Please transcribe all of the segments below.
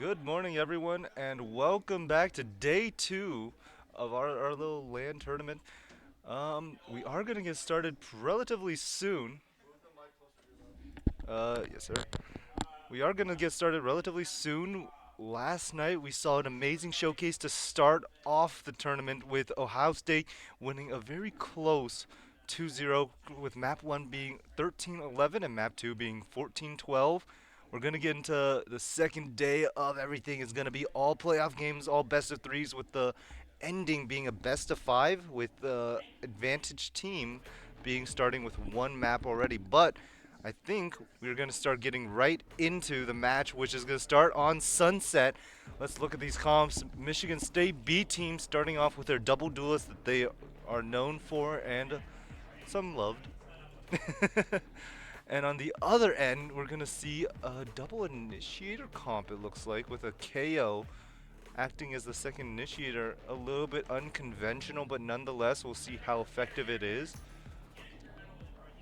Good morning, everyone, and welcome back to day two of our little LAN tournament. We are going to get started relatively soon. Yes, sir. We are going to get started relatively soon. Last night, we saw an amazing showcase to start off the tournament with Ohio State winning a very close 2-0, with map 1 being 13-11 and map 2 being 14-12. We're going to get into the second day of everything. It's going to be all playoff games, all best of threes, with the ending being a best of five, with the advantage team being starting with one map already. But I think we're going to start getting right into the match, which is going to start on Sunset. Let's look at these comps. Michigan State B team starting off with their double duelist that they are known for and some loved. And on the other end, we're going to see a double initiator comp, it looks like, with a KO acting as the second initiator. A little bit unconventional, but nonetheless, we'll see how effective it is.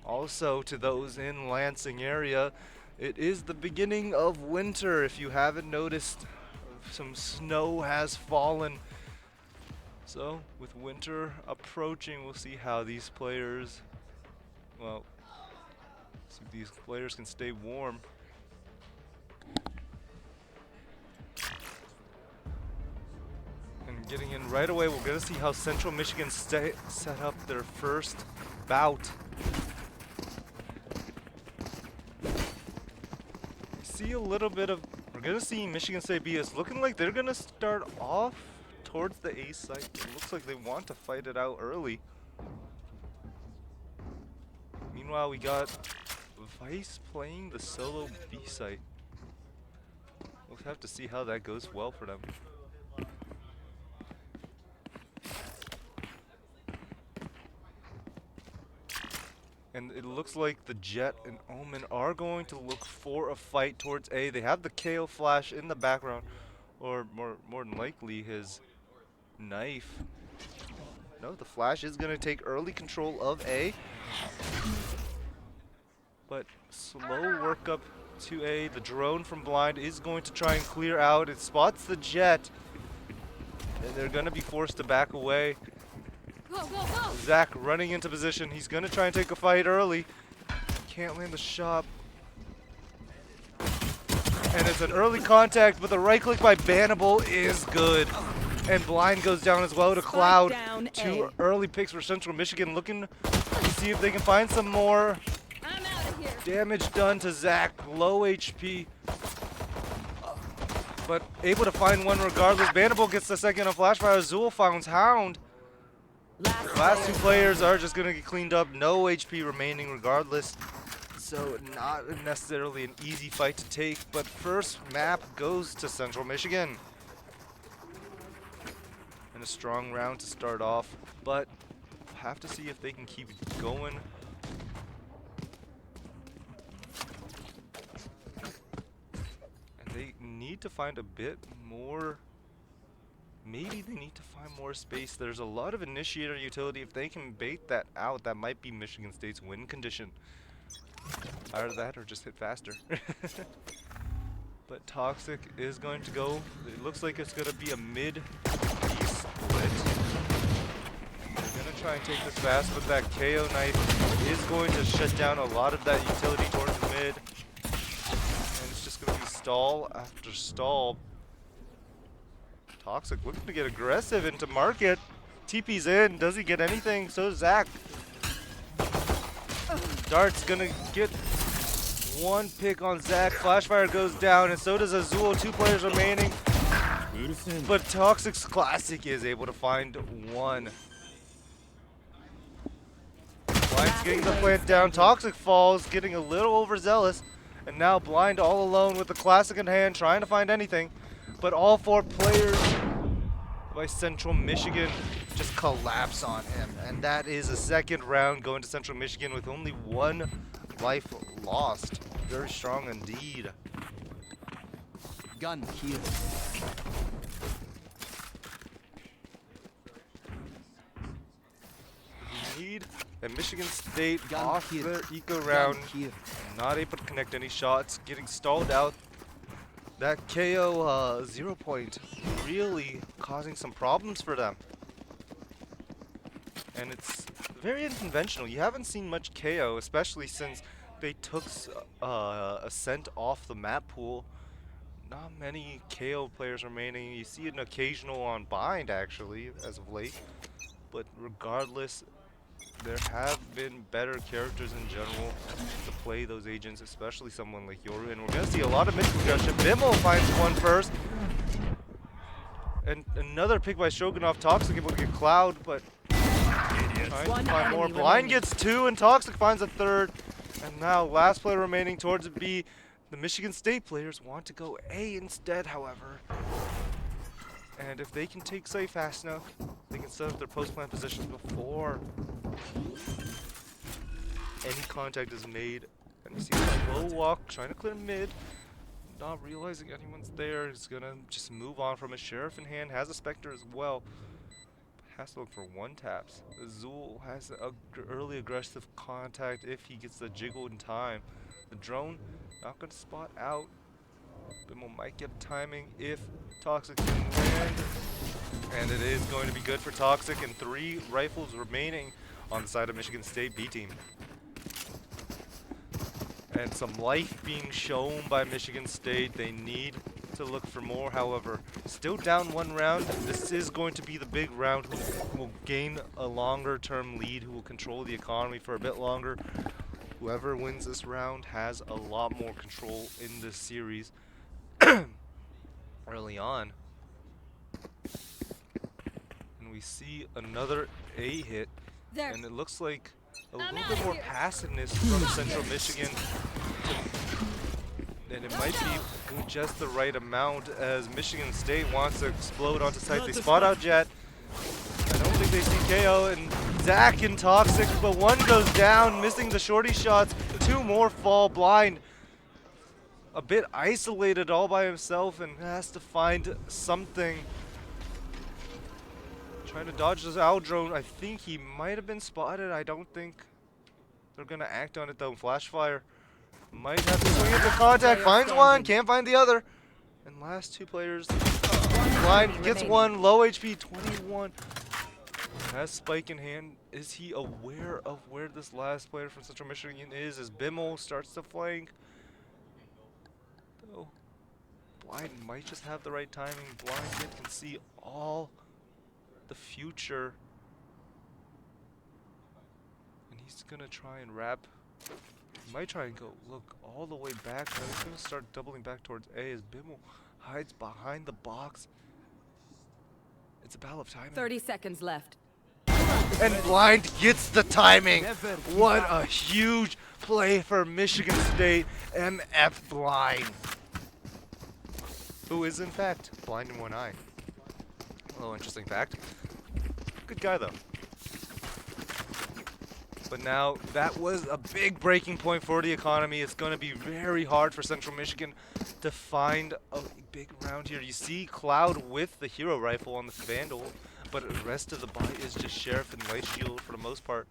Also, to those in Lansing area, it is the beginning of winter. If you haven't noticed, some snow has fallen. So, with winter approaching, we'll see how these players, well, see if these players can stay warm. And getting in right away, we're going to see how Central Michigan set up their first bout. See a little bit of, we're going to see Michigan State B. It's looking like they're going to start off towards the A site. It looks like they want to fight it out early. Meanwhile, we got Vice playing the solo B site. We'll have to see how that goes well for them. And it looks like the Jet and Omen are going to look for a fight towards A. They have the KO flash in the background, or more than likely his knife. No, the flash is going to take early control of A. But slow work up to A. The drone from Blind is going to try and clear out. It spots the Jet, and they're going to be forced to back away. Go, go, go. Zach running into position. He's going to try and take a fight early. Can't land the shot. And it's an early contact, but the right click by Bannable is good. And Blind goes down as well to Cloud. Two early picks for Central Michigan, looking to see if they can find some more. I'm out of here. Damage done to Zach. Low HP. But able to find one regardless. Bannable gets the second on Flashfire. Azul finds Hound. Last two players are just going to get cleaned up. No HP remaining regardless. So not necessarily an easy fight to take. But first map goes to Central Michigan. And a strong round to start off. But have to see if they can keep going. And they need to find a bit more. Maybe they need to find more space. There's a lot of initiator utility. If they can bait that out, that might be Michigan State's win condition. Either that or just hit faster. But Toxic is going to go. It looks like it's going to be a mid-B split. They're going to try and take this fast, but that KO knife is going to shut down a lot of that utility towards the mid. And it's just going to be stall after stall. Toxic looking to get aggressive into market. TP's in. Does he get anything? So does Zach. Dart's gonna get one pick on Zach. Flashfire goes down, and so does Azul. Two players remaining. But Toxic's Classic is able to find one. Blind's getting the plant down. Toxic falls, getting a little overzealous. And now Blind all alone with the Classic in hand, trying to find anything. But all four players by Central Michigan just collapse on him. And that is a second round going to Central Michigan with only one life lost. Very strong indeed. Gun here. Need and Michigan State off their eco round. Not able to connect any shots. Getting stalled out That KO 0 point really causing some problems for them. And it's very unconventional. You haven't seen much KO, especially since they took Ascent off the map pool. Not many KO players remaining. You see an occasional on Bind, actually, as of late. But regardless, there have been better characters in general to play those agents, especially someone like Yoru. And we're going to see a lot of mid progression. Bimmel finds one first. And another pick by Shogunov. Toxic able to get Cloud, but trying to find more. Blind gets two, and Toxic finds a third. And now last player remaining towards B. The Michigan State players want to go A instead, however. And if they can take site fast enough, they can set up their post-plant positions before any contact is made. And you see a low walk, trying to clear mid. Not realizing anyone's there. He's gonna just move on from a Sheriff in hand. Has a Spectre as well. Has to look for one taps. Azul has an early aggressive contact if he gets the jiggle in time. The drone not gonna spot out. Bimmel might get timing if Toxic can land. And it is going to be good for Toxic, and 3 rifles remaining on the side of Michigan State B team. And some life being shown by Michigan State. They need to look for more, however. Still down 1 round. This is going to be the big round who will gain a longer term lead, who will control the economy for a bit longer. Whoever wins this round has a lot more control in this series early on. And we see another A hit, There. and it looks like a I'm little outta bit more here. passiveness from Central Michigan. And it might be just the right amount as Michigan State wants to explode onto site. They spot out Jet. I don't think they see KO, and Zach and Toxic, but one goes down, missing the shorty shots. 2 more fall. Blind a bit isolated all by himself and has to find something. Trying to dodge this owl drone. I think he might have been spotted. I don't think they're gonna act on it though. Flash fire. Might have to swing into contact. Finds one, can't find the other. And last 2 players. Blind gets one, low HP, 21. Has Spike in hand. Is he aware of where this last player from Central Michigan is? As Bimmel starts to flank. Though Blind might just have the right timing. Blind kid can see all the future. And he's gonna try and wrap. He might try and go look all the way back. Now he's gonna start doubling back towards A as Bimmel hides behind the box. It's a battle of timing. 30 seconds left. And Blind gets the timing. What a huge play for Michigan State. MF Blind, who is in fact blind in one eye. A little interesting fact. Good guy though. But now that was a big breaking point for the economy. It's going to be very hard for Central Michigan to find a big round here. You see Cloud with the hero rifle on the Vandal, but the rest of the buy is just Sheriff and Light Shield for the most part.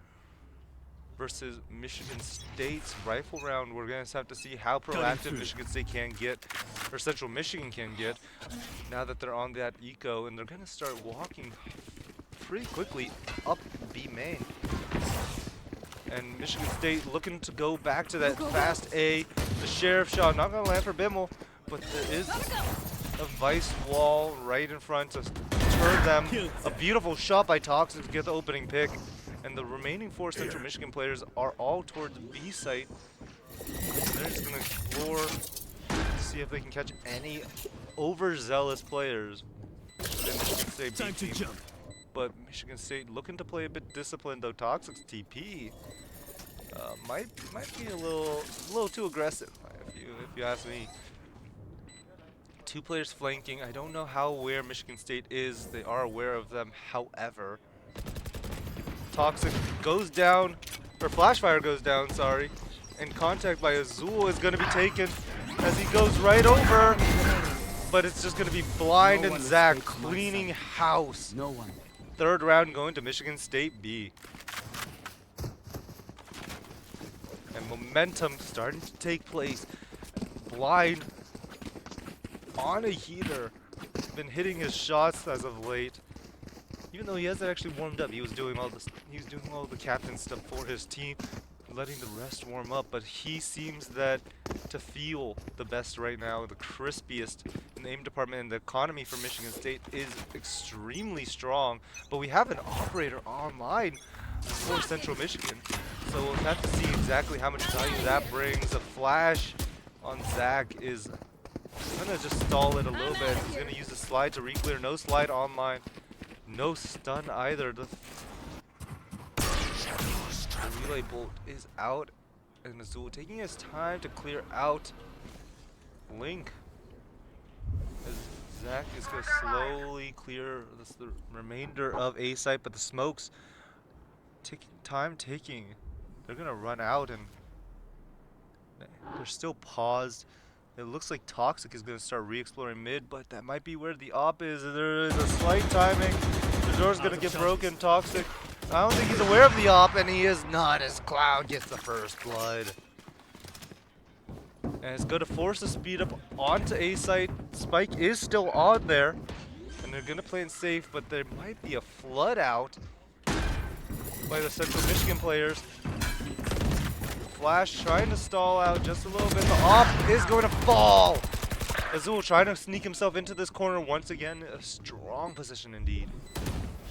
Versus Michigan State's rifle round, we're going to have to see how proactive Michigan State can get, or Central Michigan can get, now that they're on that eco, and they're going to start walking pretty quickly up B main. And Michigan State looking to go back to that fast A. The Sheriff shot not going to land for Bimmel, but there is a Vice wall right in front to deter them. A beautiful shot by Toxic to get the opening pick. And the remaining 4 Central Michigan players are all towards B site. They're just going to explore to see if they can catch any overzealous players within Michigan State B team. Jump. But Michigan State looking to play a bit disciplined though. Toxic's TP might be a little too aggressive if you ask me. 2 players flanking. I don't know how aware Michigan State is. They are aware of them. However, Toxic goes down, or Flashfire goes down, sorry. And contact by Azul is going to be taken as he goes right over. But it's just going to be Blind and Zach cleaning house. No one. 3rd round going to Michigan State B. And momentum starting to take place. Blind on a heater. Been hitting his shots as of late. Even though he hasn't actually warmed up, he was doing all the captain stuff for his team, letting the rest warm up. But he seems to feel the best right now, the crispiest in the aim department, and the economy for Michigan State is extremely strong. But we have an operator online for Central Michigan, so we'll have to see exactly how much value that brings. A flash on Zach is gonna just stall it a little bit. He's gonna use the slide to re-clear. No slide online. No stun either. The relay bolt is out, and Azul taking his time to clear out Link. As Zach is going to slowly clear the remainder of A site, but the smokes ticking. They're going to run out, and they're still paused. It looks like Toxic is going to start re-exploring mid, but that might be where the op is. There is a slight timing. The door's going to get broken. Toxic, I don't think he's aware of the op, and he is not, as Cloud gets the first blood. And it's going to force the speed up onto A site. Spike is still on there, and they're going to play it safe, but there might be a flood out by the Central Michigan players. Flash trying to stall out just a little bit. The op is going to fall. Azul trying to sneak himself into this corner once again. A strong position indeed,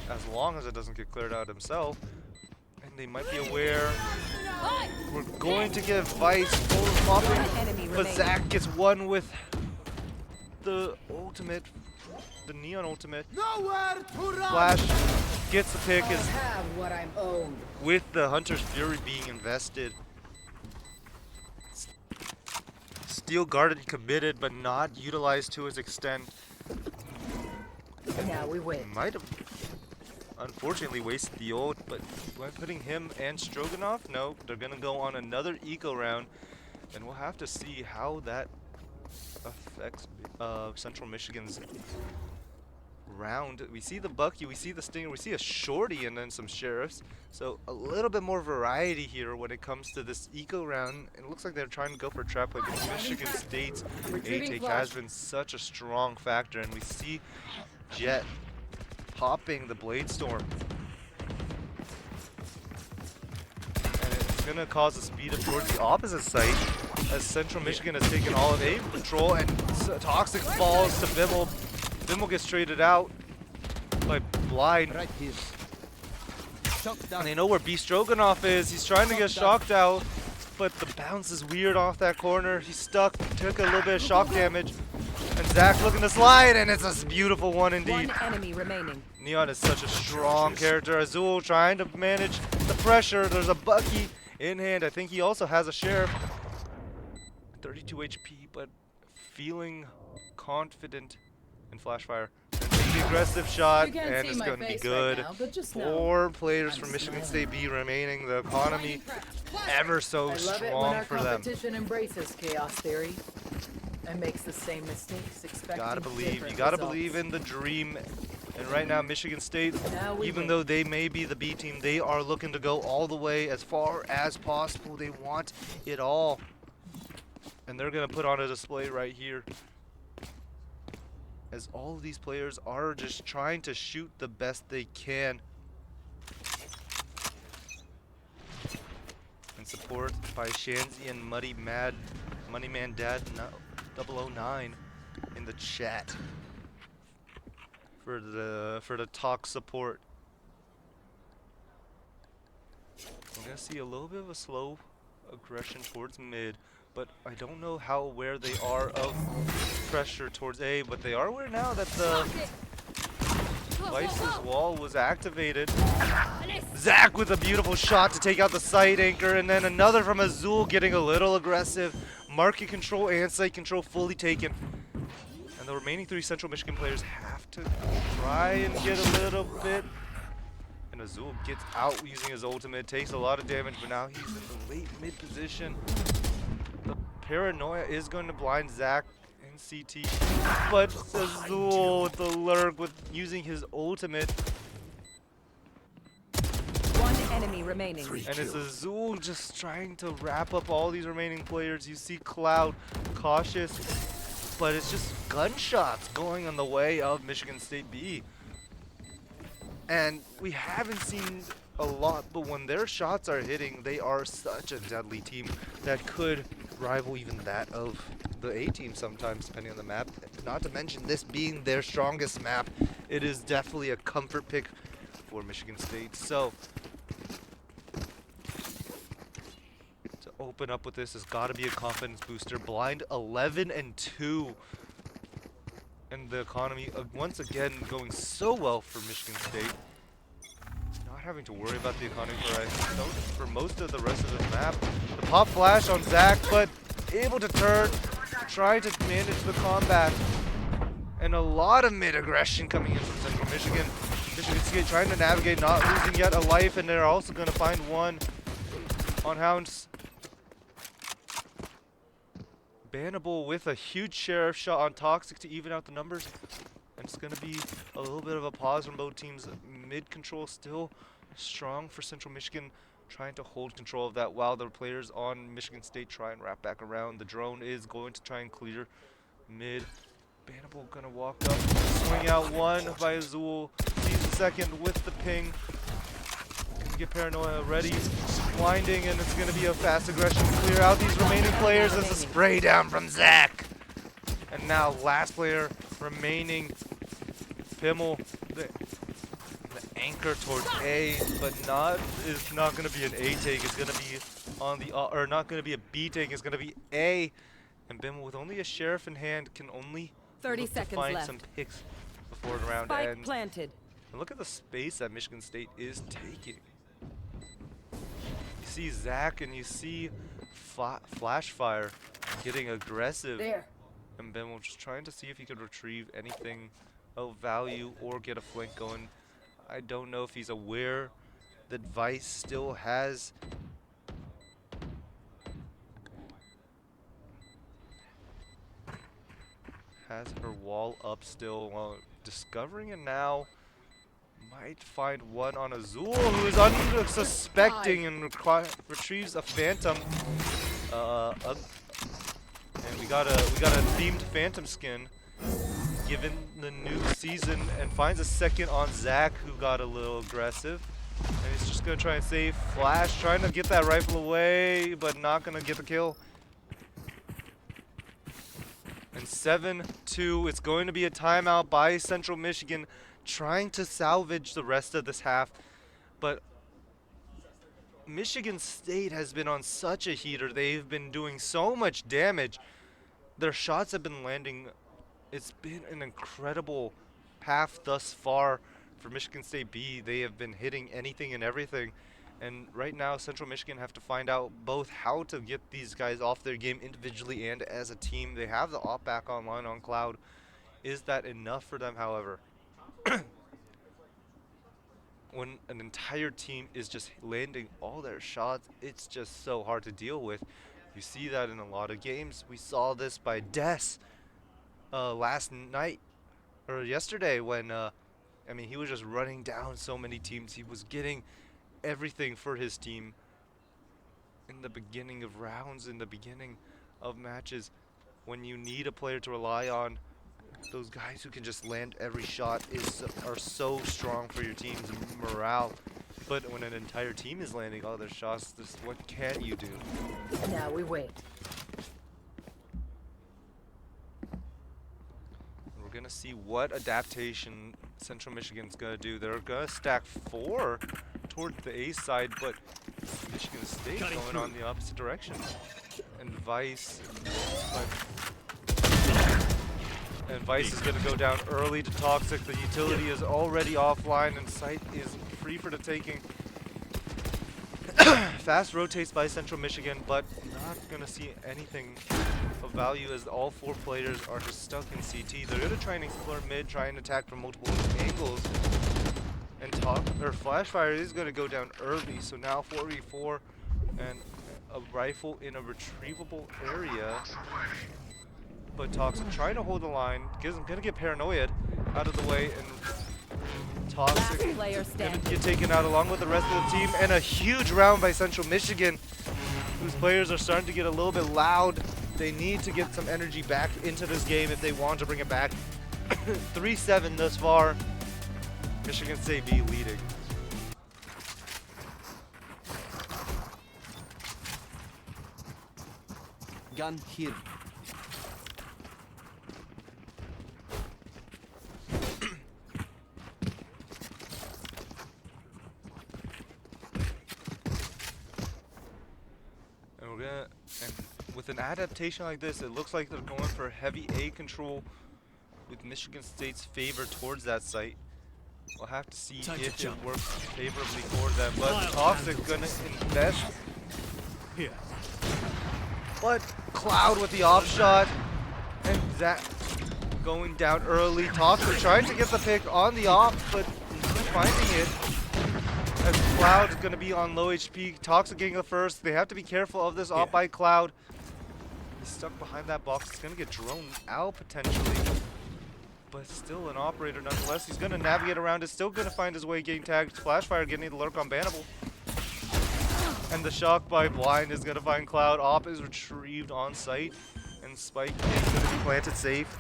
as long as it doesn't get cleared out himself. And they might be aware. We're going to get Vice full popping, but Zach gets one with the ultimate, the Neon ultimate. Flash gets the pick as with the Hunter's Fury being invested. Steel guarded, committed, but not utilized to his extent. Now we win. Might have unfortunately wasted the ult, but by putting him and Stroganoff, no, they're gonna go on another eco round, and we'll have to see how that affects Central Michigan's round. We see the Bucky, we see the Stinger, we see a Shorty, and then some Sheriffs. So a little bit more variety here when it comes to this eco round. It looks like they're trying to go for a trap play, but Michigan State's A-Take has been such a strong factor, and we see Jet popping the Blade Storm. And it's going to cause a speed up towards the opposite site as Central Michigan has taken all of A control, and Toxic falls to Bimmel. Bimmel gets traded out by Blind. Right here. And they know where B Stroganoff is. He's trying to get shocked out, but the bounce is weird off that corner. He's stuck, took a little bit of shock damage. And Zach looking to slide, and it's a beautiful one indeed. One enemy remaining. Neon is such a strong character. Azul trying to manage the pressure. There's a Bucky in hand. I think he also has a Sheriff. 32 HP, but feeling confident in Flashfire. The aggressive shot, and it's going to be good. Four players from Michigan State B remaining. The economy ever so strong for them. Competition embraces chaos theory and makes the same mistakes. Gotta believe. You gotta believe in the dream. And right now, Michigan State, even though they may be the B team, they are looking to go all the way as far as possible. They want it all. And they're gonna put on a display right here, as all of these players are just trying to shoot the best they can. And support by Shanzi and Moneyman Dad 009 in the chat for the talk support. We're gonna see a little bit of a slow aggression towards mid, but I don't know how aware they are of pressure towards A, but they are aware now that the Vice's wall was activated. Zach with a beautiful shot to take out the site anchor, and then another from Azul getting a little aggressive. Market control and site control fully taken. And the remaining three Central Michigan players have to try and get a little bit. And Azul gets out using his ultimate, takes a lot of damage, but now he's in the late mid position. The paranoia is going to blind Zach in CT, but Azul with the lurk with using his ultimate. One enemy remaining. And it's Azul just trying to wrap up all these remaining players. You see Cloud cautious, but it's just gunshots going on the way of Michigan State B. And we haven't seen a lot, but when their shots are hitting, they are such a deadly team that could rival even that of the A team sometimes, depending on the map. Not to mention this being their strongest map, it is definitely a comfort pick for Michigan State. So to open up with this has got to be a confidence booster. Blind 11-2. And the economy, once again, going so well for Michigan State. Not having to worry about the economy for most of the rest of the map. The pop flash on Zach, but able to turn, trying to manage the combat. And a lot of mid-aggression coming in from Central Michigan. Michigan State trying to navigate, not losing yet a life, and they're also going to find one on Hounds. Bannable with a huge sheriff shot on Toxic to even out the numbers. And it's going to be a little bit of a pause from both teams. Mid control still strong for Central Michigan, trying to hold control of that while the players on Michigan State try and wrap back around. The drone is going to try and clear mid. Bannable going to walk up, swing out one by Azul. Sees the second with the ping. Gonna get Paranoia ready, blinding, and it's gonna be a fast aggression to clear out these remaining players. As a spray down from Zach. And now last player remaining, Pimmel, the anchor towards A, but is not gonna be an A take. It's gonna be on the or not gonna be a B take. It's gonna be A. And Pimmel with only a sheriff in hand can only 30 look to seconds find left. some picks before the round Spike ends. planted. And look at the space that Michigan State is taking. You see Zach and you see Flashfire getting aggressive. There. And Ben will just trying to see if he could retrieve anything of value or get a flank going. I don't know if he's aware that Vice still has her wall up still while discovering it now. Might find one on Azul, who is unsuspecting and retrieves a Phantom. And we got a themed Phantom skin, given the new season, and finds a second on Zach, who got a little aggressive. And he's just gonna try and save Flash, trying to get that rifle away, but not gonna get the kill. And 7-2, it's going to be a timeout by Central Michigan, trying to salvage the rest of this half. But Michigan State has been on such a heater. They've been doing so much damage. Their shots have been landing. It's been an incredible path thus far for Michigan State B. They have been hitting anything and everything. And right now, Central Michigan have to find out both how to get these guys off their game individually and as a team. They have the op back online on Cloud. Is that enough for them, however? When an entire team is just landing all their shots, it's just so hard to deal with. You see that in a lot of games. We saw this by Des last night, or yesterday, when, I mean, he was just running down so many teams. He was getting everything for his team in the beginning of rounds, in the beginning of matches. When you need a player to rely on, those guys who can just land every shot are so strong for your team's morale. But when an entire team is landing all their shots, what can you do? Now we wait. We're gonna see what adaptation Central Michigan's gonna do. They're gonna stack 4 towards the A side, but Michigan State going on the opposite direction. And Vice is going to go down early to Toxic. The utility is already offline and site is free for the taking. Fast rotates by Central Michigan, but not going to see anything of value as all 4 players are just stuck in CT. They're going to try and explore mid, try and attack from multiple angles. And Flashfire is going to go down early, so now 4v4 and a rifle in a retrievable area. But Toxic trying to hold the line, going to get Paranoid out of the way, and Toxic going to get taken out along with the rest of the team. And a huge round by Central Michigan, whose players are starting to get a little bit loud. They need to get some energy back into this game if they want to bring it back. 3-7 thus far. Michigan State B leading. Gun here. And with an adaptation like this, it looks like they're going for heavy A control with Michigan State's favor towards that site. We'll have to see if it works favorably for them. But Toxic gonna invest. Here. But Cloud with the off shot, and Zach going down early. Toxic trying to get the pick on the off, but finding it. As Cloud is going to be on low HP. Toxic getting the first. They have to be careful of this off by Cloud. He's stuck behind that box. He's going to get droned out potentially. But still an operator nonetheless. He's going to navigate around it. Still going to find his way getting tagged. Flashfire getting the lurk on Bannable. And the shock by Blind is going to find Cloud. Op is retrieved on site. And Spike is going to be planted safe.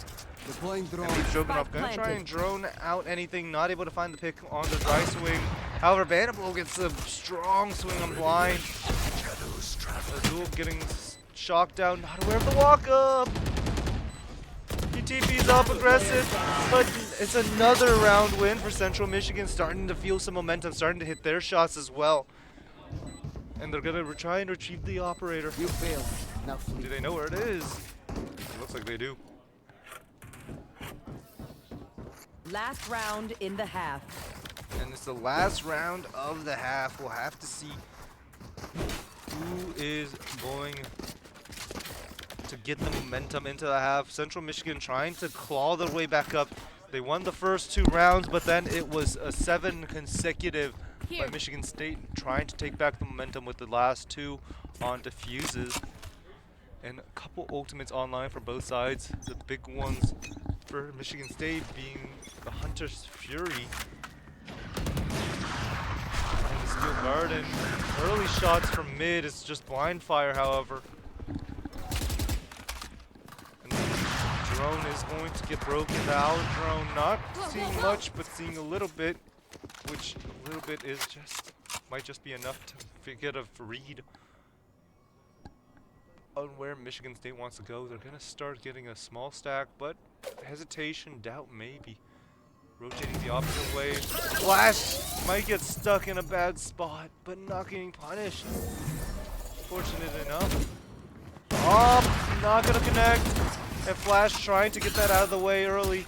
Deploying drone. And Stroganoff gonna try and drone out anything, not able to find the pick on the dry swing. However, Bannable gets a strong swing on Blind. Azul getting shocked down, not aware of the walk up. He TP's up aggressive, but it's another round win for Central Michigan, starting to feel some momentum, starting to hit their shots as well. And they're gonna try and retrieve the operator. You failed. Now flee. Do they know where it is? It looks like they do. Last round in the half. And it's the last round of the half. We'll have to see who is going to get the momentum into the half. Central Michigan trying to claw their way back up. They won the first 2 rounds, but then it was a 7 consecutive by Michigan State, trying to take back the momentum with the last 2 on defuses. And a couple ultimates online for both sides. The big ones for Michigan State being the Hunter's Fury and the Steel Garden. Early shots from mid is just blind fire, however. And the drone is going to get broken. The Owl drone not seeing much, but seeing a little bit, which a little bit is just might just be enough to get a read on where Michigan State wants to go. They're gonna start getting a small stack, but hesitation, doubt, maybe. Rotating the opposite way. Flash might get stuck in a bad spot, but not getting punished. Fortunate enough. Not gonna connect. And Flash trying to get that out of the way early.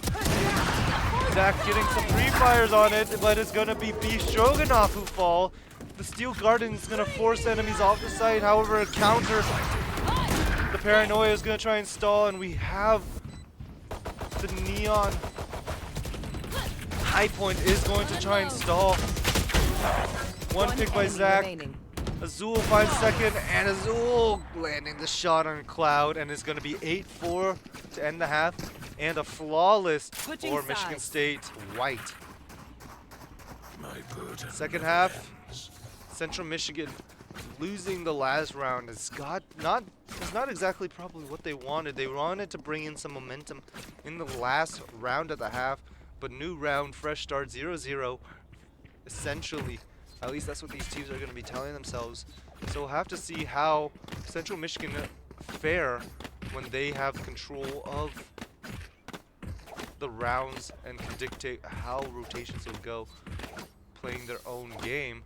Zach getting some free fires on it, but it's gonna be Beef Stroganoff who fall. The Steel Garden is gonna force enemies off the site. However, a counter. The Paranoia is gonna try and stall, and we have the Neon. High Point is going to try and stall. One pick by Zach. Azul finds second, and Azul landing the shot on Cloud, and it's going to be 8-4 to end the half, and a flawless for Michigan State White. Second half, Central Michigan losing the last round. It's not exactly probably what they wanted. They wanted to bring in some momentum in the last round of the half, but new round, fresh start, 0-0, essentially. At least that's what these teams are going to be telling themselves. So we'll have to see how Central Michigan fare when they have control of the rounds and can dictate how rotations will go, playing their own game.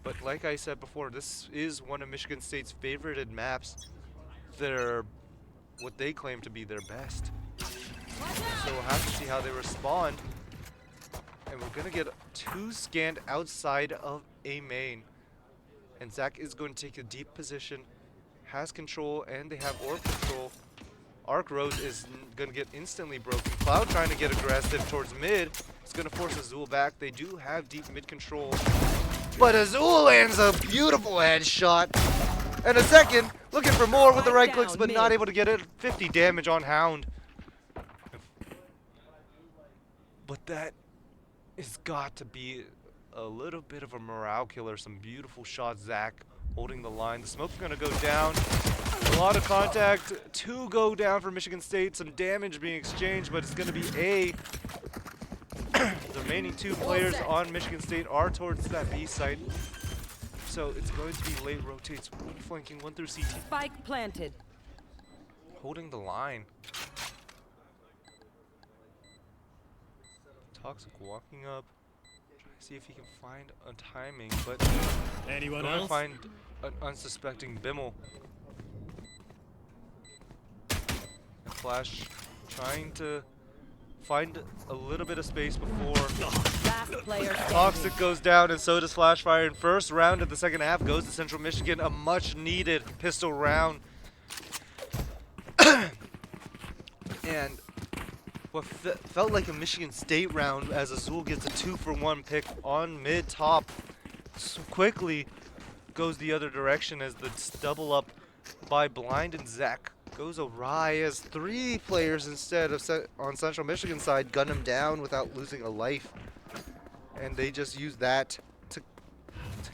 But like I said before, this is one of Michigan State's favorited maps. They're what they claim to be their best. So we'll have to see how they respond. And we're gonna get 2 scanned outside of A main. And Zach is going to take a deep position, has control, and they have orb control. Arc Rose is gonna get instantly broken. Cloud trying to get aggressive towards mid. It's gonna force Azul back. They do have deep mid control. But Azul lands a beautiful headshot. And a second, looking for more with the right clicks, but not able to get it. 50 damage on Hound. But that has got to be a little bit of a morale killer. Some beautiful shots Zach holding the line. The smoke's gonna go down. A lot of contact to go down for Michigan State. Some damage being exchanged, but it's gonna be A. The remaining 2 players on Michigan State are towards that B site. So it's going to be late rotates. One flanking, 1 through CT. Spike planted. Holding the line. Toxic walking up. Trying to see if he can find a timing, but Anyone gonna else? find an unsuspecting Bimmel. And Flash trying to find a little bit of space before Last player standing. Toxic goes down, and so does Flashfire. And first round of the second half goes to Central Michigan, a much needed pistol round. And what felt like a Michigan State round as Azul gets a 2-for-1 pick on mid-top so quickly goes the other direction as the double up by Blind and Zach goes awry as 3 players instead of on Central Michigan side gun him down without losing a life. And they just use that to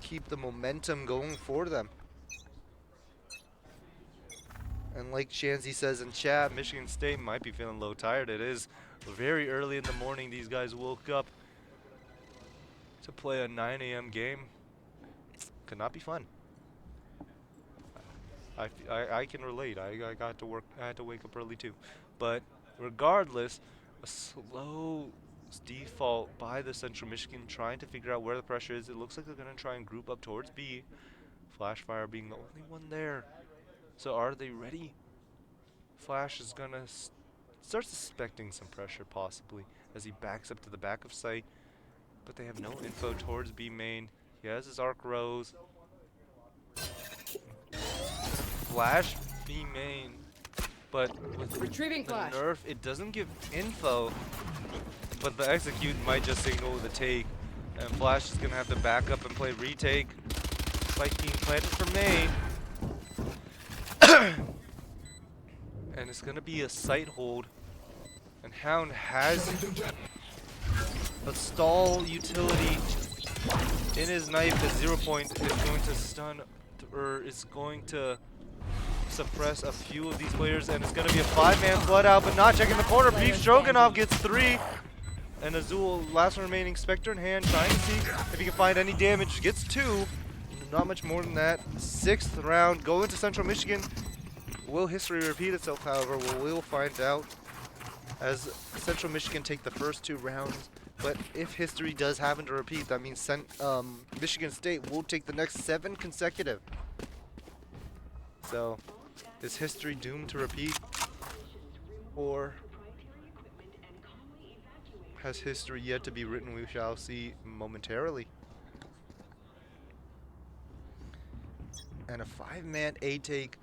keep the momentum going for them. And like Shanzi says in chat, Michigan State might be feeling low tired. It is very early in the morning. These guys woke up to play a 9 a.m. game. Could not be fun. I can relate. I got to work. I had to wake up early too. But regardless, a slow default by the Central Michigan trying to figure out where the pressure is. It looks like they're going to try and group up towards B. Flashfire being the only one there. So are they ready? Flash is going to start suspecting some pressure possibly as he backs up to the back of site. But they have no info towards B main. He has his arc rose. Flash B main. But with Retrieving the flash. nerf, it doesn't give info. But the execute might just signal the take. And Flash is going to have to back up and play retake. Spike being planted for main. And it's going to be a sight hold. And Hound has a stall utility in his knife at 0 point. Is going to stun, or is going to suppress a few of these players. And it's going to be a 5-man flood out, but not checking the corner. Beef Stroganoff gets 3. And Azul, last remaining Spectre in hand, trying to see if he can find any damage. Gets 2. Not much more than that. 6th round going to Central Michigan. Will history repeat itself, however? We'll find out as Central Michigan take the first 2 rounds. But if history does happen to repeat, that means Michigan State will take the next 7 consecutive. So, is history doomed to repeat? Or has history yet to be written? We shall see momentarily. And a 5-man A-take.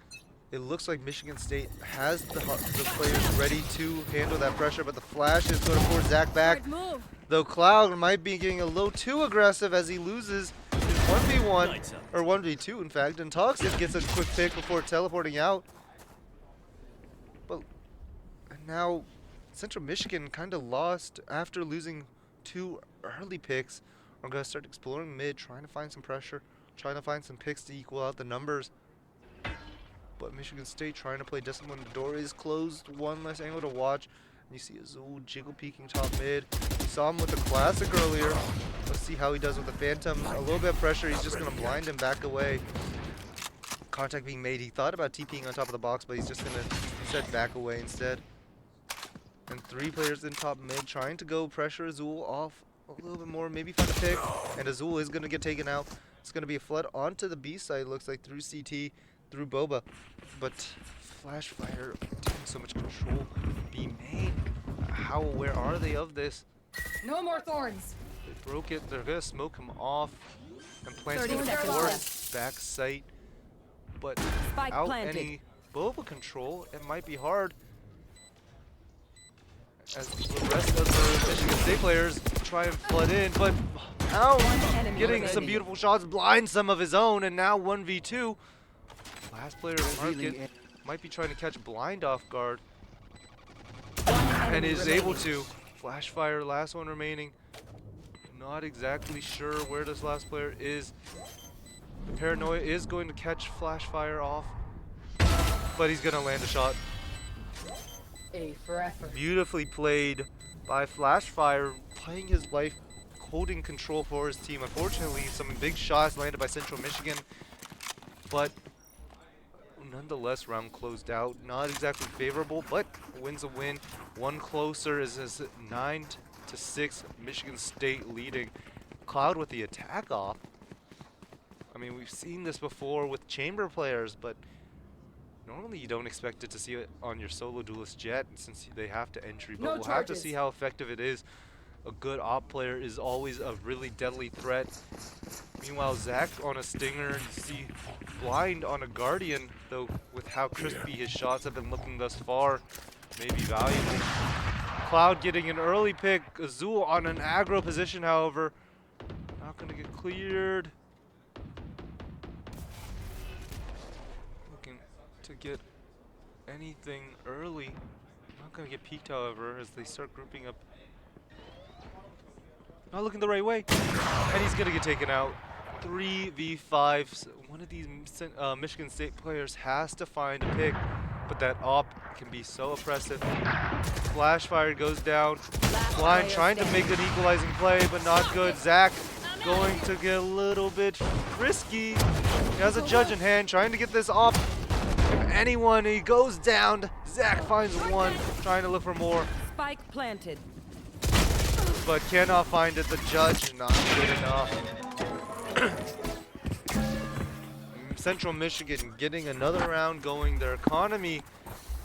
It looks like Michigan State has the players ready to handle that pressure, but the flash is going to force Zach back. Move. Though Cloud might be getting a little too aggressive as he loses his 1v1, or 1v2 in fact, and Toxic gets a quick pick before teleporting out. But now Central Michigan kind of lost after losing 2 early picks. We're going to start exploring mid, trying to find some pressure, trying to find some picks to equal out the numbers. But Michigan State trying to play discipline. The door is closed. One less angle to watch. And you see Azul jiggle peeking top mid. We saw him with the classic earlier. Let's see how he does with the Phantom. A little bit of pressure. He's just going to blind him back away. Contact being made. He thought about TPing on top of the box, but he's just going to instead back away instead. And 3 players in top mid trying to go pressure Azul off a little bit more. Maybe find a pick. And Azul is going to get taken out. It's going to be a flood onto the B side. Looks like through CT. Through Boba, but Flashfire taking so much control. B main, how aware are they of this? No more thorns. They broke it. They're gonna smoke him off and plant 30 the seconds force back sight. But Spike without planted. any Boba control, it might be hard. As the rest of the Michigan State players try and flood in, but Hound enemy getting some remaining. beautiful shots, blinds some of his own, and now 1v2. Last player in market might be trying to catch Blind off guard and enemy is remaining. able to. Flashfire, last one remaining. Not exactly sure where this last player is. Paranoia is going to catch flash fire off, but he's gonna land a shot. A for effort. Beautifully played by Flashfire, playing his life, holding control for his team. Unfortunately, some big shots landed by Central Michigan, but nonetheless, round closed out. Not exactly favorable, but wins a win. One closer is 9-6. Michigan State leading. Cloud with the attack off. I mean, we've seen this before with chamber players, but normally you don't expect it to see it on your solo duelist jet since they have to entry. But No we'll have to charges. see how effective it is. A good op player is always a really deadly threat. Meanwhile, Zach on a stinger, you see Blind on a Guardian, though with how crispy his shots have been looking thus far, maybe valuable. Cloud getting an early pick. Azul on an aggro position, however. Not gonna get cleared. Looking to get anything early. Not gonna get peeked, however, as they start grouping up. Not looking the right way. And he's gonna get taken out. 3v5. So one of these Michigan State players has to find a pick, but that op can be so oppressive. Flashfire goes down. Blind trying to make an equalizing play, but not good. Zach going to get a little bit risky. He has a judge in hand, trying to get this op. If anyone, he goes down. Zach finds one, trying to look for more, Spike planted. but cannot find it. The judge, not good enough. Central Michigan getting another round going. Their economy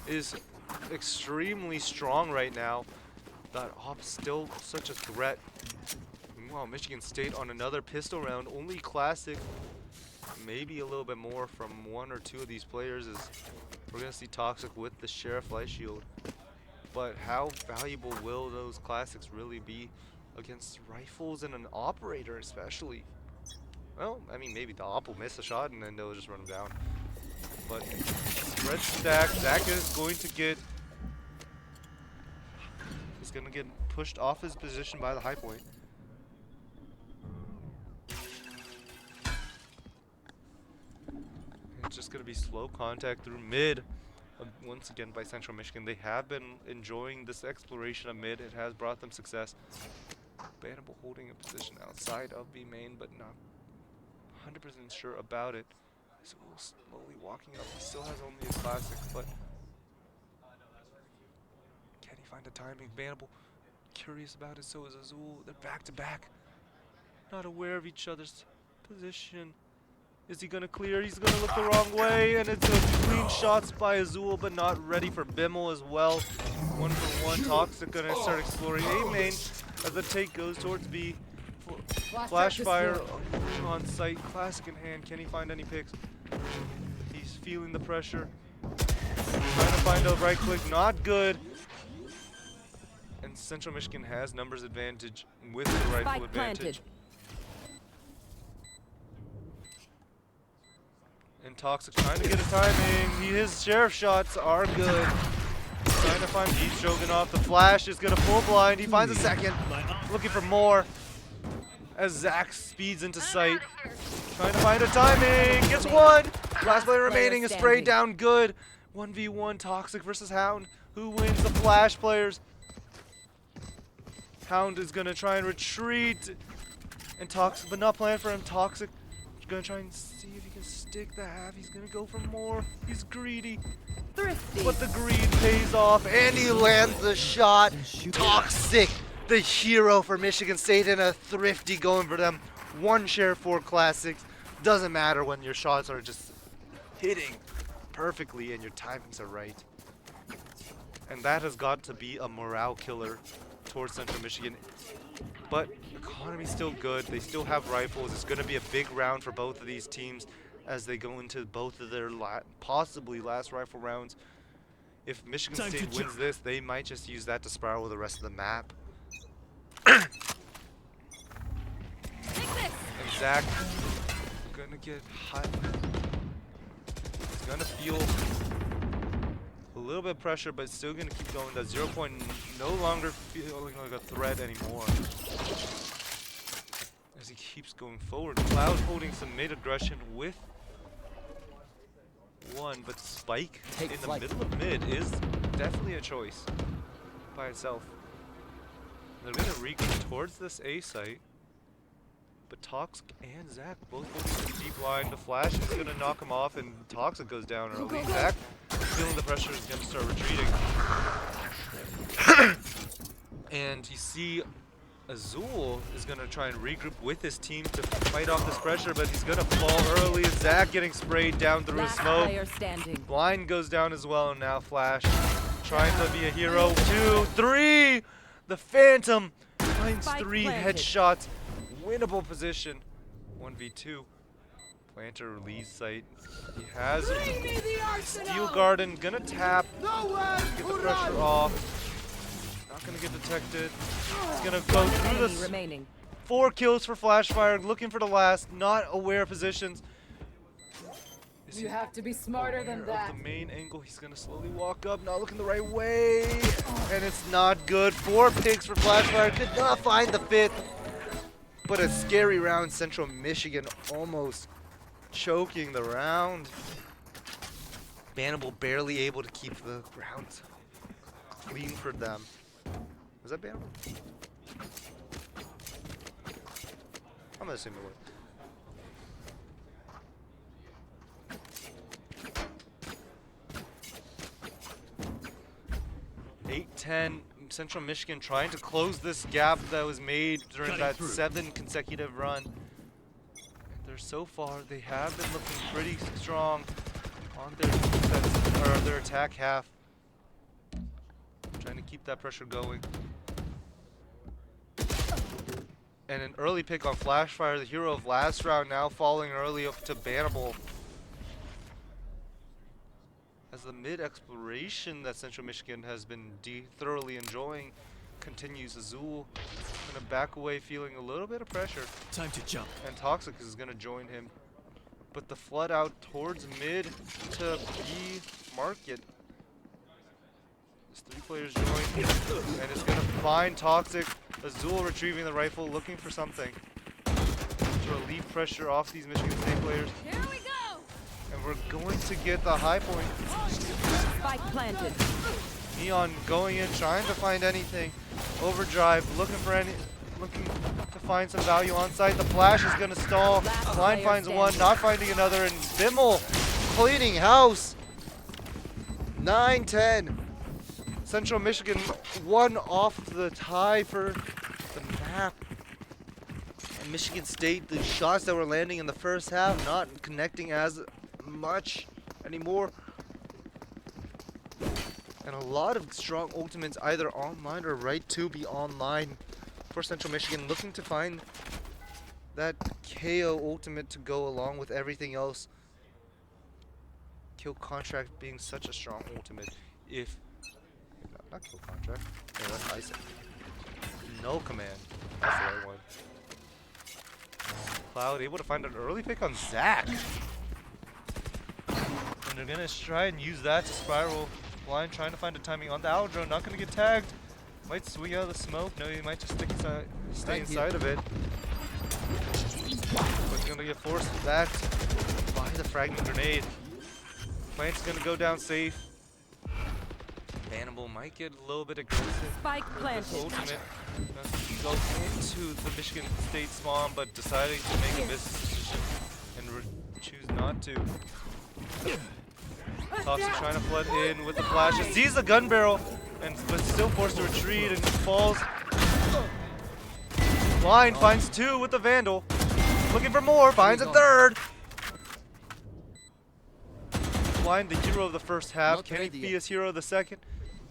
is extremely strong right now. That op's still such a threat. Meanwhile, Michigan State on another pistol round. Only classic. Maybe a little bit more from one or two of these players is we're going to see Toxic with the Sheriff Light Shield. But how valuable will those classics really be against rifles and an operator especially? Well, I mean, maybe the op will miss a shot and then they'll just run him down. But spread stack, Zach is going to get... He's going to get pushed off his position by the high point. It's just going to be slow contact through mid. Once again by Central Michigan. They have been enjoying this exploration of mid. It has brought them success. Bannable holding a position outside of B main, but not 100% sure about it. So slowly walking up. He still has only a classic, but can he find the timing? Bannable curious about it, so is Azul. They're back to back. Not aware of each other's position. Is he gonna clear? He's gonna look the wrong way, and it's a clean shots by Azul, but not ready for Bimmel as well. 1-for-1. Toxic gonna start exploring A main as the take goes towards B. Flashfire on site, classic in hand. Can he find any picks? He's feeling the pressure. Trying to find a right click, not good. And Central Michigan has numbers advantage with the rifle Spike advantage. planted. And Toxic trying to get a timing. His sheriff shots are good. Trying to find Deep Stroganoff. The flash is gonna pull blind. He finds a second. Looking for more. As Zach speeds into sight. Trying to find a timing. Gets one. Last player remaining is sprayed down good. 1v1 Toxic versus Hound. Who wins? The flash players. Hound is gonna try and retreat. And Toxic, but not plan for him. Toxic gonna try and see if he can stick the half. He's gonna go for more. He's greedy. Thrifty. But the greed pays off, and he lands the shot. Toxic, the hero for Michigan State, and a Thrifty going for them. One share, 4 classics. Doesn't matter when your shots are just hitting perfectly and your timings are right. And that has got to be a morale killer towards Central Michigan. But economy's still good. They still have rifles. It's going to be a big round for both of these teams as they go into both of their possibly last rifle rounds. If Michigan State wins this, they might just use that to spiral the rest of the map. And Zach gonna get hot. He's gonna feel a little bit of pressure, but still gonna keep going. That 0 point no longer feeling like a threat anymore. As he keeps going forward. Cloud holding some mid aggression with one, but Spike Take in the flight. middle of mid is definitely a choice by itself. They're gonna regroup towards this A site, but Toxic and Zach both holding the deep line. The flash is gonna knock him off, and Toxic goes down early. Zach, feeling the pressure, is gonna start retreating. And you see Azul is going to try and regroup with his team to fight off this pressure, but he's going to fall early. Zach getting sprayed down through his Last smoke. player standing. Blind goes down as well, and now Flash trying to be a hero. 2, 3! The Phantom finds Spike 3 planted. headshots. Winnable position. 1v2. Planter release site. He has Steel Garden. Gonna tap. Get the pressure off. Not gonna get detected. He's gonna go through Enemy this. remaining. 4 kills for Flashfire, looking for the last, not aware of positions. Is You he have to be smarter than aware that. of the main angle? He's gonna slowly walk up, not looking the right way. And it's not good. 4 picks for Flashfire, could not find the 5th. But a scary round, Central Michigan almost choking the round. Bannable barely able to keep the round clean for them. Was that bannable? I'm gonna assume it was. 8-10, Central Michigan trying to close this gap that was made during that 7 consecutive run. They're so far, they have been looking pretty strong on their defense, or their attack half. Trying to keep that pressure going. And an early pick on Flashfire, the hero of last round, now falling early up to bannable. As the mid-exploration that Central Michigan has been thoroughly enjoying continues, Azul gonna back away feeling a little bit of pressure. Time to jump. And Toxic is gonna join him. But the flood out towards mid to B market. There's 3 players join, and it's gonna find Toxic. Azul retrieving the rifle, looking for something to relieve pressure off these Michigan State players. Here we go. And we're going to get the high point. Spike planted. Neon going in, trying to find anything. Overdrive, looking to find some value on site. The flash is gonna stall. Last Blind player finds standing. one, not finding another, and Bimmel cleaning house. 9-10. Central Michigan one off the tie for the map. And Michigan State, the shots that were landing in the first half, not connecting as much anymore. And a lot of strong ultimates either online or right to be online for Central Michigan, looking to find that KO ultimate to go along with everything else. Kill contract being such a strong ultimate. If not kill contract. Yeah, that's ice. No command. That's the right one. Cloud able to find an early pick on Zach. And they're gonna try and use that to spiral. Blind trying to find a timing on the outro. Not gonna get tagged. Might swing out of the smoke. No, he might just stay inside of it. But he's gonna get forced back by the fragment grenade. Plant's gonna go down safe. Bannable might get a little bit aggressive. Spike This planted. ultimate go into the Michigan State spawn, but deciding to make a business decision and choose not to. Toxic trying to flood in with the flashes. Sees the gun barrel, but still forced to retreat and falls. Blind finds 2 with the Vandal. Looking for more, finds a 3rd. Blind, the hero of the first half. Not Can he ready be yet. his hero of the second?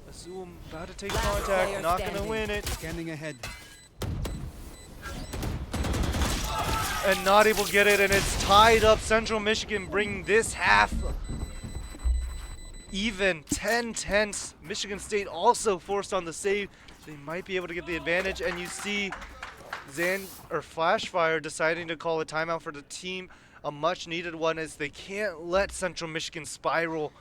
Azul about to take Last contact, player not gonna standing. win it. Scanning ahead. And not able to get it, and it's tied up. Central Michigan bringing this half even. 10-10. Michigan State also forced on the save. They might be able to get the advantage, and you see Flashfire deciding to call a timeout for the team, a much needed one, as they can't let Central Michigan spiral.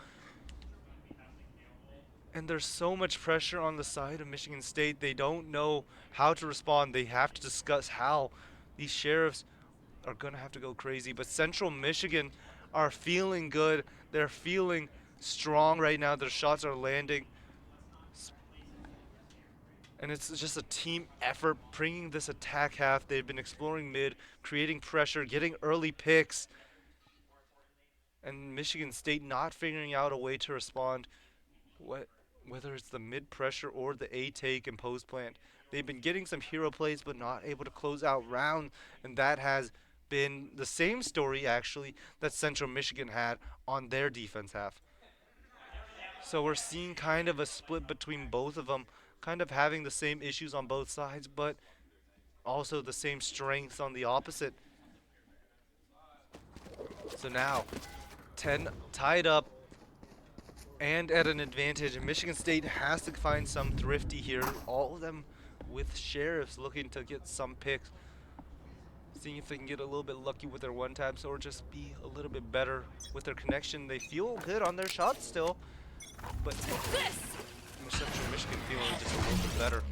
And there's so much pressure on the side of Michigan State. They don't know how to respond. They have to discuss how. These sheriffs are gonna have to go crazy. But Central Michigan are feeling good. They're feeling strong right now. Their shots are landing. And it's just a team effort bringing this attack half. They've been exploring mid, creating pressure, getting early picks. And Michigan State not figuring out a way to respond. Whether it's the mid pressure or the A take and post plant. They've been getting some hero plays but not able to close out round, and that has been the same story actually that Central Michigan had on their defense half. So we're seeing kind of a split between both of them, kind of having the same issues on both sides, but also the same strengths on the opposite. So now, 10 tied up and at an advantage. Michigan State has to find some thrifty here. All of them with sheriffs looking to get some picks. Seeing if they can get a little bit lucky with their one taps or just be a little bit better with their connection. They feel good on their shots still, but Central Michigan feeling just a little bit better.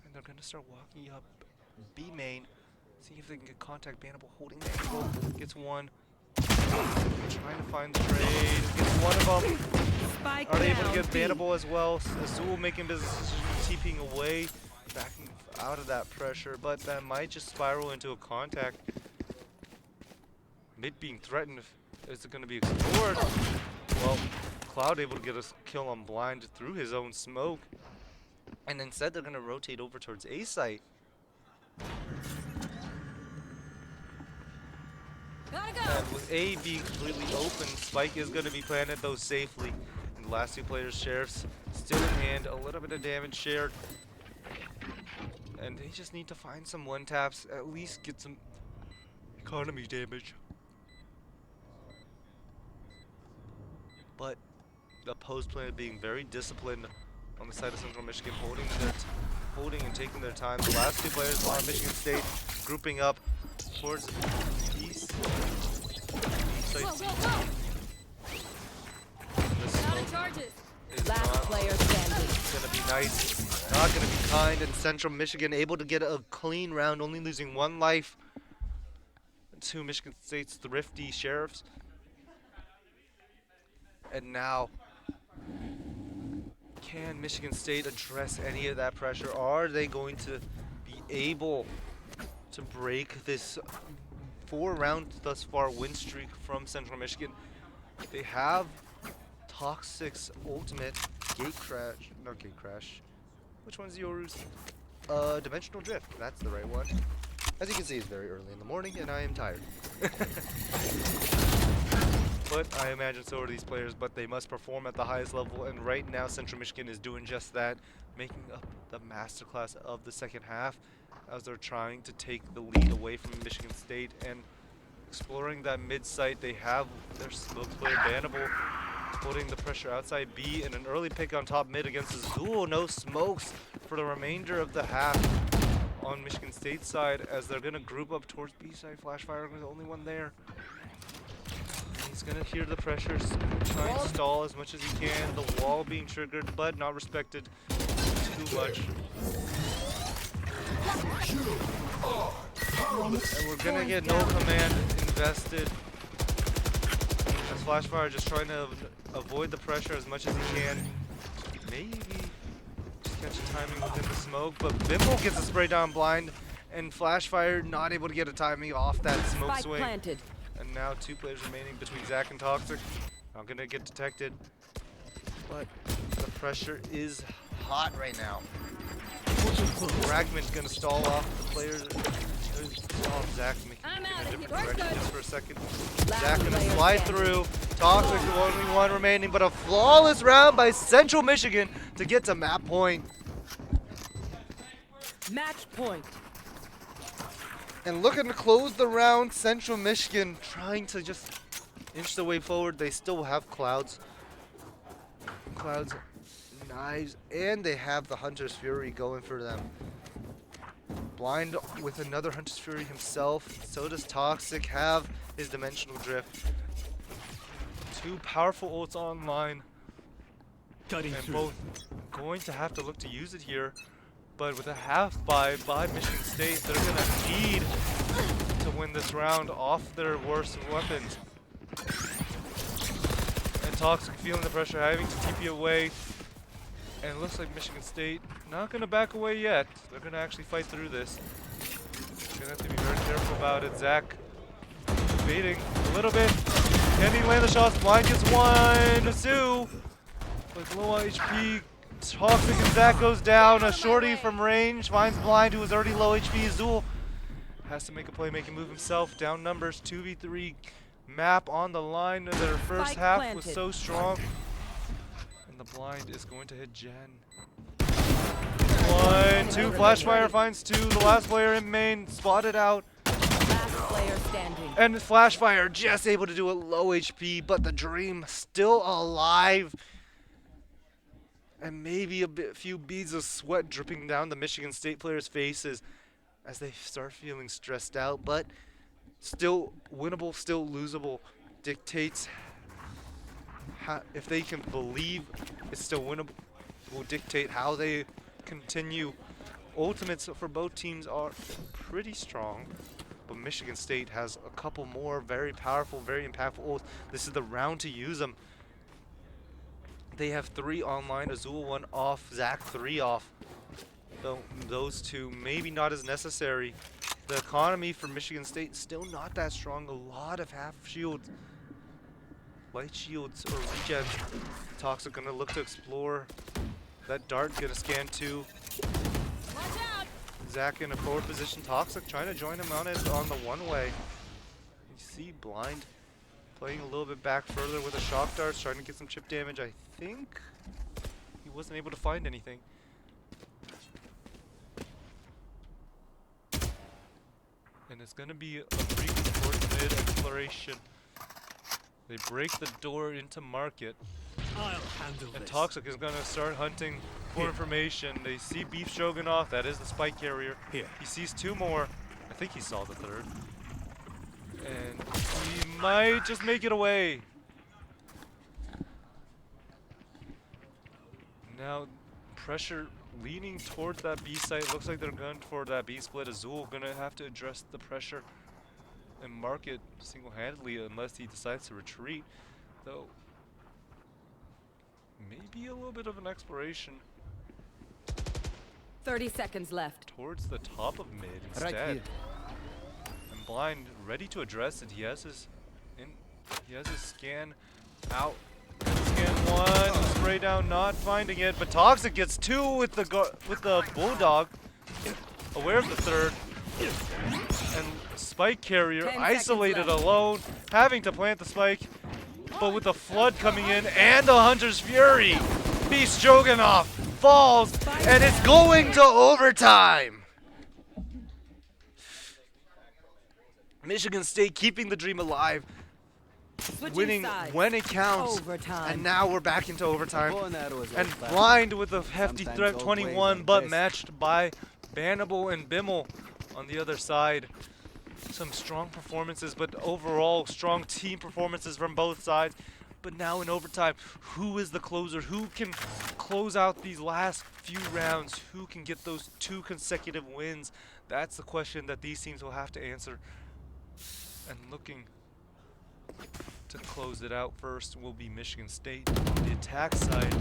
And they're gonna start walking up B main. See if they can get contact. Bannable holding the angle. Gets one. Trying to find the trade. Gets one of them. Spike Are they able to down, get B. bannable as well? Azul making business decisions, TPing away, backing out of that pressure, but that might just spiral into a contact. Mid being threatened. Is it going to be explored? Well, Cloud able to get a kill on blind through his own smoke. And instead they're going to rotate over towards A site. Gotta go. And with A being completely open, Spike is going to be planted though safely. And the last two players, Sheriffs, still in hand. A little bit of damage shared. And they just need to find some one taps, at least get some economy damage. But the post player being very disciplined on the side of Central Michigan, holding and taking their time. The last two players on Michigan State grouping up towards east. Go, go, go. Out of charges. Last player standing. Gonna be nice, not gonna be kind, and Central Michigan able to get a clean round, only losing one life to Michigan State's thrifty Sheriffs. And now, can Michigan State address any of that pressure? Are they going to be able to break this 4-round thus far win streak from Central Michigan? They have Toxic's ultimate not gate crash. Which one's yours? Dimensional drift. That's the right one. As you can see, it's very early in the morning and I am tired. But I imagine so are these players, but they must perform at the highest level, and right now Central Michigan is doing just that, making up the masterclass of the second half as they're trying to take the lead away from Michigan State and exploring that mid site. They have their smoke player bannable, putting the pressure outside B, and an early pick on top mid against Azul. No smokes for the remainder of the half on Michigan State's side as they're going to group up towards B side. Flashfire is the only one there. He's gonna hear the pressures, try and stall as much as he can. The wall being triggered, but not respected too much. And we're gonna get no command invested. As Flashfire just trying to avoid the pressure as much as he can. Maybe just catch a timing within the smoke, but Bimbo gets a spray down blind, and Flashfire not able to get a timing off that smoke Spike swing. planted. And now 2 players remaining between Zach and Toxic. Not gonna get detected, but the pressure is hot right now. Fragment's gonna stall off the players. Zach making I'm a out of different here. direction just for a second. Last Zach gonna player slide standing. through. Toxic, the only one remaining, but a flawless round by Central Michigan to get to map point. Match point. And looking to close the round, Central Michigan trying to just inch the way forward. They still have Clouds, Knives, and they have the Hunter's Fury going for them. Blind with another Hunter's Fury himself. So does Toxic have his Dimensional Drift. 2 powerful ults online, Cutting and through. both going to have to look to use it here. But with a half buy by Michigan State, they're going to need to win this round off their worst weapons. And Toxic feeling the pressure, having to TP away. And it looks like Michigan State not going to back away yet. They're going to actually fight through this. Going to have to be very careful about it. Zach baiting a little bit. Can he land the shots? Blind gets one. Zoo with low HP. Toxic and Zach goes down. A shorty from range finds Blind, who is already low HP. Azul has to make a play, make a move himself. Down numbers, 2v3 map on the line. Their first Spike half planted. was so strong. And the Blind is going to hit Jen. 1, 2, Flashfire finds 2. The last player in main spotted out. Last player standing. And Flashfire just able to do it low HP, but the Dream still alive. And maybe a few beads of sweat dripping down the Michigan State players' faces as they start feeling stressed out, but still winnable, still losable. Dictates if they can believe it's still winnable, will dictate how they continue. Ultimates for both teams are pretty strong, but Michigan State has a couple more very powerful, very impactful ults. This is the round to use them. They have 3 online, Azul 1 off, Zach 3 off. Though those two maybe not as necessary. The economy for Michigan State still not that strong. A lot of half shields, light shields or regen. Toxic gonna look to explore. That dart gonna scan too. Watch out! Zach in a forward position. Toxic trying to join him on the one way. You see Blind playing a little bit back further with a shock dart, trying to get some chip damage. I think he wasn't able to find anything. And it's gonna be a break towards mid exploration. They break the door into market. I'll handle And this. Toxic is gonna start hunting for information. They see Beef Stroganoff, that is the spike carrier. Here. He sees 2 more. I think he saw the 3rd. And he might just make it away. Now, pressure leaning towards that B site. Looks like they're going for that B split. Azul gonna have to address the pressure and mark it single-handedly unless he decides to retreat. Though, maybe a little bit of an exploration 30 seconds left. towards the top of mid instead. Right here. And Blind ready to address it. He has his scan out. Scan 1, spray down, not finding it, but Toxic gets 2 with the Bulldog, aware of the 3rd, and Spike Carrier 10 isolated seconds left. alone, having to plant the spike, but with the flood coming in and the Hunter's Fury, Beast Stroganoff falls, and it's going to overtime. Michigan State keeping the dream alive, Switching winning sides. when it counts, Overtime. and now we're back into overtime. Bow and arrows And are fast. Blind with a hefty Sometimes threat, old 21, ways are but best. matched by Bannable and Bimmel on the other side. Some strong performances, but overall strong team performances from both sides. But now in overtime, who is the closer? Who can close out these last few rounds? Who can get those 2 consecutive wins? That's the question that these teams will have to answer. And looking to close it out first will be Michigan State. On the attack side,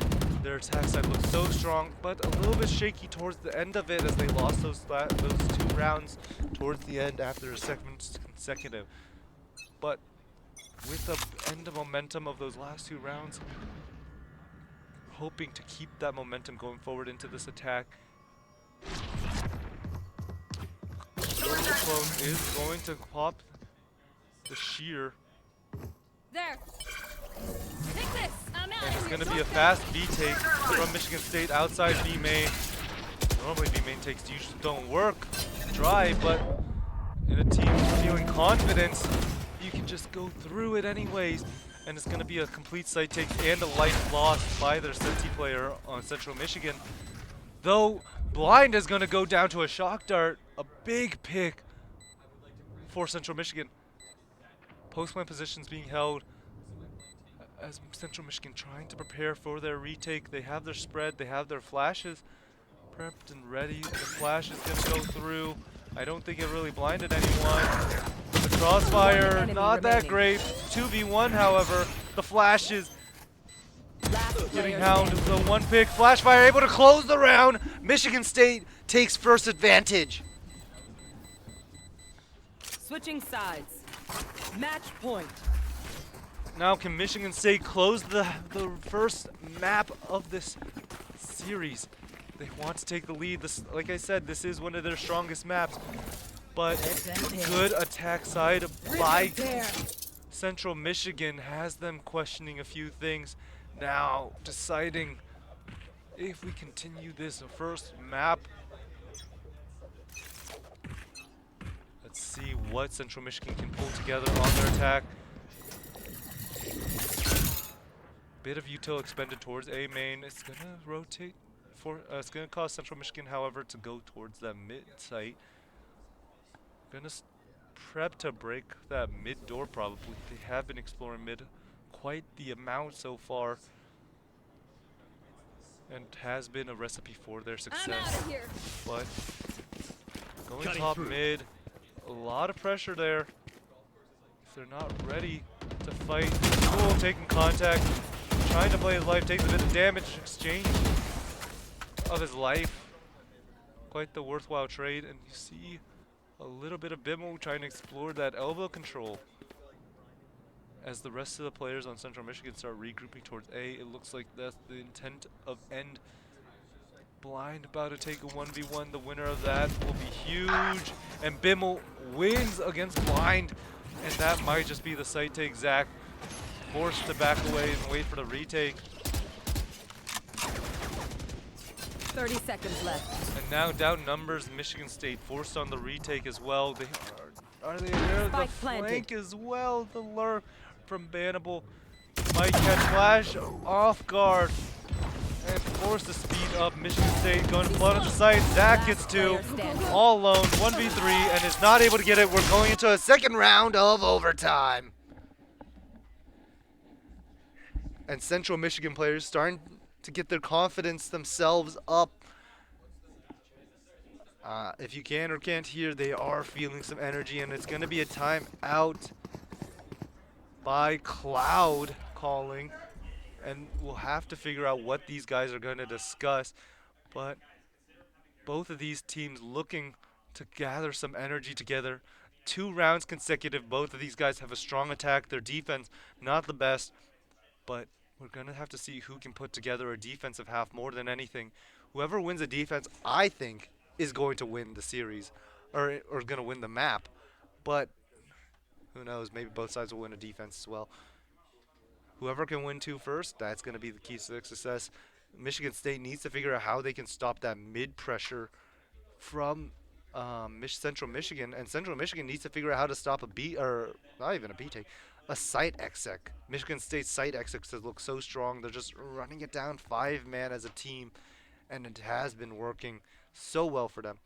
their attack side looks so strong, but a little bit shaky towards the end of it as they lost those 2 rounds towards the end after a second consecutive. But with the end of momentum of those last 2 rounds, hoping to keep that momentum going forward into this attack. Clone is going to pop the shear. There. Take this. I'm out. And it's going to be a fast B take from Michigan State outside B main. Normally B main takes usually don't work dry, but in a team feeling confidence, you can just go through it anyways. And it's going to be a complete site take and a life lost by their Senti player on Central Michigan. Though Blind is going to go down to a shock dart, a big pick for Central Michigan. Post-plant positions being held as Central Michigan trying to prepare for their retake. They have their spread, they have their flashes. prepped and ready. The flash is gonna go through. I don't think it really blinded anyone. The crossfire, enemy not that remaining. great. 2v1, however. The flash is Last getting player hound. standing. The one pick. Flashfire able to close the round. Michigan State takes first advantage. Switching sides. Match point. Now can Michigan State close the first map of this series? They want to take the lead. This, like I said, this is one of their strongest maps. But good attack side by Central Michigan has them questioning a few things. Now deciding if we continue this first map. Let's see what Central Michigan can pull together on their attack. Bit of util expended towards A main. It's gonna rotate for. It's gonna cause Central Michigan, however, to go towards that mid site. Gonna prep to break that mid door probably. They have been exploring mid quite the amount so far, and has been a recipe for their I'm success. out of here. But going top mid, a lot of pressure there. If they're not ready to fight, Cool taking contact, trying to play his life, takes a bit of damage, exchange of his life. Quite the worthwhile trade, and you see a little bit of Bimmel trying to explore that elbow control. As the rest of the players on Central Michigan start regrouping towards A, it looks like that's the intent of end. Blind about to take a 1v1. The winner of that will be huge. And Bimmel wins against Blind. And that might just be the site take. Zach forced to back away and wait for the retake. 30 seconds left. And now down numbers, Michigan State forced on the retake as well. They are they there? The Spike planted. flank as well. The lure from Bannable might catch Flash off guard and force the speed up. Michigan State going to flood at the site. Zach gets two, all alone, 1v3, and is not able to get it. We're going into a second round of overtime. And Central Michigan players starting to get their confidence themselves up. If you can or can't hear, they are feeling some energy, and it's going to be a timeout by Cloud calling. And we'll have to figure out what these guys are going to discuss. But both of these teams looking to gather some energy together. 2 rounds consecutive. Both of these guys have a strong attack. Their defense, not the best. But we're going to have to see who can put together a defensive half more than anything. Whoever wins a defense, I think, is going to win the series. Or going to win the map. But who knows? Maybe both sides will win a defense as well. Whoever can win 2 first, that's going to be the key to their success. Michigan State needs to figure out how they can stop that mid pressure from Central Michigan, and Central Michigan needs to figure out how to stop a B, or not even a B take, a site exec. Michigan State's site execs look so strong. They're just running it down 5-man as a team, and it has been working so well for them.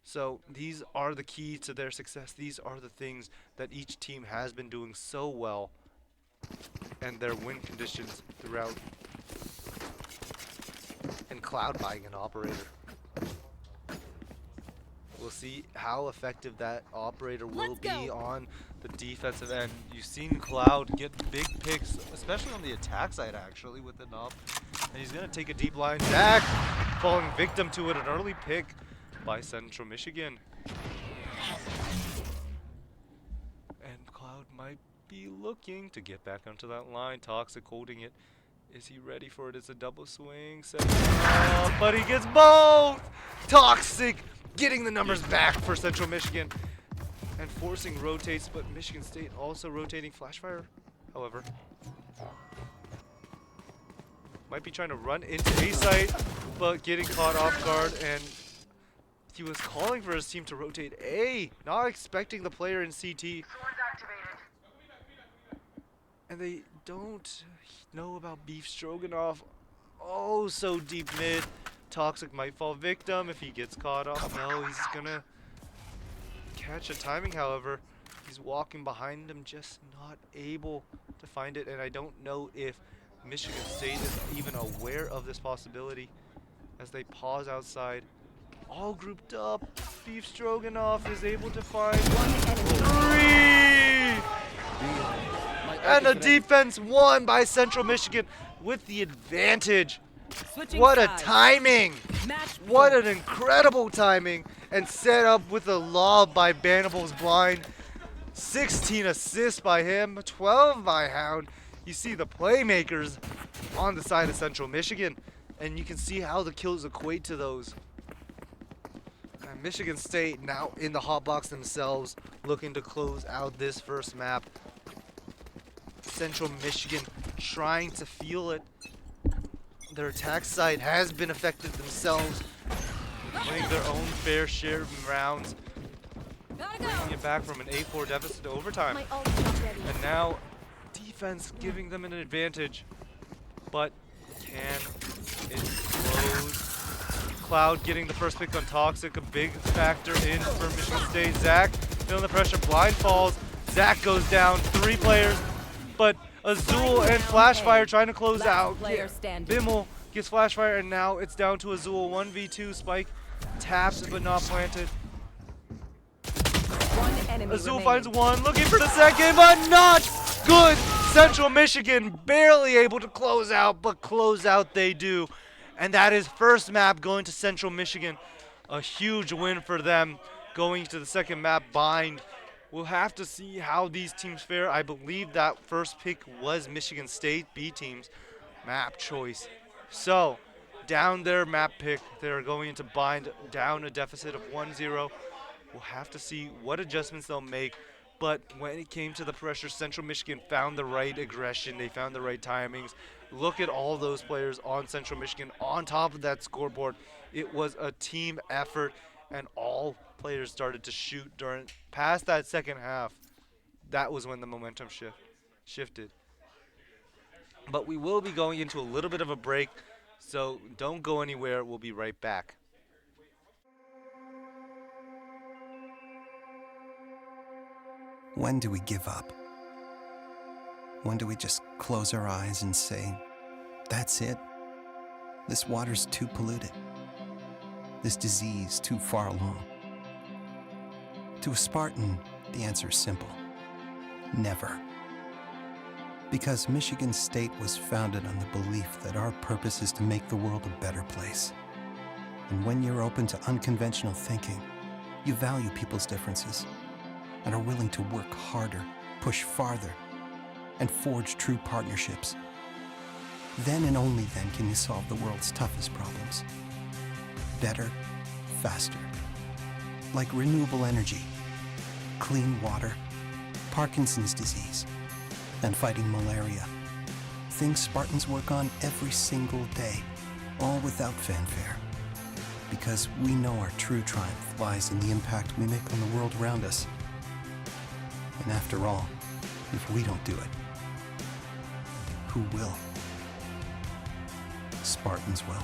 So these are the key to their success. These are the things that each team has been doing so well, and their win conditions throughout. And Cloud buying an operator. We'll see how effective that operator will be on the defensive end. You've seen Cloud get big picks, especially on the attack side actually, with the knob. And he's going to take a deep line. Zach falling victim to it, an early pick by Central Michigan. And Cloud might be looking to get back onto that line. Toxic holding it. Is he ready for it? It's a double swing. But he gets both! Toxic getting the numbers back for Central Michigan and forcing rotates, but Michigan State also rotating Flashfire, however. Might be trying to run into A site, but getting caught off guard, and he was calling for his team to rotate A, not expecting the player in CT. And they don't know about Beef Stroganoff. Oh, so deep mid. Toxic might fall victim if he gets caught off. No, he's gonna catch a timing, however. He's walking behind him, just not able to find it. And I don't know if Michigan State is even aware of this possibility. as they pause outside. All grouped up. Beef Stroganoff is able to find three! My And ult a is ready. defense won by Central Michigan with the advantage. Switching What a sides. timing! Match What point. an incredible timing! And set up with a lob by Banible's blind. 16 assists by him, 12 by Hound. You see the playmakers on the side of Central Michigan, and you can see how the kills equate to those. And Michigan State now in the hot box themselves, looking to close out this first map. Central Michigan trying to feel it. Their attack side has been affected themselves, winning their own fair share of rounds, Gotta go. bringing it back from an 8-4 deficit to overtime. My ult's not ready. And now defense giving them an advantage, but can it close? Cloud getting the first pick on Toxic, a big factor in for Michigan State. Zach feeling the pressure, blind falls. Zach goes down, 3 players, but Azul and Flashfire trying to close Last out. player standing. Bimmel gets Flashfire, and now it's down to Azul. 1v2, Spike taps but not planted. One enemy Azul remaining. finds one, looking for the second, but not good. Central Michigan barely able to close out, but close out they do. And that is first map going to Central Michigan. A huge win for them going to the second map bind. We'll have to see how these teams fare. I believe that first pick was Michigan State B team's map choice. So down their map pick, they're going to bind down a deficit of 1-0. We'll have to see what adjustments they'll make. But when it came to the pressure, Central Michigan found the right aggression. They found the right timings. Look at all those players on Central Michigan on top of that scoreboard. It was a team effort, and all players started to shoot during past that second half. That was when the momentum shifted. But we will be going into a little bit of a break, so don't go anywhere. We'll be right back. When do we give up? When do we just close our eyes and say, that's it? This water's too polluted. This disease too far along. To a Spartan, the answer is simple. Never. Because Michigan State was founded on the belief that our purpose is to make the world a better place. And when you're open to unconventional thinking, you value people's differences and are willing to work harder, push farther, and forge true partnerships. Then and only then can you solve the world's toughest problems. Better, faster. Like renewable energy, clean water, Parkinson's disease, and fighting malaria. Things Spartans work on every single day, all without fanfare. Because we know our true triumph lies in the impact we make on the world around us. And after all, if we don't do it, who will? Spartans will.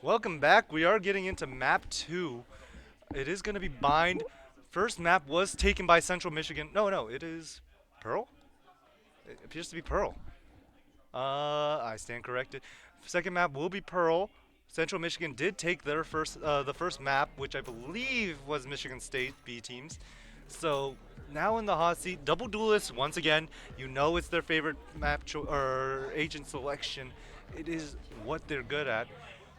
Welcome back. We are getting into map 2. It is going to be Bind. First map was taken by Central Michigan. No, it is Pearl? It appears to be Pearl. I stand corrected. Second map will be Pearl. Central Michigan did take their the first map, which I believe was Michigan State B teams. So now in the hot seat, double duelists once again. You know it's their favorite map or agent selection. It is what they're good at,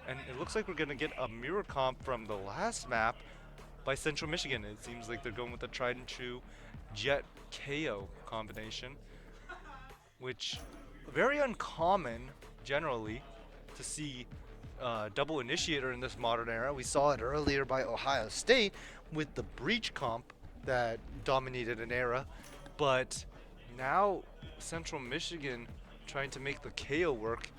and it looks like we're gonna get a mirror comp from the last map by Central Michigan. It seems like they're going with the tried and true Jet KO combination, which very uncommon generally to see double initiator in this modern era. We saw it earlier by Ohio State with the breach comp that dominated an era, but now Central Michigan trying to make the KO work.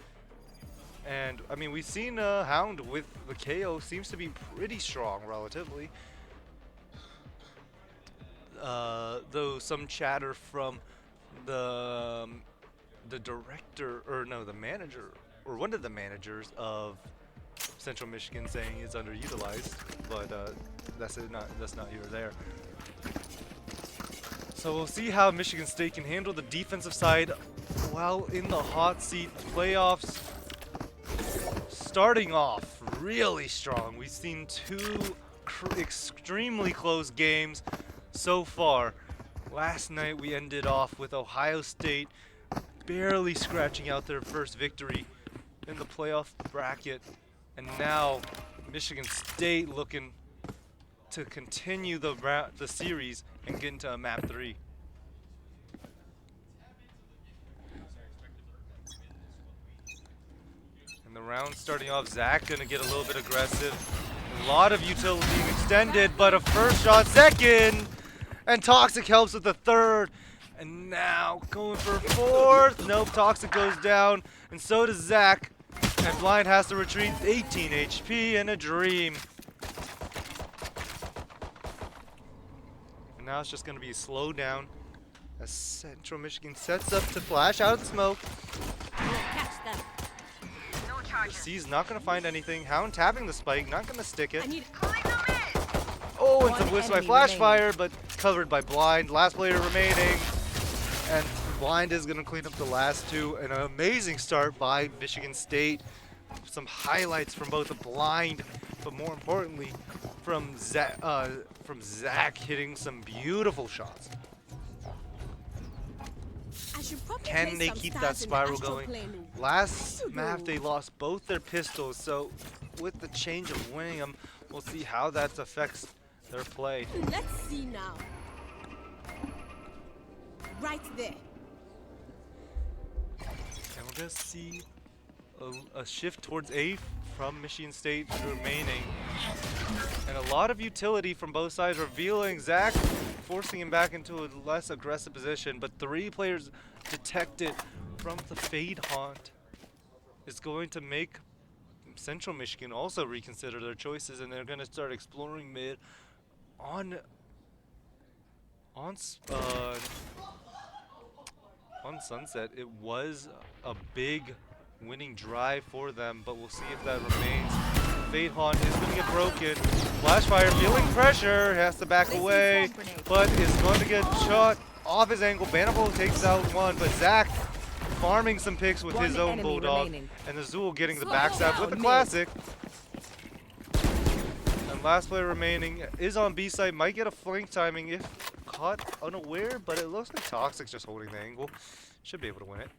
And I mean, we've seen Hound with the KO seems to be pretty strong relatively. Though some chatter from the director, or no, the manager, or one of the managers of Central Michigan saying it's underutilized, but that's not here or there. So we'll see how Michigan State can handle the defensive side while in the hot seat. Playoffs starting off really strong. We've seen two extremely close games so far. Last night we ended off with Ohio State barely scratching out their first victory in the playoff bracket, and now Michigan State looking to continue the series and get into a map 3. And the round starting off, Zach gonna get a little bit aggressive. A lot of utility being extended, but a first shot, second, and Toxic helps with the third. And now going for fourth. Nope, Toxic goes down, and so does Zach. And Blind has to retreat. 18 HP and a dream. And now it's just going to be slowed down as Central Michigan sets up to flash out of the smoke. Catch them. C's not going to find anything. Hound tapping the spike, not going to stick it. I need Oh, and some One whiffs by enemy flash remaining. fire, but covered by Blind. Last player remaining. And Blind is going to clean up the last two. And an amazing start by Michigan State. Some highlights from both the Blind, but more importantly, from Zach hitting some beautiful shots. I should probably Can play they some keep stars that in the spiral astral going? plane. Last map they lost both their pistols, so with the change of winning them, we'll see how that affects their play. Let's see now. Right there. And we're gonna see a shift towards A from Michigan State remaining. And a lot of utility from both sides, revealing Zach, forcing him back into a less aggressive position. But 3 players detected from the Fade Haunt is going to make Central Michigan also reconsider their choices, and they're gonna start exploring mid on Sunset. It was a big winning drive for them, but we'll see if that remains. Fade Haunt is going to get broken. Flashfire feeling pressure, has to back away, but is going to get shot off his angle. Banable takes out one, but Zach farming some picks with his One own enemy Bulldog, remaining. and the Zool getting the Slow backstab down, with the mid. classic. And last player remaining is on B side, might get a flank timing if caught unaware, but it looks like Toxic's just holding the angle. Should be able to win it.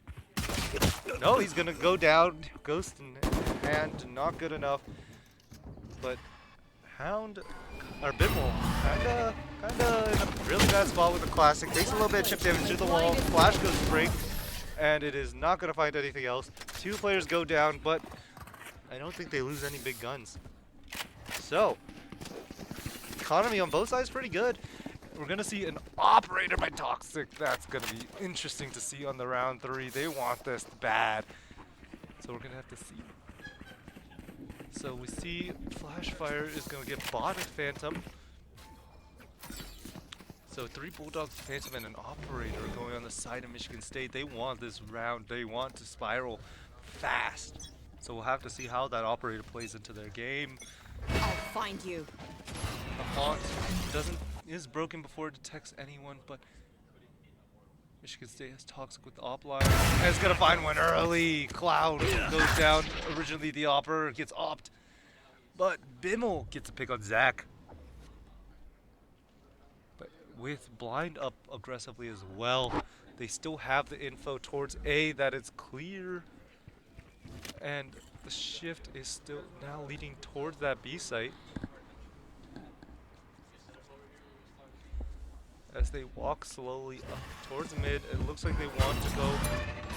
No, he's gonna go down. Ghost in hand, not good enough. But Hound, or Bimble, kinda in a really bad spot with the classic. Takes a little bit of chip damage to the wall. Flash goes break, and it is not gonna find anything else. 2 players go down, but I don't think they lose any big guns. So, economy on both sides pretty good. We're gonna see an operator by Toxic. That's gonna be interesting to see on the round 3. They want this bad, so we're gonna have to see. So we see Flashfire is gonna get bought at Phantom. So 3 Bulldog, Phantom, and an operator going on the side of Michigan State. They want this round. They want to spiral fast. So we'll have to see how that operator plays into their game. I'll find you. The haunt is broken before it detects anyone, but Michigan State has toxic with the op line. And it's gonna find one early. Cloud goes down. Originally the opper gets opt, but Bimmel gets a pick on Zach. But with blind up aggressively as well, they still have the info towards A that it's clear, and the shift is still now leading towards that B site. As they walk slowly up towards mid, it looks like they want to go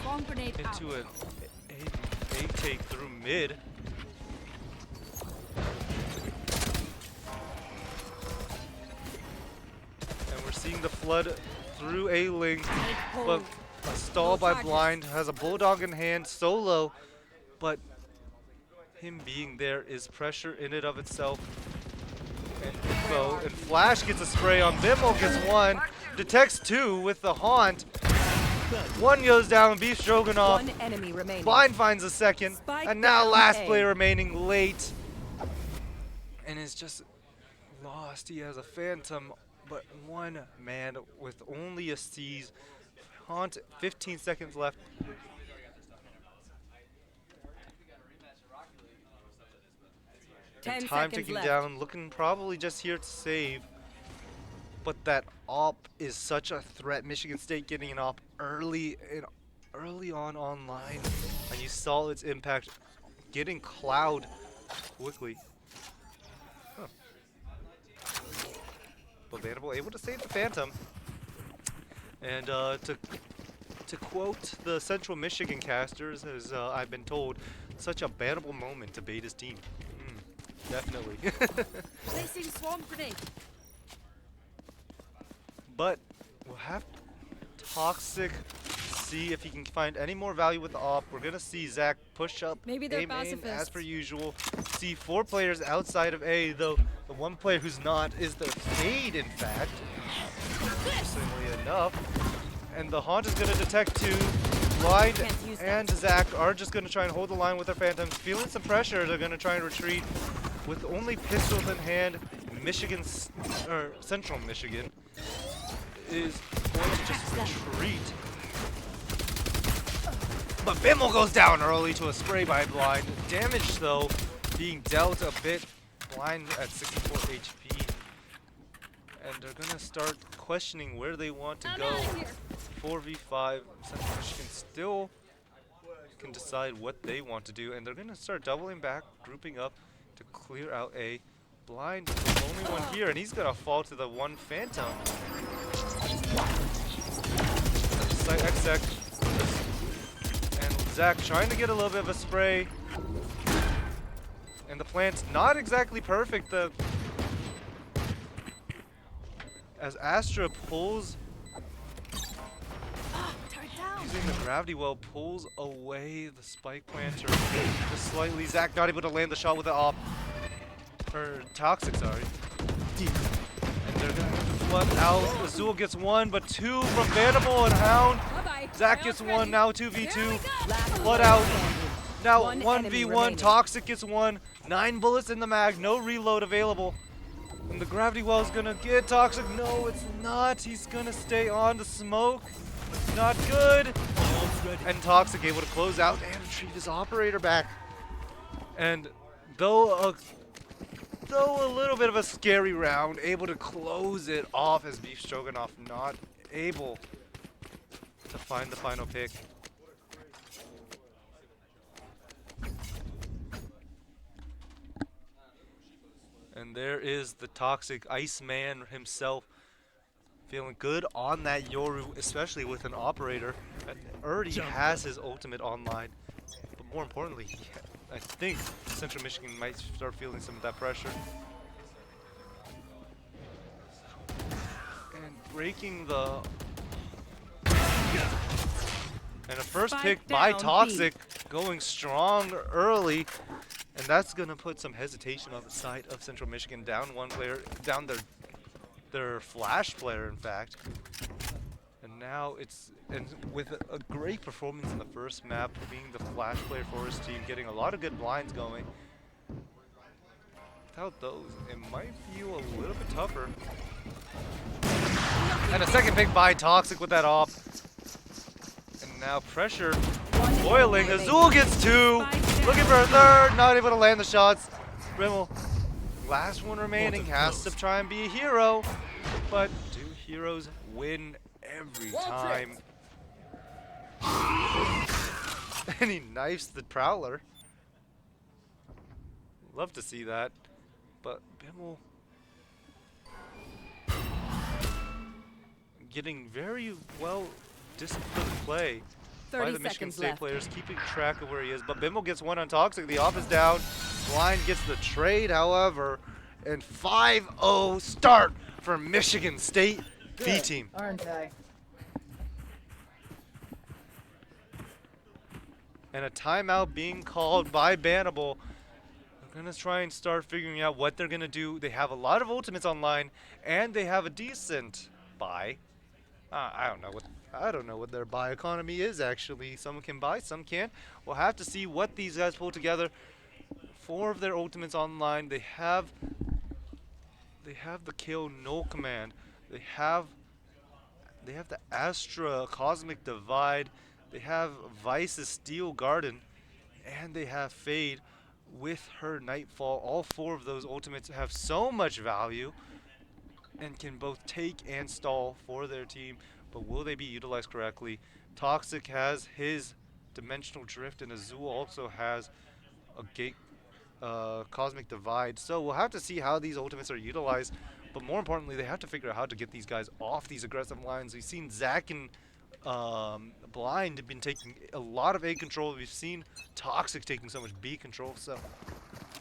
Bomb grenade out. into an A take through mid. And we're seeing the flood through A link, but a stall by Blind has a bulldog in hand, solo, but him being there is pressure in and of itself. And info, and Flash gets a spray on Bimmel, gets one, detects two with the haunt. One goes down, Beef Stroganoff. One enemy remaining. Blind finds a second, Spike and now down last A. player remaining late. And is just lost. He has a phantom, but one man with only a seize. Haunt, 15 seconds left. 10 And time seconds ticking left. down, looking probably just here to save. But that op is such a threat. Michigan State getting an op early on online, and you saw its impact getting Cloud quickly. Huh. But Vanderbilt able to save the Phantom. And to quote the Central Michigan casters, as I've been told, such a bannable moment to bait his team. Definitely. Placing swarm grenade. But we'll have Toxic see if he can find any more value with the op. We're gonna see Zach push up Maybe they're A main as pacifists. per usual. See 4 players outside of A, though the one player who's not is the Fade, in fact. Interestingly enough. And the Haunt is gonna detect 2. Blind Can't use that. and Zach are just gonna try and hold the line with their Phantoms. Feeling some pressure, they're gonna try and retreat with only pistols in hand. Central Michigan is going to just retreat. But Bimmel goes down early to a spray by Blind. Damage, though, being dealt a bit. Blind at 64 HP. And they're going to start questioning where they want to go. 4v5. Central Michigan still can decide what they want to do. And they're going to start doubling back, grouping up to clear out A. Blind is the only one here, and he's going to fall to the one Phantom. Exec. And Zach trying to get a little bit of a spray. And the plant's not exactly perfect. As Astra pulls, using the gravity well, pulls away the spike planter just slightly. Zach not able to land the shot with the op. Or Toxic, sorry. And they're gonna flood out. Azul gets 1, but 2 from Vanderbilt and Hound. Bye-bye. Zach gets 1, now 2v2. Last Flood player out. standing. Now One enemy 1v1. remaining. Toxic gets 1. 9 bullets in the mag, no reload available. And the gravity well is gonna get Toxic. No, it's not. He's gonna stay on the smoke. It's not good. And Toxic able to close out and retrieve his operator back. And though a little bit of a scary round, able to close it off as Beef Stroganoff not able to find the final pick. And there is the Toxic Iceman himself, feeling good on that Yoru, especially with an operator that already has his ultimate online. But more importantly, I think Central Michigan might start feeling some of that pressure. And breaking the... And a first Spike pick by down, Toxic, going strong early. And that's going to put some hesitation on the side of Central Michigan. Down one player, down their Flash player, in fact. And Now it's, and with a great performance in the first map, being the flash player for his team, getting a lot of good blinds going. Without those, it might feel a little bit tougher. And a second pick by Toxic with that op. And now pressure boiling. Azul gets 2. Looking for a third. Not able to land the shots. Rimmel, last one remaining, has to try and be a hero. But do heroes win every time? And he knifes the Prowler. Love to see that. But Bimmel getting very well disciplined play by the Michigan State left. players, keeping track of where he is. But Bimmel gets one on Toxic. The off is down. Blind gets the trade, however. And 5-0 start for Michigan State B team. Aren't I? And a timeout being called by Bannable. They're going to try and start figuring out what they're going to do. They have a lot of ultimates online, and they have a decent buy. I don't know what their buy economy is actually. Some can buy, some can't. We'll have to see what these guys pull together. 4 of their ultimates online. They have the KO null command. They have the Astra Cosmic Divide. They have Vice's Steel Garden, and they have Fade with her Nightfall. All 4 of those ultimates have so much value and can both take and stall for their team, but will they be utilized correctly? Toxic has his Dimensional Drift, and Azul also has a Gate Cosmic Divide. So we'll have to see how these ultimates are utilized, but more importantly, they have to figure out how to get these guys off these aggressive lines. We've seen Zach and Blind have been taking a lot of A control. We've seen Toxic taking so much B control. So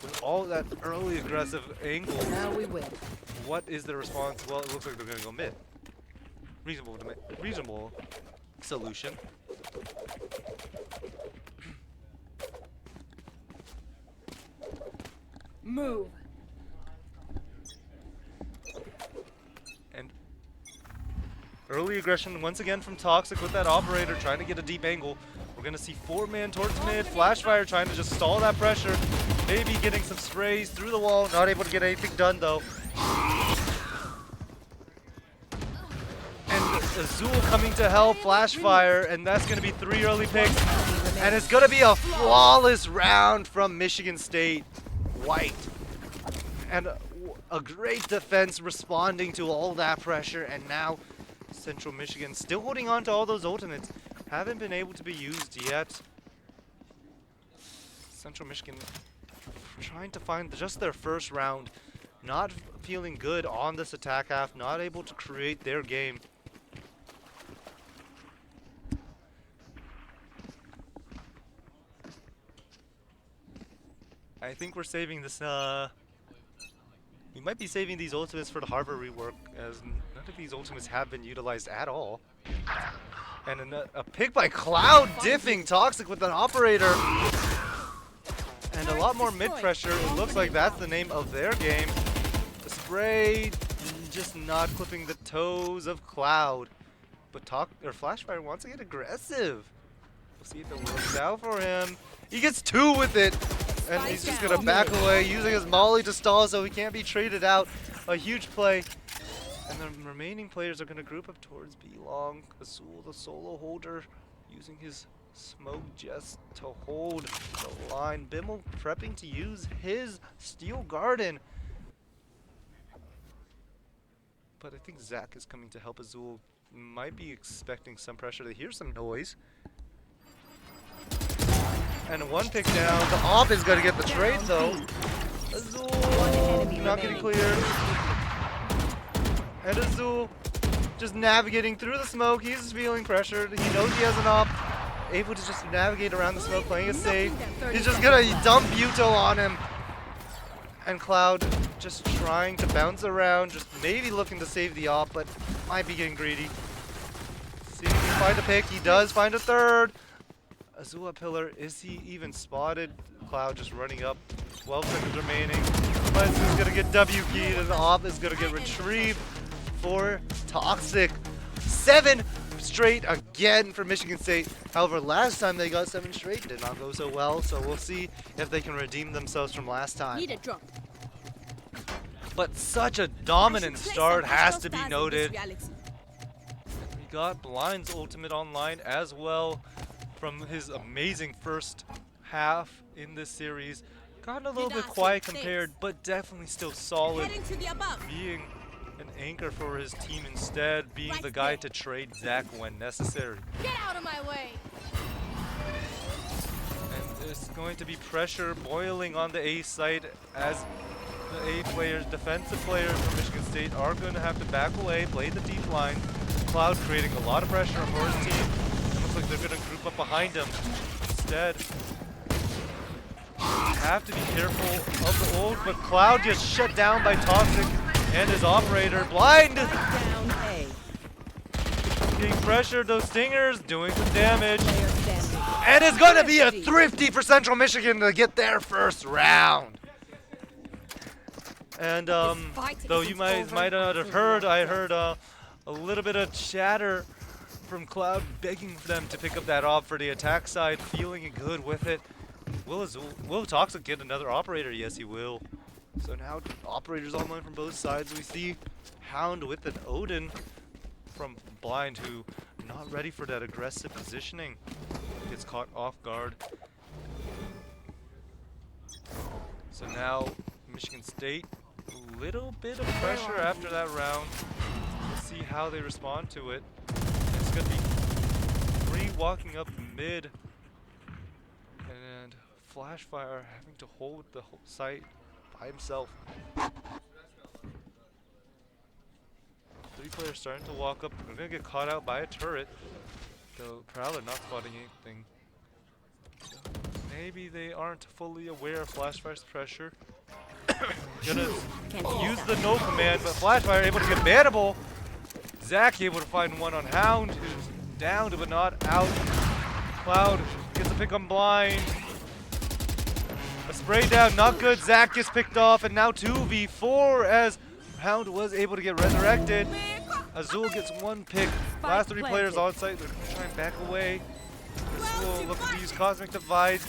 with all that early aggressive angle, Now we win. what is their response? Well, it looks like they're going to go mid. Reasonable solution. Move. And early aggression once again from Toxic with that operator trying to get a deep angle. We're going to see 4-man towards mid. Flashfire trying to just stall that pressure. Maybe getting some sprays through the wall. Not able to get anything done though. And Azul coming to help Flashfire, and that's going to be 3 early picks. And it's going to be a flawless round from Michigan State. White. And a great defense responding to all that pressure, and now Central Michigan still holding on to all those ultimates. Haven't been able to be used yet. Central Michigan trying to find just their first round. Not feeling good on this attack half. Not able to create their game. I think we're saving this, we might be saving these ultimates for the Harvard rework, as none of these ultimates have been utilized at all. And a pick by Cloud diffing Toxic with an operator. And a lot more mid-pressure. It looks like that's the name of their game. The spray just not clipping the toes of Cloud. But Flashfire wants to get aggressive. We'll see if it works out for him. He gets 2 with it. And he's just going to back away, using his molly to stall so he can't be traded out. A huge play. And the remaining players are going to group up towards B-Long. Azul, the solo holder, using his smoke just to hold the line. Bimmel prepping to use his Steel Garden. But I think Zach is coming to help Azul. Might be expecting some pressure. They hear some noise. And 1 pick down. The off is going to get the trade though. Azul not getting cleared. And Azul just navigating through the smoke. He's feeling pressured. He knows he has an op. Able to just navigate around the smoke, playing it safe. He's just going to dump Buto on him. And Cloud just trying to bounce around. Just maybe looking to save the op, but might be getting greedy. See if he can find a pick. He does find a third. Azul pillar, is he even spotted? Cloud just running up, 12 seconds remaining. Lens is gonna get W keyed and the op is gonna get retrieved for Toxic. 7 straight again for Michigan State. However, last time they got 7 straight, did not go so well. So we'll see if they can redeem themselves from last time. Need a drop. But such a dominant start has to be noted. We got Blind's ultimate online as well from his amazing first half in this series. Gotten a little bit quiet compared, but definitely still solid. Heading to the above. Being an anchor for his team instead, being the guy to trade Zach when necessary. Get out of my way. And there's going to be pressure boiling on the A side as the A players, defensive players from Michigan State are going to have to back away, play the deep line. Cloud creating a lot of pressure on his team. Looks like they're going to group up behind him. Instead, have to be careful of the ult, but Cloud gets shut down by Toxic and his operator. Blind! Down A. Being pressured, those stingers doing some damage. Player standing. And it's going to be a thrifty for Central Michigan to get their first round. And though you might not have heard, I heard a little bit of chatter from Cloud begging them to pick up that op for the attack side, feeling good with it. Will Toxic get another operator? Yes, he will. So now operators online from both sides. We see Hound with an Odin from Blind, who not ready for that aggressive positioning. Gets caught off guard. So now Michigan State, a little bit of pressure after that round. We'll see how they respond to it. It's going to be Free walking up mid, and Flashfire having to hold the whole site by himself. 3 players starting to walk up. They're going to get caught out by a turret, though Prowler not spotting anything. So maybe they aren't fully aware of Flashfire's pressure. Gonna use the no command, but Flashfire able to get bannable. Zach able to find one on Hound, who's downed but not out. Cloud gets a pick on Blind. A spray down, not good. Zach gets picked off, and now 2v4 as Hound was able to get resurrected. Azul gets 1 pick. Last 3 players on site. They're going to try and back away. This will look to use Cosmic Divide.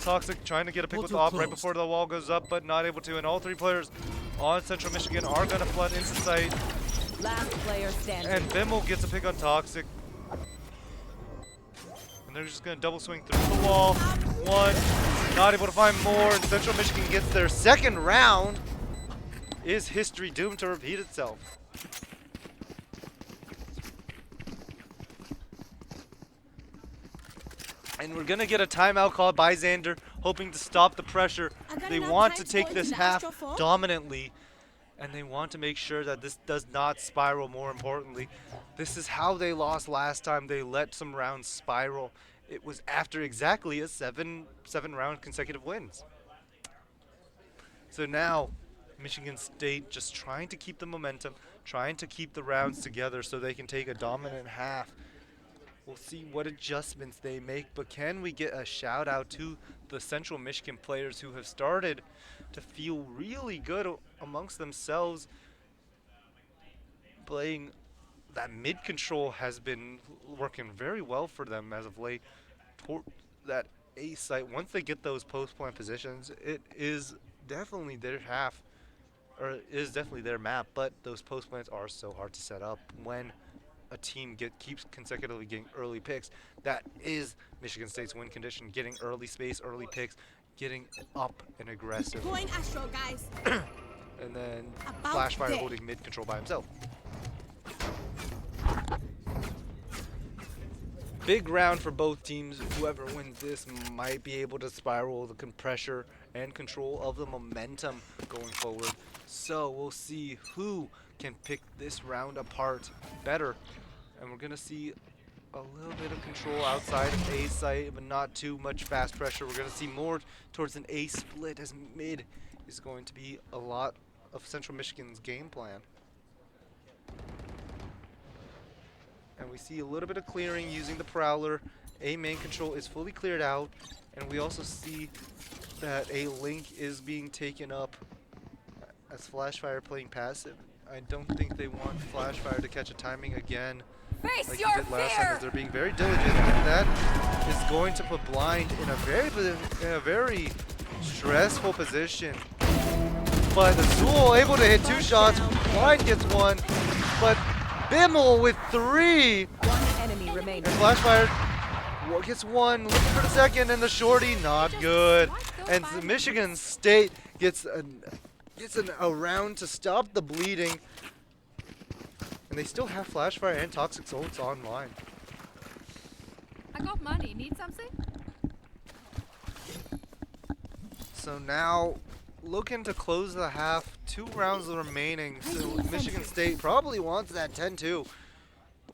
Toxic trying to get a pick with the op right before the wall goes up, but not able to. And all 3 players on Central Michigan are going to flood into site. Last player standing. And Bimmel gets a pick on Toxic. And they're just going to double swing through the wall. 1, not able to find more. And Central Michigan gets their 2nd round. Is history doomed to repeat itself? And we're going to get a timeout called by Xander, hoping to stop the pressure. They want to take this half dominantly, and they want to make sure that this does not spiral. More importantly, this is how they lost last time. They let some rounds spiral. It was after exactly a 7 round consecutive wins. So now Michigan State just trying to keep the momentum, trying to keep the rounds together so they can take a dominant half. We'll see what adjustments they make, but can we get a shout out to the Central Michigan players who have started to feel really good amongst themselves. Playing that mid control has been working very well for them as of late. That A site, once they get those post plant positions, it is definitely their half, or is definitely their map, but those post plants are so hard to set up when a team keeps consecutively getting early picks. That is Michigan State's win condition, getting early space, early picks, getting up and aggressive. Going Astro, guys. And then Flashfire holding mid control by himself. Big round for both teams. Whoever wins this might be able to spiral the pressure and control of the momentum going forward. So we'll see who can pick this round apart better. And we're going to see a little bit of control outside of A site, but not too much fast pressure. We're going to see more towards an A split, as mid is going to be a lot of Central Michigan's game plan. And we see a little bit of clearing using the Prowler. A main control is fully cleared out. And we also see that a Link is being taken up as Flashfire playing passive. I don't think they want Flashfire to catch a timing again Face like he your did last time, fear! as they're being very diligent, and that is going to put Blind in a very stressful position. But Azul able to hit 2 shots, Blind gets 1, but Bimmel with 3, One enemy remaining. and Flashfire gets 1, looking for the second, and the shorty not good. And Michigan State gets a round to stop the bleeding. And they still have Flashfire and Toxic Souls online. I got money. Need something? So now, looking to close the half, 2 rounds remaining. So Michigan State probably wants that 10-2. We'll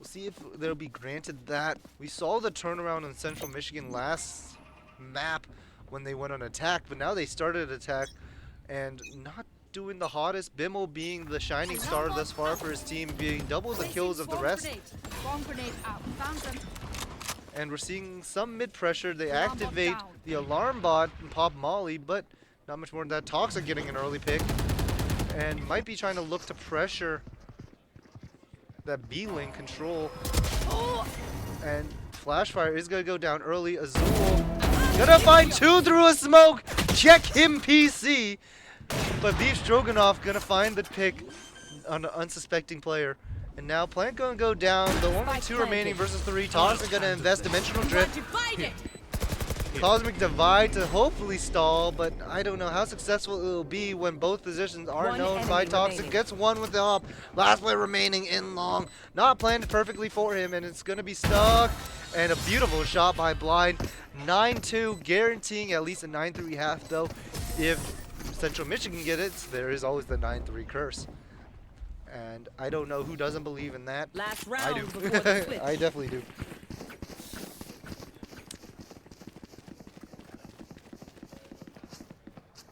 see if they'll be granted that. We saw the turnaround in Central Michigan last map when they went on attack, but now they started attack and not doing the hottest. Bimmel being the shining star thus far for his team, being double the kills of the rest. Bomb grenade out. Found them. And we're seeing some mid pressure. They Alarm bot activate down. the alarm bot and pop Molly, but not much more than that. Toxic getting an early pick and might be trying to look to pressure that B-Link control. And Flashfire is going to go down early. Azul gonna find 2 through a smoke. Check him, PC. But Beef Stroganoff gonna find the pick on an unsuspecting player. And now Plant gonna go down. The only 2 remaining versus 3. Toxic gonna invest Dimensional Drift. Divide it. Cosmic Divide to hopefully stall, but I don't know how successful it will be when both positions are One known by enemy Toxic. remaining. Gets 1 with the up. Last play remaining in long. Not planned perfectly for him, and it's gonna be stuck. And a beautiful shot by Blind. 9-2, guaranteeing at least a 9-3 half, though. If Central Michigan get it, there is always the 9-3 curse. And I don't know who doesn't believe in that. Last I round do. before the switch. I definitely do.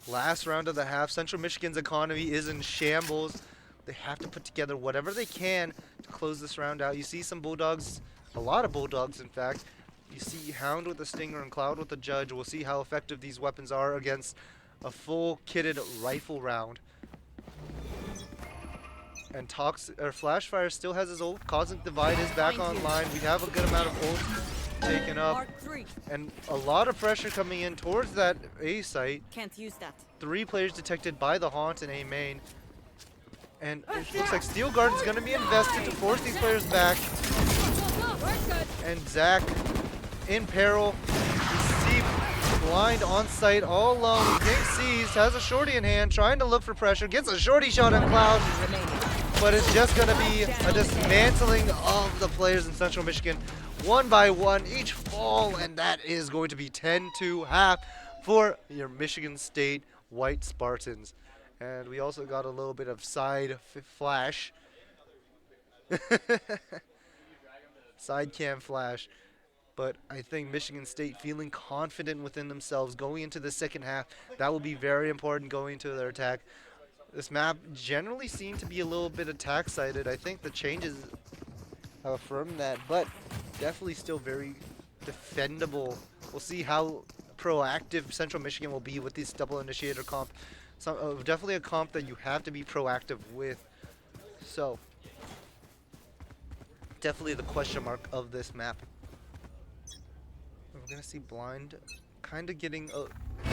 Last round of the half. Central Michigan's economy is in shambles. They have to put together whatever they can to close this round out. You see some Bulldogs, a lot of Bulldogs in fact. You see Hound with the Stinger and Cloud with the Judge. We'll see how effective these weapons are against a full kitted rifle round. And Flashfire still has his ult. Cosmic Divide is back online. We have a good amount of ult taken up. Mark 3. And a lot of pressure coming in towards that A site. Can't use that. 3 players detected by the Haunt in A main. And it looks like Steel Guardian's going to be invested to force these players back. And Zach in peril. We see Blind on site all alone. King sees, has a shorty in hand, trying to look for pressure. Gets a shorty shot on Cloud. Remaining. But it's just going to be a dismantling of the players in Central Michigan. 1 by 1, each fall, and that is going to be 10-2 half for your Michigan State White Spartans. And we also got a little bit of side flash. Side cam flash. But I think Michigan State feeling confident within themselves going into the second half. That will be very important going into their attack. This map generally seemed to be a little bit attack-sided. I think the changes have affirmed that, but definitely still very defendable. We'll see how proactive Central Michigan will be with this double initiator comp. Definitely a comp that you have to be proactive with. So, definitely the question mark of this map. We're going to see Blind kind of getting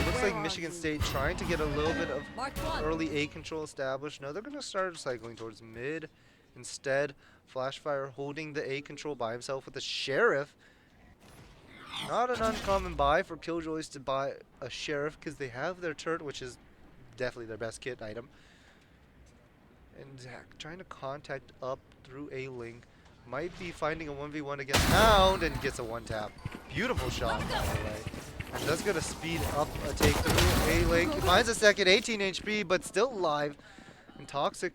looks like Michigan State trying to get a little bit of early A control established. No, they're going to start cycling towards mid. Instead, Flashfire holding the A control by himself with a Sheriff. Not an uncommon buy for Killjoys to buy a Sheriff because they have their turret, which is definitely their best kit item. And Zach trying to contact up through A link. Might be finding a 1v1 against Hound and gets a 1-tap. Beautiful shot, by the way. And that's going to speed up a take through A link. Finds a second, 18 HP, but still alive. And Toxic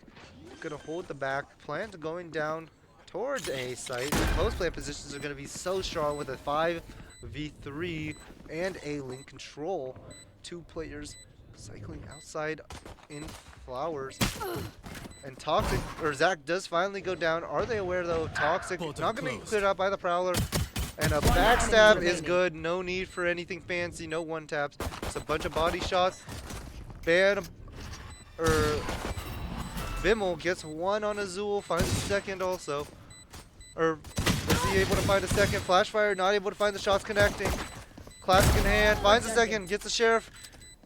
going to hold the back. Plant going down towards A site. The post play positions are going to be so strong with a 5v3 and A link control. 2 players cycling outside in flowers. And Toxic, or Zach does finally go down. Are they aware though? Toxic not going to be cleared out by the Prowler. And a backstab is good. No need for anything fancy. No 1-taps. It's a bunch of body shots. Bimmel gets one on Azul, finds a second also. Or is he able to find a second? Flashfire not able to find the shots connecting. Classic in hand, finds a second, gets the Sheriff.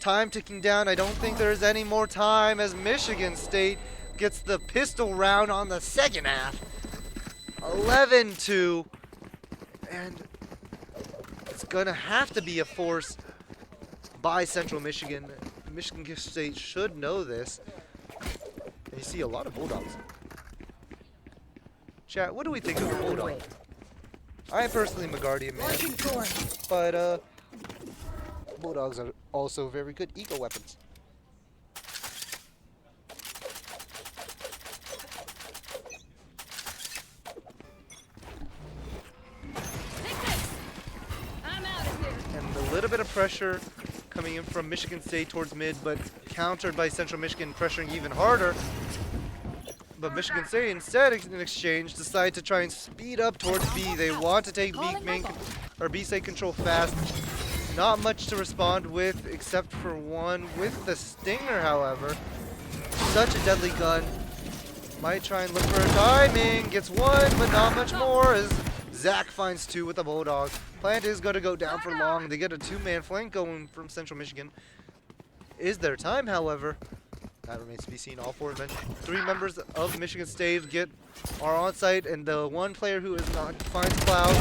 Time ticking down. I don't think there's any more time as Michigan State gets the pistol round on the second half. 11-2. And it's going to have to be a force by Central Michigan. Michigan State should know this. And you see a lot of Bulldogs. Chat, what do we think of the Bulldog? I personally am a Guardian man, but Bulldogs are also very good eco weapons. I'm out of here. And a little bit of pressure coming in from Michigan State towards mid, but countered by Central Michigan pressuring even harder. But Michigan State instead, in exchange, decide to try and speed up towards B. They want to take B side control fast. Not much to respond with, except for one with the Stinger, however. Such a deadly gun. Might try and look for a timing. Gets one, but not much more as Zach finds two with the Bulldog. Plant is going to go down for long. They get a two-man flank going from Central Michigan. Is there time, however? That remains to be seen. All three members of Michigan State are on site, and the one player who is not finds Cloud.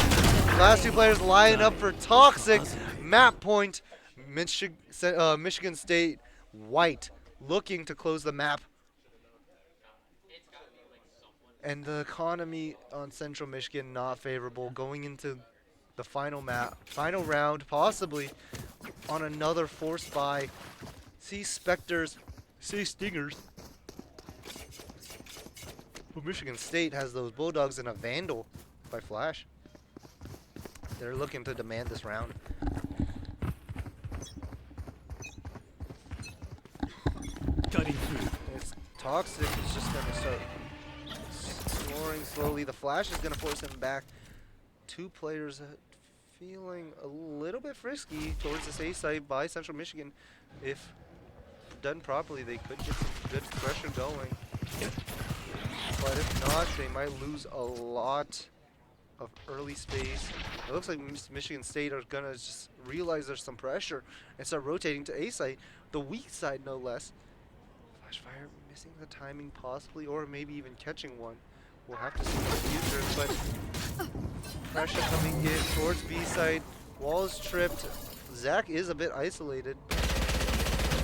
Last two players line up for Toxic. Map point. Michigan State white looking to close the map. And the economy on Central Michigan not favorable going into the final round, possibly on another force buy. See Spectres. Say Stingers. Well, Michigan State has those Bulldogs and a Vandal by Flash. They're looking to demand this round. Cutting through. It's Toxic is just going to start exploring slowly. The Flash is going to force him back. Two players feeling a little bit frisky towards this A site by Central Michigan. If done properly, they could get some good pressure going. But if not, they might lose a lot of early space. It looks like Michigan State are gonna just realize there's some pressure and start rotating to A site, the weak side no less. Flashfire missing the timing possibly, or maybe even catching one. We'll have to see in the future, but pressure coming in towards B side. Wall is tripped. Zach is a bit isolated.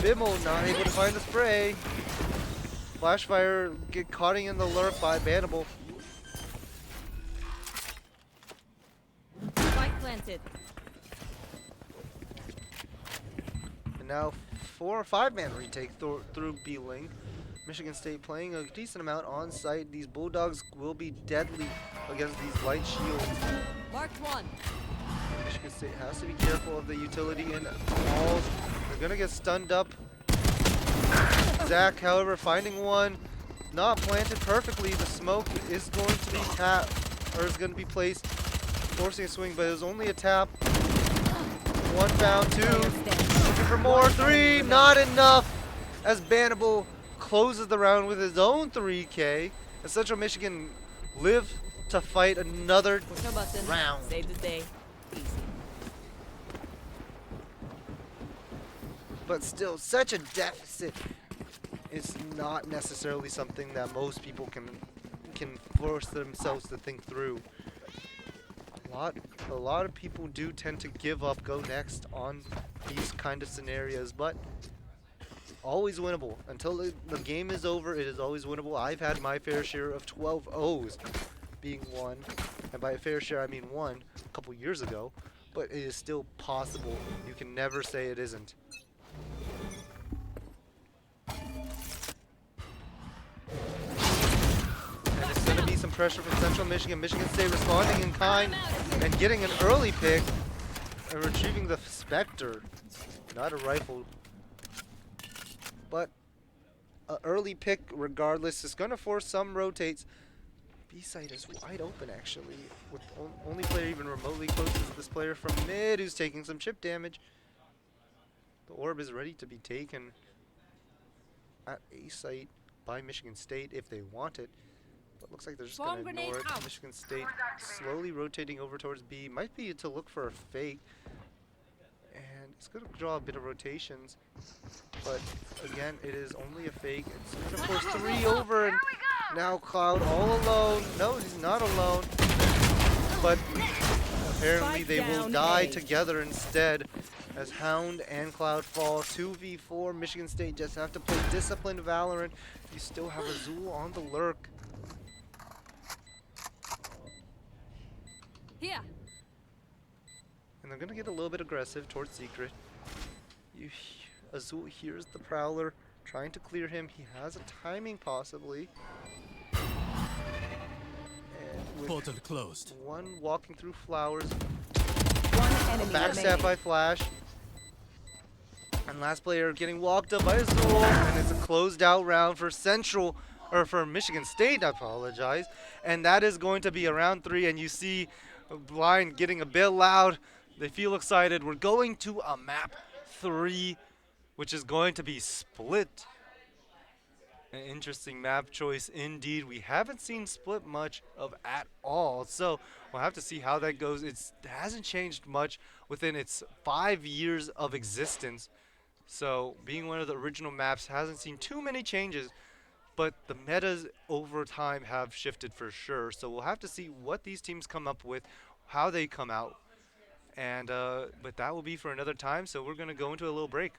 Bimmel not able to find the spray. Flashfire get caught in the lurk by Bannable. Spike planted. And now 4 or 5-man retake through B-Link. Michigan State playing a decent amount on site. These Bulldogs will be deadly against these light shields. Marked one. Michigan State has to be careful of the utility in walls. They're gonna get stunned up. Zach, however, finding one. Not planted perfectly. The smoke is going to be tapped, or is going to be placed, forcing a swing, but it was only a tap. One found, two. Looking for more. Three, not enough. As Bannable closes the round with his own 3K. And Central Michigan live to fight another Push no button. round. Save the day. Easy. But still, such a deficit. It's not necessarily something that most people can force themselves to think through. A lot of people do tend to give up, go next on these kind of scenarios, but always winnable. Until the game is over, it is always winnable. I've had my fair share of 12 O's being won, and by fair share I mean one a couple years ago, but it is still possible. You can never say it isn't. And it's going to be some pressure from Central Michigan. Michigan State responding in kind and getting an early pick and retrieving the Spectre. Not a rifle, but an early pick regardless is going to force some rotates. B-side is wide open actually, with only player even remotely close is this player from mid who's taking some chip damage. The orb is ready to be taken at A site by Michigan State if they want it. But looks like they're just Bomb going to grenade ignore it. out. Michigan State slowly rotating over towards B. Might be to look for a fake. And it's going to draw a bit of rotations. But again, it is only a fake. It's going to force 3 over. And now Cloud all alone. No, he's not alone. But apparently Spike they will down die A. together instead. As Hound and Cloud fall 2v4. Michigan State just have to play disciplined Valorant. You still have Azul on the lurk. Here. And they're going to get a little bit aggressive towards Secret. Azul hears the Prowler trying to clear him. He has a timing possibly. And with Portal closed. one walking through flowers, One enemy backstab remaining. by Flash. And last player getting walked up by Azul. And it's a closed out round for Central, or for Michigan State, I apologize. And that is going to be a round 3. And you see Blind getting a bit loud. They feel excited. We're going to a map 3, which is going to be Split. An interesting map choice indeed. We haven't seen Split much of at all, so we'll have to see how that goes. It hasn't changed much within its 5 years of existence. So being one of the original maps hasn't seen too many changes, but the metas over time have shifted for sure. So we'll have to see what these teams come up with, how they come out. And but that will be for another time, so we're going to go into a little break.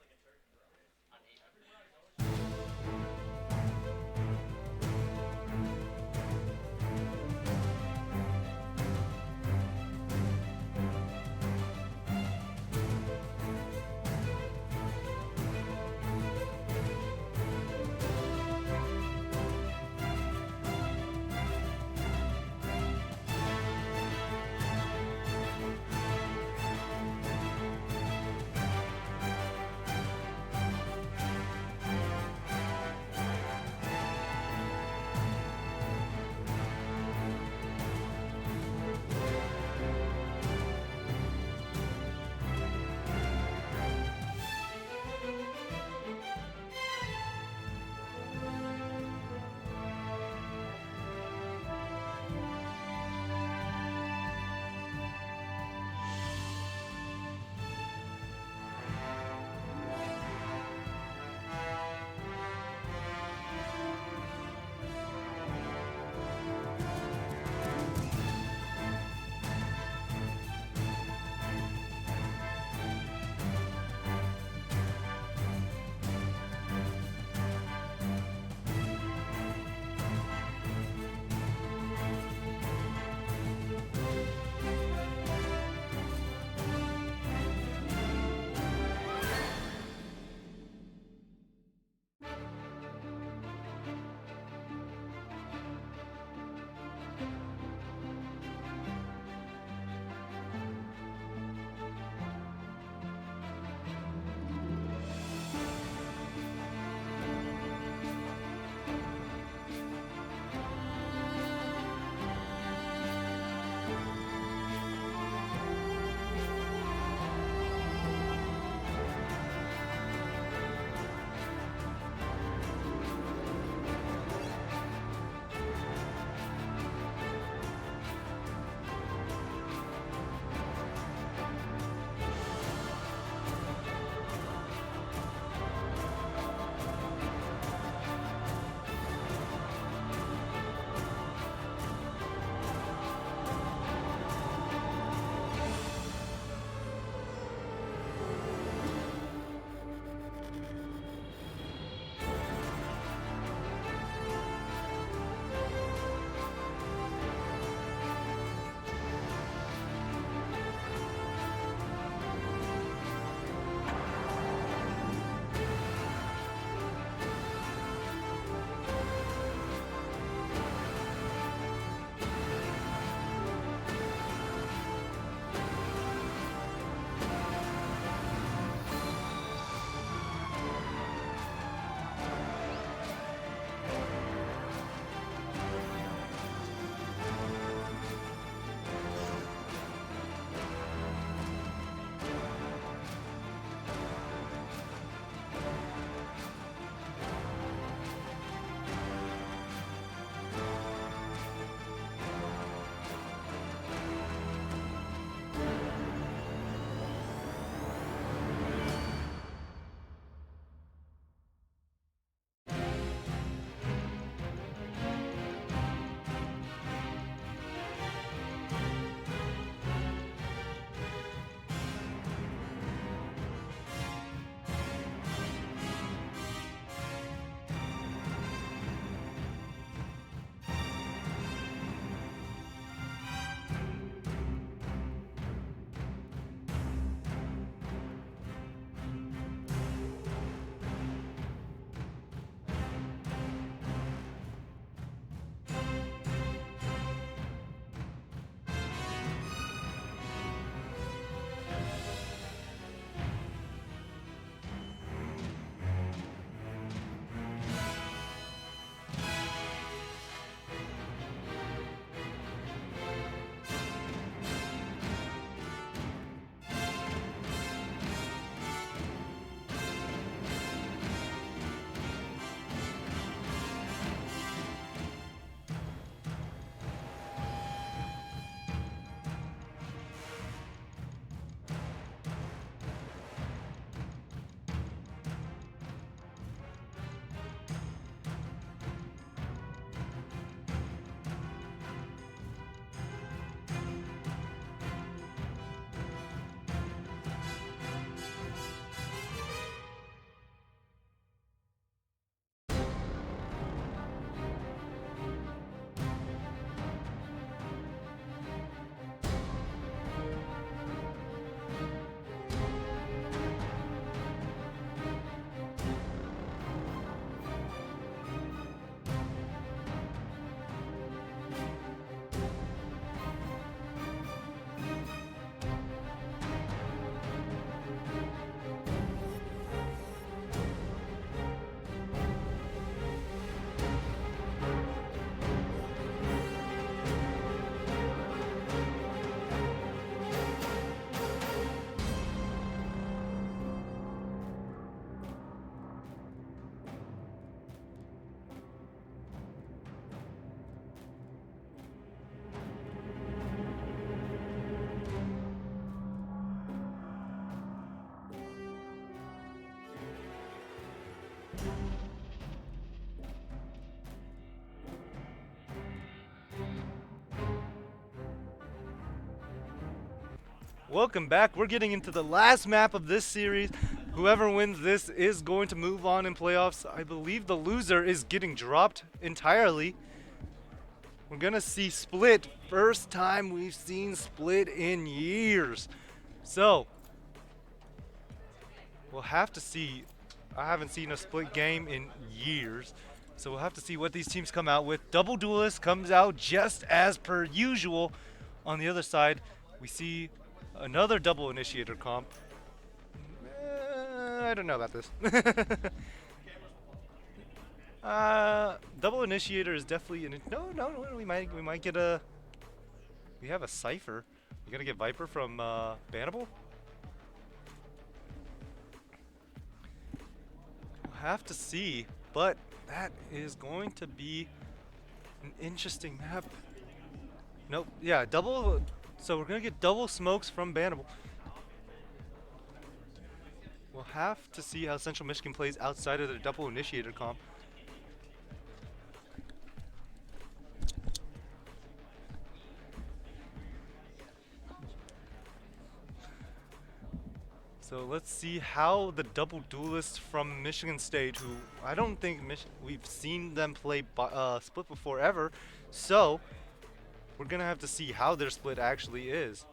Welcome back. We're getting into the last map of this series. Whoever wins this is going to move on in playoffs. I believe the loser is getting dropped entirely. We're gonna see Split. First time we've seen Split in years. So, we'll have to see. I haven't seen a Split game in years. So we'll have to see what these teams come out with. Double Duelist comes out just as per usual. On the other side, we see another double initiator comp. I don't know about this. Double initiator is definitely no. We might get a. We have a Cypher. We're gonna get Viper from Bannable. We'll have to see, but that is going to be an interesting map. Nope. Yeah, double. So we're gonna get double smokes from Bannable. We'll have to see how Central Michigan plays outside of their double initiator comp. So let's see how the double duelists from Michigan State, who I don't think we've seen them play Split before ever, so we're gonna have to see how their split actually is.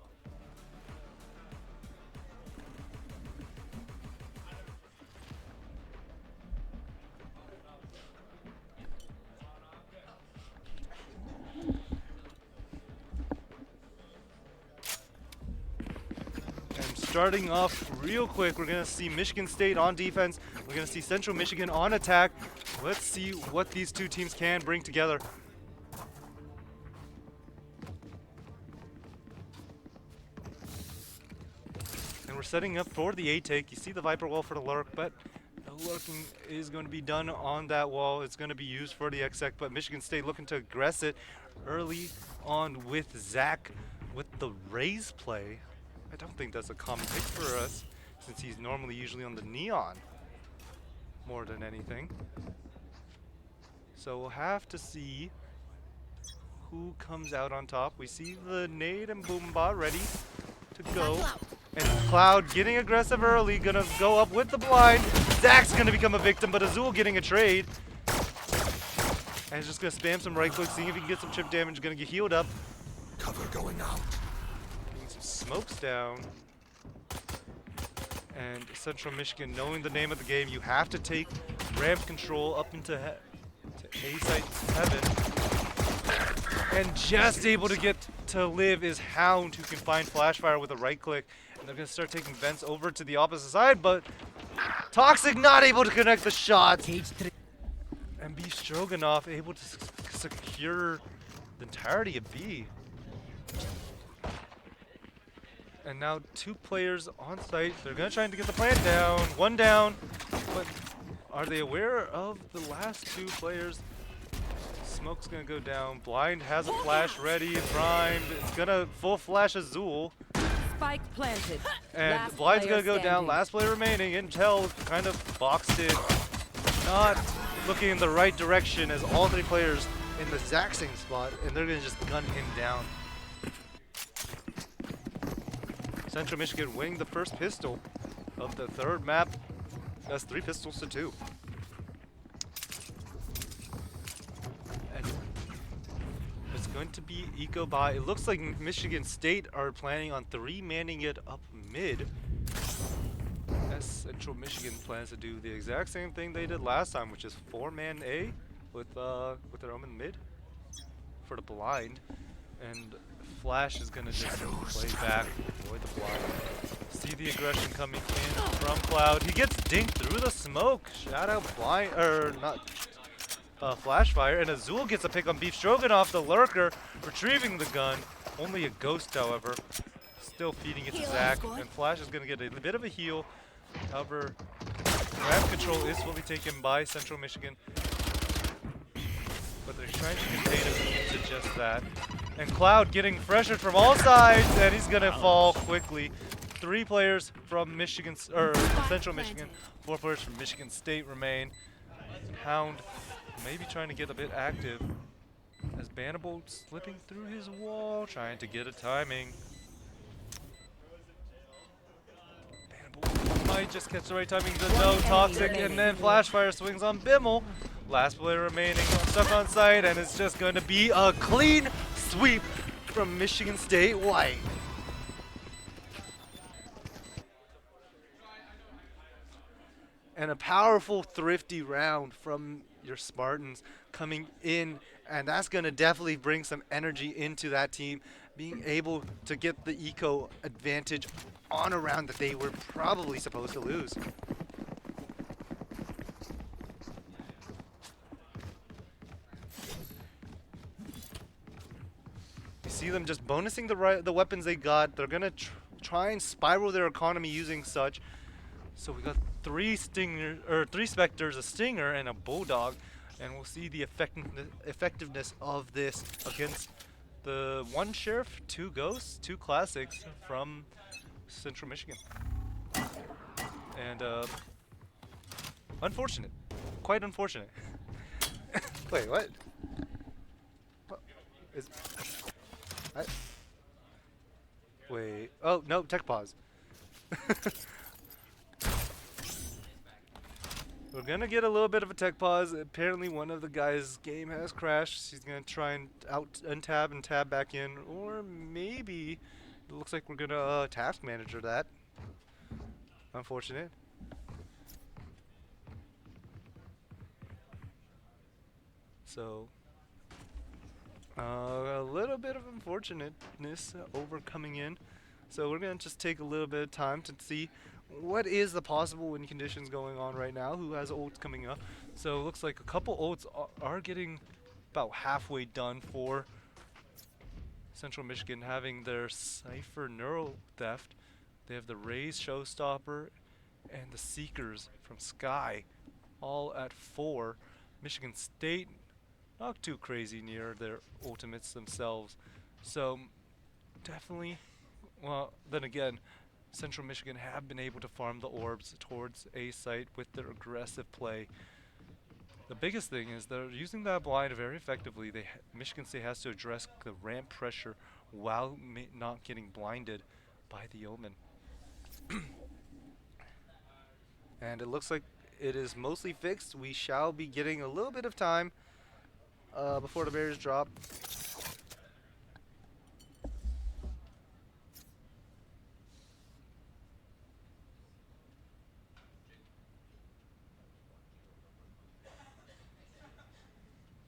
Starting off real quick, we're going to see Michigan State on defense. We're going to see Central Michigan on attack. Let's see what these two teams can bring together. And we're setting up for the A-take. You see the Viper wall for the lurk, but the lurking is going to be done on that wall. It's going to be used for the exec, but Michigan State looking to aggress it early on with Zach with the raise play. I don't think that's a common pick for us, since he's normally usually on the neon more than anything. So we'll have to see who comes out on top. We see the nade and Boombot ready to go. And Cloud getting aggressive early, gonna go up with the blind. Zach's gonna become a victim, but Azul getting a trade. And he's just gonna spam some right clicks, seeing if he can get some chip damage, gonna get healed up. Cover going out. Smokes down. And Central Michigan, knowing the name of the game, you have to take ramp control up into A-site 7. And just able to get to live is Hound, who can find Flashfire with a right click. And they're going to start taking vents over to the opposite side, but Toxic not able to connect the shots. And Beef Stroganoff able to secure the entirety of B. And now two players on site. They're gonna try to get the plant down. One down, but are they aware of the last two players? Smoke's gonna go down. Blind has a flash ready, primed. It's gonna full flash Azul. Spike planted. And Last Blind's player gonna go down. standing. Last player remaining. Intel kind of boxed it. Not looking in the right direction as all three players in the exact same spot, and they're gonna just gun him down. Central Michigan winning the first pistol of the third map. That's 3 pistols to 2. And it's going to be eco buy. It looks like Michigan State are planning on 3-manning it up mid. As Central Michigan plans to do the exact same thing they did last time, which is 4-man A with their omen mid for the blind. And Flash is gonna just play back, avoid the block. See the aggression coming in from Cloud. He gets dinked through the smoke. Shout out blind, or not, Flashfire. And Azul gets a pick on Beef Stroganoff, the lurker, retrieving the gun. Only a ghost, however. Still feeding it to Zach. And Flash is gonna get a bit of a heal. However, ramp control is fully taken by Central Michigan. But they're trying to contain him to just that. And Cloud getting pressured from all sides, and he's gonna fall quickly. 3 players from Michigan, or Central Michigan, 4 players from Michigan State remain. Hound maybe trying to get a bit active as Bannable slipping through his wall, trying to get a timing. might just catch the right timing to no Toxic, and then Flashfire swings on Bimmel. Last player remaining, stuck on site, and it's just going to be a clean sweep from Michigan State White. And a powerful, thrifty round from your Spartans coming in, and that's going to definitely bring some energy into that team, being able to get the eco advantage on a round that they were probably supposed to lose. You see them just bonusing the weapons they got. They're going to try and spiral their economy using such. So we got three Spectres, a Stinger, and a Bulldog, and we'll see the effectiveness of this against the one Sheriff, two Ghosts, two Classics from Central Michigan. And unfortunate, quite unfortunate. Wait, what? What is? Wait. Oh no, tech pause. We're gonna get a little bit of a tech pause. Apparently one of the guys' game has crashed. He's gonna try and untab and tab back in, or maybe it looks like we're gonna task manager that. Unfortunate. So a little bit of unfortunateness overcoming in. So we're gonna just take a little bit of time to see what is the possible win conditions going on right now, who has ults coming up. So it looks like a couple ults are getting about halfway done for Central Michigan, having their Cypher Neural Theft. They have the Raze Showstopper and the Seekers from Sky, all at 4. Michigan State, not too crazy near their ultimates themselves. So definitely, well, then again, Central Michigan have been able to farm the orbs towards A site with their aggressive play. The biggest thing is they're using that blind very effectively. Michigan State has to address the ramp pressure while not getting blinded by the Omen. And it looks like it is mostly fixed. We shall be getting a little bit of time before the barriers drop.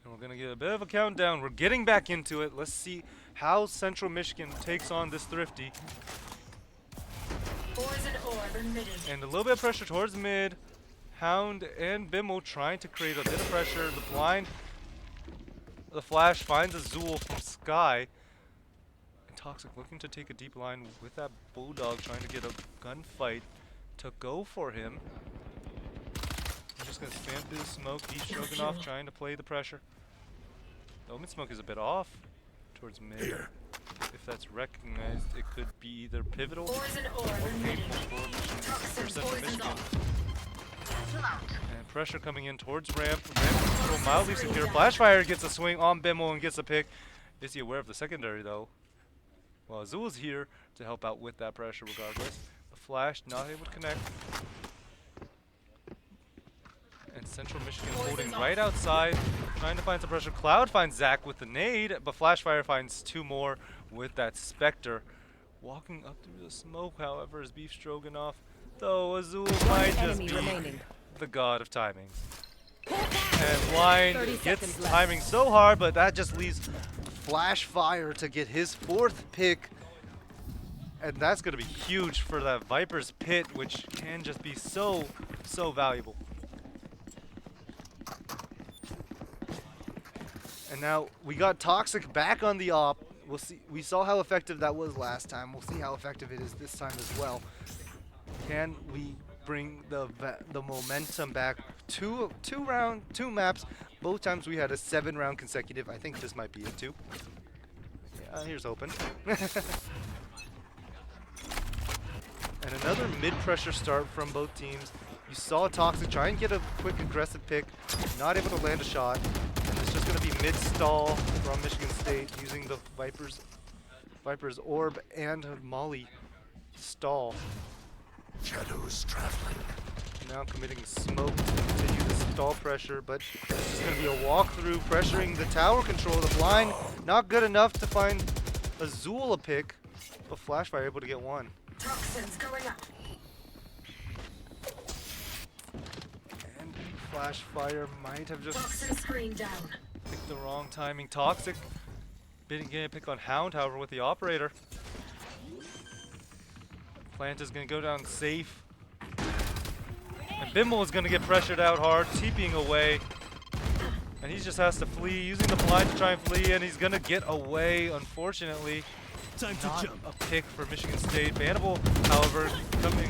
And we're going to get a bit of a countdown. We're getting back into it. Let's see how Central Michigan takes on this Thrifty. And a little bit of pressure towards mid. Hound and Bimmel trying to create a bit of pressure. The blind, the flash finds Azul from Sky. And Toxic looking to take a deep line with that Bulldog, trying to get a gunfight to go for him. I'm just going to spam through the smoke. He's choking off, trying to play the pressure. The Omen smoke is a bit off towards mid. Here. If that's recognized, it could be either pivotal or painful for Central Michigan. And pressure coming in towards ramp. Ramp control mildly secure. Flashfire gets a swing on Bimmel and gets a pick. Is he aware of the secondary though? Well, Azul's here to help out with that pressure regardless. The flash not able to connect. And Central Michigan holding right outside, trying to find some pressure. Cloud finds Zach with the nade, but Flashfire finds 2 more with that Spectre. Walking up through the smoke, however, is Beef Stroganoff, though Azul might just be the god of timing. And Blind gets timing so hard, but that just leaves Flashfire to get his 4th pick. And that's going to be huge for that Viper's Pit, which can just be so valuable. And now we got Toxic back on the op. We'll see. We saw how effective that was last time. We'll see how effective it is this time as well. Can we bring the momentum back? Two maps. Both times we had a 7-round consecutive. I think this might be it too. Yeah, here's open. And another mid-pressure start from both teams. You saw Toxic try and get a quick aggressive pick, not able to land a shot. And it's just going to be mid-stall from Michigan State using the Viper's Orb and Molly stall. Shadows traveling. Now committing smoke to continue the stall pressure, but this is going to be a walkthrough pressuring the tower control. The blind not good enough to find Azul a pick, but Flashfire able to get one. Toxins going up. And Flashfire might have just Toxin screen down. picked the wrong timing. Toxic getting a pick on Hound, however, with the operator. Plant is going to go down safe. And Bimmel is going to get pressured out hard, TPing away. And he just has to flee, using the blind to try and flee, and he's going to get away, unfortunately. Time to Not jump. a pick for Michigan State. Bannable, however, becoming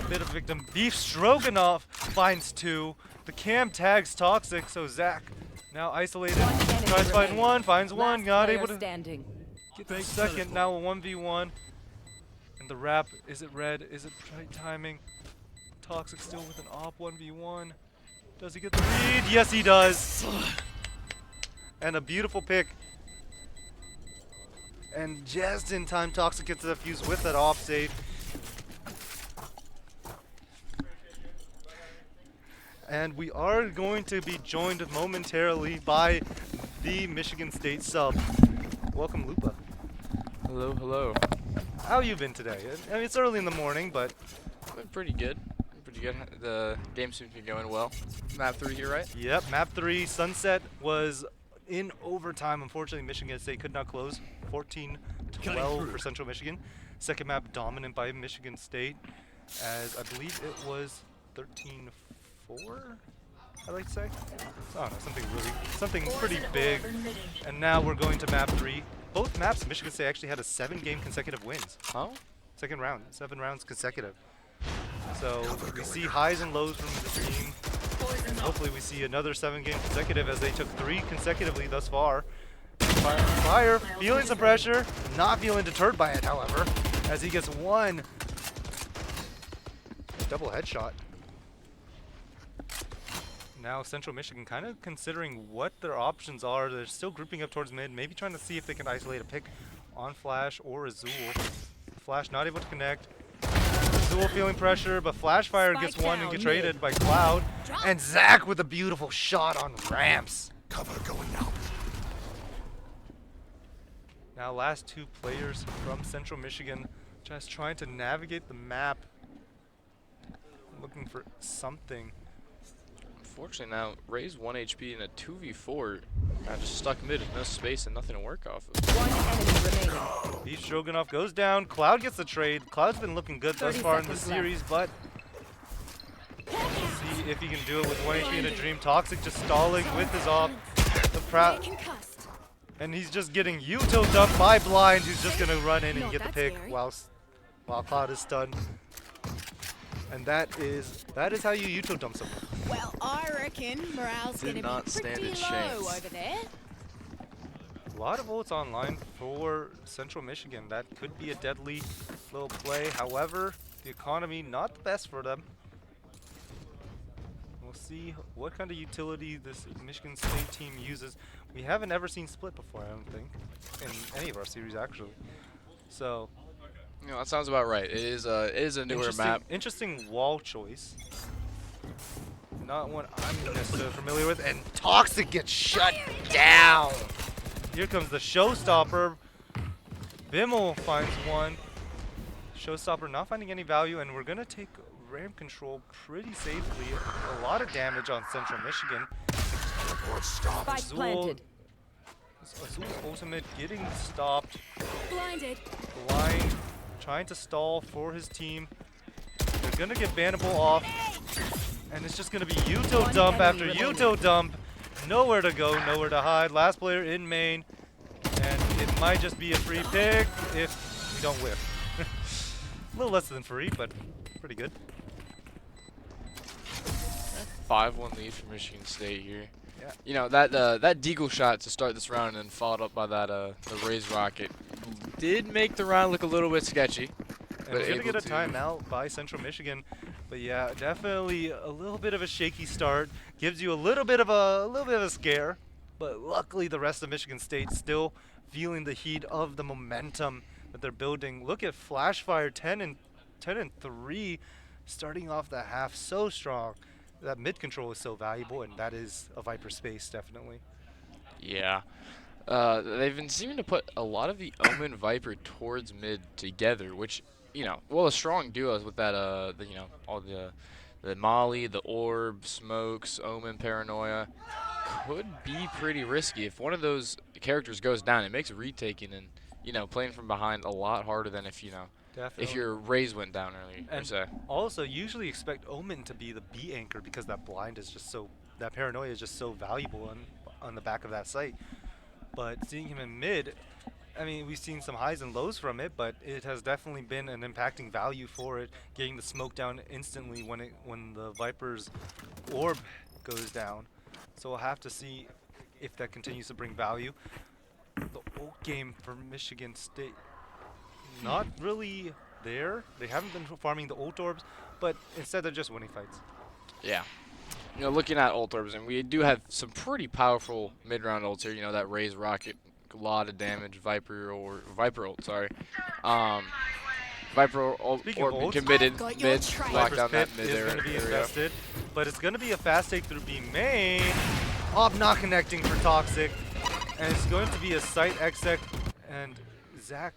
a bit of a victim. Beef Stroganoff finds two. The cam tags Toxic, so Zach now isolated. One enemy Tries to find remaining. one, finds one, Last not player able to standing. get the second. Now a 1v1. And the wrap, is it red? Is it right timing? Toxic still with an op 1v1. Does he get the read? Yes, he does. And a beautiful pick. And just in time, Toxic gets the fuse with that off save. And we are going to be joined momentarily by the Michigan State sub. Welcome, Lupa. Hello, hello. How you been today? I mean, it's early in the morning, but Been pretty good. Pretty good. The game seems to be going well. Map 3 here, right? yep, map 3, Sunset was in overtime. Unfortunately, Michigan State could not close. 14-12 for Central Michigan. Second map dominant by Michigan State, as I believe it was 13-4, I like to say. I don't know, something pretty big. And now we're going to map 3. Both maps, Michigan State actually had a 7-game consecutive wins. Huh? Second round, 7 rounds consecutive. So we see highs and lows from the team. And hopefully we see another 7-game consecutive, as they took 3 consecutively thus far. Fire feeling some pressure, not feeling deterred by it, however, as he gets one double headshot. Now Central Michigan kind of considering what their options are. They're still grouping up towards mid, maybe trying to see if they can isolate a pick on Flash or Azul. Flash not able to connect. Azul feeling pressure, but Flashfire gets one and gets traded by Cloud. And Zach with a beautiful shot on ramps. Cover going out. Now last 2 players from Central Michigan just trying to navigate the map. Looking for something. Unfortunately now, Ray's 1 HP in a 2v4. Just stuck mid with no space and nothing to work off of. One enemy remaining. Beef Stroganoff goes down. Cloud gets the trade. Cloud's been looking good thus 30 far in the seconds left. series, but we'll see if he can do it with 1 HP in a dream. Toxic just stalling with his off. The proud. And he's just getting util dumped by Blind, who's just gonna run in and get the pick while Cloud is stunned. And that is how you util dump someone. Well, I reckon morale's Did gonna not be stand pretty a low chance. over there. A lot of votes online for Central Michigan. That could be a deadly little play. However, the economy not the best for them. We'll see what kind of utility this Michigan State team uses. We haven't ever seen split before, I don't think, in any of our series actually. So You know, that sounds about right. It is a newer map. interesting wall choice. Not one I'm necessarily familiar with. And Toxic gets shut down. Here comes the showstopper. Bimmel finds one. Showstopper not finding any value, and we're gonna take ramp control pretty safely. A lot of damage on Central Michigan. Spike Azul, planted. Azul's ultimate getting stopped. Blinded. Blind trying to stall for his team. They're gonna get bannable off, and it's just gonna be util One dump after enemy remaining. util dump. Nowhere to go, nowhere to hide. Last player in main, and it might just be a free pick if we don't whiff. A little less than free, but pretty good. 5-1 lead for Michigan State here. Yeah. You know, that deagle shot to start this round and then followed up by that the Rays rocket did make the round look a little bit sketchy. And But we're gonna able get a to- timeout by Central Michigan, but yeah, definitely a little bit of a shaky start. Gives you a little bit of a scare, but luckily the rest of Michigan State still feeling the heat of the momentum that they're building. Look at Flashfire, 10 and 3. starting off the half so strong. That mid control is so valuable, and that is a Viper space, definitely. Yeah. They've been seeming to put a lot of the Omen Viper towards mid together, which, well, a strong duo with that, all the Molly, the Orb, Smokes, Omen, Paranoia, could be pretty risky. If one of those characters goes down, it makes retaking and, playing from behind a lot harder than if Definitely. your Raze went down earlier, per And se. also, usually expect Omen to be the B anchor because that blind is just so, that paranoia is just so valuable on the back of that site. But seeing him in mid, I mean, we've seen some highs and lows from it, but it has definitely been an impacting value for it, getting the smoke down instantly when the Viper's orb goes down. So we'll have to see if that continues to bring value. The ult game for Michigan State, not really there. They haven't been farming the ult orbs, but instead they're just winning fights. Yeah. Looking at ult orbs, and we do have some pretty powerful mid-round ults here. That Raze rocket, a lot of damage. Viper ult, sorry. Viper ult Speaking of orb ults, committed I've got your mid, trail. lock Viper's down pit that mid is area. going to be invested, but it's going to be a fast take through B main. Op not connecting for Toxic, and it's going to be a site exec, and Zach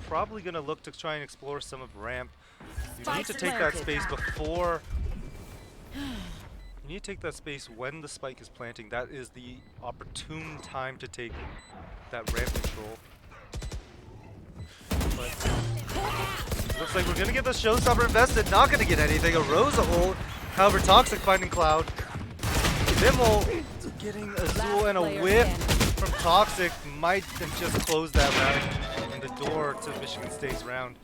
probably going to look to try and explore some of ramp. You need to take that space before. You need to take that space when the spike is planting. That is the opportune time to take that ramp control. But looks like we're gonna get the showstopper invested. Not gonna get anything. A Rosa ult. However, Toxic finding Cloud. Vimmel getting a Zool and a whip from Toxic might have just closed that round and the door to Michigan State's round.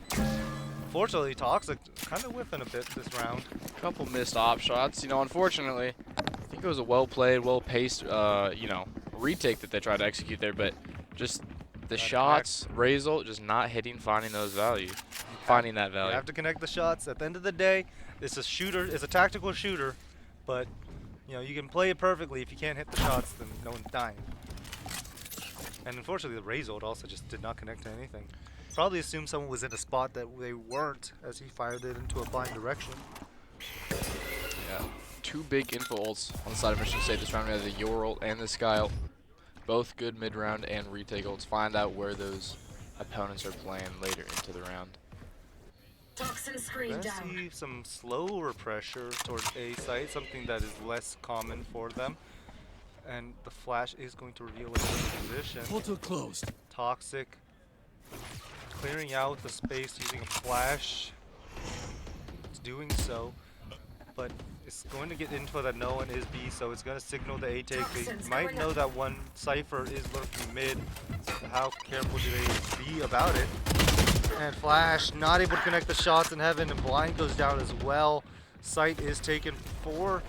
Unfortunately, Toxic kind of whiffing a bit this round. Couple missed op shots. Unfortunately, I think it was a well-played, well-paced, retake that they tried to execute there, but just the shots, Raze ult, just not hitting, finding that value. You have to connect the shots. At the end of the day, it's a shooter. It's a tactical shooter, but you can play it perfectly. If you can't hit the shots, then no one's dying. And unfortunately, the Raze ult also just did not connect to anything. Probably assumed someone was in a spot that they weren't as he fired it into a blind direction. Yeah, two big info ults on the side of Michigan State this round. We have the Yor ult and the Sky ult. Both good mid-round and retake ults. Find out where those opponents are playing later into the round. Toxin screen Let's down. see some slower pressure towards A site, something that is less common for them. And the flash is going to reveal its position. Portal closed. Toxic clearing out the space using a flash. It's doing so, but it's going to get info that no one is B, so it's going to signal the A take. They might know that one Cypher is lurking mid. So how careful do they be about it? And Flash not able to connect the shots in heaven, and Blind goes down as well. Sight is taken for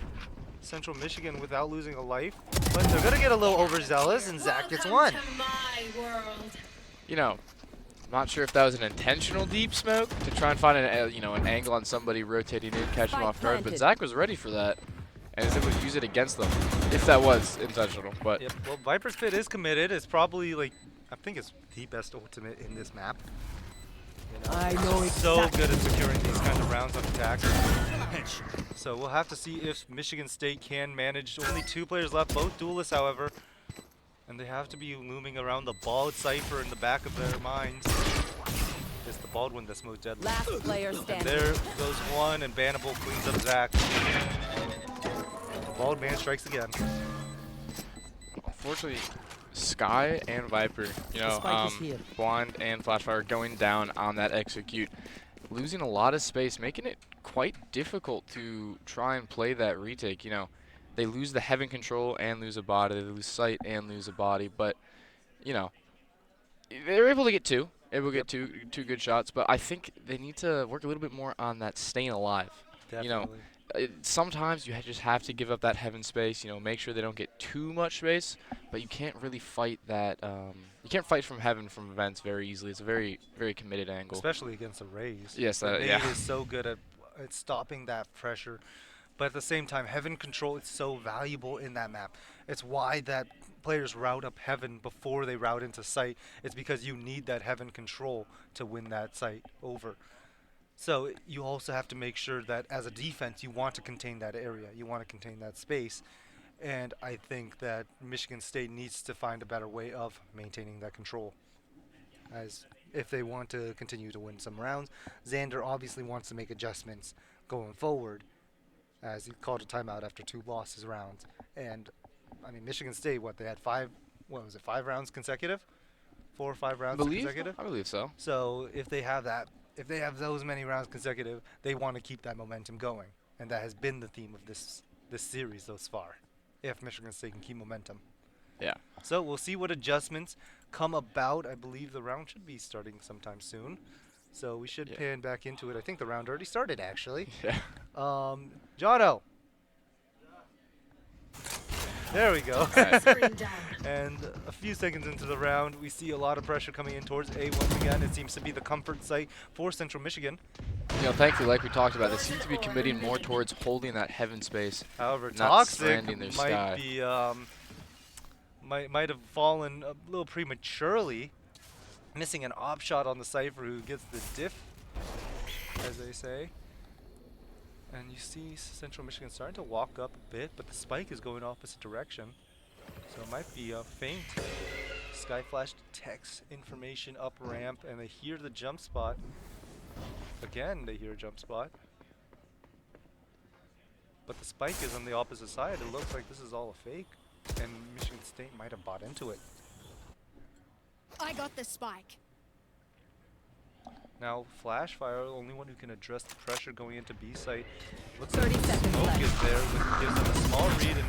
Central Michigan without losing a life, but they're going to get a little overzealous, and Zach gets one. Welcome to my world. Not sure if that was an intentional deep smoke to try and find an angle on somebody rotating in, catch them Spike off guard, but planted. Zach was ready for that and is able to use it against them, if that was intentional. But Yep, well, Viper's Pit is committed. It's probably, I think it's the best ultimate in this map. I know So exactly. good at securing these kind of rounds on attack. So we'll have to see if Michigan State can manage. Only 2 players left, both duelists, however. And they have to be looming around the bald Cypher in the back of their minds. It's the bald one that's most deadly. Last player And standing. there goes one, and Bannable cleans up Zach. The bald man strikes again. unfortunately, Sky and Viper, spike is here. Blind and Flashfire going down on that execute, losing a lot of space, making it quite difficult to try and play that retake. They lose the heaven control and lose a body, they lose sight and lose a body, but they're able to get two. Two good shots, but I think they need to work a little bit more on that staying alive. Definitely. Sometimes you just have to give up that heaven space. Make sure they don't get too much space, but you can't really fight that. You can't fight from heaven from events very easily. It's a very, very committed angle. Especially against a Raze. Yes, The yeah. Nade is so good at stopping that pressure. But at the same time, heaven control is so valuable in that map. It's why that players route up heaven before they route into sight. It's because you need that heaven control to win that sight over. So you also have to make sure that as a defense, you want to contain that area. You want to contain that space. And I think that Michigan State needs to find a better way of maintaining that control. As if they want to continue to win some rounds, Xander obviously wants to make adjustments going forward, as he called a timeout after 2 losses rounds. And I mean, Michigan State, what, they had 5 rounds consecutive? 4 or 5 rounds consecutive? I believe so. So if they have those many rounds consecutive, they want to keep that momentum going, and that has been the theme of this series thus far. If Michigan State can keep momentum. Yeah. So we'll see what adjustments come about. I believe the round should be starting sometime soon, so we should pan back into it. I think the round already started, actually. Yeah. Jono. There we go. Screen down. And a few seconds into the round, we see a lot of pressure coming in towards A once again. It seems to be the comfort site for Central Michigan. You know, thankfully, like we talked about, they seem to be committing more towards holding that heaven space. However, not Toxic stranding their might sky. be might have fallen a little prematurely, missing an op shot on the Cypher who gets the diff, as they say. And you see Central Michigan starting to walk up a bit, but the spike is going opposite direction. So it might be a feint. Skyflash detects information up ramp, and they hear the jump spot. Again, they hear a jump spot. But the spike is on the opposite side. It looks like this is all a fake, and Michigan State might have bought into it. I got the spike. Now, Flashfire, the only one who can address the pressure going into B site. Looks 30 like seconds Smoke left. is there, which gives them a small read, and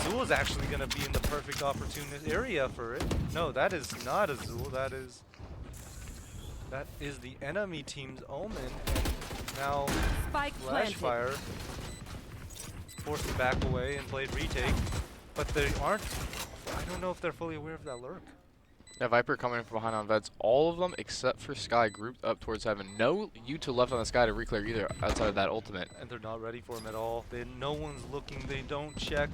Azul is actually going to be in the perfect opportunist area for it. No, that is not Azul. That is the enemy team's Omen. And now Spike planted. Flashfire forced to back away and played retake, but they aren't. I don't know if they're fully aware of that lurk. Yeah, Viper coming from behind on Vets. All of them except for Sky grouped up towards heaven. No U2 left on the Sky to reclear either outside of that ultimate. And they're not ready for him at all. No one's looking. They don't check.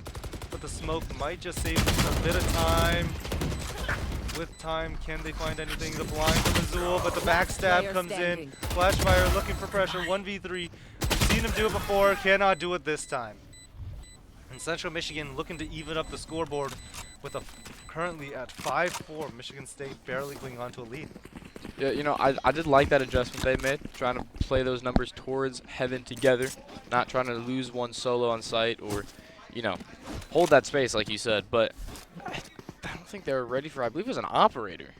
But the smoke might just save them a bit of time. With time, can they find anything? The blind from Azul, but the backstab Player comes standing. in. Flashfire looking for pressure. 1v3. Seen him do it before. Cannot do it this time. And Central Michigan looking to even up the scoreboard with a currently at 5-4. Michigan State barely clinging on to a lead. Yeah, you know, I did like that adjustment they made, trying to play those numbers towards heaven together, not trying to lose one solo on site or, you know, hold that space like you said. But I don't think they were ready for, I believe it was an operator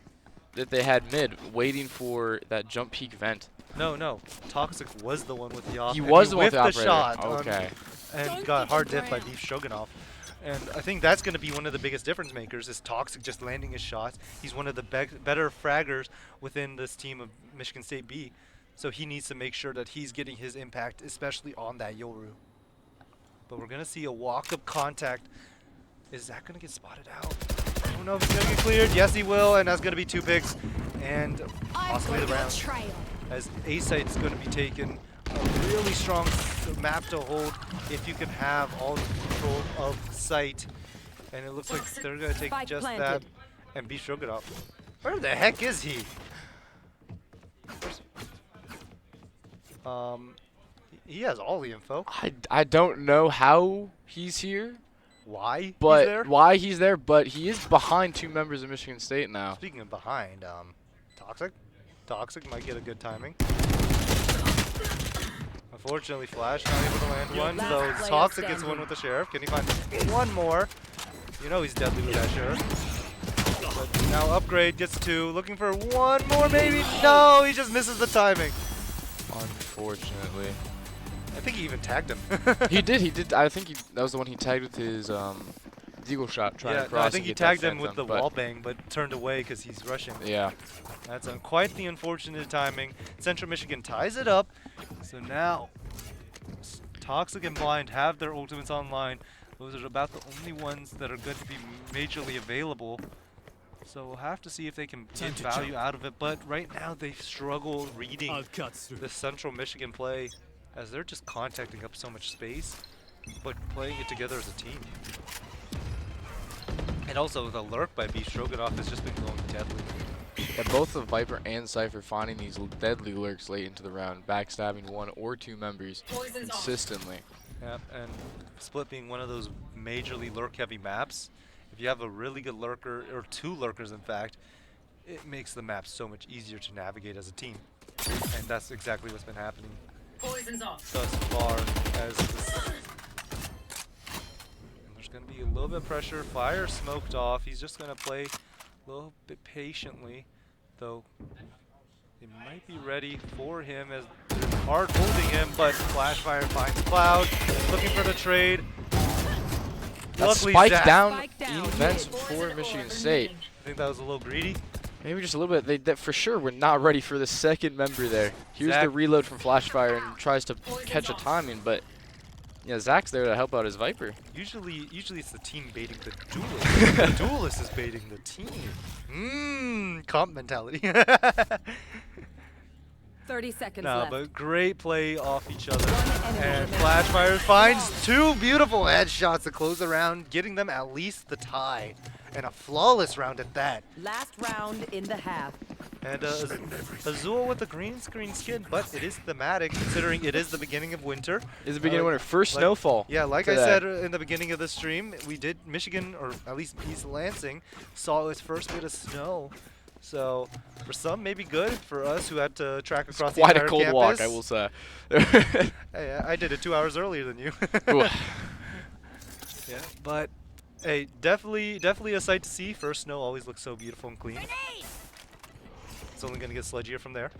that they had mid waiting for that jump peak vent. No. Toxic was the one with the op. He and was the one with whiffed the shot operator. Okay. and Don't got give hard it diff by ground. Beef Stroganoff. And I think that's going to be one of the biggest difference makers is Toxic just landing his shots. He's one of the better fraggers within this team of Michigan State B. So he needs to make sure that he's getting his impact, especially on that Yoru. But we're going to see a walk-up contact. Is that going to get spotted out? I don't know if it's going to get cleared. Yes, he will, and that's going to be 2 picks. And possibly the round. Trail. As A site's going to be taken. A really strong map to hold if you can have all the control of site. And it looks like they're going to take Spike just planted. that and be Stroganoff. Where the heck is he? He has all the info. I don't know how he's here, Why but he's there? why he's there, but he is behind 2 members of Michigan State now. Speaking of behind, Toxic might get a good timing. Unfortunately, Flash not able to land one, Last so player Toxic gets standing. one with the Sheriff. Can he find one more? You know he's deadly with that Sheriff. But now Upgrade gets 2, looking for one more maybe? No, he just misses the timing. Unfortunately. I think he even tagged him. He did. I think that was the one he tagged with his deagle shot trying Yeah, to no, cross. I think and he get that tagged him with phantom, the but wall bang, but turned away because he's rushing. Yeah. That's quite the unfortunate timing. Central Michigan ties it up. So now, Toxic and Blind have their ultimates online. Those are about the only ones that are going to be majorly available. So we'll have to see if they can Time get to value jump. out of it. But right now, they struggle reading I'll cut through. the Central Michigan play as they're just contacting up so much space, but playing it together as a team. And also, the lurk by B. Stroganoff has just been going deadly. Yeah, both the Viper and Cypher finding these deadly lurks late into the round, backstabbing one or two members Poison's off. consistently. Yep, and Split being one of those majorly lurk-heavy maps, if you have a really good lurker, or two lurkers in fact, it makes the map so much easier to navigate as a team. And that's exactly what's been happening Poison's off. thus far as this. There's going to be a little bit of pressure. Fire smoked off. He's just going to play a little bit patiently, though they might be ready for him as they're hard holding him, but Flashfire finds Cloud, looking for the trade. That's Luckily, spiked Zach, down Spike down. in vents for Michigan State. I think that was a little greedy. Maybe just a little bit. They for sure were not ready for the second member there. Here's Zach. the reload from Flashfire and tries to catch a timing, but yeah, Zach's there to help out his Viper. Usually it's the team baiting the duelist. The duelist is baiting the team. Comp mentality. 30 seconds No, left. but great play off each other. One enemy And remaining. Flashfire finds two beautiful headshots to close the round, getting them at least the tie. And a flawless round at that. Last round in the half. And Azul with the green screen skin, but it is thematic considering it is the beginning of winter. Is the beginning of winter. First like- snowfall. Yeah, like I today. said in the beginning of the stream, we did Michigan, or at least East Lansing, saw its first bit of snow. So for some, maybe good. For us, who had to track across the Quite entire a cold campus, walk, I will say. Hey, I did it 2 hours earlier than you. Ooh. Yeah, but hey, definitely a sight to see. First snow always looks so beautiful and clean. It's only gonna get sludgier from there.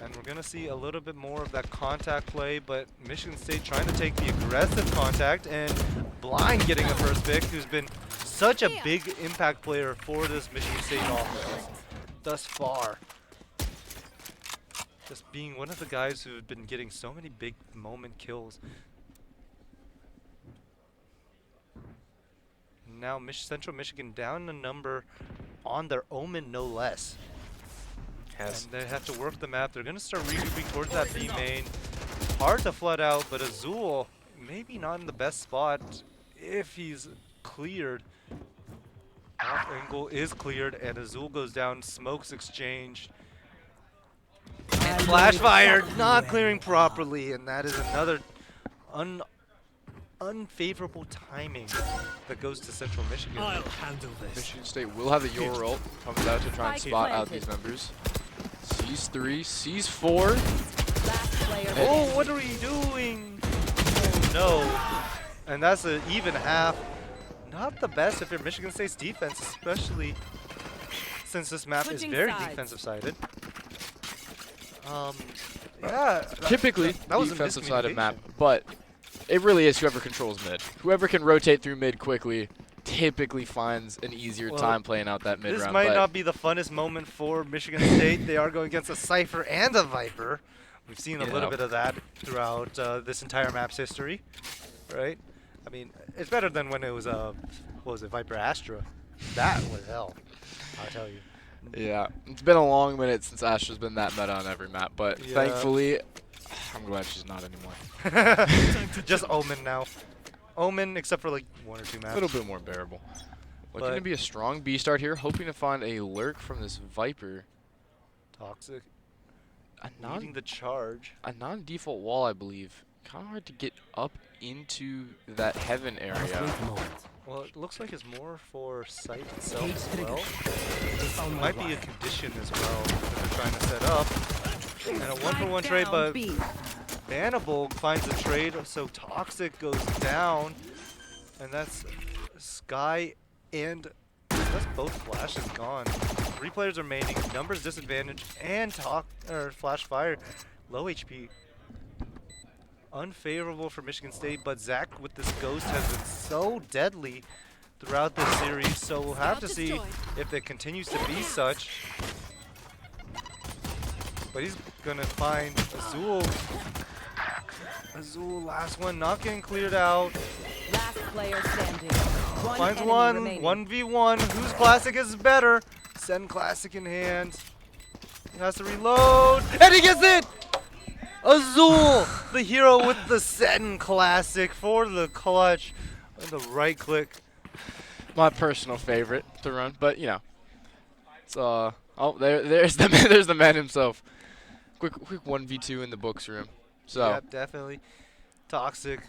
And we're gonna see a little bit more of that contact play, but Michigan State trying to take the aggressive contact, and Blind getting a first pick, who's been such a big impact player for this Michigan State offense thus far. Just being one of the guys who have been getting so many big moment kills. Now Central Michigan down a number on their Omen, no less. Yes. And they have to work the map. They're going to start regrouping towards that B main. Hard to flood out, but Azul maybe not in the best spot if he's cleared. Off angle is cleared, and Azul goes down. Smokes exchanged. And Flashfire not clearing properly, and that is another unfavorable timing that goes to Central Michigan. I'll handle this. Michigan State will have the Your ult. Comes out to try and Spike spot out planted. these members. Sees 3, sees 4. Last player. Oh, what are we doing? Oh, no. And that's an even half. Not the best if you're Michigan State's defense, especially since this map Switching is very sides. defensive sided. Yeah. Typically, that was a defensive side of map, miscommunication. but it really is whoever controls mid. Whoever can rotate through mid quickly typically finds an easier Well, time playing out that mid This round. might but not be the funnest moment for Michigan State. They are going against a Cypher and a Viper. We've seen a little Yeah. bit of that throughout this entire map's history, right? I mean, it's better than when it was what was it, Viper Astra? That was hell, I'll tell you. Yeah, it's been a long minute since Astra's been that meta on every map, but Yeah. thankfully, I'm glad she's not anymore. Just Omen now. Omen, except for like 1 or 2 A maps. little bit more bearable. Looking to But- be a strong B start here, hoping to find a lurk from this Viper. Toxic. A Leading the charge. non-default wall, I believe. Kind of hard to get up into that heaven area. Well, it looks like it's more for site itself as well. Might be a condition as well that they're trying to set up. And a 1-for-1 trade, down but B. Vanable finds a trade, so Toxic goes down. And that's Sky and that's both flashes gone. 3 players remaining, numbers disadvantage, and Flashfire low HP. Unfavorable for Michigan State, but Zach with this ghost has been so deadly throughout this series, so we'll have to see if it continues to be such. But he's gonna find Azul. Azul, last one, not getting cleared out. Last player standing. One Finds enemy one, remaining. 1v1. Whose classic is better? Send classic in hand. He has to reload, and he gets it! Azul, the hero with the Send classic for the clutch. And the right click. My personal favorite to run, but you know, So, oh, there's the man, there's the man himself. Quick 1v2 in the books room. So, Yep, definitely. Toxic.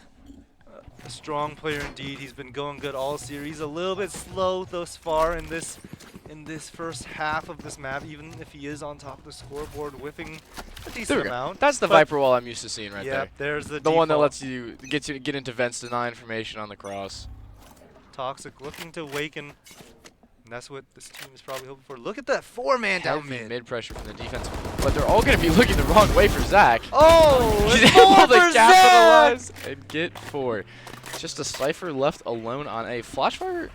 A strong player indeed. He's been going good all series. A little bit slow thus far in this first half of this map, even if he is on top of the scoreboard, whiffing a decent amount. that's the Viper wall I'm used to seeing right there. Yep, there's the one that default. lets you get into vents, deny information on the cross. Toxic looking to awaken. And that's what this team is probably hoping for. Look at that 4-man down Heavy mid. mid pressure from the defense, but they're all going to be looking the wrong way for Zach. Oh, He's it's able 4 to for Zach! capitalize and get 4. Just a Cypher left alone on A. Flashfire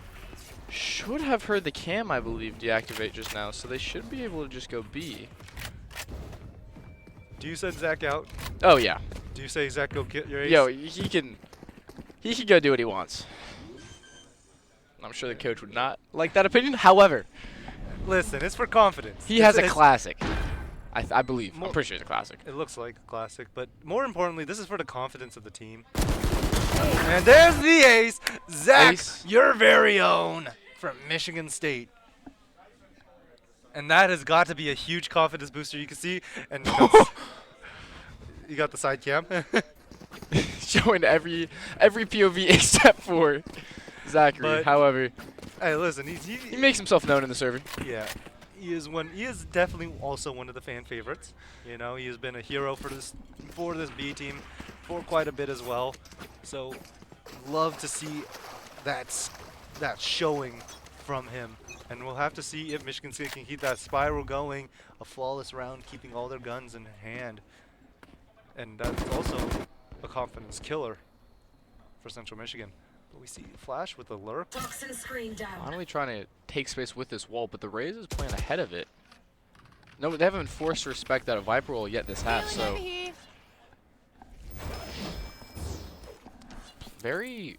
should have heard the cam, I believe, deactivate just now, so they should be able to just go B. Do you send Zach out? Oh yeah. Do you say Zach go get your ace? Yo, he can go do what he wants. I'm sure the coach would not like that opinion. However, Listen, it's for confidence. he has a It's- classic. I believe. I'm pretty sure it's a classic. It looks like a classic, but more importantly, this is for the confidence of the team. And there's the ace, Zach, Ace. your very own from Michigan State. And that has got to be a huge confidence booster. You can see, and you got the side cam. Showing every POV except for Zachary. But- However, Hey, listen, he makes himself known in the server. yeah, he is definitely also one of the fan favorites. You know, he has been a hero for this B team for quite a bit as well. So, love to see that showing from him. And we'll have to see if Michigan State can keep that spiral going, a flawless round, keeping all their guns in hand. And that's also a confidence killer for Central Michigan. But we see Flash with the lurk. Toxin screen down. Finally trying to take space with this wall, but the Rays is playing ahead of it. No, they haven't been forced to respect that Viper roll yet this half, so very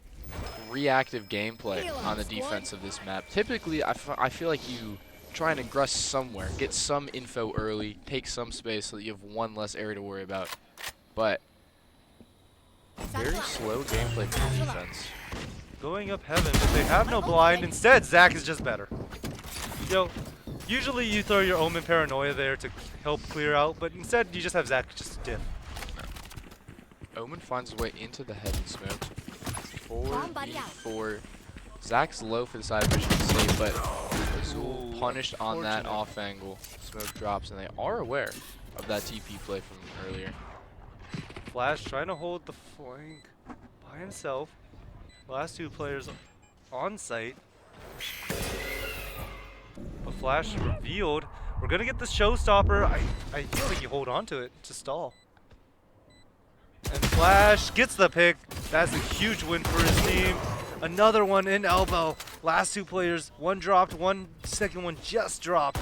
reactive gameplay on the defense of this map. Typically, I feel like you try and aggress somewhere, get some info early, take some space so that you have one less area to worry about. But very slow gameplay from the defense. Going up heaven, but they have no blind. Instead, Zach is just better. Yo, usually you throw your Omen Paranoia there to help clear out, but instead you just have Zach just diff. Omen finds his way into the heaven smoke. 4v4. Zach's low for the side of Michigan State, but Azul Ooh, punished on that unfortunate. off angle. Smoke drops, and they are aware of that TP play from earlier. Flash trying to hold the flank by himself. Last two players on site. But Flash revealed. We're gonna get the showstopper. I feel like you hold on to it to stall. And Flash gets the pick. That's a huge win for his team. Another one in elbow. Last two players, one dropped, one second one just dropped.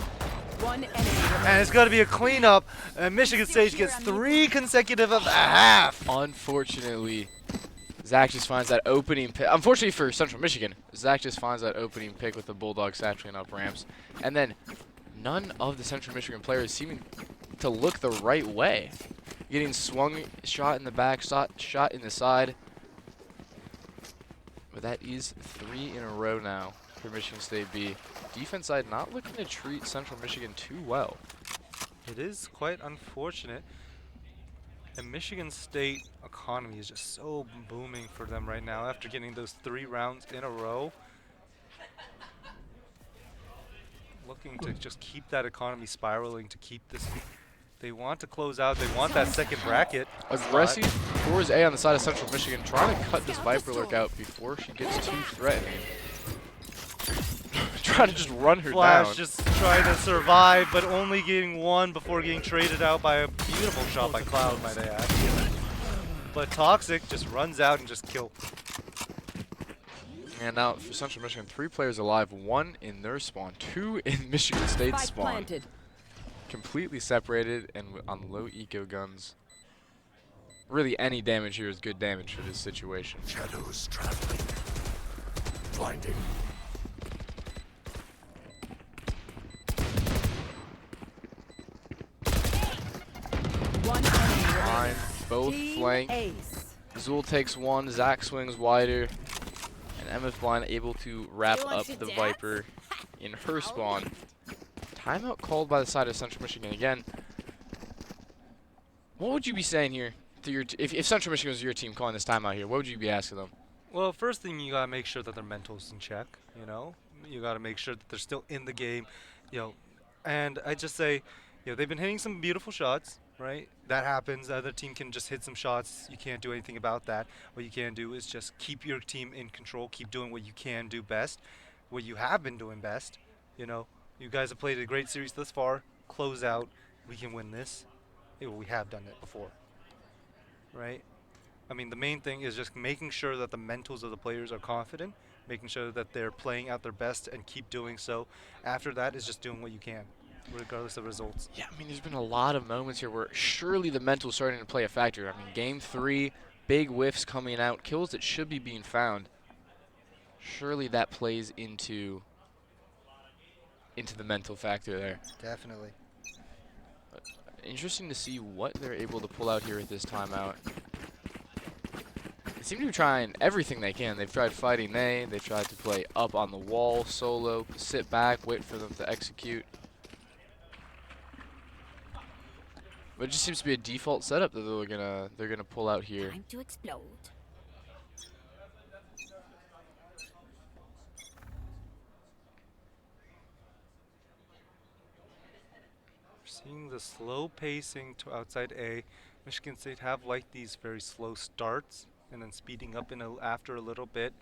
One enemy And it's gonna be a cleanup. And Michigan State gets 3 consecutive of a half. Unfortunately, Zach just finds that opening pick. Unfortunately for Central Michigan, Zach just finds that opening pick with the Bulldog satchling up ramps. And then none of the Central Michigan players seeming to look the right way. Getting swung, shot in the back, shot in the side. But that is 3 in a row now for Michigan State B. Defense side not looking to treat Central Michigan too well. It is quite unfortunate. And Michigan State economy is just so booming for them right now after getting those 3 rounds in a row. Looking to just keep that economy spiraling, to keep this. They want to close out. They want that second bracket. Aggressive towards A on the side of Central Michigan, trying to cut this Viper lurk out before she gets too threatening. Trying to just run her Flash down. just trying to survive, but only getting 1 before getting traded out by a beautiful shot by Cloud, might I add. But Toxic just runs out and just kills. And now for Central Michigan, 3 players alive, 1 in their spawn, 2 in Michigan State's spike spawn. planted. Completely separated and on low eco guns. Really, any damage here is good damage for this situation. Shadows traveling. Blinding. One enemy Fine, both Team flank. Ace. Zul takes 1, Zach swings wider, and MF Blind able to wrap You want up to the dance? Viper in her spawn. Timeout called by the side of Central Michigan again. What would you be saying here to your if Central Michigan was your team calling this timeout here? What would you be asking them? Well, first thing, you gotta make sure that their mental's in check. You know, you gotta make sure that they're still in the game. You know, and I just say, they've been hitting some beautiful shots, right? That happens. The other team can just hit some shots. You can't do anything about that. What you can do is just keep your team in control. Keep doing what you can do best, what you have been doing best. You know, you guys have played a great series thus far. Close out. We can win this. We have done it before, right? I mean, the main thing is just making sure that the mentals of the players are confident, making sure that they're playing out their best and keep doing so. After that is just doing what you can, regardless of results. Yeah, I mean, there's been a lot of moments here where surely the mental's starting to play a factor. I mean, game 3, big whiffs coming out, kills that should be being found. Surely that plays into the mental factor there. Definitely. But interesting to see what they're able to pull out here at this timeout. They seem to be trying everything they can. They've tried fighting they've tried to play up on the wall, solo, sit back, wait for them to execute. But it just seems to be a default setup that they're gonna pull out here. Time to explode. Seeing the slow pacing to outside A, Michigan State have liked these very slow starts and then speeding up after a little bit,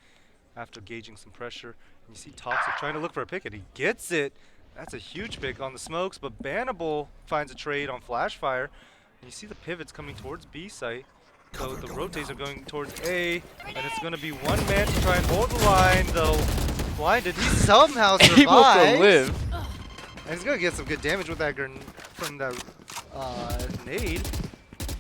after gauging some pressure. And you see Toxic trying to look for a pick, and he gets it. That's a huge pick on the smokes, but Bannable finds a trade on Flashfire. And you see the pivots coming towards B site. So the rotates are going towards A, and it's going to be one man to try and hold the line, though blinded. He somehow survives. Able to live. And he's going to get some good damage with that from the nade.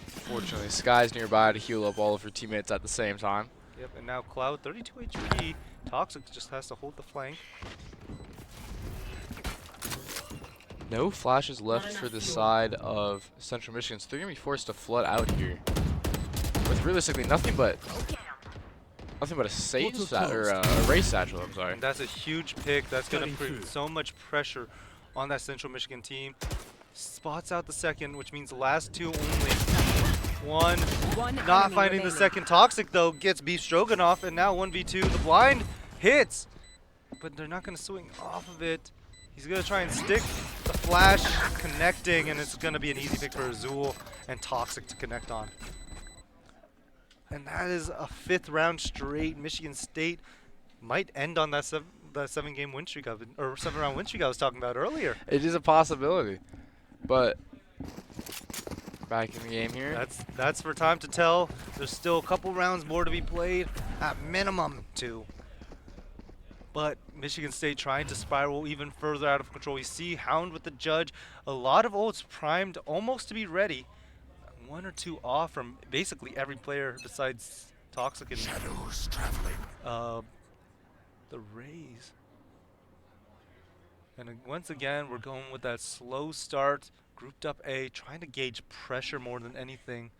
Fortunately, Sky's nearby to heal up all of her teammates at the same time. Yep, and now Cloud, 32 HP. Toxic just has to hold the flank. No flashes left for the side of Central Michigan, so they're going to be forced to flood out here. With realistically nothing but a sage or a race satchel, I'm sorry. And that's a huge pick. That's going to put so much pressure on that Central Michigan team. Spots out the second, which means the last two only. One not finding the second. Toxic, though, gets beef Stroganoff, and now 1v2. The blind hits, but they're not going to swing off of it. He's going to try and stick the flash connecting, and it's going to be an easy pick for Azul and Toxic to connect on. And that is a 5th round straight. Michigan State might end on that 7-game win streak, or 7-round win streak I was talking about earlier. It is a possibility, but back in the game here. That's for time to tell. There's still a couple rounds more to be played, at minimum 2. But Michigan State trying to spiral even further out of control. You see Hound with the judge. A lot of ults primed almost to be ready. 1 or 2 off from basically every player besides Toxic and Shadows traveling. the Rays. And once again, we're going with that slow start. Grouped up A, trying to gauge pressure more than anything.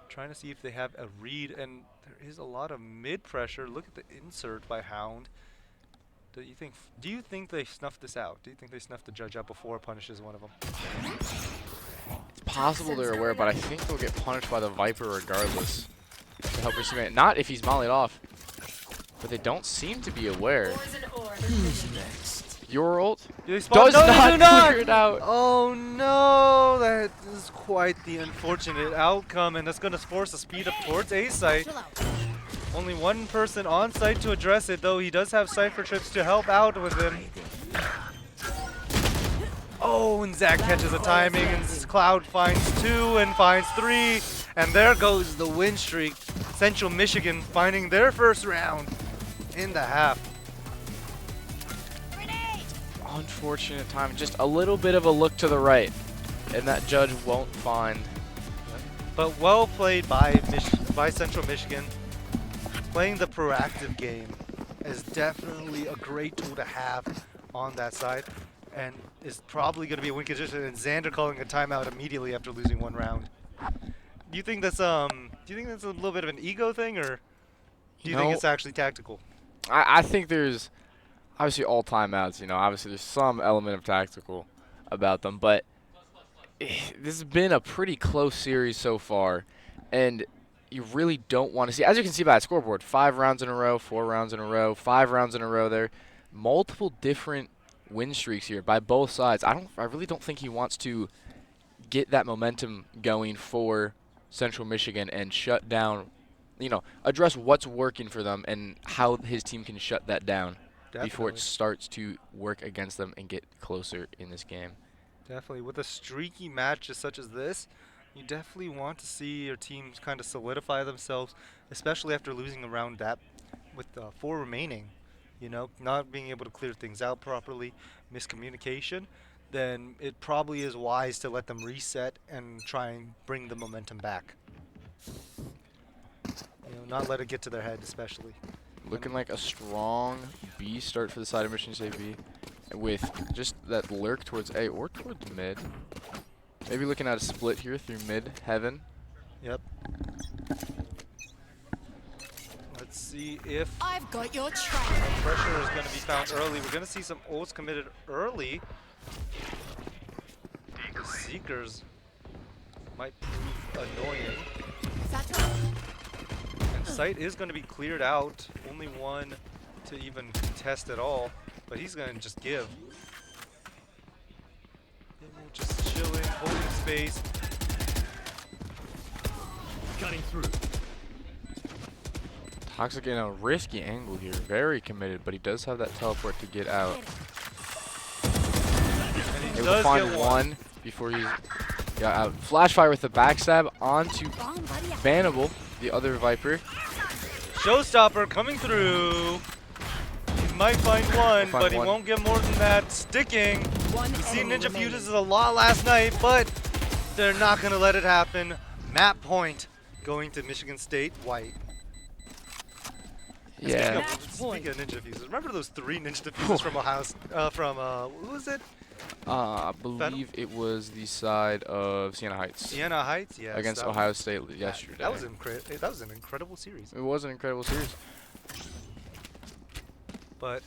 Trying to see if they have a read, and there is a lot of mid pressure. Look at the insert by Hound. Do you think they snuffed this out? Do you think they snuffed the judge out before punishes one of them? It's possible they're aware, but I think they'll get punished by the Viper regardless to help their teammate. Not if he's mollied off, but they don't seem to be aware. Your ult does not clear it out. Oh no, that is quite the unfortunate outcome, and that's going to force a speed up towards A site. Only one person on site to address it, though he does have Cypher trips to help out with him. Oh, and Zach catches the timing, and Cloud finds 2 and finds 3, and there goes the win streak. Central Michigan finding their first round in the half. Unfortunate time, just a little bit of a look to the right, and that judge won't find. But well played by Central Michigan. Playing the proactive game is definitely a great tool to have on that side, and is probably going to be a win condition. And Xander calling a timeout immediately after losing 1 round. Do you think that's a little bit of an ego thing, or do you think it's actually tactical? I think there's obviously all timeouts, obviously there's some element of tactical about them, but this has been a pretty close series so far, and you really don't want to see, as you can see by that scoreboard, 5 rounds in a row, 4 rounds in a row, 5 rounds in a row there, multiple different win streaks here by both sides. I really don't think he wants to get that momentum going for Central Michigan and shut down, address what's working for them and how his team can shut that down before it starts to work against them and get closer in this game. Definitely. With a streaky match such as this, you definitely want to see your teams kind of solidify themselves, especially after losing a round that with 4 remaining. Not being able to clear things out properly, miscommunication, then it probably is wise to let them reset and try and bring the momentum back. Not let it get to their head, especially. Looking like a strong B start for the side of Michigan State B, with just that lurk towards A or towards mid. Maybe looking at a split here through mid heaven. Yep. Let's see if I've got your trail. pressure is going to be found early. We're going to see some ults committed early. The Seekers might prove annoying. And site is going to be cleared out. Only one to even contest at all. But he's going to just give. Just chilling, holding space. Cutting through. Toxic in a risky angle here. Very committed, but he does have that teleport to get out. And he Able to does find get one before he got out. Flashfire with the backstab onto Bannable, the other Viper. Showstopper coming through. He might find one, but he won't get more than that. Sticking. We see Ninja Fuses a lot last night, but they're not going to let it happen. Map point going to Michigan State White. Yeah. Speaking of Ninja Fuses, remember those 3 Ninja Fuses from Ohio? Who was it? I believe it was the side of Siena Heights. Siena Heights, yes. Against Ohio State yesterday. That was an incredible series. It was an incredible series. But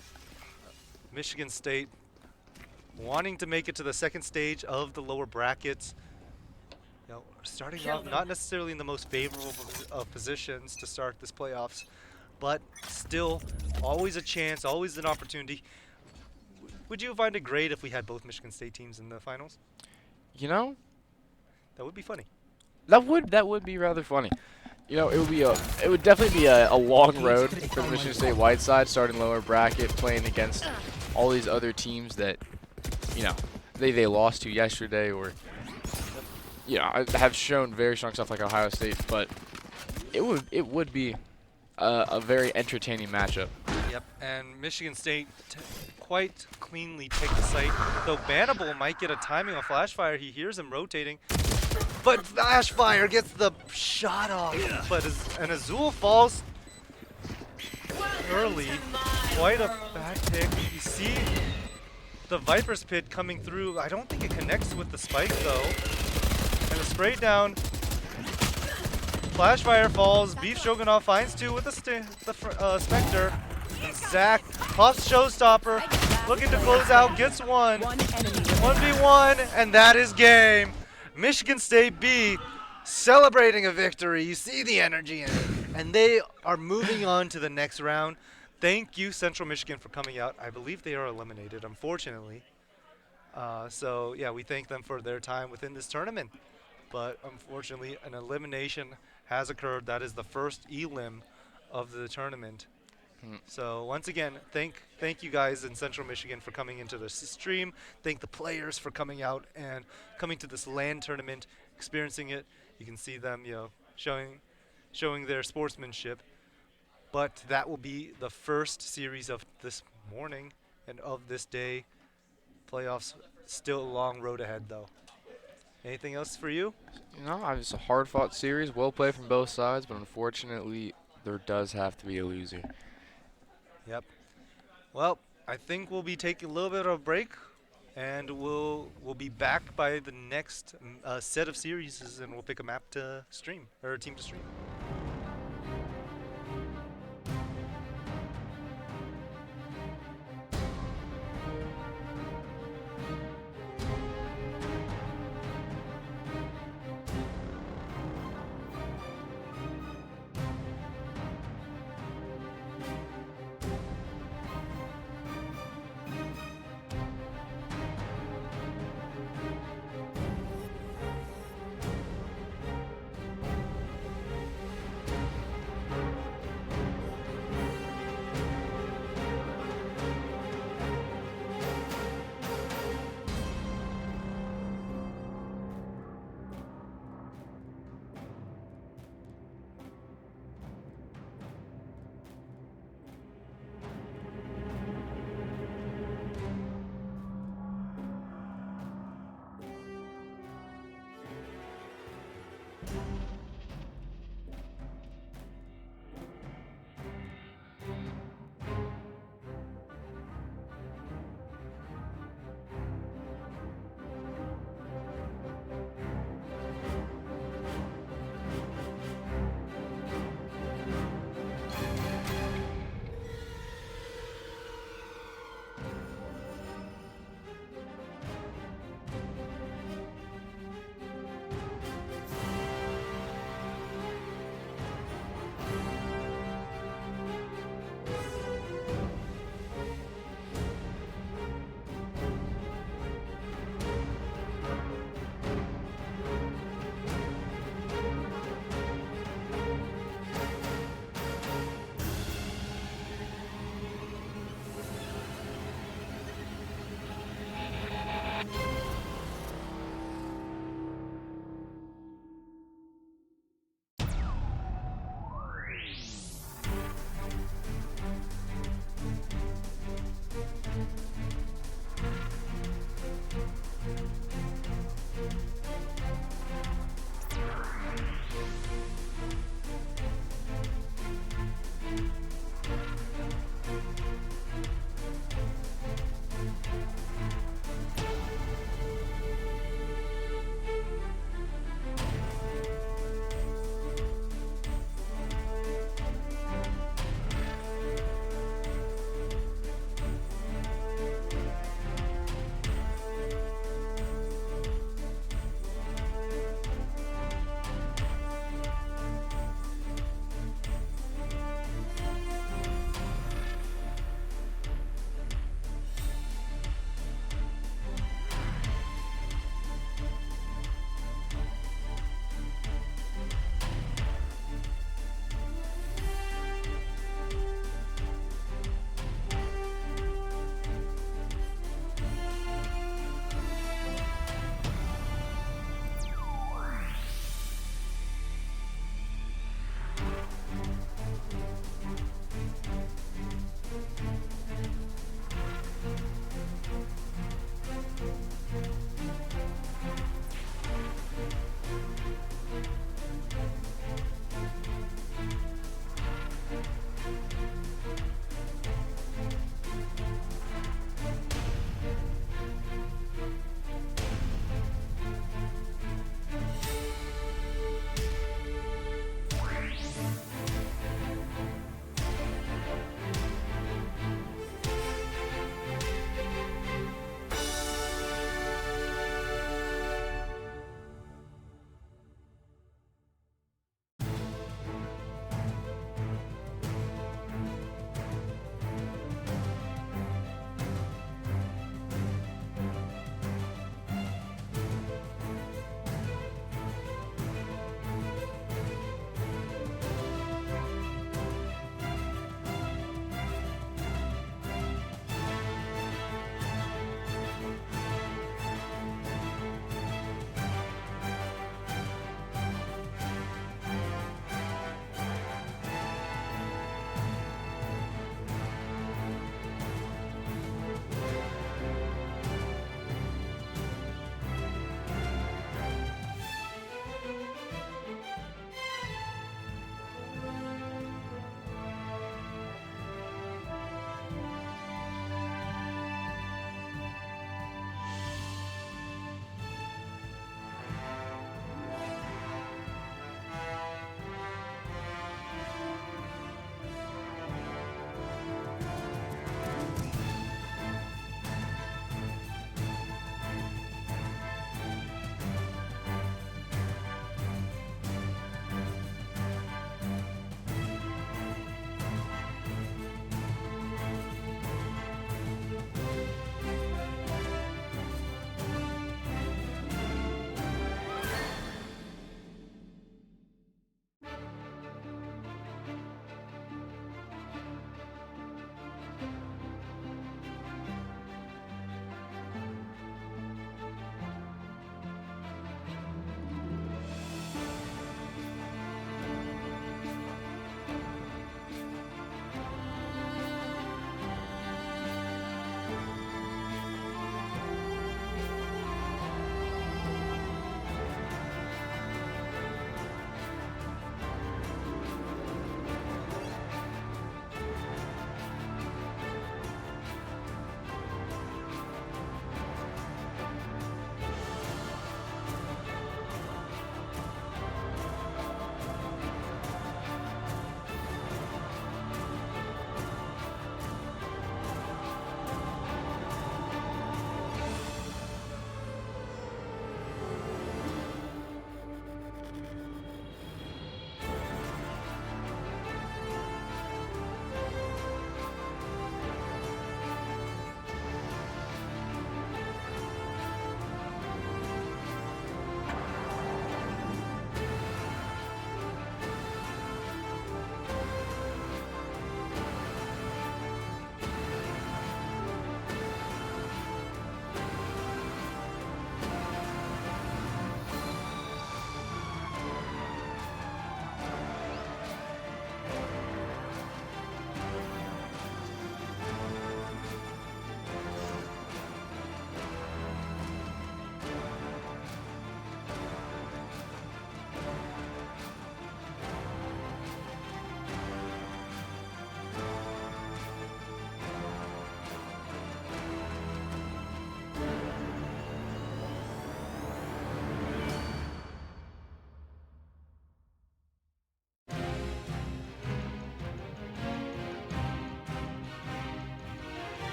Michigan State wanting to make it to the second stage of the lower brackets. Starting off not necessarily in the most favorable of positions to start this playoffs, but still always a chance, always an opportunity. Would you find it great if we had both Michigan State teams in the finals? That would be funny. That would be rather funny. It would definitely be a long road for the Michigan State White side, starting lower bracket, playing against all these other teams that, they lost to yesterday, or have shown very strong stuff like Ohio State. But it would be a very entertaining matchup. Yep, and Michigan State quite cleanly take the site. Though Bannable might get a timing on Flashfire. He hears him rotating. But Flashfire gets the shot off. And Azul falls early. Quite a bad pick. You see the Viper's Pit coming through. I don't think it connects with the spike though. And a spray down. Flashfire falls. Beef Shogunov finds 2 with the Spectre. And Zach pops Showstopper. Looking to close out. Gets 1. 1v1. And that is game. Michigan State B celebrating a victory. You see the energy in it. And they are moving on to the next round. Thank you, Central Michigan, for coming out. I believe they are eliminated, unfortunately. So, yeah, we thank them for their time within this tournament. But, unfortunately, an elimination has occurred. That is the first elim of the tournament. So, once again, thank you guys in Central Michigan for coming into the stream. Thank the players for coming out and coming to this LAN tournament, experiencing it. You can see them, showing their sportsmanship. But that will be the first series of this morning and of this day. Playoffs, still a long road ahead, though. Anything else for you? It's a hard-fought series, well played from both sides, but unfortunately, there does have to be a loser. Yep. Well, I think we'll be taking a little bit of a break, and we'll be back by the next set of series, and we'll pick a map to stream, or a team to stream.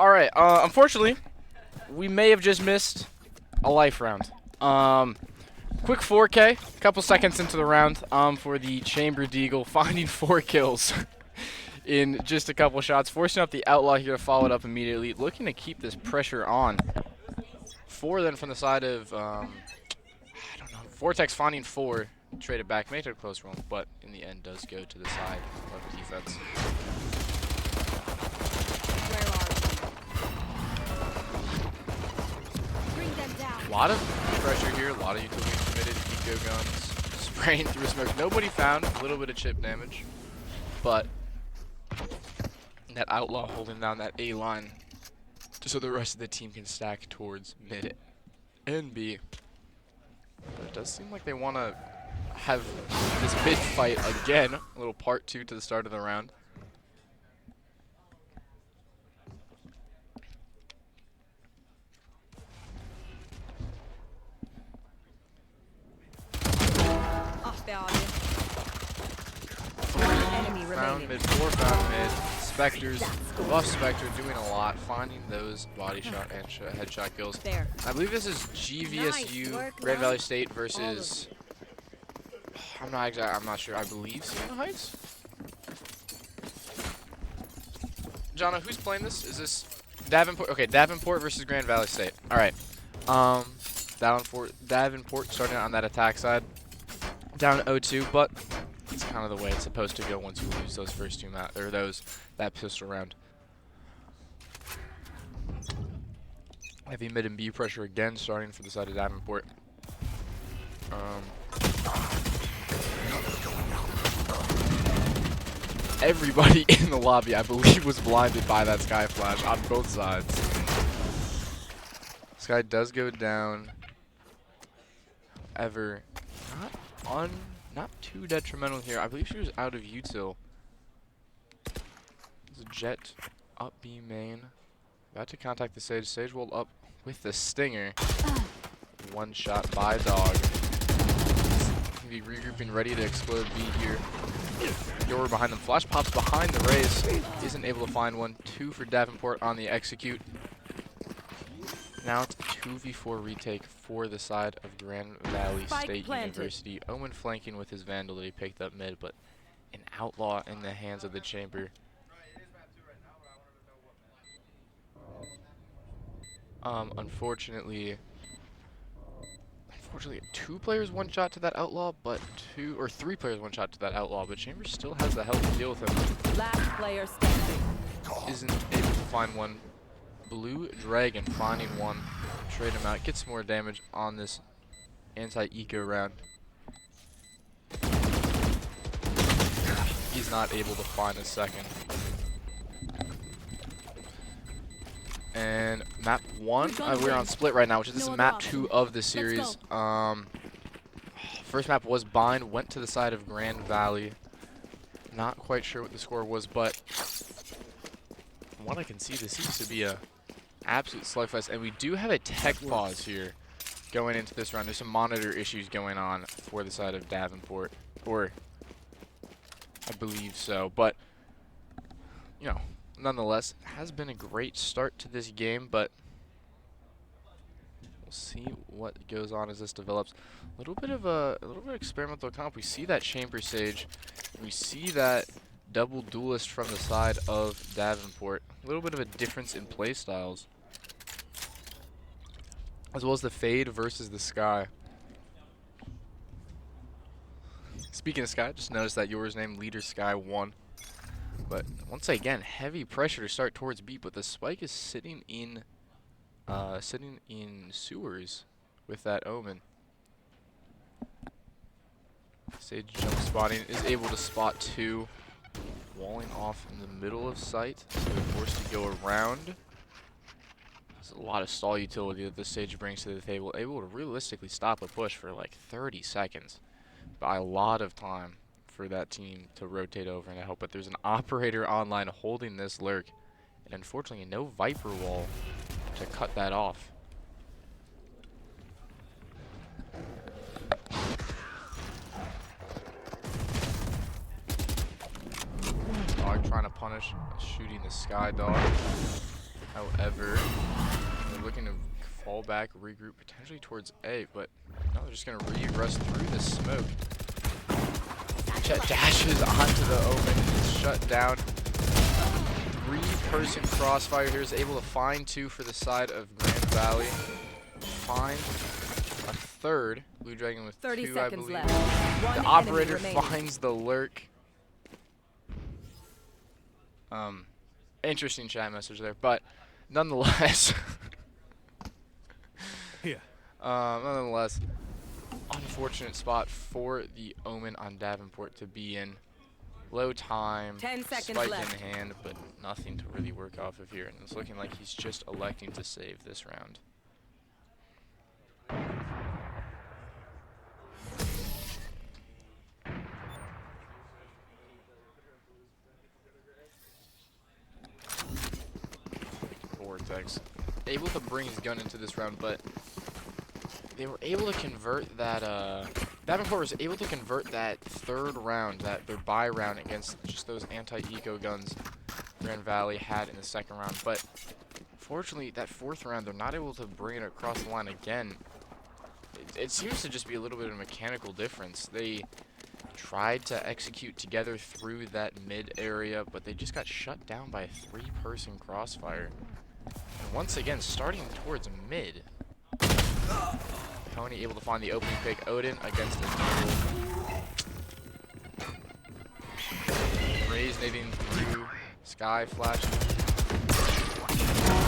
All right. Unfortunately, we may have just missed a life round. Quick 4K, couple seconds into the round. For the Chamber Deagle, finding 4 kills in just a couple shots, forcing up the Outlaw here to follow it up immediately, looking to keep this pressure on. 4 then from the side of I don't know, Vortex finding 4, traded back, made it a close roll, but in the end does go to the side of defense. A lot of pressure here, a lot of utility committed, eco guns, spraying through smoke. Nobody found, a little bit of chip damage, but that Outlaw holding down that A line just so the rest of the team can stack towards mid and B. But it does seem like they want to have this mid fight again, a little part 2 to the start of the round. Enemy Found remaining. mid, 4 found mid. Spectres, buff Spectre doing a lot, finding those body shot and headshot kills. There. I believe this is GVSU, Nice work, Grand man. Valley State versus, I'm not sure, I believe Siena Heights? Jonna, who's playing this? Is this Davenport? Okay, Davenport versus Grand Valley State. All right. Davenport starting on that attack side, down 0-2, but it's kind of the way it's supposed to go once you lose those first 2 that pistol round. Heavy mid and B pressure again, starting for the side of Davenport. Everybody in the lobby, I believe, was blinded by that sky flash on both sides. Sky does go down. However, not too detrimental here. I believe she was out of util. There's a Jet up B main. About to contact the Sage. Sage rolled up with the Stinger. 1 shot by Dog. Be regrouping, ready to explode B here. Yor behind them. Flash pops behind the Raze. Isn't able to find one. 2 for Davenport on the execute. Now it's a 2v4 retake for the side of Grand Valley State University. Owen flanking with his Vandal that he picked up mid, but an Outlaw in the hands of the Chamber. Unfortunately, 2 players 1 shot to that Outlaw, but 3 players 1 shot to that Outlaw, but Chamber still has the health to deal with him. Last player standing. Isn't able to find one. Blue Dragon finding one. Trade him out. Gets more damage on this anti-eco round. He's not able to find a second. And map 1, we're on split right now, which is this is map 2 of the series. First map was Bind, went to the side of Grand Valley. Not quite sure what the score was, but from what I can see, this seems to be a absolute slugfest. And we do have a tech pause here going into this round. There's some monitor issues going on for the side of Davenport, or I believe so, but you know, nonetheless, it has been a great start to this game, but we'll see what goes on as this develops. A little bit of experimental comp. We see that Chamber Sage, we see that double duelist from the side of Davenport. A little bit of a difference in play styles, as well as the Fade versus the Sky. Speaking of Sky, just noticed that yours name leader Sky won. But once again, heavy pressure to start towards B, but the spike is sitting in sewers with that Omen. Sage jump spotting, is able to spot 2, walling off in the middle of sight, so they're forced to go around. There's a lot of stall utility that the Sage brings to the table, able to realistically stop a push for like 30 seconds. By a lot of time for that team to rotate over and help, but there's an operator online holding this lurk, and unfortunately no Viper wall to cut that off. Dog trying to punish, shooting the Sky Dog. However, they're looking to fall back, regroup, potentially towards A, but no, they're just going to re-rush through the smoke. Chet dashes onto the Omen and is shut down. 3-person crossfire here is able to find 2 for the side of Grand Valley. Find a third. Blue Dragon with 30 2, I seconds believe. left. One The enemy operator remaining. finds the lurk. Interesting chat message there, but nonetheless, Yeah. nonetheless, unfortunate spot for the Omen on Davenport to be in. Low time, 10 seconds spike left. in hand, but nothing to really work off of here, and it's looking like he's just electing to save this round. Vortex able to bring his gun into this round, but they were able to convert that Davenport was able to convert that third round, their buy round, against just those anti-eco guns Grand Valley had in the second round. But fortunately, that fourth round, they're not able to bring it across the line again. It seems to just be a little bit of a mechanical difference. They tried to execute together through that mid area, but they just got shut down by a 3-person crossfire. And once again, starting towards mid. Tony able to find the opening pick. Odin against the Raze nading through. Sky flashing.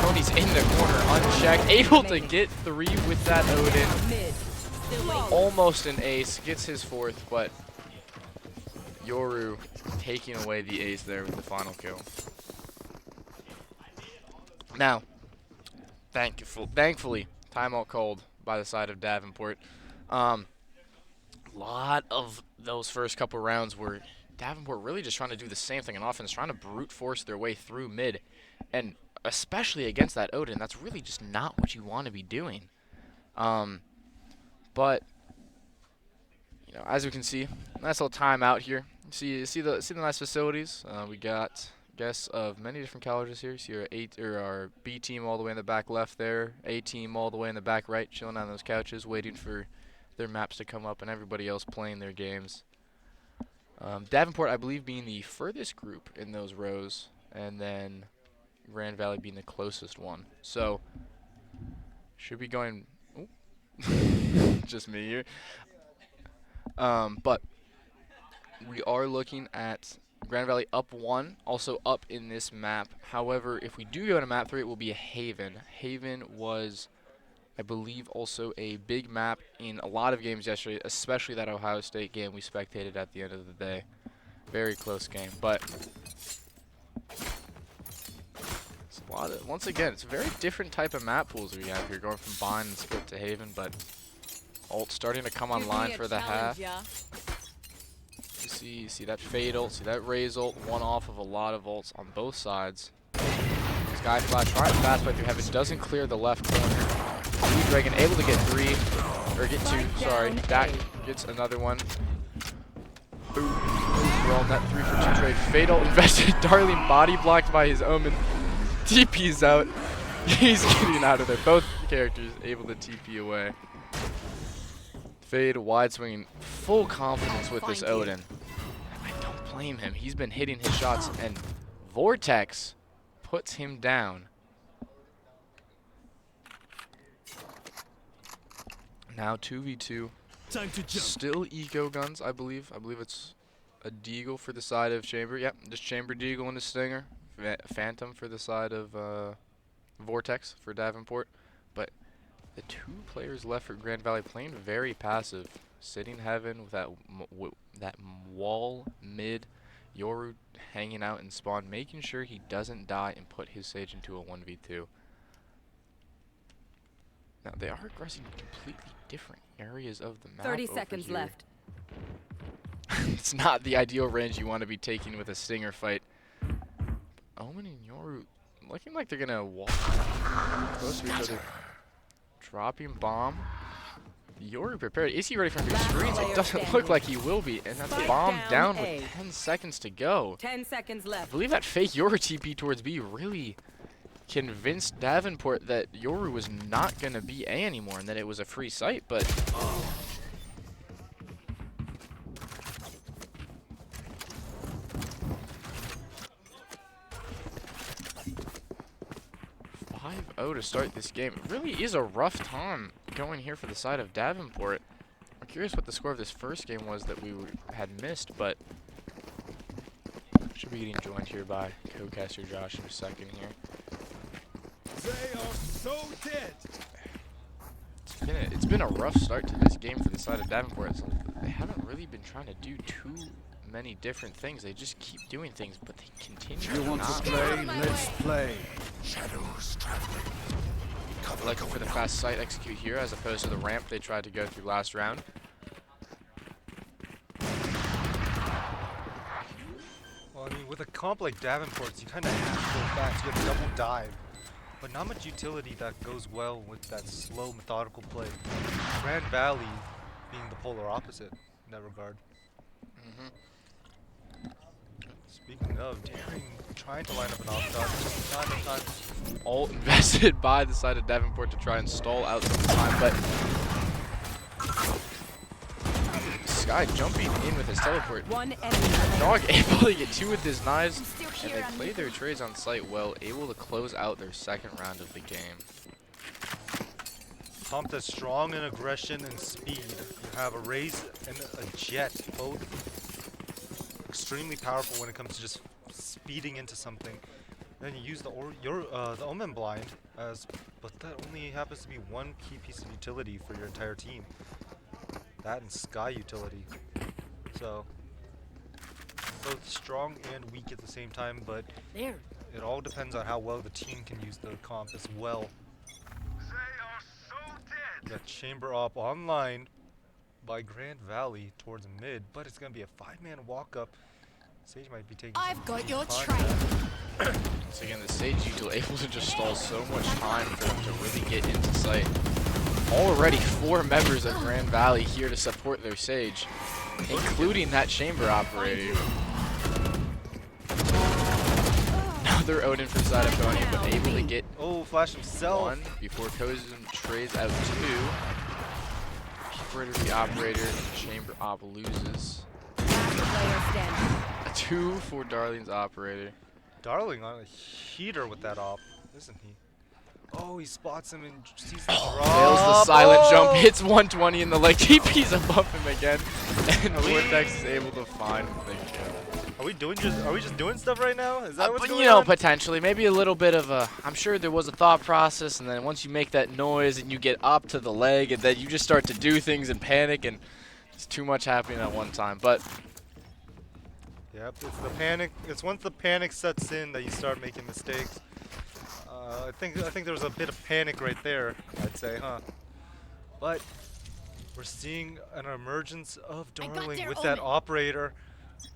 Tony's in the corner, unchecked. Able to get 3 with that Odin. Mid. Still waiting. Almost an ace. Gets his 4th, but Yoru taking away the ace there with the final kill. Now, thankfully, timeout called by the side of Davenport. Lot of those first couple rounds were Davenport really just trying to do the same thing in offense, trying to brute force their way through mid, and especially against that Odin, that's really just not what you want to be doing. But you know, as we can see, nice little timeout here. See the nice facilities. We got guests of many different colleges here. You see our B team all the way in the back left there, A team all the way in the back right, chilling on those couches, waiting for their maps to come up, and everybody else playing their games. Davenport, I believe, being the furthest group in those rows, and then Grand Valley being the closest one. So should be going. Oh, just me here. But we are looking at Grand Valley up 1, also up in this map. However, if we do go to map 3, it will be a Haven. Haven was, I believe, also a big map in a lot of games yesterday, especially that Ohio State game we spectated at the end of the day. Very close game, but it's a lot of, once again, it's a very different type of map pools we have here, going from Bond and Split to Haven, but ult starting to come online for the half. You see that Fade ult, see that Raze ult, one off of a lot of ults on both sides. Sky Flash trying to fast through Heaven, doesn't clear the left corner. Blue Dragon able to get 3, or get 2, sorry. That gets another one. Boom. Rolling that 3 for 2 trade. Fade ult invested, Darling body blocked by his Omen. TP's out. He's getting out of there. Both characters able to TP away. Fade, wide swinging, full confidence with this Odin. I don't blame him. He's been hitting his shots, and Vortex puts him down. Now 2v2. Time to jump. Still eco guns, I believe. I believe it's a Deagle for the side of Chamber. Yep, just Chamber Deagle and a Stinger. Phantom for the side of Vortex for Davenport. But the 2 players left for Grand Valley playing very passive. Sitting Heaven with that wall mid. Yoru hanging out in spawn, making sure he doesn't die and put his Sage into a 1v2. Now, they are aggressing completely different areas of the map. 30 seconds here. left. It's not the ideal range you want to be taking with a Stinger fight. Omen and Yoru looking like they're going to walk close to each other. Dropping bomb. Yoru prepared. Is he ready for new screens? It doesn't look like he will be. And that's a bomb down with 10 seconds to go. 10 seconds I left. believe that fake Yoru TP towards B really convinced Davenport that Yoru was not going to be A anymore and that it was a free site, but 5-0 to start this game. It really is a rough time going here for the side of Davenport. I'm curious what the score of this first game was that we had missed, but should be getting joined here by co-caster Josh in a second here. They are so dead. It's been a rough start to this game for the side of Davenport. So they haven't really been trying to do too many different things. They just keep doing things, but they continue You want to not. play? Let's play. Shadows traveling. Electing for the fast site execute here as opposed to the ramp they tried to go through last round. Well, I mean, with a comp like Davenport's, you kind of have to go fast. You have to double dive. But not much utility that goes well with that slow, methodical play. Grand Valley being the polar opposite in that regard. Speaking of, daring, trying to line up an off shot, just time and time. All invested by the side of Davenport to try and stall out some time, but Sky jumping in with his teleport. One enemy. Dog able to get 2 with his knives, and they play their trades on site well, able to close out their second round of the game. Comp that's strong in aggression and speed. You have a Raze and a Jet, both extremely powerful when it comes to just speeding into something. Then you use the Omen Blind, but that only happens to be one key piece of utility for your entire team. That and Sky utility. So both strong and weak at the same time, but There. it all depends on how well the team can use the comp as well. They are so dead. Got Chamber Op online by Grand Valley towards mid, but it's gonna be a 5-man walk up. Sage might be taking I've some got deep your contact. trail. So again, the Sage util able to just stall so much time for them to really get into sight. Already 4 members of Grand Valley here to support their Sage, including that Chamber Operator. Another Odin from the side of Tony, but able to get Oh, Flash himself. 1 before Kozum trades out 2. Operator the Operator, Chamber Op loses. Last player standing. A 2 for Darling's Operator. Darling on a heater with that op, isn't he? Oh, he spots him and sees the drop. Fails the silent jump, Oh! hits 120 in the leg, TP's above him again, and Vortex is able to find the kill. Are we just doing stuff right now? Is that what's But going you know, on? potentially, maybe a little bit of a, I'm sure there was a thought process, and then once you make that noise and you get up to the leg, and then you just start to do things and panic, and it's too much happening at one time, but Yep, it's the panic. It's once the panic sets in that you start making mistakes. I think there was a bit of panic right there, I'd say, huh? But we're seeing an emergence of Darling their with that Omen. operator.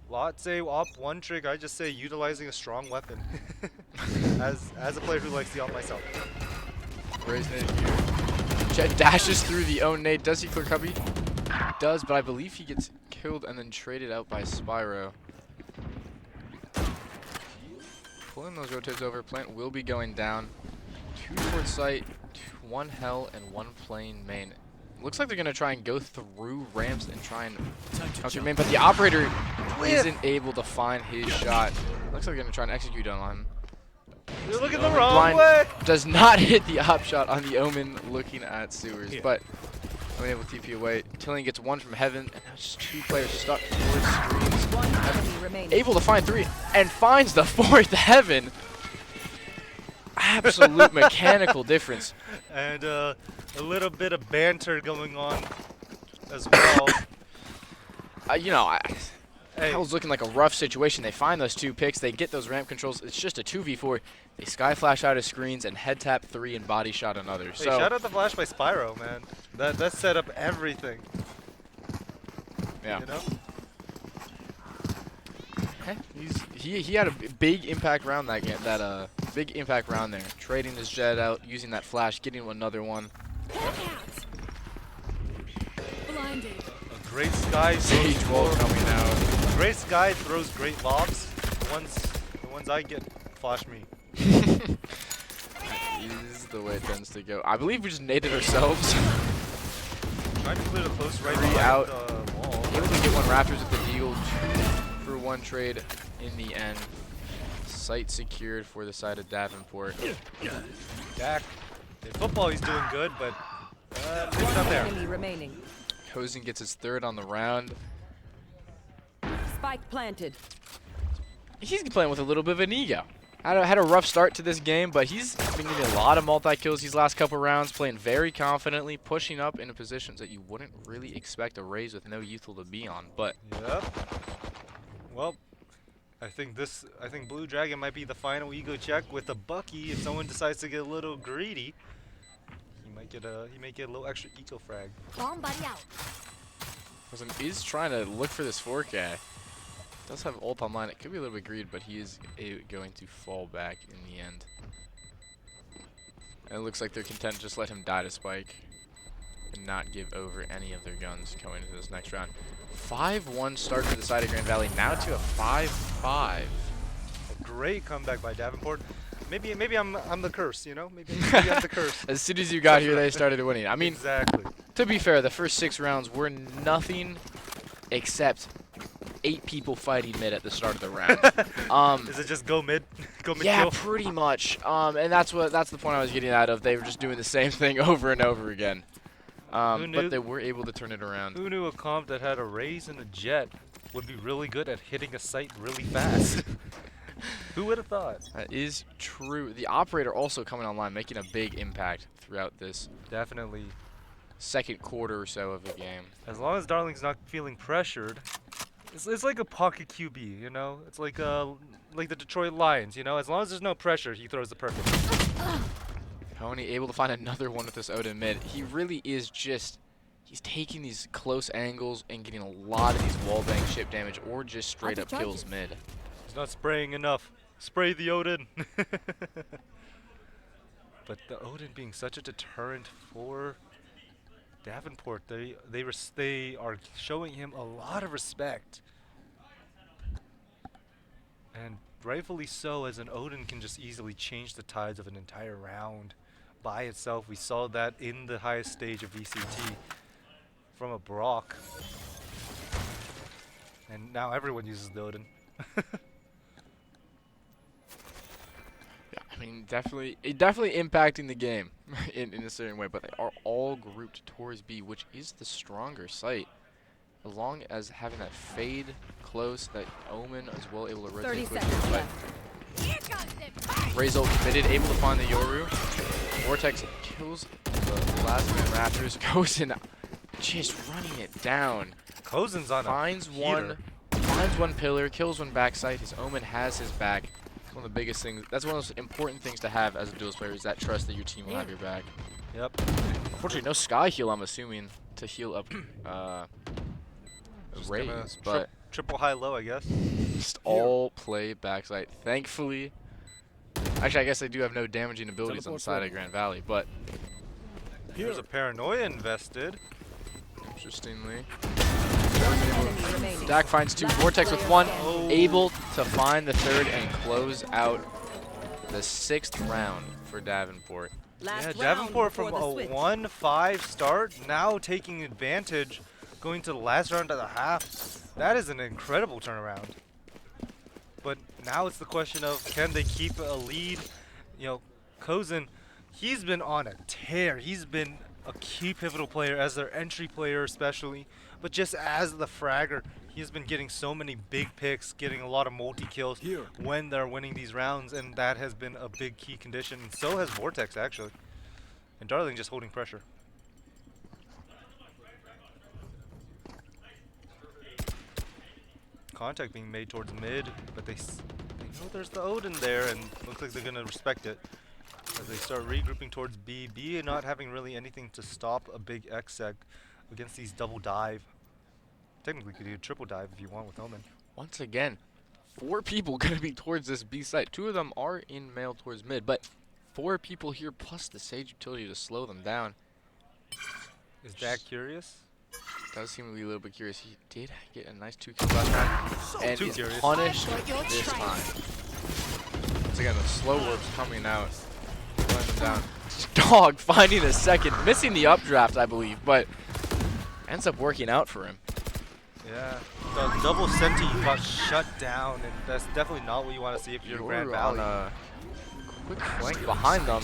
Lot say op 1 trick, I just say utilizing a strong weapon. as a player who likes the op myself. raising it here. Jet dashes through the own nade. Does he clear cubby? Does, but I believe he gets killed and then traded out by Spyro. Pulling those rotates over, Plant will be going down. 2 towards site, 1 hell, and 1 plane main. Looks like they're gonna try and go through ramps and try and come through main, but the operator isn't able to find his shot. Looks like they're gonna try and execute on him. You're looking the Omen wrong blind way! does not hit the op shot on the Omen looking at sewers, but Omen able to TP away. Tilling gets 1 from heaven, and now just 2 players stuck towards screens. One enemy remaining. Able to find 3 and finds the 4th heaven. Absolute mechanical difference. And a little bit of banter going on as well. You know, Hey, that was looking like a rough situation. They find those 2 picks, they get those ramp controls. It's just a 2v4. They sky flash out of screens and head tap 3 and body shot another. hey, So shout out the flash by Spyro, man. That set up everything. yeah. You know? He had a big impact round that game. Big impact round there. Trading his jet out, using that flash, getting another one. Blinded. A great Sky Sage throws roll coming out. a great Sky throws great lobs. The ones I get flash me. is the way it tends to go. I believe we just naded ourselves. Trying to clear the close right 3 behind out. the wall. Able to get one Raptors with the deagle. 2-for-1 trade in the end. Site secured for the side of Davenport. Dak, in football he's doing good, but it's not there. Enemy remaining. Kozen gets his 3rd on the round. Spike planted. He's playing with a little bit of an ego. Had a rough start to this game, but he's been getting a lot of multi-kills these last couple rounds, playing very confidently, pushing up into positions that you wouldn't really expect a Raze with no Youthful to be on. But Yep. Well, I think Blue Dragon might be the final ego check with a Bucky. If someone decides to get a little greedy, he might get a little extra eco frag. Bomb buddy out. Kozen is trying to look for this 4K. Does have ult online. It could be a little bit greed, but he is going to fall back in the end. And it looks like they're content to just let him die to Spike and not give over any of their guns going into this next round. 5-1 start for the side of Grand Valley, now to a 5-5. A great comeback by Davenport. Maybe I'm the curse, you know? Maybe I'm the curse. As soon as you got here, they started winning. I mean, exactly. To be fair, the first 6 rounds were nothing except 8 people fighting mid at the start of the round. Is it just go mid? Go mid Yeah, kill? pretty much. And that's the point I was getting out of. They were just doing the same thing over and over again. But they were able to turn it around. Who knew a comp that had a Raze and a Jet would be really good at hitting a site really fast? Who would have thought? That is true. The operator also coming online, making a big impact throughout this Definitely. second quarter or so of the game. As long as Darling's not feeling pressured, it's like a pocket QB, you know? It's like the Detroit Lions, you know? As long as there's no pressure, he throws the perfect. Pony able to find another one with this Odin mid. He really is just, he's taking these close angles and getting a lot of these wallbang ship damage or just straight up kills mid. He's not spraying enough. Spray the Odin. But the Odin being such a deterrent for Davenport, they are showing him a lot of respect. And rightfully so, as an Odin can just easily change the tides of an entire round by itself. We saw that in the highest stage of VCT from a Brock. And now everyone uses the Odin. Yeah, I mean, definitely impacting the game in a certain way, but they are all grouped towards B, which is the stronger site. As long as having that fade close, that Omen as well able to rotate 30 quickly. seconds But Razor committed, able to find the Yoru. Vortex kills the last man Raptors. Goes in, just running it down. Kozen's on finds one pillar, kills one backside. His Omen has his back. It's one of the biggest things. That's one of those important things to have as a duels player, is that trust that your team will have your back. Yep. Unfortunately, no sky heal, I'm assuming, to heal up Raze, but triple high low, I guess. just all play backside. Thankfully, actually, I guess they do have no damaging abilities on the side of Grand Valley, but There's a Paranoia invested. interestingly, Dak finds 2, Vortex with 1, able to find the 3rd and close out the 6th round for Davenport. Yeah, Davenport from a 1-5 start, now taking advantage, going to the last round of the half. That is an incredible turnaround. But now it's the question of, can they keep a lead? You know, Kozen, he's been on a tear. He's been a key pivotal player as their entry player especially, but just as the fragger, he's been getting so many big picks, getting a lot of multi-kills when they're winning these rounds, and that has been a big key condition, and so has Vortex actually. And Darling just holding pressure. Contact being made towards mid, but they know there's the Odin there, and looks like they're gonna respect it as they start regrouping towards B. B not having really anything to stop a big X-Sec against these double dive. Technically, you could do a triple dive if you want with Omen. Once again, 4 people gonna be towards this B site. 2 of them are in mail towards mid, but 4 people here plus the Sage utility to slow them down. Is Dak curious? Does seem to be a little bit curious. He did get a nice 2 kills last round, and is punished this time. Once again, the slow warp's coming out. slowing them down. Dog finding a second, missing the updraft, I believe, but ends up working out for him. Yeah, the double senti got shut down, and that's definitely not what you want to see if you're Grand Valley. On a quick flank behind them.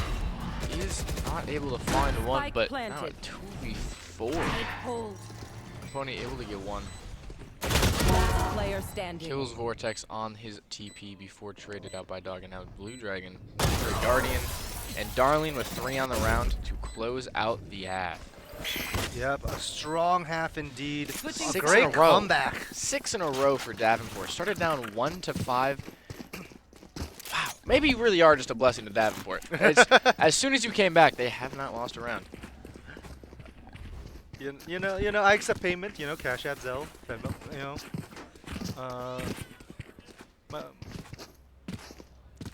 He's not able to find one, Spike but planted. now a 2v4. Hold. Pony able to get one. Last player standing. Kills Vortex on his TP before traded out by Dog, and now Blue Dragon for Guardian. And Darling with 3 on the round to close out the half. Yep, a strong half indeed. A 6 great in a row. comeback. 6 in a row for Davenport. Started down 1-5. Wow, maybe you really are just a blessing to Davenport. As soon as you came back, they have not lost a round. You know, I accept payment. You know, Cash App, Zelle, Venmo. You know,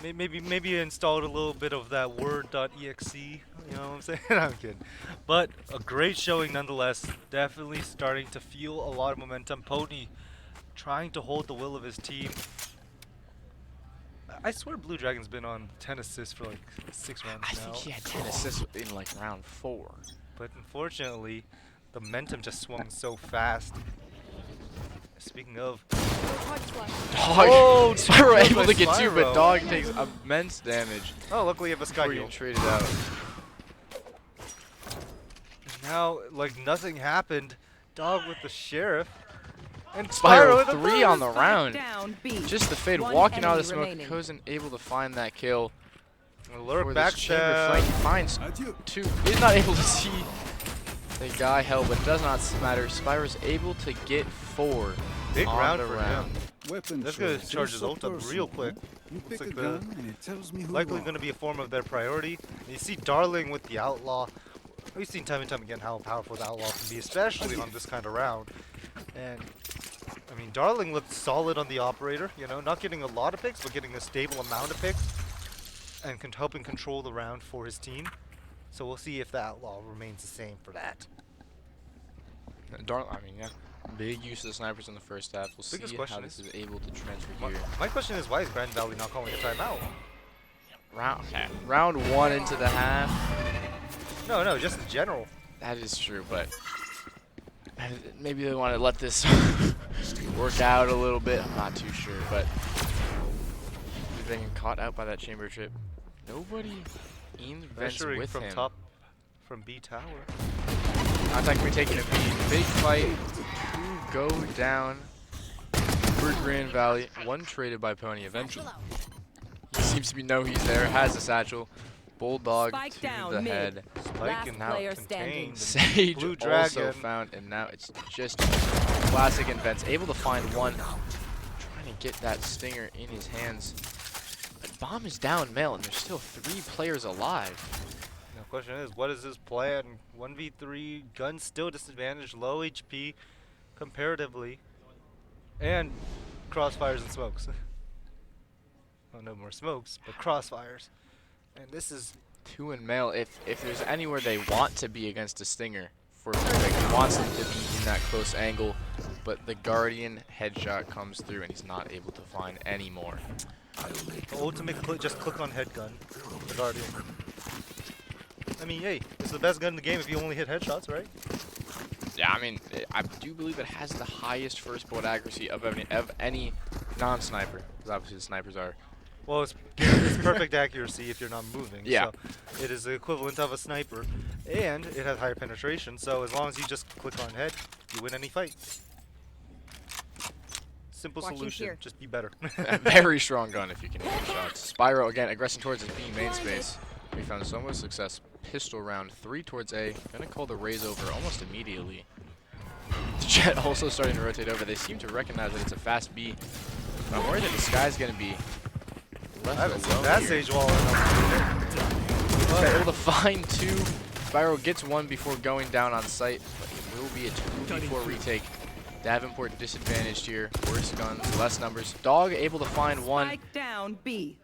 maybe installed a little bit of that word.exe. You know what I'm saying? I'm kidding. But a great showing nonetheless. Definitely starting to feel a lot of momentum. Pony trying to hold the will of his team. I swear Blue Dragon's been on 10 assists for like 6 rounds I now. think he had 10 assists in like round 4. But unfortunately, the momentum just swung so fast. Speaking of, Dog, oh, Spyro killed able by to get 2, but Spyro. Dog takes immense damage oh, luckily you have a sky before heal. you traded out. Now, like nothing happened. Dog with the sheriff. And Spyro with the 3 on the bonus. round. Down B. Just the fade, One walking out of the enemy smoke. remaining. Cousin able to find that kill. Lurk For this chamber backstab. flank, he finds Adieu. 2. He's not able to see the guy held, but it does not matter. Spyro's able to get 4 Big on round the for round. him. Weapon That's gonna choice. charge It's his so ult up personal, real quick. huh? You Looks pick like a the- gun and it tells me who Likely you are. going to be a form of their priority. You see Darling with the Outlaw. We've seen time and time again how powerful the Outlaw can be, especially on this kind of round. And, I mean, Darling looked solid on the Operator, you know, not getting a lot of picks, but getting a stable amount of picks. And helping control the round for his team. So we'll see if the Outlaw remains the same for that. I mean, yeah. Big use of the snipers in the first half. We'll Biggest see question how is- this is able to transfer My, here. my question is, why is Grand Valley not calling a timeout? Round 1 into the half. No, just in general. That is true, but maybe they want to let this work out a little bit. I'm not too sure, but they're getting caught out by that chamber trip. Nobody in vents Pressuring with from him. top, from B tower. Contact can be taken a big fight to go down for Grand Valley. One traded by Pony eventually. He seems to know he's there, has the satchel. Bulldog Spike to down the mid. head. Spike Last and now player standing. contained. Sage Blue also Dragon. found, and now it's just classic invents. Able to find one. Trying to get that stinger in his hands. But bomb is down male, and there's still 3 players alive. The question is, what is his plan? 1v3, gun still disadvantaged, low HP comparatively, and crossfires and smokes. Well, no more smokes, but crossfires. And this is 2 in male. If there's anywhere they want to be against a stinger, for Perfect wants them to be in that close angle, but the Guardian headshot comes through, and he's not able to find any more. the ultimate just click on head gun, the Guardian. I mean, hey, it's the best gun in the game if you only hit headshots, right? Yeah, I mean, I do believe it has the highest first bullet accuracy of any non-sniper, because obviously the snipers are. Well, it's perfect accuracy if you're not moving. Yeah. So it is the equivalent of a sniper, and it has higher penetration. So as long as you just click on head, you win any fight. Simple Watching solution. here. Just be better. A very strong gun if you can hit shots. Spyro again aggressing towards his B main space. We found so much success. Pistol round 3 towards A. Gonna call the raise over almost immediately. The Jet also starting to rotate over. They seem to recognize that it's a fast B. But I'm worried that the Sky's gonna be I left haven't seen alone that here. Sage Wall enough. But able to find 2. Spyro gets 1 before going down on site, but it will be a 2v4 retake. Davenport disadvantaged here. Worse guns, less numbers. Dog able to find 1. Spike down B.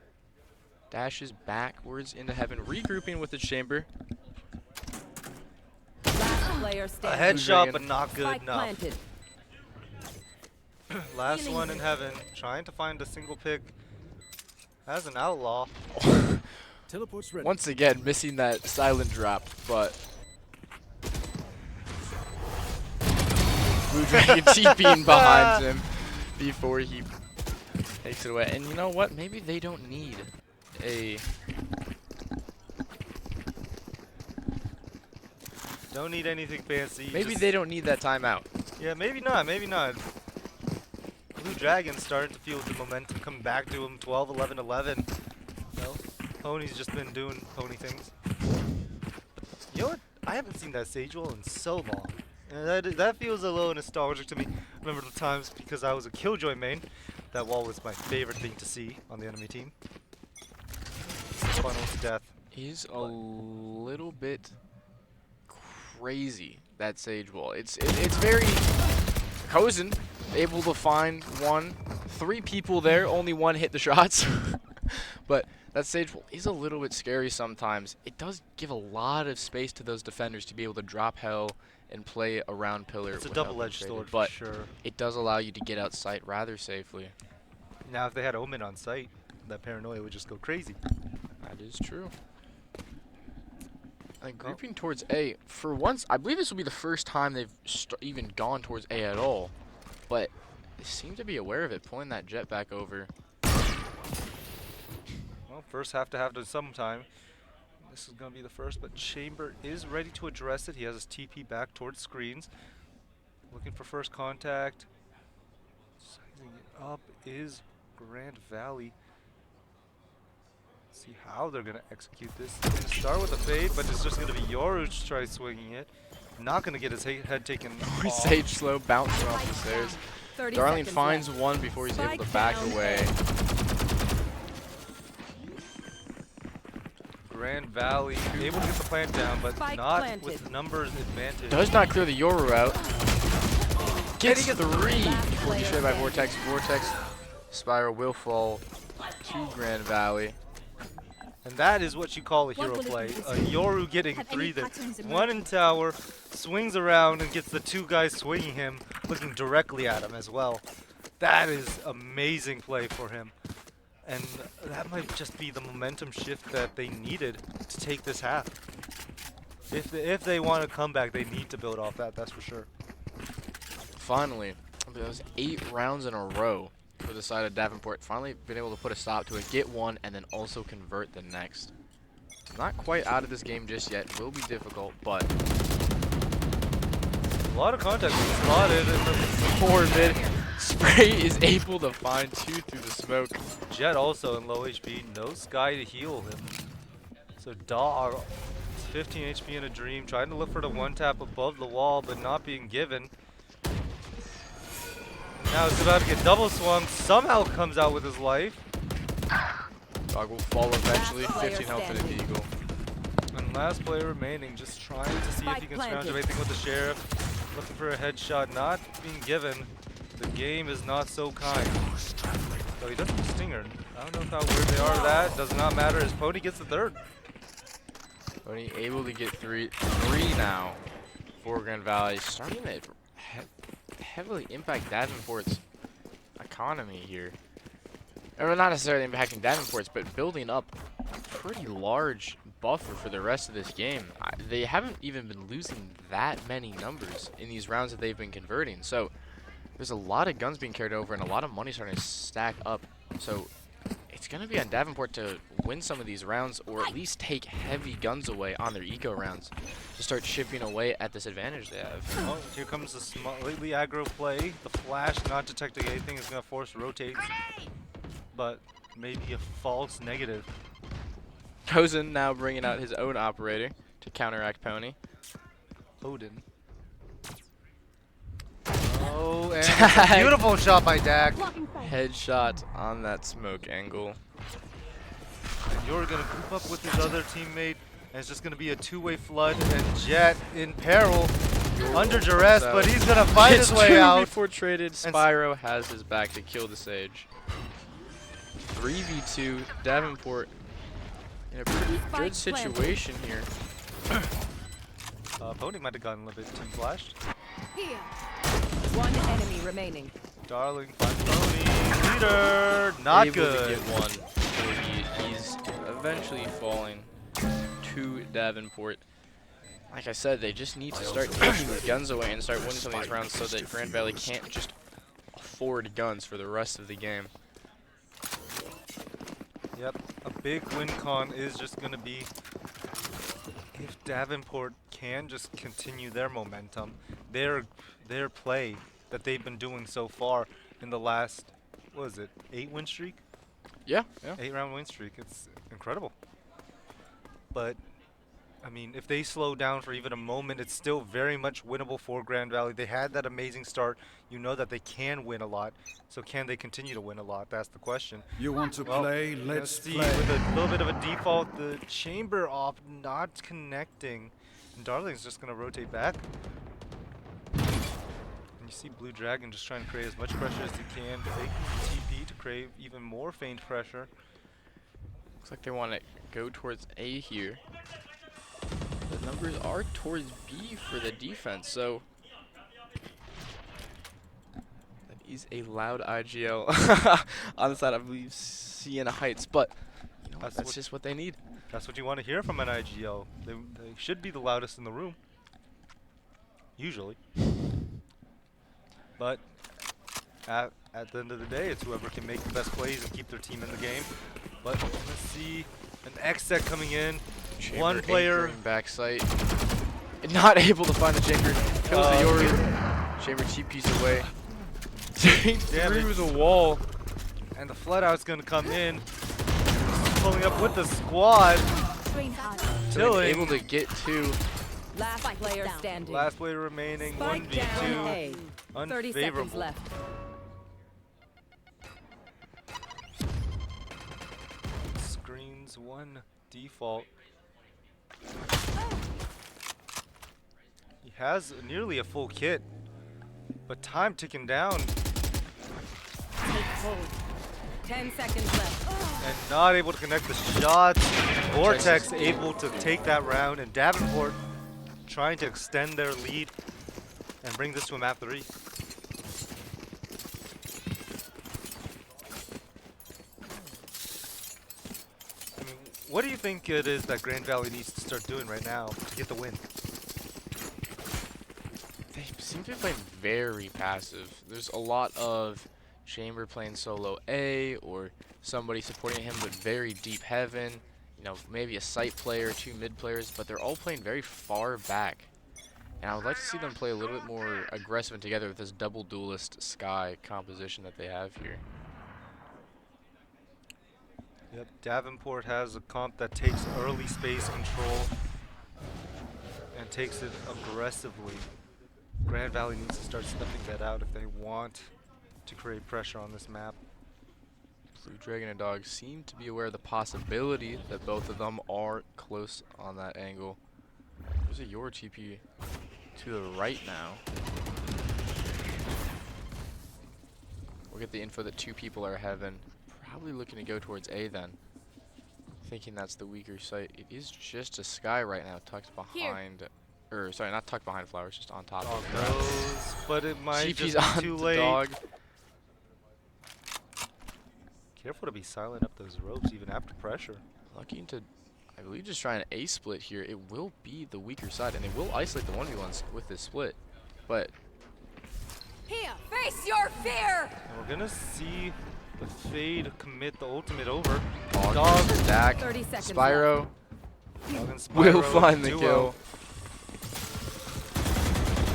Dashes backwards into heaven, regrouping with the chamber. Last player A standing. headshot, Dragon. but not good Spike enough. planted. Last one in heaven, trying to find a single pick. As an outlaw. Teleport's ready. Once again, missing that silent drop, but Blue Dragon TPing behind him before he takes it away. And you know what? Maybe they don't need a... Don't need anything fancy. Maybe just- they don't need that timeout. Yeah, maybe not. Maybe not. Blue Dragon started to feel the momentum come back to him. 12, 11, 11. No, Pony's just been doing pony things. You know what? I haven't seen that Sage wall in so long. And that feels a little nostalgic to me. I remember the times because I was a Killjoy main. That wall was my favorite thing to see on the enemy team. Funnel to death. He's a little bit crazy, that Sage wall. It's very Kozen able to find 3 people there, only one hit the shots. But that Sage wall is a little bit scary sometimes. It does give a lot of space to those defenders to be able to drop hell and play around pillar. It's a without double-edged being traded, sword but for sure. it does allow you to get out sight rather safely. Now, if they had Omen on site, that paranoia would just go crazy. That is true. And grouping towards A, for once, I believe this will be the first time they've even gone towards A at all. But they seem to be aware of it, pulling that jet back over. Well, first have to sometime. This is going to be the first, but Chamber is ready to address it. He has his TP back towards screens. Looking for first contact. Sizing it up is Grand Valley. See how they're going to execute this. They're going to start with a fade, but it's just going to be Yoru to try swinging it. Not going to get his head taken off. Sage slow bouncing off the stairs. 30 Darling seconds finds left. one before he's able Spike to back down away. Grand Valley able to get the plant down, but Spike not planted. with numbers advantage. Does not clear the Yoru out. Gets Getting 3. Last player Destroyed by standing. Vortex. Vortex Spiral will fall to Grand Valley. And that is what you call a What hero will it play. be this A Yoru getting Have 3 any there. patterns emerged? One in tower, swings around and gets the 2 guys swinging him, looking directly at him as well. That is amazing play for him. And that might just be the momentum shift that they needed to take this half. If they want to come back, they need to build off that, that's for sure. Finally, those 8 rounds in a row for the side of Davenport. Finally been able to put a stop to it, get one, and then also convert the next. Not quite out of this game just yet. Will be difficult, but A lot of contact being spotted, and the 4 mid. Spray is able to find 2 through the smoke. Jet also in low HP, no Sky to heal him. So Dog, 15 HP in a dream, trying to look for the 1-tap above the wall, but not being given. Now it's about to get double swung, somehow comes out with his life. Dog will fall eventually. Last player 15 health for the standing. Eagle. And last player remaining, just trying to see if he Spike can scrounge planted. anything with the Sheriff. Looking for a headshot, not being given. The game is not so kind. So he does have a stinger. I don't know how weird they are to that. Does not matter. His pony gets the 3rd. Only able to get 3 now for Grand Valley. Starting to heavily impact Davenport's economy here. Or not necessarily impacting Davenport's, but building up a pretty large buffer for the rest of this game. They haven't even been losing that many numbers in these rounds that they've been converting. So there's a lot of guns being carried over and a lot of money starting to stack up. So it's going to be on Davenport to win some of these rounds, or at least take heavy guns away on their eco rounds to start chipping away at this advantage they have. Well, here comes the slightly aggro play. The flash not detecting anything is going to force rotates. But maybe a false negative. Kozen now bringing out his own operator to counteract Pony. Odin. Oh, and it's a beautiful shot by Dak. Headshot on that smoke angle. And you're going to group up with his other teammate. And it's just going to be a 2-way flood. And Jet in peril. Under duress, but he's going to fight his way out. Before traded, Spyro has his back to kill the Sage. 3v2, Davenport in a pretty good situation here. Pony might have gotten a little bit team flashed. Here. One enemy remaining. Darling finds Pony. Leader. Not Able to good. get one. So he's eventually falling to Davenport. Like I said, they just need to start taking the guns away and start winning some of these rounds so that Grand Valley can't just afford guns for the rest of the game. Yep, a big win con is just going to be if Davenport can just continue their momentum, their play that they've been doing so far in the last, what is it, 8-win streak? Yeah, yeah. 8-round win streak. It's incredible. But I mean, if they slow down for even a moment, it's still very much winnable for Grand Valley. They had that amazing start. You know that they can win a lot. So can they continue to win a lot? That's the question. You want to play? Let's see play. with a little bit of a default, the chamber off, not connecting. And Darling's just going to rotate back. And you see Blue Dragon just trying to create as much pressure as he can, taking TP to create even more faint pressure. Looks like they want to go towards A here. The numbers are towards B for the defense, so that is a loud IGL on the side, I believe, Sienna Heights, but you know, that's just what they need. That's what you want to hear from an IGL. They should be the loudest in the room, usually. But at the end of the day, it's whoever can make the best plays and keep their team in the game. But let's see an X-Tech coming in. Chamber One player backside, not able to find the chamber. Kills the Yori. Chamber TP's away. Through the wall. And the Flood Out's gonna come in, pulling up with the squad. Tilling. Able to get to. Last player standing. Last player remaining. Spike 1v2. down A. 30 seconds Unfavorable. left. Screens one default. He has nearly a full kit, but time ticking down. Take hold. 10 seconds left. And not able to connect the shots. Vortex able to take that round, and Davenport trying to extend their lead and bring this to a map 3. I mean, what do you think it is that Grand Valley needs to start doing right now to get the win? They seem to be playing very passive. There's a lot of Chamber playing solo A, or somebody supporting him with very deep heaven. You know, maybe a site player, 2 mid players, but they're all playing very far back. And I would like to see them play a little bit more aggressive and together with this double duelist Sky composition that they have here. Yep, Davenport has a comp that takes early space control and takes it aggressively. Grand Valley needs to start stepping that out if they want to create pressure on this map. Blue Dragon and Dog seem to be aware of the possibility that both of them are close on that angle. There's a Yor TP to the right now. We'll get the info that 2 people are heaven. Probably looking to go towards A then. Thinking that's the weaker site. It is just a Sky right now, tucked behind, or sorry, not tucked behind Flowers, just on top of those, but it might TP's just on be too the late. Dog. Careful to be silent up those ropes even after pressure. Looking to, I believe, just try an A split here. It will be the weaker side, and it will isolate the 1v1s with this split. But Here, face your fear. And we're gonna see the Fade commit the ultimate over. Dog, Dak, 30 seconds Spyro Dog and will Spyro find the duo. kill.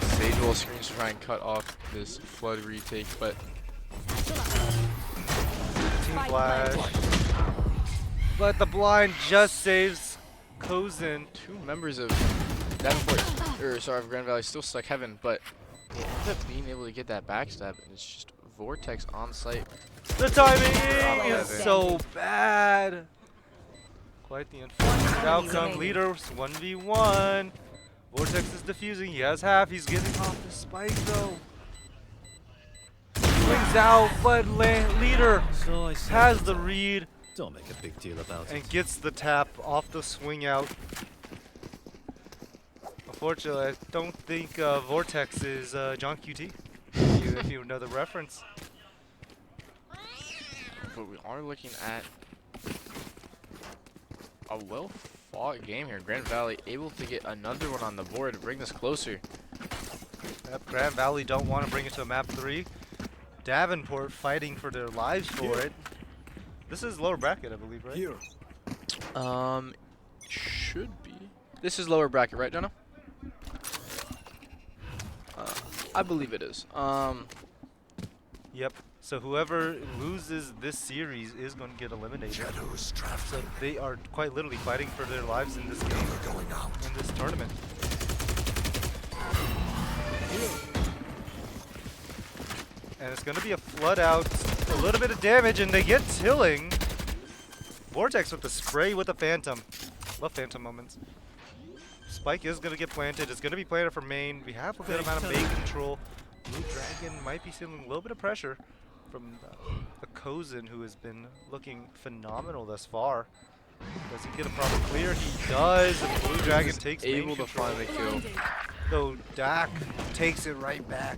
Sage will screens to try and cut off this Flood retake, but Team Flash. But the blind just saves Kozin. 2 members of Davenport, or sorry, of Grand Valley still stuck heaven, but they end up being able to get that backstab, and it's just Vortex on site. The timing is so bad. Quite the unfortunate outcome. Leaders 1v1. Vortex is defusing. He has half. He's getting off the spike though. Swings out, but Leader has the read. Don't make a big deal about and gets the tap off the swing out. Unfortunately, I don't think Vortex is John QT, if you know the reference. But we are looking at a well-fought game here. Grand Valley able to get another one on the board to bring this closer. Yep, Grand Valley don't want to bring it to a map 3. Davenport fighting for their lives for it. This is lower bracket, I believe, right? Here. Should be. This is lower bracket, right, Jonah? I believe it is. Yep. So whoever loses this series is going to get eliminated. Shadows traveling. So they are quite literally fighting for their lives in this game, Going out. in this tournament. And it's going to be a flood out, a little bit of damage, and they get tilling. Vortex with the spray with the Phantom. Love Phantom moments. Spike is going to get planted. It's going to be planted for main. We have a good amount of main control. Blue Dragon might be feeling a little bit of pressure from the Kozin, who has been looking phenomenal thus far. Does he get a proper clear? He does, and Blue Dragon takes main able to control. find the kill. So Dak takes it right back.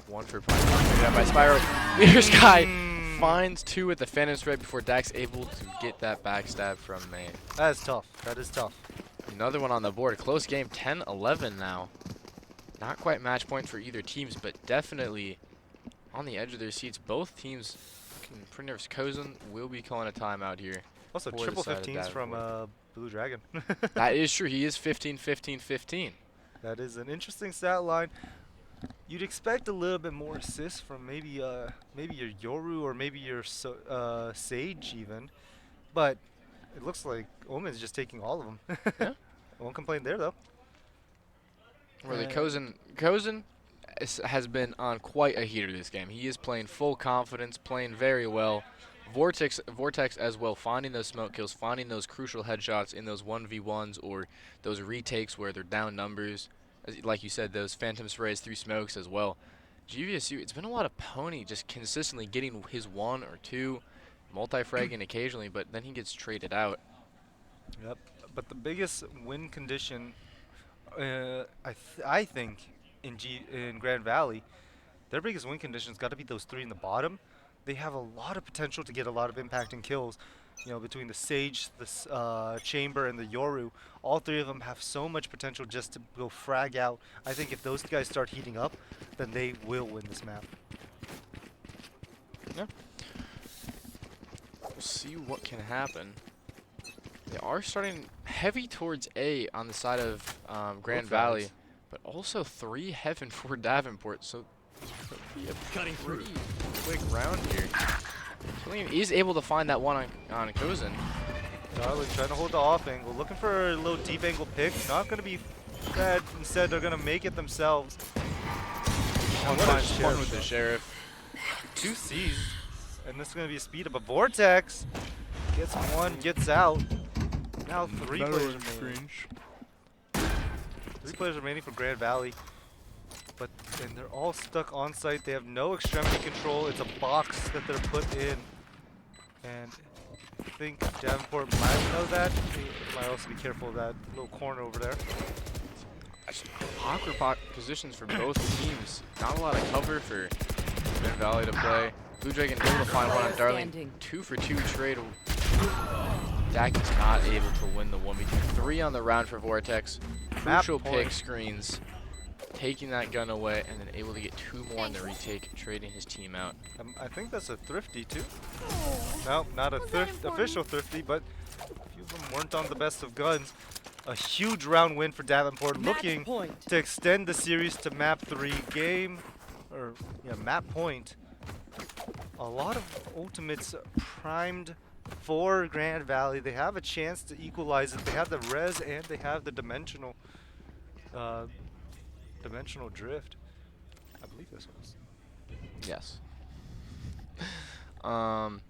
One for Prime. Figured out by Spiral. Leader Sky finds 2 at the Phantom Thread before Dak's able to get that backstab from main. That is tough. That is tough. Another one on the board. Close game, 10-11 now. Not quite match point for either teams, but definitely on the edge of their seats. Both teams looking pretty nervous. Kozin will be calling a timeout here. Also, for the triple side of 15s from Davenport. Blue Dragon. That is true. He is 15-15-15. That is an interesting stat line. You'd expect a little bit more assists from maybe your Yoru or maybe your Sage even, but it looks like Omen's just taking all of them. Yeah. I won't complain there though. Really, Kozin has been on quite a heater this game. He is playing full confidence, playing very well. Vortex as well, finding those smoke kills, finding those crucial headshots in those 1v1s or those retakes where they're down numbers. Like you said, those Phantom Sprays through smokes as well. GVSU, it's been a lot of Pony just consistently getting his 1 or 2, multi-fragging occasionally, but then he gets traded out. Yep. But the biggest win condition, I think, in Grand Valley, their biggest win condition's got to be those 3 in the bottom. They have a lot of potential to get a lot of impact and kills. You know, between the Sage, the Chamber, and the Yoru, all 3 of them have so much potential just to go frag out. I think if those guys start heating up, then they will win this map. Yeah. We'll see what can happen. They are starting heavy towards A on the side of Grand Valley, but also 3 heaven for Davenport, so it'll be a pretty quick round here. Killian is able to find that one on Kozin. Darling trying to hold the off angle, looking for a little deep angle pick. Not going to be fed. Instead, they're going to make it themselves. One with the Sheriff. 2 C's, and this is going to be a speed up. A Vortex gets 1, gets out. Now 3 players remaining. 3 players remaining for Grand Valley. But then they're all stuck on site. They have no extremity control. It's a box that they're put in. And I think Davenport might know that. They might also be careful of that little corner over there. Awkward positions for both teams. Not a lot of cover for Grand Valley to play. Blue Dragon able to find one on Darling. 2 for 2 trade. Dak is not able to win the 1v2. 3 on the round for Vortex. Crucial pick screens. Taking that gun away and then able to get 2 more in the retake, trading his team out. I think that's a thrifty too. No, not a official thrifty, but a few of them weren't on the best of guns. A huge round win for Davenport, looking to extend the series to map 3 map point. A lot of ultimates primed for Grand Valley. They have a chance to equalize it. They have the res and they have the dimensional drift. I believe this was. Yes. One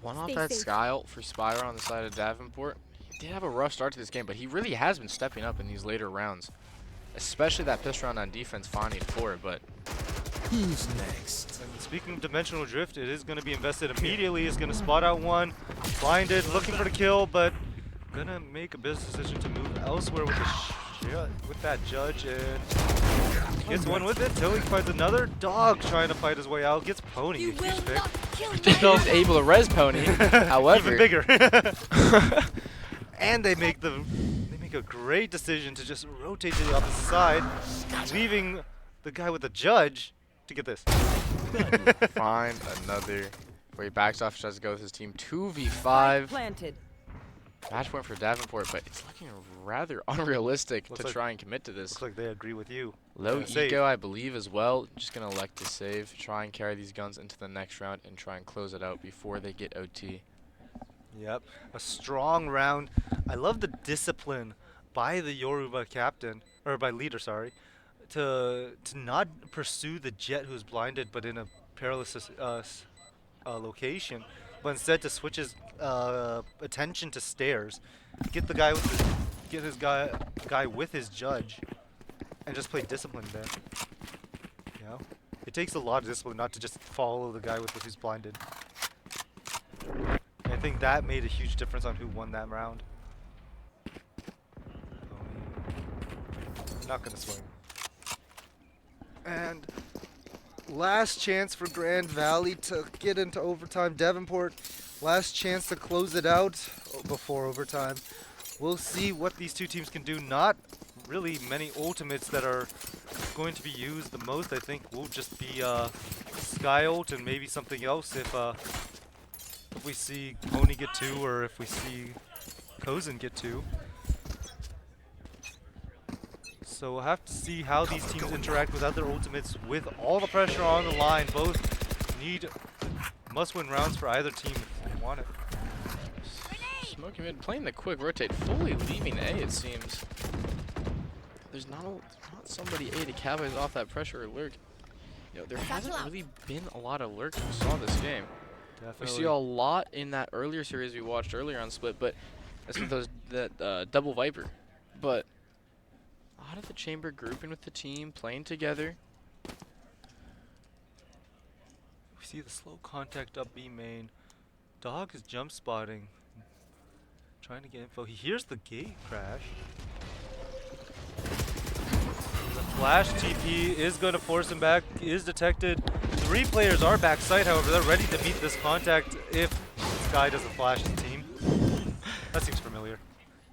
off that sky ult for Spyro on the side of Davenport. He did have a rough start to this game, but he really has been stepping up in these later rounds. Especially that pistol round on defense, finding 4, but Who's next? And speaking of dimensional drift, it is going to be invested immediately. It's going to spot out 1, blinded, looking for the kill, but gonna make a business decision to move elsewhere with that judge, and gets 1 with it. Tilly finds another dog trying to fight his way out. Gets Pony. A huge pick. He was able to res Pony. However, Even bigger. And they make a great decision to just rotate to the opposite side, leaving the guy with the judge to get this. find another where he backs off, tries to go with his team 2v5. Planted. Match point for Davenport, but it's looking rather unrealistic Looks to like- try and commit to this. Looks like they agree with you. Low Yeah, save. eco, I believe, as well. Just gonna elect to save, try and carry these guns into the next round, and try and close it out before they get OT. Yep, a strong round. I love the discipline by the Yoruba captain, or by leader, sorry, to not pursue the Jet who's blinded, but in a perilous location, but instead to switch his attention to stairs, get the guy with his guy with his judge, and just play discipline there. You know, it takes a lot of discipline not to just follow the guy with who's blinded. I think that made a huge difference on who won that round. Not gonna swing. And last chance for Grand Valley to get into overtime. Davenport, last chance to close it out before overtime. We'll see what these two teams can do. Not really many ultimates that are going to be used. The most, I think, will just be Sky ult and maybe something else if we see Pony get 2 or if we see Kozen get 2. So we'll have to see how these teams interact without their ultimates with all the pressure on the line. Both need must-win rounds for either team if they want it. Smoking mid, playing the quick rotate, fully leaving A, it seems. There's not somebody A to capitalize off that pressure or lurk. You know, there hasn't really been a lot of lurks we saw this game. Definitely. We see a lot in that earlier series we watched earlier on Split, but that's with that double Viper. But a lot of the chamber grouping with the team, playing together. We see the slow contact up B main. Dog is jump spotting, trying to get info. He hears the gate crash. The flash TP is going to force him back. Is detected. 3 players are backside, however, they're ready to meet this contact if Sky doesn't flash the team. That seems familiar.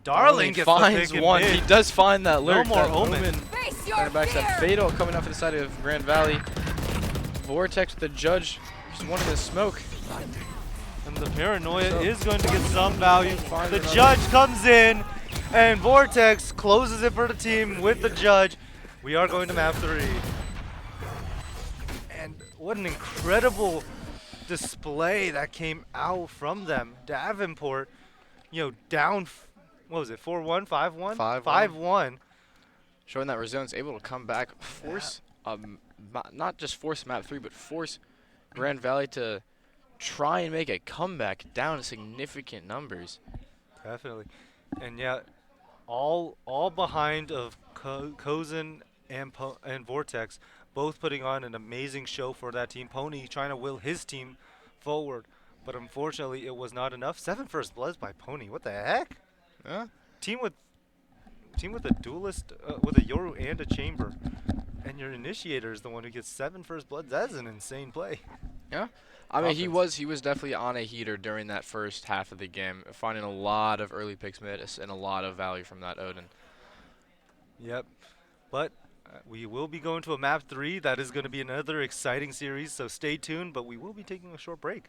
Darling gets finds the pick one. in mid. He does find that lurk. more that Omen. Face your Running back fear! that fatal coming off to the side of Grand Valley. Vortex with the judge. Just wanted to smoke. And the paranoia is going to get some value. Find The another. judge comes in, and Vortex closes it for the team with the judge. We are going to map 3. And what an incredible display that came out from them. Davenport, you know, down, what was it, 4-1, 5-1? 5-1. 5-1. Showing that Rezone's able to come back, force, not just force map 3, but force Grand Valley to try and make a comeback down significant numbers. Definitely. And yeah, all behind of Kozen and Vortex, both putting on an amazing show for that team. Pony trying to will his team forward, but unfortunately it was not enough. 7 first bloods by Pony. What the heck? Yeah. Team with a duelist, with a Yoru and a chamber, and your initiator is the one who gets 7 first bloods. That is an insane play. Yeah. I mean, he Offense. was definitely on a heater during that first half of the game, finding a lot of early picks mid and a lot of value from that Odin. Yep. But we will be going to a map 3. That is going to be another exciting series, so stay tuned, but we will be taking a short break.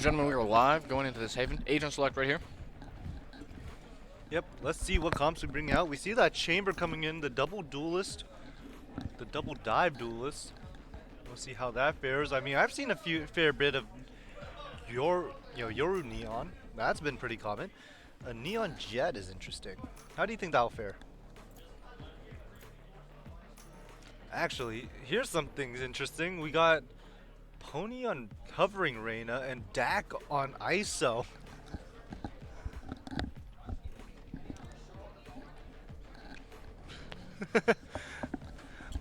and gentlemen, we are live going into this Haven. Agent select right here. Yep, let's see what comps we bring out. We see that chamber coming in, the double duelist, the double dive duelist. We'll see how that fares. I mean, I've seen a fair bit of Yoru Neon. That's been pretty common. A Neon Jet is interesting. How do you think that'll fare? Actually, here's something interesting. We got Pony on Hovering Reyna and Dak on ISO.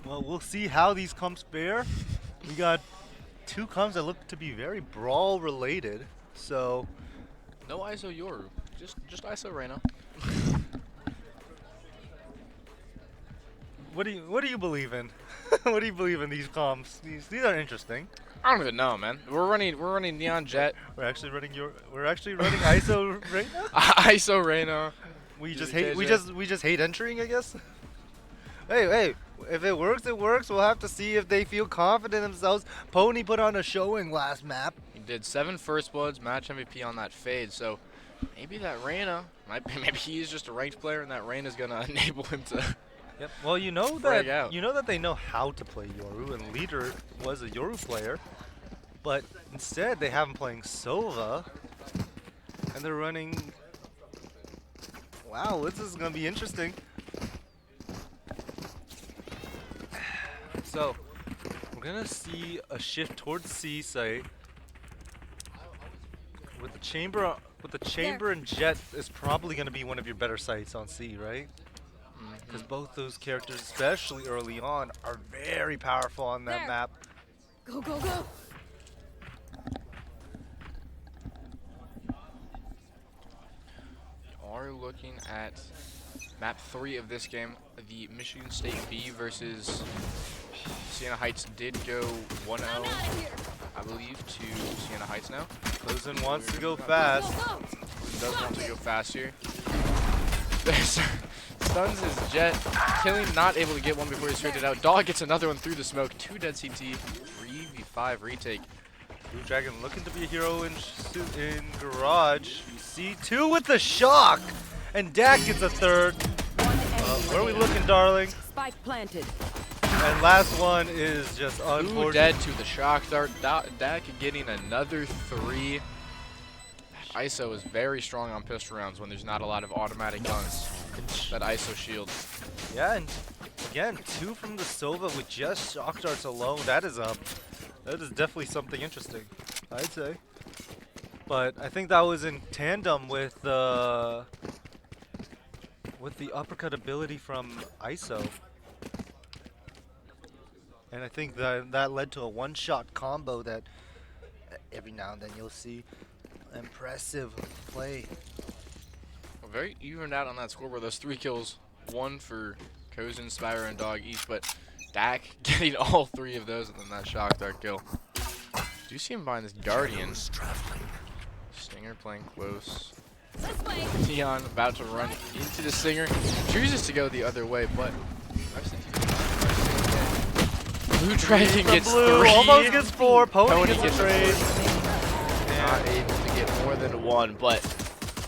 Well, we'll see how these comps fare. We got two comps that look to be very brawl related. So No ISO Yoru, just ISO Reyna. what do you believe in? What do you believe in these comps? These are interesting. I don't even know, man. We're running Neon Jet. We're actually running ISO Reyna. ISO Reyna. We just Dude, hate KJ. we just hate entering, I guess. Hey, if it works, it works. We'll have to see if they feel confident in themselves. Pony put on a showing last map. He did 7 first bloods, match MVP on that fade. So maybe that Reyna, maybe he's just a ranked player, and that Reyna's gonna enable him to. Yep. Well, you know Frag that out. you know that they know how to play Yoru, and Leader was a Yoru player, but instead they have him playing Sova, and they're running. Wow, this is gonna be interesting. So we're gonna see a shift towards C site with the chamber. And Jet is probably gonna be one of your better sites on C, right? Because both those characters, especially early on, are very powerful on that map. Go, go, go. Are looking at map 3 of this game, the Michigan State B versus Siena Heights did go 1-0, I believe, to Siena Heights now. Cozen wants to go fast. Does want to go fast here. Stuns his Jet, killing, not able to get one before he's traded out. Dog gets another one through the smoke. 2 dead CT, 3v5 retake. Blue Dragon looking to be a hero in Garage. C2 with the shock! And Dak gets a third. Where are we looking, darling? Spike planted. And last one is just Blue unfortunate. dead to the shock dart. Dak getting another 3. ISO is very strong on pistol rounds when there's not a lot of automatic guns. That ISO shield. Yeah, and again, 2 from the Sova with just shock darts alone. That is definitely something interesting, I'd say. But I think that was in tandem with the uppercut ability from ISO. And I think that led to a one-shot combo that every now and then you'll see. Impressive play. Very evened out on that scoreboard. Those 3 kills, 1 for Cozen, Spire, and Dog each, but Dak getting all 3 of those and then that shock dart kill. Do you see him behind this Guardian? Stinger playing close. This way. Neon about to run into the Stinger. Chooses to go the other way, but Blue Dragon gets Blue 3. almost gets 4. Pony Pony gets gets a trade. Not able to get more than 1, but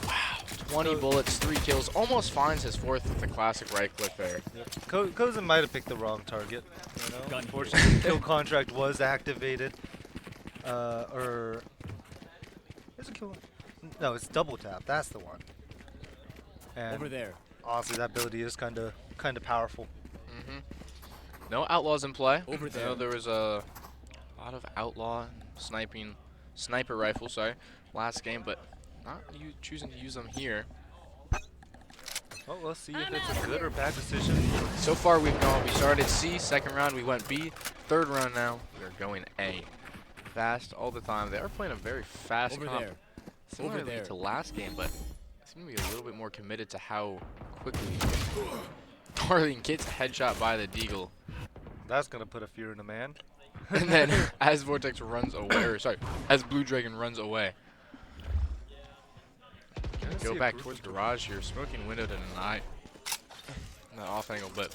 wow, 20 bullets, 3 kills. Almost finds his 4th with the classic right click there. Cozen might have picked the wrong target. You know? Unfortunately, kill contract was activated. Or is it kill? No, it's double tap. That's the one. And Over there. honestly, that ability is kind of powerful. No outlaws in play. Over I there. know there was a lot of outlaw sniper rifles, last game, but not choosing to use them here. Well, let's see if it's a good or bad decision. So far we've gone, we started C, 2nd round we went B, 3rd round now we're going A. Fast all the time. They are playing a very fast Over comp. there. Similarly there. to last game, but seem to be a little bit more committed to how quickly Darling gets headshot by the Deagle. That's gonna put a fear in a man. And then as Vortex runs away, or sorry, as Blue Dragon runs away. Gonna go back towards garage here, smoking window to deny. That off angle, but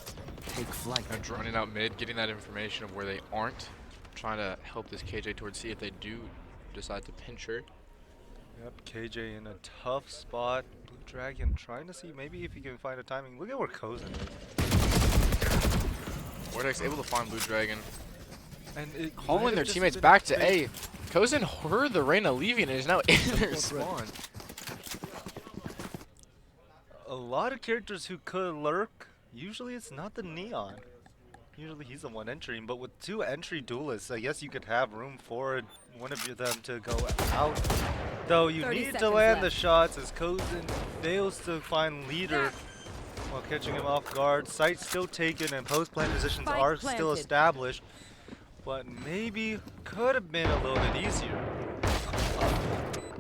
Take flight. running out mid, getting that information of where they aren't. Trying to help this KJ towards C if they do decide to pinch her. Yep, KJ in a tough spot. Blue Dragon trying to see maybe if he can find a timing. Look at where Kozen is. Vortex able to find Blue Dragon. And it Calling might their have just teammates been back to fake. A. Kozen heard the Reyna leaving and is now in their spawn. A lot of characters who could lurk. Usually it's not the Neon. Usually he's the one entering, but with 2 entry duelists, I guess you could have room for one of them to go out. Though you 30 need to seconds land the left. shots as Kozen fails to find leader while catching him off guard. Site's still taken and post-plant positions Spike are still planted. established, but maybe could have been a little bit easier.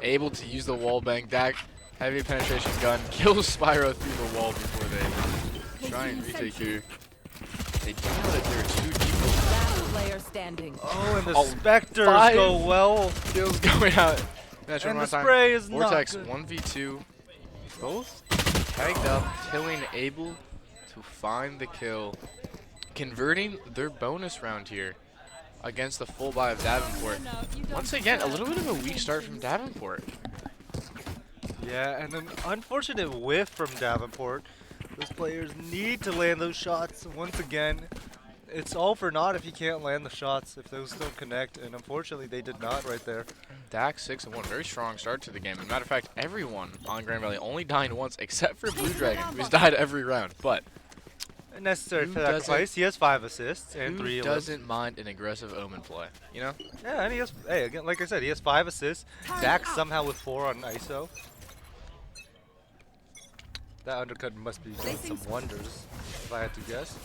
Able to use the wall bang. Dak, heavy penetration gun, kills Spyro through the wall before they try and retake here. They do know that there are 2 people. Last player standing. Oh, and the Oh, Spectres 5 go well. kills going out. That's And one the time. spray is not Vortex good. 1v2. Both tagged up, killing, able to find the kill. Converting their bonus round here against the full buy of Davenport. Once again, a little bit of a weak start from Davenport. Yeah, and an unfortunate whiff from Davenport. Those players need to land those shots once again. It's all for naught if you can't land the shots, if those don't connect, and unfortunately they did not right there. Dak 6-1, very strong start to the game. As a matter of fact, everyone on Grand Valley only dying once except for Blue Dragon, who's died every round. But A necessary Who sacrifice. He has 5 assists and 3 who assists. doesn't mind an aggressive Omen play? You know? Yeah, and he has, hey, again, like I said, he has 5 assists. Dak somehow with 4 on ISO. That undercut must be doing some wonders, if I had to guess.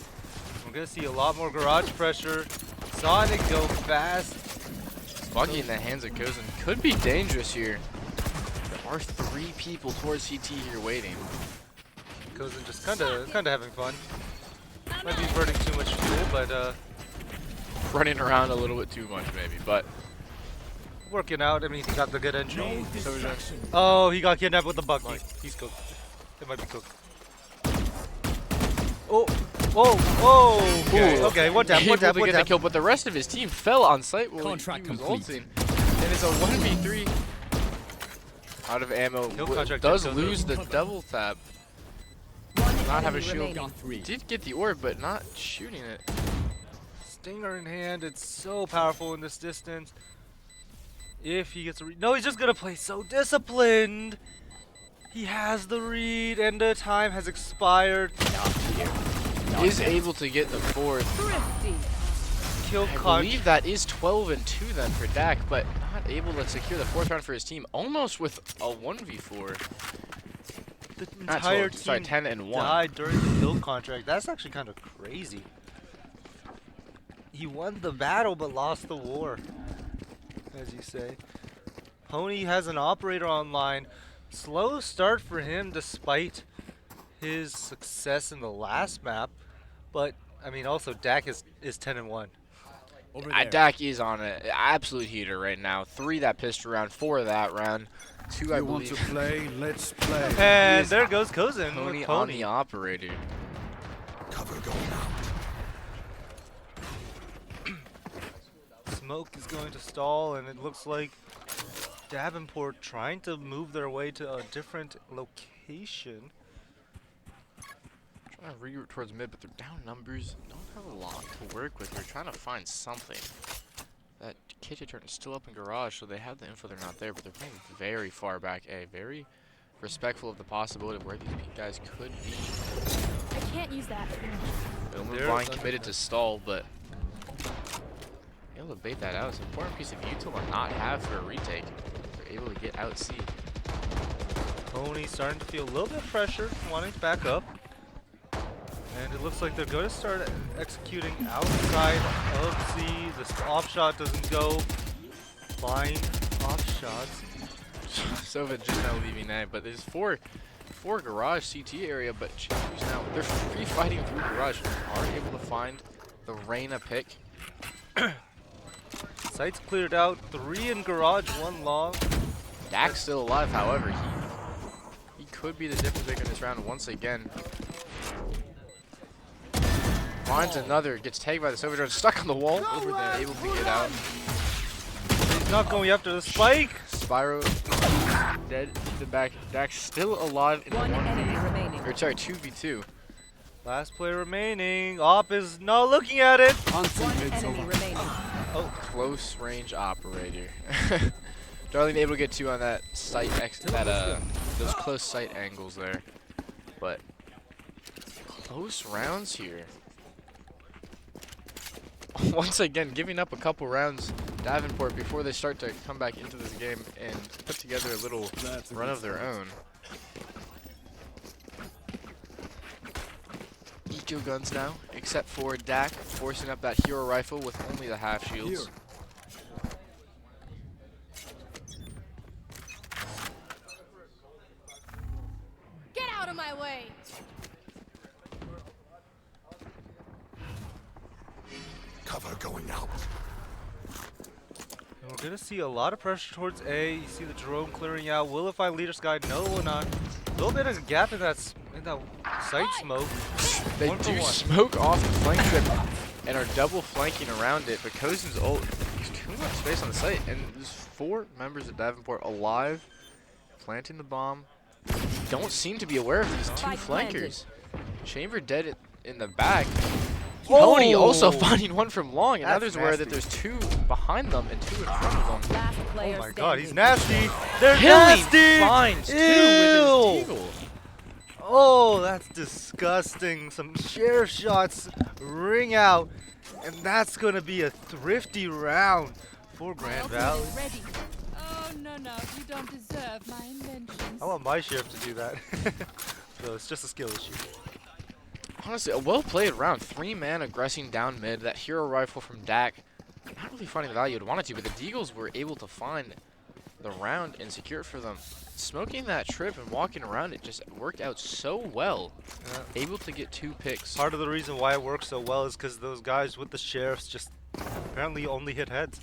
We're going to see a lot more garage pressure. Sonic go fast. Buggy in the hands of Kozen could be dangerous here. There are 3 people towards CT here waiting. Kozen just kind of having fun. Might be burning too much fuel, but Running around a little bit too much maybe, but working out. I mean, he got the good entry. Distraction. Oh, he got kidnapped with the Bucky. He's cooked. It might be cooked. Oh, whoa, whoa. Okay, Ooh. okay. One tap, able one tap, to one get the tap. kill, but the rest of his team fell on site while Contract he was complete. ulting. And it's a 1v3. Out of ammo. No contract Does yet, lose the double tap. One Not have a enemy shield. remaining. Got 3. Did get the orb, but not shooting it. Stinger in hand. It's so powerful in this distance. If he gets a read. No, he's just going to play so disciplined. He has the read, and the time has expired. Is able to get the 4th. Thrifty. Kill I con. believe that is 12-2 then for Dak, but not able to secure the 4th round for his team. Almost with a 1v4. The Not entire 12, sorry, team 10-1. died during the kill contract. That's actually kind of crazy. He won the battle but lost the war, as you say. Pony has an operator online. Slow start for him despite his success in the last map, but I mean also Dak is 10-1. Over there. Dak is on an absolute heater right now. 3 that pistol round, 4 that round, 2 I You want believe. to play? Let's play. And there goes Kozen Pony with on Pony. the operator. Cover going out. Smoke is going to stall, and it looks like Davenport trying to move their way to a different location. Trying to reroute towards mid, but they're down numbers. Don't have a lot to work with. They're trying to find something. That KJ turn is still up in garage, so they have the info. They're not there, but they're playing very far back A. Very respectful of the possibility of where these guys could be. I can't use that. Omen There's Blind under- committed to stall, but able to bait that out. It's an important piece of util to not have for a retake. They're able to get out C. Pony starting to feel a little bit of pressure, wanting to back up. And it looks like they're going to start executing outside of C. The off shot doesn't go. Fine off shots. Sova just now leaving that, but there's four garage CT area, but choose now. They're free fighting through garage. Are able to find the Reyna pick. Sights cleared out. 3 in garage, 1 long. Dak's still alive, however, he could be the difference maker in this round once again. Finds another, gets tagged by the Silver Drone, stuck on the wall, over there, able to get out. He's not going after the spike. Spyro dead in the back. Dak's still alive in One the 1v. enemy remaining. Or sorry, 2v2. Last player remaining. Op is not looking at it. One enemy remaining. Oh, close range operator. Darlene able to get 2 on that sight those close sight angles there. But close rounds here. Once again, giving up a couple rounds, Davenport, before they start to come back into this game and put together a little run of their own. Eco guns now, except for Dak forcing up that hero rifle with only the half shields. Get out of my way! Cover going out. And we're gonna see a lot of pressure towards A. You see the drone clearing out. Will it find leader sky? No, will not. A little bit of a gap in that sight smoke. They do smoke off the flank trip and are double flanking around it, but Kozen's ult, there's too much space on the site, and there's 4 members of Davenport alive, planting the bomb. Don't seem to be aware of these 2 flankers. Chamber dead in the back. Pony also finding one from long, and others aware that there's 2 behind them and 2 in front of them. Last player Oh my standing. god, he's nasty. They're Hilly nasty. finds 2 Ew. with his deagle. Oh, that's disgusting. Some share shots ring out, and that's gonna be a thrifty round for Grand Valley. Ready. Oh, no, you don't deserve my inventions. I want my sheriff to do that. So it's just a skill issue. Honestly, a well-played round. 3-man aggressing down mid. That hero rifle from Dak, not really finding the value it wanted to, but the Deagles were able to find the round and secure it for them. Smoking that trip and walking around it just worked out so well. Yeah. Able to get 2 picks. Part of the reason why it works so well is because those guys with the sheriffs just apparently only hit heads.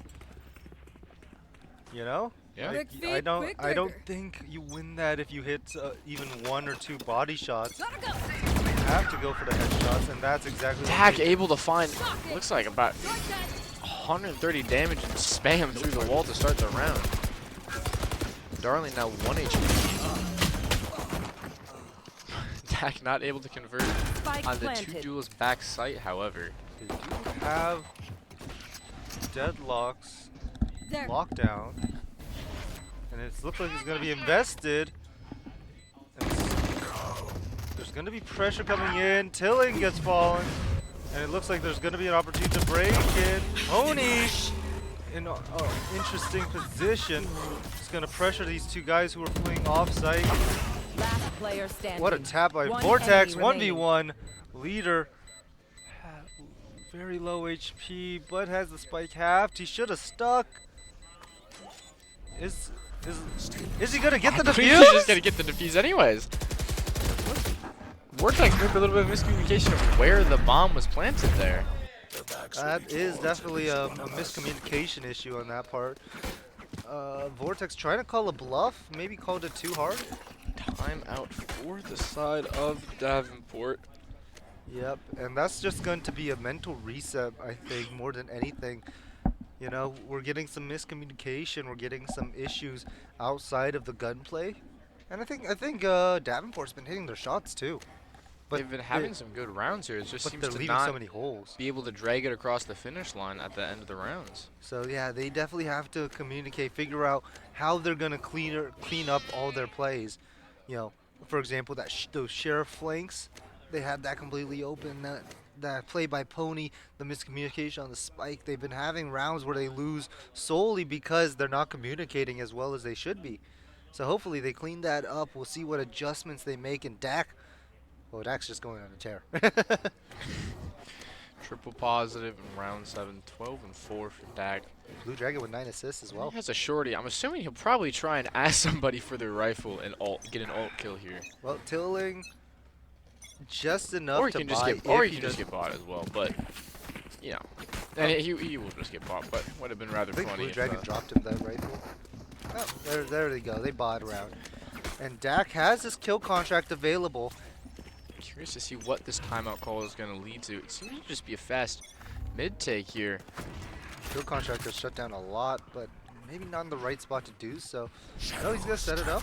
You know? Yeah. Like, I don't think you win that if you hit even 1 or 2 body shots. You have to go for the headshots, and that's exactly what Dak they able to find, looks like about 130 damage and spam through the wall to start the round. Darling now 1 HP. Dak not able to convert Spike on the planted. 2 duels back sight, however. They do have deadlocks There. lockdown, and it looks like it's going to be invested. And there's going to be pressure coming in. Tilling gets fallen, and it looks like there's going to be an opportunity to break it. Pony in an interesting position. It's going to pressure these 2 guys who are playing off-site. Last player standing. What a tap by One Vortex, enemy 1v1 leader. Very low HP, but has the spike halved. He should have stuck. Is he gonna get the He's just defuse? gonna get the defuse anyways. Vortex maybe a little bit of miscommunication of where the bomb was planted there. That is definitely a miscommunication issue on that part. Vortex trying to call a bluff, maybe called it too hard. Timeout for the side of Davenport. Yep, and that's just going to be a mental reset, I think, more than anything. You know, we're getting some miscommunication, we're getting some issues outside of the gunplay, and I think Davenport's been hitting their shots too. But They've been having some good rounds here. It just but seems they're to leaving not so many holes. be able to drag it across the finish line at the end of the rounds. So yeah, they definitely have to communicate, figure out how they're gonna clean up all their plays. You know, for example, those sheriff flanks, they had that completely open. That play by Pony, the miscommunication on the spike. They've been having rounds where they lose solely because they're not communicating as well as they should be. So hopefully they clean that up. We'll see what adjustments they make. And Dak, well, Dak's just going on a tear. Triple positive in round 7, 12 and 4 for Dak. Blue Dragon with 9 assists as well. He has a shorty. I'm assuming he'll probably try and ask somebody for their rifle and get an ult kill here. Well, Tilling just enough Or he to can just buy get, or if he can just get bought as well. But you know, and he will just get bought. But would have been rather I think funny. Blue if, Dragon dropped him that rifle. Oh, there they go. They bought around. And Dak has his kill contract available. Curious to see what this timeout call is going to lead to. It seems to just be a fast mid take here. Kill contract has shut down a lot, but maybe not in the right spot to do so. No, he's gonna set it up.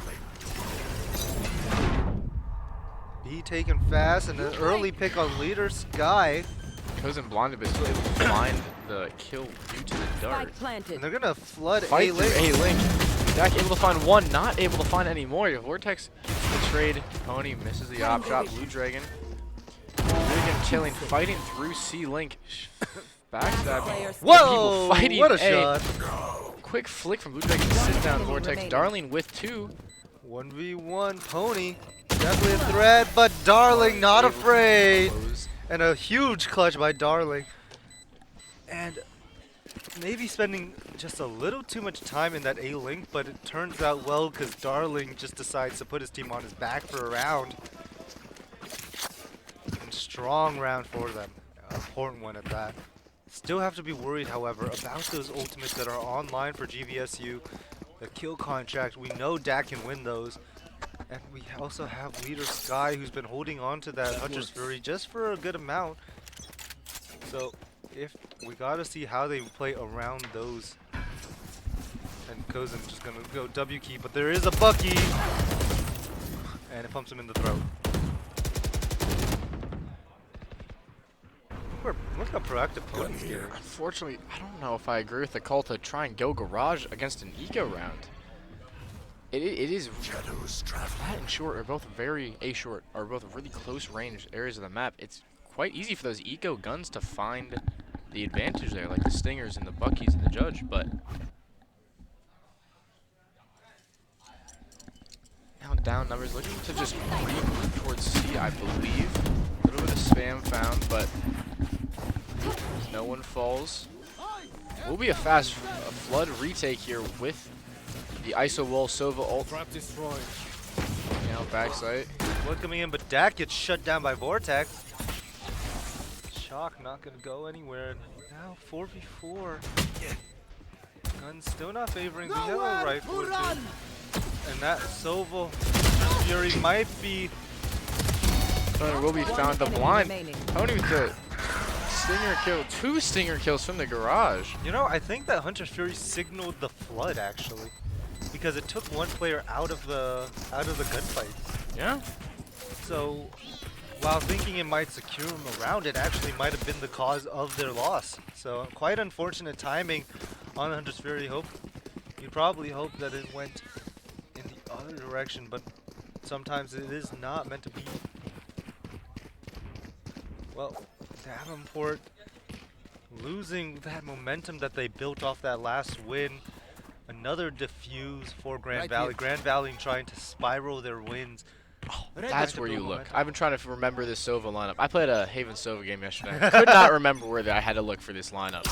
B taken fast, and an early pick on leader Sky. Kozen blinded, but still able to find the kill due to the dart. And they're gonna flood Fight A-Link. through A-Link. Dak able to find one, not able to find any more. Vortex the trade. Pony misses the op shot. Blue Dragon. Killing, fighting through C-Link. Backstab. Whoa! Fighting What a A. shot. Quick flick from Blue Dragon to sit down Vortex. Darling with 2. 1v1 Pony. Definitely a threat, but Darling not afraid. And a huge clutch by Darling. And maybe spending just a little too much time in that A-Link, but it turns out well because Darling just decides to put his team on his back for a round. And strong round for them. Important one at that. Still have to be worried, however, about those ultimates that are online for GVSU. The kill contract, we know Dak can win those. And we also have leader Sky, who's been holding on to that Hunter's Fury just for a good amount. So if we gotta see how they play around those. And Kozen just gonna go W key, but there is a Bucky, and it pumps him in the throat. Look how proactive Pony's here. Unfortunately, I don't know if I agree with the call to try and go garage against an eco round. It is that and short are both short are both really close range areas of the map. It's quite easy for those eco guns to find the advantage there, like the Stingers and the Buckies and the Judge, but now down numbers, looking to just re-move towards C, I believe. A little bit of spam found, but no one falls. Will be a fast flood retake here with the ISO wall Sova ult. Trap destroyed. Now backside. Blood coming in, but Dak gets shut down by Vortex. Shock not gonna go anywhere. Now 4v4. Gun's still not favoring the yellow rifle. And that Sova Fury might be. Pony will be found the blind. Pony with the Stinger kill. 2 Stinger kills from the garage. You know, I think that Hunter's Fury signaled the flood actually, because it took one player out of the gunfight. Yeah. So while thinking it might secure him around, it actually might have been the cause of their loss. So quite unfortunate timing on Hunter's Fury. You probably hope that it went in the other direction, but sometimes it is not meant to be. Well, Davenport losing that momentum that they built off that last win. Another diffuse for Grand Valley. Grand Valley trying to spiral their wins. That's where you look. I've been trying to remember this Sova lineup. I played a Haven Sova game yesterday. Could not remember where I had to look for this lineup.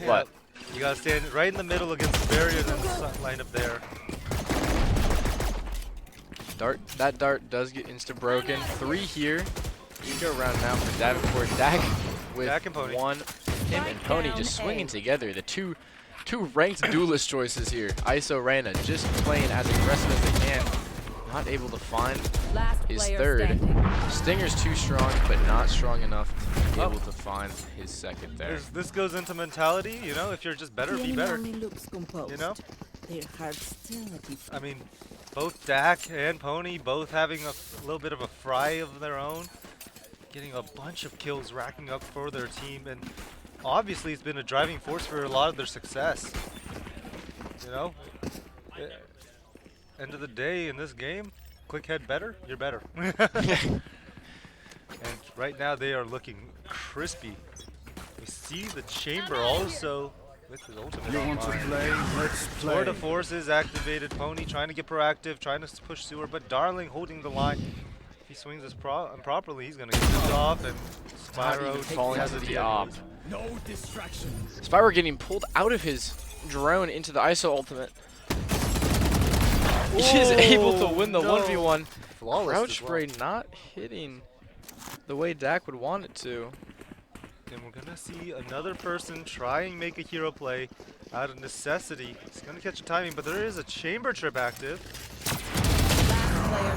But you gotta stand right in the middle against the barrier and then the lineup there. That dart does get insta broken. 3 here. Eco round now for Davenport. Dak with Dak and Pony. 1. Him and Pony just swinging together. The two ranked duelist choices here. ISO Reyna just playing as aggressive as they can. Not able to find his third. Stinger's too strong, but not strong enough to be able to find his second there. This goes into mentality, you know, if you're just better, be better. You know? I mean, both Dak and Pony both having a little bit of a fry of their own. Getting a bunch of kills, racking up for their team, and obviously it's been a driving force for a lot of their success. You know? End of the day in this game, quick head better, you're better. And right now they are looking crispy. We see the chamber also with his ultimate. You want to play? Let's play. Florida Force is activated. Pony trying to get proactive, trying to push Sewer, but Darling holding the line. If he swings this improperly, he's gonna get this off, and Spyro falling into the op. No distractions. Spyro getting pulled out of his drone into the ISO ultimate. He is able to win the 1v1. Flawless Crouch as well. spray not hitting the way Dak would want it to. And we're gonna see another person try and make a hero play out of necessity. He's gonna catch a timing, but there is a chamber trip active.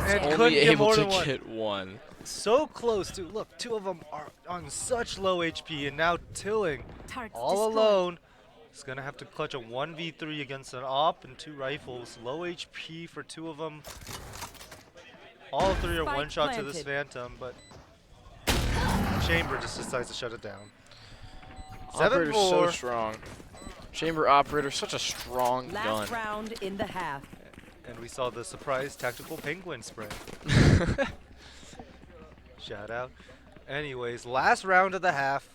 And couldn't Only get able more to than one. get one. So close to, look, 2 of them are on such low HP, and now Tilling all alone He's gonna have to clutch a 1v3 against an op and 2 rifles. Low HP for 2 of them. All 3 are Spike one shot to this planted. Phantom, but Chamber just decides to shut it down. Operator's so 7-4. strong. Chamber operator, such a strong gun. Last round in the half. And we saw the surprise tactical penguin spray. Shout out. Anyways, last round of the half.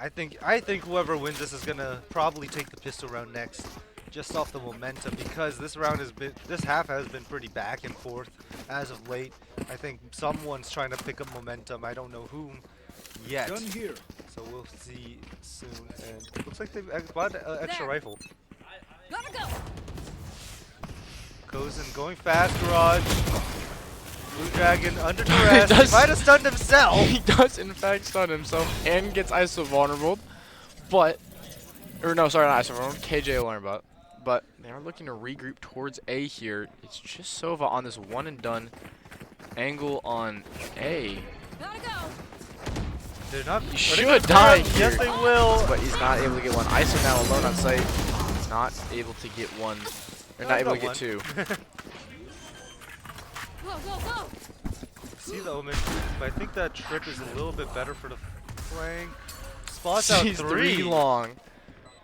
I think whoever wins this is gonna probably take the pistol round next, just off the momentum, because this half has been pretty back and forth as of late. I think someone's trying to pick up momentum. I don't know whom yet. Gun here. So we'll see soon. And it looks like they've bought an extra rifle. Gotta go. Goes in, going fast, Garage. Blue Dragon under duress. He does- might have stunned himself. He does in fact stun himself and gets ISO vulnerable, but, or no, sorry, not ISO vulnerable, KJ alarm bot. But they are looking to regroup towards A here. It's just Sova on this one and done angle on A. Gotta go. They're not. He are they should gonna die clear him? Yes, here. they will. But he's not able to get one. ISO now alone on site. Not able to get one. Or not able to get two. Go, go, go. See the Omen, but I think that trip is a little bit better for the flank. Spots out Sees 3. long.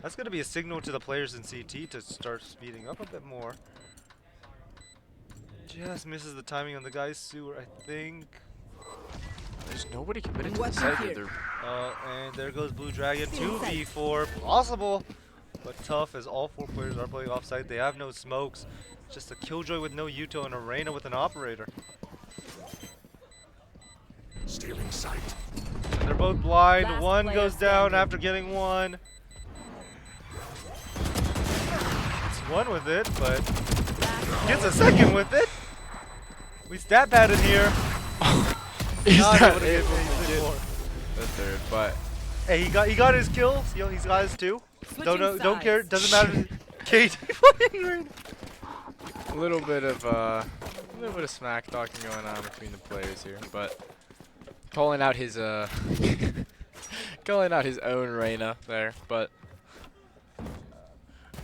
That's going to be a signal to the players in CT to start speeding up a bit more. Just misses the timing on the guy's sewer, I think. There's nobody committed to the site either. And there goes Blue Dragon. 2v4. Possible, but tough as all 4 players are playing offside. They have no smokes. Just a Killjoy with no Yuto and a Reyna with an operator. Stealing sight. And they're both blind. Last One player goes down standing. after getting one. It's one with it, but gets a second with it. We stat pad in here. He's Not not able to get able to anything get more. the third, but Hey, he got his kills. Yo, he's got his 2. Switching Don't care. sides. Doesn't matter. KJ playing right now. a little bit of smack talking going on between the players here, but calling out his calling out his own Reyna there, but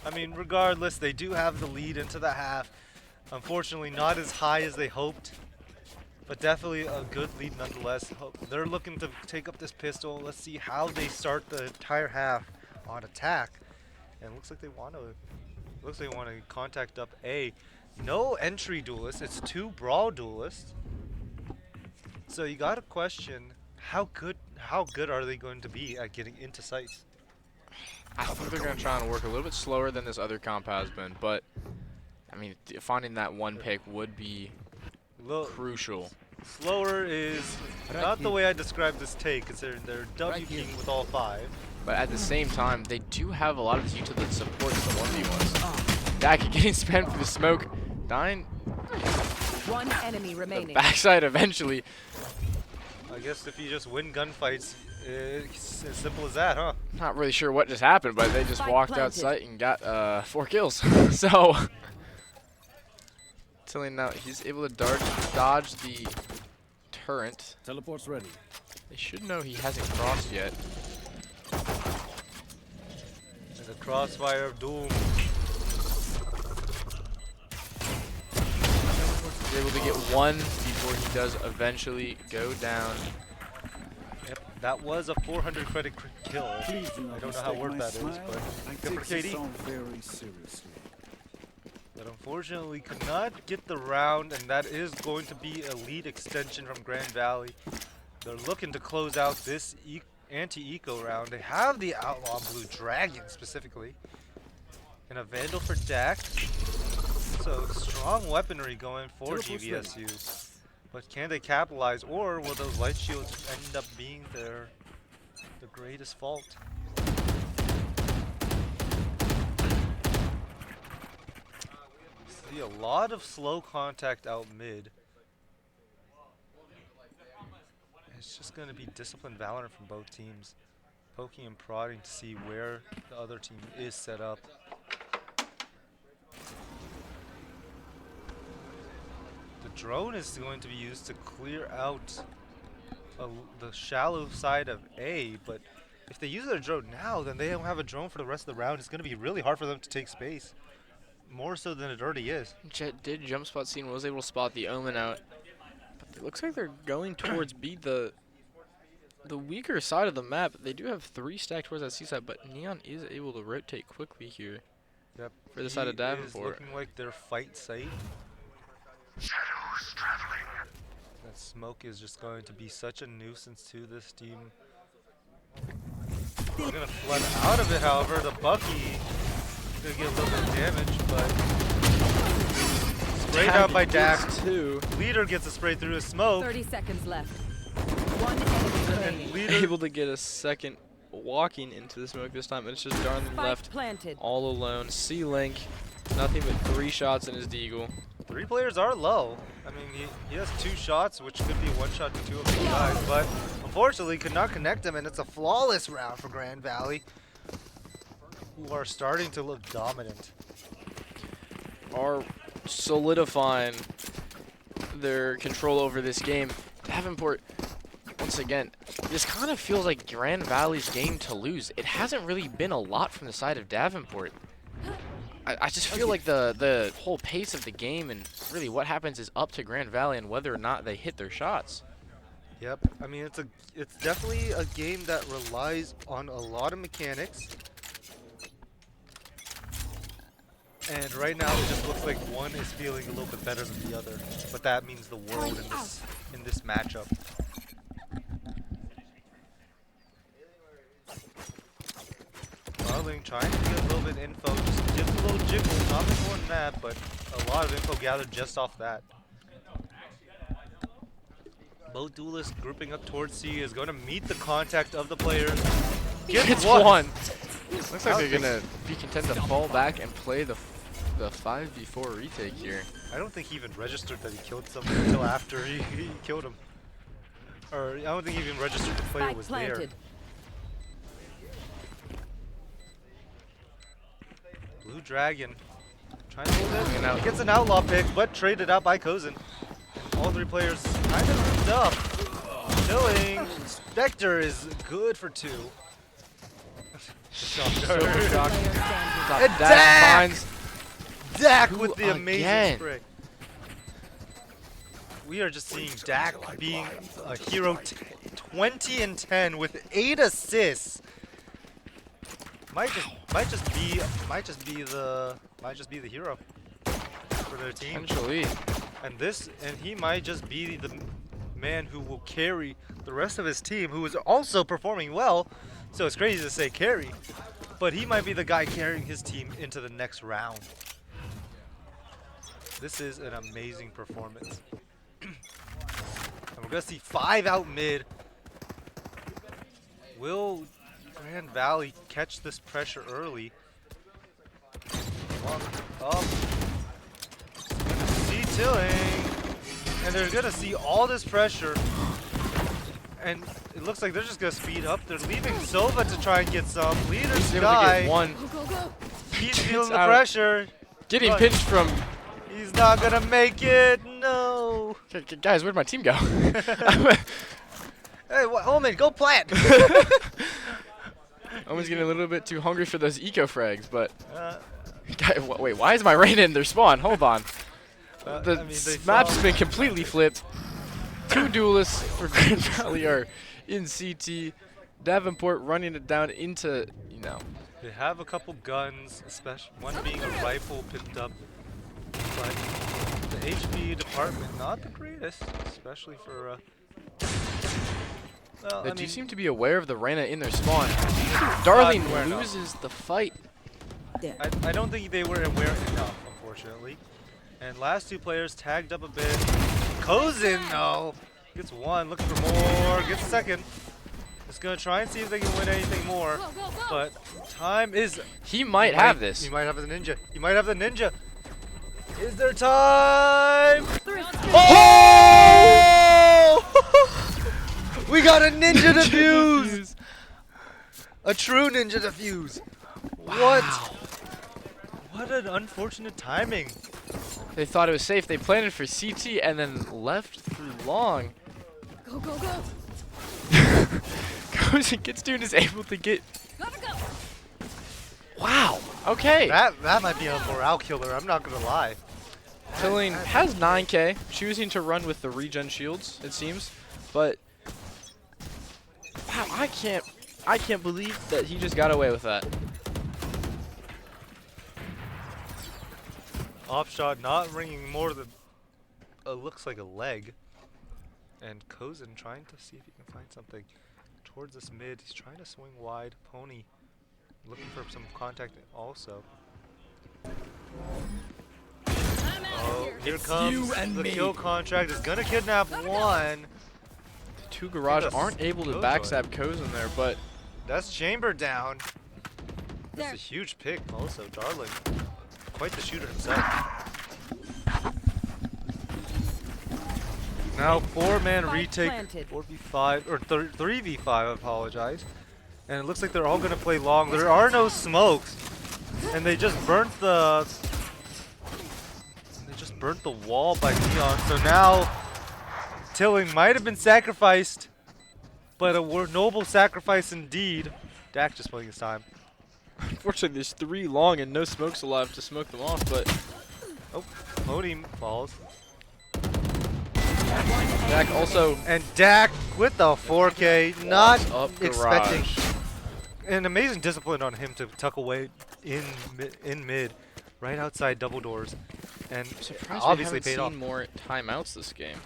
I mean, regardless, they do have the lead into the half. Unfortunately, not as high as they hoped, but definitely a good lead nonetheless. They're looking to take up this pistol. Let's see how they start the entire half on attack. And looks like they want to. Looks like they want to contact up A. No entry duelists. It's 2 brawl duelists. So you got to question how good are they going to be at getting into sites? I think they're going to try and work a little bit slower than this other comp has been, but I mean, finding that one pick would be crucial. Slower is not the way I describe this take, considering they're W king with all 5. But at the same time, they do have a lot of Yuta that supports the 1v1s. Dak getting spammed for the smoke, dying One enemy the remaining. backside eventually. I guess if you just win gunfights, it's as simple as that, huh? Not really sure what just happened, but they just Spike walked planted. outside and got 4 kills. So, telling now he's able to dodge the turret. Teleport's ready. They should know he hasn't crossed yet. And the crossfire of doom. He's able to get one before he does eventually go down. Yep, that was a 400 credit kill. Please do not I don't know how mistake worth my that is, smile. but I good for take this KD. song very seriously. But unfortunately could not get the round, and that is going to be a lead extension from Grand Valley. They're looking to close out this anti-eco round. They have the Outlaw Blue Dragon specifically. And a Vandal for Dak. So strong weaponry going for Teleport's ready. GVSU. But can they capitalize, or will those light shields end up being the greatest fault? See a lot of slow contact out mid. It's just going to be disciplined Valorant from both teams, poking and prodding to see where the other team is set up. The drone is going to be used to clear out the shallow side of A, but If they use their drone now, then they don't have a drone for the rest of the round. It's going to be really hard for them to take space. More so than it already is. Jet did jump spot scene, was able to spot the Omen out. But it looks like they're going towards B, the weaker side of the map. They do have 3 stacked towards that C side, but Neon is able to rotate quickly here. Yep. For the side of Davenport. Is looking like their fight site. Shadows traveling. That smoke is just going to be such a nuisance to this team. They're gonna flood out of it, however. The Bucky is gonna get a little bit of damage, but sprayed out by Dax. Leader gets a spray through his smoke. 30 seconds left. One enemy remaining. Leader Able to get a second walking into the smoke this time, and it's just Darling Spike left planted. all alone. C-Link, nothing but 3 shots in his deagle. 3 players are low. I mean, he has 2 shots, which could be 1 shot to 2 of the guys, but unfortunately could not connect them, and it's a flawless round for Grand Valley, who are starting to look dominant. Are solidifying their control over this game. Davenport, once again, this kind of feels like Grand Valley's game to lose. It hasn't really been a lot from the side of Davenport. I just feel like the whole pace of the game and really what happens is up to Grand Valley and whether or not they hit their shots. Yep, I mean it's definitely a game that relies on a lot of mechanics. And right now it just looks like one is feeling a little bit better than the other. But that means the world in this matchup. Darling trying to get a little bit of info, just give a little jiggle, not much more than that, but a lot of info gathered just off that. Both duelists grouping up towards C is going to meet the contact of the players. Gets one. Looks like they're gonna be content to fall back and play the 5v4 retake here. I don't think he even registered that he killed someone until after he killed him. Or I don't think he even registered the player was there. Blue Dragon trying to hold it. He gets an outlaw pick, but traded out by Kozin. All 3 players kind of moved up. Chilling. Spectre is good for 2. And Dak finds Dak with the amazing spray. We are just seeing Dak being a hero. 20 and 10 with 8 assists. Might just be the hero for their team. Potentially. And he might just be the man who will carry the rest of his team, who is also performing well. So it's crazy to say carry, but he might be the guy carrying his team into the next round. This is an amazing performance. And we're gonna see 5 out mid. Will Grand Valley catch this pressure early? Up. See tilling. And they're gonna see all this pressure. And it looks like they're just gonna speed up. They're leaving Sova to try and get some. Leader's guy. One. He's feeling the pressure. Getting pinched from. He's not gonna make it. No. Guys, where'd my team go? Hey, Omen, go plant. Omen's getting a little bit too hungry for those eco frags, but. Wait, why is my rain in their spawn? Hold on. The map's been completely flipped. 2 duelists for Grand Valley are in CT. Davenport running it down into, They have a couple guns, especially one being a rifle picked up. But the HP department, not the greatest, especially for. Well, they do seem to be aware of the Reyna in their spawn. Darling loses the fight. I don't think they were aware enough, unfortunately. And last 2 players tagged up a bit. Kozin, no. Gets 1, looking for more, gets 2nd. Just gonna try and see if they can win anything more. But time is... He might have this. He might have the ninja. He might have the ninja. Is there time? Oh! We got a ninja defuse! A true ninja defuse. Wow. What an unfortunate timing. They thought it was safe. They planted for CT and then left through long. Go, go, go. Cozen gets dude is able to get. Gotta go. Wow. Okay. That might be a morale killer. I'm not gonna lie. Tilling has 9K, choosing to run with the regen shields, it seems, but wow, I can't believe that he just got away with that. Off shot not ringing more than looks like a leg. And Cozen trying to see if he can find something towards this mid. He's trying to swing wide. Pony looking for some contact also. Oh, here comes the kill contract. Is gonna kidnap one. The two Garage aren't able to backstab Cozen there, but that's Chamber down. There. That's a huge pick also. Darling, quite the shooter himself. Now 4-man retake, planted. 4v5 or 3v5. I apologize. And it looks like they're all gonna play long. There are no smokes, and they just burnt the. Burnt the wall by Neon, so now Tilling might have been sacrificed, but a noble sacrifice indeed. Dak just playing his time. unfortunately there's 3 long and no smokes alive to smoke them off, but oh, Pony falls. Dak also And Dak with the 4K, not up expecting Garage. an amazing discipline on him to tuck away in mid, right outside double doors. And Surprised obviously we paid haven't off. seen more timeouts this game.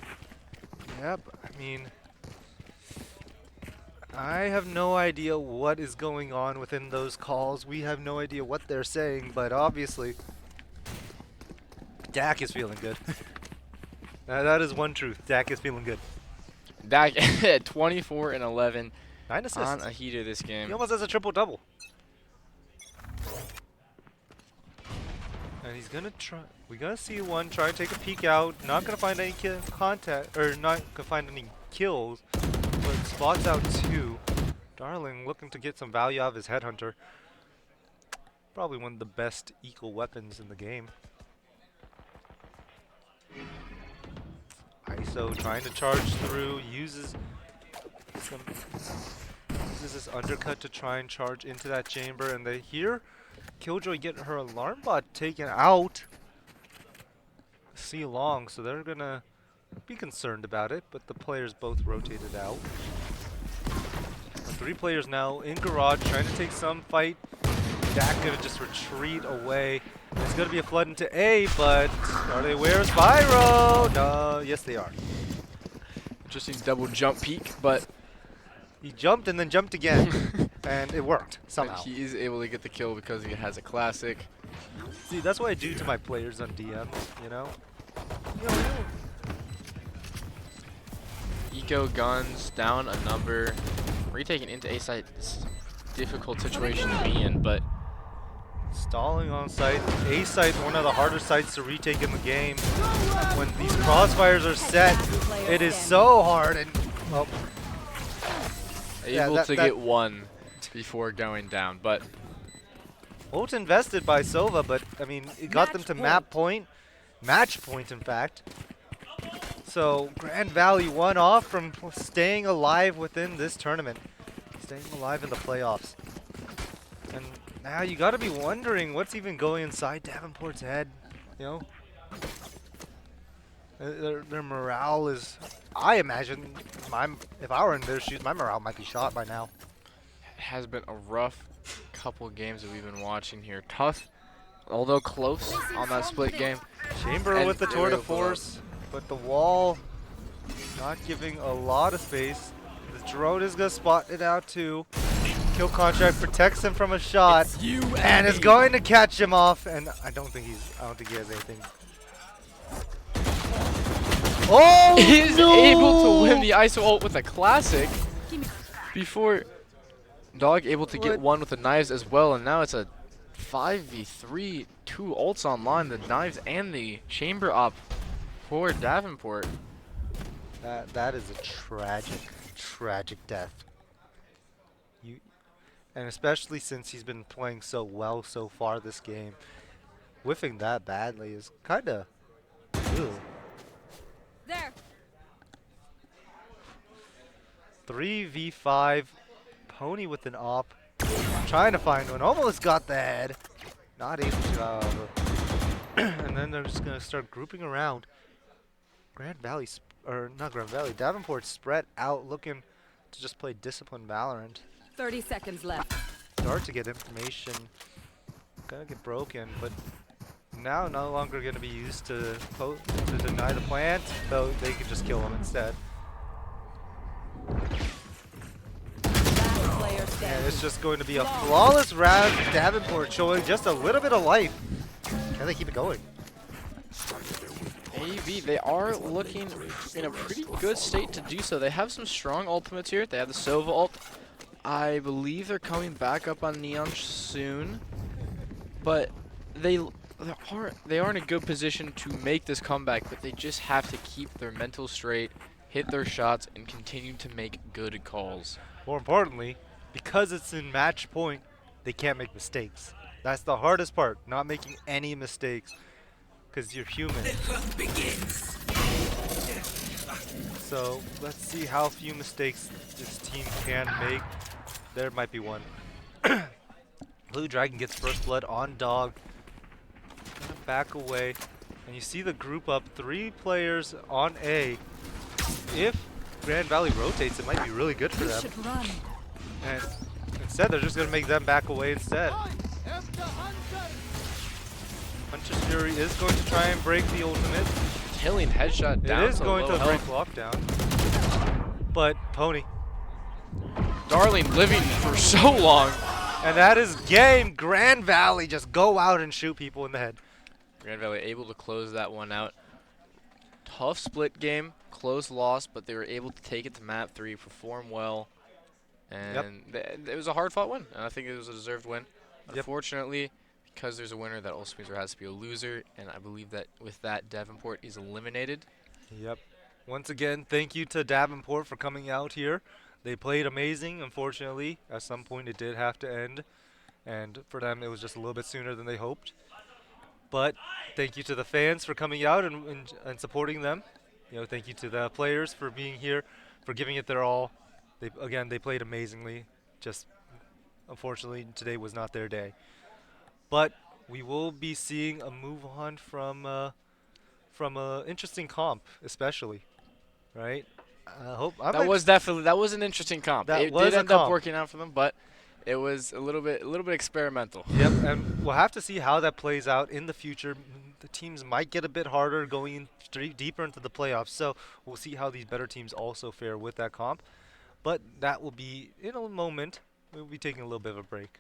Yep, I mean, I have no idea what is going on within those calls. We have no idea what they're saying, but obviously, Dak is feeling good. That is one truth. Dak is feeling good. Dak at 24 and 11 9 assists on a heater this game. He almost has a triple-double. And he's gonna try. We're gonna see one try to take a peek out. Not gonna find any contact, or not gonna find any kills. But spots out 2. Darling looking to get some value out of his headhunter. Probably one of the best equal weapons in the game. ISO trying to charge through, uses this undercut to try and charge into that chamber, and they hear Killjoy get her alarm bot taken out. See long, so they're gonna be concerned about it, but the players both rotated out. 3 players now in Garage trying to take some fight. Dak gonna just retreat away. It's gonna be a flood into A, but are they aware of Spyro? No, yes they are. Interesting double jump peek, but He jumped and then jumped again, and it worked somehow. he is able to get the kill because he has a classic. See, that's what I do to my players on DM, you know? Eco guns down a number. Retaking into A site. It's a difficult situation to be in, but Stalling on site. A site, one of the harder sites to retake in the game. When these crossfires are set, it is so hard. And well, able to get one before going down. But ult invested by Sova, but I mean, it got them to match point, in fact. So Grand Valley won off from staying alive within this tournament, staying alive in the playoffs. And now you got to be wondering what's even going inside Davenport's head, you know? Their morale is, I imagine, if I were in their shoes, my morale might be shot by now. it has been a rough couple games that we've been watching here. Tough, although close on that split game. Chamber And with the they tour were de able to- force, but the wall not giving a lot of space. The drone is gonna spot it out too. Kill contract protects him from a shot, and is going to catch him off. And I don't think he has anything. Oh, Is no! able to win the ISO ult with a classic before Dog able to get one with the knives as well, and now it's a 5v3, 2 ults online, the knives and the chamber op for Davenport. That is a tragic death. And especially since he's been playing so well so far this game, whiffing that badly is kind of. There. 3v5 Pony with an op. Trying to find one. Almost got the head. Not able to, however. And then they're just going to start grouping around. Grand Valley, or not Grand Valley, Davenport spread out looking to just play disciplined Valorant. 30 seconds left. Start to get information. Gonna get broken, but now no longer gonna be used to deny the plant, though they can just kill him instead. Last player And standing. it's just going to be a flawless round. Davenport showing just a little bit of life. Can they keep it going? AV, they are looking in a pretty good state to do so. They have some strong ultimates here. They have the Sova ult. I believe they're coming back up on Neon soon. But they are in a good position to make this comeback, but they just have to keep their mental straight, hit their shots, and continue to make good calls. More importantly, because it's in match point, they can't make mistakes. That's the hardest part, not making any mistakes. Because you're human. So let's see how few mistakes this team can make. There might be one. Blue Dragon gets first blood on Dog. Gonna back away. And you see the group up, 3 players on A. If Grand Valley rotates, it might be really good for them. Should run. And instead, they're just gonna make them back away instead. Punch's Fury is going to try and break the ultimate. Killing headshot down. It is going to low break health. lockdown. But Pony. Darling living for so long. And that is game. Grand Valley just go out and shoot people in the head. Grand Valley able to close that one out. Tough split game, close loss, but they were able to take it to map 3, perform well, and it was a hard-fought win. And I think it was a deserved win. Unfortunately, because there's a winner, that also means there has to be a loser, and I believe that with that, Davenport is eliminated. Yep. Once again, thank you to Davenport for coming out here. They played amazing. Unfortunately, at some point it did have to end, and for them it was just a little bit sooner than they hoped. But thank you to the fans for coming out and supporting them. You know, thank you to the players for being here, for giving it their all. They played amazingly. Just unfortunately today was not their day. But we will be seeing a move on from a interesting comp, especially, right? That was an interesting comp. It did end up working out for them, but it was a little bit experimental. Yep, and we'll have to see how that plays out in the future. The teams might get a bit harder going deeper into the playoffs, so we'll see how these better teams also fare with that comp. But that will be in a moment. We'll be taking a little bit of a break.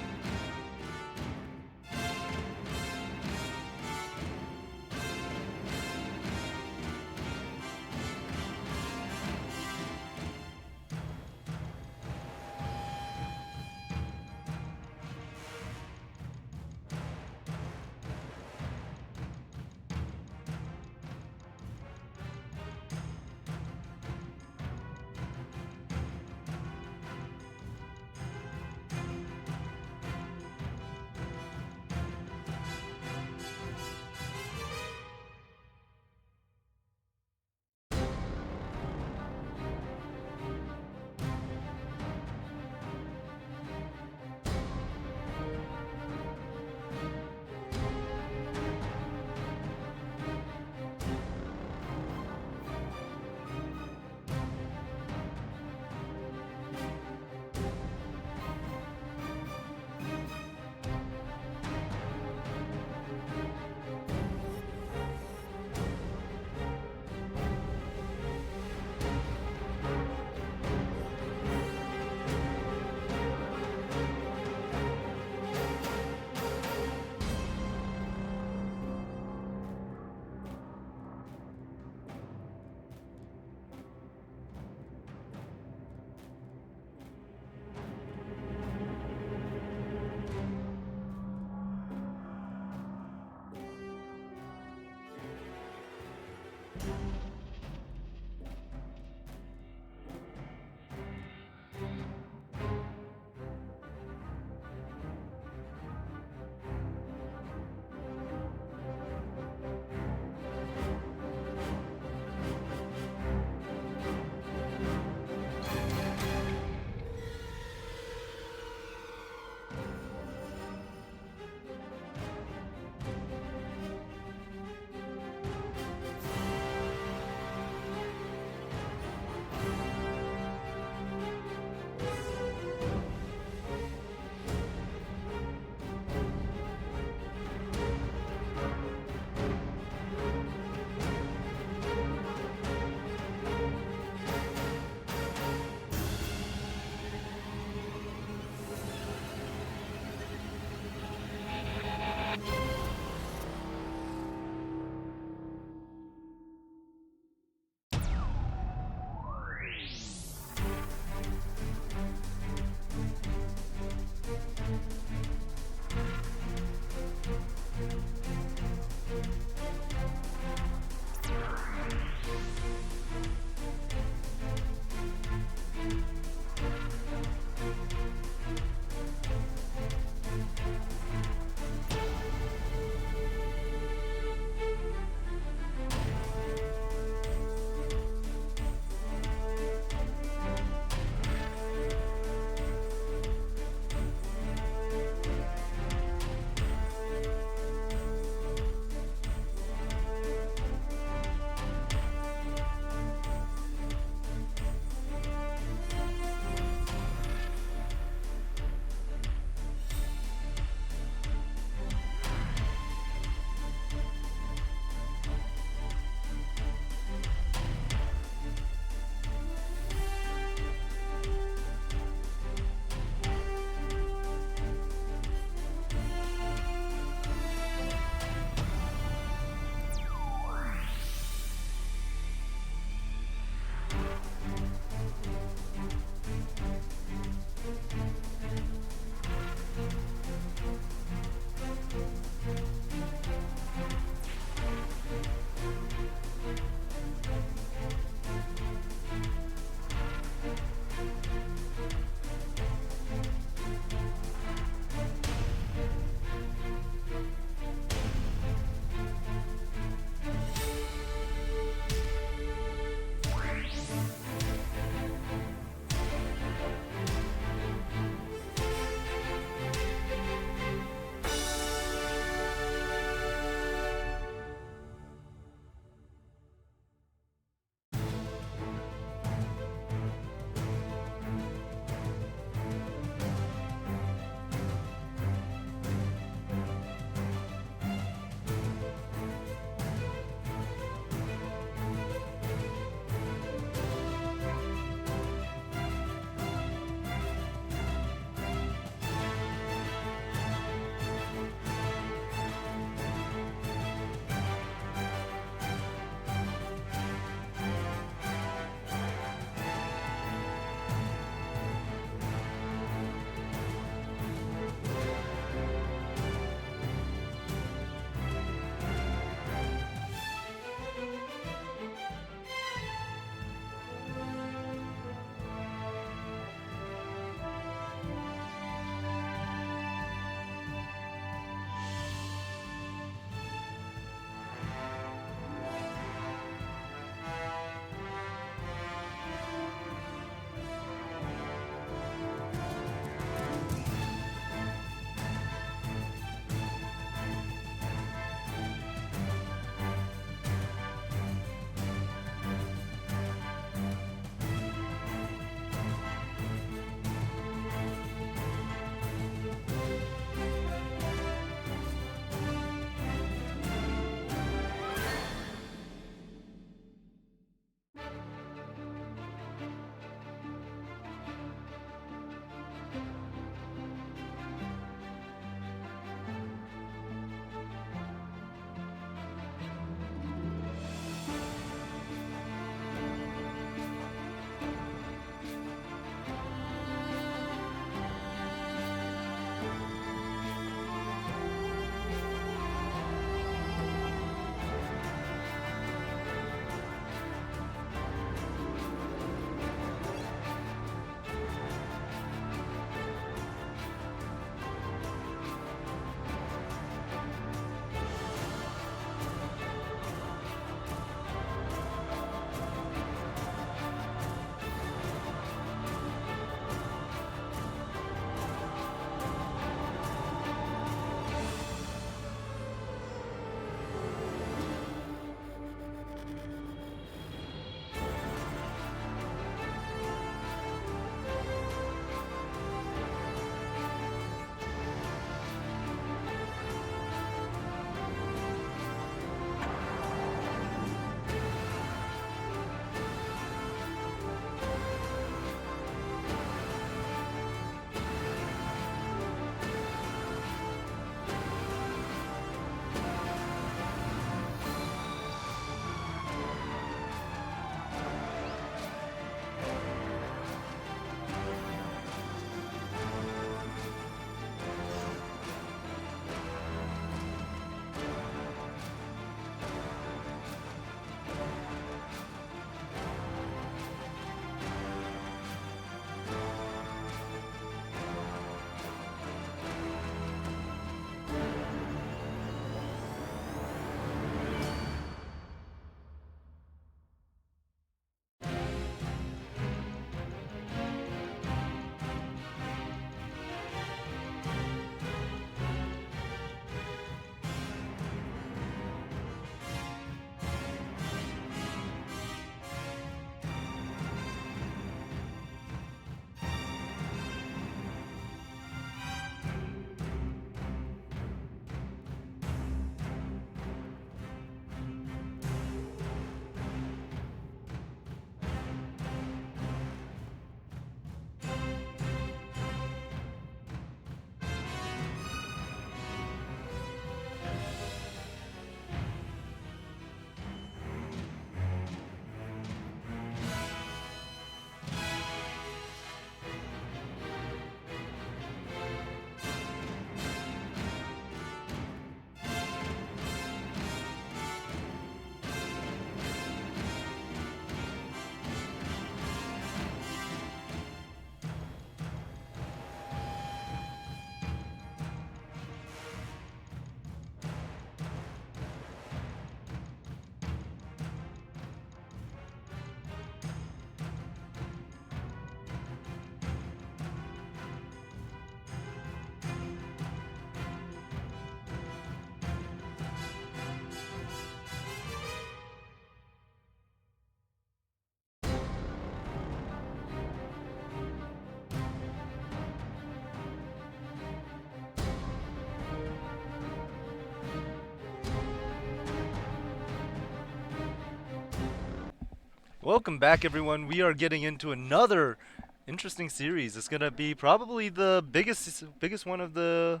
Welcome back, everyone. We are getting into another interesting series. It's gonna be probably the biggest one of the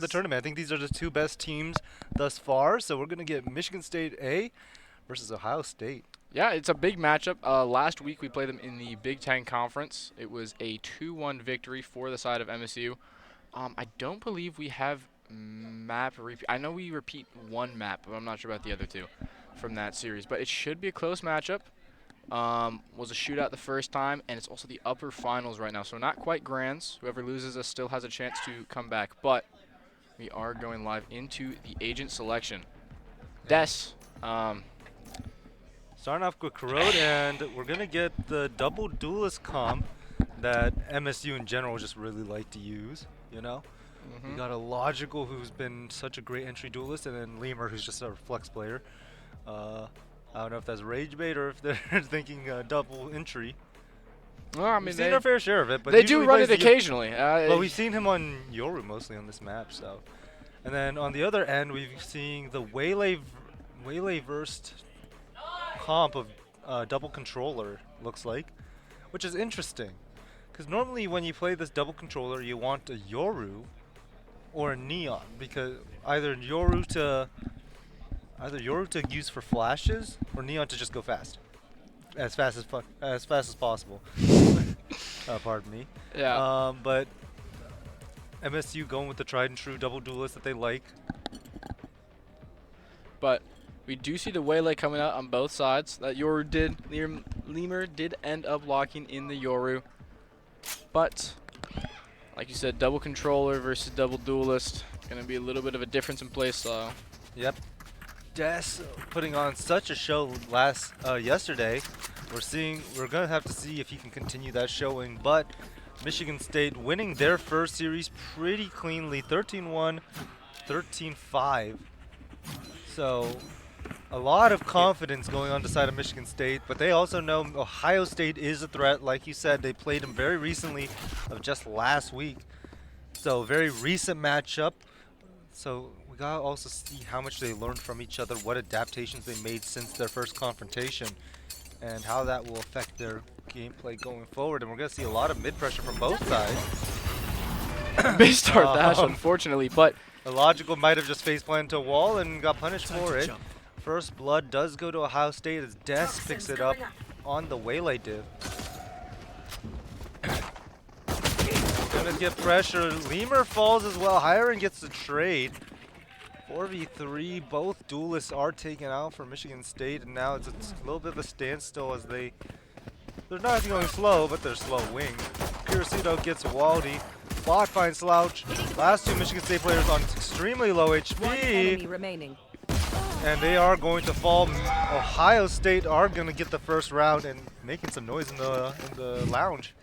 tournament. I think these are the two best teams thus far. So we're gonna get Michigan State A versus Ohio State. Yeah, it's a big matchup. Last week we played them in the Big Ten Conference. It was a 2-1 victory for the side of MSU. I don't believe we have map repeat. I know we repeat one map, but I'm not sure about the other two from that series. But it should be a close matchup. Was a shootout the first time, and it's also the upper finals right now. So not quite grands. Whoever loses us still has a chance to come back. But we are going live into the agent selection. Des, Starting off with Corrode, and we're gonna get the double duelist comp that MSU in general just really like to use. You know, we got a Logical who's been such a great entry duelist, and then Lemur who's just a flex player. I don't know if that's rage bait or if they're thinking double entry. well, I mean, We've seen our fair share of it, but they do usually run it plays occasionally. well, we've seen him on Yoru mostly on this map, so. And then on the other end, we've seen the Waylay versed comp of double controller, looks like, which is interesting. Because normally when you play this double controller, you want a Yoru or a Neon, because either Yoru to use for flashes or Neon to just go fast, as fast as possible. Pardon me. Yeah. But MSU going with the tried and true double duelist that they like. But we do see the Waylay coming out on both sides. That Lemur did end up locking in the Yoru. But, like you said, double controller versus double duelist. Going to be a little bit of a difference in play style. Yep. Des putting on such a show yesterday. We're gonna have to see if he can continue that showing. But Michigan State winning their first series pretty cleanly, 13-1, 13-5. So a lot of confidence going on the side of Michigan State, but they also know Ohio State is a threat. Like you said, they played them very recently, of just last week. So very recent matchup. So we gotta also see how much they learned from each other, what adaptations they made since their first confrontation, and how that will affect their gameplay going forward. And we're gonna see a lot of mid pressure from both sides. Missed our dash, unfortunately, but the Logical might have just face planted to a wall and got punished for it. First blood does go to Ohio State as Des picks it up on the Waylay div. Gonna get pressure. Lemur falls as well. Hiren gets the trade. 4v3. Both duelists are taken out for Michigan State, and now it's a little bit of a standstill as they're not going slow, but they're slow wing. Curacito gets Waldy. Bot finds Slouch. Last two Michigan State players on extremely low HP. One enemy remaining. And they are going to fall. Ohio State are going to get the first round and making some noise in the lounge.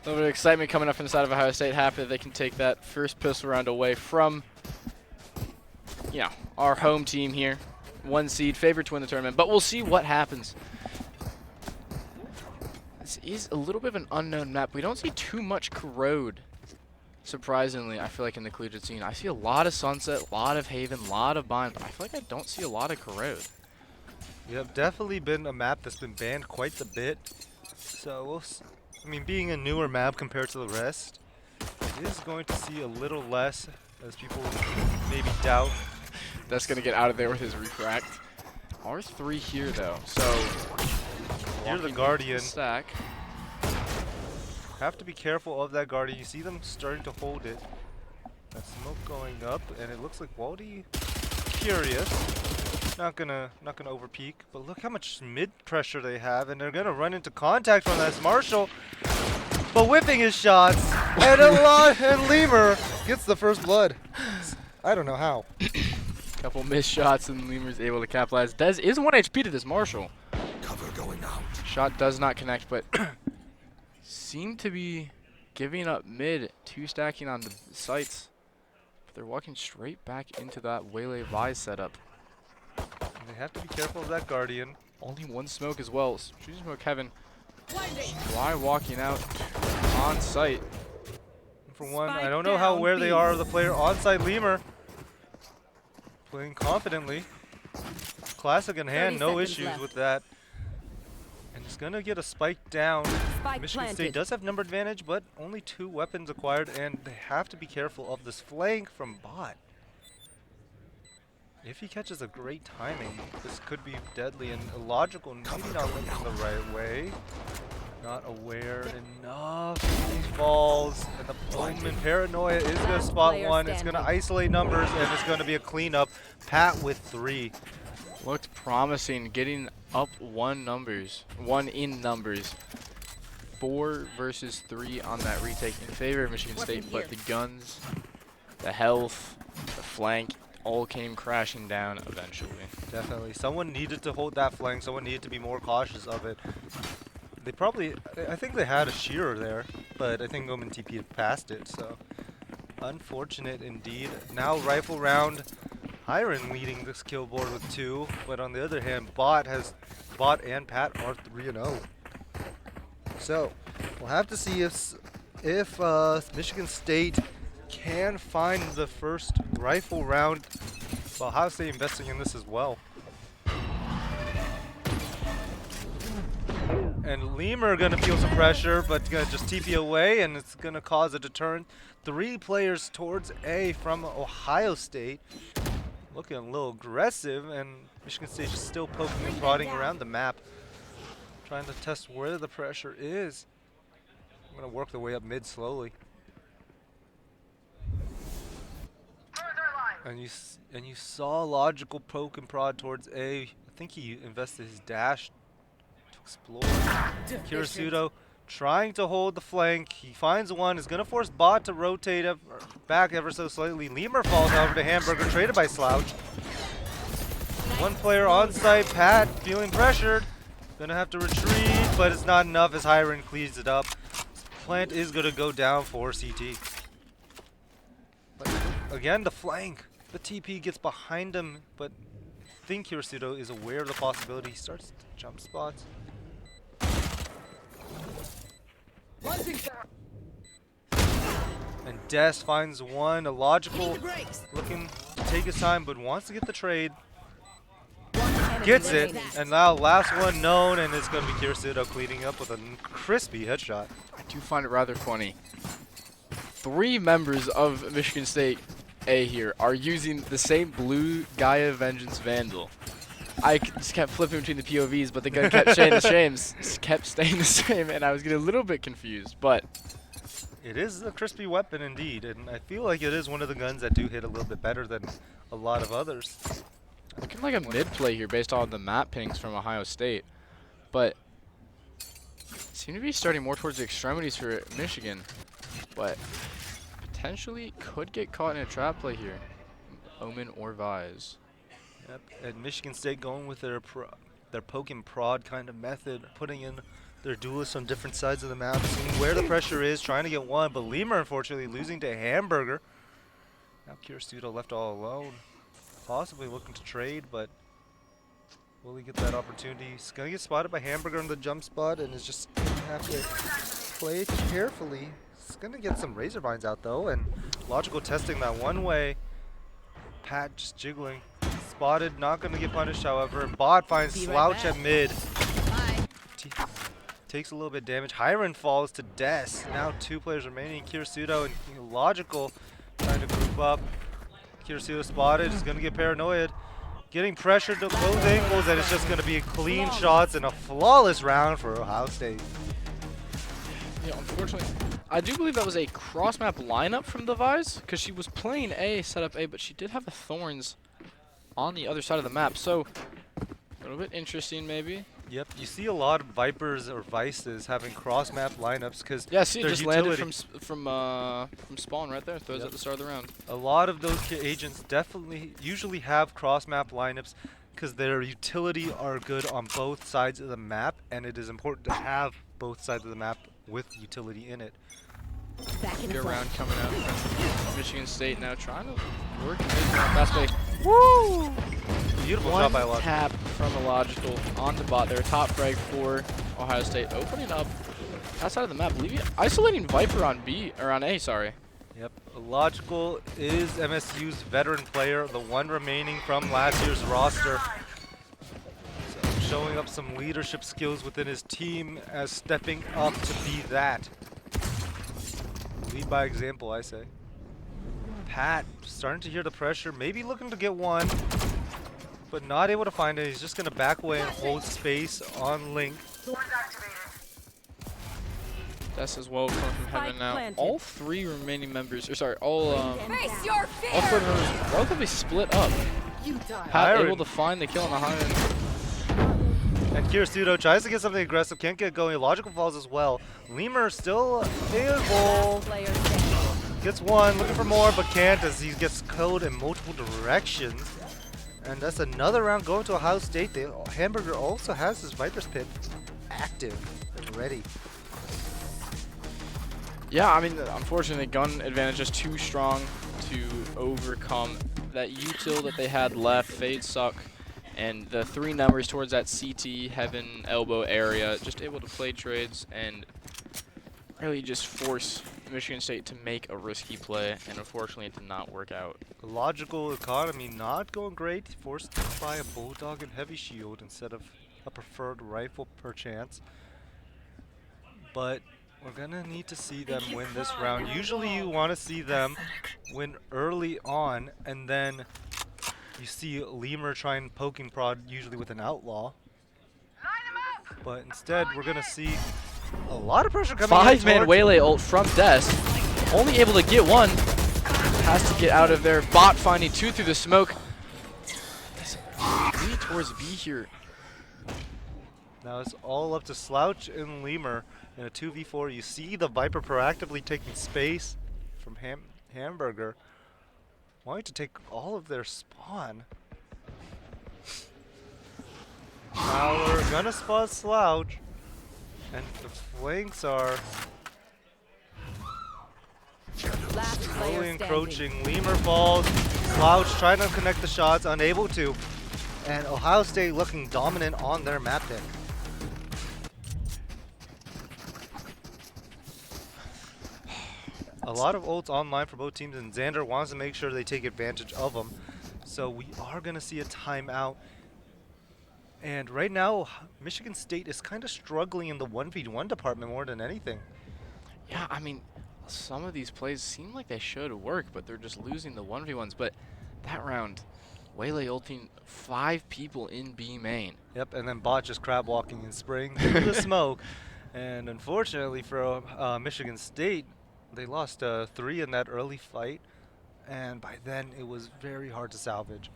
a little bit of excitement coming up inside of Ohio State. Happy that they can take that first pistol round away from, you know, our home team here. 1 seed, favored to win the tournament, but we'll see what happens. This is a little bit of an unknown map. We don't see too much Corrode. Surprisingly, I feel like in the collegiate scene, I see a lot of Sunset, a lot of Haven, a lot of Bind, but I feel like I don't see a lot of Corrode. Yeah, definitely been a map that's been banned quite a bit. So we'll I mean, being a newer map compared to the rest, it is going to see a little less as people maybe doubt. That's going to get out of there with his refract. R3 here, though. So, You're the Guardian. Stack. Have to be careful of that Guardian. You see them starting to hold it. That smoke going up, and it looks like Waldy curious. Not gonna overpeak, but look how much mid pressure they have, and they're gonna run into contact from this Marshall. But whipping his shots, and Lemur gets the first blood. I don't know how. Couple missed shots, and Lemur's able to capitalize. Dez is 1 HP to this Marshall. Cover going out. Shot does not connect, but seem to be giving up mid, 2 stacking on the sights. But they're walking straight back into that Waylay Vi setup. They have to be careful of that Guardian. Only 1 smoke as well. Shooting smoke, Kevin. Why walking out on site? For one, I don't know how aware they are of the player on site. Lemur playing confidently. Classic in hand, no issues with that. And it's going to get a spike down. Spike Michigan planted. State does have number advantage, but only 2 weapons acquired, and they have to be careful of this flank from Bot. If he catches a great timing, this could be deadly and illogical, and maybe not looking the right way. Not aware enough. He falls, and the Bowman Paranoia is going to spot one. It's going to isolate numbers, and it's going to be a cleanup. Pat with 3. Looked promising, getting up 1 in numbers. 4 versus 3 on that retake in favor of Michigan State, but the guns, the health, the flank, all came crashing down eventually. Definitely. Someone needed to hold that flank. Someone needed to be more cautious of it. They probably, I think they had a shearer there, but I think Omen TP passed it, so unfortunate indeed. Now rifle round, Hiron leading this kill board with 2, but on the other hand, Bot and Pat are 3-0. So we'll have to see if Michigan State can find the first rifle round. Well, Ohio State investing in this as well. And Lemur gonna feel some pressure, but gonna just TP away, and it's gonna cause a deterrent. 3 players towards A from Ohio State. Looking a little aggressive, and Michigan State is still poking and prodding around the map, trying to test where the pressure is. I'm gonna work the way up mid slowly. And you saw logical poke and prod towards A. I think he invested his dash to explore. Kirisuto trying to hold the flank. He finds one. Is going to force Bot to rotate back ever so slightly. Lemur falls over to Hamburger, traded by Slouch. 1 player on site. Pat feeling pressured. Going to have to retreat, but it's not enough as Hiron cleans it up. Plant is going to go down for CT. But again, the flank. The TP gets behind him, but I think Kirisuto is aware of the possibility. He starts to jump spots. And Des finds one, a logical looking to take his time, but wants to get the trade. Gets it, and now last one known, and it's going to be Kirisuto cleaning up with a crispy headshot. I do find it rather funny. 3 members of Michigan State A here are using the same blue Gaia Vengeance Vandal. I just kept flipping between the POVs, but the gun kept staying the same, and I was getting a little bit confused, but it is a crispy weapon indeed, and I feel like it is one of the guns that do hit a little bit better than a lot of others. looking like a mid play here based on the map pings from Ohio State, but seem to be starting more towards the extremities for Michigan, but potentially could get caught in a trap play here. Omen or Vise. Yep, and Michigan State going with their poke and prod kind of method, putting in their duelists on different sides of the map, seeing where the pressure is, trying to get one, but Lemur unfortunately losing to Hamburger. Now Kirisuto left all alone, possibly looking to trade, but will he get that opportunity? He's going to get spotted by Hamburger on the jump spot and is just going to have to play it carefully. He's going to get some razor vines out though, and logical testing that one way. Pat just jiggling. Spotted, not going to get punished however, and Bot finds Slouch at mid. Takes a little bit of damage. Hiron falls to Des. Now 2 players remaining. Kirisuto and Logical trying to group up. Kirisuto spotted, is going to get paranoid. Getting pressured to both angles, and it's just going to be clean shots and a flawless round for Ohio State. Yeah, unfortunately, I do believe that was a cross-map lineup from the Vise, because she was playing A, setup A, but she did have the Thorns on the other side of the map, so a little bit interesting maybe. Yep, you see a lot of Vipers or Vices having cross-map lineups because yeah, see, it just landed from spawn right there. Throws at the start of the round. A lot of those agents usually have cross-map lineups because their utility are good on both sides of the map, and it is important to have both sides of the map with utility in it. Good round coming out from Michigan State now, trying to work fast play. Woo! Beautiful One shot by Logical. Tap from a Logical onto Bot there. Top frag for Ohio State, opening up outside of the map, isolating Viper on B or on A. Sorry. Yep, Logical is MSU's veteran player, the one remaining from last year's roster. So showing up some leadership skills within his team as stepping up to be that. Lead by example, I say. Pat starting to hear the pressure, maybe looking to get one, but not able to find it. He's just going to back away and hold space on Link. That's as well coming from heaven now. Planted. All three remaining members, or sorry, all Face your fear! all four members relatively split up. You die. Pat Iron. able to find the kill on the high end. And Kirisudo tries to get something aggressive, can't get going. Logical falls as well. Lemur still able. Player standing. Gets one, looking for more, but can't as he gets killed in multiple directions. And that's another round going to Ohio State. Hamburger also has his Viper's Pit active and ready. Yeah, I mean, unfortunately, gun advantage is too strong to overcome that util that they had left. Fade suck, and the three numbers towards that CT, heaven, elbow area, just able to play trades and really just force Michigan State to make a risky play, and unfortunately it did not work out. The logical economy not going great. Forced to buy a Bulldog and Heavy Shield instead of a preferred rifle perchance. But we're gonna need to see them win this round. Usually you want to see them win early on, and then you see Lemur try and poking prod, usually with an outlaw. But instead, we're gonna see a lot of pressure coming in Five-man towards- Waylay ult from Desk, only able to get one. Has to get out of there. Bot finding two through the smoke. Lead towards B here. Now it's all up to Slouch and Lemur in a 2v4. You see the Viper proactively taking space from Hamburger, wanting to take all of their spawn. Now we're gonna spot Slouch, and the flanks are Last player slowly standing. encroaching. Lemur falls, Slouch trying to connect the shots, unable to, and Ohio State looking dominant on their map pick. A lot of ults online for both teams, and Xander wants to make sure they take advantage of them. So we are going to see a timeout. And right now, Michigan State is kind of struggling in the 1v1 department more than anything. Yeah, I mean, some of these plays seem like they should work, but they're just losing the 1v1s. But that round, Waylay ulting 5 people in B main. Yep, and then Bot just crab walking and spraying through the smoke. And unfortunately for Michigan State, they lost 3 in that early fight, and by then it was very hard to salvage.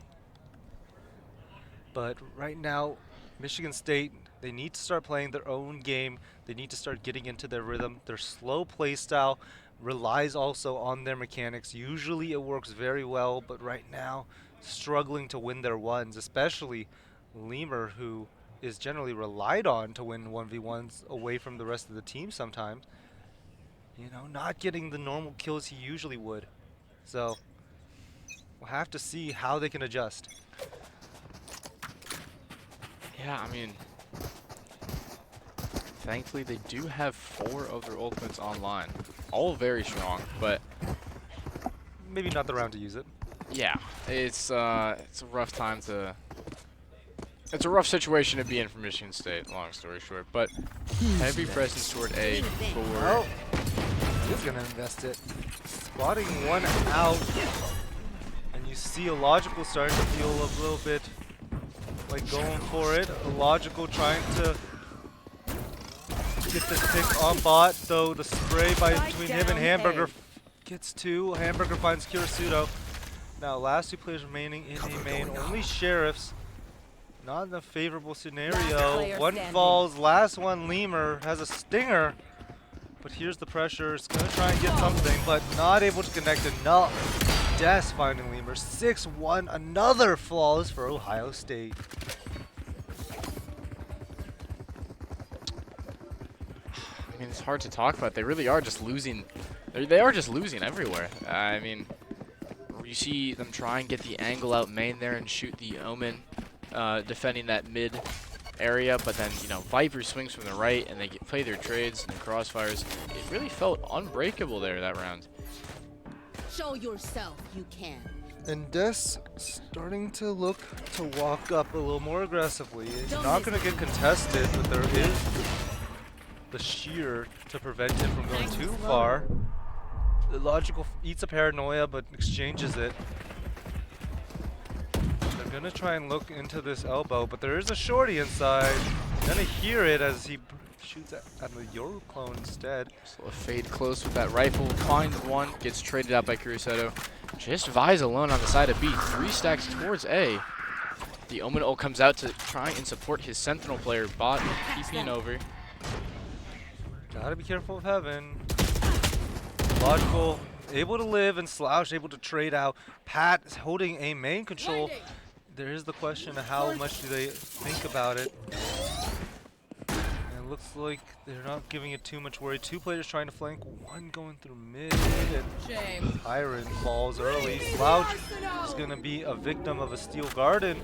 But right now, Michigan State, they need to start playing their own game. They need to start getting into their rhythm. Their slow play style relies also on their mechanics. Usually it works very well, but right now, struggling to win their ones, especially Lemur, who is generally relied on to win 1v1s away from the rest of the team sometimes. You know, not getting the normal kills he usually would. So, we'll have to see how they can adjust. Yeah, I mean, thankfully they do have 4 of their ultimates online. All very strong, but Maybe not the round to use it. yeah, it's a rough time to... It's a rough situation to be in for Michigan State, long story short. But heavy presence toward A for... Oh, he's going to invest it. Spotting one out. And you see a Logical starting to feel a little bit like going for it. A Logical trying to get this pick on Bot, though the spray by between him and Hamburger gets 2. Hamburger finds Kirisudo. Now, last 2 players remaining in A main. Only Sheriffs. Not in a favorable scenario. One falls, last one, Lemur, has a stinger. But here's the pressure. It's going to try and get something, but not able to connect enough. Des finding Lemur. 6-1, another flawless for Ohio State. I mean, it's hard to talk about. They really are just losing. They are just losing everywhere. I mean, you see them try and get the angle out main there and shoot the Omen, defending that mid area, but then, you know, Viper swings from the right and they play their trades and crossfires. It really felt unbreakable there that round. Show yourself you can. And Des starting to look to walk up a little more aggressively. He's not going to get contested, but there is the shear to prevent him from going too far. The logical eats a paranoia, but exchanges it. They're going to try and look into this elbow, but there is a shorty inside. Gonna hear it as he shoots at the Yoru clone instead. So a fade close with that rifle, finds one, gets traded out by Kuruseto. Just Vise alone on the side of B, 3 stacks towards A. The Omen ult comes out to try and support his Sentinel player, bot TPing over. Gotta be careful of Heaven. Logical, able to live, and Slouch able to trade out. Pat is holding a main control. There is the question of how much do they think about it. And it looks like they're not giving it too much worry. 2 players trying to flank, 1 going through mid, and Tyrant falls early. Slouch is gonna be a victim of a Steel Garden.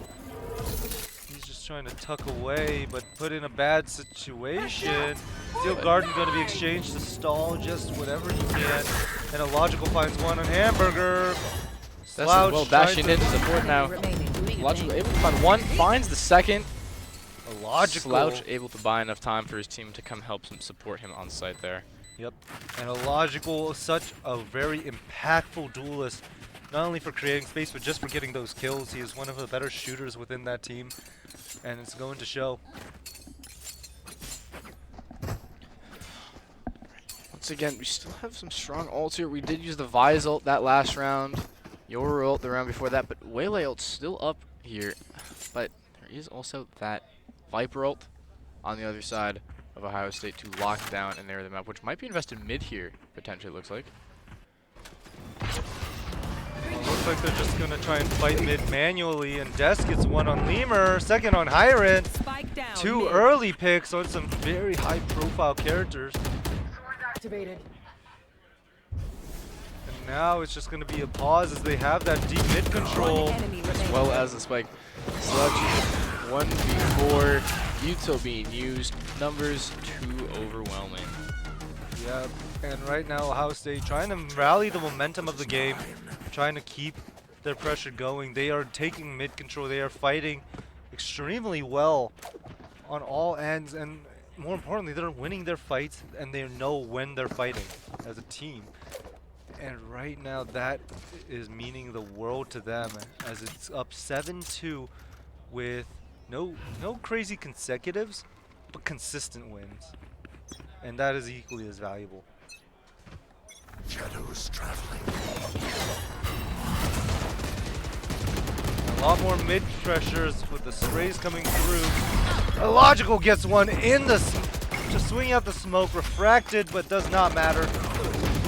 He's just trying to tuck away, but put in a bad situation. Steel Garden going to be exchanged to stall just whatever he can. And a logical finds one on Hamburger. That's well dashing in to support now. Logical able to find one, finds the second. A logical. Slouch able to buy enough time for his team to come help him support him on site there. Yep. And a logical, such a very impactful duelist. Not only for creating space, but just for getting those kills. He is one of the better shooters within that team. And it's going to show. Once again, we still have some strong ults here. We did use the Vise ult that last round. Your ult the round before that, but Waylay ult's still up here. But there is also that Viper ult on the other side of Ohio State to lock down and narrow the map, which might be invested mid here, potentially, it looks like. Well, looks like they're just going to try and fight mid manually, and Des gets one on Lemur, second on Hiren. 2 early picks on some very high-profile characters. Activated. And now it's just going to be a pause as they have that deep mid control. As well as the spike. Sludge 1v4, Util being used, numbers too overwhelming. Yeah, and right now Ohio State trying to rally the momentum of the game, trying to keep their pressure going. They are taking mid control, they are fighting extremely well on all ends, and more importantly, they're winning their fights and they know when they're fighting as a team. And right now that is meaning the world to them as it's up 7-2 with no crazy consecutives, but consistent wins. And that is equally as valuable. Shadows traveling. A lot more mid pressures with the sprays coming through. Illogical gets one in the just swinging out the smoke, refracted, but does not matter.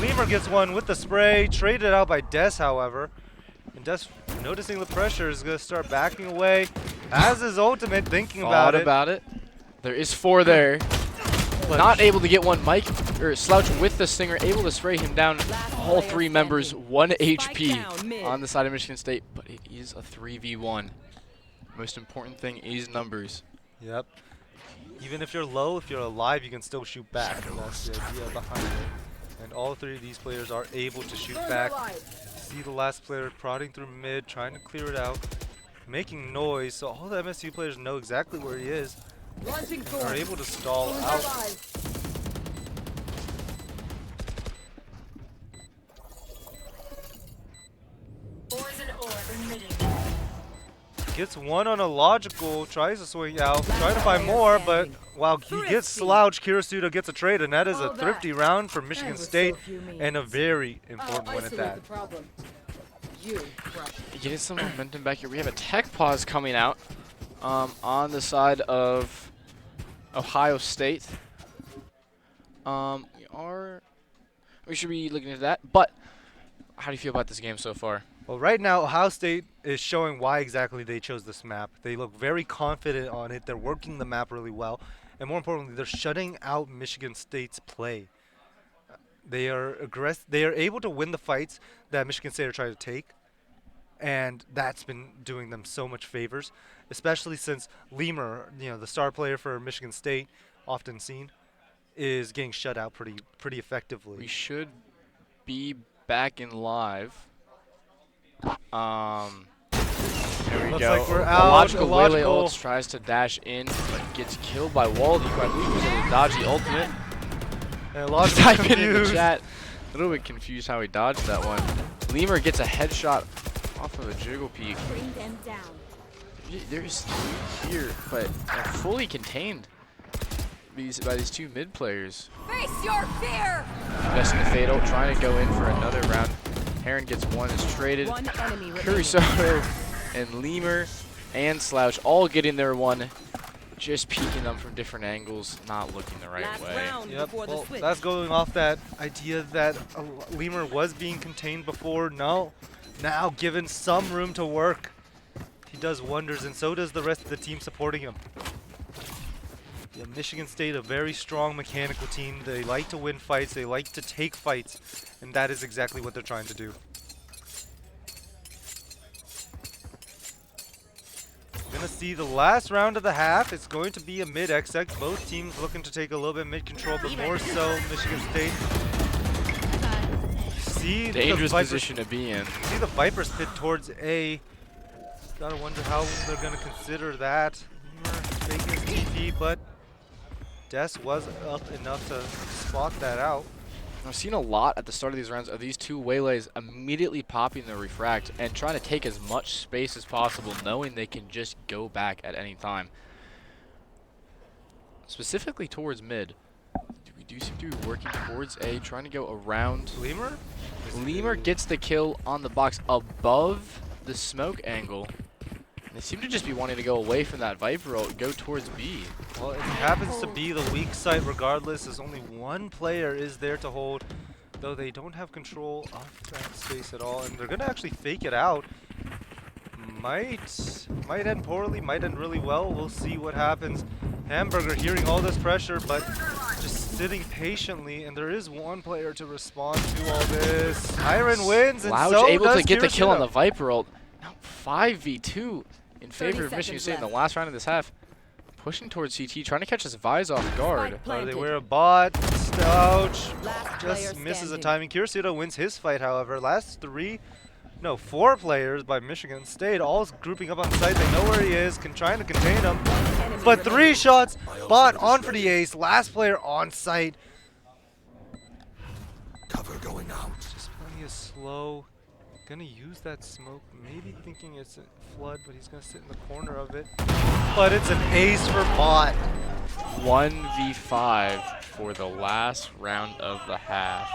Lemur gets one with the spray, traded out by Des, however. And Des, noticing the pressure, is going to start backing away. Has his ultimate, thinking about it. There is 4 there. Not able to get one. Mike, or Slouch with the Stinger, able to spray him down. All 3 members, 1 HP on the side of Michigan State, but it is a 3v1. Most important thing is numbers. Yep. Even if you're low, if you're alive, you can still shoot back. And that's the idea behind it. And all 3 of these players are able to shoot back. See the last player prodding through mid, trying to clear it out, making noise, so all the MSU players know exactly where he is. And are able to stall out. Gets one on a logical, tries to swing out, trying to find more, but while he gets slouched, Kirisuda gets a trade, and that is a thrifty round for Michigan State, and a very important one at that. Getting some momentum back here. We have a tech pause coming out on the side of Ohio State. We should be looking into that, but how do you feel about this game so far? Well, right now, Ohio State is showing why exactly they chose this map. They look very confident on it. They're working the map really well. And more importantly, they're shutting out Michigan State's play. They are They are able to win the fights that Michigan State are trying to take. And that's been doing them so much favors, especially since Lemur, the star player for Michigan State, often seen, is getting shut out pretty effectively. We should be back in live. There we Looks go. like we're The out. logical Waylay Illogical. ults tries to dash in, but gets killed by Waldy, who I believe was in a dodgy ultimate. And Logical Type it in the confused. chat. A little bit confused how he dodged that one. Lemur gets a headshot off of a jiggle peek. Bring them down. There's three here, but they're fully contained by these two mid players. Face your fear! Investing the Fatal, trying to go in for another round. Heron gets one, is traded. One enemy remaining. Kurosawa and Lemur and Slouch all getting their one. Just peeking them from different angles, not looking the right way. Yep, well, that's going off that idea that Lemur was being contained before. No, now given some room to work, he does wonders, and so does the rest of the team supporting him. Yeah, Michigan State, a very strong mechanical team. They like to win fights, they like to take fights, and that is exactly what they're trying to do. Gonna see the last round of the half. It's going to be a mid XX. Both teams looking to take a little bit mid control, but more so Michigan State. See Dangerous the Vipers, position to be in. see the Vipers pit towards A. Gotta wonder how they're gonna consider that. Taking his TP, but Des was up enough to spot that out. I've seen a lot at the start of these rounds of these two Waylays immediately popping the refract and trying to take as much space as possible, knowing they can just go back at any time. Specifically towards mid, we do seem to be working towards A, trying to go around. Lemur? Lemur gets the kill on the box above the smoke angle. They seem to just be wanting to go away from that Viper ult, go towards B. Well, it happens to be the weak side regardless, as only one player is there to hold, though they don't have control of that space at all, and they're gonna actually fake it out. Might end poorly, might end really well. We'll see what happens. Hamburger hearing all this pressure, but just sitting patiently, and there is one player to respond to all this. Iron wins, and Slouch so able does to get the kill on Kirishima. the Viper ult. Now 5v2 in favor of Michigan State in the last round of this half. Pushing towards CT, trying to catch his Vise off guard. They wear a bot. Stouch Last just player misses the standing. timing. Kirisudo wins his fight, however. Last four players by Michigan State, all grouping up on site. They know where he is, trying to contain him. Enemy But three remaining. shots, bot on for the ace. Last player on site. Cover going out. Just playing it slow. Gonna use that smoke, maybe thinking it's a flood, but he's gonna sit in the corner of it. But it's an ace for bot. 1v5 for the last round of the half.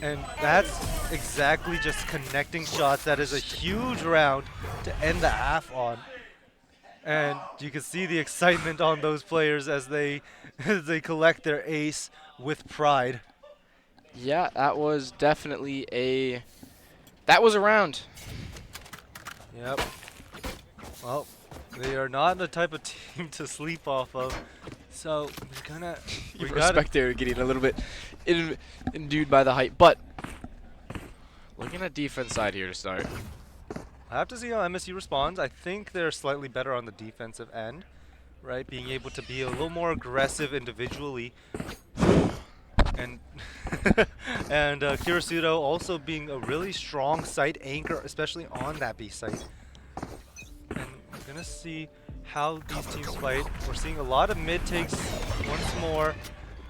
And that's exactly just connecting shots. That is a huge round to end the half on. And you can see the excitement on those players as they collect their ace with pride. Yeah, that was definitely that was a round. Yep. Well, they are not the type of team to sleep off of. So we're gonna You respect they're getting a little bit endued by the hype, but looking at defense side here to start. I have to see how MSU responds. I think they're slightly better on the defensive end, right? Being able to be a little more aggressive individually. And and Kirisudo also being a really strong site anchor, especially on that B site. And we're gonna see how these teams fight. We're seeing a lot of mid takes once more,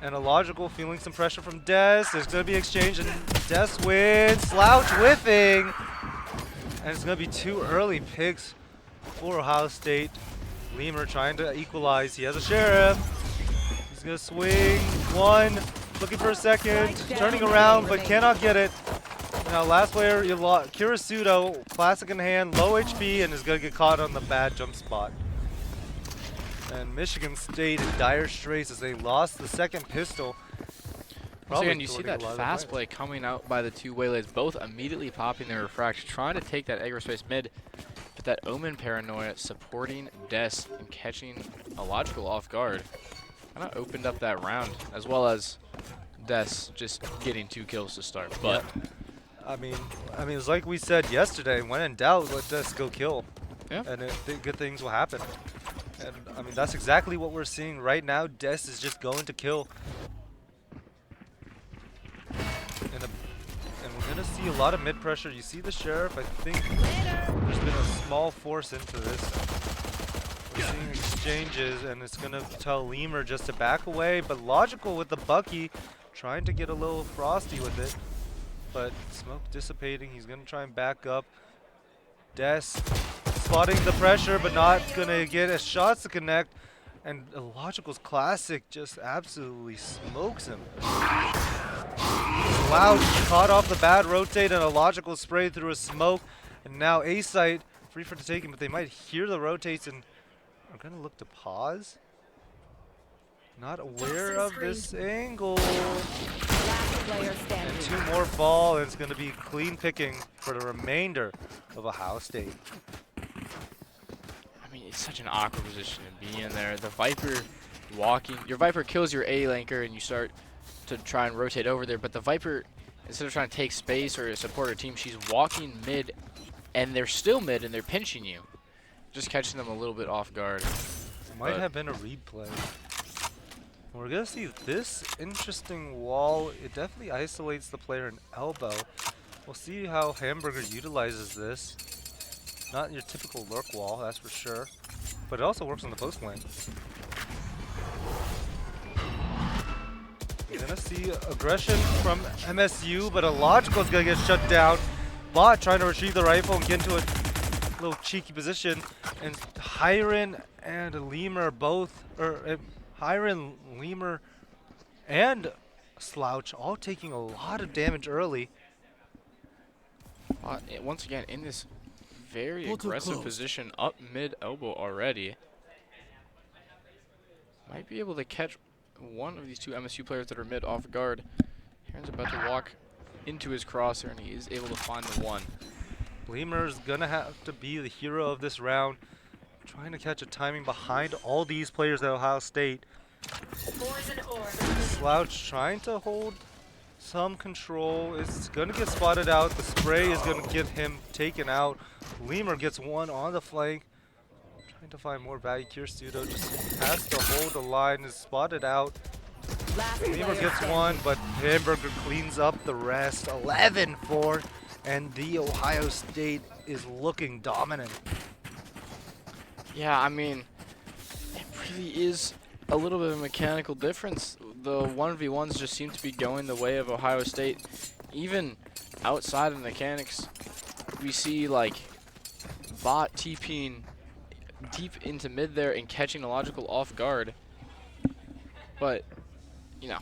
and a logical feeling some pressure from Des. There's gonna be exchange, and Des wins. Slouch whiffing, and it's gonna be two early picks for Ohio State. Lemur trying to equalize. He has a sheriff. He's gonna swing one. Looking for a second, turning around, but cannot get it. Now, last player, Kirisudo, classic in hand, low HP, and is going to get caught on the bad jump spot. And Michigan State in dire straits as they lost the second pistol. Once again, you see thwarting a that lot of the fast fight. play coming out by the two Waylays, both immediately popping their refract, trying to take that aggro space mid, but that Omen paranoia supporting Des and catching a logical off guard. Kind of opened up that round, as well as Des just getting 2 kills to start. But I mean, it's like we said yesterday. When in doubt, let Des go kill, yeah, and good things will happen. And I mean, that's exactly what we're seeing right now. Des is just going to kill. And we're gonna see see a lot of mid pressure. You see the Sheriff. I think there's been a small force into this. We're seeing exchanges, and it's going to tell Lemur just to back away. But Logical with the Bucky, trying to get a little frosty with it. But smoke dissipating. He's going to try and back up. Des spotting the pressure, but not going to get his shots to connect. And Illogical's classic just absolutely smokes him. Slouch caught off the bad rotate, and Illogical sprayed through a smoke. And now A-Site free for the taking, but they might hear the rotates and are going to look to pause. Not aware of this angle. And 2 more ball, and it's going to be clean picking for the remainder of Ohio State. I mean, it's such an awkward position to be in there. The Viper walking, your Viper kills your A lanker, and you start to try and rotate over there. But the Viper, instead of trying to take space or support her team, she's walking mid, and they're still mid, and they're pinching you, just catching them a little bit off guard. Might have been a replay. We're gonna see this interesting wall. It definitely isolates the player in elbow. We'll see how Hamburger utilizes this. Not your typical lurk wall, that's for sure. But it also works on the post lane. We're gonna see aggression from MSU, but Illogical's gonna get shut down. Bot trying to retrieve the rifle and get into a little cheeky position. And Hiren and Lemur both, Hiren, Lemur, and Slouch all taking a lot of damage early. Once again, in this very aggressive position, up mid elbow already. Might be able to catch one of these 2 MSU players that are mid off guard. Heron's about to walk into his crosshair, and he is able to find the one. Lemur's gonna have to be the hero of this round. Trying to catch a timing behind all these players at Ohio State. Slouch trying to hold some control. It's gonna get spotted out. The spray is gonna get him taken out. Lemur gets one on the flank. Trying to find more value. Kirstudo just has to hold the line. Is spotted out. Lemur gets one, but Hamburger cleans up the rest. 11-4, and the Ohio State is looking dominant. Yeah, I mean, it really is a little bit of a mechanical difference. The 1v1s just seem to be going the way of Ohio State. Even outside of the mechanics, we see like Bot TPing deep into mid there and catching Illogical off guard. But, you know,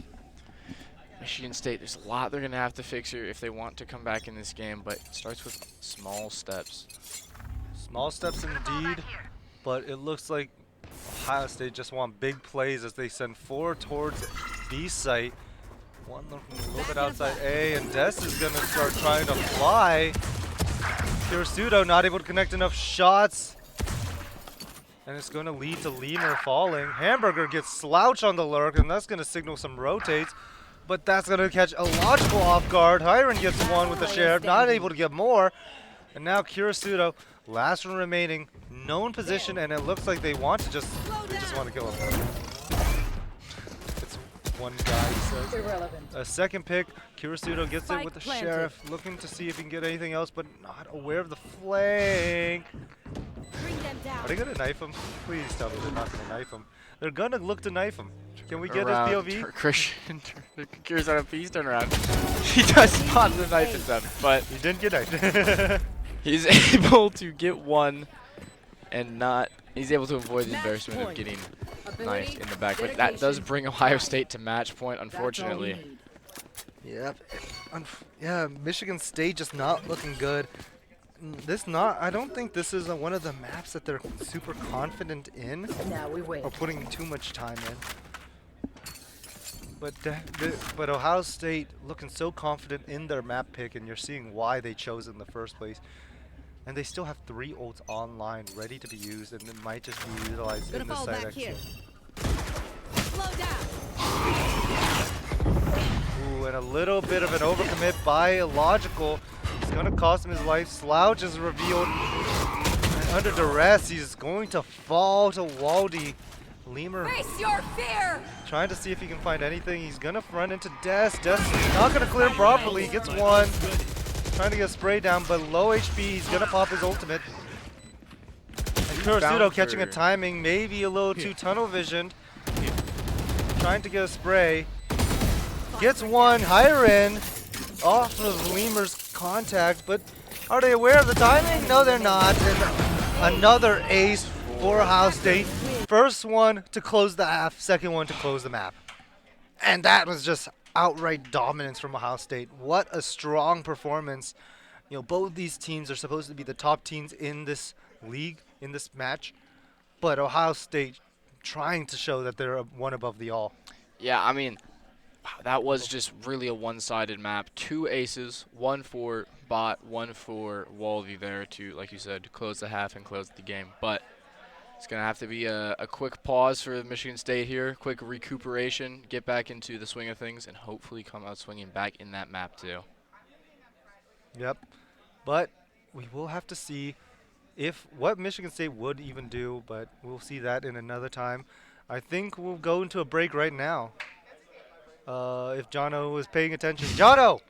Michigan State, there's a lot they're going to have to fix here if they want to come back in this game, but it starts with small steps. Small steps indeed, but it looks like Ohio State just want big plays as they send 4 towards B site. One looking a little bit outside A, and Des is going to start trying to fly. Kirstudo not able to connect enough shots, and it's going to lead to Lemur falling. Hamburger gets Slouch on the lurk, and that's going to signal some rotates, but that's going to catch Illogical off guard. Hiren gets one with the Sheriff, not able to get more, and now Kirstudo, last one remaining, known position, and it looks like they want to just want to kill him. It's one guy, he says. Irrelevant. A second pick, Kirstudo gets it with the Sheriff, looking to see if he can get anything else, but not aware of the flank. Are they gonna knife him? Please tell me they're not gonna knife him. They're gonna look to knife him. Can we get his POV? Christian, Kir's on a piece turnaround. He does not the knife himself, but he didn't get knifed. He's able to get one and not. He's able to avoid the embarrassment of getting knifed in the back. But that does bring Ohio State to match point, unfortunately. Yep. Yeah, Michigan State just not looking good. I don't think this is one of the maps that they're super confident in. Now we wait. Or putting too much time in. But Ohio State looking so confident in their map pick, and you're seeing why they chose it in the first place. And they still have 3 ults online, ready to be used, and it might just be utilized in the side exit. Slow down. Ooh, and a little bit of an overcommit by Illogical. It's going to cost him his life. Slouch is revealed. And under duress, he's going to fall to Waldy. Lemur Face your fear. trying to see if he can find anything. He's going to run into Des. Des is not going to clear him properly. He gets one. trying to get spray down, but low HP. He's gonna pop his ultimate. And Kurasudo catching a timing, maybe a little too tunnel visioned. Trying to get a spray. Gets one, higher end, off of Lemur's contact, but are they aware of the timing? No, they're not. And another ace for Ohio State. First one to close the half, second one to close the map. And that was just outright dominance from Ohio State. What a strong performance. You know, both these teams are supposed to be the top teams in this league, in this match. But Ohio State trying to show that they're one above the all. Yeah, I mean, wow, that was just really a one-sided map. 2 aces, 1 for Bot, 1 for Walvy there to, like you said, to close the half and close the game. But it's going to have to be a quick pause for Michigan State here, quick recuperation, get back into the swing of things, and hopefully come out swinging back in that map too. Yep. But we will have to see if what Michigan State would even do, but we'll see that in another time. I think we'll go into a break right now. If Jono is paying attention. Jono!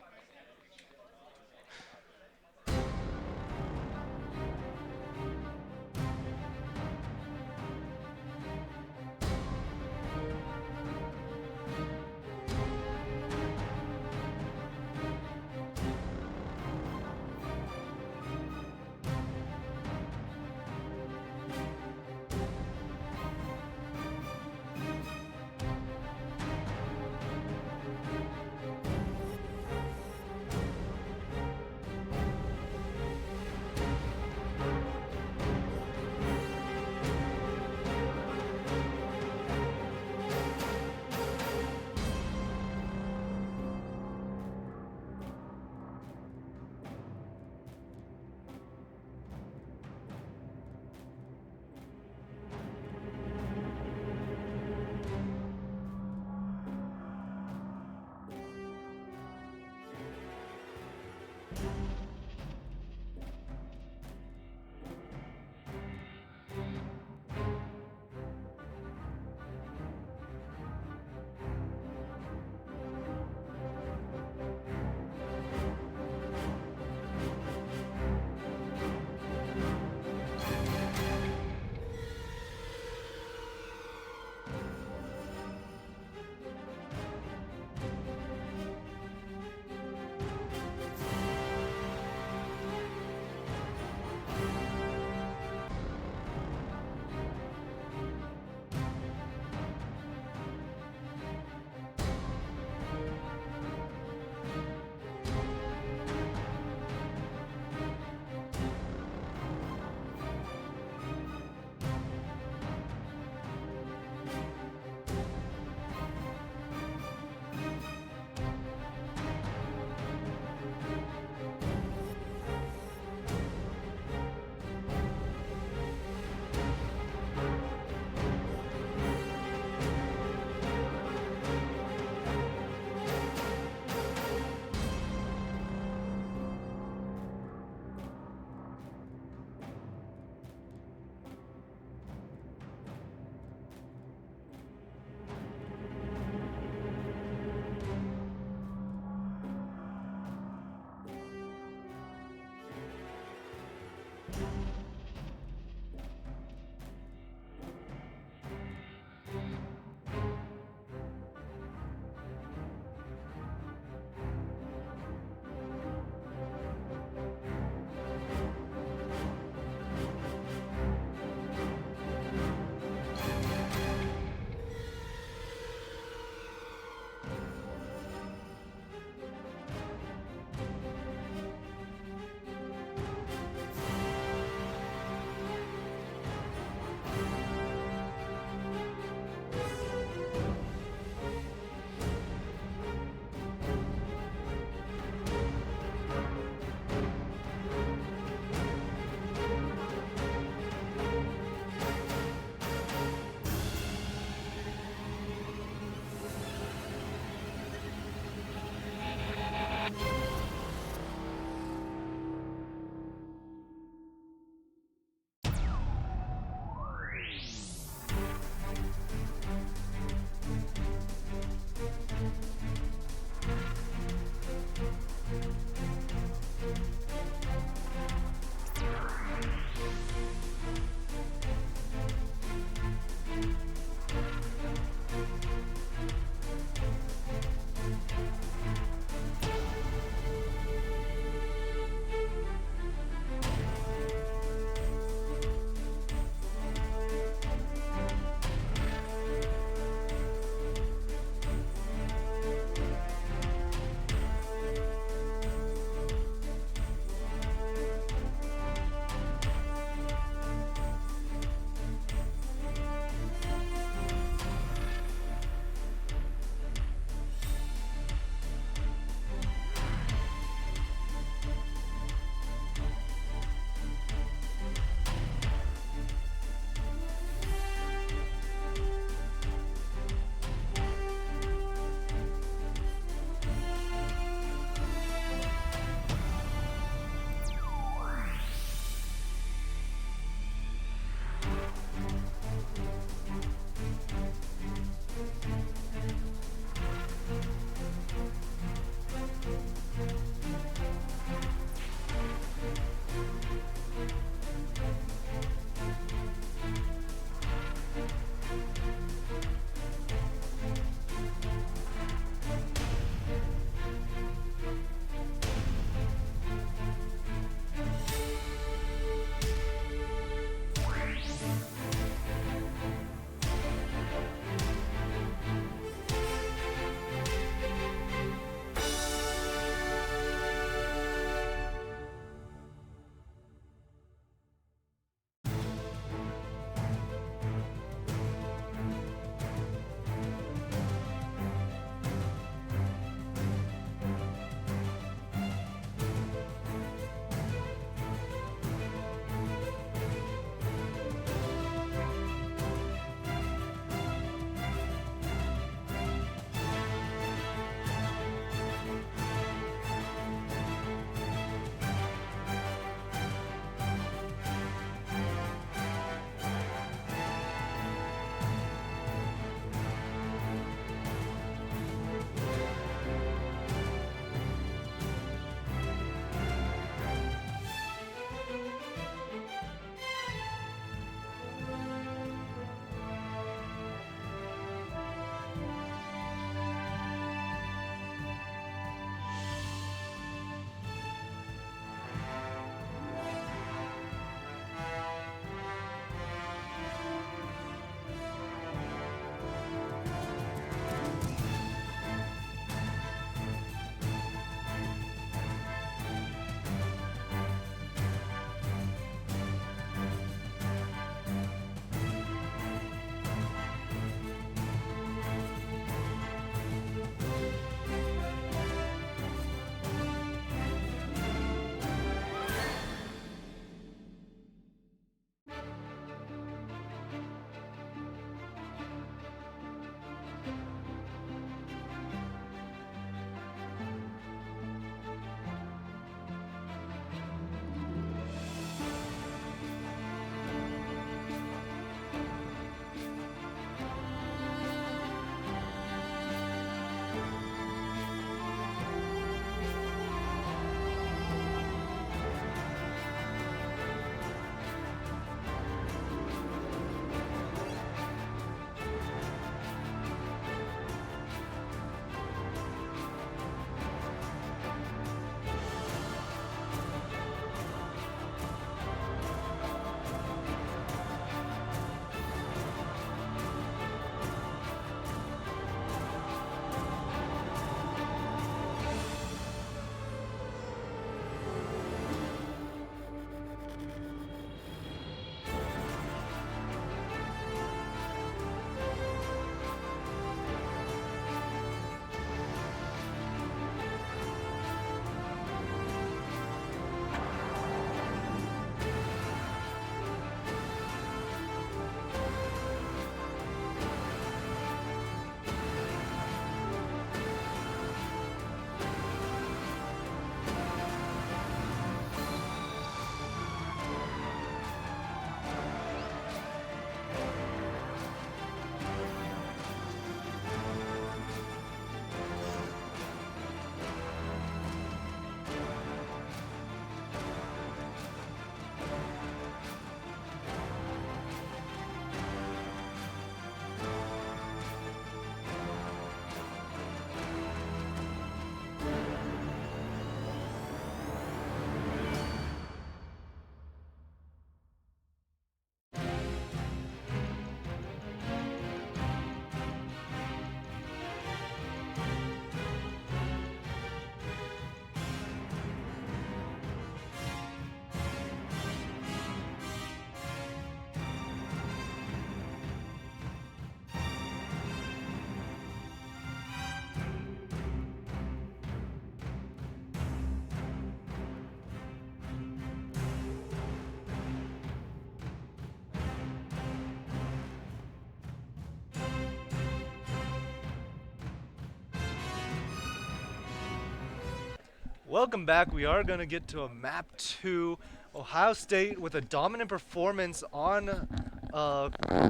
Welcome back. We are going to get to a map 2. Ohio State with a dominant performance on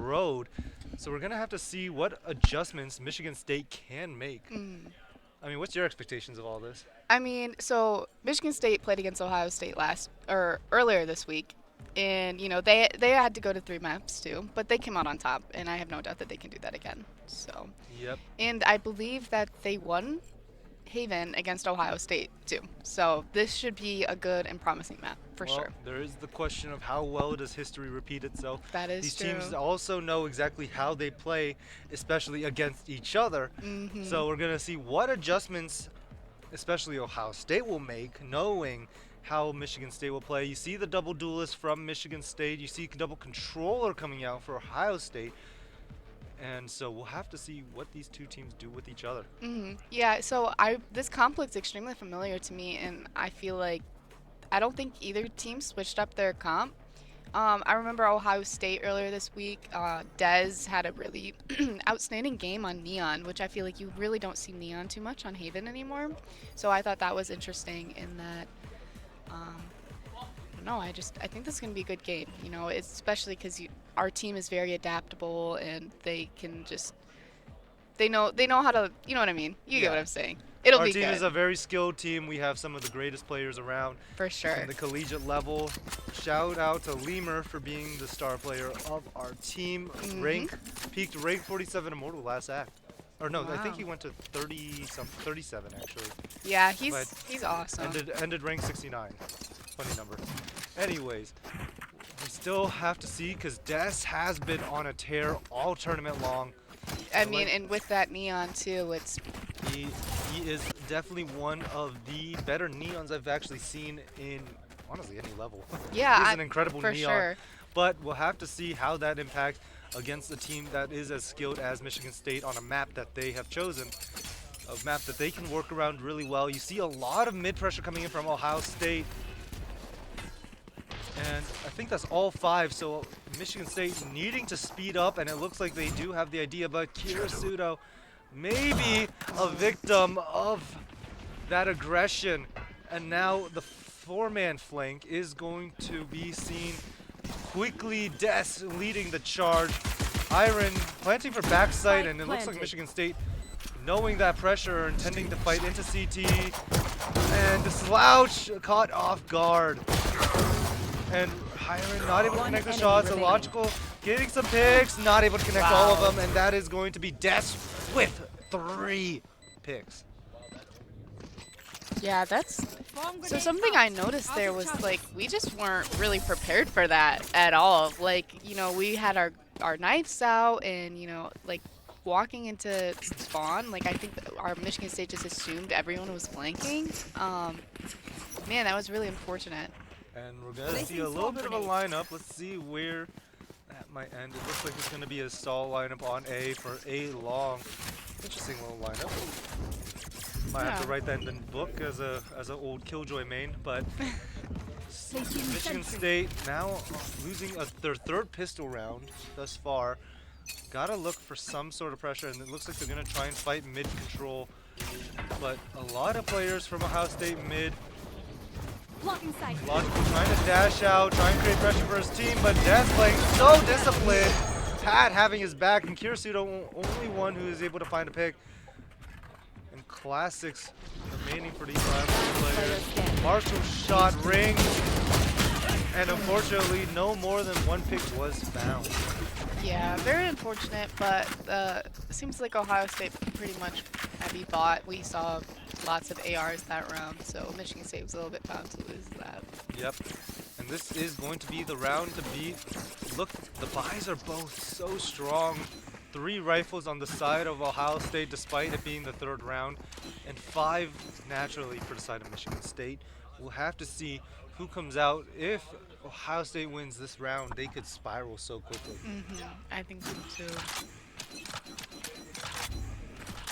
road. So we're going to have to see what adjustments Michigan State can make. I mean, what's your expectations of all this? I mean, so Michigan State played against Ohio State earlier this week, and you know they had to go to 3 maps too, but they came out on top, and I have no doubt that they can do that again. So. Yep. And I believe that they won Haven against Ohio State too. So this should be a good and promising map for sure. There is the question of how well does history repeat itself. That is These true. teams also know exactly how they play, especially against each other. So we're going to see what adjustments, especially Ohio State, will make, knowing how Michigan State will play. You see the double duelist from Michigan State. You see double controller coming out for Ohio State. And so we'll have to see what these two teams do with each other. Yeah, so this comp looks extremely familiar to me, and I feel like I don't think either team switched up their comp. I remember Ohio State earlier this week. Dez had a really outstanding game on Neon, which I feel like you really don't see Neon too much on Haven anymore. So I thought that was interesting in that. I think this is going to be a good game, you know, especially because our team is very adaptable and they can just, they know how to, you know what I mean? You get what I'm saying. It'll be good. Our team is a very skilled team. We have some of the greatest players around. For sure. In the collegiate level. Shout out to Lemur for being the star player of our team. Peaked rank 47 Immortal last act. Or no, I think he went to 37 actually. Yeah, he's awesome. Ended rank 69. Funny number. Anyways, we still have to see because Des has been on a tear all tournament long. I mean, and with that Neon too, he is definitely one of the better Neons I've actually seen in honestly any level. Yeah, he's an incredible for Neon. Sure. But we'll have to see how that impacts against a team that is as skilled as Michigan State on a map that they have chosen. A map that they can work around really well. You see a lot of mid pressure coming in from Ohio State. And I think that's all 5, so Michigan State needing to speed up, and it looks like they do have the idea, but Kirasudo may be a victim of that aggression. And now the 4-man flank is going to be seen quickly. Des leading the charge. Iron planting for backside, and it looks like Michigan State knowing that pressure, intending to fight into CT. And the slouch caught off guard. And Hiron not able to connect the shots. Illogical getting some picks, not able to connect all of them, and that is going to be Des with 3 picks. Yeah, that's so something I noticed there was like we just weren't really prepared for that at all. Like, you know, we had our knives out, and you know, like walking into spawn, like I think our Michigan State just assumed everyone was flanking. Man, that was really unfortunate. And we're going to see a little bit of a lineup. Let's see where that might end. It looks like it's going to be a stall lineup on A for a long. Interesting little lineup. Might have to write that in the book as an old Killjoy main, but Michigan State now losing their 3rd pistol round thus far. Gotta look for some sort of pressure, and it looks like they're going to try and fight mid control. But a lot of players from Ohio State mid. Blocking sight. Logical trying to dash out, trying to create pressure for his team, but Des playing so disciplined. Tad having his back, and Kirasudo only one who is able to find a pick. And classics remaining for these players. Marshall shot rings, and unfortunately, no more than 1 pick was found. Yeah, very unfortunate, but it seems like Ohio State pretty much heavy bought. We saw lots of ARs that round, so Michigan State was a little bit bound to lose that. Yep, and this is going to be the round to beat. Look, the buys are both so strong. 3 rifles on the side of Ohio State despite it being the 3rd round, and 5 naturally for the side of Michigan State. We'll have to see who comes out. If Ohio State wins this round, they could spiral so quickly. I think so too.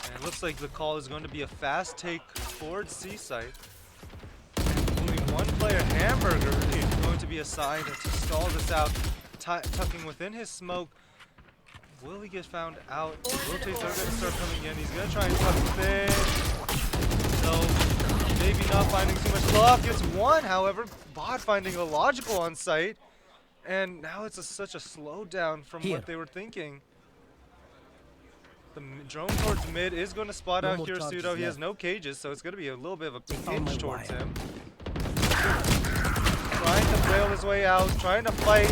And it looks like the call is going to be a fast take towards C site. Only 1 player, Hamburger, is going to be assigned to stall this out, tucking within his smoke. Will he get found out? Rotates are going to start coming in. He's going to try and tuck within. So maybe not finding too much luck. It's one, however, Bot finding a logical on site. And now it's such a slowdown from what they were thinking. The drone towards mid is going to spot out Kirisudo. He has no cages, so it's going to be a little bit of a pinch towards him. Trying to flail his way out, trying to fight.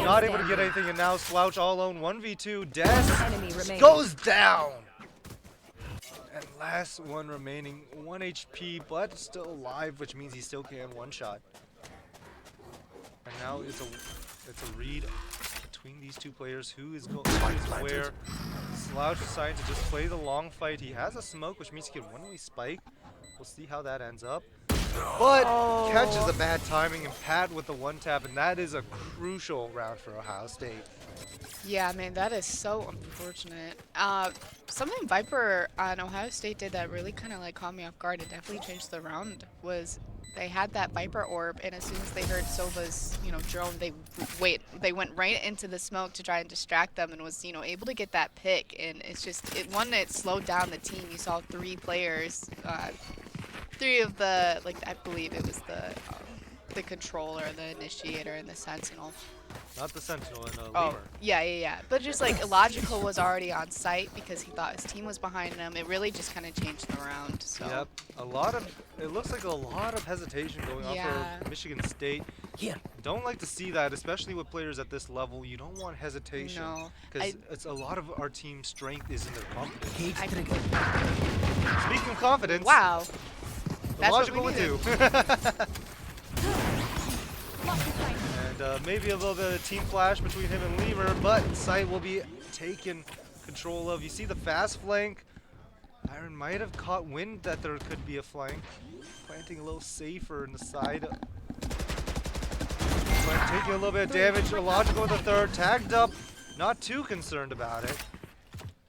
Not able to get anything, and now Slouch all alone. 1v2. Des goes down. And last one remaining. 1 HP, but still alive, which means he still can one shot. And now it's a read between these two players. Who is where? Slouch decided to just play the long fight. He has a smoke, which means he can one-way spike. We'll see how that ends up. But catches a bad timing, and Pat with the one tap, and that is a crucial round for Ohio State. Yeah, man, that is so unfortunate. Something Viper on Ohio State did that really kind of like caught me off guard. It definitely changed the round. Was they had that Viper orb, and as soon as they heard Sova's, drone, they went right into the smoke to try and distract them, and was, able to get that pick. And it's just it slowed down the team. You saw three players, three of the I believe it was the controller, the initiator, and the sentinel. Not the sentinel and Oh, lemur. yeah. But just Illogical was already on site because he thought his team was behind him. It really just kind of changed the round. So. Yep, it looks like a lot of hesitation going on for Michigan State. Here. Don't like to see that, especially with players at this level. You don't want hesitation. No. Because it's a lot of our team's strength is in their confidence. Cage Speaking of confidence. Wow. That's Logical what would we do. And maybe a little bit of team flash between him and Lemur, but site will be taken control of. You see the fast flank. Iron might have caught wind that there could be a flank. Planting a little safer in the side. But taking a little bit of damage. Illogical with the third. Tagged up. Not too concerned about it.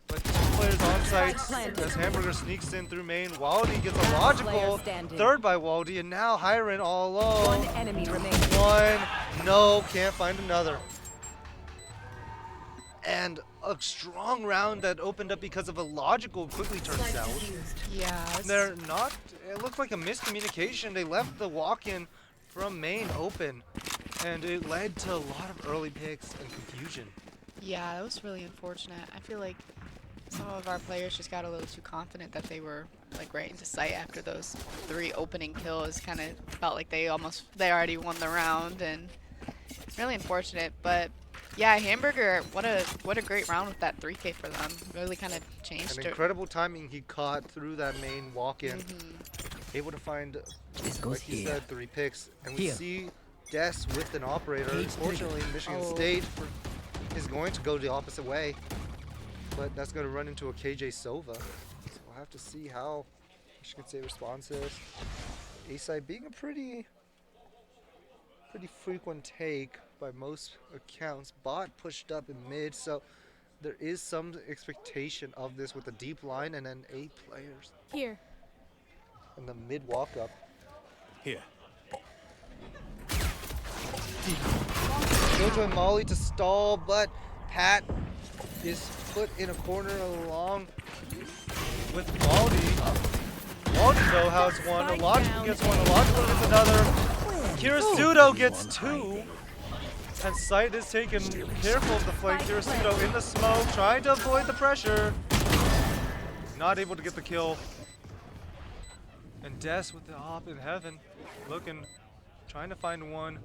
But two players on site as Hamburger sneaks in through main. Waldy gets a logical third by Waldy, and now Hiren all alone. One enemy remaining. One. No, can't find another. And a strong round that opened up because of a logical quickly turned south. Yeah. They're not, it looked like a miscommunication. They left the walk-in from main open, and it led to a lot of early picks and confusion. Yeah, that was really unfortunate. I feel like some of our players just got a little too confident that they were right into sight after those 3 opening kills. Kind of felt like they already won the round, and it's really unfortunate. But yeah, Hamburger, what a great round with that 3K for them. Really kind of changed An it. incredible timing he caught through that main walk-in. Able to find, like you said, 3 picks. And we see Des with an operator. Unfortunately, Michigan State is going to go the opposite way. But that's going to run into a KJ Sova. So we'll have to see how Michigan State responds to this. A-side being a pretty frequent take by most accounts. Bot pushed up in mid, so there is some expectation of this with a deep line and then 8 players. Here. And the mid walk up. Here. Killjoy Molly to stall, but Pat is put in a corner along with Waldy. Waldy though has one, Illogical gets one, Illogical gets another. Kirisudo gets 2. And Sight is taken careful of the flank. Kirisudo in the smoke, trying to avoid the pressure. Not able to get the kill. And Des with the hop in heaven, trying to find one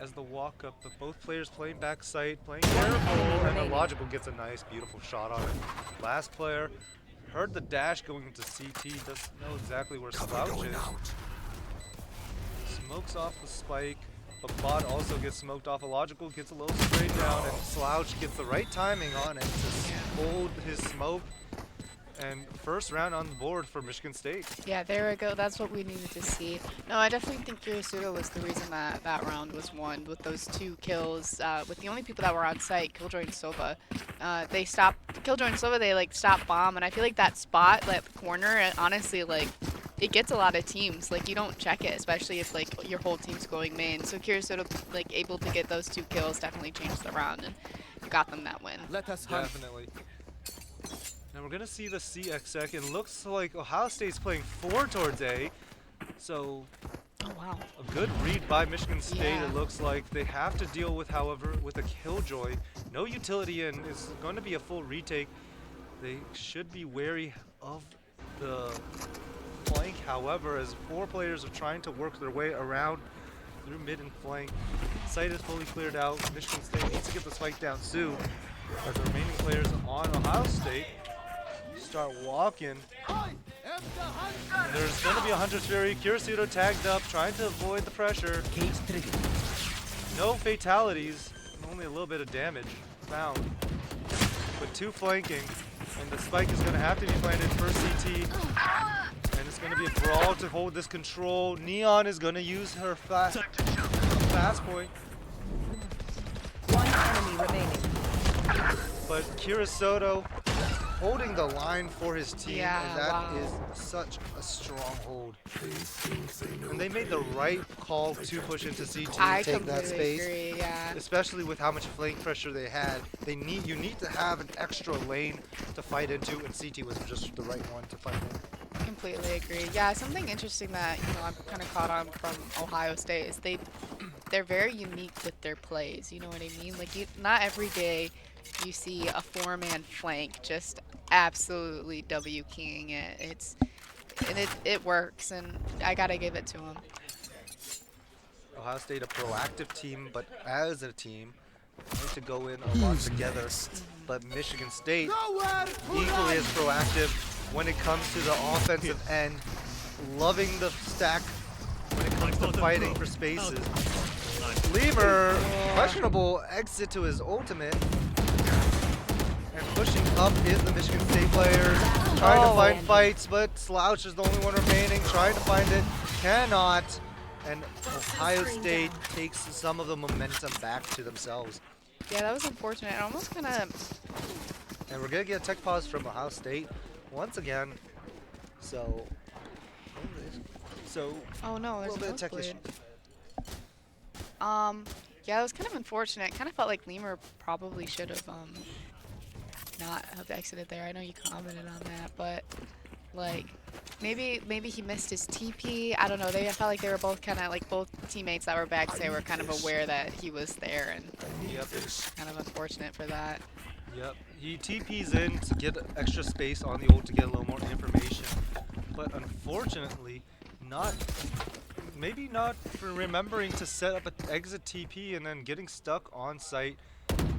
as the walk up, but both players playing back Sight, playing careful, and Illogical gets a nice, beautiful shot on it. Last player heard the dash going into CT, doesn't know exactly where Slouch is. Smokes off the spike, but Bot also gets smoked off. Illogical gets a little straight down, and Slouch gets the right timing on it to hold his smoke. And first round on the board for Michigan State. Yeah, there we go. That's what we needed to see. No, I definitely think Kirisudo was the reason that that round was won with those 2 kills. With the only people that were on site, Killjoy and Sova. They stopped, Killjoy and Sova, they stopped bomb. And I feel like that spot, that corner, honestly, it gets a lot of teams. You don't check it, especially if your whole team's going main. So Kirisudo, able to get those 2 kills definitely changed the round and got them that win. Let us hunt. Definitely. And we're going to see the CXX. It looks like Ohio State's playing 4 towards A. So Oh wow. a good read by Michigan State. Yeah. It looks like they have to deal with, however, with a killjoy. No utility in is going to be a full retake. They should be wary of the flank, however, as 4 players are trying to work their way around through mid and flank. Site is fully cleared out. Michigan State needs to get this fight down soon, as the remaining players on Ohio State start walking. And there's going to be a Hunter's Fury. Kirisuto tagged up, trying to avoid the pressure. No fatalities, only a little bit of damage found. But 2 flanking, and the spike is going to have to be planted for CT. And it's going to be a brawl to hold this control. Neon is going to use her fast point. One enemy remaining. But Kirisuto holding the line for his team, Yeah, and that wow. is such a stronghold. And they made the right call to push into CT I and take that completely space. agree. Yeah. Especially with how much flank pressure they had. You need to have an extra lane to fight into, and CT was just the right one to fight in. Completely agree. Yeah, something interesting that I'm kind of caught on from Ohio State is they're very unique with their plays. You know what I mean? Like not every day you see a 4-man flank just absolutely W keying it. It works, and I gotta give it to them. Ohio State a proactive team, but as a team, they need to go in a lot together. But Michigan State equally as proactive when it comes to the offensive end, loving the stack when it comes to fighting for spaces. Lemur, questionable exit to his ultimate. And pushing up is the Michigan State players, trying to find fights, but Slouch is the only one remaining, trying to find it, cannot. And Ohio State takes some of the momentum back to themselves. Yeah, that was unfortunate. I almost kind of. And we're going to get a tech pause from Ohio State once again. So Oh no, a there's little bit of tech nosebleed. issue. Yeah, it was kind of unfortunate. Kind of felt like Lemur probably should have not have exited there. I know you commented on that, but like maybe he missed his TP. I don't know. I felt like they were both kind of like both teammates that were backstage were kind of aware that he was there, and kind of unfortunate for that. Yep, he TP's in to get extra space on the ult to get a little more information, but unfortunately, maybe not for remembering to set up an exit TP and then getting stuck on site,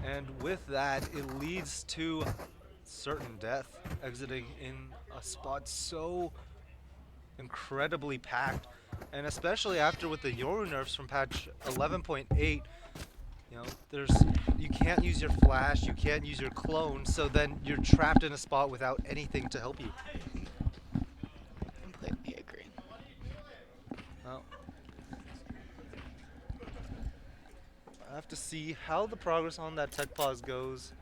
and with that, it leads to certain death, exiting in a spot so incredibly packed, and especially after with the Yoru nerfs from patch 11.8. You can't use your flash, you can't use your clone, so then you're trapped in a spot without anything to help you. Completely agree. Well, I have to see how the progress on that tech pause goes.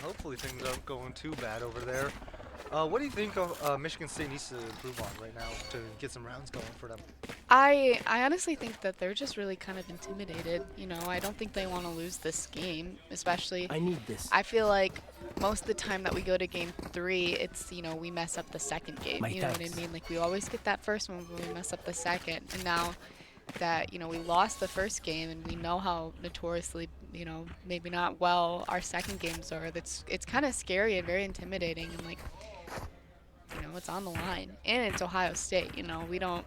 Hopefully things aren't going too bad over there. What do you think Michigan State needs to improve on right now to get some rounds going for them? I honestly think that they're just really kind of intimidated. I don't think they want to lose this game, especially. I need this. I feel like most of the time that we go to game 3, it's, we mess up the second game. You know what I mean? Like, we always get that first one, but we mess up the second. And now that, we lost the first game and we know how notoriously, maybe not well our second games are, it's kind of scary and very intimidating. And, like, it's on the line. And it's Ohio State, we don't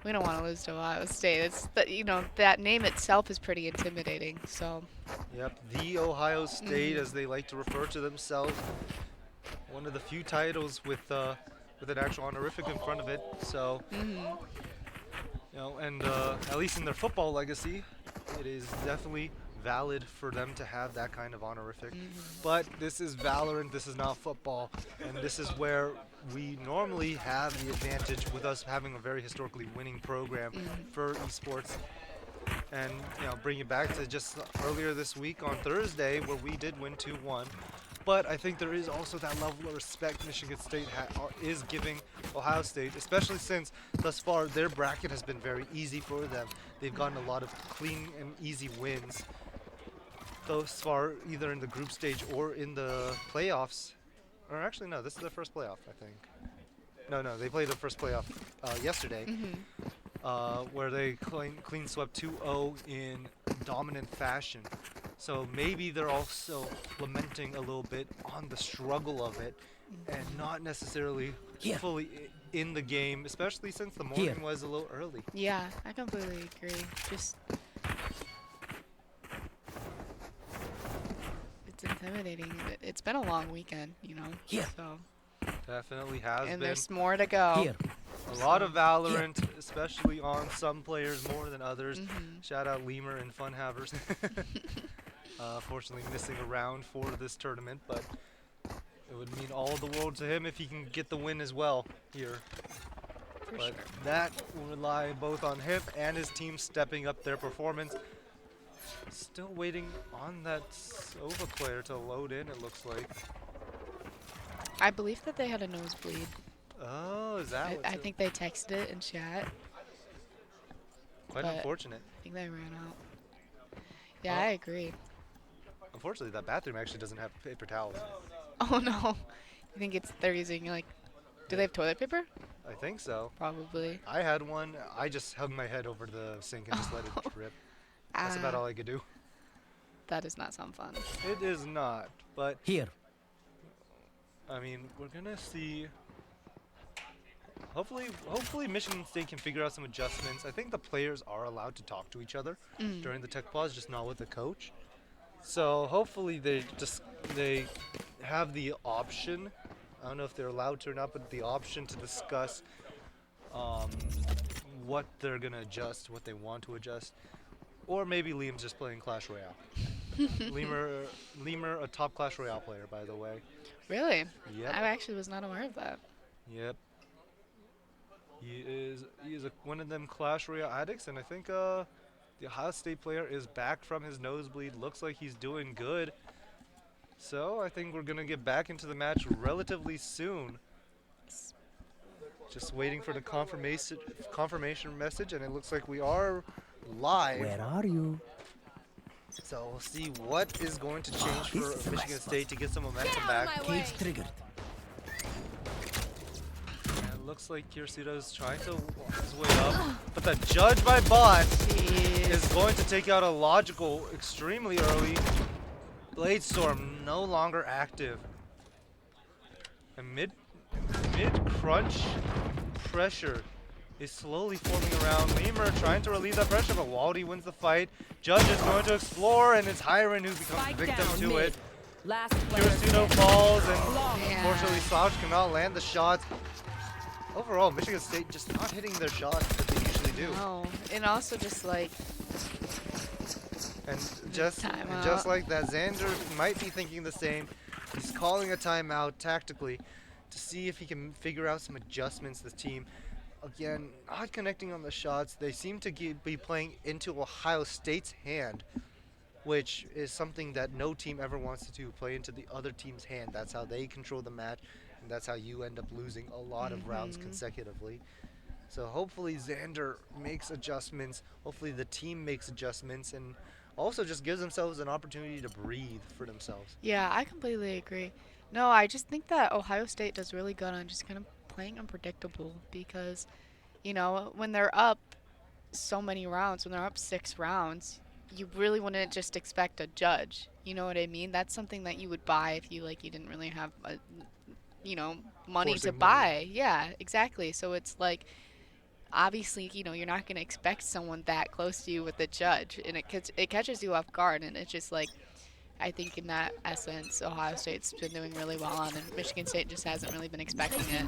want to lose to Ohio State. It's that name itself is pretty intimidating. So. Yep, the Ohio State, as they like to refer to themselves. One of the few titles with an actual honorific in front of it. So, and at least in their football legacy, it is definitely valid for them to have that kind of honorific. But this is Valorant, this is not football, and this is where we normally have the advantage with us having a very historically winning program for esports. And bring it back to just earlier this week on Thursday where we did win 2-1. But I think there is also that level of respect Michigan State is giving Ohio State, especially since thus far their bracket has been very easy for them. They've gotten a lot of clean and easy wins thus far, either in the group stage or in the playoffs. Or actually, no, this is their first playoff, I think. No, they played the first playoff yesterday, where they clean swept 2-0 in dominant fashion. So maybe they're also lamenting a little bit on the struggle of it, and not necessarily fully in the game, especially since the morning was a little early. Yeah, I completely agree. Just it's intimidating. It's been a long weekend, you know. So Definitely has and been. there's more to go. A lot of Valorant, especially on some players more than others. Shout out Lemur and Funhavers. Fortunately missing a round for this tournament, but it would mean all the world to him if he can get the win as well here. But that will rely both on him and his team stepping up their performance. Still waiting on that Sova player to load in, it looks like. I believe that they had a nosebleed. Oh, is that I think they texted it in chat. Quite unfortunate. I think they ran out. Yeah, I agree. Unfortunately, that bathroom actually doesn't have paper towels. Oh no. You think they're using like, do they have toilet paper? I think so. Probably. I had one. I just hung my head over the sink and just let it drip. That's about all I could do. That does not sound fun. It is not, but Here. I mean, we're gonna see. Hopefully Michigan State can figure out some adjustments. I think the players are allowed to talk to each other during the tech pause, just not with the coach. So hopefully they have the option. I don't know if they're allowed to or not, but the option to discuss what they're gonna adjust, what they want to adjust, or maybe Liam's just playing Clash Royale. Lemur, a top Clash Royale player, by the way. Really? Yep. I actually was not aware of that. Yep. He is one of them Clash Royale addicts, and I think the Ohio State player is back from his nosebleed. Looks like he's doing good. So I think we're gonna get back into the match relatively soon. Just waiting for the confirmation message, and it looks like we are live. Where are you? So we'll see what is going to change for Michigan State to get some momentum back. Cage triggered. And it looks like Kirsudo's trying to walk his way up, but the judge by bot is going to take out a logical extremely early. Blade Storm no longer active. And mid crunch pressure is slowly forming around Lemur, trying to relieve that pressure, but Waldy wins the fight. Judge is going to explore, and it's Hiren who becomes the victim to it. Kirsudo falls, and unfortunately Slouch cannot land the shots. Overall, Michigan State just not hitting their shots that they usually do. No, and also just like. And just like that, Xander might be thinking the same. He's calling a timeout tactically to see if he can figure out some adjustments to the team. Again, not connecting on the shots. They seem to be playing into Ohio State's hand, which is something that no team ever wants to do, play into the other team's hand. That's how they control the match, and that's how you end up losing a lot of rounds consecutively. So hopefully Xander makes adjustments. Hopefully the team makes adjustments, and also just gives themselves an opportunity to breathe for themselves. Yeah, I completely agree. No, I just think that Ohio State does really good on just kind of playing unpredictable because, you know, when they're up so many rounds, when they're up 6 rounds, you really wouldn't just expect a judge. You know what I mean? That's something that you would buy if you didn't really have money to buy. Yeah, exactly. So it's like, obviously, you're not going to expect someone that close to you with a judge, and it catches you off guard, and it's just like, I think in that essence, Ohio State's been doing really well on, and Michigan State just hasn't really been expecting it.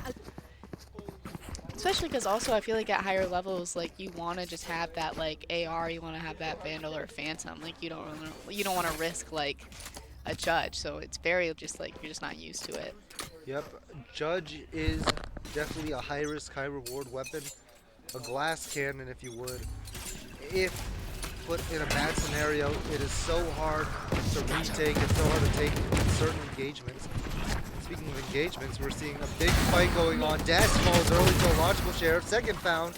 Especially because also I feel like at higher levels, like, you want to just have that AR, you want to have that Vandal or Phantom, like you don't want to risk a judge, so it's very just like you're just not used to it. Yep, judge is definitely a high risk, high reward weapon. A glass cannon, if you would. If put in a bad scenario, it is so hard to retake, it's so hard to take certain engagements. Speaking of engagements, we're seeing a big fight going on. Dash falls early to a logical share, second found.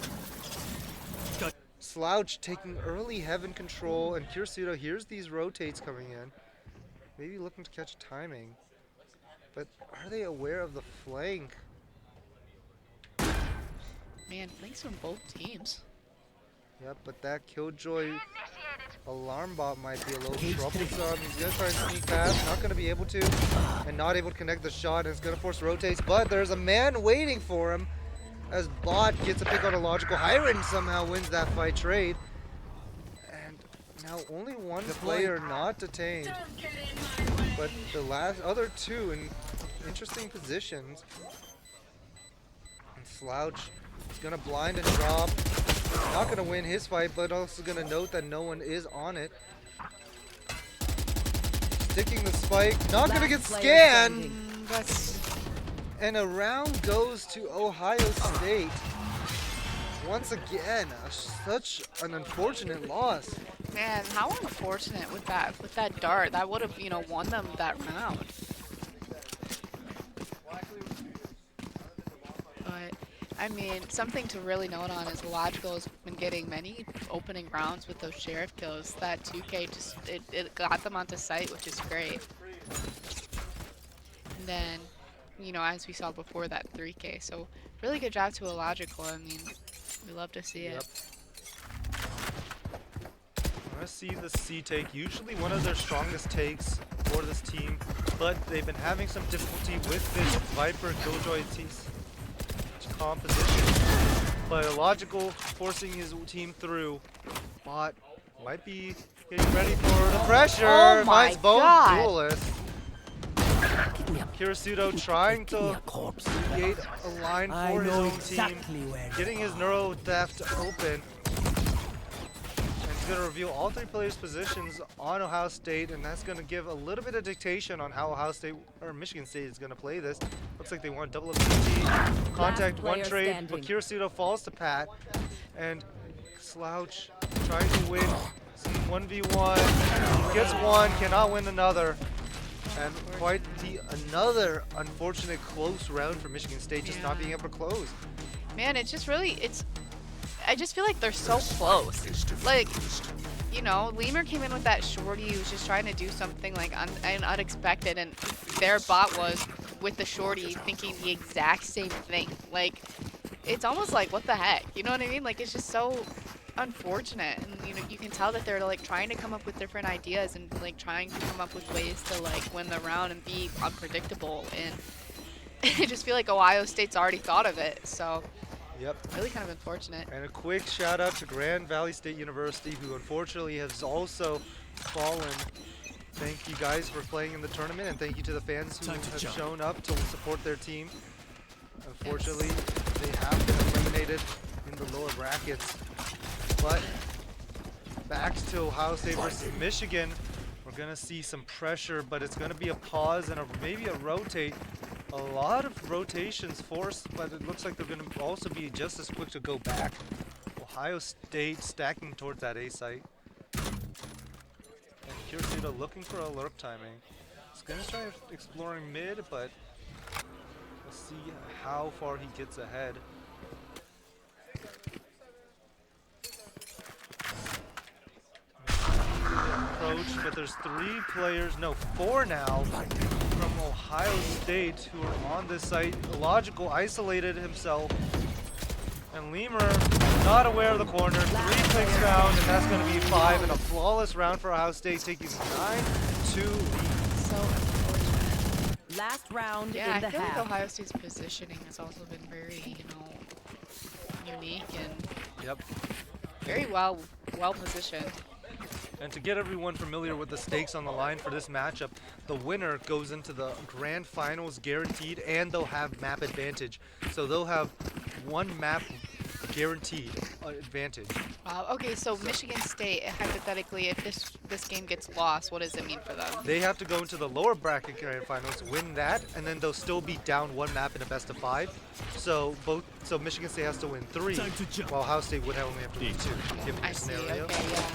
Slouch taking early heaven control, and Kirsudo hears these rotates coming in. Maybe looking to catch timing. But are they aware of the flank? Man, thanks from both teams. Yep, but that Killjoy alarm bot might be a little troublesome. He's gonna try and sneak past, not gonna be able to, and not able to connect the shot, and it's gonna force rotates, but there's a man waiting for him as bot gets a pick on a logical. Hiren somehow wins that fight trade. And now only one player not detained, but the other two in interesting positions. And Slouch is gonna blind and drop. Not going to win his fight, but also going to note that no one is on it. Sticking the spike, not going to get scanned. And a round goes to Ohio State. Once again, such an unfortunate loss. Man, how unfortunate with that dart. That would have, you know, won them that round. But I mean, something to really note on is Logical has been getting many opening rounds with those sheriff kills. That 2K just it got them onto site, which is great. And then, you know, as we saw before, that 3K. So really good job to Illogical. I mean, we love to see it. I see the C take, usually one of their strongest takes for this team, but they've been having some difficulty with this Viper Killjoy composition. But Illogical forcing his team through. Bot might be getting ready for the pressure. Oh my Finds both God. duelists. Kirisudo trying to create a line for his own team, getting his neuro theft open. Going to reveal all three players' positions on Ohio State, and that's going to give a little bit of dictation on how Ohio State or Michigan State is going to play this. Looks like they want double up CT, contact one trade, but Kirisudo falls to Pat, and Slouch trying to win 1v1, gets one, cannot win another, and quite another unfortunate close round for Michigan State, just not being able to close. Man, it's just really, I just feel like they're so close. Like, you know, Lemur came in with that shorty. He was just trying to do something like unexpected, and their bot was with the shorty thinking the exact same thing. Like, it's almost like, what the heck? You know what I mean? Like, it's just so unfortunate, and you know, you can tell that they're like trying to come up with different ideas and like trying to come up with ways to like win the round and be unpredictable. And I just feel like Ohio State's already thought of it. So. Yep. Really kind of unfortunate. And a quick shout out to Grand Valley State University, who unfortunately has also fallen. Thank you guys for playing in the tournament, and thank you to the fans who have shown up to support their team. Unfortunately, they have been eliminated in the lower brackets. But back to Ohio State versus Michigan. We're going to see some pressure, but it's going to be a pause and maybe a rotate. A lot of rotations forced, but it looks like they're going to also be just as quick to go back. Ohio State stacking towards that A site. And Kirisudo looking for a lurk timing. He's going to try exploring mid, but we'll see how far he gets ahead. Approach, but there's four now from Ohio State who are on this site. Illogical isolated himself, and Lemur not aware of the corner. 3 clicks found, and that's going to be 5 in a flawless round for Ohio State, taking 9-2 lead. So unfortunate. Last round yeah, in the I feel half. like Ohio State's positioning has also been very, you know, unique and very well positioned. And to get everyone familiar with the stakes on the line for this matchup, the winner goes into the grand finals guaranteed, and they'll have map advantage. So they'll have one map guaranteed advantage. Wow. Okay, so Michigan State, hypothetically, if this game gets lost, what does it mean for them? They have to go into the lower bracket grand finals, win that, and then they'll still be down one map in a best of 5. So Michigan State has to win 3, while Ohio State would only have to win 2, given I the see. scenario. Okay, yeah.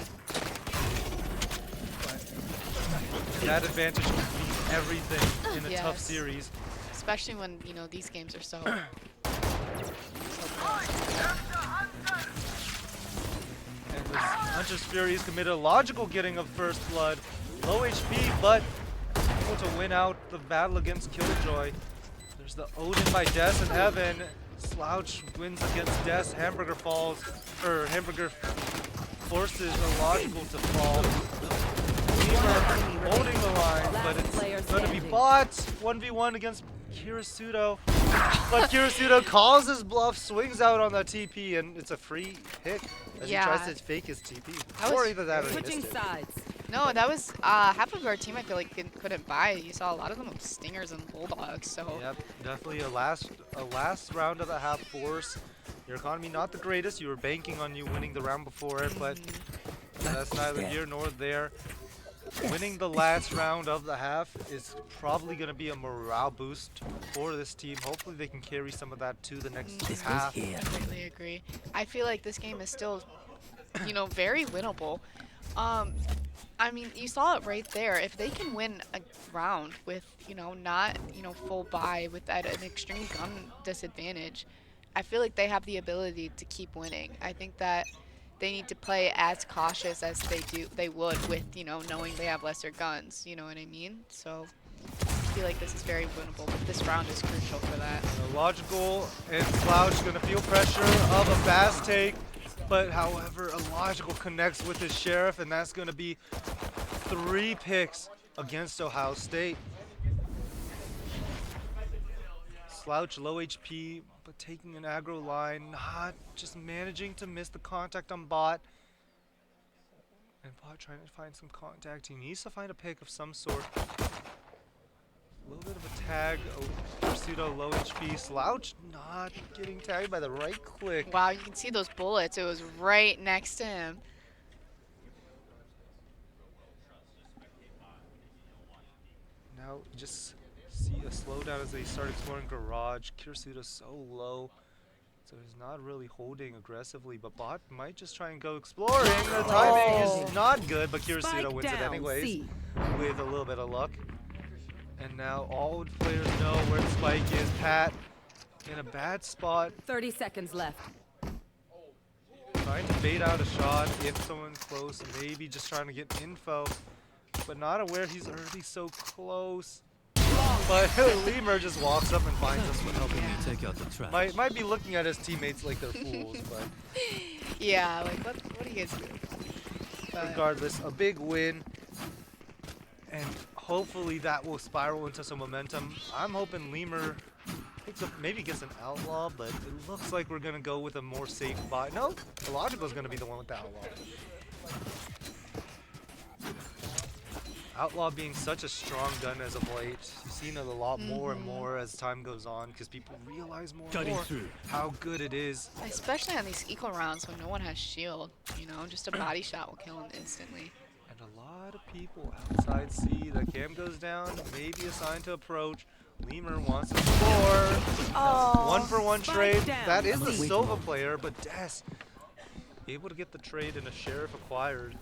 That advantage can be everything in a tough series. Especially when, you know, these games are so close. And this Hunter's Fury is committed a logical getting of first blood. Low HP, but able to win out the battle against Killjoy. There's the Odin by Des and Heaven. Slouch wins against Des. Hamburger falls, or Hamburger forces Illogical to fall. Lemur holding the line, but it's going to be bot 1v1 against Kirisudo. But Kirisudo calls his bluff, swings out on that TP, and it's a free hit as he tries to fake his TP. Or either that or he missed it. No, that was half of our team I feel like couldn't buy. You saw a lot of them with stingers and bulldogs, so. Yep, definitely a last round of the half force. Your economy not the greatest. You were banking on you winning the round before it, but that's neither here nor there. Winning the last round of the half is probably going to be a morale boost for this team. Hopefully they can carry some of that to the next half. I completely agree. I feel like this game is still, you know, very winnable. I mean, you saw it right there. If they can win a round with, you know, not, you know, full buy with that an extreme gun disadvantage, I feel like they have the ability to keep winning. I think that they need to play as cautious as they would with, you know, knowing they have lesser guns. You know what I mean? So I feel like this is very winnable, but this round is crucial for that. Illogical and Slouch going to feel pressure of a fast take. But however, Illogical connects with his Sheriff, and that's going to be 3 picks against Ohio State. Slouch low HP, but taking an aggro line, not just managing to miss the contact on bot. And bot trying to find some contact. He needs to find a pick of some sort. A little bit of a tag, Pursuito low HP, Slouch not getting tagged by the right click. Wow, you can see those bullets. It was right next to him. Now you just see a slowdown as they start exploring garage. Kirisudo's so low, so he's not really holding aggressively, but bot might just try and go exploring. The timing is not good, but Kirisudo wins it anyways with a little bit of luck. And now all players know where the spike is. Pat in a bad spot. 30 seconds left. Trying to bait out a shot if someone's close. Maybe just trying to get info. But not aware he's already so close. But Lemur just walks up and finds us with helping. Take out the trash. Might be looking at his teammates like they're fools, but yeah, like what are you guys doing? Regardless, a big win. And hopefully that will spiral into some momentum. I'm hoping Lemur picks up, maybe gets an outlaw, but it looks like we're gonna go with a more safe buy. No, Illogical is gonna be the one with the outlaw. Outlaw being such a strong gun as of late. You've seen it a lot more and more as time goes on because people realize more and more how good it is. Especially on these equal rounds when no one has shield, you know, just a body shot will kill him instantly. And a lot of people outside see the cam goes down, maybe a sign to approach. Lemur wants to score. Oh, 1-for-1 trade. That is the Silva player, but Des able to get the trade and a Sheriff acquired.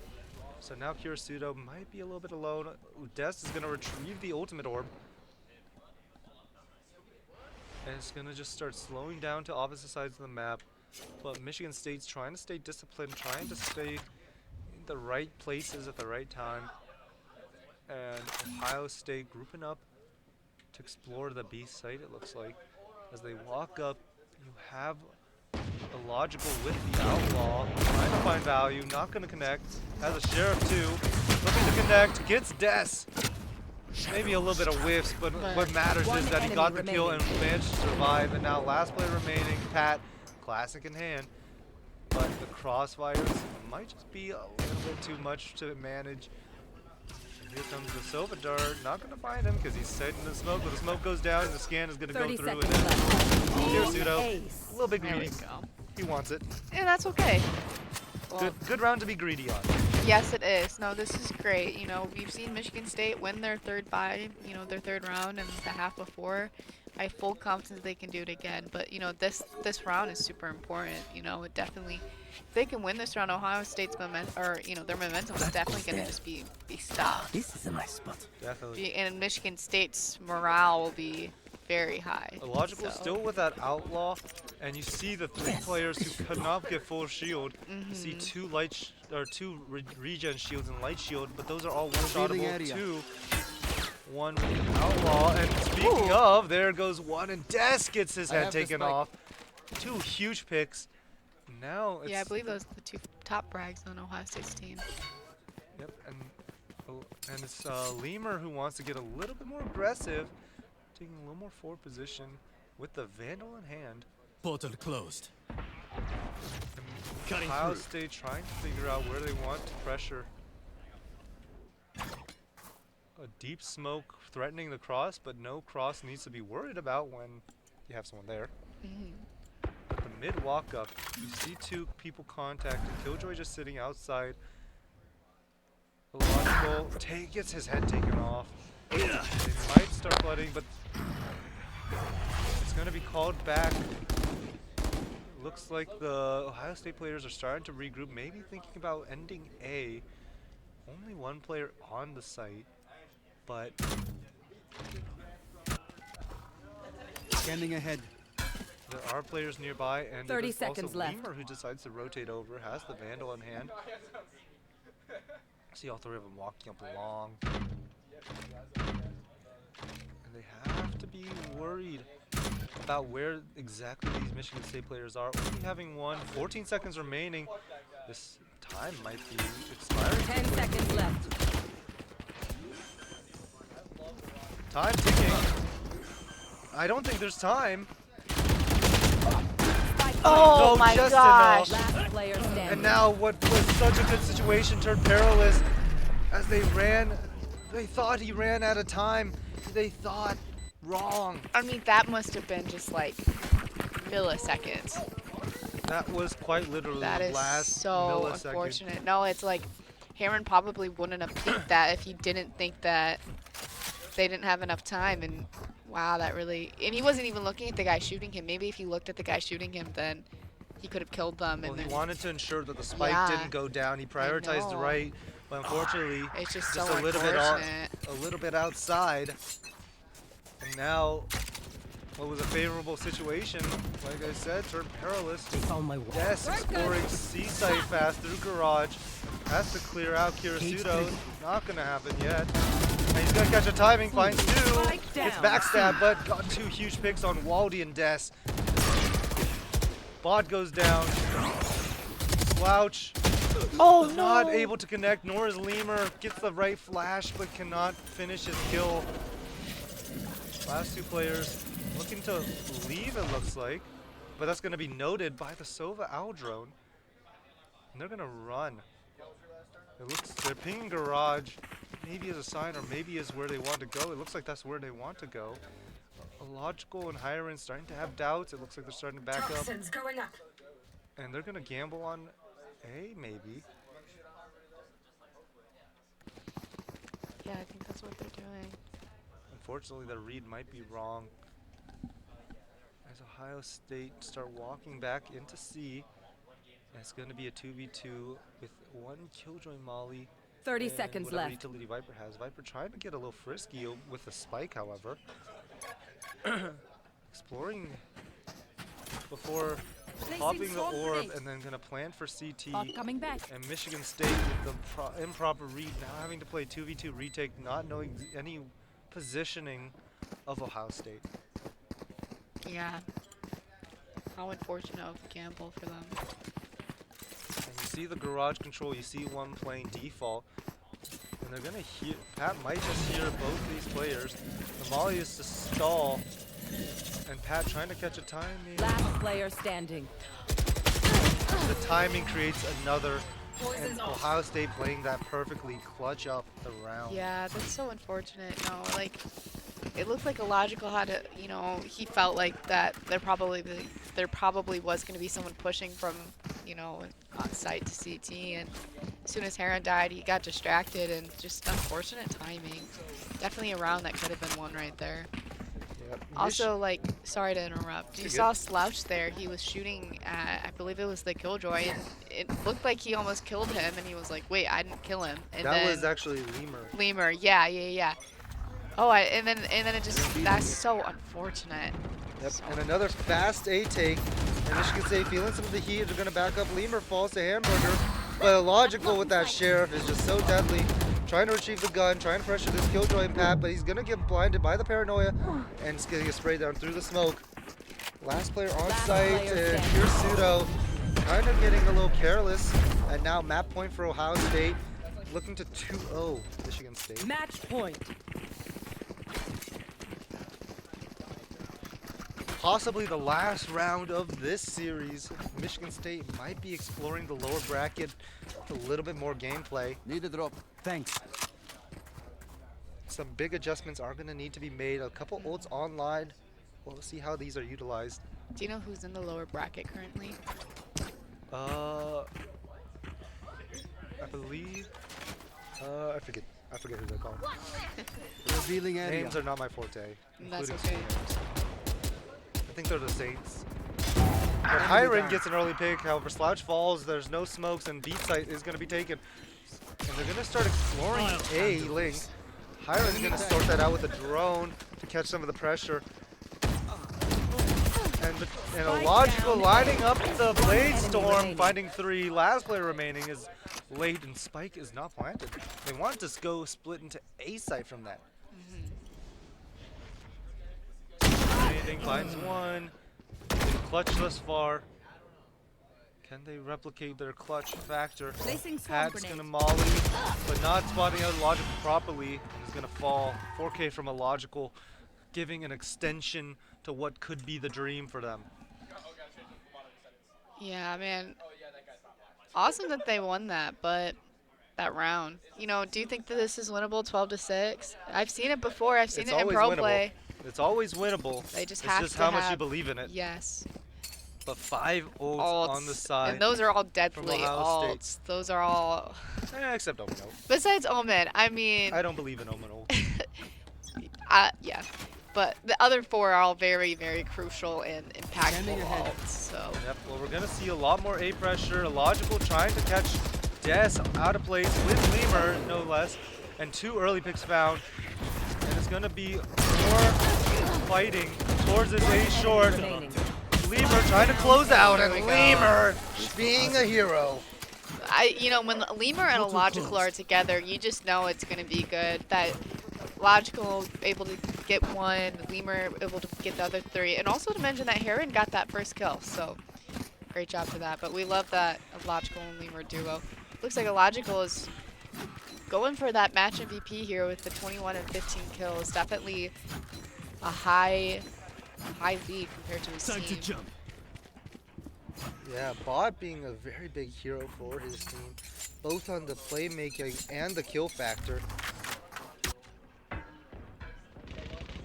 So now Kirisudo might be a little bit alone. Des is going to retrieve the ultimate orb. And it's going to just start slowing down to opposite sides of the map. But Michigan State's trying to stay disciplined, trying to stay in the right places at the right time. And Ohio State grouping up to explore the B site, it looks like. As they walk up, you have Illogical with the outlaw, trying to find value, not going to connect. Has a Sheriff too, looking to connect, gets Des. Maybe a little bit of whiffs, but what matters is that he got the kill and managed to survive. And now last player remaining, Pat, classic in hand. But the crossfires might just be a little bit too much to manage. And here comes the Silva dart, not going to find him because he's setting the smoke. But the smoke goes down and the scan is going to go through. And Kirisudo, a little bit greedy. He wants it. Yeah, that's okay. Well, good round to be greedy on. Yes, it is. No, this is great. You know, we've seen Michigan State win their third round and the half before. I have full confidence they can do it again. But, you know, this round is super important. You know, it definitely, if they can win this round, Ohio State's momentum, or, you know, their momentum is definitely going to just be stopped. This is a nice spot. Definitely. And Michigan State's morale will be very high. Illogical still with that outlaw, and you see the 3 players who could not get full shield. You see 2 regen shields and light shield, but those are all one-shottable. 2, 1 with an outlaw, and speaking of, there goes 1, and Des gets his head taken off. 2 huge picks. Now it's Yeah, I believe those are the 2 top frags on Ohio State's team. Yep, and it's Lemur who wants to get a little bit more aggressive, taking a little more forward position with the Vandal in hand. Portal closed. And Ohio State trying to figure out where they want to pressure. A deep smoke threatening the cross, but no cross needs to be worried about when you have someone there. But the mid walk up, you see 2 people contacting. Killjoy just sitting outside. Logical gets his head taken off. They might start flooding, but it's going to be called back. Looks like the Ohio State players are starting to regroup, maybe thinking about ending A. Only 1 player on the site, but Scanning ahead. there are players nearby, and 30 there's seconds also left. Lemur who decides to rotate over, has the Vandal in hand. See all 3 of them walking up along. And they have to be worried about where exactly these Michigan State players are. Only having 14 seconds remaining. This time might be expiring. 10 seconds left. Time ticking. I don't think there's time. Oh my just gosh. enough. Last player standing. And now what was such a good situation turned perilous as they ran. They thought he ran out of time. They thought wrong. I mean, that must have been just like milliseconds. That was quite literally That the is last so millisecond. unfortunate. No, it's like Heron probably wouldn't have picked that if he didn't think that they didn't have enough time. And wow, that really... And he wasn't even looking at the guy shooting him. Maybe if he looked at the guy shooting him, then he could have killed them. Well, and he then, wanted to ensure that the spike Yeah. didn't go down. He prioritized the know. right, but unfortunately, it's just just so a little unfortunate. a little bit outside. And now, what was a favorable situation, like I said, turned perilous. Yes, exploring C-site fast through garage. Has to clear out Kirisudo. Not gonna happen yet. And he's gonna catch a timing, finds 2. It's backstab, but got 2 huge picks on Waldy and Des. Bot goes down. Slouch. Oh no! Not able to connect, nor is Lemur. Gets the right flash, but cannot finish his kill. Last 2 players looking to leave, it looks like. But that's going to be noted by the Sova Aldrone. And they're going to run. It looks, they're pinging garage. Maybe as a sign, or maybe as where they want to go. It looks like that's where they want to go. Logical and Hiron starting to have doubts. It looks like they're starting to back up. Going up. And they're going to gamble on A, maybe. Yeah, I think that's what they're doing. Unfortunately, the read might be wrong. As Ohio State start walking back into C, and it's going to be a 2v2 with 1 Killjoy Molly. 30 and seconds whatever left. utility Viper has. Viper trying to get a little frisky with the spike, however. Exploring before popping the orb, and then going to plan for CT. Bot coming back. And Michigan State with the improper read, now having to play 2v2 retake, not knowing any positioning of Ohio State. Yeah. How unfortunate of a gamble for them. And you see the garage control, you see 1 playing default. And they're gonna hear, Pat might just hear both these players. The molly is to stall. And Pat trying to catch a timing. Last player standing. The timing creates another. And Ohio State playing that perfectly, clutch up the round. Yeah, that's so unfortunate. No, like, it looked like Illogical had to, you know, he felt like that there probably was going to be someone pushing from, you know, on site to CT, and as soon as Heron died, he got distracted, and just unfortunate timing. Definitely a round that could have been won right there. Yep. Also, like, sorry to interrupt. You saw Slouch there. He was shooting at, I believe it was the Killjoy, and it looked like he almost killed him, and he was like, wait, I didn't kill him. And that then was actually Lemur. Lemur, yeah. Oh, and then it just, that's so unfortunate. Yep, So and another fast A take. And Michigan State feeling some of the heat. They're going to back up. Lemur falls to Hamburger. But Illogical with that Sheriff is just so deadly. Trying to retrieve the gun, trying to pressure this Killjoy and Pat, but he's going to get blinded by the paranoia. And it's going to get sprayed down through the smoke. Last player on Last site, player and standing. here's Pseudo kind of getting a little careless. And now map point for Ohio State, looking to 2-0 Michigan State. Match point. Possibly the last round of this series. Michigan State might be exploring the lower bracket with a little bit more gameplay. Need a drop. Thanks. Some big adjustments are going to need to be made. A couple ults online. We'll see how these are utilized. Do you know who's in the lower bracket currently? I believe. I forget who they're called. Revealing area. Names are not my forte. That's including okay. school names. I think they're the Saints. But Hiren gets an early pick. However, Slouch falls. There's no smokes, and beat site is going to be taken. And they're going to start exploring A link. Hiren's going to sort that out with a drone to catch some of the pressure. And a logical lining up the Blade Storm, finding 3. Last player remaining is late, and Spike is not planted. They want to go split into A site from that. Anything finds one. Been clutch thus far. Can they replicate their clutch factor? Placing swarm Hat's grenade. gonna molly, but not spotting out logical properly, and is gonna fall. 4K from a logical, giving an extension to what could be the dream for them. Yeah, man. Awesome that they won that, but that round. You know, do you think that this is winnable 12-6? I've seen it before. I've seen It's it in always pro winnable. play. It's always winnable. They just it's have just to how much you have- believe in it. Yes. But 5 ults on the Alts. side. And those are all deadly Ohio State. alts. Those are all. Except Omen. Besides Omen, I mean. I don't believe in Omen ult. Yeah. But the other 4 are all very, very crucial and impactful alts. So. Yep, well, we're going to see a lot more A pressure. Logical trying to catch Des out of place with Lemur, no less. And 2 early picks found. And it's going to be more fighting towards this A short. Lemur trying to close out, and Lemur being a hero. You know, when Lemur and a Logical are together, you just know it's going to be good. That Logical able to get 1, Lemur able to get the other 3, and also to mention that Heron got that first kill, so great job for that. But we love that Logical and Lemur duo. Looks like a Logical is going for that match MVP here with the 21 and 15 kills. Definitely a high lead compared to his team. Yeah, Bot being a very big hero for his team, both on the playmaking and the kill factor.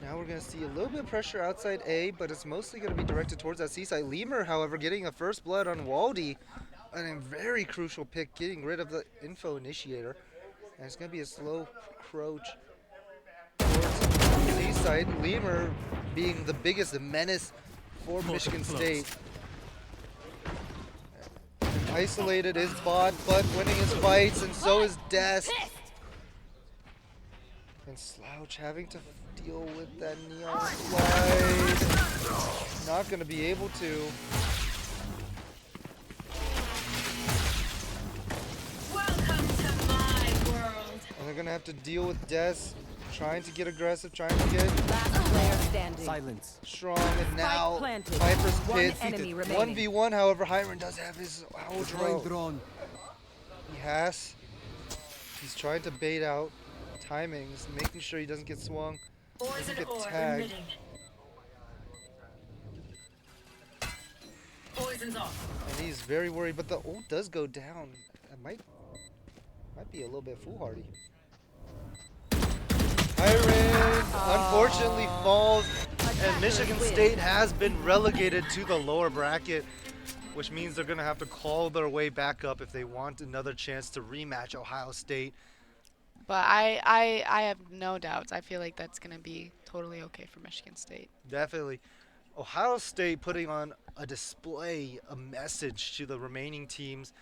Now we're going to see a little bit of pressure outside A, but it's mostly going to be directed towards that C side. Lemur, however, getting a first blood on Waldy, and a very crucial pick, getting rid of the info initiator. And it's going to be a slow approach towards C side. Lemur being the biggest menace for Michigan State. Isolated is Bot, but winning his fights, and so is Des. And Slouch having to deal with that neon slide. Not going to be able to. Welcome to my world. And they're going to have to deal with Des, trying to get aggressive, trying to get Last player standing. Silence. strong, and now planted. Viper's One pit. enemy remaining. 1v1, however, Hiren does have his owl Deploying drone. drone. He has. He's trying to bait out timings, making sure he doesn't get swung. Poison get ore tagged. emitting. Poison's off. And he's very worried, but the ult does go down. It might be a little bit foolhardy. Hiren unfortunately falls, and Michigan State has been relegated to the lower bracket, which means they're going to have to claw their way back up if they want another chance to rematch Ohio State. But I have no doubts. I feel like that's going to be totally okay for Michigan State. Definitely. Ohio State putting on a display, a message to the remaining teams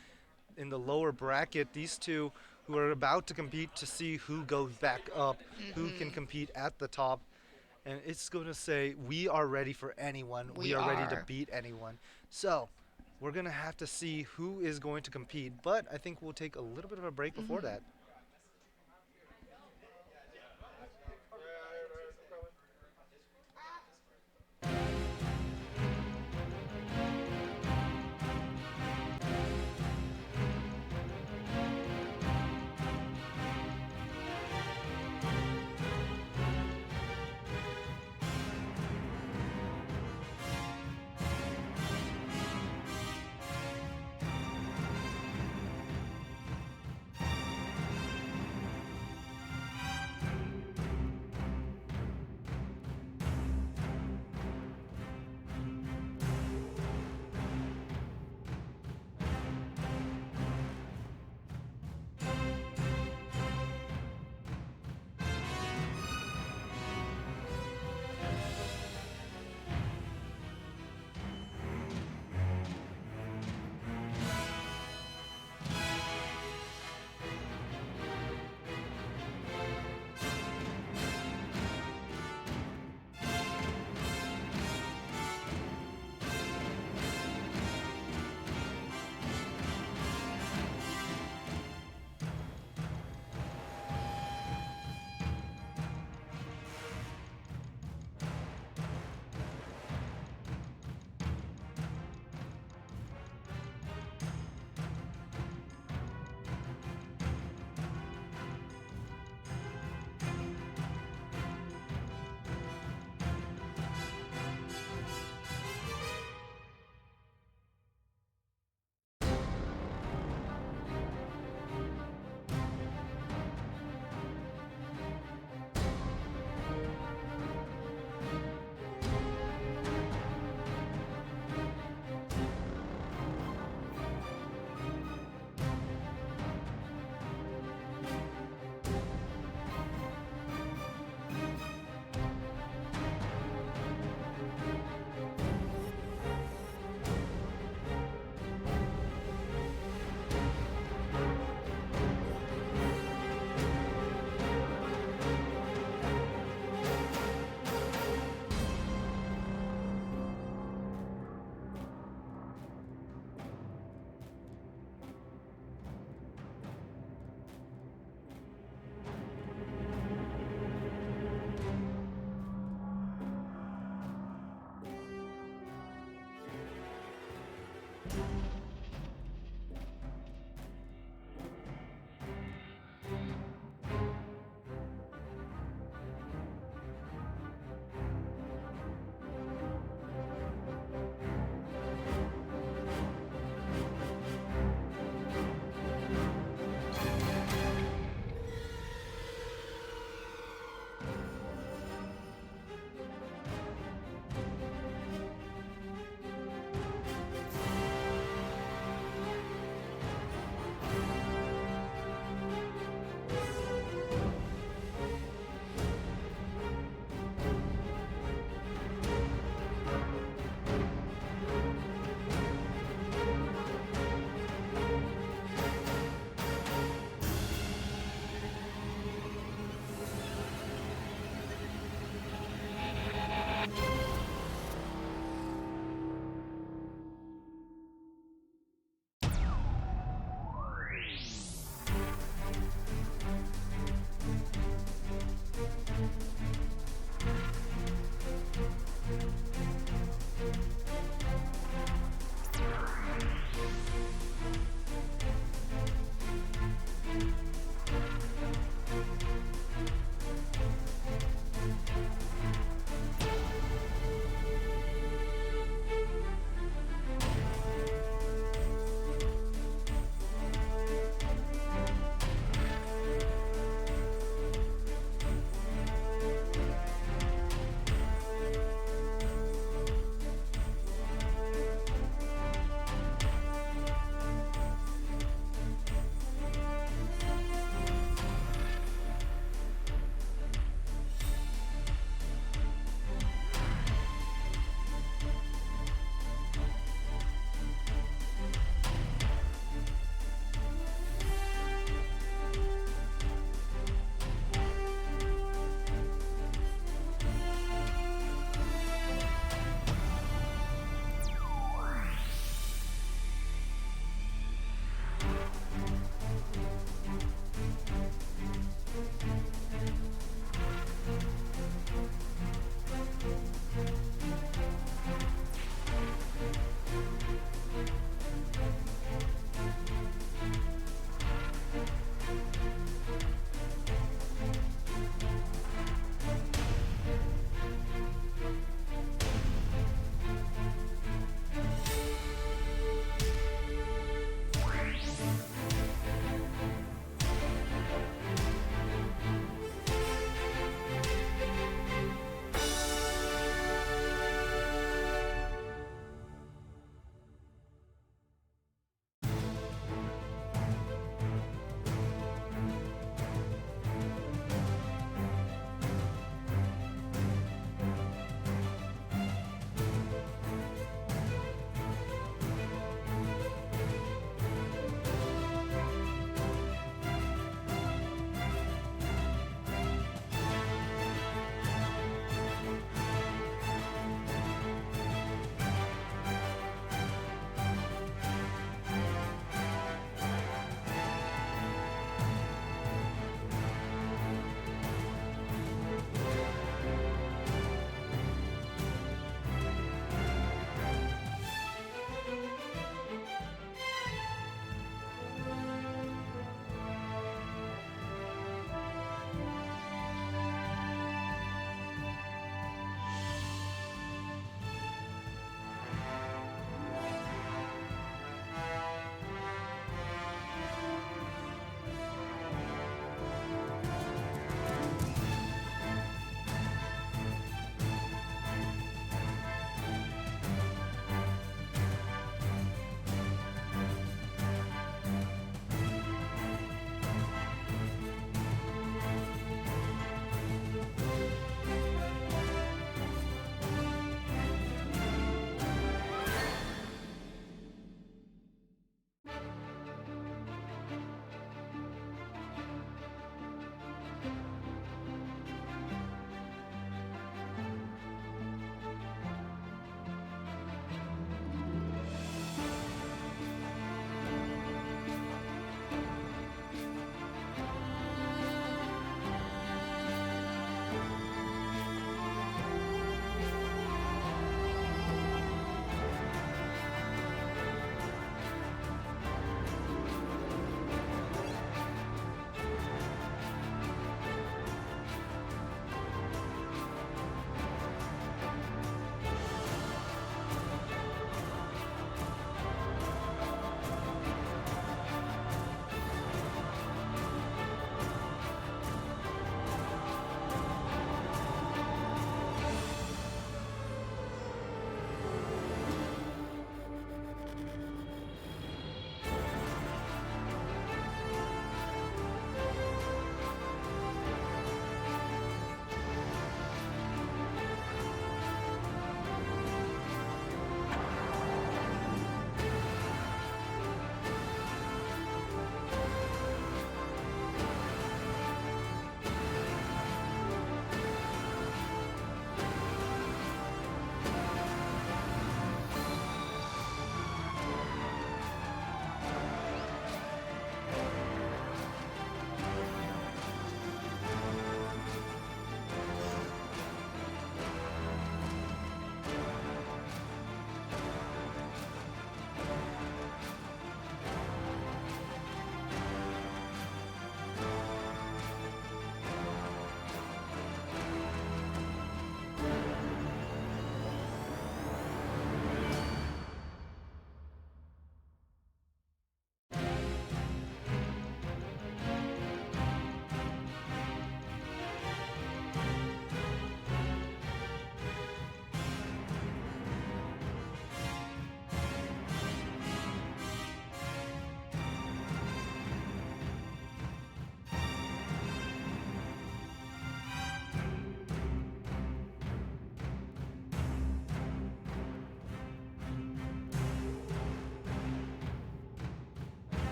in the lower bracket. These two who are about to compete to see who goes back up, who can compete at the top. And it's going to say, we are ready for anyone. We are ready to beat anyone. So we're going to have to see who is going to compete. But I think we'll take a little bit of a break before that.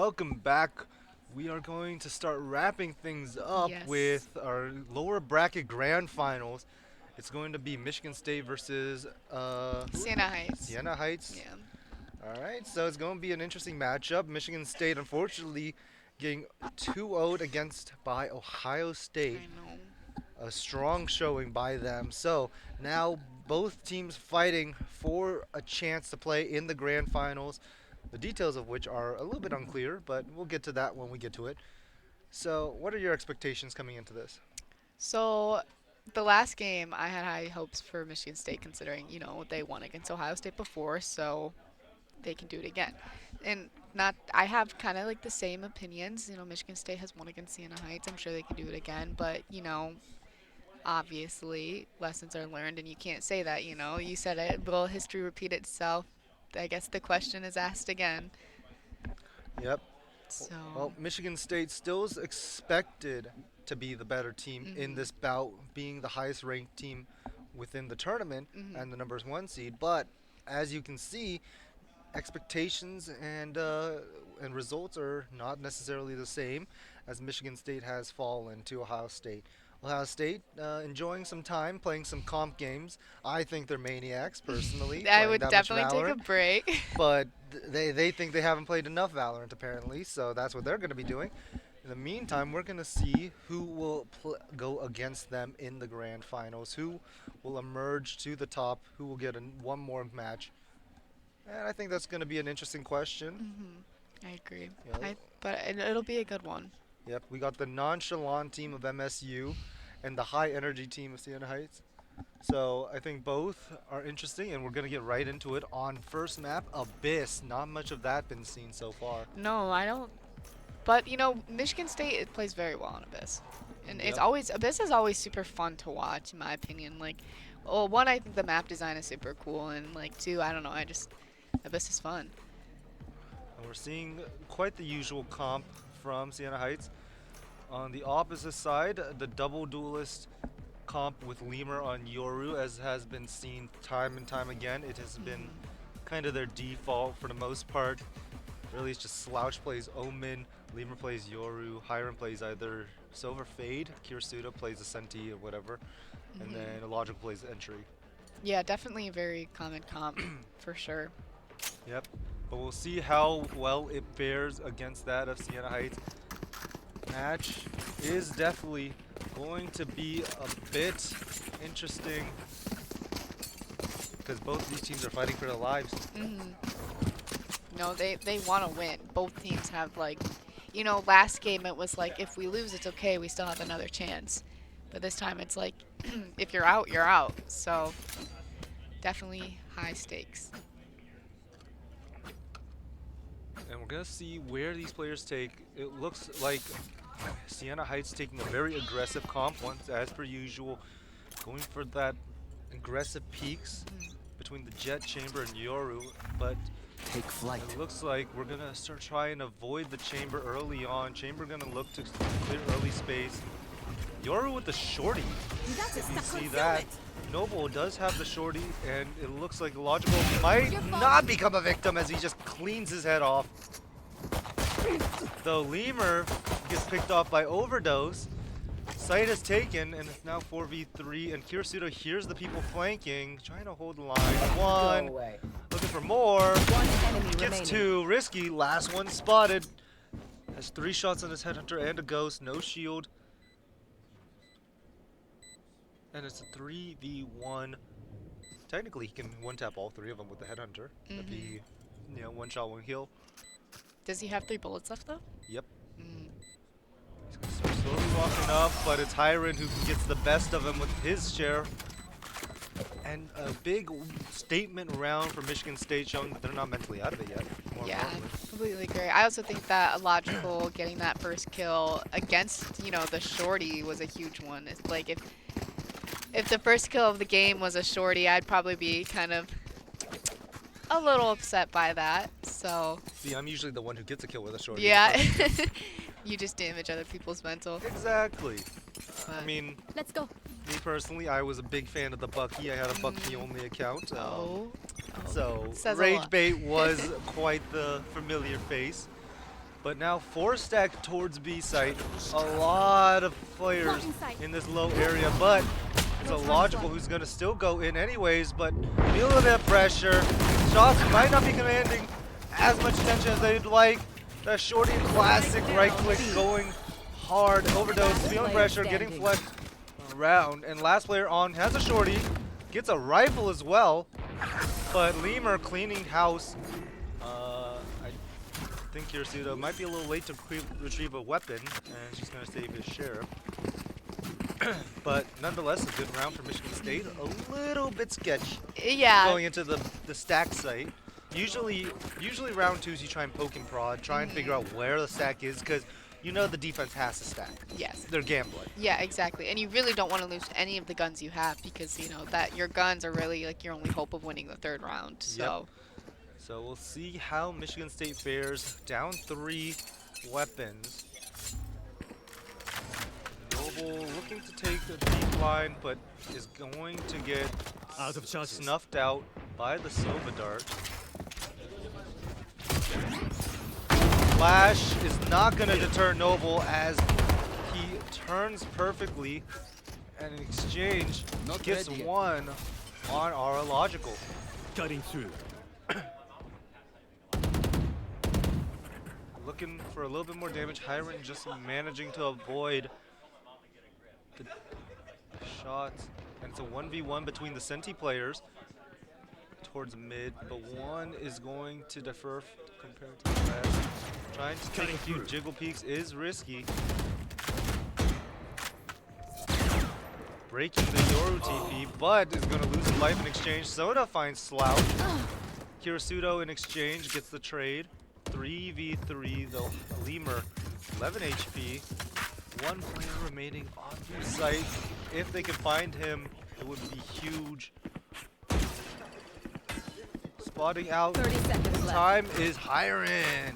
Welcome back. We are going to start wrapping things up Yes. with our lower bracket grand finals. It's going to be Michigan State versus Siena Heights. Siena Heights. Yeah. All right, so it's going to be an interesting matchup. Michigan State, unfortunately, getting 2-0'd against by Ohio State. I know. A strong showing by them. So now both teams fighting for a chance to play in the grand finals, the details of which are a little bit unclear, but we'll get to that when we get to it. So what are your expectations coming into this? So, the last game, I had high hopes for Michigan State considering, they won against Ohio State before, so they can do it again. And I have kind of like the same opinions. Michigan State has won against Siena Heights. I'm sure they can do it again, but, obviously lessons are learned, and you can't say that. You said it, will history repeat itself? I guess the question is asked again. Yep. So Well, Michigan State still is expected to be the better team in this bout, being the highest ranked team within the tournament and the number one seed. But as you can see, expectations and results are not necessarily the same, as Michigan State has fallen to Ohio State. Ohio State enjoying some time playing some comp games. I think they're maniacs personally. I playing would that much definitely take a Valorant. break. But they think they haven't played enough Valorant apparently, so that's what they're going to be doing. In the meantime, we're going to see who will go against them in the grand finals, who will emerge to the top, who will get one more match. And I think that's going to be an interesting question. I agree. Yeah. But it'll be a good one. Yep, we got the nonchalant team of MSU and the high energy team of Siena Heights. So I think both are interesting, and we're going to get right into it on first map, Abyss. Not much of that been seen so far. No, I don't. But Michigan State it plays very well on Abyss, and Yep. Abyss is always super fun to watch in my opinion. Like, well, one, I think the map design is super cool, and like two, I don't know, Abyss is fun. And we're seeing quite the usual comp from Siena Heights. On the opposite side, the double duelist comp with Lemur on Yoru, as has been seen time and time again. It has been kind of their default for the most part. Really, it's just Slouch plays Omen, Lemur plays Yoru, Hiram plays either Silver Fade, Kirsuda plays Ascenti or whatever, and then Illogical plays Entry. Yeah, definitely a very common comp for sure. Yep, but we'll see how well it fares against that of Siena Heights. Match is definitely going to be a bit interesting because both these teams are fighting for their lives. No, they want to win. Both teams have last game it was like if we lose it's okay, we still have another chance. But this time it's like if you're out, you're out. So definitely high stakes. And we're going to see where these players take. It looks like Siena Heights taking a very aggressive comp once, as per usual, going for that aggressive peaks between the Jet, Chamber, and Yoru. But Take flight. it looks like we're going to start trying to avoid the Chamber early on. Chamber going to look to clear early space. Yoru with the shorty. If you see that, Noble does have the shorty, and it looks like Logical might not become a victim as he just cleans his head off. Though Lemur gets picked off by Overdose. Site is taken, and it's now 4v3, and Kirsuda hears the people flanking, trying to hold the line. One, looking for more. One enemy Gets remaining. two, risky, last one spotted. Has 3 shots on his headhunter and a ghost, no shield. And it's a 3v1. Technically, he can one-tap all 3 of them with the headhunter. That'd be, one shot, one kill. Does he have 3 bullets left though? Yep. He's gonna start slowly walking up, but it's Hiron who gets the best of him with his share. And a big statement round for Michigan State, showing that they're not mentally out of it yet. More Yeah, importantly. completely agree. I also think that Logical getting that first kill against, the shorty was a huge one. It's like if the first kill of the game was a shorty, I'd probably be kind of a little upset by that. So See, I'm usually the one who gets a kill with a shorty. yeah, you just damage other people's mental. Exactly. I But- mean, Let's go. me personally, I was a big fan of the Bucky. I had a Bucky only account. Oh. So Says a Rage lot. Bait was quite the familiar face. But now 4-stack towards B site. A lot of players in this low area, but it's a logical who's gonna still go in anyways, but feeling that pressure. Shots might not be commanding as much attention as they'd like. That shorty classic right click going hard, overdose, feeling pressure, getting flexed around. And last player on has a shorty, gets a rifle as well, but Lemur cleaning house. I think Kirisudo might be a little late to retrieve a weapon, and she's going to save his sheriff. But nonetheless, a good round for Michigan State. A little bit sketch going into the stack site. Usually round twos you try and poke and prod, try and figure out where the stack is, because you know the defense has to stack. Yes. They're gambling. Yeah, exactly. And you really don't want to lose any of the guns you have, because you know that your guns are really like your only hope of winning the third round. So. Yep. So we'll see how Michigan State fares. Down 3 weapons. Noble looking to take the deep line, but is going to get snuffed out by the Silva Dart. Flash is not going to deter Noble as he turns perfectly and in exchange gets one on our logical. Cutting through. Looking for a little bit more damage. Hiron just managing to avoid the shots. And it's a 1v1 between the Senti players towards mid, but one is going to defer compared to the rest. Trying to take a few jiggle peeks is risky. Breaking the Yoru TP, but is going to lose his life in exchange. Soda finds Slouch. Kirisudo in exchange gets the trade. 3v3 though. Lemur 11 HP. One player remaining on the site. If they can find him, it would be huge. Spotting out. 30 seconds left. Time is Hiron.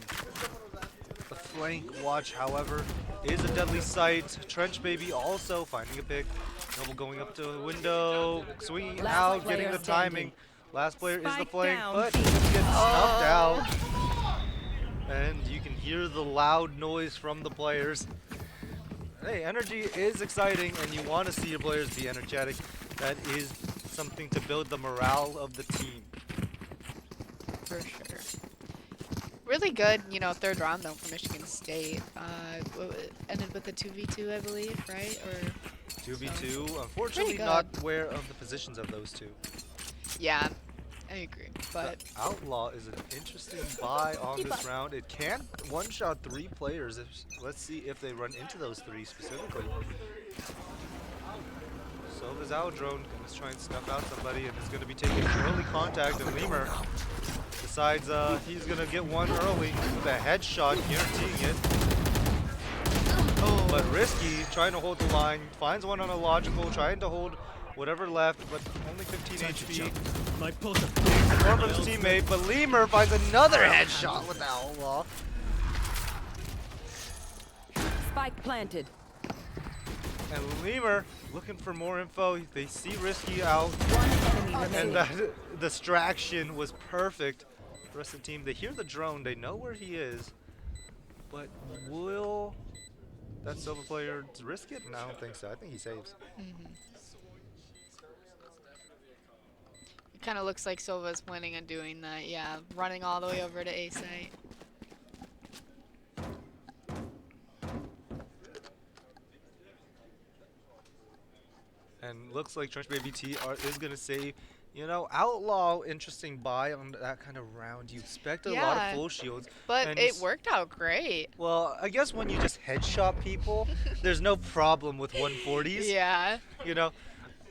The flank watch, however, is a deadly sight. Trench Baby also finding a pick. Noble going up to the window, swinging out, getting the timing. Last player is the flank, but he gets snuffed out. And you can hear the loud noise from the players. Hey, energy is exciting, and you want to see your players be energetic. That is something to build the morale of the team. For sure. Really good, you know, third round though for Michigan State. Ended with a 2v2, I believe, right? Or 2v2. Unfortunately, not aware of the positions of those two. Yeah, I agree. But the Outlaw is an interesting buy on this round. It can one-shot 3 players. Let's see if they run into those 3 specifically. Silva's Drone gonna try and snuff out somebody, and is gonna be taking early contact. And Lemur decides he's gonna get one early with a headshot, guaranteeing it. But risky, trying to hold the line. Finds one on a logical, trying to hold whatever left, but only 15 HP. More from his teammate, but Lemur finds another headshot with the Outlaw. Spike planted. And Lemur looking for more info. They see Risky out, One enemy and remaining. the distraction was perfect. The rest of the team, they hear the drone, they know where he is, but will that Silva player risk it? No, I don't think so. I think he saves. it kind of looks like Silva's planning on doing that. Yeah, running all the way over to A site. And looks like Trench Baby T is going to save. You know, Outlaw, interesting buy on that kind of round. You expect a lot of full shields. But it worked out great. Well, I guess when you just headshot people, there's no problem with 140s. Yeah. You know,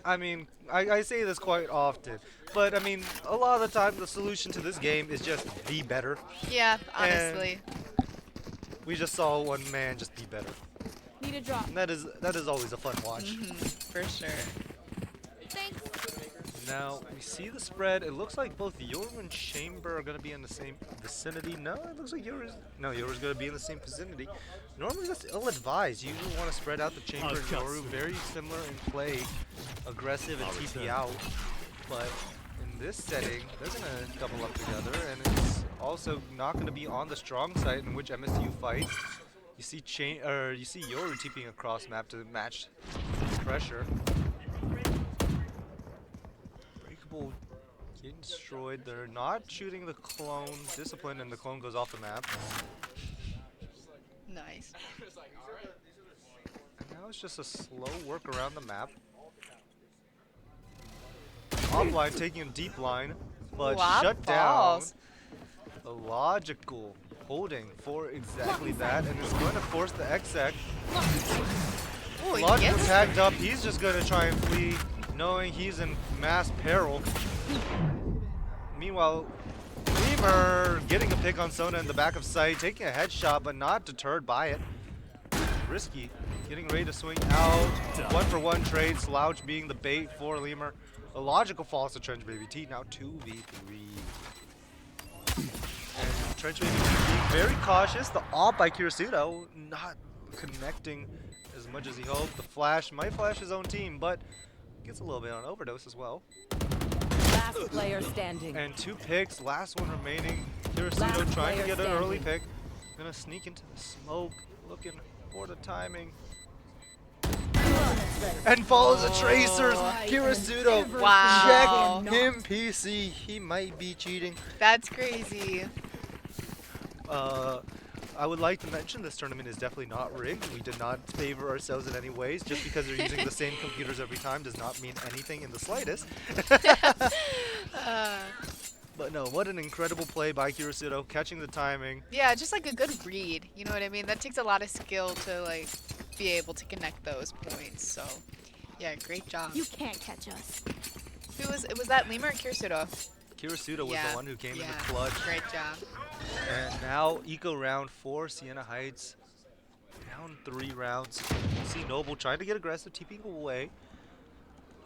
I mean, I say this quite often. But, I mean, a lot of the time, the solution to this game is just be better. Yeah, honestly. And we just saw one man just be better. Need a drop. And that is always a fun watch. For sure. Thanks. Now, we see the spread. It looks like both Yoru and Chamber are going to be in the same vicinity. No, it looks like Yoru's going to be in the same vicinity. Normally, that's ill-advised. You usually want to spread out the Chamber and Yoru. Very similar in play. Aggressive and TP out. But in this setting, they're going to double up together, and it's also not going to be on the strong side in which MSU fights. You see you see Yoru TPing across map to match pressure. Breakable getting destroyed. They're not shooting the clone. Discipline, and the clone goes off the map. Nice. And now it's just a slow work around the map. Offline taking a deep line, but Wow, shut balls. down. A logical holding for exactly that, and it's going to force the exec. Ooh, he Logical gets tagged up. He's just going to try and flee, knowing he's in mass peril. Meanwhile, Lemur getting a pick on Sona in the back of sight, taking a headshot, but not deterred by it. Risky, getting ready to swing out. 1-for-1 trade, Slouch being the bait for Lemur. A logical falls to Trench Baby T, now 2v3. And Trench Baby T being very cautious. The AWP by Kirisudo not connecting as much as he hoped. The flash might flash his own team, but gets a little bit on overdose as well. Last player standing. And 2 picks, last one remaining. Kirisudo Last trying to player get an early standing. pick. Gonna sneak into the smoke, looking for the timing. And follows the tracers. Kirisudo, Wow. check him PC. He might be cheating. That's crazy. I would like to mention this tournament is definitely not rigged. We did not favor ourselves in any ways. Just because they're using the same computers every time does not mean anything in the slightest. But no, what an incredible play by Kirisudo, catching the timing. Yeah, just like a good read. You know what I mean? That takes a lot of skill to like be able to connect those points. So, yeah, great job. You can't catch us. Who was that Lemur or Kirisudo? Kirisudo was Yeah, the one who came in yeah. the clutch. Great job. And now eco round for Sienna Heights. Down 3 rounds. You see Noble trying to get aggressive, TPing away.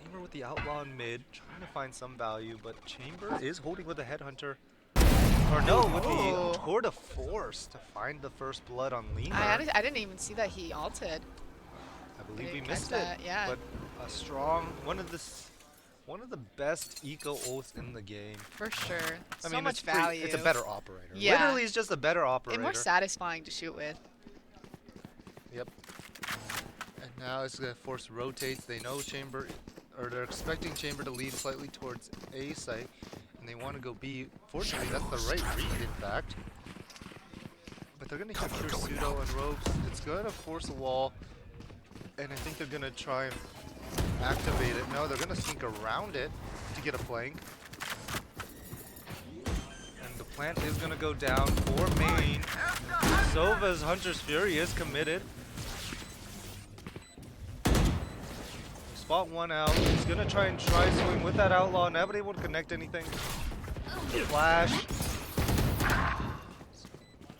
Lemur with the outlaw in mid, trying to find some value, but Chamber is holding with the headhunter. Or no, with the tour de force to find the first blood on Lemur. I didn't even see that he ulted. I believe we didn't missed catch it. that, yeah. But a strong one of the best eco ults in the game. For sure. I So mean, much it's free- value. It's a better operator. Yeah. Literally, it's just a better operator. And more satisfying to shoot with. Yep. And now it's gonna force rotates. They know Chamber, or they're expecting Chamber to lead slightly towards A site, and they want to go B. Fortunately, that's the right read, in fact. But they're gonna hit Kirisudo and ropes. It's gonna force a wall, and I think they're gonna try and activate it. No, they're gonna sneak around it to get a flank. And the plant is gonna go down for main. Sova's Hunter's Fury is committed. Spot 1 out. He's gonna try and swing with that outlaw, not able to connect anything. Flash.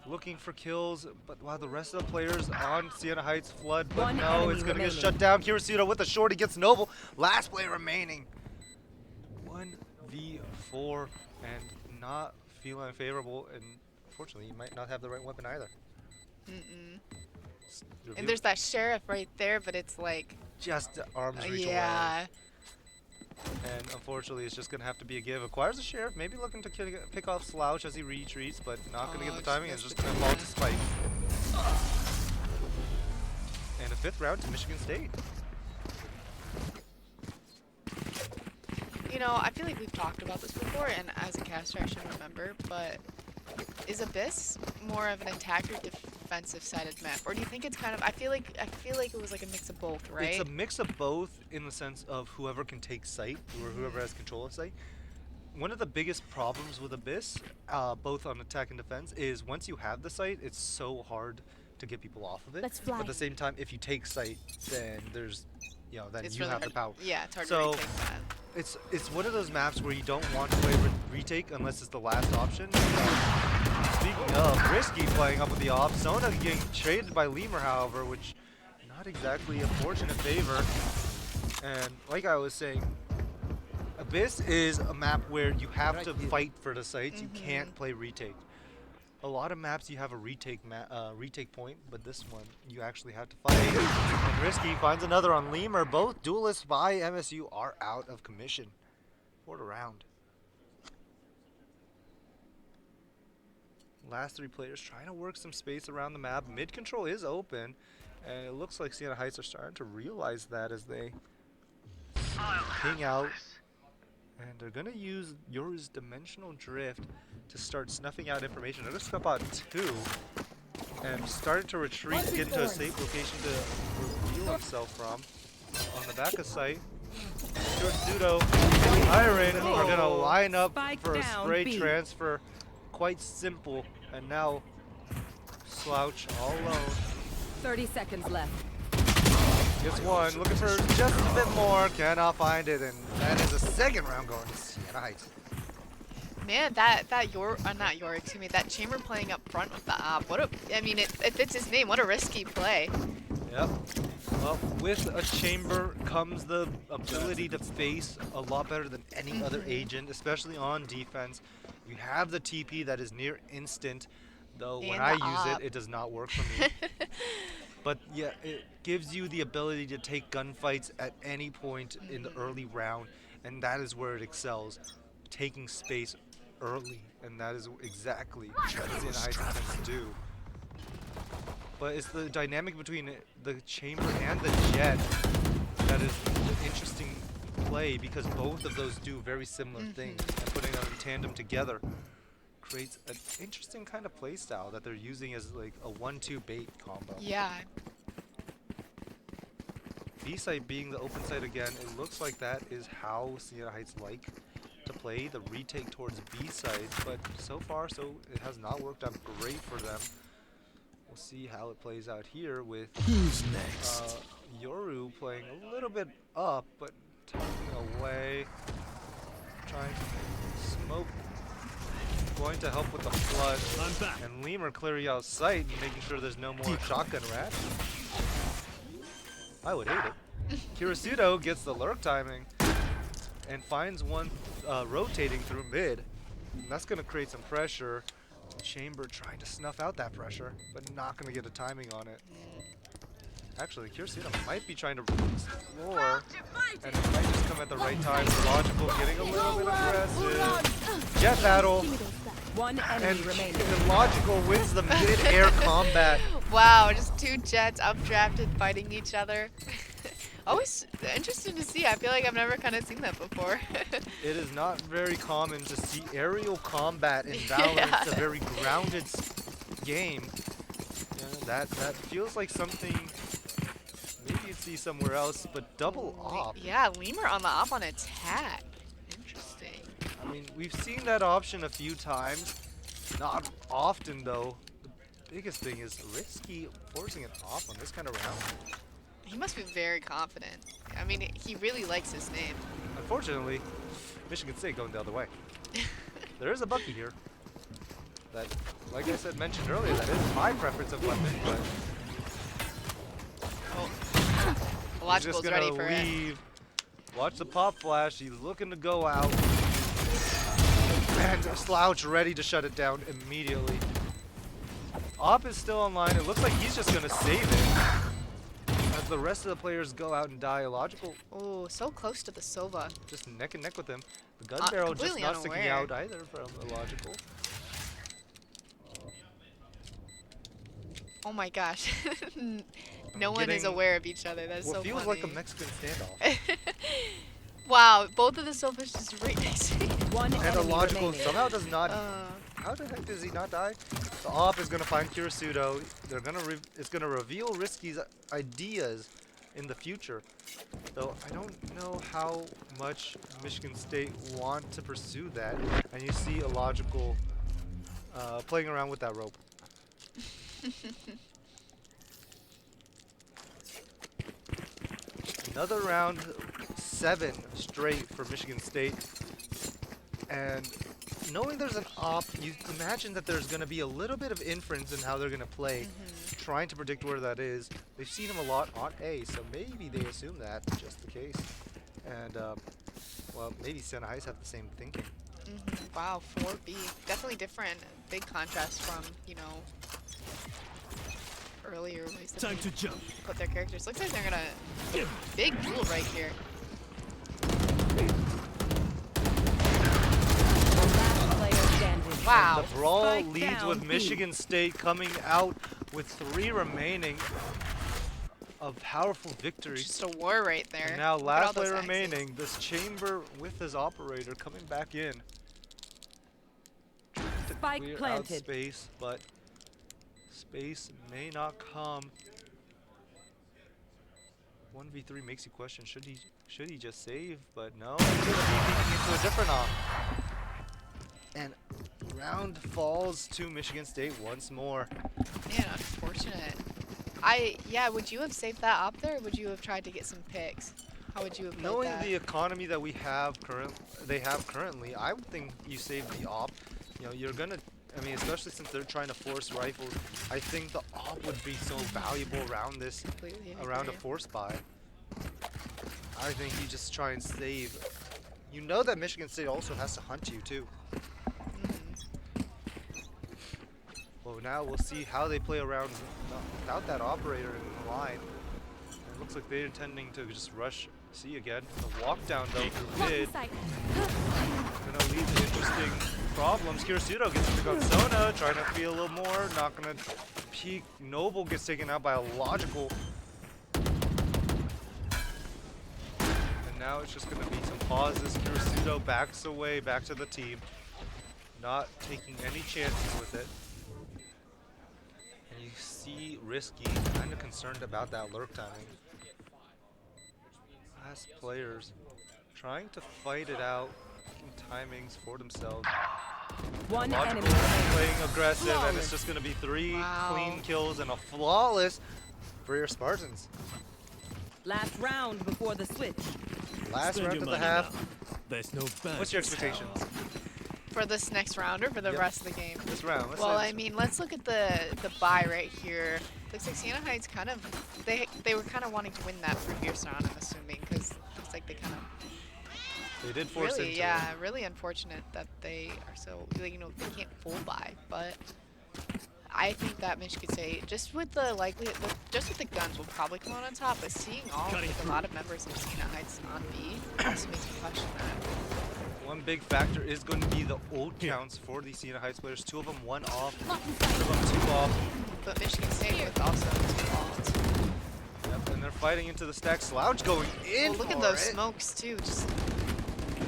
Looking for kills, but wow, the rest of the players on Sienna Heights flood, but One no, enemy it's gonna get remaining. shut down. Kirisudo with the short, he gets Noble. Last player remaining. 1v4 and not feeling favorable, and unfortunately, he might not have the right weapon either. And there's that sheriff right there, but it's like, just arms reach away. yeah. And unfortunately, it's just going to have to be a give. Acquires the sheriff, maybe looking to pick off Slouch as he retreats, but not going to get the timing. It's just going to fall to Spike. And a 5th round to Michigan State. You know, I feel like we've talked about this before, and as a caster, I should remember, but is Abyss more of an attack or defensive-sided map, or do you think it's kind of? I feel like it was like a mix of both, right? It's a mix of both in the sense of whoever can take site or whoever has control of site. One of the biggest problems with Abyss, both on attack and defense, is once you have the site, it's so hard to get people off of it. Let's fly. But at the same time, if you take site, then there's, then It's you really have hard. the power. Yeah, it's hard So, to retake that. It's one of those maps where you don't want to play retake unless it's the last option. Speaking of, Risky playing up with the off. Sona getting traded by Lemur, however, which not exactly a fortunate favor. And like I was saying, Abyss is a map where you have to fight for the sites. You can't play retake. A lot of maps you have a retake point, but this one you actually have to fight. And Risky finds another on Lemur. Both duelists by MSU are out of commission. What a round. Last three players trying to work some space around the map. Mid control is open, and it looks like Sienna Heights are starting to realize that as they ping out. And they're going to use Yoru's Dimensional Drift to start snuffing out information. They're going to snuff out 2 and started to retreat, get into a safe location to reveal himself from. On the back of site, Pseudo and Iron are going to line up for a spray transfer. Quite simple. And now Slouch all alone. 30 seconds left. Gets one, looking for just a bit more, cannot find it, and that is a second round going to Sienna Heights. Man, that Chamber playing up front with the op. I mean, it fits his name. What a risky play. Yep. Well, with a Chamber comes the ability to face a lot better than any other agent, especially on defense. You have the TP that is near instant, though when I use it, it does not work for me. But yeah, it gives you the ability to take gunfights at any point in the early round, and that is where it excels, taking space early, and that is exactly what Sienna Heights tends to do. But it's the dynamic between the Chamber and the Jet that is the interesting play, because both of those do very similar things, and putting them in tandem together creates an interesting kind of play style that they're using as like a 1-2 bait combo. Yeah. B site being the open site again, it looks like that is how Sienna Heights like to play, the retake towards B site, but so far it has not worked out great for them. We'll see how it plays out here with Who's next? Yoru playing a little bit up, but tucking away, trying to smoke. Going to help with the flood, and Lemur clearing out sight and making sure there's no more shotgun rats. I would hate it. Kirisudo gets the lurk timing and finds one rotating through mid. And that's going to create some pressure. Chamber trying to snuff out that pressure, but not going to get a timing on it. Actually, Kirisudo might be trying to explore, and it might just come at the right time. Logical getting a little bit aggressive. Jet battle. One enemy remaining. And Logical wins the mid-air combat. Wow, just two jets updrafted fighting each other. Always interesting to see. I feel like I've never kind of seen that before. It is not very common to see aerial combat in Valorant. Yeah. It's a very grounded game. Yeah, that feels like something maybe you'd see somewhere else, but double op. Yeah, Lemur on the op on attack. Interesting. I mean, we've seen that option a few times. Not often, though. The biggest thing is risky forcing it off on this kind of round. He must be very confident. I mean, he really likes his name. Unfortunately, Michigan State going the other way. There is a Bucky here. That, like I said, mentioned earlier, that is my preference of weapon, but Logical's ready for it. Watch the pop flash. He's looking to go out. And Slouch ready to shut it down immediately. Op is still online. It looks like he's just going to save it. As the rest of the players go out and die. Logical. Oh, so close to the Sova. Just neck and neck with him. The gun barrel just not sticking out either from Illogical. Oh my gosh. No one is aware of each other. That's so funny. Feels like a Mexican standoff. Wow, both of the Sofas just right next to me. And Illogical somehow does not. How the heck does he not die? The op is gonna find Kirisudo. They're gonna it's gonna reveal Risky's ideas in the future. Though I don't know how much Michigan State want to pursue that. And you see Illogical playing around with that rope. Another round 7 straight for Michigan State. And knowing there's an op, you imagine that there's going to be a little bit of inference in how they're going to play, trying to predict where that is. They've seen him a lot on A, so maybe they assume that's just the case. And, well, maybe Sienna Heights have the same thinking. Wow, 4B. Definitely different. Big contrast from, you know, earlier ways that Time to jump. Put their characters. Looks like they're gonna big duel right here. Last player standing. Wow. And the brawl Spike leads down with B. Michigan State coming out with 3 remaining. A powerful victory. Just a war right there. And now Look at all last those player axes. remaining. This Chamber with his operator coming back in. Trying to Spike clear out planted. space, but space may not come. 1v3 makes you question, should he just save? But no, he's gonna be thinking into a different op. And round falls to Michigan State once more. Man, unfortunate. Yeah, would you have saved that up there, or would you have tried to get some picks? How would you have played Knowing that? the economy that they have currently, I would think you save the op. You know, you're gonna, I mean, especially since they're trying to force rifles, I think the op would be so valuable around this, Completely around a agree. force buy. I think you just try and save. You know that Michigan State also has to hunt you too. Well, now we'll see how they play around without that operator in the line. It looks like they're intending to just rush C again. The walk down though through mid. Gonna lead to interesting problems. Kirisudo gets to pick on Sona, trying to be a little more, not gonna peek. Noble gets taken out by a logical. And now it's just gonna be some pauses. Kirisudo backs away, back to the team. Not taking any chances with it. And you see Risky kind of concerned about that lurk timing. Last players trying to fight it out, making timings for themselves. One Logical enemy. playing aggressive, and it's just going to be 3 Wow. clean kills and a flawless for your Spartans. Last round before the switch. Last Spend round your of the money half. now. There's no ban. What's your expectations? For this next round or for the Yep. rest of the game? This round. Let's Well, say I mean, let's look at the bye right here. Looks like Siena Heights kind of, they were kind of wanting to win that previous round, I'm assuming, because looks like they kind of they did force really, into yeah, it. really unfortunate that they are so, you know, they can't full buy. But I think that Michigan State, just with the likelihood, just with the guns, will probably come out on top. But seeing all like, a lot of members of Siena Heights on B also makes me question that. One big factor is going to be the ult counts for the Siena Heights players. 2 of them 1 off, 1 of them 2 off. But Michigan State with also 2 faults. Yep, and they're fighting into the stack. Slouch going in. Oh, look at for those it. smokes too. Just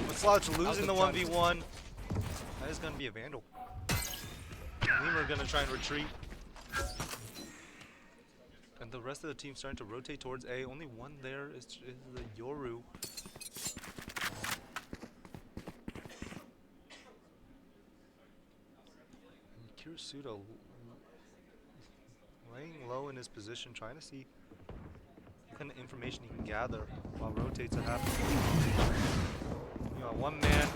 With Slouch losing the 1v1, that is going to be a Vandal. Lemur going to try and retreat. And the rest of the team starting to rotate towards A. Only one there is the Yoru. And Kirisudo laying low in his position, trying to see what kind of information he can gather while rotates are happening. You know, one man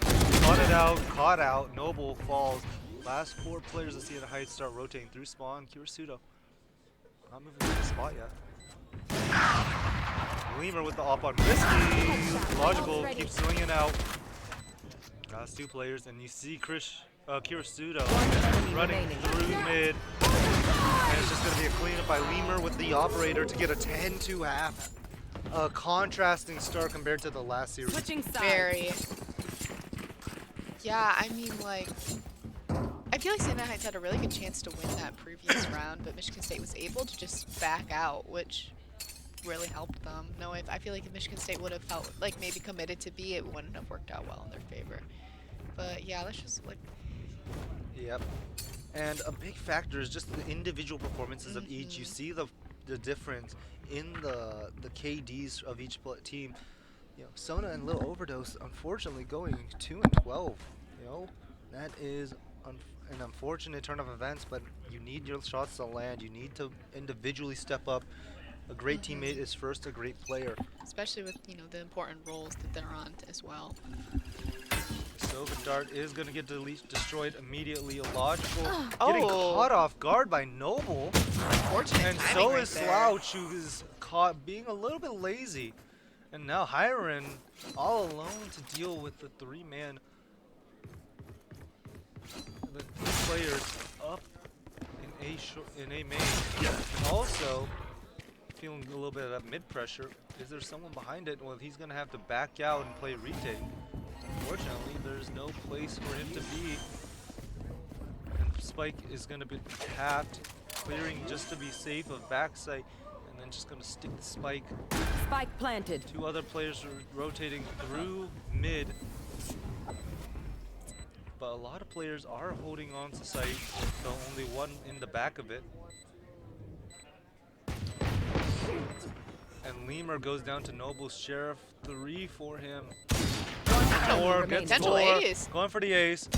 caught out, Noble falls. Last 4 players of Siena Heights start rotating through spawn. Kirisudo not moving to the spot yet. Lemur with the op on Risky. Logical keeps swinging out. Last 2 players, and you see Kirisudo running through mid. And it's just going to be a cleanup by Lemur with the operator to get a 10-2 half. A contrasting start compared to the last series. Switching sides. very. Yeah, I mean, like, I feel like Siena Heights had a really good chance to win that previous round, but Michigan State was able to just back out, which really helped them. No, I feel like if Michigan State would have felt like maybe committed to B, it wouldn't have worked out well in their favor. But yeah, let's just like. Yep. And a big factor is just the individual performances of each. You see the difference in the KDs of each team. You know, Sona and Little Overdose, unfortunately, going 2 and 12. You know, that is an unfortunate turn of events. But you need your shots to land. You need to individually step up. A great teammate is first a great player. Especially with, you know, the important roles that they're on as well. Sova Dart is going to get destroyed immediately. A logical Oh. getting caught off guard by Noble. Unfortunate And timing so right is there. Slouch, who is caught being a little bit lazy. And now Hiren all alone to deal with the 3-man. The 3 players up in A main. And also feeling a little bit of that mid pressure. Is there someone behind it? Well, he's going to have to back out and play retake. Unfortunately, there's no place for him to be. spike is going to be tapped, clearing just to be safe of backside, and then just going to stick the spike. Spike planted. Two other players are rotating through mid. But a lot of players are holding on to site, though only one in the back of it. And Lemur goes down to Noble's Sheriff. 3 for him. 4, gets Potential 4. ace. Going for the ace.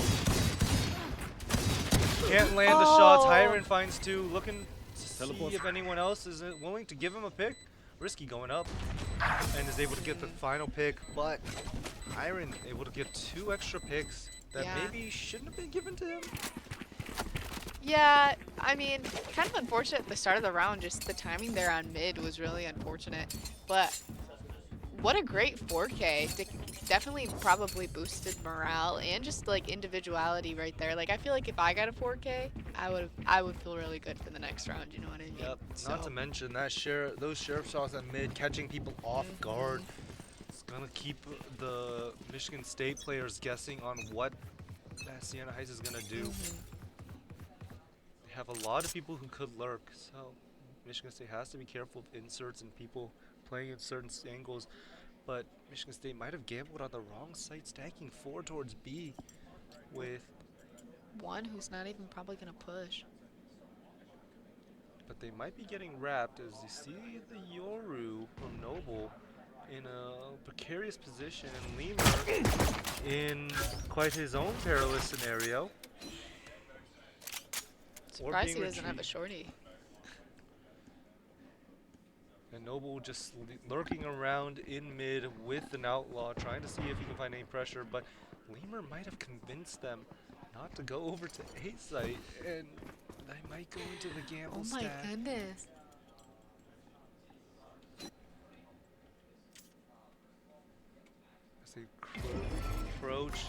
Can't land the shots. Hiren finds 2. Looking to see if anyone else is willing to give him a pick. Risky going up. And is able to get the final pick. But Hiren able to get 2 extra picks that maybe shouldn't have been given to him. Yeah, I mean, kind of unfortunate at the start of the round. Just the timing there on mid was really unfortunate. But what a great 4K. Definitely probably boosted morale and just like individuality right there. Like I feel like if I got a 4K, I would feel really good for the next round. You know what I mean? Yep. So. Not to mention that those sheriff shots at mid, catching people off guard. It's gonna keep the Michigan State players guessing on what Siena Heights is gonna do. They have a lot of people who could lurk, so Michigan State has to be careful of inserts and people playing in certain angles. But Michigan State might have gambled on the wrong side, stacking 4 towards B with one who's not even probably gonna push. But they might be getting wrapped as you see the Yoru from Noble in a precarious position, and Lemur in quite his own perilous scenario. Surprised he doesn't have a shorty. And Noble just lurking around in mid with an outlaw, trying to see if he can find any pressure, but Lemur might have convinced them not to go over to A site, and they might go into the gamble stack. Oh my goodness. As they approach,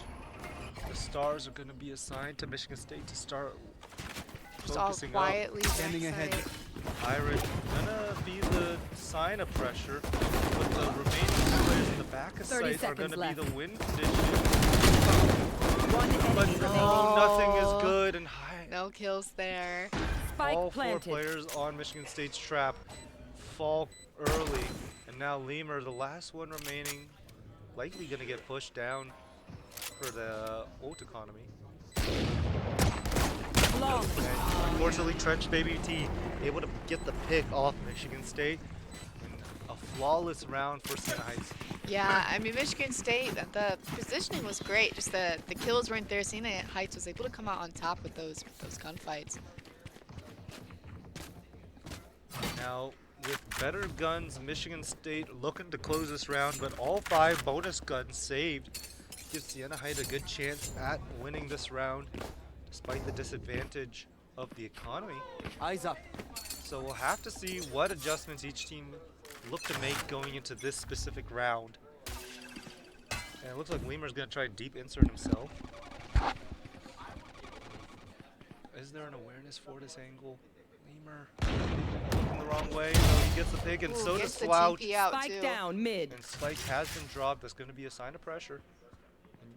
the stars are going to be assigned to Michigan State to start Just all focusing quietly Standing ahead. Iron gonna be the sign of pressure, but the remaining players in the back of sight are gonna be the win condition. But nothing is good, and no kills there. Spike all planted. 4 players on Michigan State's trap fall early, and now Lemur, the last one remaining, likely gonna get pushed down for the ult economy. Unfortunately, Trench Baby T able to get the pick off Michigan State. And a flawless round for Siena Heights. Yeah, I mean, Michigan State, the positioning was great. Just the kills weren't there. Siena Heights was able to come out on top with those gunfights. Now, with better guns, Michigan State looking to close this round, but all 5 bonus guns saved gives Siena Heights a good chance at winning this round, despite the disadvantage of the economy. Eyes up. So we'll have to see what adjustments each team look to make going into this specific round. And it looks like Lemur's going to try and deep insert himself. Is there an awareness for this angle? Lemur looking the wrong way. No, he gets the pick, and so does Flout. Spike down mid. And Spike has been dropped. That's going to be a sign of pressure. And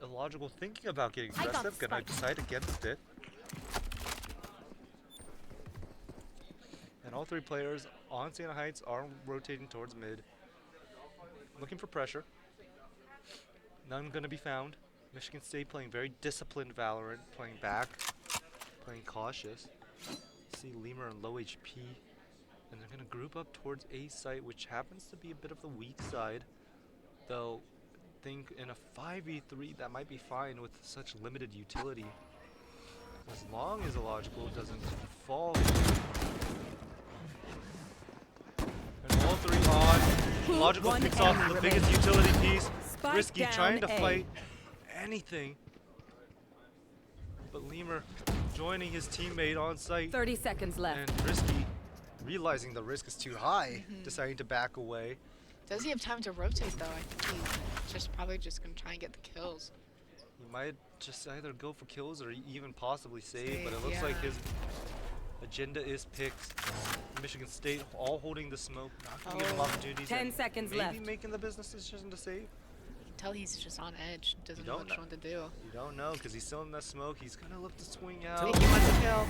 illogical thinking about getting aggressive, going to decide against it. And all 3 players on Siena Heights are rotating towards mid, looking for pressure. None going to be found. Michigan State playing very disciplined Valorant, playing back, playing cautious. See Lemur and low HP, and they're going to group up towards A site, which happens to be a bit of the weak side. Though, I think in a 5v3 that might be fine with such limited utility, as long as illogical doesn't fall. And all 3 on. Logical picks off the biggest utility piece. Spike Risky trying to down A. fight anything. But Lemur joining his teammate on site. 30 seconds left. And Risky, realizing the risk is too high, deciding to back away. Does he have time to rotate though? I think he's probably just gonna try and get the kills. He might just either go for kills or even possibly save, but it looks like his agenda is picked. Michigan State all holding the smoke, not gonna give him opportunities. 10 seconds maybe left. Making the business decision to save. can tell he's just on edge. Doesn't know don't which know. one to do. You don't know because he's still in that smoke. He's gonna look to swing out. Think he wants to kill.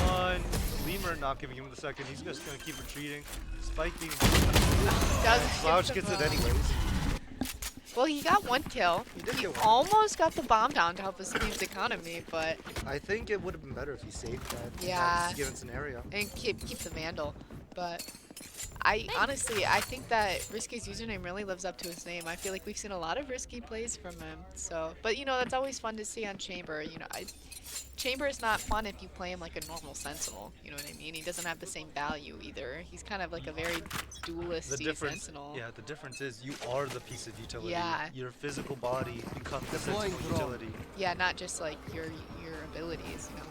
One. Lemur not giving him the second. He's just gonna keep retreating. Spike being. Slouch gets it anyways. Well, he got 1 kill. He did He get one. almost got the bomb down to help his team's economy, but I think it would have been better if he saved that. Yeah. This given scenario. and keep the Vandal. But I honestly, I think that Risky's username really lives up to his name. I feel like we've seen a lot of risky plays from him. So, but you know, that's always fun to see on Chamber. You know, Chamber is not fun if you play him like a normal Sentinel. You know what I mean? He doesn't have the same value either. He's kind of like a very dualistic Sentinel. Yeah, the difference is you are the piece of utility. Yeah. Your physical body becomes the Deploying sentinel drone. utility. Yeah, not just like your abilities. You know.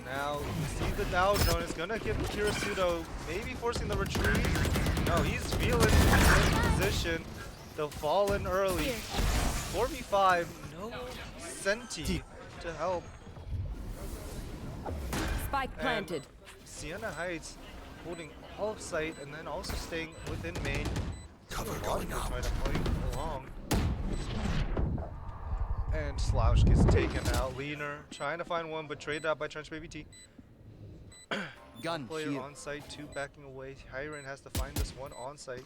Now, you see the Dow zone is gonna give Kirisudo maybe forcing the retreat. No, he's feeling in position. They'll fall in early. 4v5, no Senti to help. Spike planted. Sienna Heights holding all of sight and then also staying within main. Cover going out. Trying to play along. And Slouch gets taken out. Leaner trying to find one, but traded out by Trench Baby T. Gun Player here. on site, 2 backing away. Hyren has to find this one on site.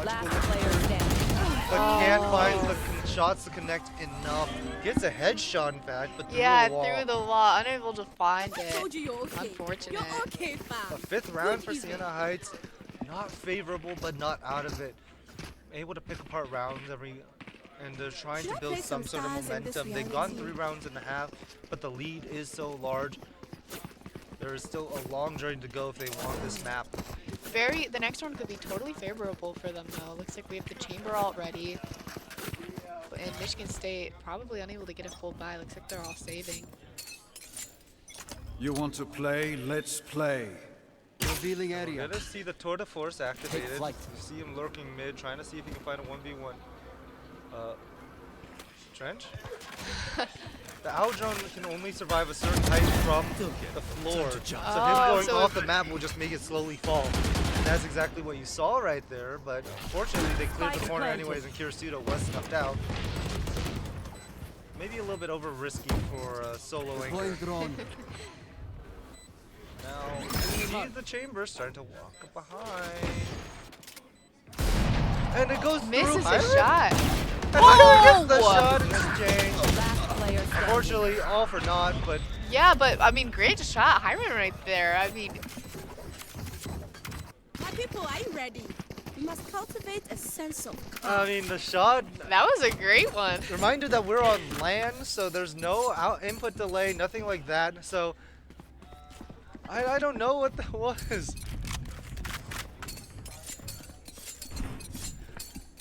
Last player standing. But can't find the shots to connect enough. Gets a headshot in fact, but through Yeah, the wall. through the wall, unable to find I it. told you you're okay. Unfortunate. You're okay, A fam. 5th round for Good evening. Sienna Heights. Not favorable, but not out of it. Able to pick apart rounds and they're trying Should to I build play some some sort of stars in this momentum. They've gone reality? 3 rounds and a half, but the lead is so large. There is still a long journey to go if they want this map. The next one could be totally favorable for them though. Looks like we have the chamber alt ready. And Michigan State probably unable to get a full buy. Looks like they're all saving. You want to play? Let's play. Revealing We're area. gonna see the Tour de Force activated. flight. You see him lurking mid, trying to see if he can find a 1v1. Trench? The Owl drone can only survive a certain height from the floor. So him going so off the map will just make it slowly fall. And that's exactly what you saw right there, but fortunately they cleared the Spike corner planted. anyways and Kirisudo was snuffed out. Maybe a little bit over risky for solo Deploying anchor. drone. Now, you see the chamber starting to walk up behind. And it goes Misses through a Hyren? shot. And Hyren gets the Oh! shot and exchange. Last player standing. Unfortunately, all for naught, but Yeah, but I mean, great shot. Hyman right there. I mean, My people, are you ready? We must cultivate a sense of I mean the shot. that was a great one. Reminder that we're on land, so there's no input delay, nothing like that. So I don't know what that was.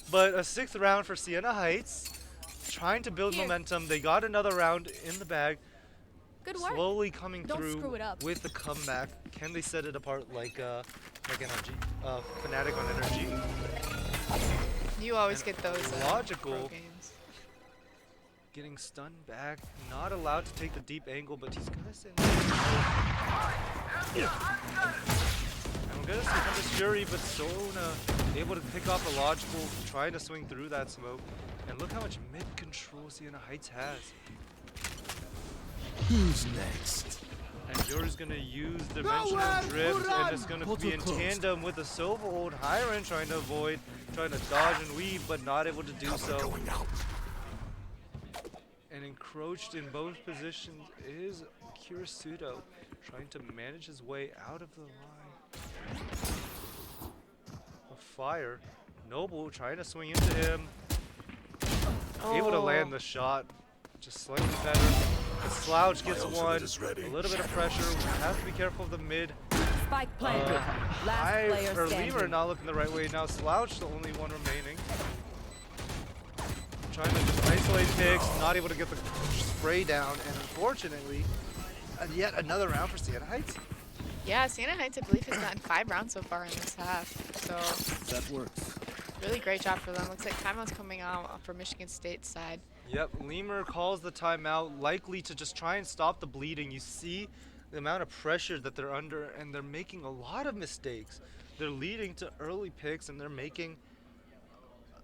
But a 6th round for Sienna Heights, trying to build Here. momentum. They got another round in the bag, good work. slowly coming Don't through screw it up. with the comeback. Can they set it apart like NRG, Fnatic on NRG? You always get those Logical. pro games. Getting stunned back, not allowed to take the deep angle, but he's gonna send. And we're gonna see Hunter's Fury, but Sona able to pick off a logical, trying to swing through that smoke. And look how much mid control Sienna Heights has. Who's next? And Yuri's gonna use Dimensional Drift, and it's gonna be in tandem with the Silver Old Hyren trying to avoid, trying to dodge and weave, but not able to do Cover so. going out. And encroached in both positions is Kirisudo, trying to manage his way out of the line of fire. Noble trying to swing into him, able to land the shot, just slightly better. The Slouch gets ultimate one, is ready. a little bit of pressure. We have to be careful of the mid. Spike planted. Last player Lemur standing. not looking the right way now. Slouch the only one remaining. Trying to just isolate picks, not able to get the spray down, and unfortunately, yet another round for Sienna Heights. Yeah, Sienna Heights, I believe, has gotten 5 rounds so far in this half. So That works. really great job for them. Looks like timeout's coming out for Michigan State's side. Yep, Lemur calls the timeout, likely to just try and stop the bleeding. You see the amount of pressure that they're under, and they're making a lot of mistakes. They're leading to early picks, and they're making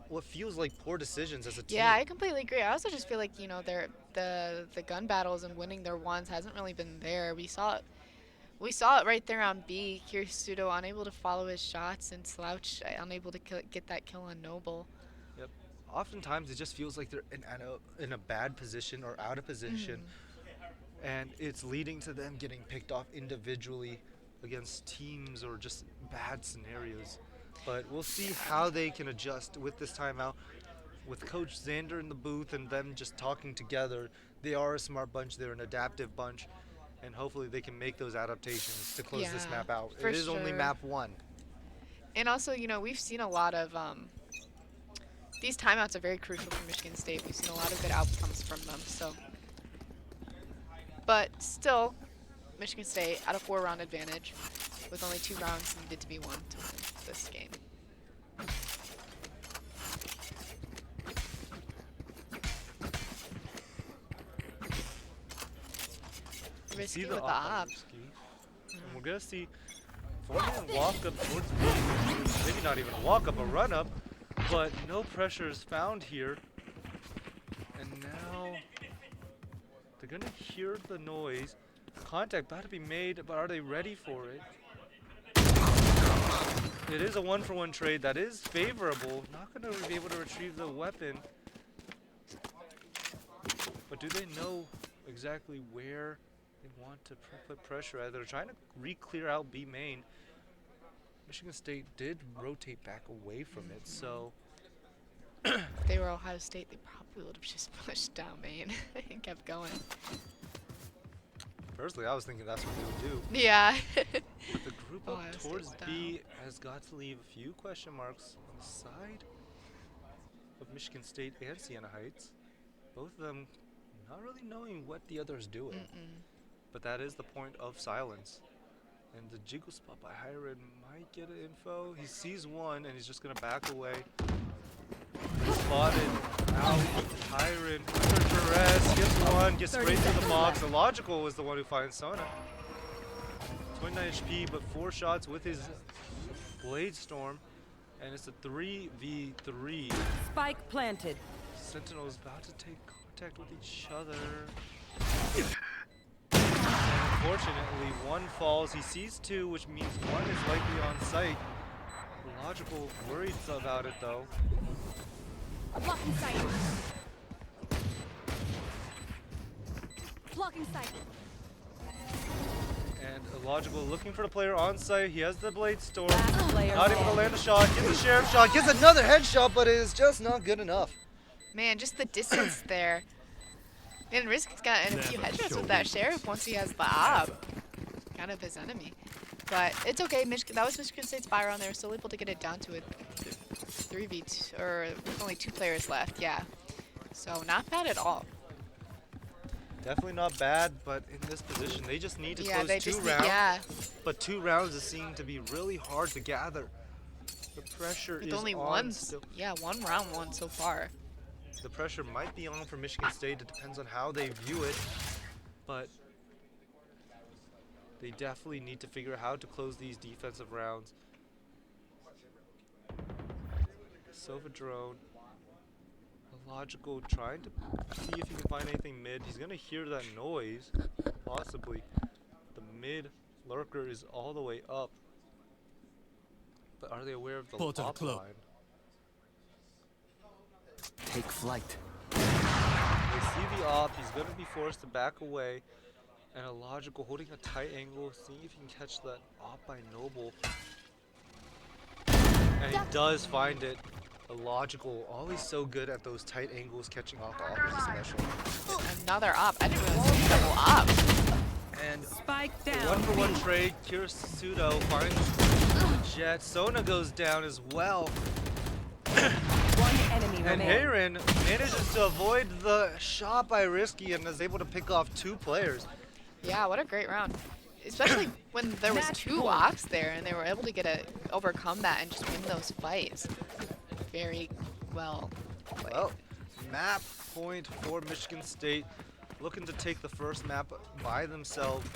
what feels like poor decisions as a team. Yeah, I completely agree. I also just feel like, you know, the gun battles and winning their ones hasn't really been there. We saw it right there on B. Kirisudo unable to follow his shots and Slouch unable to get that kill on Noble. Yep. Oftentimes it just feels like they're in a bad position or out of position, and it's leading to them getting picked off individually against teams or just bad scenarios. But we'll see how they can adjust with this timeout. With Coach Xander in the booth and them just talking together, they are a smart bunch. They're an adaptive bunch, and hopefully they can make those adaptations to close this Yeah, map out. for It is only sure. map 1. And also, you know, we've seen a lot of these timeouts are very crucial for Michigan State. We've seen a lot of good outcomes from them. So, but still, Michigan State out of 4-round advantage, with only 2 rounds needed to be won to win this game. Risky See with the op on op. Risky. And we're going to see Foreman walk up towards B. Maybe not even a walk up, a run up, but no pressure is found here. And now they're going to hear the noise. Contact about to be made, but are they ready for it? It is a 1-for-1 trade. That is favorable. Not going to be able to retrieve the weapon. But do they know exactly where they want to put pressure at? They're trying to re-clear out B main. Michigan State did rotate back away from it, so If they were Ohio State, they probably would have just pushed down main and kept going. personally I was thinking that's what they would do. Yeah. But the group up Ohio towards State's B has got to leave a few question marks on the side of Michigan State and Siena Heights. Both of them not really knowing what the other is doing. But that is the point of silence. And the jiggle spot by Hiron might get an info. He sees one and he's just going to back away. Spotted out. Hiron under duress. Gets one. Gets straight through the box. The logical was the one who finds Sona. 29 HP, but 4 shots with his Blade Storm. And it's a 3v3. Spike planted. Sentinel is about to take contact with each other. Unfortunately, one falls. He sees 2, which means 1 is likely on site. Logical worried about it though. Blocking sight. Blocking sight. And Illogical looking for the player on site. He has the Blade Storm. Last player Not able to standing. land a shot. Gets a sheriff shot. Gets another headshot, but it is just not good enough. Man, just the distance there. And Risky's gotten a few headshots with that sheriff once he has the op. Kind of his enemy. But it's okay. That was Michigan State's Byron. They were still able to get it down to a 3v2, or with only 2 players left. Yeah. So not bad at all. Definitely not bad, but in this position, they just need to Yeah, close they 2 just rounds. yeah. But 2 rounds is seen to be really hard to gather. The pressure With is only on one, still. yeah, 1 round won so far. The pressure might be on for Michigan State. It depends on how they view it, but they definitely need to figure out how to close these defensive rounds. Sova drone. Logical trying to see if he can find anything mid. He's gonna hear that noise, possibly. The mid lurker is all the way up. But are they aware of the op line? Take flight. They see the op, he's gonna be forced to back away. And Illogical holding a tight angle, seeing if he can catch that op by Noble. And he does find it. Illogical, always so good at those tight angles, catching off the op is special. Another op. I didn't realize it was double op. And Spike a down. 1-for-1 trade, Kirisudo finds Jet. Sona goes down as well. One enemy And remaining. Heron manages to avoid the shot by Risky and is able to pick off 2 players. Yeah, what a great round. Especially when there was Match 2 point. ops there and they were able to overcome that and just win those fights. Very well played. Well, map point for Michigan State. Looking to take the first map by themselves.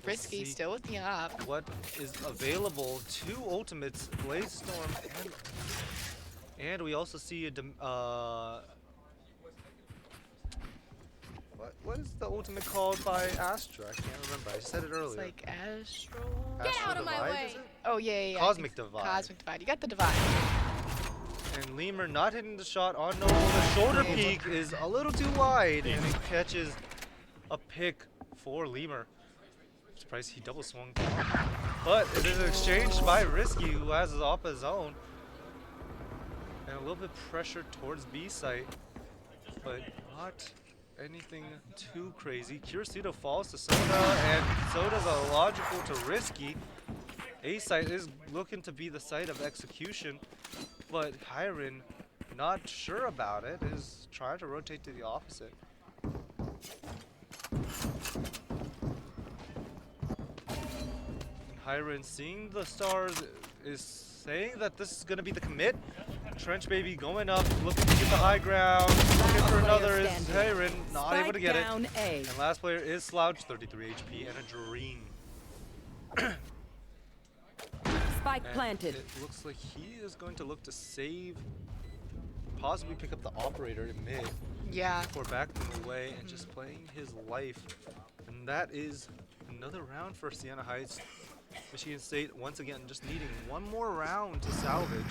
We'll Risky see still with the op. what is available. 2 ultimates, Blaze Storm And we also see a what is the ultimate called by Astra? I can't remember. I said it earlier. It's like Astro. Get Astral out of my Divide, way! is it? Oh yeah, yeah, yeah. Cosmic Divide. Cosmic Divide. You got the divide. And Lemur not hitting the shot on Noble. The shoulder peak is a little too wide, and it catches a pick for Lemur. Surprised he double swung down. But it is exchanged by Risky, who has his off his own. And a little bit pressure towards B site, but not anything too crazy. Kirisudo falls to Soda, and Soda's a logical to Risky. A site is looking to be the site of execution, but Hiren, not sure about it, is trying to rotate to the opposite. Hiren, seeing the stars, is saying that this is going to be the commit. Trench Baby going up, looking to get the high ground, looking for another is Hiren, not able to get it. And last player is Slouch, 33 HP and a Dream. Spike And planted. it looks like he is going to look to save, possibly pick up the operator in mid. Yeah. Before backing away and just playing his life. And that is another round for Siena Heights. Michigan State once again just needing one more round to salvage.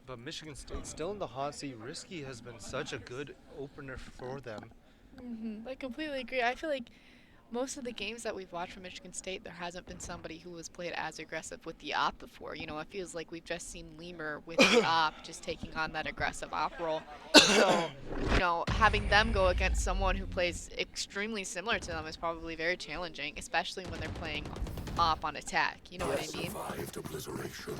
But Michigan State still in the hot seat. Risky has been such a good opener for them. I completely agree. I feel like most of the games that we've watched from Michigan State, there hasn't been somebody who has played as aggressive with the op before. You know, it feels like we've just seen Lemur with the op just taking on that aggressive op role. So, you know, having them go against someone who plays extremely similar to them is probably very challenging, especially when they're playing op on attack. You know what I mean?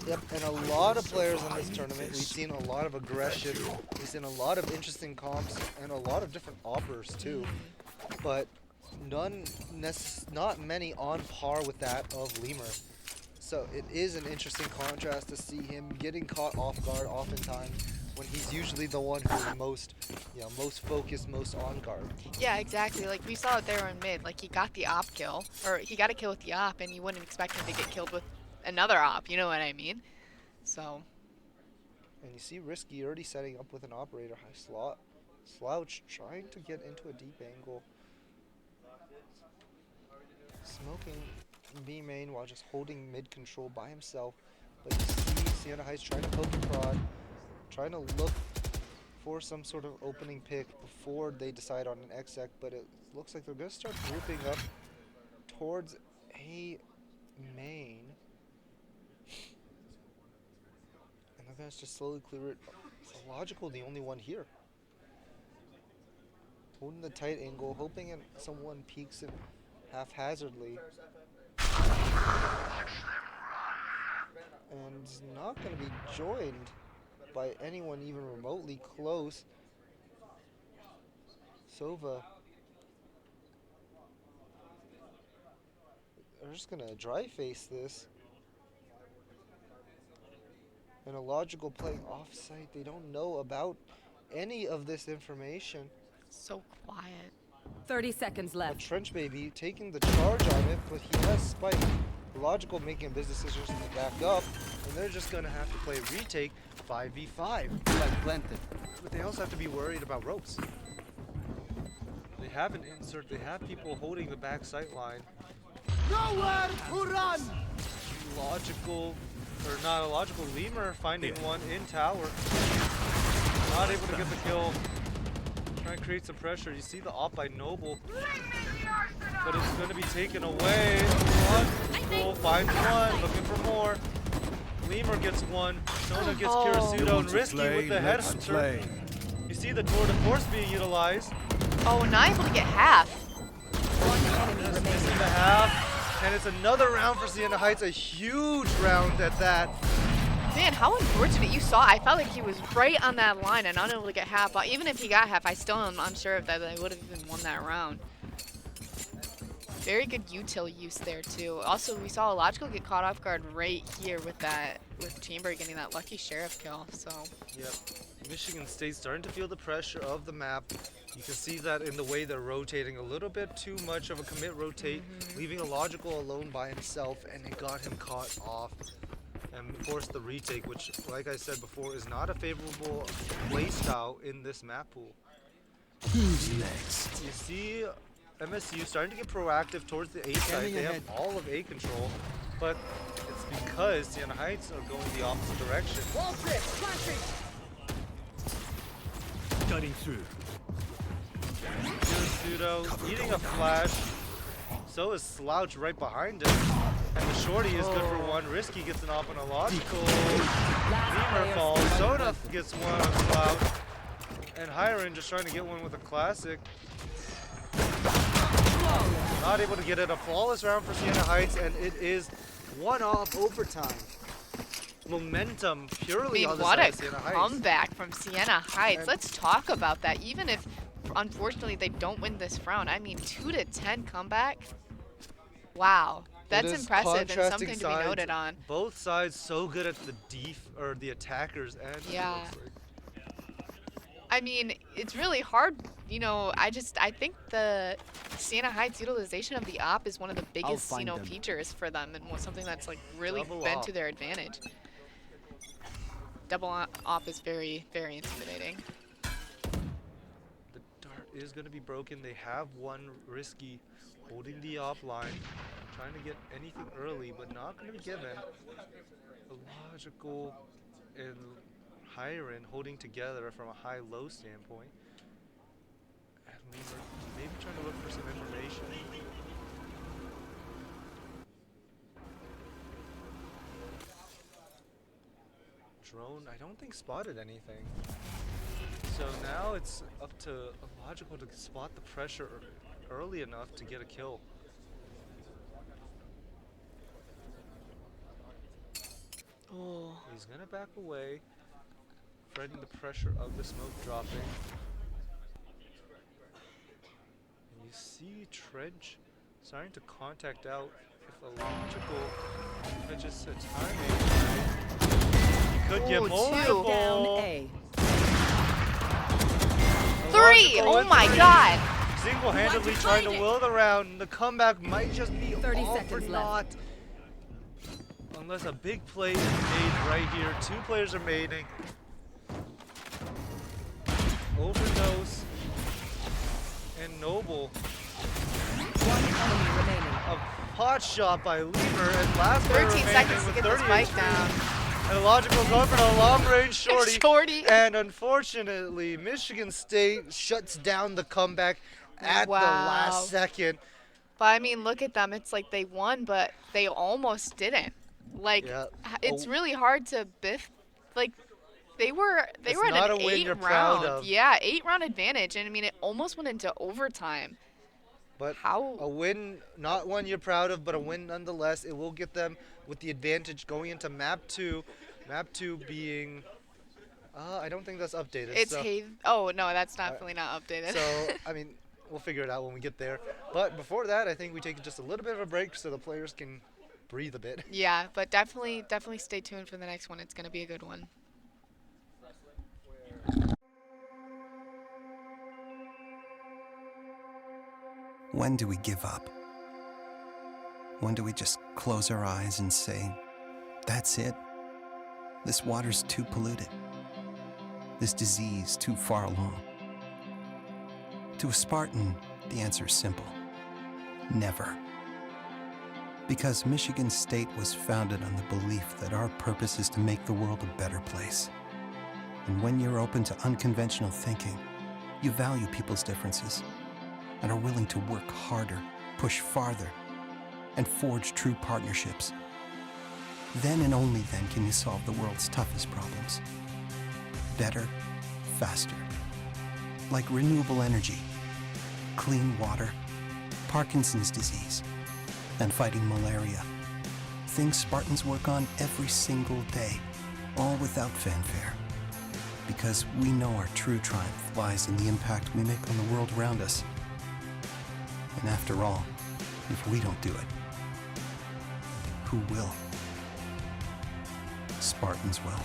Yep, and a lot of players in this tournament. We've seen a lot of aggression. We've seen a lot of interesting comps and a lot of different oppers too. But not many on par with that of Lemur. So it is an interesting contrast to see him getting caught off guard oftentimes when he's usually the one who's most, most focused, most on guard. Yeah, exactly. Like we saw it there in mid. Like he got the op kill, or he got a kill with the op, and you wouldn't expect him to get killed with another op. You know what I mean? So. And you see Risky already setting up with an operator high Slouch trying to get into a deep angle. Smoking B main while just holding mid control by himself. But you see Siena Heights trying to poke and prod, trying to look for some sort of opening pick before they decide on an exec, but it looks like they're going to start grouping up towards A main. And they're going to just slowly clear it. It's logical, the only one here. Holding the tight angle, hoping someone peeks it haphazardly. And is not going to be joined by anyone even remotely close. Sova. They're just going to dry face this. And a logical play offsite. They don't know about any of this information. So quiet. 30 seconds left. Trench Baby taking the charge on it, but he has Spike. Logical making business decisions to back up, and they're just going to have to play retake 5v5. Spike planted. But they also have to be worried about ropes. They have an insert, they have people holding the back sight line. Nowhere to run! Logical, or not illogical, Lemur finding one in tower. Not able to get the kill. Trying to create some pressure. You see the op by Noble, but it's going to be taken away. Noble finds one, looking for more. Lemur gets one. Sona gets Kirisudo, and Risky with the headhunter. You see the tour de force being utilized. Oh, not able to get half. Just missing the half, and it's another round for Siena Heights. A huge round at that. Man, how unfortunate. You saw, I felt like he was right on that line and unable to get half. Even if he got half, I still am unsure if they would have even won that round. Very good util use there too. Also, we saw Logical get caught off guard right here with Chamber getting that lucky Sheriff kill. So. Yep. Michigan State starting to feel the pressure of the map. You can see that in the way they're rotating a little bit too much of a commit rotate, leaving a Logical alone by himself, and it got him caught off. And of course the retake, which, like I said before, is not a favorable playstyle in this map pool. Who's next? You see MSU starting to get proactive towards the A side. They have all of A control, but it's because Sienna Heights are going the opposite direction. Wall trip, country. Cutting through. Here's Pseudo eating a flash. So is Slouch right behind him. And the shorty is good for one. Risky gets an off on a Logical. Lemur falls. Soda gets one on Slouch. And Hiren just trying to get one with a classic. Not able to get it. A flawless round for Sienna Heights, and it is one off overtime. Momentum purely on the side of Sienna Heights. What a comeback from Sienna Heights. And let's talk about that. Even if, unfortunately, they don't win this round. I mean, 2-10 comeback. Wow, that's impressive and something to be noted on. Both sides so good at the attackers end. Yeah. I mean, it's really hard. You know, I think the Sienna Heights utilization of the op is one of the biggest, features for them, and something that's like really been to their advantage. Double op is very, very intimidating. The dart is going to be broken. They have one Risky holding the op line, trying to get anything early, but not going to be given. A Logical and Hiren holding together from a high-low standpoint. And we were maybe trying to look for some information. Drone, I don't think spotted anything. So now it's up to Logical to spot the pressure early enough to get a kill. Oh. He's gonna back away, spreading the pressure of the smoke dropping. And you see Trench starting to contact out if a Logical catches a timing. He could get multiple. Down A. 3! Oh my god! Single-handedly trying to will the round. The comeback might just be 30 all seconds for left. naught. Unless a big play is made right here. Two players are mating. Overdose and Noble. One enemy remaining. A pot shot by Lemur, and last player 13 remaining seconds to with get this 30 bike HP. down. And a Logical going for a long-range shorty. Shorty. And unfortunately, Michigan State shuts down the comeback at the last second. But I mean, look at them. It's like they won, but they almost didn't. Like, it's really hard to biff. Like, they were at not an a win you're 8 proud round. of. Yeah, 8-round advantage, and I mean, it almost went into overtime. But How? a win, not one you're proud of, but a win nonetheless. It will get them with the advantage going into map 2. Map 2 being, I don't think that's updated. It's so, oh no, that's definitely not updated. So, I mean, we'll figure it out when we get there. But before that, I think we take just a little bit of a break so the players can breathe a bit. Yeah, but definitely stay tuned for the next one. It's gonna be a good one. When do we give up? When do we just close our eyes and say, that's it? This water's too polluted. This disease too far along. To a Spartan, the answer is simple. Never. Because Michigan State was founded on the belief that our purpose is to make the world a better place. And when you're open to unconventional thinking, you value people's differences and are willing to work harder, push farther, and forge true partnerships. Then and only then can you solve the world's toughest problems. Better, faster. Like renewable energy, clean water, Parkinson's disease, and fighting malaria. Things Spartans work on every single day, all without fanfare. Because we know our true triumph lies in the impact we make on the world around us. And after all, If we don't do it, who will? Spartans will.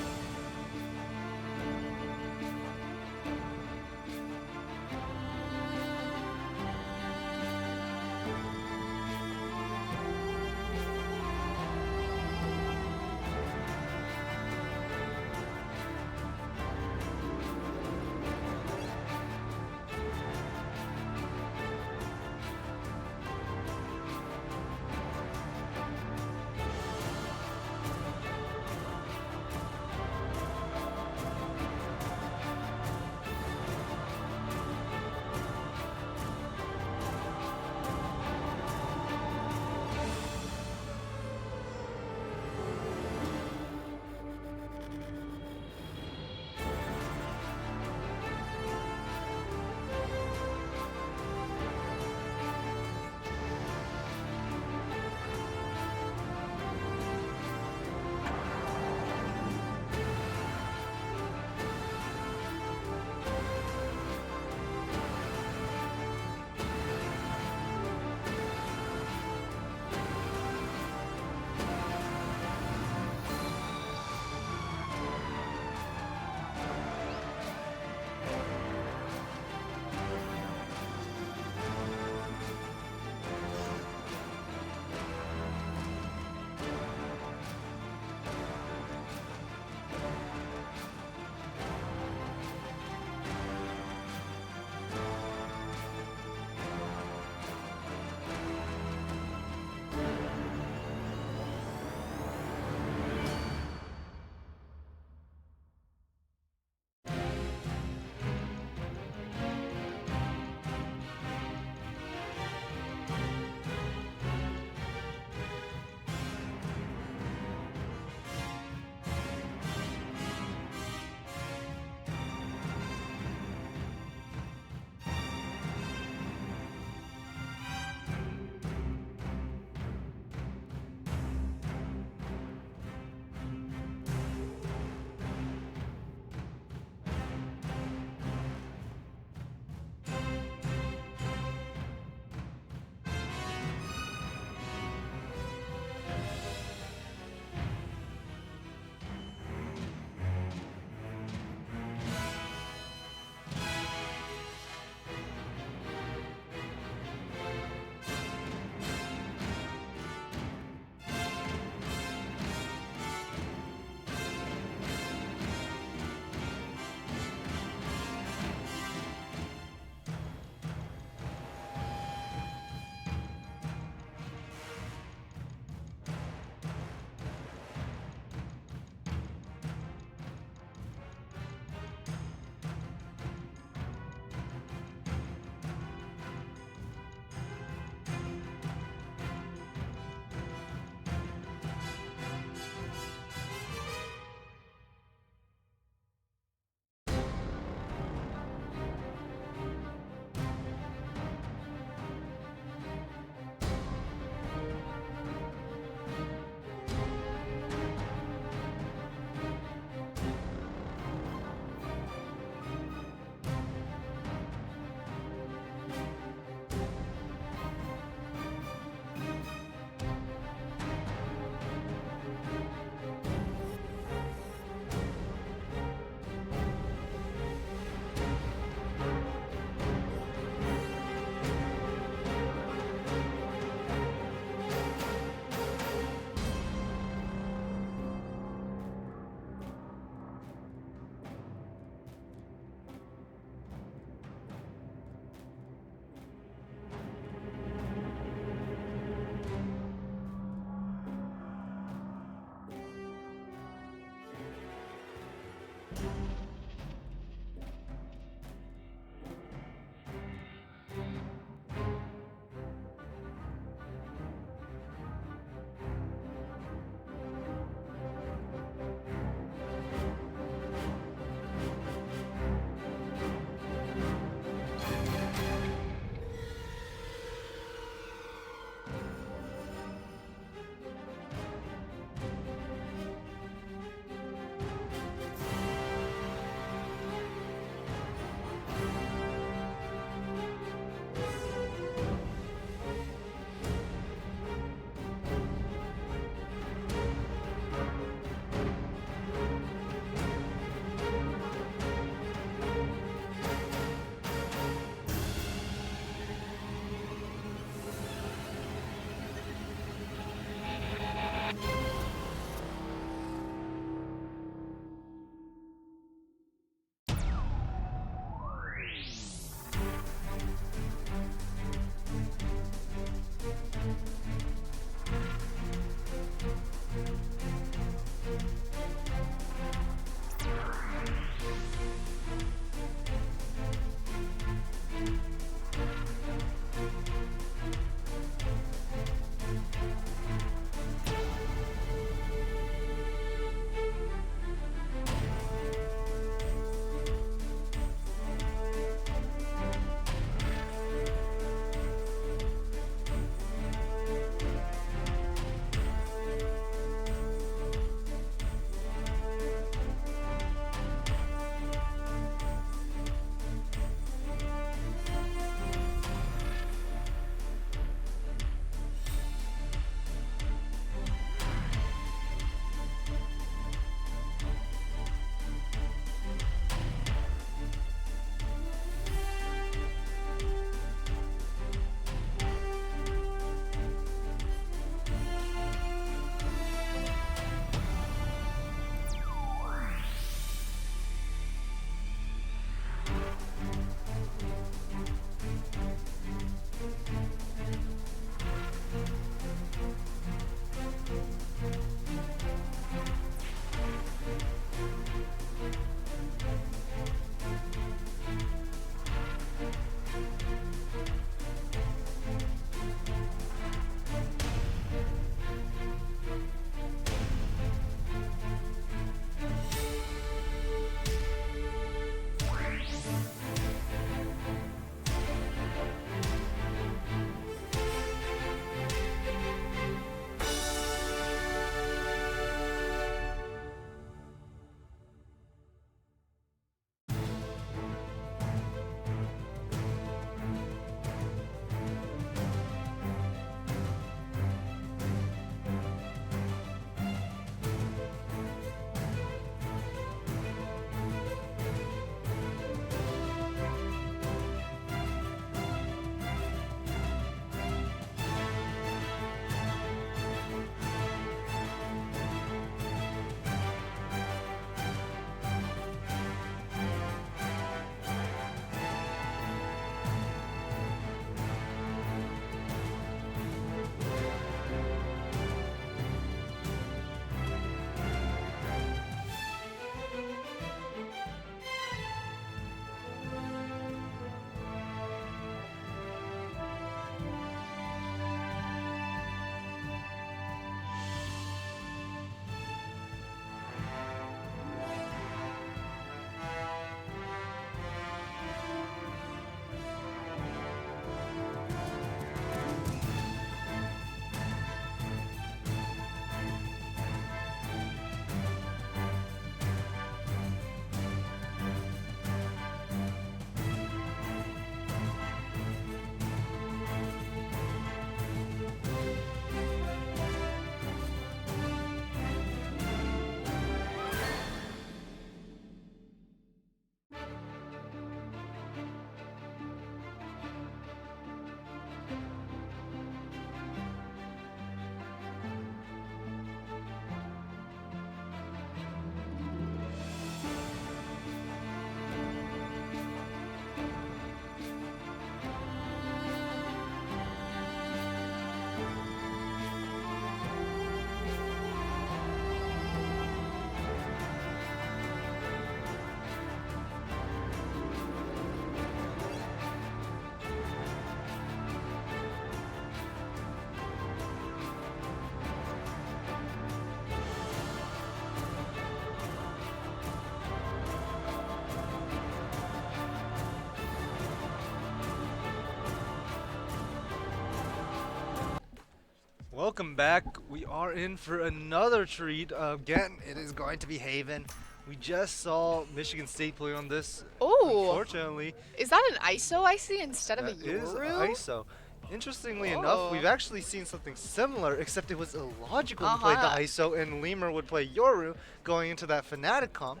Welcome back. We are in for another treat. Again, it is going to be Haven. We just saw Michigan State play on this. Oh, Unfortunately, is that an ISO I see instead of a that is Yoru? ISO. Interestingly enough, Oh. we've actually seen something similar, except it was illogical to play the Uh-huh. ISO and Lemur would play Yoru going into that Fnatic comp.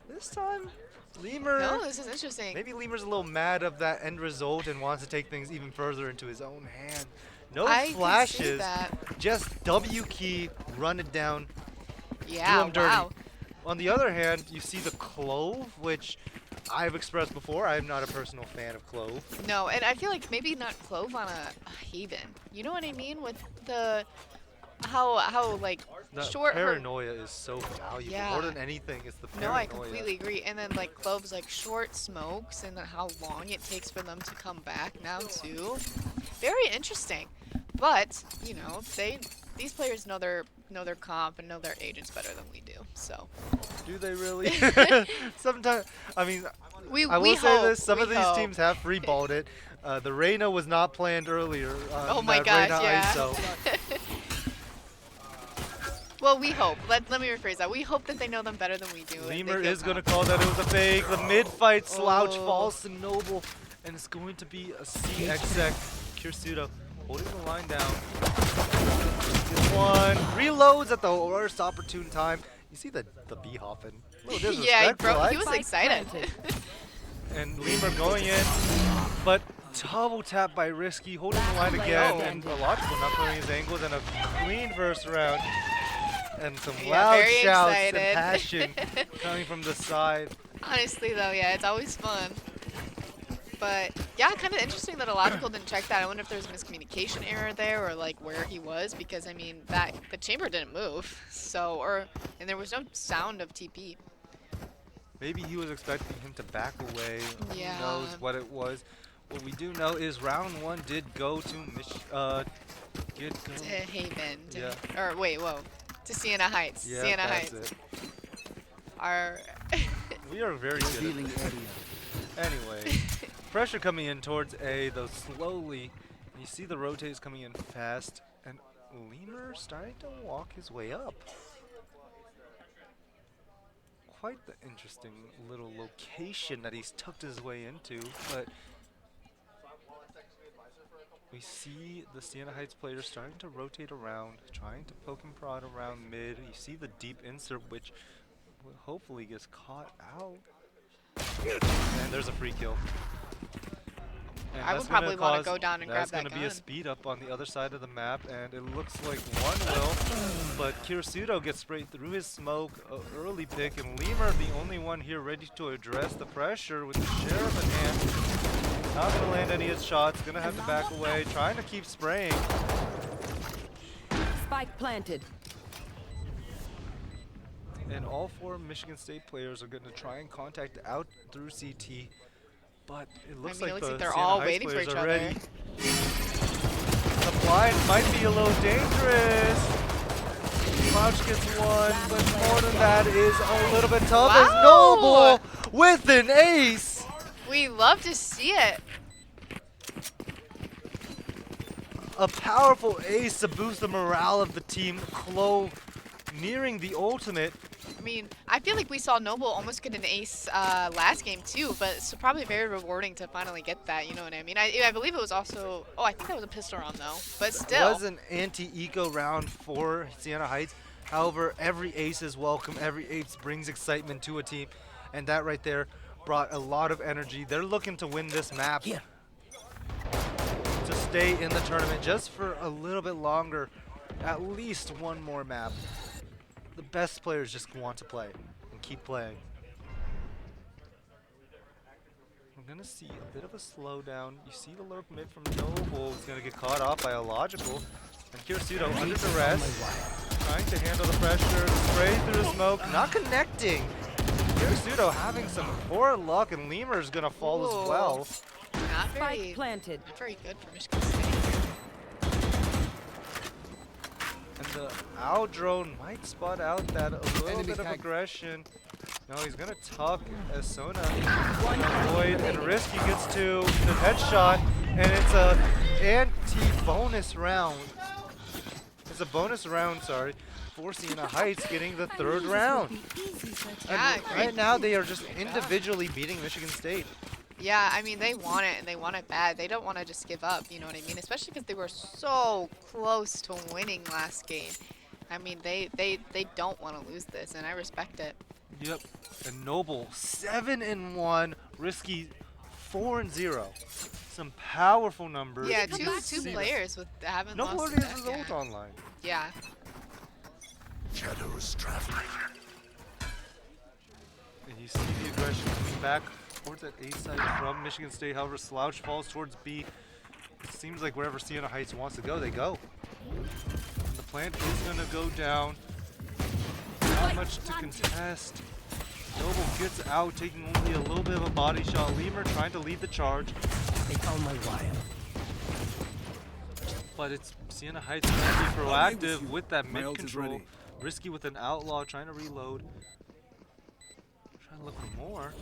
This time, Lemur. No, this is interesting. Maybe Lemur's a little mad of that end result and wants to take things even further into his own hand. No I can see flashes, that. just W key, run it down, Yeah, do him dirty. wow. On the other hand, you see the Clove, which I've expressed before. I'm not a personal fan of Clove. No, and I feel like maybe not Clove on a Haven. You know what I mean with the how like The short her. paranoia is so valuable. Yeah. More than anything, it's the No, paranoia. I completely agree. And then like Clove's like short smokes and then how long it takes for them to come back now too. Very interesting. But, you know, these players know their comp and know their agents better than we do. So Do they really? Sometimes, I mean, we I will say hope, this: some of we these hope. teams have freeballed it. The Reyna was not planned earlier. Oh my that gosh, Reyna yeah. ISO. Well, we hope. Let me rephrase that. We hope that they know them better than we do. and they Lemur feel is going to confident. call that it was a fake. The mid-fight slouch Oh. falls to Noble, and it's going to be a CXX. Kirsudo holding the line down. Gets one. Reloads at the worst opportune time. You see the B hopping. A little Yeah, disrespectful. he was excited. And Lemur going in, but double tap by Risky, holding the line again, Oh. and Illogical not clearing his angles, and a clean first round. And some Yeah, loud very shouts excited. and passion coming from the side. Honestly, though, yeah, it's always fun. But yeah, kind of interesting that Illogical didn't check that. I wonder if there's a miscommunication error there, or like where he was, because I mean the chamber didn't move, so and there was no sound of TP. Maybe he was expecting him to back away. Yeah. Who knows what it was. What we do know is round one did go to To Haven. Yeah. Or wait, whoa. To Sienna Heights. Yeah, Sienna that's Heights. it. Our We are very good Revealing at this. area. Anyway, pressure coming in towards A, though slowly. You see the rotates coming in fast, and Lemur starting to walk his way up. Quite the interesting little location that he's tucked his way into, but we see the Sienna Heights players starting to rotate around, trying to poke and prod around mid. You see the deep insert, which hopefully gets caught out. And there's a free kill. And I that's would probably gonna want cause- to go down and grab That's that going to be a gun. speed up on the other side of the map, and it looks like one will. But Kirsudo gets sprayed through his smoke, early pick, and Lemur, the only one here ready to address the pressure with the Sheriff in hand. Not going to land any of his shots, going to have to back away, trying to keep spraying. Spike planted. And all four Michigan State players are going to try and contact out through CT. But it looks mean, it like looks the like they're Sienna all Heights waiting for players each are other. ready. The blind might be a little dangerous. Slouch gets one, but more than that is a little bit tough as Wow. Noble with an ace. We love to see it. A powerful ace to boost the morale of the team. Clove nearing the ultimate. I mean, I feel like we saw Noble almost get an ace last game too, but it's probably very rewarding to finally get that. You know what I mean? I believe it was also. Oh, I think that was a pistol round though. But It still. was an anti-eco round for Sienna Heights. However, every ace is welcome. Every ace brings excitement to a team, and that right there brought a lot of energy. They're looking to win this map. Here. To stay in the tournament just for a little bit longer, at least one more map. The best players just want to play and keep playing. We're gonna see a bit of a slowdown. You see the lurk mid from Noble. He's gonna get caught off by Illogical. And Kirsudo under duress, trying to handle the pressure, spray through the smoke, not connecting. Kirsudo having some poor luck, and Lemur's gonna fall Ooh. as well. Not Spike very, planted. not very good for Michigan State. And the owl drone might spot out that a little Enemy bit of tag. aggression. No, he's gonna tuck as Sona avoid, and Risky gets to the headshot, and it's a anti-bonus round. It's a bonus round, sorry, for Sienna Heights getting the third round. Yeah, And great. right now they are just individually beating Michigan State. Yeah, I mean, they want it, and they want it bad. They don't want to just give up, you know what I mean? Especially because they were so close to winning last game. I mean, they don't want to lose this, and I respect it. Yep. And Noble 7-1, Risky 4-0. Some powerful numbers. Yeah, You two can see that. players with haven't Noble lost already to has his that, ult yeah. online. Yeah. Shadows traveling. And you see the aggression coming back towards that A side from Michigan State. However, Slouch falls towards B. It seems like wherever Sienna Heights wants to go, they go. And the plant is going to go down. Not much to contest. Noble gets out, taking only a little bit of a body shot. Lemur trying to lead the charge. They found my wire. But it's Sienna Heights trying to be proactive with that My mid ult is control. ready. Risky with an outlaw trying to reload. Trying to look for more.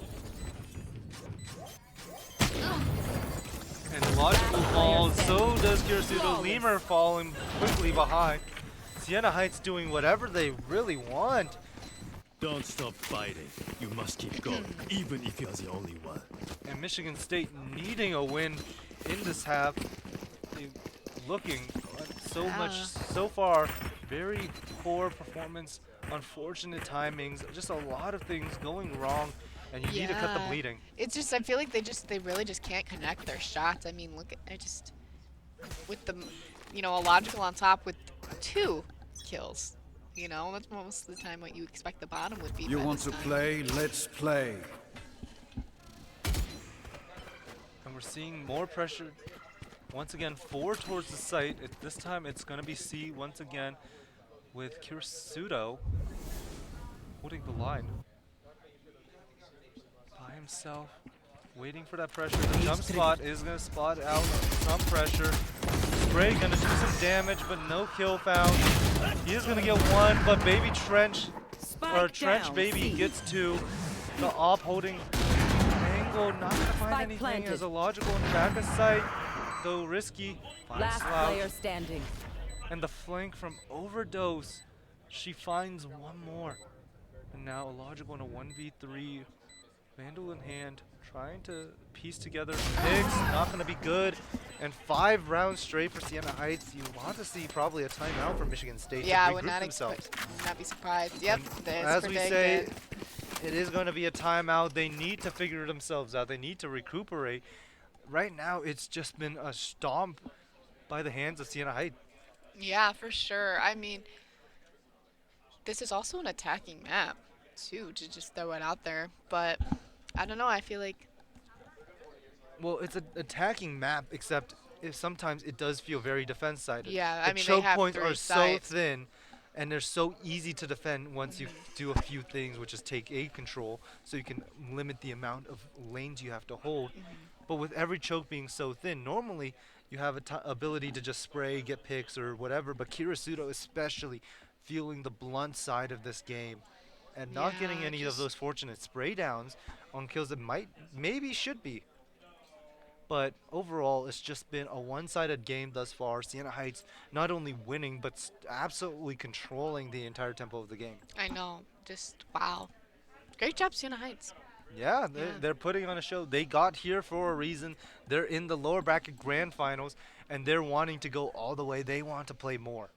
And Logical falls, so does Kirisudo. Lemur falling quickly behind. Sienna Heights doing whatever they really want. Don't stop fighting. You must keep going, even if you're the only one. And Michigan State needing a win in this half. They looking so much so far. Very poor performance, unfortunate timings, just a lot of things going wrong, and you need to cut the Yeah. bleeding. It's just, I feel like they really just can't connect their shots. I mean, look at, with the, you know, a Logical on top with 2 kills. You know, that's most of the time what you expect the bottom would be. You by want this to time. play? Let's play. And we're seeing more pressure. Once again, 4 towards the site. This time it's going to be C once again with Kirisudo holding the line. By himself, waiting for that pressure. The jump spot is going to spot out some pressure. Spray going to do some damage, but no kill found. He is going to get 1, but Baby Trench, or Trench Baby gets 2. The op holding angle, not going to find anything as a Logical in the back of sight. Though Risky finds Last Slouch. player standing. And the flank from Overdose, she finds 1 more. And now Logical in a 1v3, Vandal in hand, trying to piece together picks, not going to be good. And 5 rounds straight for Sienna Heights. You want to see probably a timeout for Michigan State Yeah, I to would regroup not themselves. would not be surprised. Yep, that's As we say, predicted. it is going to be a timeout. They need to figure themselves out. They need to recuperate. Right now, it's just been a stomp by the hands of Sienna Heights. Yeah, for sure. I mean, this is also an attacking map, too, to just throw it out there. But I don't know. I feel like Well, it's an attacking map, except if sometimes it does feel very defense-sided. Yeah, the I mean, they choke have points 3 are so sides. thin, and they're so easy to defend once you do a few things, which is take A control, so you can limit the amount of lanes you have to hold. But with every choke being so thin, normally you have a ability to just spray, get picks, or whatever. But Kirisudo especially feeling the blunt side of this game, and not getting Yeah, any of just- those fortunate spray downs on kills that maybe should be. But overall, it's just been a one-sided game thus far. Sienna Heights not only winning, but absolutely controlling the entire tempo of the game. I know. Just, wow. Great job, Sienna Heights. Yeah, they're putting on a show. They got here for a reason. They're in the lower bracket grand finals, and they're wanting to go all the way. They want to play more.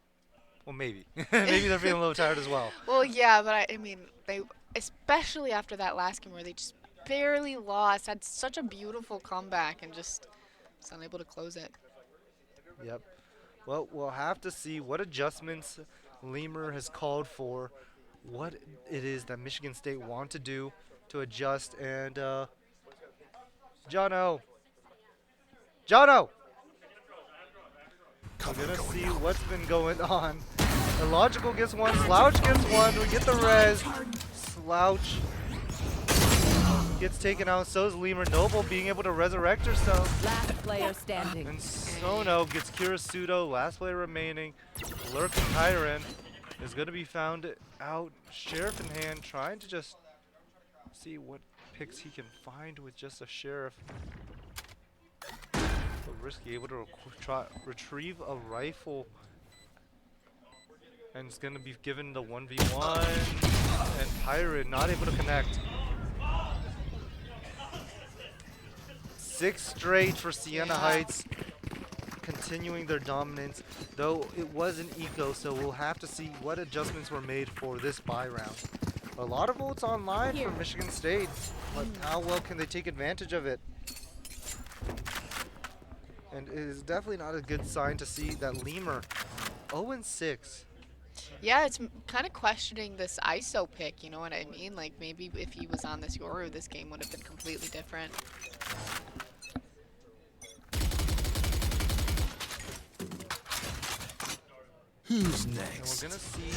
Well, maybe. Maybe they're feeling a little tired as well. Well, yeah, but I mean, they, especially after that last game where they just barely lost, had such a beautiful comeback and just was unable to close it. Yep. Well, we'll have to see what adjustments Lemur has called for, what it is that Michigan State want to do to adjust, and Jono! We're gonna see what's been going on. Illogical gets 1, Slouch gets 1, we get the res. Slouch gets taken out, so's Lemur. Noble being able to resurrect herself. Last player standing. And Sono gets Kirisudo, last player remaining. Lurking Tyrant is going to be found out. Sheriff in hand, trying to just see what picks he can find with just a Sheriff. But Risky able to retrieve a rifle And it's going to be given the 1v1. And Pirate not able to connect. 6 straight for Sienna Heights. Continuing their dominance. Though it was an eco, so we'll have to see what adjustments were made for this bye round. A lot of votes online for Michigan State. But how well can they take advantage of it? And it is definitely not a good sign to see that Lemur 0-6. Yeah, it's kind of questioning this ISO pick, you know what I mean? Like, maybe if he was on this Yoru, this game would have been completely different. Who's And next? we're going to see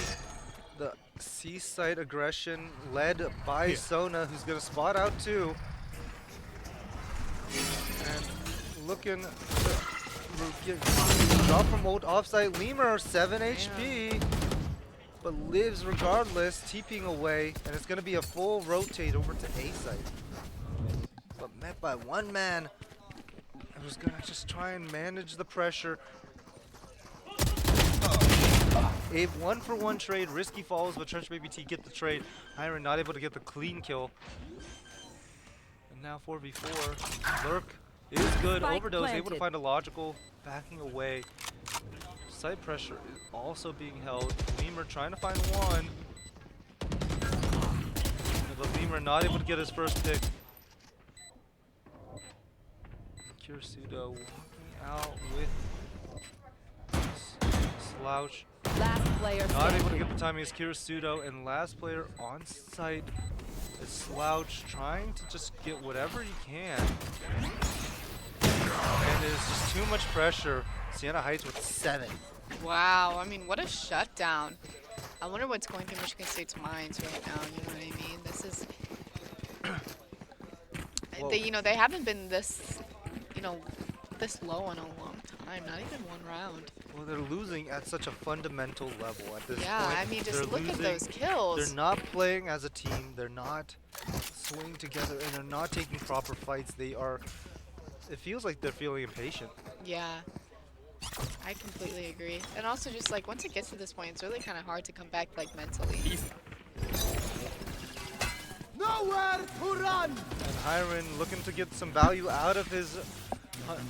the seaside aggression led by Sona, who's going to spot out too. And looking to get drop from old offside. Lemur 7 HP, but lives regardless, TPing away, and it's going to be a full rotate over to A side. But met by one man who's going to just try and manage the pressure. A 1-for-1 trade, risky falls, but Trench Baby T get the trade. Iron not able to get the clean kill. And now 4v4. Lurk is good. Spike Overdose able to planted. find a logical, backing away. Side pressure is also being held. Lemur trying to find one. But Lemur not able to get his first pick. Kirisudo walking out with Slouch. Last player Not able to standing. get the timing is Kirisudo, and last player on site is Slouch, trying to just get whatever he can. And it is just too much pressure. Sienna Heights with 7. Wow, I mean, what a shutdown. I wonder what's going through Michigan State's minds right now, you know what I mean? This is... they haven't been this, this low in a long time, not even one round. Well, they're losing at such a fundamental level at this point. Yeah, I mean, just They're look at losing. those kills. They're not playing as a team. They're not swinging together, and they're not taking proper fights. They are... It feels like they're feeling impatient. Yeah, I completely agree. And also just like, once it gets to this point, it's really kind of hard to come back like mentally. Nowhere to run! And Hiren looking to get some value out of his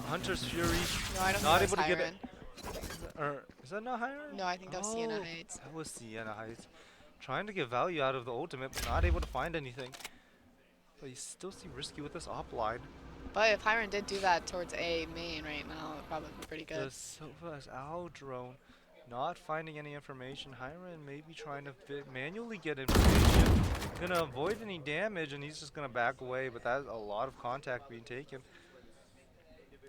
Hunter's Fury. No, I don't Not think able that to was get it. Hiren. Or is that not Hiren? No, I think that was Sienna Heights. That was Sienna Heights. Trying to get value out of the ultimate, but not able to find anything. But you still see Risky with this op line. But if Hiren did do that towards A main right now, it would probably be pretty good. The Sofa's owl drone not finding any information. Hiren may be trying to manually get information. Gonna avoid any damage, and he's just gonna back away, but that's a lot of contact being taken.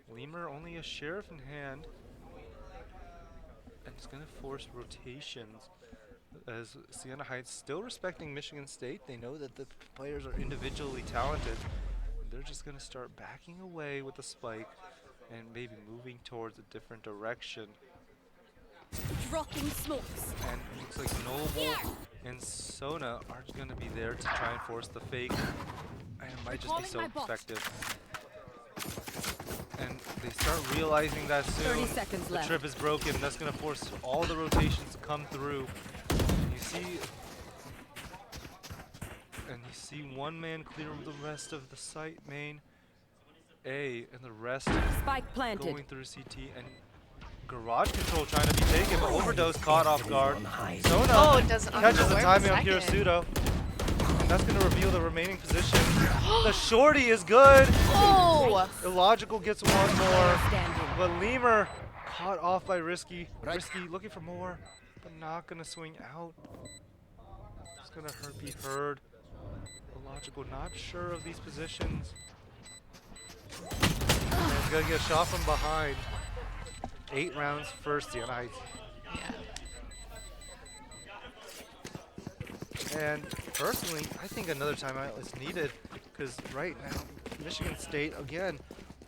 Lemur only a sheriff in hand. And it's gonna force rotations. As Sienna Heights still respecting Michigan State, they know that the players are individually talented. They're just gonna start backing away with the spike and maybe moving towards a different direction. Dropping smokes. And it looks like Noble and Sona are gonna be there to try and force the fake. And it might just be so effective. And they start realizing that soon 30 seconds the left. trip is broken. That's gonna force all the rotations to come through. And you see one man clear of the rest of the site main A, and the rest Spike planted. going through CT, and garage control trying to be taken, but Overdose caught off guard. Sona it doesn't catches the underwear timing for on a second. Kirisudo. And that's going to reveal the remaining position. The shorty is good. Oh! Illogical gets one more, Standing. but Lemur caught off by Risky. Risky looking for more, but not going to swing out. It's going to be heard. Illogical not sure of these positions. And he's going to get shot from behind. 8 rounds first, Sienna Heights. Yeah. And personally, I think another timeout is needed because right now, Michigan State, again,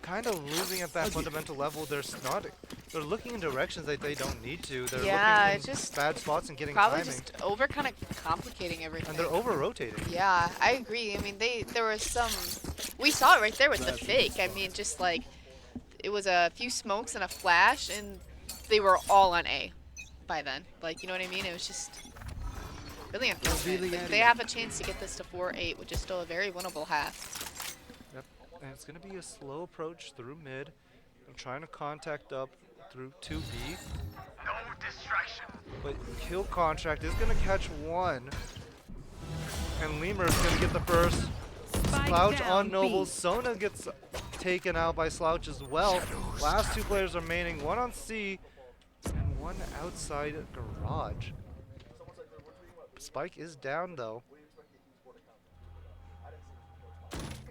kind of losing at that fundamental level. They're looking in directions that they don't need to. They're looking in just bad spots and getting probably timing. just over kind of complicating everything. And they're over-rotating. Yeah, I agree. I mean, there was some... We saw it right there with the fake. I mean, just like... It was a few smokes and a flash, and they were all on A. by then. Like, you know what I mean? It was just really unfortunate. Like, they have a chance to get this to 4-8, which is still a very winnable half. Yep, and it's going to be a slow approach through mid. I'm trying to contact up through 2B. No distraction. But kill contract is going to catch one. And Lemur is going to get the first. Slouch on Noble. Sona gets taken out by Slouch as well. Last 2 players remaining, one on C and one outside garage. Spike is down though.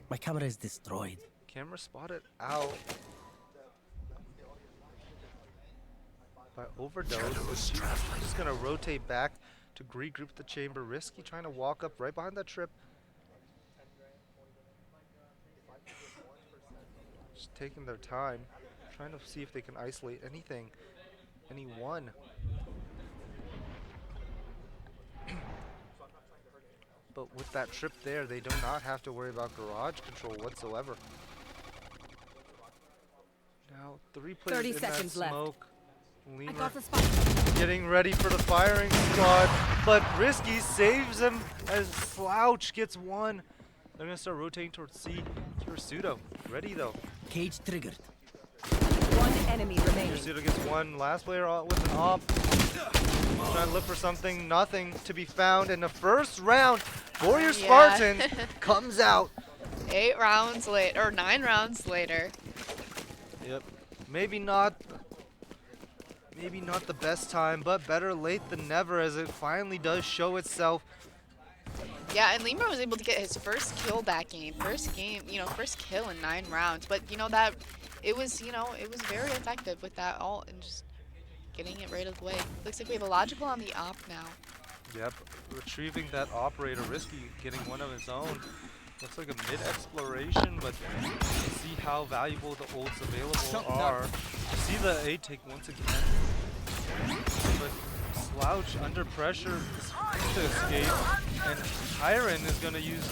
My camera is destroyed. Camera spotted out by Overdose. So just gonna rotate back to regroup the chamber. Risky trying to walk up right behind that trip. Just taking their time, trying to see if they can isolate anything, anyone. But with that trip there, they do not have to worry about garage control whatsoever. Now 3 players 30 in seconds that left. smoke. I Lemur got the spike. getting ready for the firing squad, but Risky saves him as Slouch gets one. They're gonna start rotating towards C. Kirisudo ready though. Cage triggered. One enemy remaining. Kirisudo gets one. Last player with an op. Trying to look for something. Nothing to be found in the first round for your Spartans. Comes out. 8 rounds later, or 9 rounds later. Yep. Maybe not the best time, but better late than never as it finally does show itself. Yeah, and Lemur was able to get his first kill that game. First kill in 9 rounds. But, you know, it was very effective with that ult and just getting it right out of the way. Looks like we have a logical on the op now. Yep, retrieving that operator, Risky getting one of his own. Looks like a mid-exploration, but see how valuable the ults available are. See the A take once again. But Slouch under pressure is trying to escape, and Hiren is going to use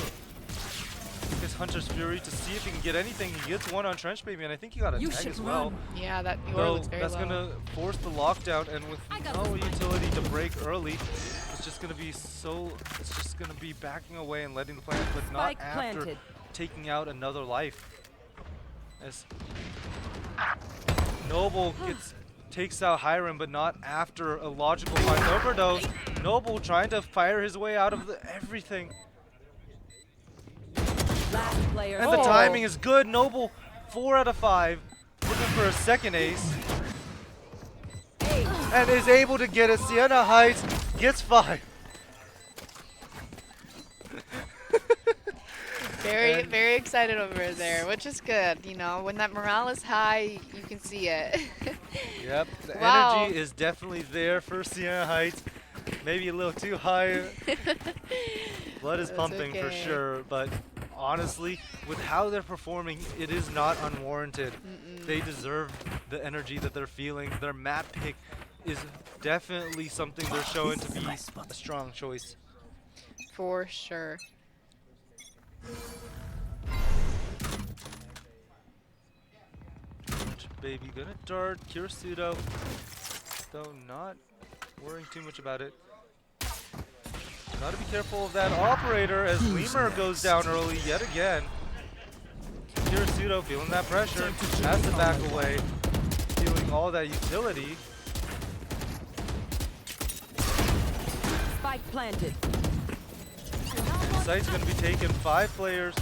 his Hunter's Fury to see if he can get anything. He gets one on Trench Baby, and I think he got a tag as well. Yeah, that Yor Though looks very that's low. going to force the lockdown, and with no utility to break early, it's just going to be backing away and letting the plant, but not after taking out another life. As Noble takes out Hiram, but not after a logical find. Overdose. Noble trying to fire his way out of everything. Last player. And the timing is good. Noble, 4 out of 5. Looking for a second ace. And is able to get it. Sienna Heights gets 5. Very excited over there, which is good. You know, when that morale is high, you can see it. Yep, the Wow. energy is definitely there for Sienna Heights. Maybe a little too high. Blood is That's pumping for okay. sure, but honestly, with how they're performing, it is not unwarranted. They deserve the energy that they're feeling. Their map pick is definitely something they're showing to be a strong choice. For sure. Baby gonna dart, Kirisudo, though not worrying too much about it. Gotta be careful of that operator as Lemur goes down early yet again. Kirisudo feeling that pressure, has to back away, feeling all that utility. Spike planted. Site's gonna be taking 5 players.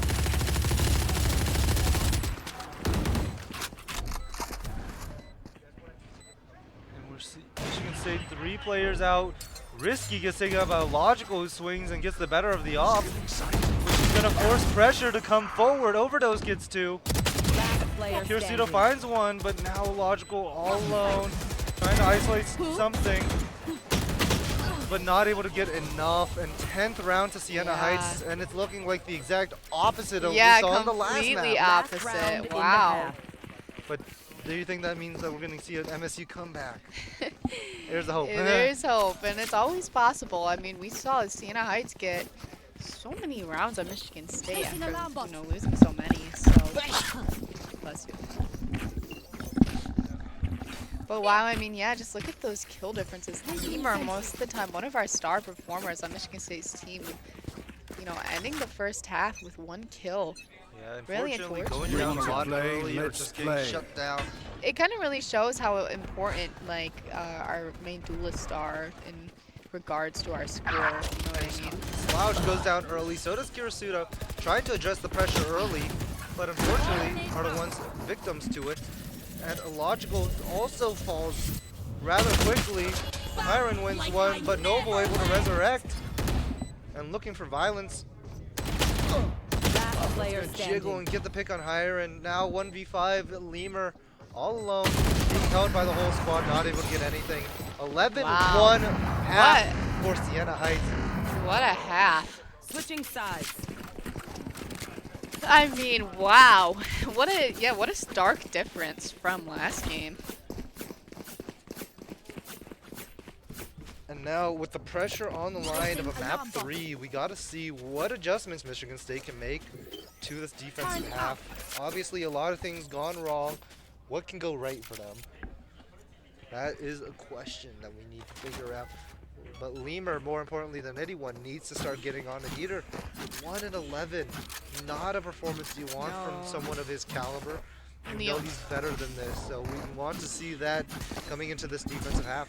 And we're Michigan State 3 players out. Risky gets taken out by Logical, who swings and gets the better of the op, which is gonna force pressure to come forward. Overdose gets 2. Kirisudo finds 1, but now Logical all alone, trying to isolate something, but not able to get enough. And 10th round to Sienna Heights, and it's looking like the exact opposite of what we saw on the last completely map. opposite. Wow. But do you think that means that we're going to see an MSU comeback? There's the hope. There's hope, and it's always possible. I mean, we saw Sienna Heights get so many rounds on Michigan State after, you know, losing so many. So, bless you. But wow, I mean, yeah, just look at those kill differences. Lemur, most of the time, one of our star performers on Michigan State's team, you know, ending the first half with 1 kill. Yeah, Really unfortunately, unfortunate. going down a Ready to lot play, early or let's just getting play. shut down. It kind of really shows how important, like, our main duelists are in regards to our score, you know what I mean? Slouch goes down early, so does Kirisuda, trying to address the pressure early, but unfortunately are the ones victims to it. And Illogical also falls rather quickly. Myron wins one, but Noble able to resurrect. And looking for violence. Last player Gonna standing. jiggle and get the pick on higher, and now 1v5, Lemur all alone, being held by the whole squad, not able to get anything. 11-1 Wow. half for Siena Heights. What a half. Switching sides. I mean, wow. What a stark difference from last game. And now with the pressure on the line of a map 3, we gotta see what adjustments Michigan State can make to this defensive half. Obviously a lot of things gone wrong. What can go right for them? That is a question that we need to figure out. But Lemur, more importantly than anyone, needs to start getting on the heater. 1-11, not a performance you want from someone of his caliber. You know he's better than this, so we want to see that coming into this defensive half.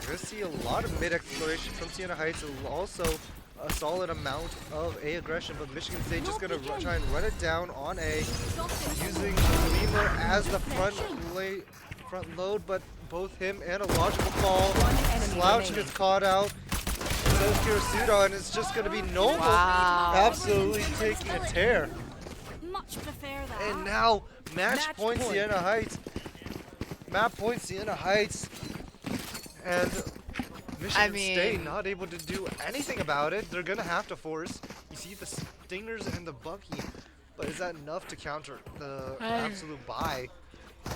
We're going to see a lot of mid-exploration from Siena Heights, and also a solid amount of A aggression, but Michigan State just going to try and run it down on A, using Lemur as the front load, but both him and a logical call. Slouch gets caught out, so is Kirisuda, and it's just going to be Noble absolutely taking a tear. Much prefer that. And now, match point Siena Heights. Map point Siena Heights. And Michigan State not able to do anything about it. They're going to have to force. You see the Stingers and the Bucky. But is that enough to counter the absolute buy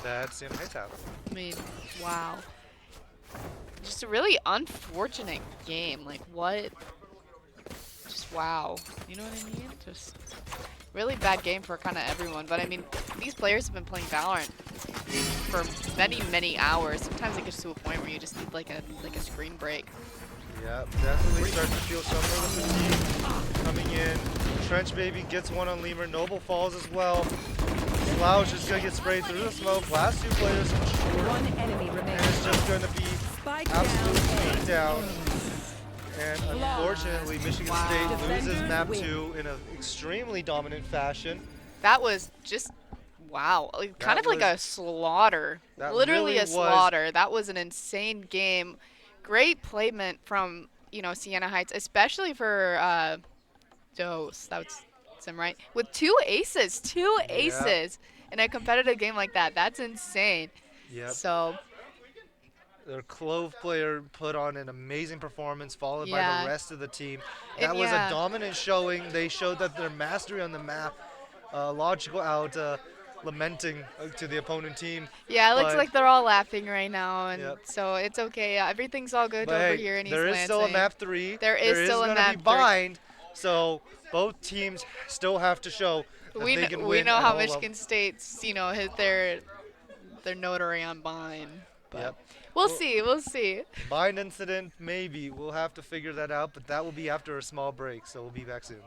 that Siena Heights have? I mean, wow. Just a really unfortunate game. Like, what? Just wow. You know what I mean? Just really bad game for kind of everyone. But I mean, these players have been playing Valorant for many, many hours. Sometimes it gets to a point where you just need like a screen break. Yep, definitely starting to feel some of the fatigue coming in. Trench Baby gets one on Lemur. Noble falls as well. Slouch is going to get sprayed through the smoke. Last 2 players in short. One enemy remaining. And it's just going to be absolute beatdown. And unfortunately, Michigan State loses map 2 in an extremely dominant fashion. That was just wow, like, kind of like a slaughter. Literally really a slaughter. That was an insane game. Great placement from, you know, Siena Heights, especially for Dose. That's him, right? With 2 aces, 2 aces in a competitive game like that. That's insane. Yep. So their Clove player put on an amazing performance, followed by the rest of the team. That was a dominant showing. They showed that their mastery on the map. Logical out, lamenting to the opponent team. Yeah, it looks like they're all laughing right now, and so it's okay. Yeah, everything's all good over here in East There is Lansing. still a map 3. There is still a map 3. Bind, so both teams still have to show that they can win. We know how Michigan State's, you know, hit their notary on Bind. But we'll see. We'll see. Bind incident, maybe. We'll have to figure that out, but that will be after a small break, so we'll be back soon.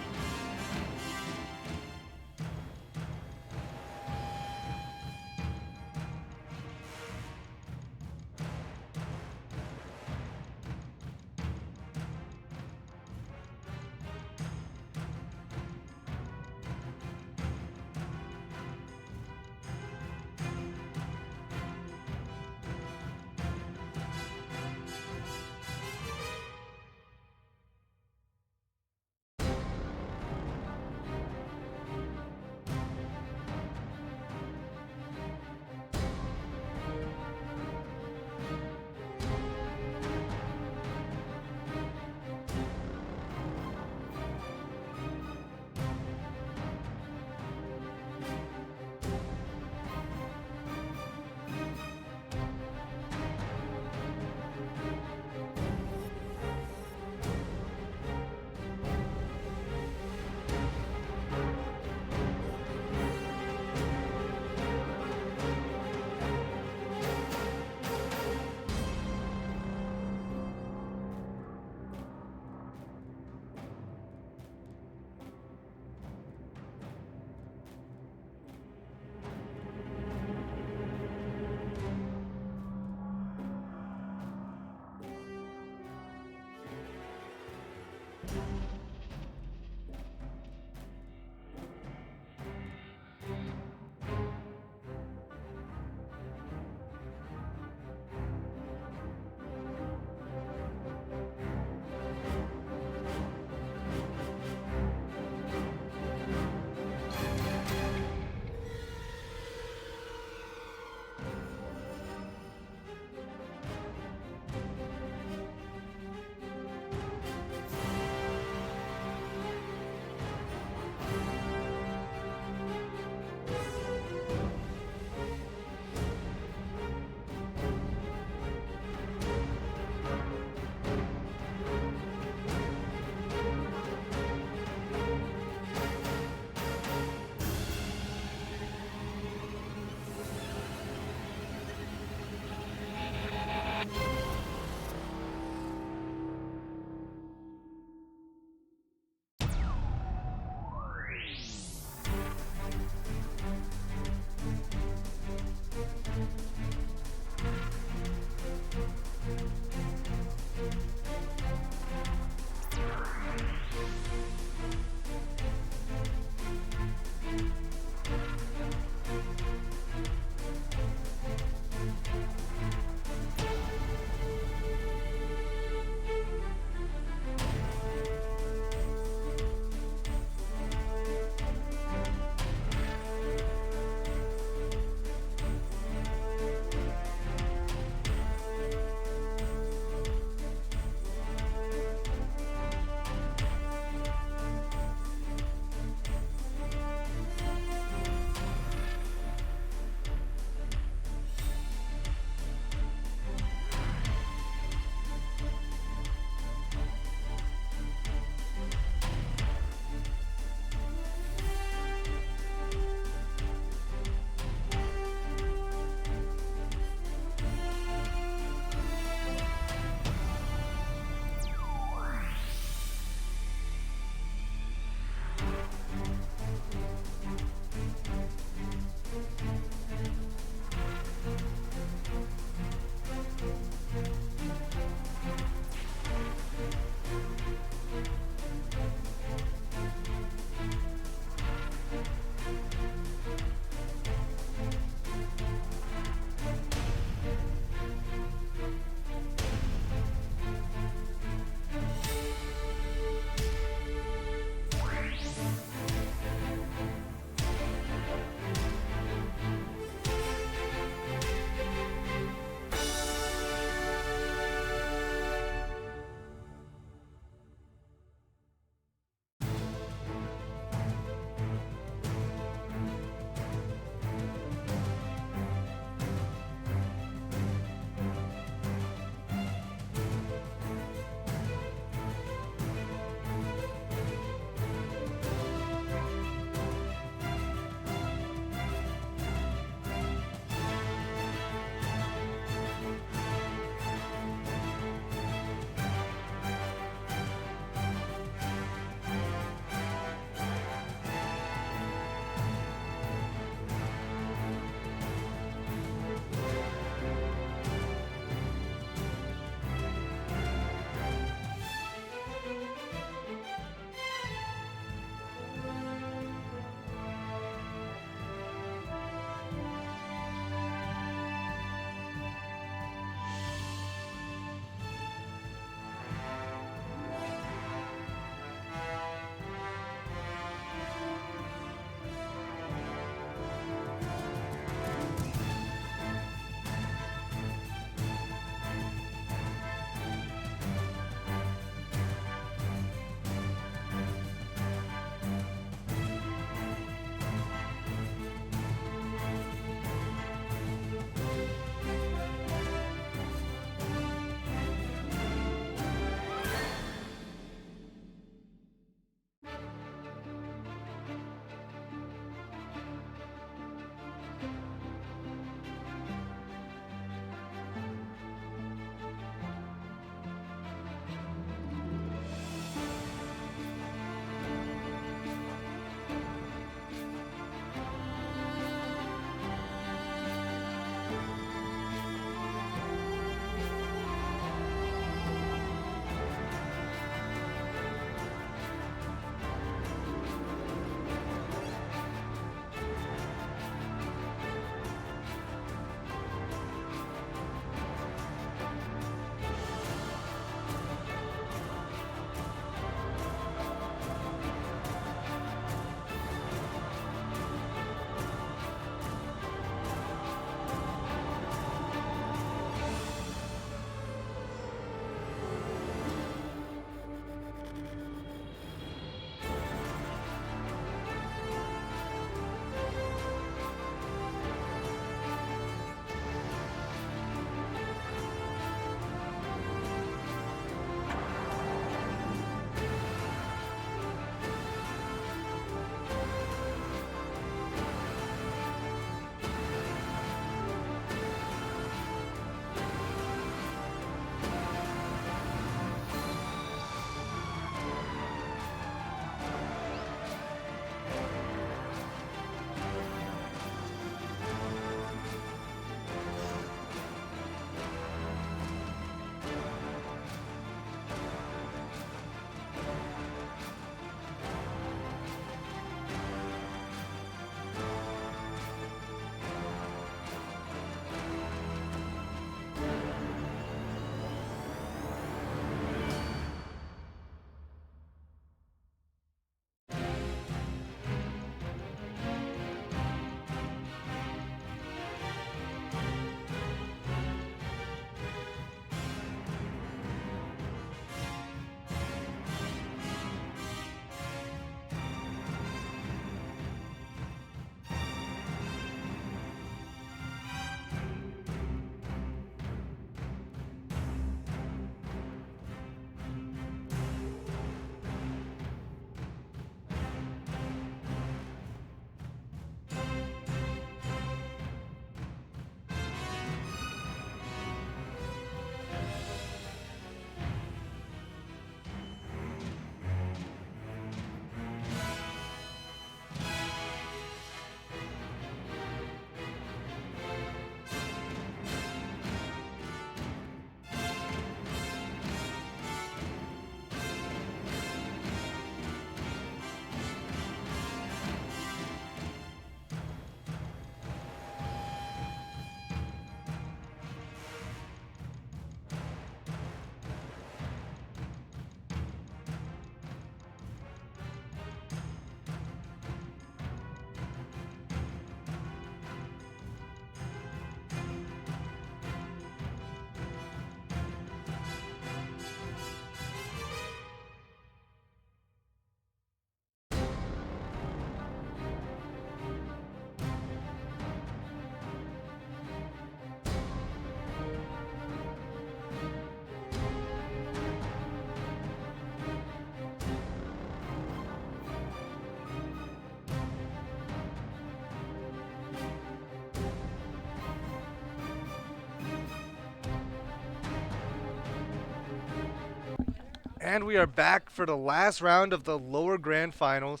And we are back for the last round of the lower grand finals.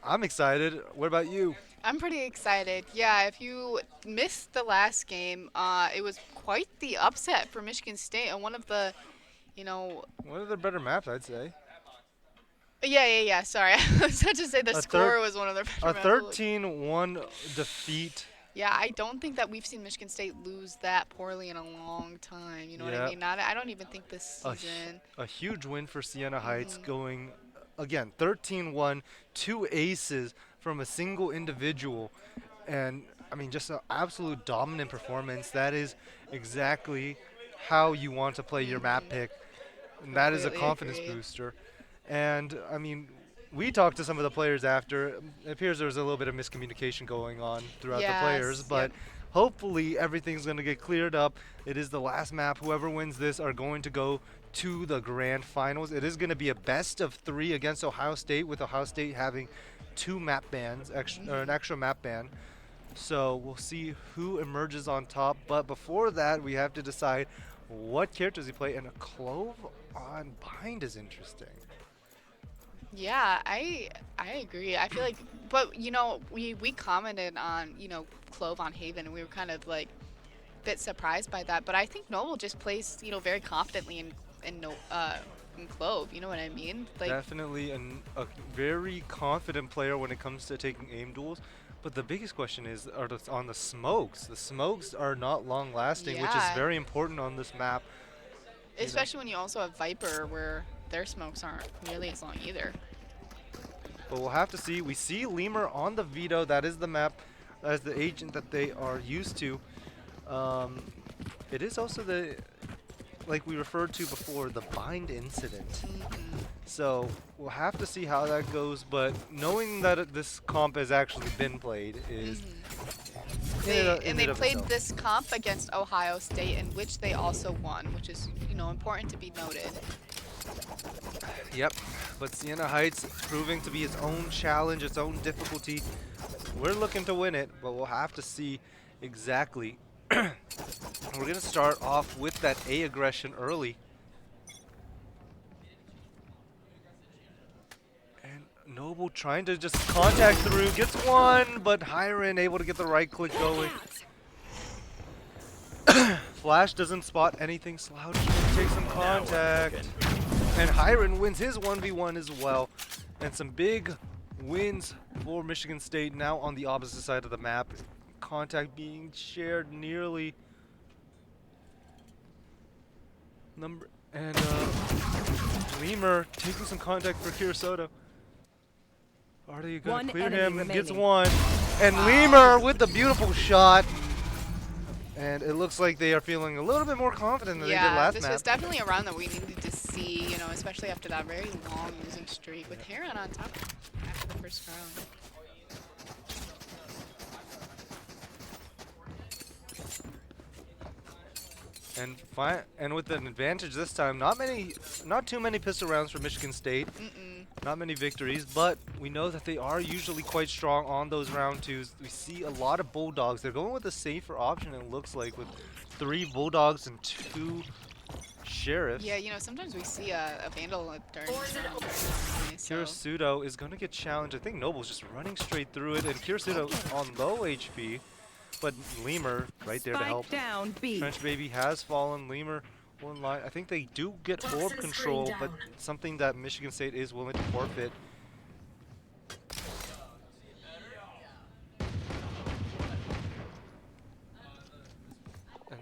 I'm excited. What about you? I'm pretty excited. Yeah, if you missed the last game, it was quite the upset for Michigan State and one of the, you know, One of the better maps, I'd say. yeah. Sorry, I was about to say the A score was one of their A better maps. 13-1 defeat. Yeah, I don't think that we've seen Michigan State lose that poorly in a long time. You know what I mean? I don't even think this season. A huge win for Siena Heights, going, again, 13-1, 2 aces from a single individual. And, I mean, just an absolute dominant performance. That is exactly how you want to play your map pick. And that is a confidence booster. And, I mean, we talked to some of the players after. It appears there was a little bit of miscommunication going on throughout the players, but hopefully everything's going to get cleared up. It is the last map. Whoever wins this are going to go to the grand finals. It is going to be a best of 3 against Ohio State, with Ohio State having 2 map bans, or an extra map ban. So we'll see who emerges on top. But before that, we have to decide what characters he play, and a Clove on Bind is interesting. Yeah, I agree. I feel like, but you know, we commented on, you know, Clove on Haven, and we were kind of like a bit surprised by that. But I think Noble just plays, you know, very confidently in Clove. You know what I mean? Like, definitely a very confident player when it comes to taking aim duels. But the biggest question is on the smokes. The smokes are not long lasting, which is very important on this map. Especially when you also have Viper, where their smokes aren't nearly as long either. But we'll have to see. We see Lemur on the Veto. That is the map as the agent that they are used to. It is also the, like we referred to before, the Bind incident. So we'll have to see how that goes. But knowing that this comp has actually been played is... They played this comp against Ohio State, in which they also won, which is, you know, important to be noted. Yep, but Siena Heights proving to be its own challenge, its own difficulty. We're looking to win it, but we'll have to see exactly. We're going to start off with that A aggression early. And Noble trying to just contact through, gets one, but Hiren able to get the right click going. Flash doesn't spot anything. Slouch takes some contact. And Hiren wins his 1v1 as well. And some big wins for Michigan State now on the opposite side of the map. Contact being shared nearly. Lemur taking some contact for Kirisoto. Are they going to clear him? And gets one. And Lemur with the beautiful shot. And it looks like they are feeling a little bit more confident than they did last map. This was definitely a round that we needed to see, you know, especially after that very long losing streak with Heron on top after the first round. And with an advantage this time, not too many pistol rounds for Michigan State. Not many victories, but we know that they are usually quite strong on those round 2s. We see a lot of Bulldogs. They're going with a safer option, it looks like, with 3 Bulldogs and 2 Sheriffs. Yeah, you know, sometimes we see a Vandal during Kirisoto is going to get challenged. I think Noble's just running straight through it, and Kirisoto on low HP, but Lemur right there to help. Down, B. Trench Baby has fallen. Lemur one line. I think they do get orb control, but something that Michigan State is willing to forfeit. And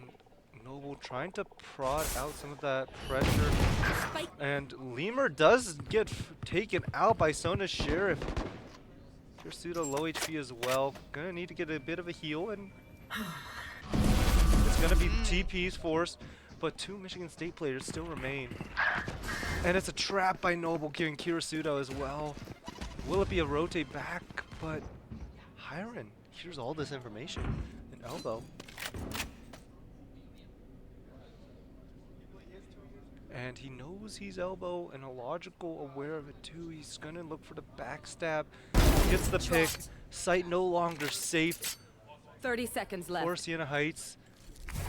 Noble trying to prod out some of that pressure. And Lemur does get taken out by Sona's Sheriff. Kirisoto low HP as well. Gonna need to get a bit of a heal, and it's gonna be TP's forced. But 2 Michigan State players still remain. And it's a trap by Noble, giving Kirisoto as well. Will it be a rotate back? But Hiren hears all this information. An elbow. And he knows he's elbow and a logical aware of it too. He's gonna look for the backstab. Gets the pick. Sight no longer safe. 30 seconds left. For Siena Heights.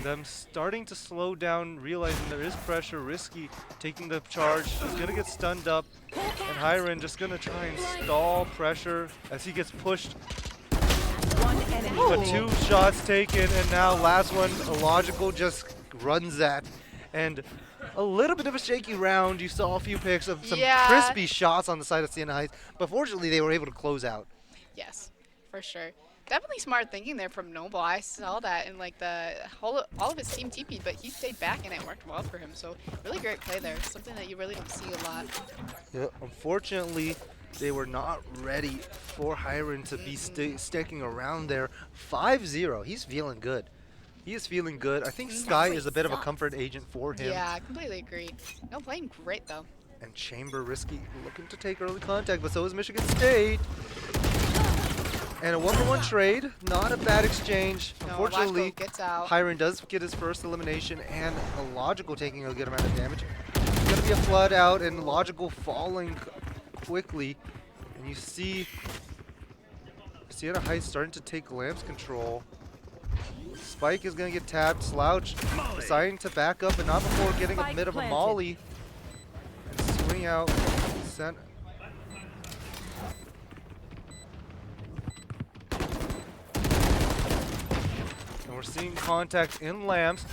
Them starting to slow down, realizing there is pressure. Risky taking the charge. He's gonna get stunned up. And Hiren just gonna try and stall pressure as he gets pushed. One enemy But remaining. 2 shots taken, and now last one, Illogical just runs that. And a little bit of a shaky round. You saw a few picks of some Yeah. crispy shots on the side of Sienna Heights, but fortunately they were able to close out. Yes, for sure. Definitely smart thinking there from Noble. I saw that in like the whole, all of his team TP'd, but he stayed back and it worked well for him. So really great play there. Something that you really don't see a lot. Yeah, unfortunately, they were not ready for Hiren to be sticking around there. 5-0. He's feeling good. He is feeling good. I think Sky is a bit of a comfort agent for him. Yeah, I completely agree. No, playing great though. And Chamber Risky looking to take early contact, but so is Michigan State. And a 1-for-1 trade, not a bad exchange. No, Unfortunately, Logical gets out. Hiren does get his first elimination, and Illogical taking a good amount of damage. It's going to be a flood out, and Logical falling quickly. And you see Sienna Heights starting to take Lamb's control. Spike is going to get tapped. Slouch deciding to back up, but not before getting a Spike bit of a planted. molly. And swing out. Sent. And we're seeing contact in Lambs.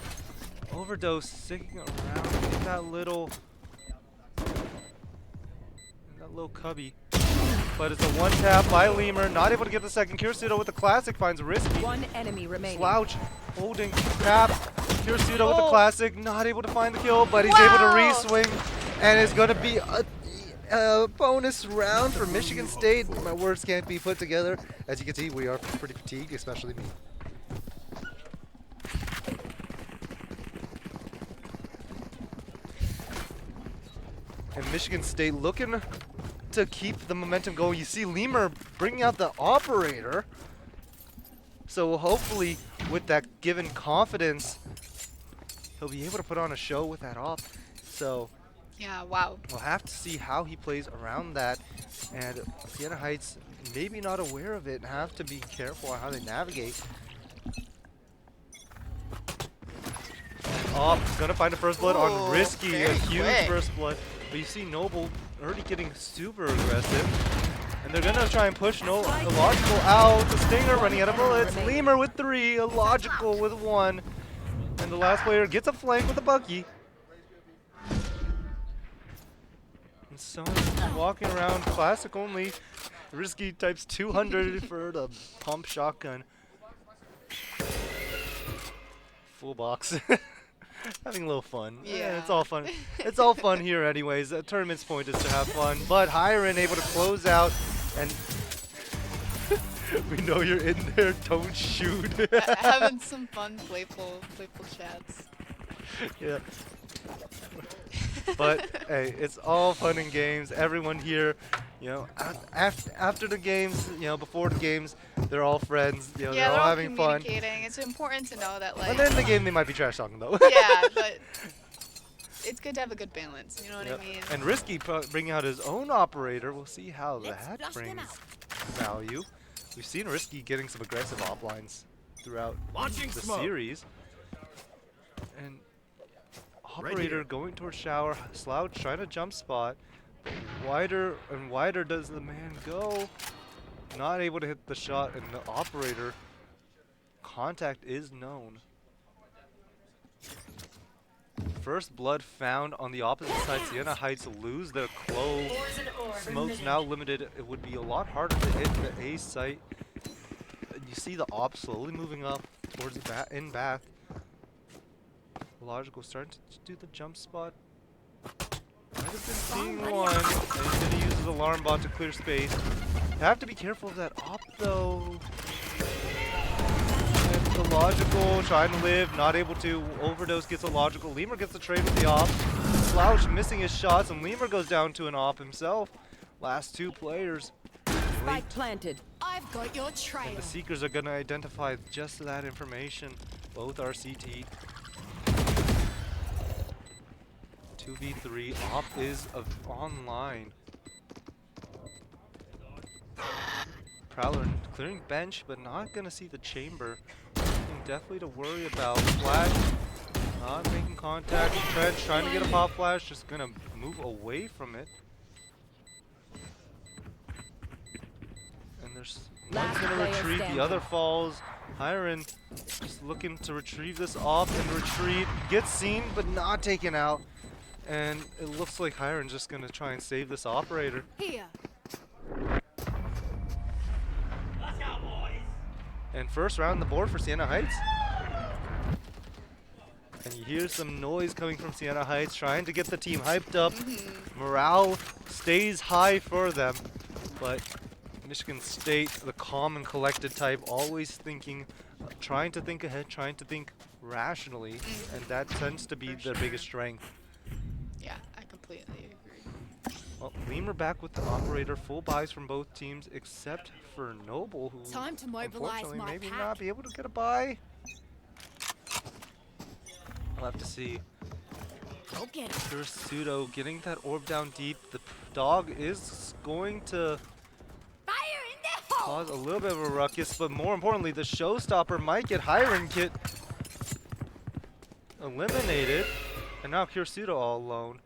Overdose sticking around in that little cubby. But it's a one tap by Lemur, not able to get the second. Kirsudo with the classic finds Risky. One enemy remaining. Slouch holding tap. Kirsudo with the classic, not able to find the kill, but he's able to re-swing. And it's going to be a bonus round for Michigan State. My words can't be put together. As you can see, we are pretty fatigued, especially me. And Michigan State looking to keep the momentum going. You see Lemur bringing out the operator. So hopefully with that given confidence, he'll be able to put on a show with that op. So Yeah, wow. we'll have to see how he plays around that. And Sienna Heights maybe not aware of it and have to be careful on how they navigate. Oh, gonna find a first blood on Risky, a very huge quick. first blood. But you see Noble already getting super aggressive. And they're gonna try and push Illogical out. The Stinger running out of bullets. Lemur with 3, Illogical with 1. And the last player gets a flank with a Bucky. And someone's walking around classic only. Risky types 200 for the pump shotgun. Full box. Having a little fun. Yeah. It's all fun. It's all fun here anyways. The tournament's point is to have fun. But Hiren able to close out, and we know you're in there, don't shoot. Having some fun, playful chats. Yeah. But hey, it's all fun and games. Everyone here, you know, after the games, you know, before the games, they're all friends. You know, Yeah, they're all having fun. communicating. It's important to know that, like. And then in the game, they might be trash talking though. Yeah, but it's good to have a good balance. You know what I mean? And Risky bringing out his own operator. We'll see how that brings value. We've seen Risky getting some aggressive op lines throughout the series. And operator going towards shower. Slouch trying to jump spot. Wider and wider does the man go. Not able to hit the shot, and the operator contact is known. First blood found on the opposite side. Sienna Heights lose their clove. Smoke's now limited. It would be a lot harder to hit the A site. And you see the op slowly moving up towards the in bath. Logical starting to do the jump spot. Might have been seeing one. And he's going to use his alarm bot to clear space. Have to be careful of that op though. And the Logical trying to live, not able to. Overdose gets a Logical. Lemur gets the trade with the op. Slouch missing his shots, and Lemur goes down to an op himself. Last 2 players. Spike planted. I've got your trail. And the Seekers are going to identify just that information. Both are CT. 2v3. Op is online. Prowler clearing bench, but not going to see the chamber. definitely to worry about. Flash not making contact. Trench trying to get a pop flash, just gonna move away from it. And there's one's gonna retreat, the other falls. Hiren just looking to retrieve this off and retreat. Gets seen but not taken out. And it looks like Hiren's just gonna try and save this operator. Here. And first round on the board for Sienna Heights. And you hear some noise coming from Sienna Heights, trying to get the team hyped up. Morale stays high for them, but Michigan State, the calm and collected type, always thinking, trying to think ahead, trying to think rationally, and that tends to be their biggest strength. Yeah, I completely agree. Well, Lemur back with the operator, full buys from both teams except for Noble, who Time to mobilize unfortunately my maybe pack. not be able to get a buy. I'll have to see. Go get it. Pseudo getting that orb down deep. The dog is going to Fire in the hole. cause a little bit of a ruckus, but more importantly, the showstopper might get Hiren get eliminated. And now Pseudo all alone.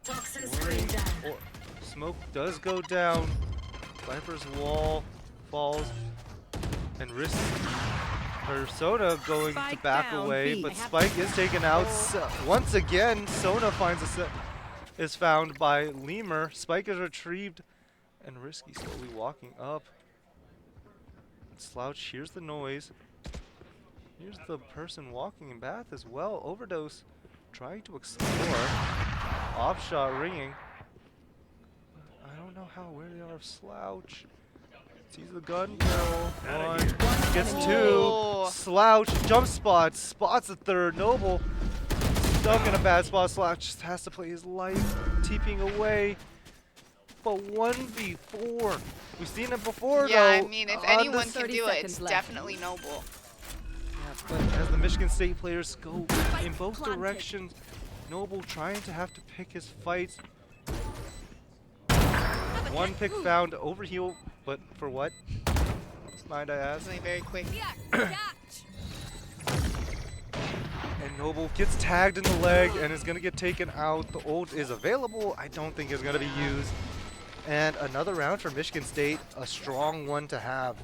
Toxins screen down. Smoke does go down. Viper's wall falls. And Risk Sona going to Spike back down, away, B. but Spike is taken out. Once again, Sona finds is found by Lemur. Spike is retrieved, and Risky slowly walking up. Slouch hears the noise. Here's the person walking in Bath as well. Overdose trying to explore. Off shot ringing. I don't know how where they are of Slouch. Sees the gun barrel. One gets two. Slouch jump spots the third. Noble stuck in a bad spot. Slouch just has to play his life, TPing away. But 1v4. We've seen it before, Yeah, though. I mean, if on anyone this- can do it, it's definitely Noble. Yeah, but as the Michigan State players go in both directions, Noble trying to have to pick his fights. One pick found, overheal, but for what? Mind I ask? Something very quick. And Noble gets tagged in the leg and is going to get taken out. The ult is available. I don't think it's going to be used. And another round for Michigan State, a strong one to have.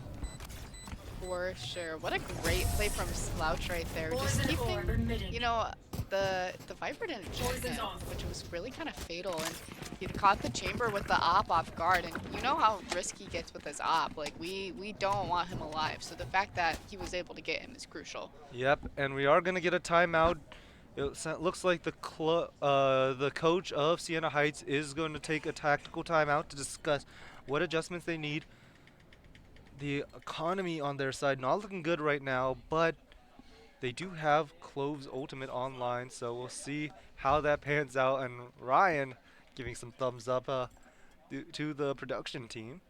For sure. What a great play from Slouch right there. Just keeping, you know, the Viper didn't check him, which was really kind of fatal. And he caught the chamber with the op off guard. And you know how risky he gets with his op. Like, we don't want him alive. So the fact that he was able to get him is crucial. Yep, and we are going to get a timeout. It looks like the coach of Sienna Heights is going to take a tactical timeout to discuss what adjustments they need. The economy on their side not looking good right now, but they do have Clove's ultimate online, so we'll see how that pans out. And Ryan giving some thumbs up to the production team.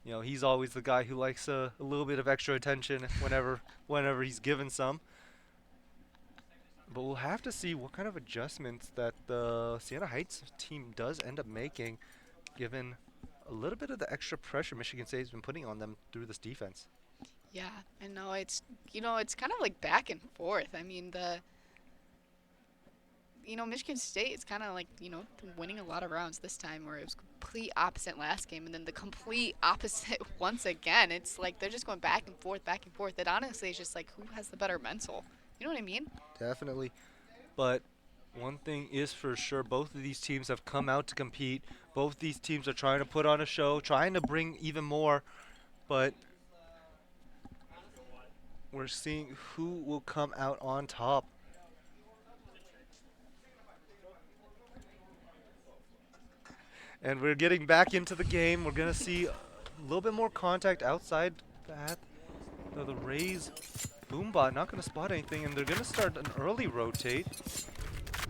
You know, he's always the guy who likes a little bit of extra attention whenever he's given some. But we'll have to see what kind of adjustments that the Sienna Heights team does end up making, given a little bit of the extra pressure Michigan State has been putting on them through this defense. Yeah, I know. It's, you know, it's kind of like back and forth. I mean, Michigan State is kind of like, winning a lot of rounds this time, where it was complete opposite last game, and then the complete opposite once again. It's like they're just going back and forth, back and forth. It honestly is just like, who has the better mental? You know what I mean? Definitely. But one thing is for sure, both of these teams have come out to compete. Both these teams are trying to put on a show, trying to bring even more. But we're seeing who will come out on top. And we're getting back into the game. We're going to see a little bit more contact outside that. The Rays Boombot not going to spot anything, and they're going to start an early rotate.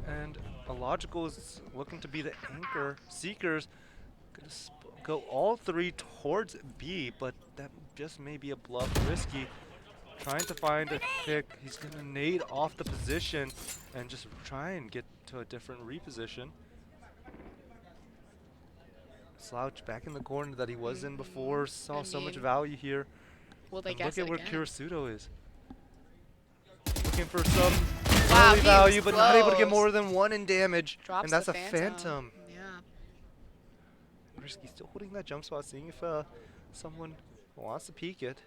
And Illogical is looking to be the anchor. Seekers going to go all three towards B, but that just may be a bluff. Risky trying to find a pick. He's going to nade off the position and just try and get to a different reposition. Slouch back in the corner that he was in before. Saw so much value here. Will they and guess look at it where again? Pseudo is. Looking for some Wow, early he value, was but not able to get close. more than 1 in damage. Drops and that's the a Phantom. Yeah. Risky still holding that jump spot, seeing if someone wants to peek it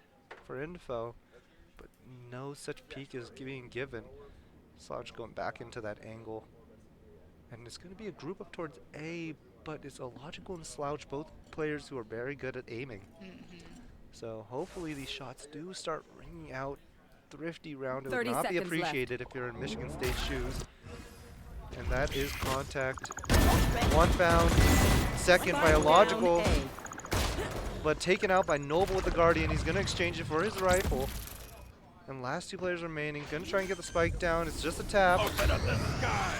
for info. But no such peek is being given. Slouch going back into that angle. And it's going to be a group up towards A, but it's Illogical and Slouch, both players who are very good at aiming. So hopefully these shots do start ringing out. Thrifty round. It would 30 not be seconds appreciated if you're in Michigan State shoes. And that is contact. One found. Second by Illogical. But taken out by Noble with the Guardian. He's going to exchange it for his rifle. And last two players remaining. Going to try and get the spike down. It's just a tap. Open up the sky.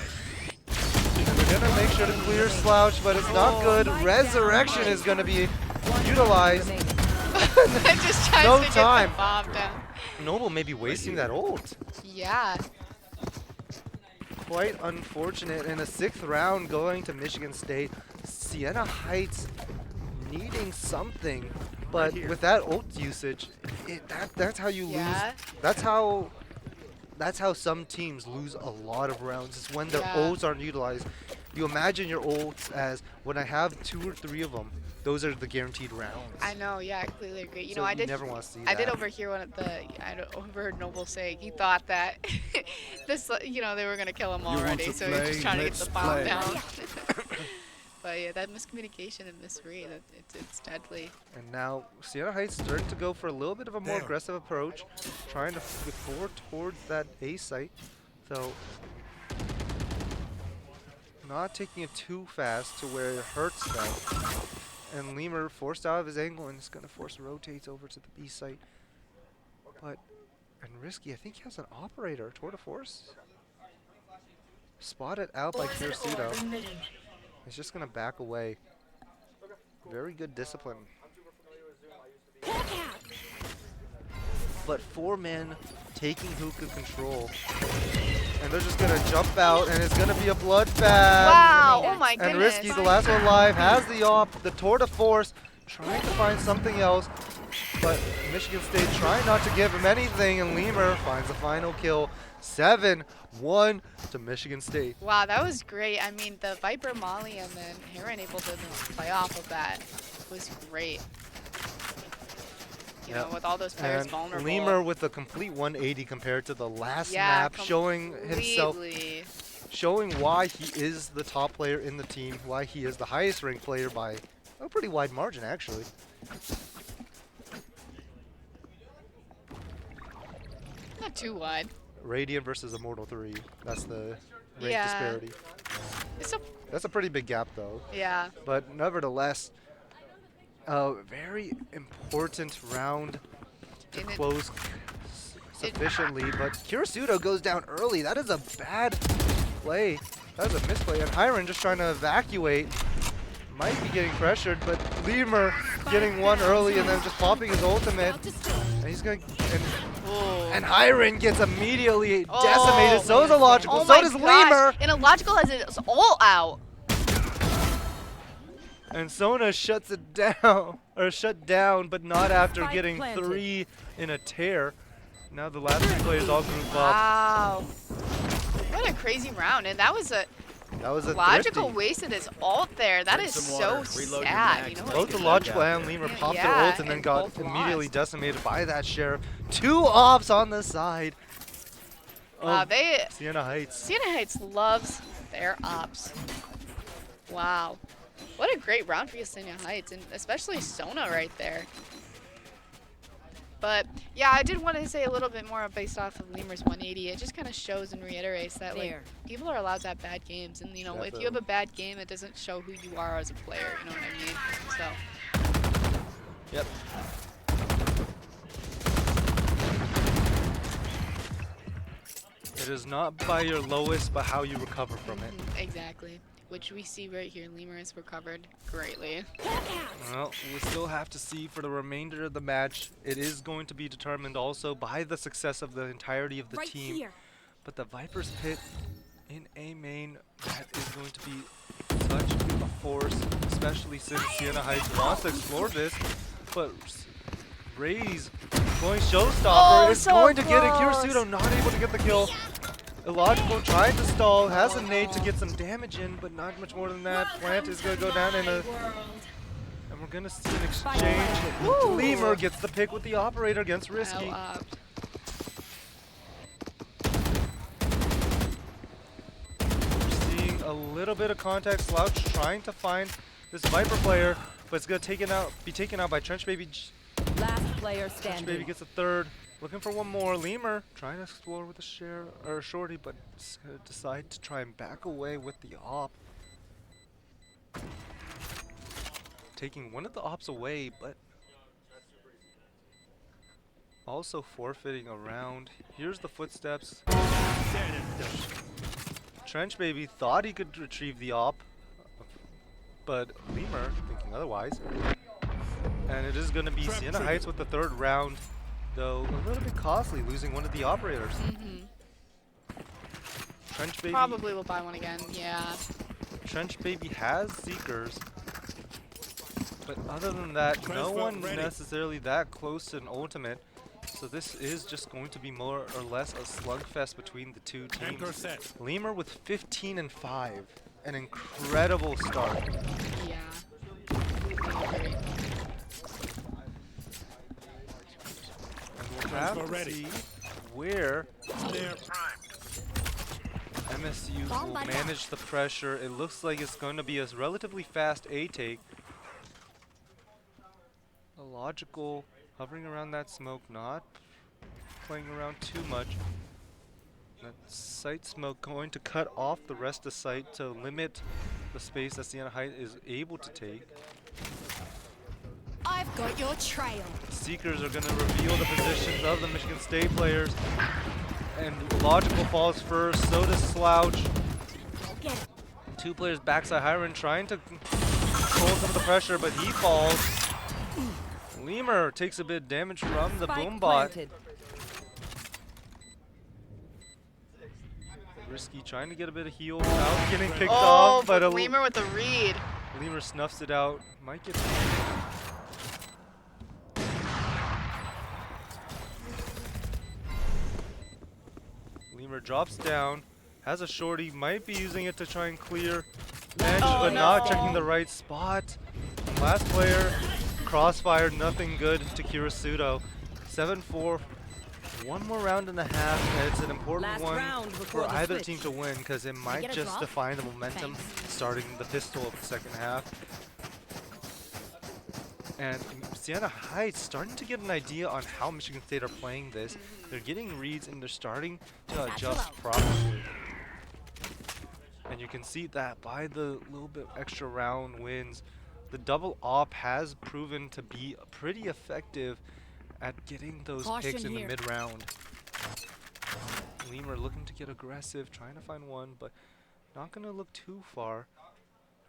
And they're going to make sure to clear Slouch, but it's not good. Resurrection is going to be utilized. Just tries No to time. get the bomb down. Noble may be wasting that ult. Yeah. Quite unfortunate. In the 6th round going to Michigan State. Sienna Heights needing something. But with that ult usage, that's how you lose. That's how some teams lose a lot of rounds. Is when their ults aren't utilized. You imagine your ults as when I have 2 or 3 of them. Those are the guaranteed rounds. I know, yeah, I completely agree. You So know, you never want to see I did that. overhear one of I overheard Noble say he thought that this, you know, they were gonna kill him want already, to so he was just trying to get Let's the bomb play. down. But yeah, that miscommunication and misread, it's deadly. And now Sienna Heights starting to go for a little bit of a more Damn. aggressive approach, trying to forward towards that A site. So not taking it too fast to where it hurts them. And Lemur forced out of his angle and is going to force rotates over to the B site. But, and Risky, I think he has an operator, Tour de Force. Spotted out by Kirisudo. He's just going to back away. Very good discipline. But 4 men taking hookah control. And they're just going to jump out, and it's going to be a bloodbath. Wow, oh my goodness. And Risky, the last one alive, has the op, the Tour de Force, trying to find something else. But Michigan State trying not to give him anything, and Lemur finds the final kill. 7-1 to Michigan State. Wow, that was great. I mean, the Viper Molly and then Heron able to play off of that was great. You know, with all those players and vulnerable. Lemur with a complete 180 compared to the last map, showing why he is the top player in the team, why he is the highest ranked player by a pretty wide margin, actually. Not too wide. Radiant versus Immortal 3. That's the rank disparity. That's a pretty big gap, though. Yeah. But nevertheless, a very important round to close sufficiently. But Kirisudo goes down early. That is a bad play. That is a misplay. And Hiron just trying to evacuate. Might be getting pressured, but Lemur getting one early and then just popping his ultimate. And he's going to... And Hiron gets immediately decimated. So is Illogical. So does Lemur. And Illogical has it all out. And Sona shuts it down, or shut down, but not after getting 3 in a tear. Now the last 3 players all group up. Wow. What a crazy round. And that was a Illogical wasted his ult there. That is so sad. You know, both Illogical and Lemur popped their ult and then got immediately decimated by that Sheriff. 2 ops on the side. Wow, Sienna Heights. Sienna Heights loves their ops. Wow. What a great round for Sienna Heights, and especially Sona right there. But yeah, I did want to say a little bit more based off of Lemur's 180. It just kind of shows and reiterates that like people are allowed to have bad games, and you know if you have a bad game, it doesn't show who you are as a player. You know what I mean? So. Yep. It is not by your lowest, but how you recover from it. Exactly. Which we see right here. Lemur has recovered greatly. Well, we still have to see for the remainder of the match. It is going to be determined also by the success of the entirety of the team. But the Viper's Pit in A main, that is going to be such a force, especially since Sienna Heights wants to explore this. But Raze Going showstopper. Oh, It's so going to get it. close. Kirisudo not able to get the kill. Illogical trying to stall. Has a nade to get some damage in, but not much more than that. Plant is going to go down in a... And we're going to see an exchange. Lemur gets the pick with the operator against Risky. We're seeing a little bit of contact. Slouch trying to find this Viper player, but it's going to be taken out by Trench Baby. Last player standing. Trench Baby gets a third. Looking for one more. Lemur trying to explore with a shorty, but decide to try and back away with the op. Taking one of the ops away, but also forfeiting a round. Here's the footsteps. Trench Baby thought he could retrieve the op, but Lemur thinking otherwise. And it is going to be Sienna Heights with the third round, though a little bit costly, losing one of the operators. Trench Baby Probably will buy one again, yeah. Trench Baby has Seekers, but other than that, no one necessarily that close to an ultimate. So this is just going to be more or less a slugfest between the two teams. Lemur with 15 and 5, an incredible start. Yeah. And we'll have to see where MSU will manage the pressure. It looks like it's going to be a relatively fast A take. A logical hovering around that smoke, not playing around too much. That site smoke going to cut off the rest of site to limit the space that Sienna Height is able to take. I've got your trail. Seekers are going to reveal the positions of the Michigan State players. And Logical falls first, so does Slouch. Two players backside Hiron trying to control some of the pressure, but he falls. Lemur takes a bit of damage from the boom bot. Risky trying to get a bit of heal without getting picked off, but Lemur with the read. Lemur snuffs it out. Might get. Lemur drops down, has a shorty, might be using it to try and clear bench, but not checking the right spot. Last player, crossfire, nothing good to Kirisudo. 7-4, one more round and a half, and it's an important one for either team to win because it might just define the momentum starting the pistol of the second half. And Sienna Heights starting to get an idea on how Michigan State are playing this. They're getting reads and they're starting to adjust properly. And you can see that by the little bit extra round wins, the double op has proven to be pretty effective at getting those picks in the mid-round. Lemur looking to get aggressive, trying to find one, but not going to look too far.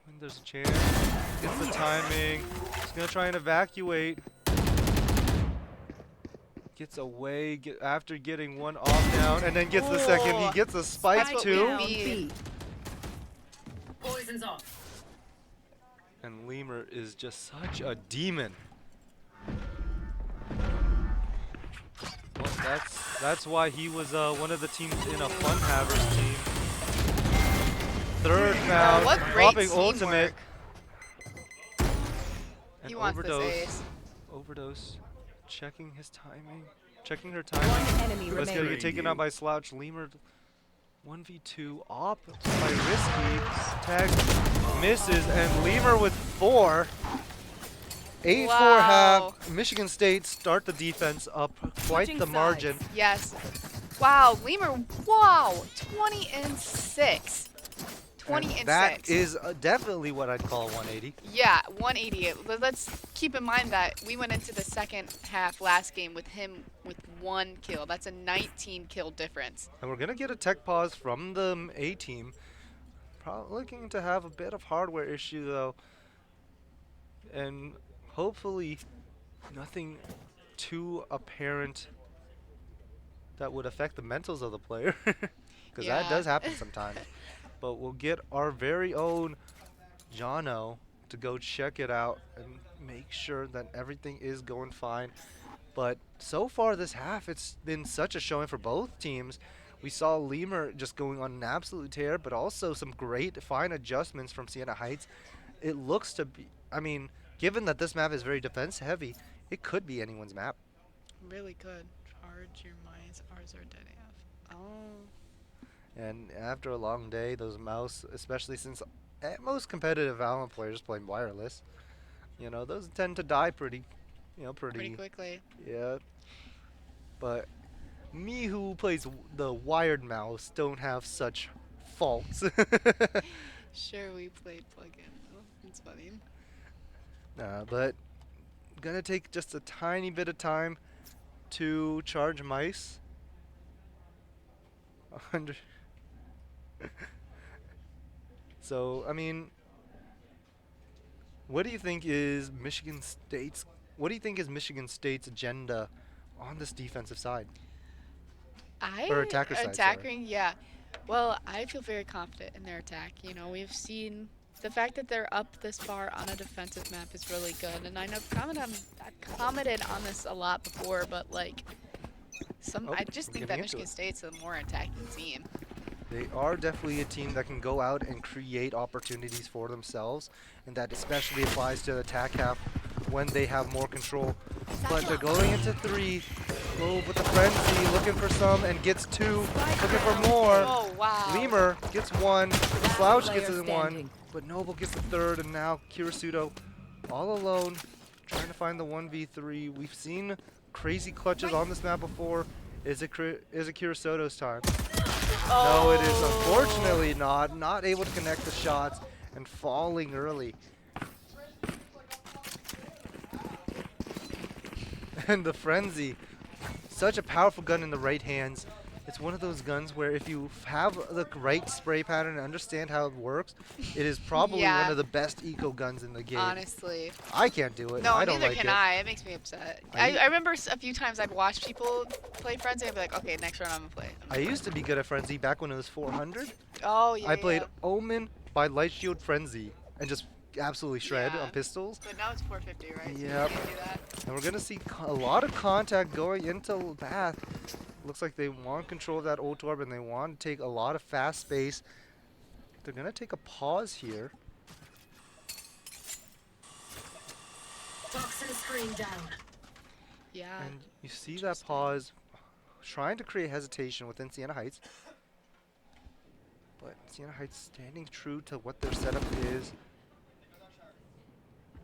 When there's a chance, gets the timing, he's going to try and evacuate. Gets away after getting one off down, and then gets the second. He gets a spike too. Poison's off. And Lemur is just such a demon. Well, that's why he was one of the teams in a Fun Havers team. Third foul, dropping ultimate. And He wants overdose. this ace. Overdose. Checking his timing. Checking her timing. Let's get it taken out by Slouch. Lemur 1v2 op by Risky. Tag misses and Lemur with 4. 8-4 half. Michigan State start the defense up quite the margin. Yes. Wow, Lemur, wow, 20 and 6. 20 and 6. That is definitely what I'd call 180. Yeah, 180. Let's keep in mind that we went into the second half last game with him with 1 kill. That's a 19 kill difference. And we're going to get a tech pause from the A team. Probably looking to have a bit of hardware issue though. And hopefully nothing too apparent that would affect the mentals of the player. Because that does happen sometimes. But we'll get our very own Jono to go check it out and make sure that everything is going fine. But so far this half, it's been such a showing for both teams. We saw Lemur just going on an absolute tear, but also some great fine adjustments from Sienna Heights. It looks to be, I mean, given that this map is very defense heavy, it could be anyone's map. Really good. Charge your mice. Ours are dead AF. Oh. And after a long day, those mouse, especially since most competitive Valorant players play wireless, you know, those tend to die pretty Quickly. Yeah. But me who plays the wired mouse don't have such faults. Sure, we played plug-in. Oh, it's funny. But gonna take just a tiny bit of time to charge mice. 100. So, I mean, what do you think is Michigan State's agenda on this defensive side? Or attacker side, sorry. Attacking, yeah. Well, I feel very confident in their attack. You know, we've seen the fact that they're up this far on a defensive map is really good. And I know I've commented on this a lot before, but like, I just think that Michigan State's a more attacking team. They are definitely a team that can go out and create opportunities for themselves, and that especially applies to the attack half when they have more control. But they're going into 3, go with the frenzy, looking for some, and gets 2, looking for more. Oh, wow. Lemur gets 1, Slouch gets 1, but Noble gets the 3rd, and now Kirisuto all alone, trying to find the 1v3. We've seen crazy clutches on this map before. Is it Kirisuto's time? No, it is unfortunately not. Not able to connect the shots and falling early. And the frenzy, such a powerful gun in the right hands. It's one of those guns where if you have the right spray pattern and understand how it works, it is probably one of the best eco guns in the game. Honestly. I can't do it. No, I don't neither like can it. I. It makes me upset. I remember a few times I'd watch people play Frenzy and I'd be like, okay, next round I'm going to play. I used to be good at Frenzy back when it was 400. Oh, yeah. I played Omen by Light Shield Frenzy and just absolutely shred on pistols. But now it's 450, right? Yep. So And we're going to see a lot of contact going into Bath. Looks like they want control of that ult orb and they want to take a lot of fast space. They're going to take a pause here. Toxin screen down. Yeah. And you see that pause trying to create hesitation within Sienna Heights. But Sienna Heights standing true to what their setup is.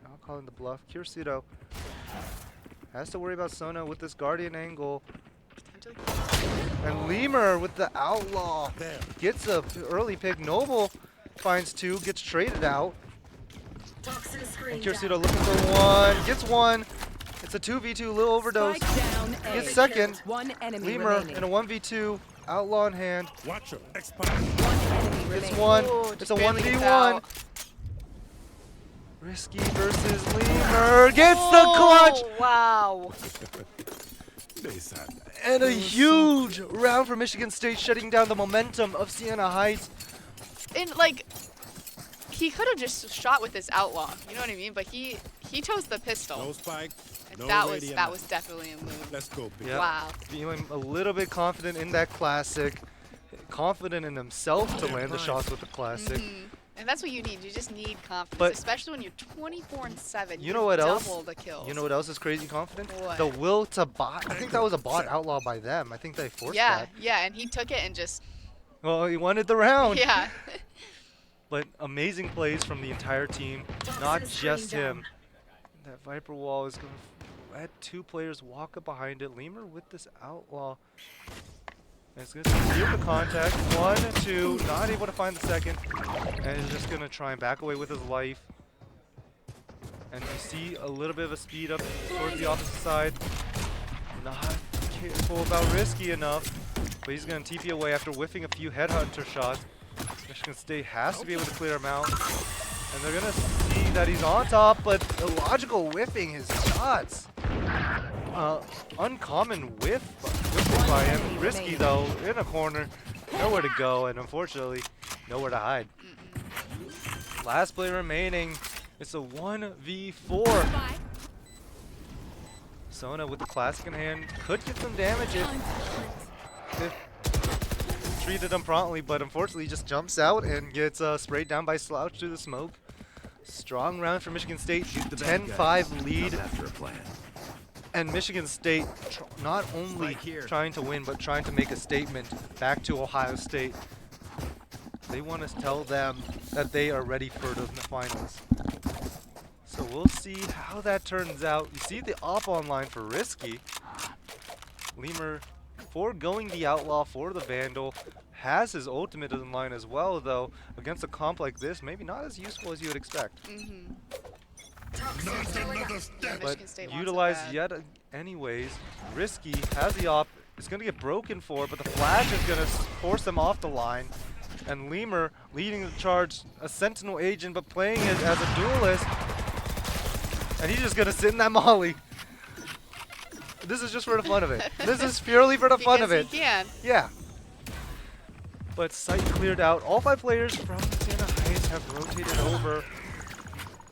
Not calling the bluff. Kirisuto has to worry about Sona with this Guardian angle. And Lemur with the Outlaw gets a early pick. Noble finds 2, gets traded out. And Kirisuto looking for 1, gets 1. It's a 2v2, little overdose. Gets second. Lemur in a 1v2, Outlaw in hand. Watch Gets 1. It's a 1v1. Risky versus Lemur. Gets the clutch. Wow. And a huge round for Michigan State, shutting down the momentum of Sienna Heights. And like, he could have just shot with his Outlaw, you know what I mean? But he chose the pistol. No spike. No that was definitely a move. Let's go. Yep. Wow. Feeling a little bit confident in that classic, confident in himself to land the shots with the classic. And that's what you need. You just need confidence, But especially when you're 24-7. You know what else? Double the kills. You know what else is crazy confident? What? The will to bot. I think that was a bot outlaw by them. I think they forced that. Yeah, and he took it and just. Well, he wanted the round. Yeah. But amazing plays from the entire team, not just him. That Viper wall is going to let 2 players walk up behind it. Lemur with this outlaw. And it's going to steal the contact. 1, 2, not able to find the second. And he's just going to try and back away with his life. And you see a little bit of a speed up towards the opposite side. Not careful about risky enough. But he's going to TP away after whiffing a few headhunter shots. Michigan State has to be able to clear him out. And they're going to see that he's on top, but illogical whiffing his shots. Uncommon whiffing by him. Risky though, in a corner. Nowhere to go, and unfortunately, nowhere to hide. Last play remaining. It's a 1v4. Sona with the classic in hand could get some damage if treated him promptly, but unfortunately he just jumps out and gets sprayed down by Slouch through the smoke. Strong round for Michigan State, 10-5 lead. After a plan. And Michigan State not only trying to win, but trying to make a statement back to Ohio State. They want to tell them that they are ready for the finals. So we'll see how that turns out. You see the op online for Risky. Lemur foregoing the Outlaw for the Vandal. Has his ultimate in line as well, though. Against a comp like this, maybe not as useful as you would expect. But utilized yet anyways. Risky has the op. It's going to get broken for, but the flash is going to force them off the line. And Lemur leading the charge, a Sentinel agent, but playing it as a duelist. And he's just going to sit in that molly. This is just for the fun of it. This is purely for the fun of it. He can. Yeah. But site cleared out. All 5 players from Siena Heights have rotated over.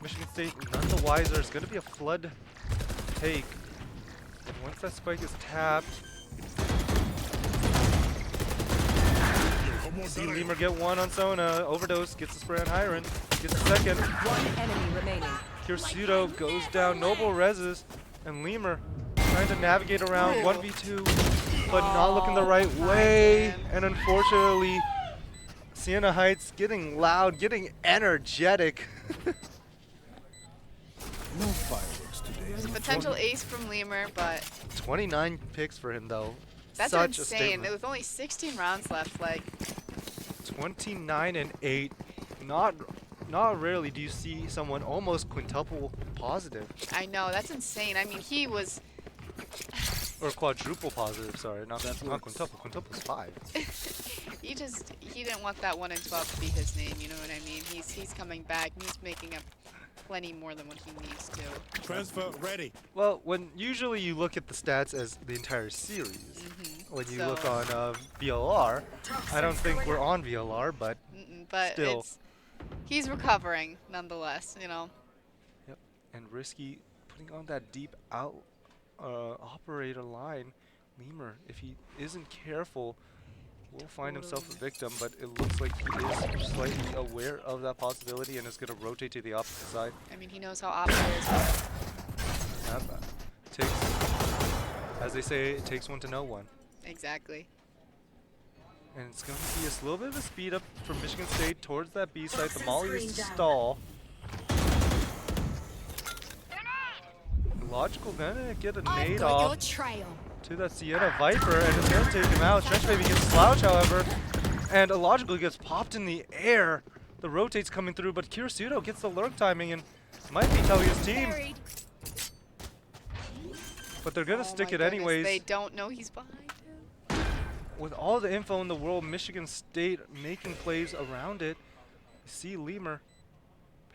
Michigan State none the wiser. It's going to be a flood take. And once that spike is tapped, see Lemur get one on Sona. Overdose gets the spray on Hiron. Gets the second. One enemy remaining. Kirsudo goes down. Noble reses. And Lemur trying to navigate around 1v2, but not looking the right way. And unfortunately, Siena Heights getting loud, getting energetic. No fireworks today. There's a potential ace from Lemur, but 29 picks for him though. that's Such insane. With only 16 rounds left, like 29 and 8. Not rarely do you see someone almost quintuple positive. I know, that's insane. I mean, he was or quadruple positive, sorry, not quintuple. Quintuple's 5. he didn't want that 1 in 12 to be his name, you know what I mean? He's coming back. He's making up plenty more than what he needs to. Transfer ready. Well, when usually you look at the stats as the entire series. When you look on VLR, I don't think we're on VLR, but still. He's recovering nonetheless, you know. Yep, and Risky putting on that deep out operator line. Lemur, if he isn't careful, will find himself a victim, but it looks like he is slightly aware of that possibility and is going to rotate to the opposite side. I mean, he knows how operators work. Takes, as they say, it takes one to know one. Exactly. And it's going to be a little bit of a speed up from Michigan State towards that B site. The Molly is to stall. Logical gonna get a nade off to that Sienna Viper, and it's gonna take him out. Trench Baby gets Slouch, however, and Illogical gets popped in the air. The rotate's coming through, but Kirsudo gets the lurk timing and might be telling his team. But they're gonna stick it anyways. They don't know he's behind him. With all the info in the world, Michigan State making plays around it. See Lemur,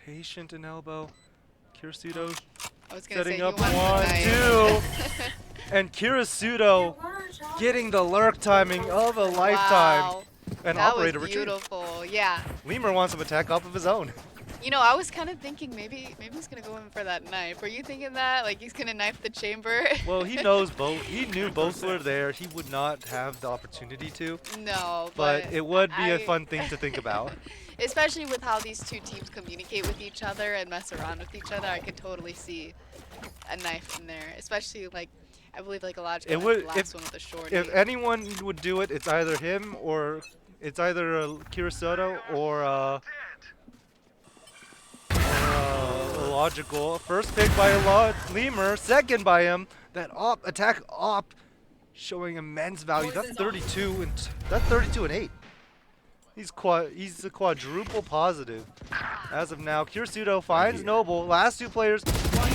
patient in elbow. Kirsudo setting up 1, 2, and Kirisudo getting the lurk timing of a lifetime. Wow. And that operator was retreat. beautiful, yeah. Lemur wants some attack off of his own. You know, I was kind of thinking maybe he's gonna go in for that knife. Were you thinking that? Like he's gonna knife the chamber? Well, he knows both. He knew both were there. He would not have the opportunity to. No, but it would be a fun thing to think about. Especially with how these two teams communicate with each other and mess around with each other, I could totally see a knife in there. Especially like, I believe like Illogical It would, the last one with the shorty. if anyone would do it, it's either him or it's either Kirisudo or Illogical. First pick by Lemur, second by him. That attack op showing immense value. That's 32 and 8. He's a quadruple positive as of now. Kirisudo finds Noble. Last two players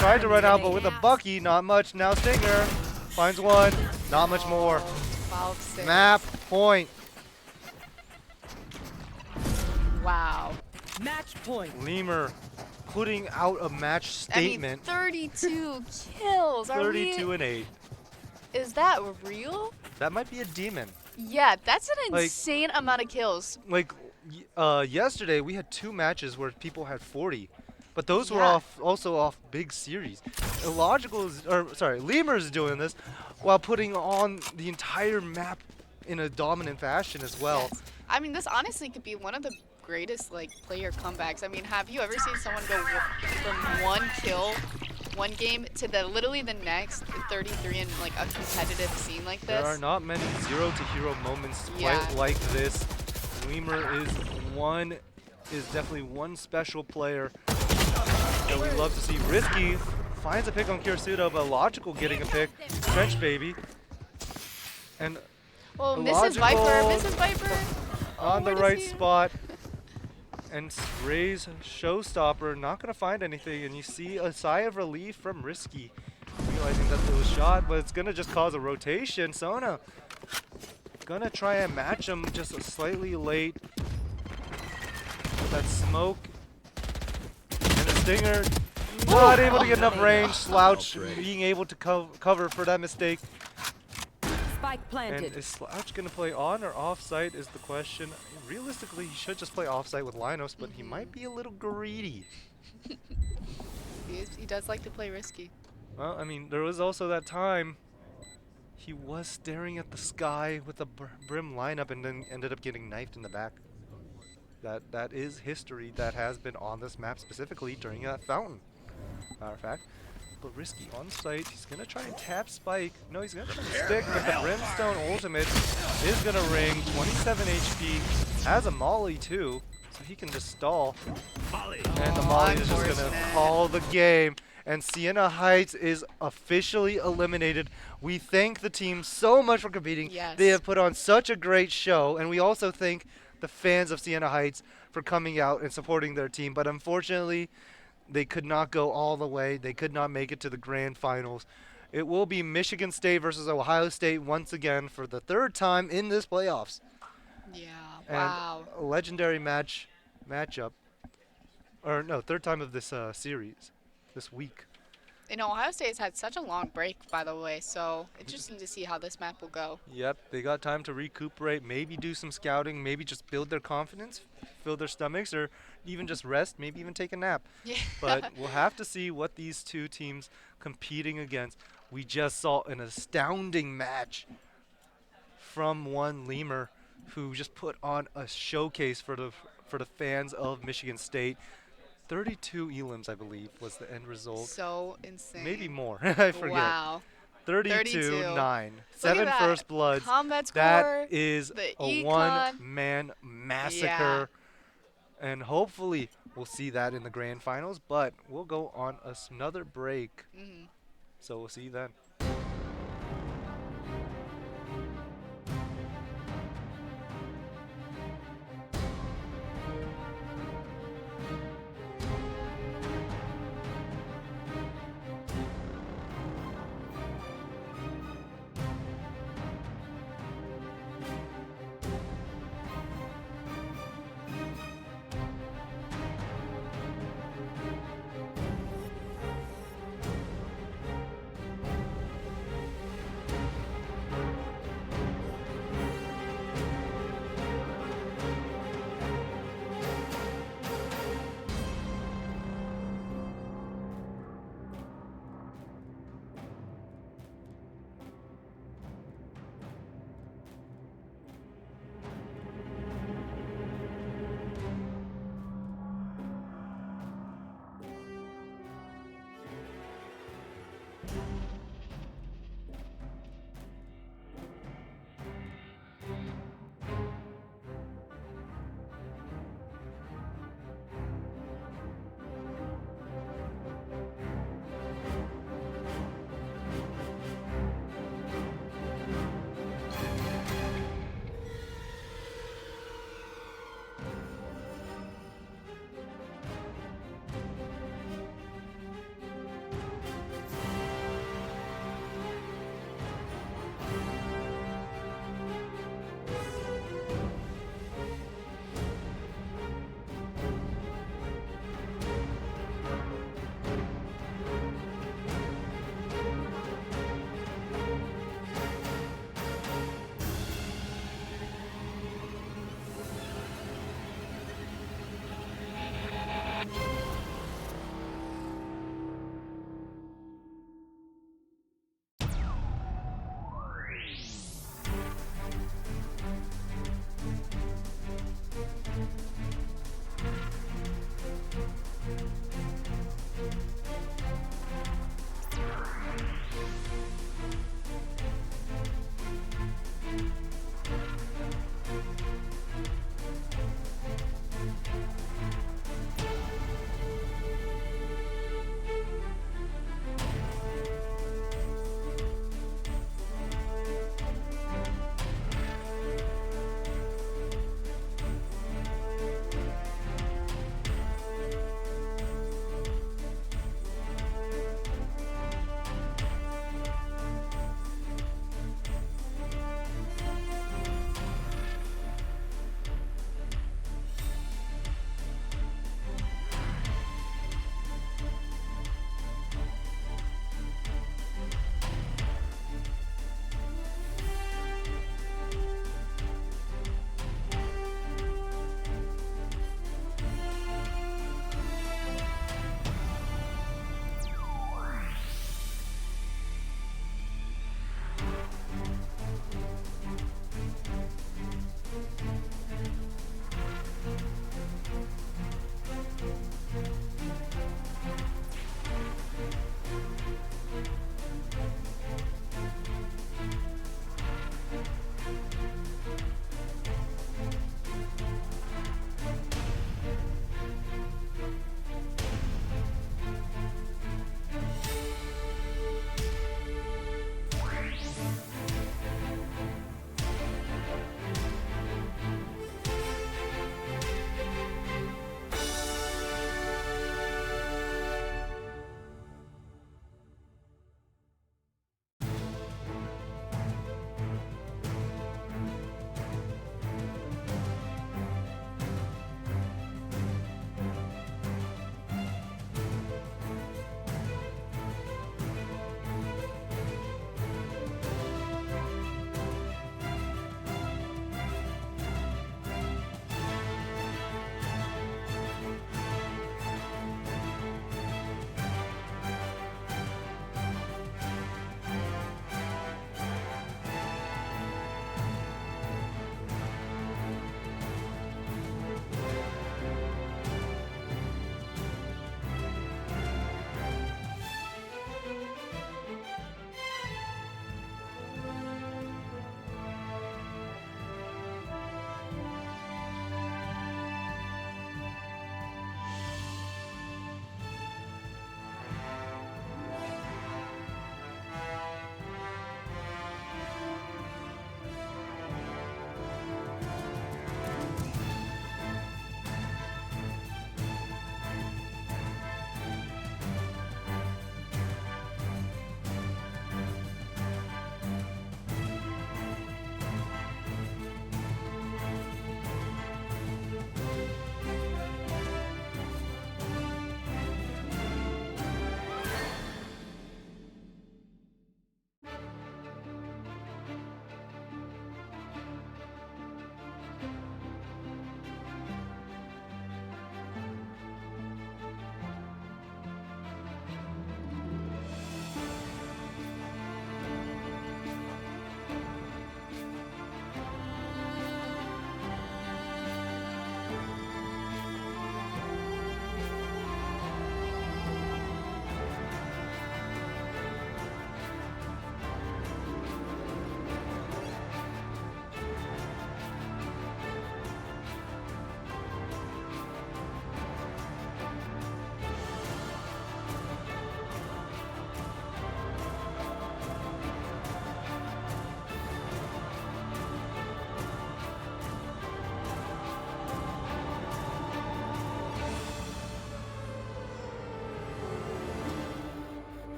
tried to run out, but with a Bucky, not much. Now Stinger finds one, not much more. Map point. Wow. Match point. Lemur putting out a match statement. I mean, 32 kills. 32 and 8. Is that real? That might be a demon. Yeah, that's an insane amount of kills. Like yesterday, we had 2 matches where people had 40, but those were also off big series. Lemur's doing this while putting on the entire map in a dominant fashion as well. Yes. I mean, this honestly could be one of the greatest like player comebacks. I mean, have you ever seen someone go from 1 kill, 1 game to literally the next 33 in like a competitive scene like this? There are not many zero to hero moments quite like this. Lemur is definitely one special player that we love to see. Risky finds a pick on Kirisuto, but Logical getting a pick. Trench baby. And Mrs. Viper on the right spot. And Ray's showstopper not going to find anything. And you see a sigh of relief from Risky, realizing that it was shot, but it's going to just cause a rotation. Sona going to try and match him just slightly late. With that smoke. And the Stinger not able to get enough range. Slouch being able to cover for that mistake. Spike planted. And is Slouch going to play on or off site is the question. Realistically, he should just play off site with Linus, but he might be a little greedy. He does like to play risky. Well, I mean, there was also that time he was staring at the sky with a brim lineup and then ended up getting knifed in the back. That is history that has been on this map specifically during that fountain. Matter of fact. But Risky on site, he's gonna try and tap Spike. No, he's gonna try to stick, but the Brimstone ultimate is gonna ring. 27 HP, has a Molly too, so he can just stall. And the Molly is just gonna call the game. And Sienna Heights is officially eliminated. We thank the team so much for competing. Yes. They have put on such a great show, and we also thank the fans of Sienna Heights for coming out and supporting their team. But unfortunately, they could not go all the way. They could not make it to the grand finals. It will be Michigan State versus Ohio State once again for the 3rd time in this playoffs. Yeah, and wow. A legendary matchup. Or no, 3rd time of this series, this week. And Ohio State has had such a long break, by the way, so interesting to see how this map will go. Yep, they got time to recuperate, maybe do some scouting, maybe just build their confidence, fill their stomachs, or even just rest, maybe even take a nap. Yeah. But we'll have to see what these two teams competing against. We just saw an astounding match from one Lemur who just put on a showcase for the fans of Michigan State. 32 elims, I believe, was the end result. So insane. Maybe more. I forget. Wow. 32-9. 7 first bloods. Combat score, that is a econ. one-man massacre. Yeah. And hopefully we'll see that in the grand finals. But we'll go on another break. So we'll see you then.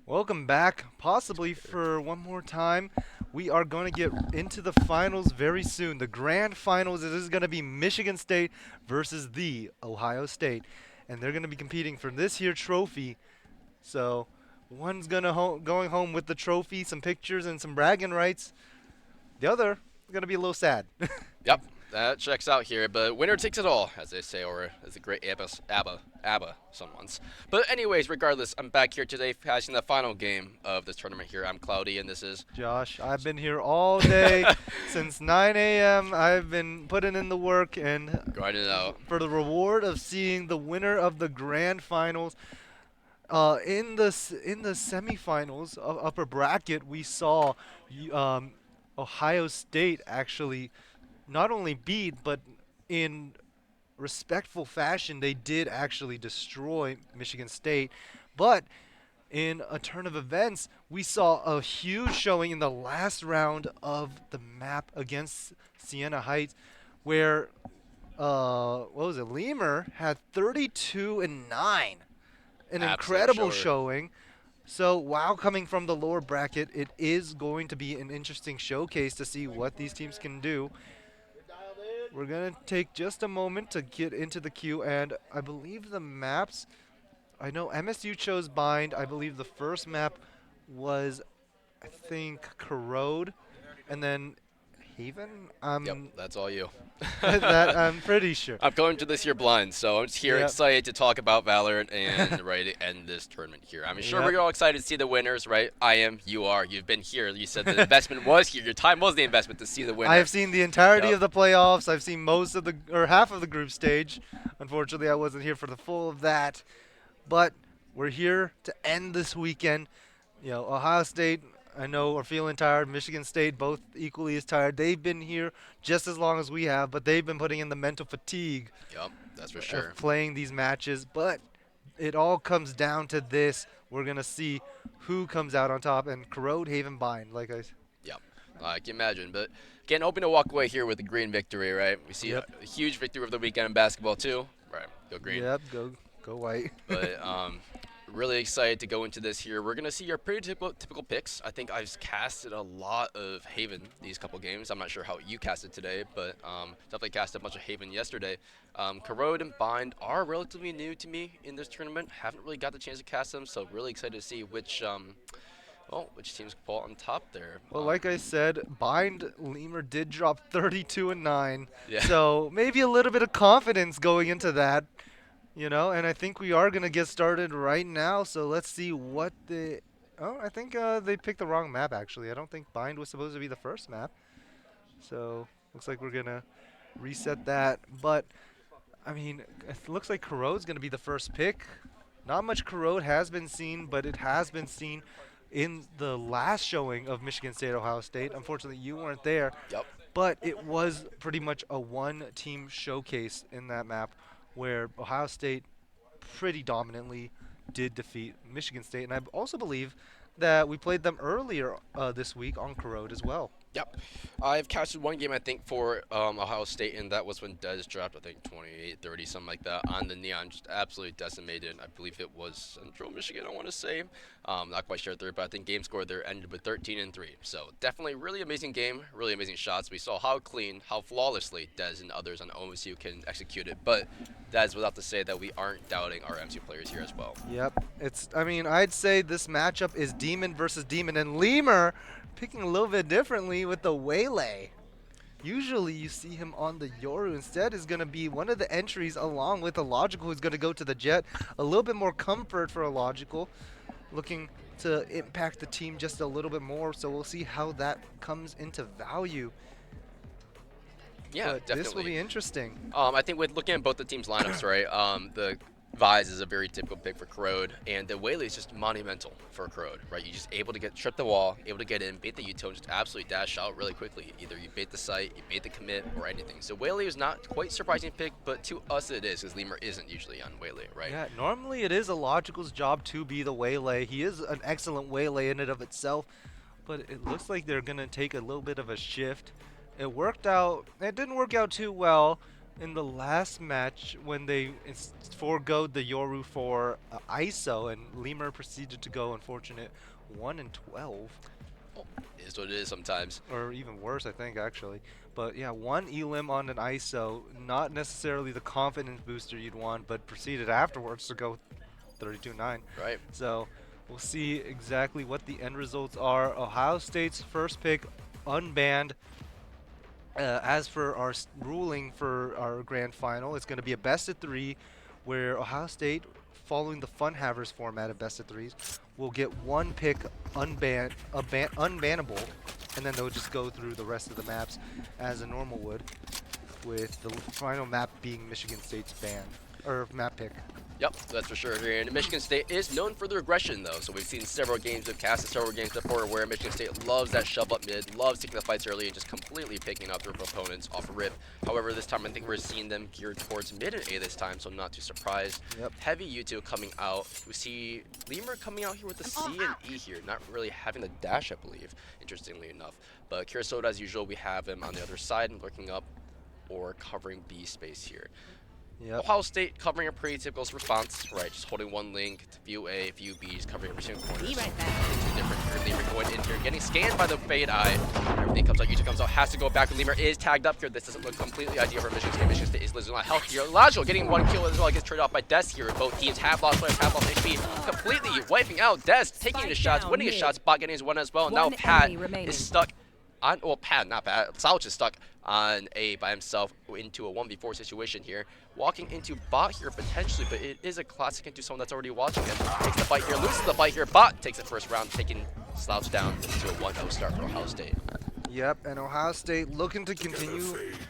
Welcome back, possibly for one more time. We are going to get into the finals very soon. The grand finals. This is going to be Michigan State versus the Ohio State. And they're going to be competing for this here trophy. So one's going home with the trophy, some pictures, and some bragging rights. The other is going to be a little sad. Yep, that checks out here. But winner takes it all, as they say, or as the great ABBA sung once. But anyways, regardless, I'm back here today passing the final game of this tournament here. I'm Cloudy, and this is Josh. I've been here all day since 9 a.m. I've been putting in the work and grinding it out for the reward of seeing the winner of the grand finals. In the semifinals of upper bracket, we saw Ohio State actually not only beat, but in respectful fashion, they did actually destroy Michigan State. But in a turn of events, we saw a huge showing in the last round of the map against Siena Heights, where what was it? Lemur had 32-9, an absolute incredible shower. showing. So while coming from the lower bracket, it is going to be an interesting showcase to see what these teams can do. We're going to take just a moment to get into the queue, and I believe the maps, I know MSU chose Bind. I believe the first map was, I think, Corrode, and then Haven? Yep, that's all you. That I'm pretty sure. I'm going to this year blind, so I'm just here Yep. excited to talk about Valorant and ready to end this tournament here. I'm sure Yep. we're all excited to see the winners, right? I am, you are, you've been here. You said the investment was here. Your time was the investment to see the winner. I have seen the entirety Yep. of the playoffs. I've seen most of or half of the group stage. Unfortunately, I wasn't here for the full of that. But we're here to end this weekend. You know, Ohio State, I know, are feeling tired. Michigan State, both equally as tired. They've been here just as long as we have, but they've been putting in the mental fatigue Yep, that's for of sure. playing these matches. But it all comes down to this. We're going to see who comes out on top, and Corrode, Haven, Bind, like I said. Yep, I can imagine. But again, hoping to walk away here with a green victory, right? We see Yep. a huge victory of the weekend in basketball too. Right, go green. Yep, go white. But really excited to go into this here. We're going to see our pretty typical picks. I think I've casted a lot of Haven these couple games. I'm not sure how you casted today, but definitely casted a bunch of Haven yesterday. Corrode and Bind are relatively new to me in this tournament. Haven't really got the chance to cast them, so really excited to see which teams fall on top there. Well, like I said, Bind Lemur did drop 32-9. Yeah. So maybe a little bit of confidence going into that, you know. And I think we are gonna get started right now. So let's see what the. Oh, I think they picked the wrong map actually. I don't think Bind was supposed to be the first map. So looks like we're gonna reset that. But I mean, it looks like Corrode's gonna be the first pick. Not much Corrode has been seen, but it has been seen in the last showing of Michigan State, Ohio State. Unfortunately, you weren't there. Yep. But it was pretty much a one-team showcase in that map where Ohio State pretty dominantly did defeat Michigan State. And I also believe that we played them earlier this week on Corrode as well. Yep. I've casted one game, I think, for Ohio State, and that was when Dez dropped, I think, 28, 30, something like that, on the Neon. Just absolutely decimated. I believe it was Central Michigan, I want to say. Not quite sure there, but I think game score there ended with 13-3. So definitely really amazing game, really amazing shots. We saw how clean, how flawlessly Dez and others on OMSU can execute it. But that is without to say that we aren't doubting our MSU players here as well. Yep. I mean, I'd say this matchup is Demon versus Demon, and Lemur picking a little bit differently with the Waylay. Usually you see him on the Yoru. Instead is going to be one of the entries along with a Logical who's going to go to the Jet. A little bit more comfort for a Logical, looking to impact the team just a little bit more. So we'll see how that comes into value. Yeah, But definitely. this will be interesting. I think with looking at both the teams' lineups, right, the Vise is a very typical pick for Corrode, and the Waylay is just monumental for Corrode, right? You're just able to trip the wall, able to get in, bait the util, and just absolutely dash out really quickly. Either you bait the site, you bait the commit, or anything. So Waylay is not quite surprising pick, but to us it is, because Lemur isn't usually on Waylay, right? Yeah, normally it is a Logical's job to be the Waylay. He is an excellent Waylay in and of itself, but it looks like they're going to take a little bit of a shift. It didn't work out too well in the last match when they foregoed the Yoru for ISO, and Lemur proceeded to go unfortunate 1 and 12. Oh, it is what it is sometimes. Or even worse, I think, actually. But yeah, 1 elim on an ISO, not necessarily the confidence booster you'd want, but proceeded afterwards to go 32-9. Right. So we'll see exactly what the end results are. Ohio State's first pick unbanned. As for our ruling for our grand final, it's going to be a best of 3, where Ohio State, following the Fun Havers format of best of 3s, will get 1 pick unbannable, and then they'll just go through the rest of the maps as a normal would, with the final map being Michigan State's ban or map pick. Yep, that's for sure here. And Michigan State is known for their aggression, though. So we've seen several games of Cass and several games before where Michigan State loves that shove up mid, loves taking the fights early and just completely picking up their opponents off a rip. However, this time I think we're seeing them geared towards mid and A this time, so I'm not too surprised. Yep. Heavy U2 coming out. We see Lemur coming out here with the C and E here, not really having the dash, I believe, interestingly enough. But Kirasoda, as usual, we have him on the other side and lurking up or covering B space here. Yep. Ohio State covering a pretty typical response, right? Just holding one link to view A, view B, just covering every single corner. Be right back. Two different here. Lemur going in here, getting scanned by the fade eye. Everything comes out, YouTube comes out, has to go back. Lemur is tagged up here. This doesn't look completely ideal for Michigan State. Michigan State is losing a lot of health here. Logical getting 1 kill as well, gets traded off by Des here. Both teams have lost players, have lost HP. Completely wiping out Des, taking his shots, winning his shots, Bot getting his one as well. Now Pat is stuck on, well, Pat, not Pat. Slouch is stuck on A by himself into a 1v4 situation here. Walking into Bot here potentially, but it is a classic into someone that's already watching him. Takes the fight here, loses the fight here. Bot takes the first round, taking Slouch down to a 1-0 start for Ohio State. Yep, and Ohio State looking to continue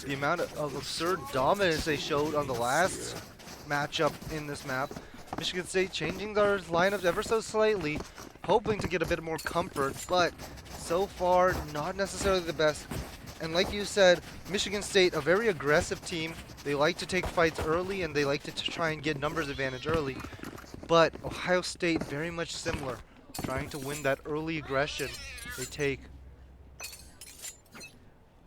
the amount of absurd dominance they showed on the last matchup in this map. Michigan State changing their lineups ever so slightly, hoping to get a bit more comfort, but so far not necessarily the best. And like you said, Michigan State, a very aggressive team. They like to take fights early and they like to try and get numbers advantage early. But Ohio State very much similar, trying to win that early aggression they take.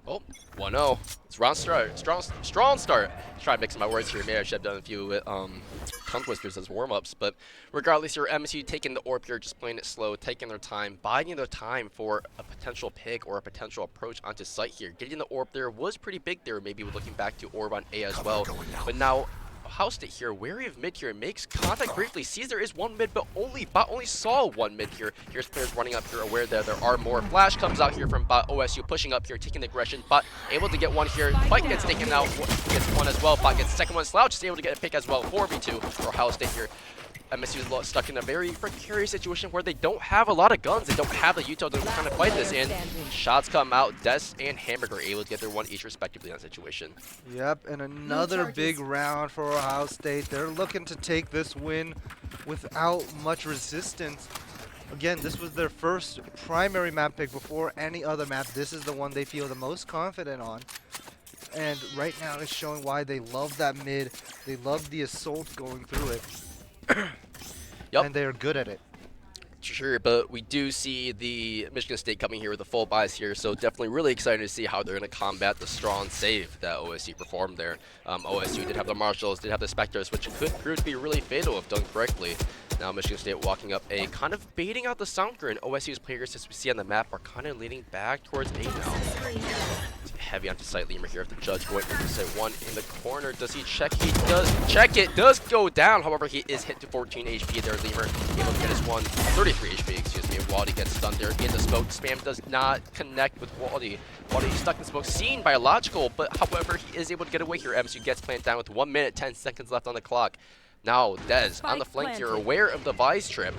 Oh, 1-0. It's round start. Strong start. Try to mix my words here. Maybe I should have done a few tongue twisters as warm-ups. But regardless here, MSU taking the orb here, just playing it slow, taking their time, buying their time for a potential pick or a potential approach onto site here. Getting the orb there was pretty big there, maybe looking back to orb on A as well. But now Ohio State here, wary of mid here, makes contact briefly, sees there is one mid, but Bot only saw one mid here. Here's players running up here, aware that there are more. Flash comes out here from Bot, OSU pushing up here, taking the aggression. Bot able to get one here. Fight gets taken out, gets one as well. Bot gets the second one. Slouch is able to get a pick as well. 4v2 for Ohio State here. MSU is stuck in a very precarious situation where they don't have a lot of guns. They don't have the util to kind of fight this in. Shots come out. Des and Hamburger able to get their one each respectively in that situation. Yep, and another big round for Ohio State. They're looking to take this win without much resistance. Again, this was their first primary map pick before any other map. This is the one they feel the most confident on. And right now it's showing why they love that mid. They love the assault going through it. Yep. And they are good at it. Sure, but we do see the Michigan State coming here with a full bias here, so definitely really excited to see how they're going to combat the strong save that OSU performed there. OSU did have the Marshals, did have the Spectres, which could prove to be really fatal if done correctly. Now Michigan State walking up A, kind of baiting out the Soundker, and OSU's players, as we see on the map, are kind of leaning back towards A now. Heavy onto site Lemur here. If the judge going into set one in the corner, does he check? He does check it. Does go down. However, he is hit to 14 HP there. Lemur able to get his 33 HP. Excuse me. Wally gets stunned there in the smoke. Spam does not connect with Wally. Wally is stuck in smoke, seen by Logical, but however, he is able to get away here. MSU gets planted down with 1 minute 10 seconds left on the clock. Now Dez on the flank here, aware of the Vise trip.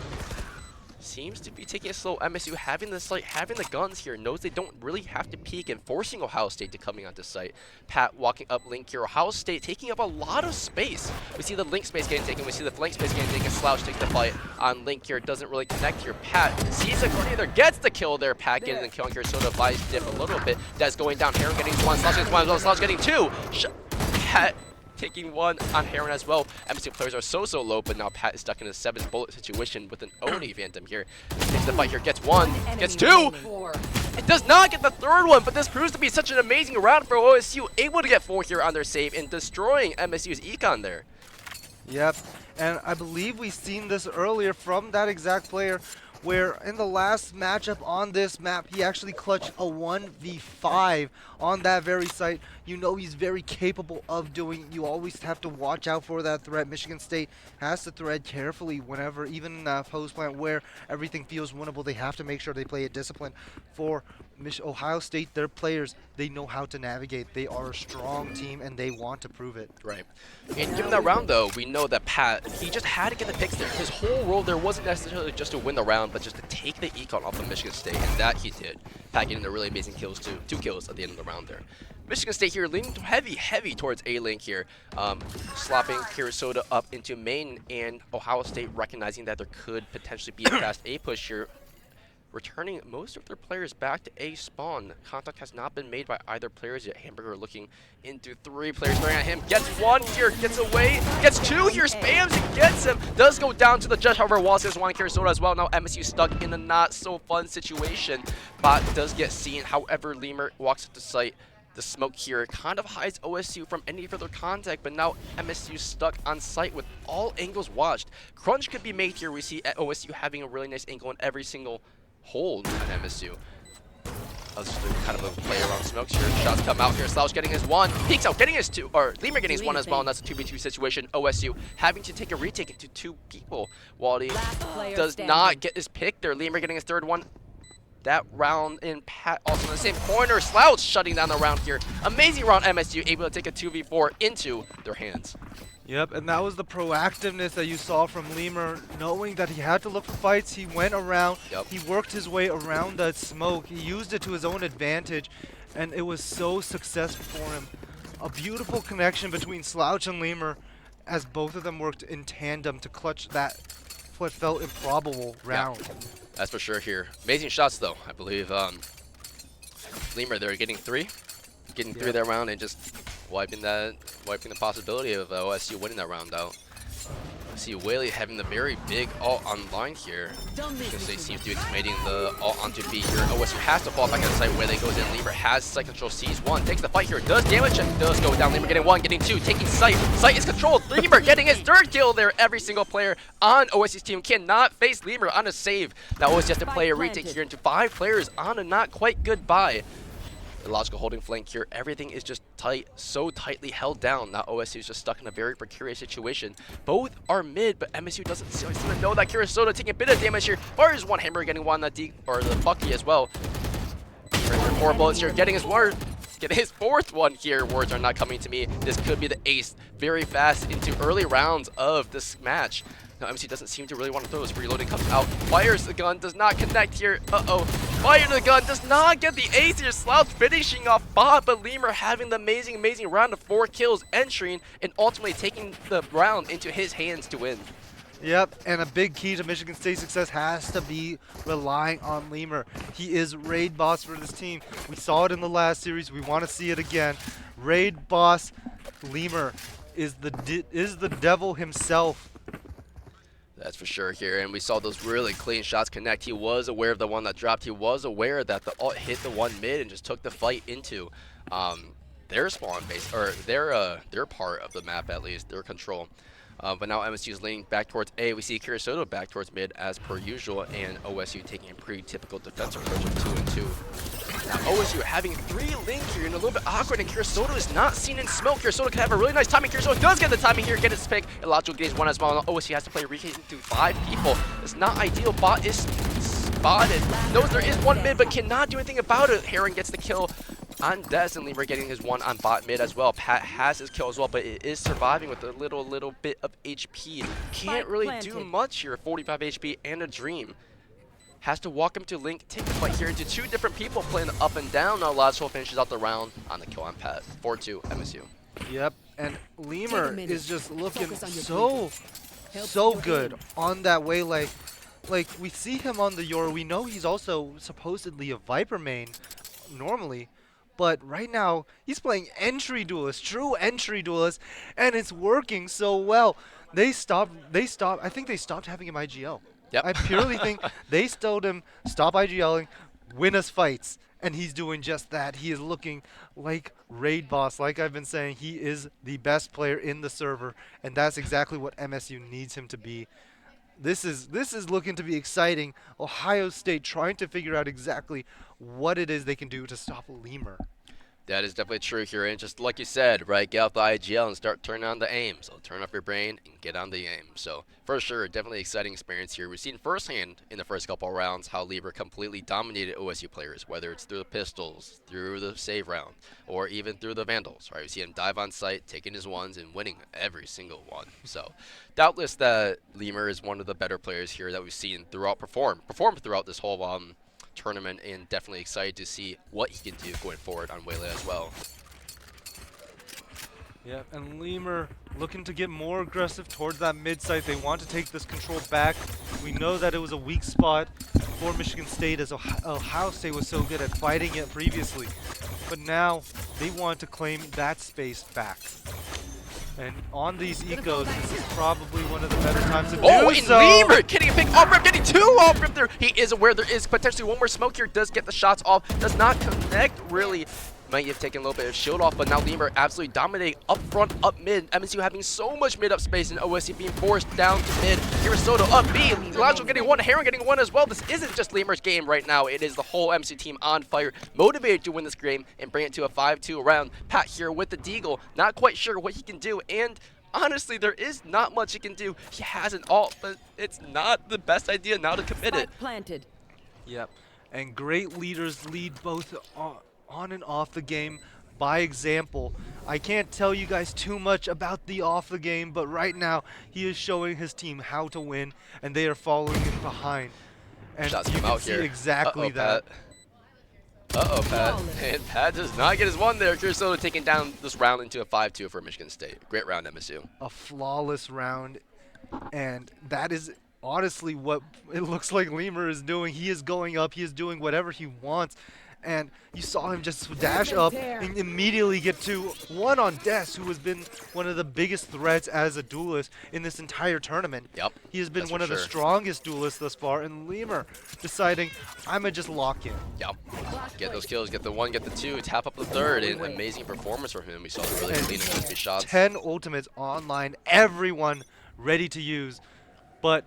seems to be taking it slow. MSU having the site, having the guns here, knows they don't really have to peek and forcing Ohio State to coming onto site. Pat walking up link here. Ohio State taking up a lot of space. We see the link space getting taken. We see the flank space getting taken. Slouch takes the fight on link here. Doesn't really connect here. Pat sees a grenade, gets the kill there. Pat getting the kill here. Soda buys dip a little bit. That's going down. Heron getting one. Slouch getting one as well. Slouch getting two. Pat taking one on Heron as well. MSU players are so low, but now Pat is stuck in a 7-bullet situation with an Oni Phantom here. Takes the fight here, gets one, gets two. It does not get the third one, but this proves to be such an amazing round for OSU. Able to get 4 here on their save and destroying MSU's econ there. Yep, and I believe we've seen this earlier from that exact player, where in the last matchup on this map, he actually clutched a 1v5 on that very site. You know he's very capable of doing. You always have to watch out for that threat. Michigan State has to thread carefully whenever, even in post plant where everything feels winnable, they have to make sure they play it disciplined. For Ohio State, their players, they know how to navigate. They are a strong team and they want to prove it. Right. And given that round though, we know that Pat, he just had to get the picks there. His whole role there wasn't necessarily just to win the round, but just to take the econ off of Michigan State, and that he did. Pat getting the really amazing kills too. 2 kills at the end of the round there. Michigan State here leaning heavy towards A-Link here. Slopping Kirisoda up into main, and Ohio State recognizing that there could potentially be a fast A push here. Returning most of their players back to A spawn. Contact has not been made by either players yet. Hamburger looking into 3 players staring at him. Gets 1 here, gets away, gets 2 here, spams and gets him. Does go down to the judge, however, Wallace gets 1 Kirisoda as well. Now MSU stuck in a not so fun situation. Bot does get seen, however, Lemur walks up to site. The smoke here kind of hides OSU from any further contact, but now MSU stuck on site with all angles watched. Crunch could be made here. We see OSU having a really nice angle in every single hold on MSU. That's just kind of a play around smokes here. Shots come out here. Slouch getting his 1. Peeks out, getting his 2. Or Lemur getting his 1 as well, and that's a 2v2 situation. OSU having to take a retake into 2 people. Wally does not get his pick there. Lemur getting his 3rd one. That round in Pat also in the same corner. Slouch shutting down the round here. Amazing round MSU able to take a 2v4 into their hands. Yep, and that was the proactiveness that you saw from Lemur, knowing that he had to look for fights. He went around, he worked his way around that smoke, he used it to his own advantage, and it was so successful for him. A beautiful connection between Slouch and Lemur, as both of them worked in tandem to clutch that what felt improbable round. Yeah, that's for sure here. Amazing shots though, I believe. Lemur there getting 3. Getting 3 that round and just wiping the possibility of OSU winning that round out. I see Whaley having the very big ult online here because they seem to be committing the ult onto B here. OSU has to fall back on the site. Whaley goes in. Lemur has site control, sees 1, takes the fight here, does damage and does go down. Lemur getting 1, getting 2, taking site. Site is controlled. Lemur getting his 3rd kill there. Every single player on OSU's team cannot face Lemur on a save. Now OSU has to play a retake here into 5 players on a not quite good buy. The logical holding flank here, everything is just tight, so tightly held down. Now OSU is just stuck in a very precarious situation. Both are mid, but MSU doesn't seem to know that. Kirisoda taking a bit of damage here. Fires 1 hammer, getting 1 the Bucky as well. 4 bullets here, getting his 4th one here. Words are not coming to me. This could be the ace very fast into early rounds of this match. Now MSU doesn't seem to really want to throw this. Reloading comes out, fires the gun, does not connect here. Fire the gun, does not get the ace here. Slouch finishing off Bot, but Lemur having the amazing round of 4 kills, entering and ultimately taking the round into his hands to win. Yep, and a big key to Michigan State's success has to be relying on Lemur. He is raid boss for this team. We saw it in the last series. We want to see it again. Raid boss Lemur is the devil himself. That's for sure here, and we saw those really clean shots connect. He was aware of the one that dropped. He was aware that the ult hit the 1 mid and just took the fight into their spawn base, or their part of the map at least, their control. But now MSU is leaning back towards A. We see Kirisoda back towards mid as per usual, and OSU taking a pretty typical defensive approach of 2 and 2. Now OSU having 3 link here and a little bit awkward, and Kirisoda is not seen in smoke. Kirisoda can have a really nice timing. Kirisoda does get the timing here, get his pick. And Logical gets 1 as well. Now OSU has to play retake to 5 people. It's not ideal. Bot is spotted. Knows there is 1 mid, but cannot do anything about it. Heron gets the kill on Des, and Lemur getting his 1 on bot mid as well. Pat has his kill as well, but it is surviving with a little bit of HP. Can't really do much here. 45 HP and a dream. has to walk him to Link, take the fight here into two different people playing up and down. Now Logical finishes out the round on the kill on Pat. 4-2 MSU. Yep, and Lemur is just looking Helps so your good aim. on that way. Like we see him on the Yoru. We know he's also supposedly a Viper main normally, but right now he's playing entry duelist, true entry duelist, and it's working so well. They stopped. I think they stopped having him IGL. Yep. I purely think they told him stop IGLing, win us fights. And he's doing just that. He is looking like Raid Boss. Like I've been saying, he is the best player in the server, and that's exactly what MSU needs him to be. This is looking to be exciting. Ohio State trying to figure out exactly what it is they can do to stop Lemur. That is definitely true here, and just like you said, right, get out the IGL and start turning on the aim. So turn off your brain and get on the aim. So for sure, definitely exciting experience here. We've seen firsthand in the first couple of rounds how Lemur completely dominated OSU players, whether it's through the pistols, through the save round, or even through the Vandals, right? We see him dive on site, taking his ones, and winning every single one. So doubtless that Lemur is one of the better players here that we've seen throughout perform throughout this whole tournament, and definitely excited to see what he can do going forward on Waylay as well. Yeah, and Lemur looking to get more aggressive towards that mid site. They want to take this control back. We know that it was a weak spot for Michigan State, as Ohio State was so good at fighting it previously. But now they want to claim that space back. And on these ecos, this is probably one of the better times to do so. Lemur getting a big off rip, getting two off rip there. He is aware there is potentially one more smoke here. Does get the shots off, does not connect really. Might have taken a little bit of shield off, but now Lemur absolutely dominating up front, up mid. MSU having so much mid up space, and OSU being forced down to mid. Kirisoto up B, Logical getting one, Heron getting one as well. This isn't just Lemur's game right now. It is the whole MSU team on fire, motivated to win this game and bring it to a 5-2 round. Pat here with the Deagle, not quite sure what he can do, and honestly, there is not much he can do. He has an ult, but it's not the best idea now to commit it. Planted. Yep, and great leaders lead both on and off the game by example. I can't tell you guys too much about the off the game, but right now he is showing his team how to win, and they are following him behind. And Shots you come can out see here. exactly that. Uh-oh, Pat. And Pat does not get his one there. Kirisoto taking down this round into a 5-2 for Michigan State. Great round, MSU. A flawless round, and that is honestly what it looks like Lemur is doing. He is going up, he is doing whatever he wants, and you saw him just dash up and immediately get to one on Des, who has been one of the biggest threats as a duelist in this entire tournament. Yep. He has been That's one for of the sure. strongest duelists thus far, and Lemur deciding, I'm gonna just lock in. Yep. Get those kills, get the one, get the two, tap up the third, and amazing performance from him. We saw the really clean and crispy shots. 10 ultimates online, everyone ready to use, but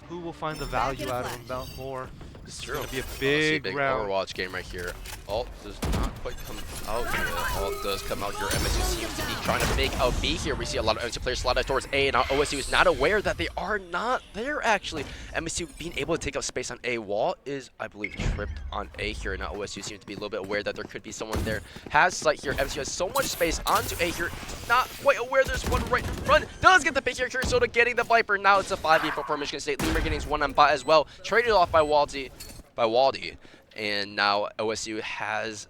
who will find the value out of him about more? It's It's true. gonna be a Big round. Overwatch game right here. Ult does not quite come out here. Ult does come out here. MSU seems to be trying to fake out B here. We see a lot of MSU players slide out towards A, and now OSU is not aware that they are not there, actually. MSU being able to take up space on A. Wall is, I believe, tripped on A here. Now OSU seems to be a little bit aware that there could be someone there. Has sight here. MSU has so much space onto A here. Not quite aware there's one right in front. Does get the pick here. Kirisoto getting the Viper. Now it's a 5v4 for Michigan State. Lemur getting his one on bot as well. Traded off by Waldy. And now OSU has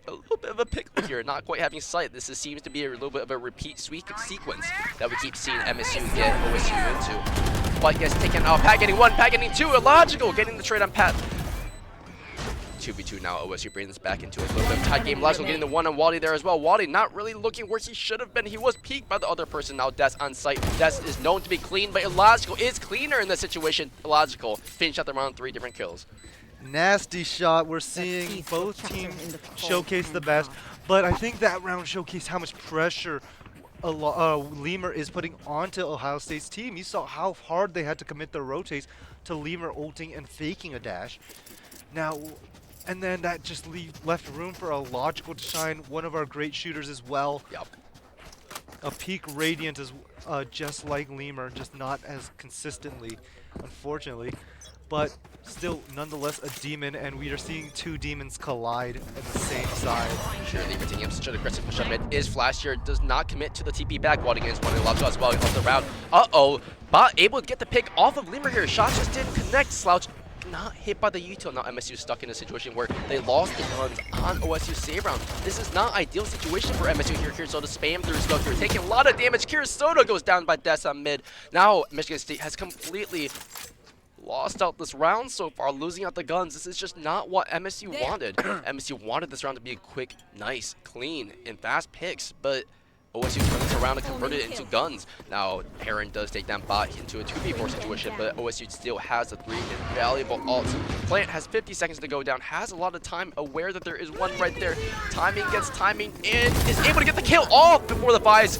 a little bit of a pickle here, not quite having sight. Seems to be a little bit of a repeat sequence that we keep seeing MSU get OSU into. But gets taken out. Pat getting one, Pat getting two. Illogical getting the trade on Pat. 2v2 now. OSU bringing this back into a little bit of tight game. Logical getting the one on Waldy there as well. Waldy not really looking where he should have been. He was peeked by the other person. Now Des on site. Des is known to be clean, but Illogical is cleaner in this situation. Illogical finished out the round, 3 different kills. Nasty shot. We're seeing both teams showcase the best, but I think that round showcased how much pressure Lemur is putting onto Ohio State's team. You saw how hard they had to commit their rotates to Lemur ulting and faking a dash. Now, and then that just left room for a Logical to shine, one of our great shooters as well. Yep. A peak Radiant is just like Lemur, just not as consistently, unfortunately. But still, nonetheless, a demon, and we are seeing 2 demons collide at the same side. Sure, Lemur taking up such an aggressive push up mid. Is flash here, does not commit to the TP back. Wall against one Logical as well off the round. Uh-oh, Bot able to get the pick off of Lemur here. Shots just didn't connect. Slouch not hit by the util. Now MSU is stuck in a situation where they lost the guns on OSU save round. This is not ideal situation for MSU here. Kirisoda spam through his go through, taking a lot of damage. Kirisoda goes down by Des on mid. Now Michigan State has completely lost out this round so far, losing out the guns. This is just not what MSU wanted. MSU wanted this round to be a quick, nice, clean, and fast picks, but OSU turned this around and converted it into guns. Now, Perrin does take down bot into a 2v4 situation, but OSU still has the 3 invaluable ults. Plant has 50 seconds to go down, has a lot of time, aware that there is one right there. Timing gets timing, and is able to get the kill off before the buys.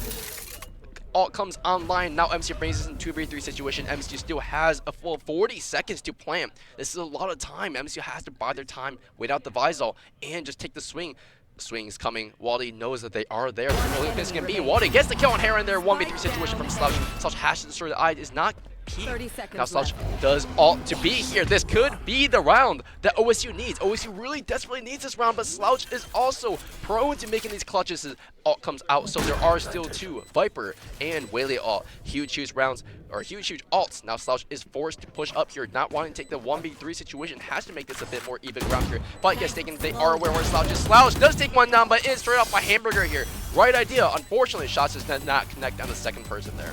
Ult comes online. Now MSU brings us in 2v3 situation. MSU still has a full 40 seconds to plant. This is a lot of time. MSU has to buy their time, wait out the Visol, and just take the swing. Swing is coming. Wally knows that they are there. The only place can be. Wally gets the kill on Heron there. 1v3 situation from Slouch. Slouch has to destroy the eye. Is not key. Now Slouch does ult to be here. This could be the round that OSU needs. OSU really desperately needs this round, but Slouch is also prone to making these clutches as ult comes out. So there are still 2 Viper and Whaley ult. Huge rounds, or huge ults. Now Slouch is forced to push up here, not wanting to take the 1v3 situation. Has to make this a bit more even round here. But gets taken. They are aware where Slouch is. Slouch does take one down, but is straight off by Hamburger here. Right idea. Unfortunately, shots does not connect on the second person there.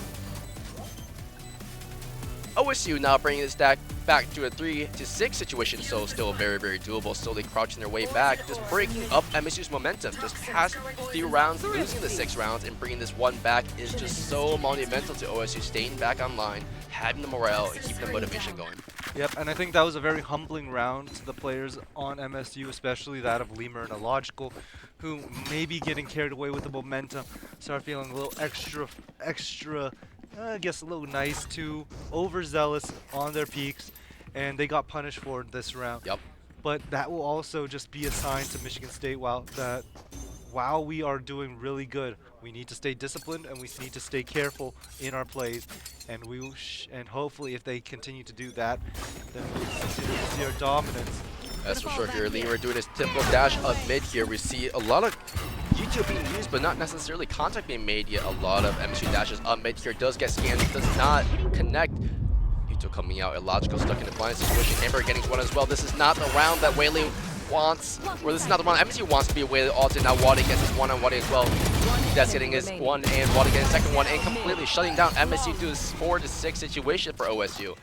OSU now bringing this stack back to a 3-6 situation, so still very doable. Slowly crouching their way back, just breaking up MSU's momentum. Just past few rounds, losing the 6 rounds, and bringing this one back is just so monumental to OSU staying back online, having the morale, and keeping the motivation going. Yep, and I think that was a very humbling round to the players on MSU, especially that of Lemur and Illogical, who may be getting carried away with the momentum, start feeling a little extra, I guess a little nice too, overzealous on their peaks, and they got punished for this round. Yep. But that will also just be a sign to Michigan State while we are doing really good, we need to stay disciplined and we need to stay careful in our plays, and and hopefully if they continue to do that, then we'll continue to see our dominance. That's for sure here. Lemur doing his typical dash up mid here. We see a lot of YouTube being used, but not necessarily contact being made yet. A lot of MSU dashes up mid here. Does get scanned, does not connect. YouTube coming out. Illogical stuck in a blind situation. Amber getting one as well. This is not the round that Whaley wants, or this is not the round MSU wants to be a Whaley ulted. Now Wadi gets his one on Wadi as well. That's getting his one, and Wadi getting his second one, and completely shutting down MSU to this 4-6 situation for OSU.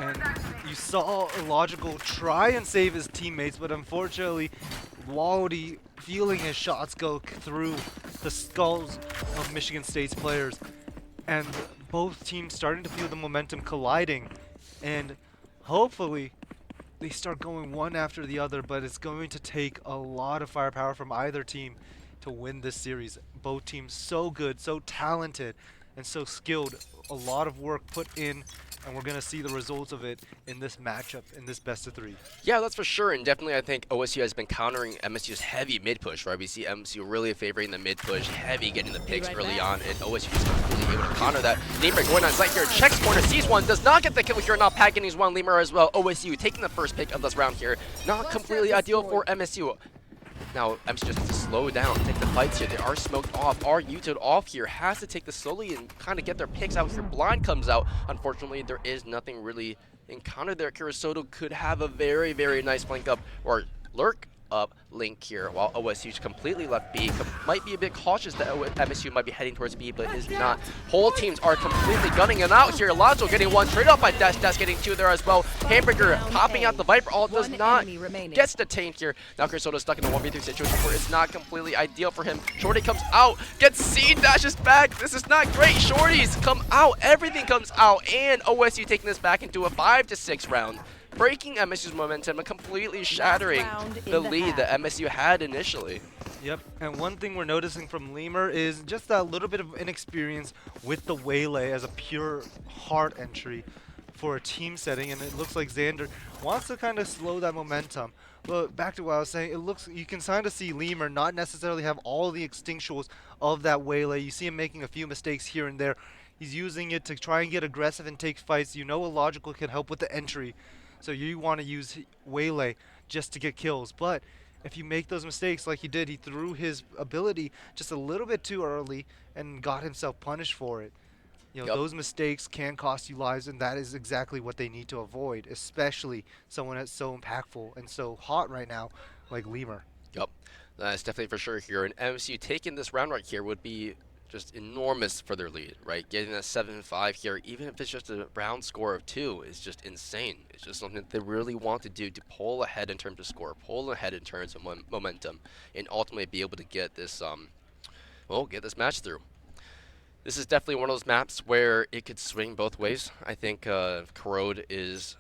And you saw Illogical try and save his teammates, but unfortunately, Wadi feeling his shots go through the skulls of Michigan State's players, and both teams starting to feel the momentum colliding, and hopefully they start going one after the other, but it's going to take a lot of firepower from either team to win this series. Both teams so good, so talented, and so skilled. A lot of work put in, and we're going to see the results of it in this matchup, in this best-of-3. Yeah, that's for sure, and definitely I think OSU has been countering MSU's heavy mid-push, right? We see MSU really favoring the mid-push, heavy getting the picks early on, and OSU is completely able to counter that. Lemur going on site here, checks corner, sees one, does not get the kill here, now Pat getting his one, Lemur as well. OSU taking the first pick of this round here, not completely ideal for MSU. Now, MSU just has to slow down, take the fights here. They are smoked off, are UT'd off here. Has to take this slowly and kind of get their picks out here. Blind comes out. Unfortunately, there is nothing really encountered there. Kirisoda could have a very nice flank up, or lurk up link here, while OSU's completely left B. Might be a bit cautious that MSU might be heading towards B, but is not. Whole teams are completely gunning it out here. Lazo getting one straight up by Dash, Dash getting 2 there as well. Hamburger popping out the Viper, all does not, gets detained here. Now Kirisoda stuck in a 1v3 situation where it's not completely ideal for him. Shorty comes out, gets seen, dashes back. This is not great. Shorties come out, everything comes out, and OSU taking this back into a 5-6 round. Breaking MSU's momentum and completely shattering the lead that MSU had initially. Yep, and one thing we're noticing from Lemur is just that little bit of inexperience with the Waylay as a pure hard entry for a team setting, and it looks like Xander wants to kind of slow that momentum. But back to what I was saying, it looks, you can kind of see Lemur not necessarily have all the instinctuals of that Waylay. You see him making a few mistakes here and there. He's using it to try and get aggressive and take fights. You know, Illogical can help with the entry. So you want to use Waylay just to get kills. But if you make those mistakes like he did, he threw his ability just a little bit too early and got himself punished for it. You know, those mistakes can cost you lives, and that is exactly what they need to avoid, especially someone that's so impactful and so hot right now, like Lemur. Yep, that's definitely for sure here. And MSU taking this round right here would be just enormous for their lead, right? Getting that 7-5 here, even if it's just a round score of 2, is just insane. It's just something that they really want to do to pull ahead in terms of score, pull ahead in terms of momentum, and ultimately be able to get this, well, get this match through. This is definitely one of those maps where it could swing both ways. I think Corrode is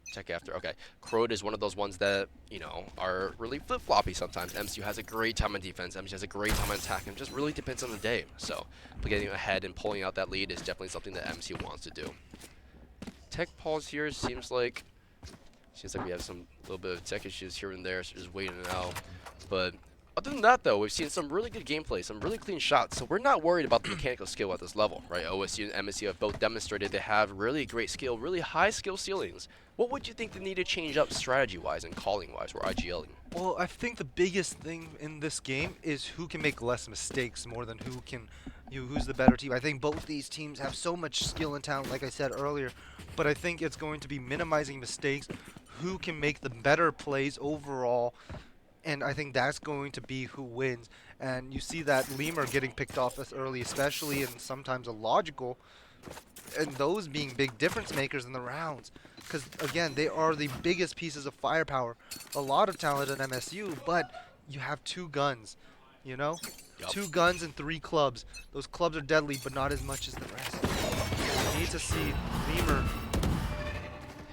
check after. Okay, Corrode is one of those ones that, you know, are really flip-floppy sometimes. MSU has a great time on defense. MSU has a great time on attack. And it just really depends on the day. So, but getting ahead and pulling out that lead is definitely something that MSU wants to do. Tech pause here seems like we have some little bit of tech issues here and there, so just waiting it out. But other than that, though, we've seen some really good gameplay, some really clean shots, so we're not worried about the mechanical skill at this level, right? OSU and MSU have both demonstrated they have really great skill, really high skill ceilings. What would you think they need to change up strategy-wise and calling-wise or IGLing? Well, I think the biggest thing in this game is who can make less mistakes more than who can, who's the better team. I think both these teams have so much skill and talent, like I said earlier, but I think it's going to be minimizing mistakes, who can make the better plays overall, and I think that's going to be who wins. And you see that Lemur getting picked off as early, especially in sometimes a logical, and those being big difference makers in the rounds. Because, again, they are the biggest pieces of firepower. A lot of talent at MSU, but you have 2 guns, you know? Yep. 2 guns and 3 clubs. Those clubs are deadly, but not as much as the rest. You need to see Lemur,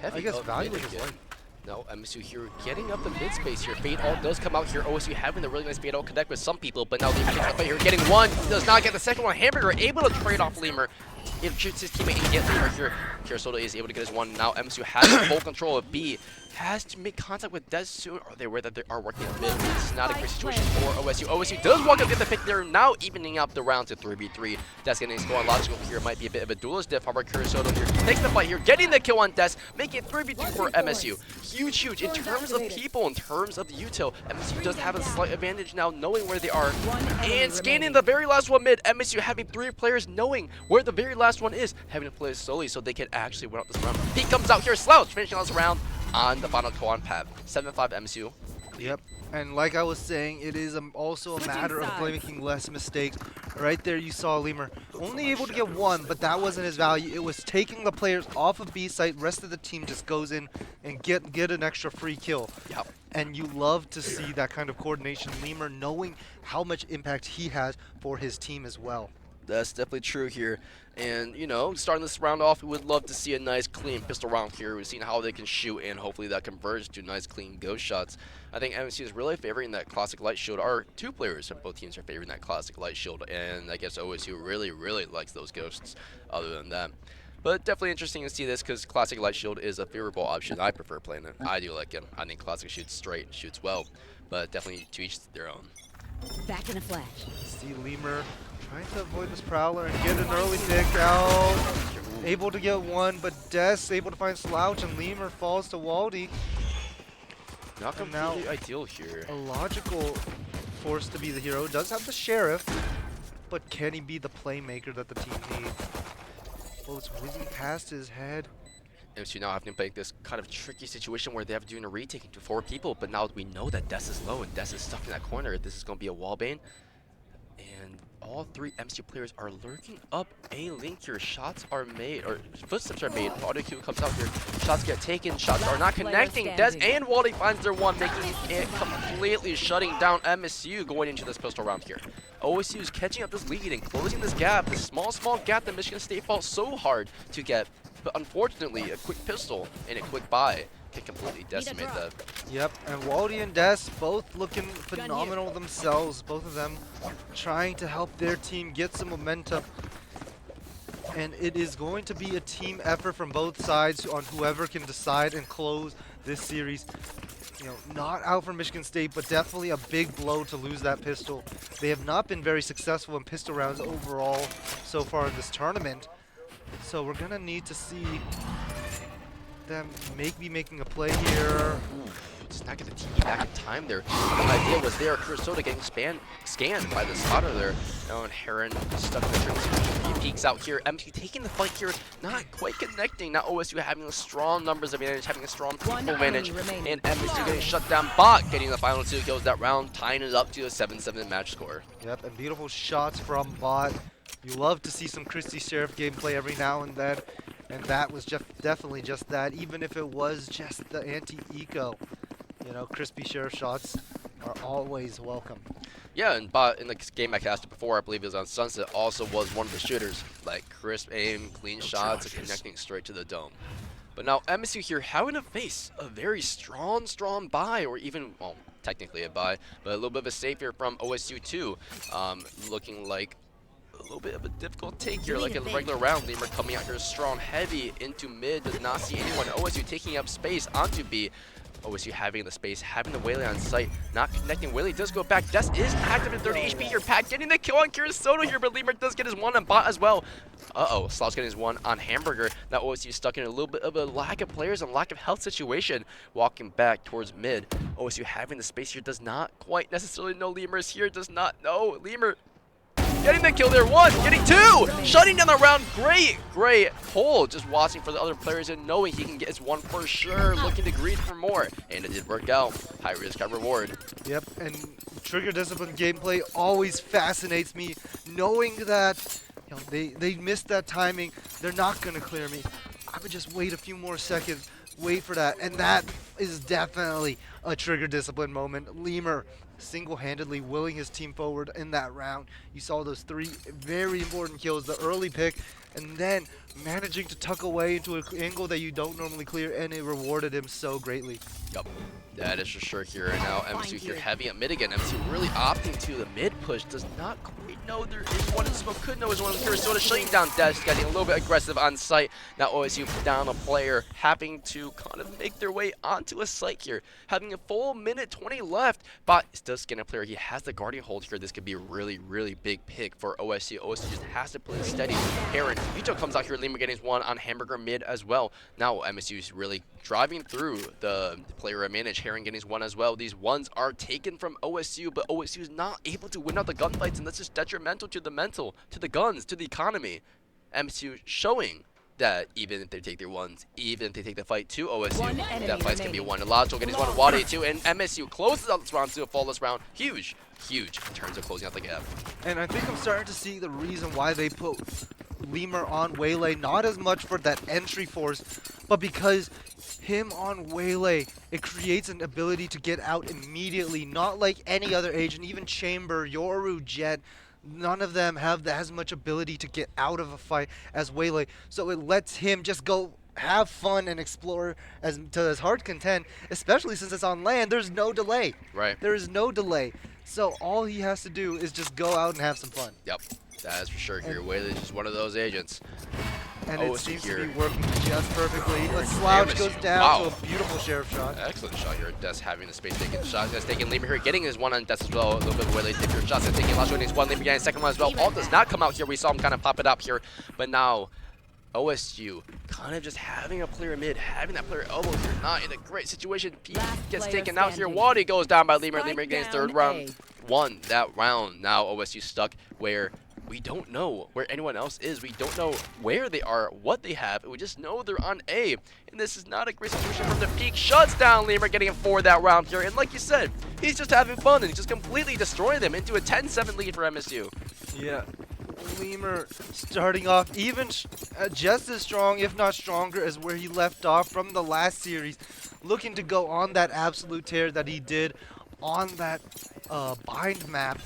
I guess, value his life. No, MSU here getting up the mid space here. Fade Alt does come out here. OSU having the really nice Fade Alt connect with some people, but now Lemur gets up here, getting one. Does not get the second one. Hamburger able to trade off Lemur. It shoots his teammate and get Lemur here. Kirasoda is able to get his one. Now MSU has full control of B. Has to make contact with Des soon. Are they aware that they are working at mid? This is not a great situation for OSU. OSU does walk up, get the pick there. Now evening up the round to 3v3. Des getting score on logical here. Might be a bit of a duelist diff. However, Kirasoda here takes the fight here, getting the kill on Des, making it 3v3 for MSU. Huge in terms of people, in terms of the util. MSU does have a slight advantage now, knowing where they are. And scanning the very last one mid. MSU having 3 players knowing where the very last one is, having to play slowly so they can actually win out this round. He comes out here, Slouch, finishing this round on the final Koan pad. 7-5 MSU. Yep. And like I was saying, it is also a matter of making less mistakes. Right there you saw Lemur only able to get 1, but that wasn't his value. It was taking the players off of B site. Rest of the team just goes in and get an extra free kill. Yep. And you love to see that kind of coordination. Lemur knowing how much impact he has for his team as well. That's definitely true here. And, you know, starting this round off, we would love to see a nice, clean pistol round here. We've seen how they can shoot, and hopefully that converts to nice, clean ghost shots. I think MSU is really favoring that classic light shield. Our 2 players from both teams are favoring that classic light shield, and I guess OSU really likes those ghosts other than that. But definitely interesting to see this because classic light shield is a favorable option. I prefer playing it. I do like it. I think classic shoots straight, shoots well, but definitely to each their own. Back in a flash. See Lemur trying to avoid this Prowler and get an early pick out. Able to get 1, but Des able to find Slouch, and Lemur falls to Waldy. Not completely ideal here. A logical force to be the hero. Does have the Sheriff, but can he be the playmaker that the team needs? Well, it's whizzing past his head. MSU now having to make this kind of tricky situation where they have to do a retake into 4 people, but now we know that Des is low and Des is stuck in that corner. This is going to be a wallbane. And all 3 MSU players are lurking up A link here. Shots are made, or footsteps are made. Audio cue comes out here. Shots get taken. Shots are not connecting. Des and Wally finds their one, making it completely shutting down MSU going into this pistol round here. OSU is catching up this lead and closing this gap, this small gap that Michigan State fought so hard to get. But unfortunately, a quick pistol and a quick buy can completely decimate that. Yep, and Waldy and Des both looking phenomenal themselves. Both of them trying to help their team get some momentum. And it is going to be a team effort from both sides on whoever can decide and close this series. You know, not out for Michigan State, but definitely a big blow to lose that pistol. They have not been very successful in pistol rounds overall so far in this tournament. So we're going to need to see them be making a play here. Just not get the TV back in time there. The idea was there. Kurosoda getting scanned by the spotter there. Now, and Heron stuck in the transition. He peeks out here. MSU taking the fight here, not quite connecting. Now OSU having a strong numbers advantage, having a strong people advantage, and MSU getting shut down. Bot getting the final 2 kills that round, tying it up to a 7-7 match score. Yep, and beautiful shots from Bot. You love to see some Christie Sheriff gameplay every now and then, and that was definitely just that. Even if it was just the anti-eco, you know, crispy Sheriff shots are always welcome. Yeah, and Bot in the game I casted before, I believe it was on Sunset, also was one of the shooters. Like crisp aim, clean shots, and connecting straight to the dome. But now MSU here having to face a very strong buy, or even, well, technically a buy, but a little bit of a save here from OSU too. Looking like a little bit of a difficult take here, like in the regular round. Lemur coming out here strong, heavy into mid, does not see anyone. OSU taking up space onto B. OSU having the space, having the Whaley on site, not connecting. Whaley does go back. Des is active in 30 HP here. Pack getting the kill on Kurosoda here, but Lemur does get his one on Bot as well. Slouch getting his one on Hamburger. Now OSU stuck in a little bit of a lack of players and lack of health situation. Walking back towards mid. OSU having the space here, does not quite necessarily know Lemur is here, does not know. Lemur getting the kill there, 1, getting 2, shutting down the round. Great hold, just watching for the other players and knowing he can get his 1 for sure, looking to greed for more, and it did work out. High risk, high reward. Yep, and trigger discipline gameplay always fascinates me, knowing that, you know, they missed that timing, they're not gonna clear me. I would just wait a few more seconds, wait for that, and that is definitely a trigger discipline moment. Lemur single-handedly willing his team forward in that round. You saw those 3 very important kills, the early pick, and then managing to tuck away into an angle that you don't normally clear, and it rewarded him so greatly. Yup. That is for sure here. And now MSU here heavy at mid again. MSU really opting to the mid push. Does not quite know there is one in smoke. Could know is one of Kurosoda shutting down Dash, getting a little bit aggressive on site. Now OSU down a player, having to kind of make their way onto a site here. Having a full minute 20 left. But does scan a player. He has the Guardian hold here. This could be a really big pick for OSU. OSU just has to play steady. Heron, Yuto comes out here. Lima getting his one on Hamburger mid as well. Now MSU is really driving through the player advantage. Heron getting his one as well. These ones are taken from OSU, but OSU is not able to win out the gunfights, and that's just detrimental to the mental, to the guns, to the economy. MSU showing that even if they take their ones, even if they take the fight to OSU, that fight's going to be won. Logical getting his one, Wade too, and MSU closes out this round to a flawless round. Huge in terms of closing out the gap. And I think I'm starting to see the reason why they put Lemur on Waylay, not as much for that entry force, but because him on Waylay, it creates an ability to get out immediately, not like any other agent, even Chamber, Yoru, Jet. None of them have as much ability to get out of a fight as Waylay, so it lets him just go have fun and explore to his heart's content, especially since it's on land. There's no delay. Right. There is no delay. So all he has to do is just go out and have some fun. Yep. That is for sure here. Whaley's just one of those agents. And it seems to be working just perfectly. A slouch goes down to a beautiful Sheriff shot. Excellent shot here. Des having the space taking shot. Des taking Lemur here, getting his one on Des as well. A little bit of Whaley taking shots. And taking last one. He's one. Lemur getting second one as well. Paul does not come out here. We saw him kind of pop it up here. But now OSU kind of just having a player mid, having that player elbow here. Not in a great situation. Pete gets taken out here. Wadi goes down by Lemur. Lemur getting third round. Won that round. Now OSU stuck where we don't know where anyone else is. We don't know where they are, what they have. We just know they're on A. And this is not a great situation from the peak. Shuts down Lemur, getting him for that round here. And like you said, he's just having fun and he's just completely destroying them into a 10-7 lead for MSU. Yeah. Lemur starting off even just as strong, if not stronger, as where he left off from the last series. Looking to go on that absolute tear that he did on that bind map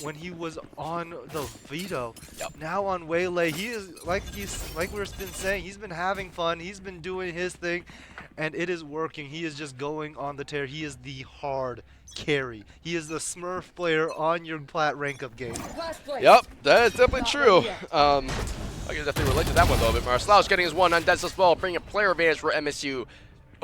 when he was on the Veto. Yep. Now on Waylay, he is like we've been saying, he's been having fun, he's been doing his thing, and it is working. He is just going on the tear. He is the hard carry. He is the Smurf player on your plat rank up game. Yep, that is definitely true. I can definitely relate to that one a little bit more. Slouch getting his one on Des as well, bringing a player advantage for MSU.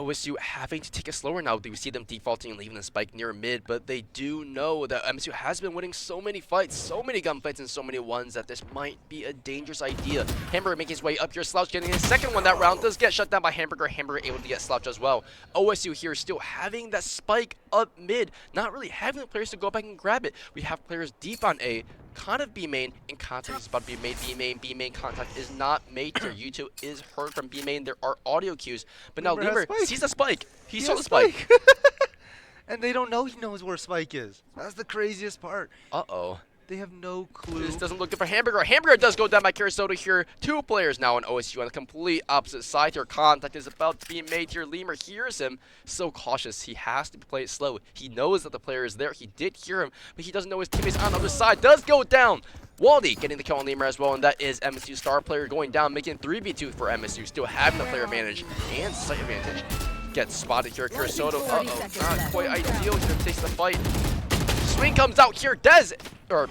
OSU having to take it slower now. We see them defaulting and leaving the spike near mid, but they do know that MSU has been winning so many fights, so many gunfights, and so many ones that this might be a dangerous idea. Hamburger making his way up here. Slouch getting his second one that round. Does get shut down by Hamburger. Hamburger able to get Slouch as well. OSU here still having that spike up mid, not really having the players to go back and grab it. We have players deep on A, kind of B main, and contact is about to be made B main contact is not made here. YouTube is heard from B main. There are audio cues, but now Lemur sees the spike. He saw the spike. And they don't know he knows where Spike is. That's the craziest part. Uh-oh. They have no clue. This doesn't look good for Hamburger. Hamburger does go down by Kirisoda here. Two players now in OSU on the complete opposite side here. Contact is about to be made here. Lemur hears him. So cautious. He has to play it slow. He knows that the player is there. He did hear him, but he doesn't know his teammates on the other side. Does go down. Waldy getting the kill on Lemur as well, and that is MSU star player going down, making 3v2 for MSU. Still having the player advantage and site advantage. Gets spotted here. Kirisoda. Uh-oh. Not quite ideal here. Takes the fight. Swing comes out here.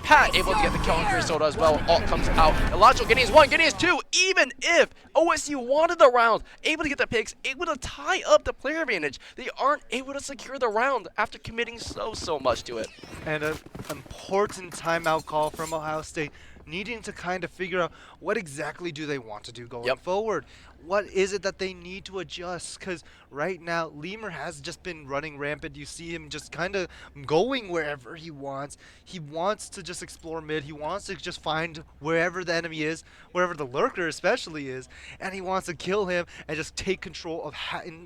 Pat able to get the kill on Kirisoda as well. Alt comes out. Elijah getting his one, getting his two. Even if OSU wanted the round, able to get the picks, able to tie up the player advantage, they aren't able to secure the round after committing so much to it. And an important timeout call from Ohio State, needing to kind of figure out what exactly do they want to do going forward. What is it that they need to adjust? Because right now, Lemur has just been running rampant. You see him just kind of going wherever he wants. He wants to just explore mid. He wants to just find wherever the enemy is, wherever the lurker especially is, and he wants to kill him and just take control of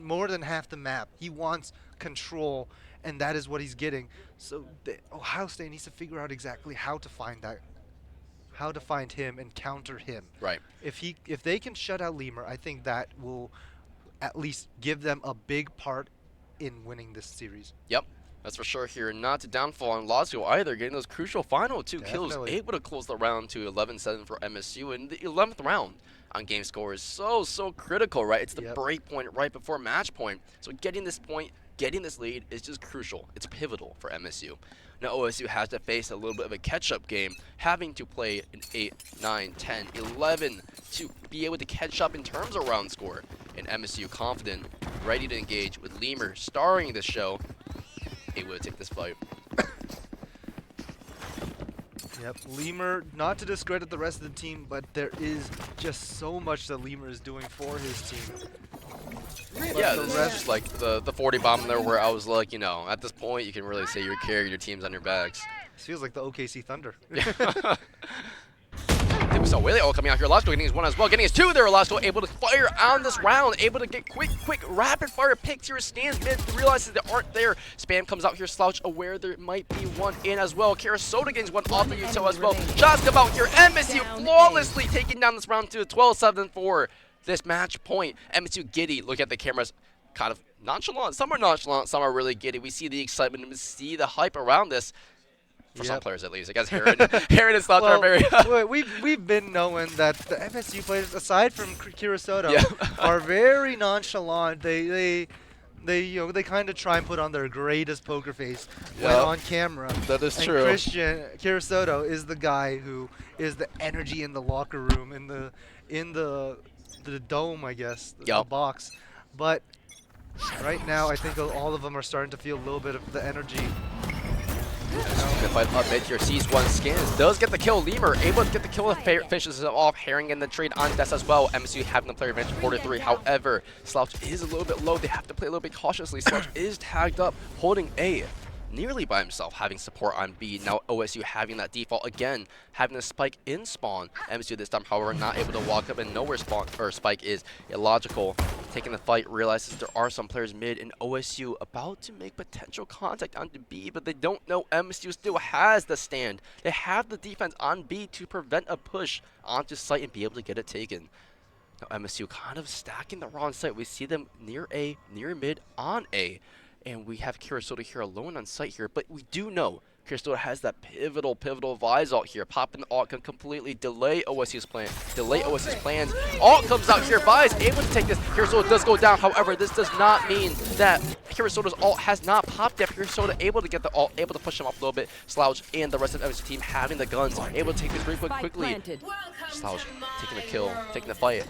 more than half the map. He wants control, and that is what he's getting. So Ohio State needs to figure out exactly how to find that. How to find him and counter him. Right. If they can shut out Lemur, I think that will at least give them a big part in winning this series. Yep, that's for sure here. Not to downfall on Lazio either, getting those crucial final 2 kills, able to close the round to 11-7 for MSU. And the 11th round on game score is so critical, right? It's the break point right before match point. So getting this point, getting this lead is just crucial. It's pivotal for MSU. Now OSU has to face a little bit of a catch-up game, having to play an 8, 9, 10, 11 to be able to catch up in terms of round score. And MSU confident, ready to engage with Lemur starring the show, able to take this fight. Yep, Lemur, not to discredit the rest of the team, but there is just so much that Lemur is doing for his team. Yeah, this is just like the 40 bomb there where I was like, you know, at this point you can really say you're carrying your teams on your backs. This feels like the OKC Thunder. We saw Willie coming out here. Lasco getting his one as well, getting his two there. Lasco able to fire on this round, able to get quick, rapid fire picks here. Stands mid, realizes they aren't there. Spam comes out here. Slouch aware there might be one in as well. Kirisoda getting one off the Uto as well. Shots come out here. MSU flawlessly taking down this round to 12-7 for this match point. MSU giddy. Look at the cameras, kind of nonchalant. Some are nonchalant, some are really giddy. We see the excitement and we see the hype around this. For some players, at least. I guess Heron and Slouch are very... we've been knowing that the MSU players, aside from Kirisoda, are very nonchalant. They kind of try and put on their greatest poker face when on camera. That is and true. Christian Kirisoda is the guy who is the energy in the locker room, in the dome, I guess, the box. But right now, I think all of them are starting to feel a little bit of the energy. Good fight up mid here. Sees one, scans, does get the kill. Lemur able to get the kill, finishes it off. Herring in the trade on Des as well. MSU having the player advantage 4-3. However, Slouch is a little bit low. They have to play a little bit cautiously. Slouch is tagged up, holding A nearly by himself, having support on B. Now OSU having that default again, having a spike in spawn. MSU this time, however, not able to walk up and know where spawn or spike is. Illogical, taking the fight, realizes there are some players mid, and OSU about to make potential contact onto B, but they don't know MSU still has the stand. They have the defense on B to prevent a push onto site and be able to get it taken. Now MSU kind of stacking the wrong site. We see them near A, near mid, on A. And we have Kirisoda here alone on site here, but we do know Kirisoda has that pivotal Vise ult here. Popping the ult can completely delay OSU's plans. Ult comes out here. Vise able to take this. Kirisoda does go down. However, this does not mean that Kirisoda's ult has not popped yet. Kirisoda able to get the ult, able to push him up a little bit. Slouch and the rest of the MSU team having the guns, able to take this very quickly. Slouch taking the kill, taking the fight.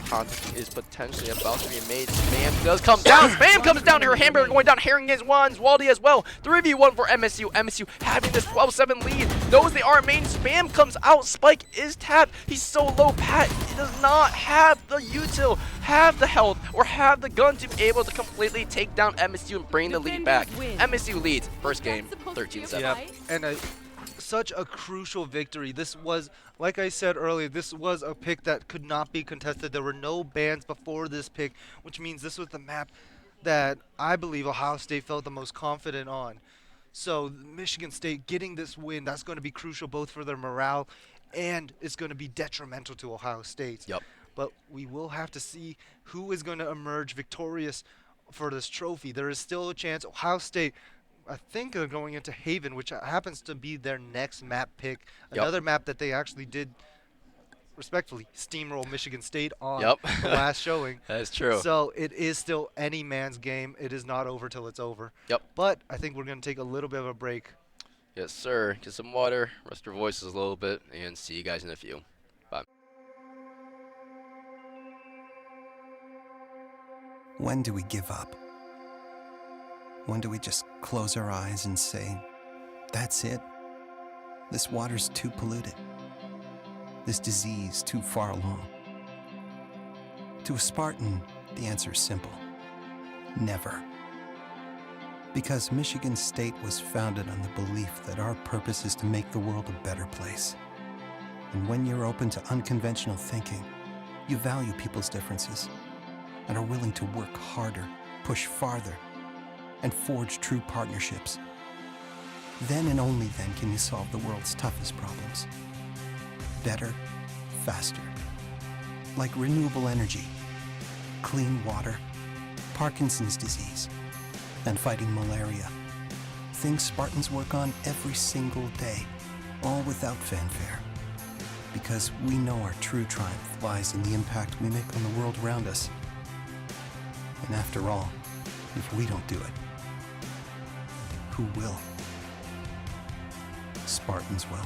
contact is potentially about to be made. Spam does come down. Spam comes down here. Hamburger going down. Herring is one. Waldy as well. 3v1 for MSU. MSU having this 12-7 lead. Knows they are main. Spam comes out. Spike is tapped. He's so low. Pat he does not have the util, have the health, or have the gun to be able to completely take down MSU and bring the lead back. MSU leads first game 13-7. Yeah, and such a crucial victory. This was, like I said earlier, this was a pick that could not be contested. There were no bans before this pick, which means this was the map that I believe Ohio State felt the most confident on. So Michigan State getting this win, that's going to be crucial both for their morale and it's going to be detrimental to Ohio State. Yep. But we will have to see who is going to emerge victorious for this trophy. There is still a chance. Ohio State, I think they're going into Haven, which happens to be their next map pick. Yep. Another map that they actually did, respectfully, steamroll Michigan State on Yep. the last showing. That's true. So it is still any man's game. It is not over till it's over. Yep. But I think we're going to take a little bit of a break. Yes, sir. Get some water, rest your voices a little bit, and see you guys in a few. Bye. When do we give up? When do we just close our eyes and say, that's it? This water's too polluted. This disease too far along. To a Spartan, the answer is simple. Never. Because Michigan State was founded on the belief that our purpose is to make the world a better place. And when you're open to unconventional thinking, you value people's differences and are willing to work harder, push farther, and forge true partnerships. Then and only then can you solve the world's toughest problems. Better, faster. Like renewable energy, clean water, Parkinson's disease, and fighting malaria. Things Spartans work on every single day, all without fanfare. Because we know our true triumph lies in the impact we make on the world around us. And after all, if we don't do it, who will? Spartans will.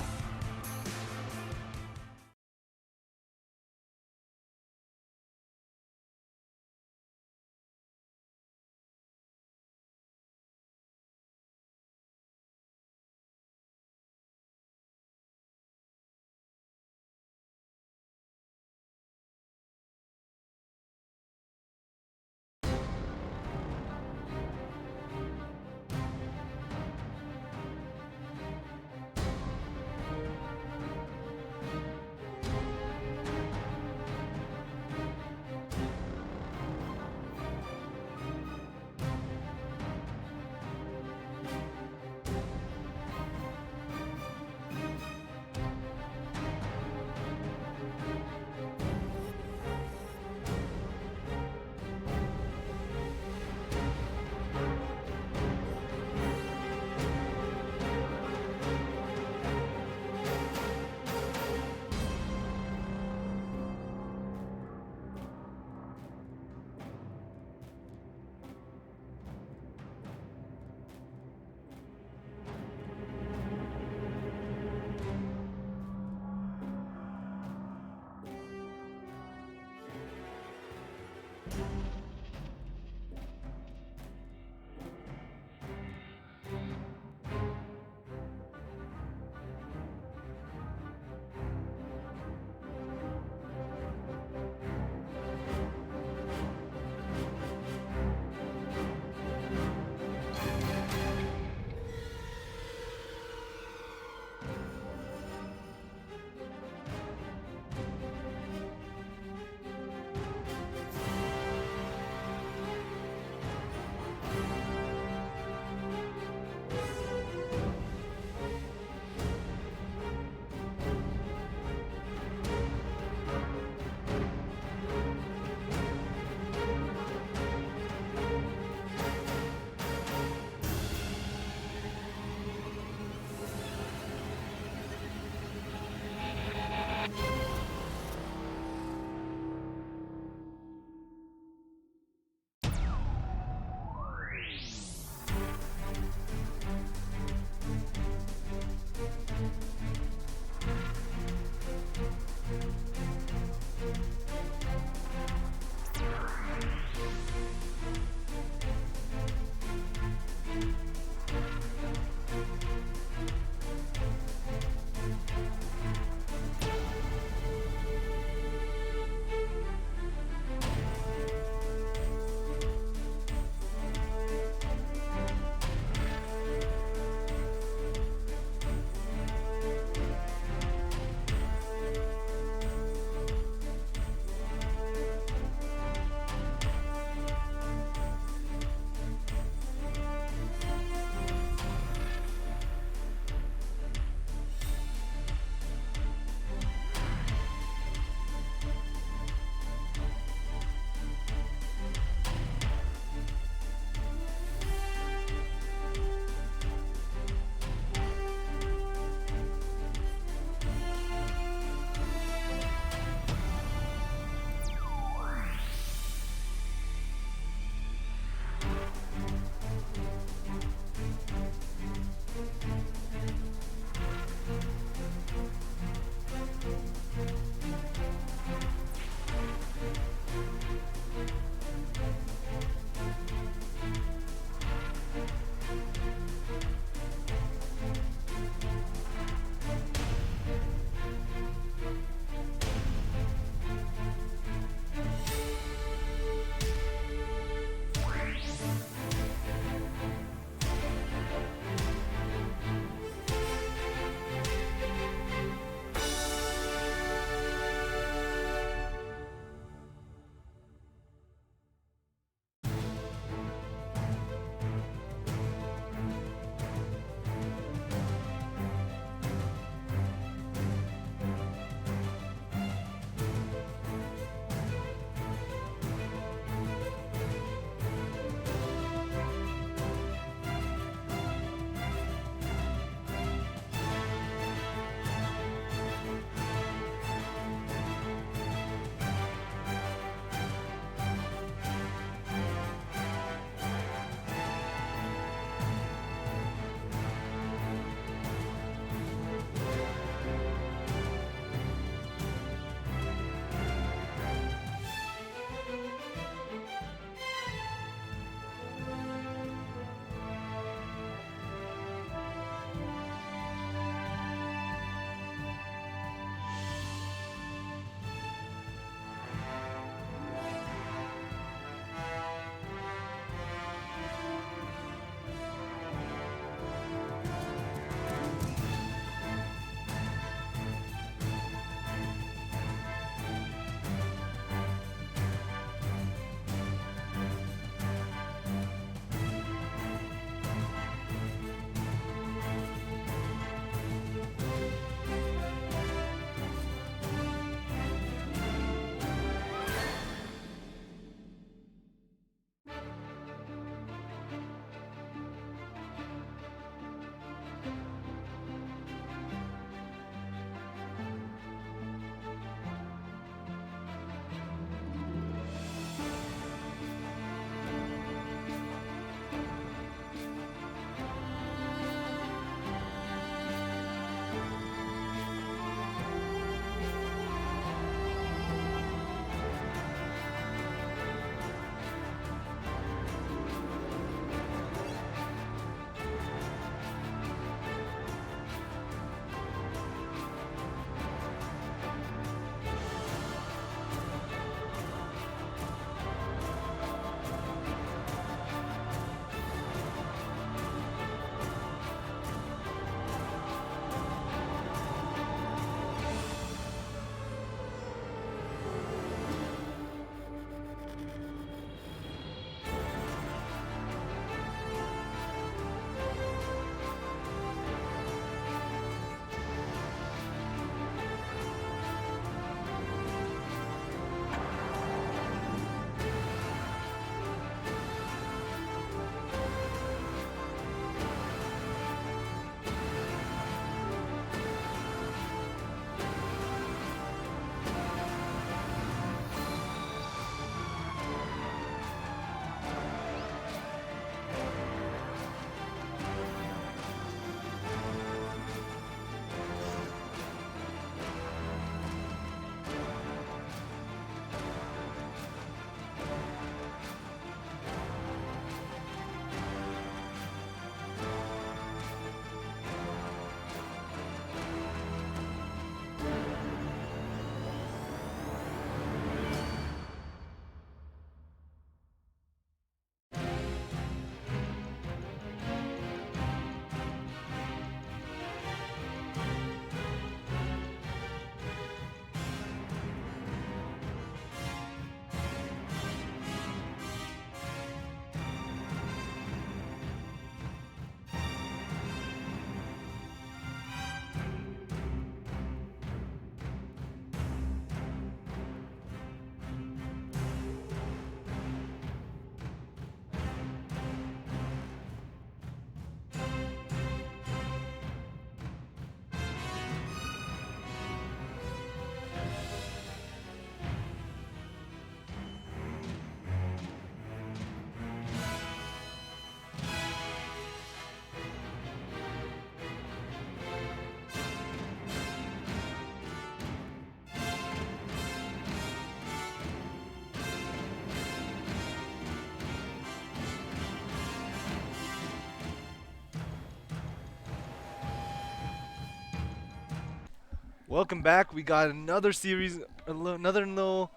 Welcome back. We got another series, another little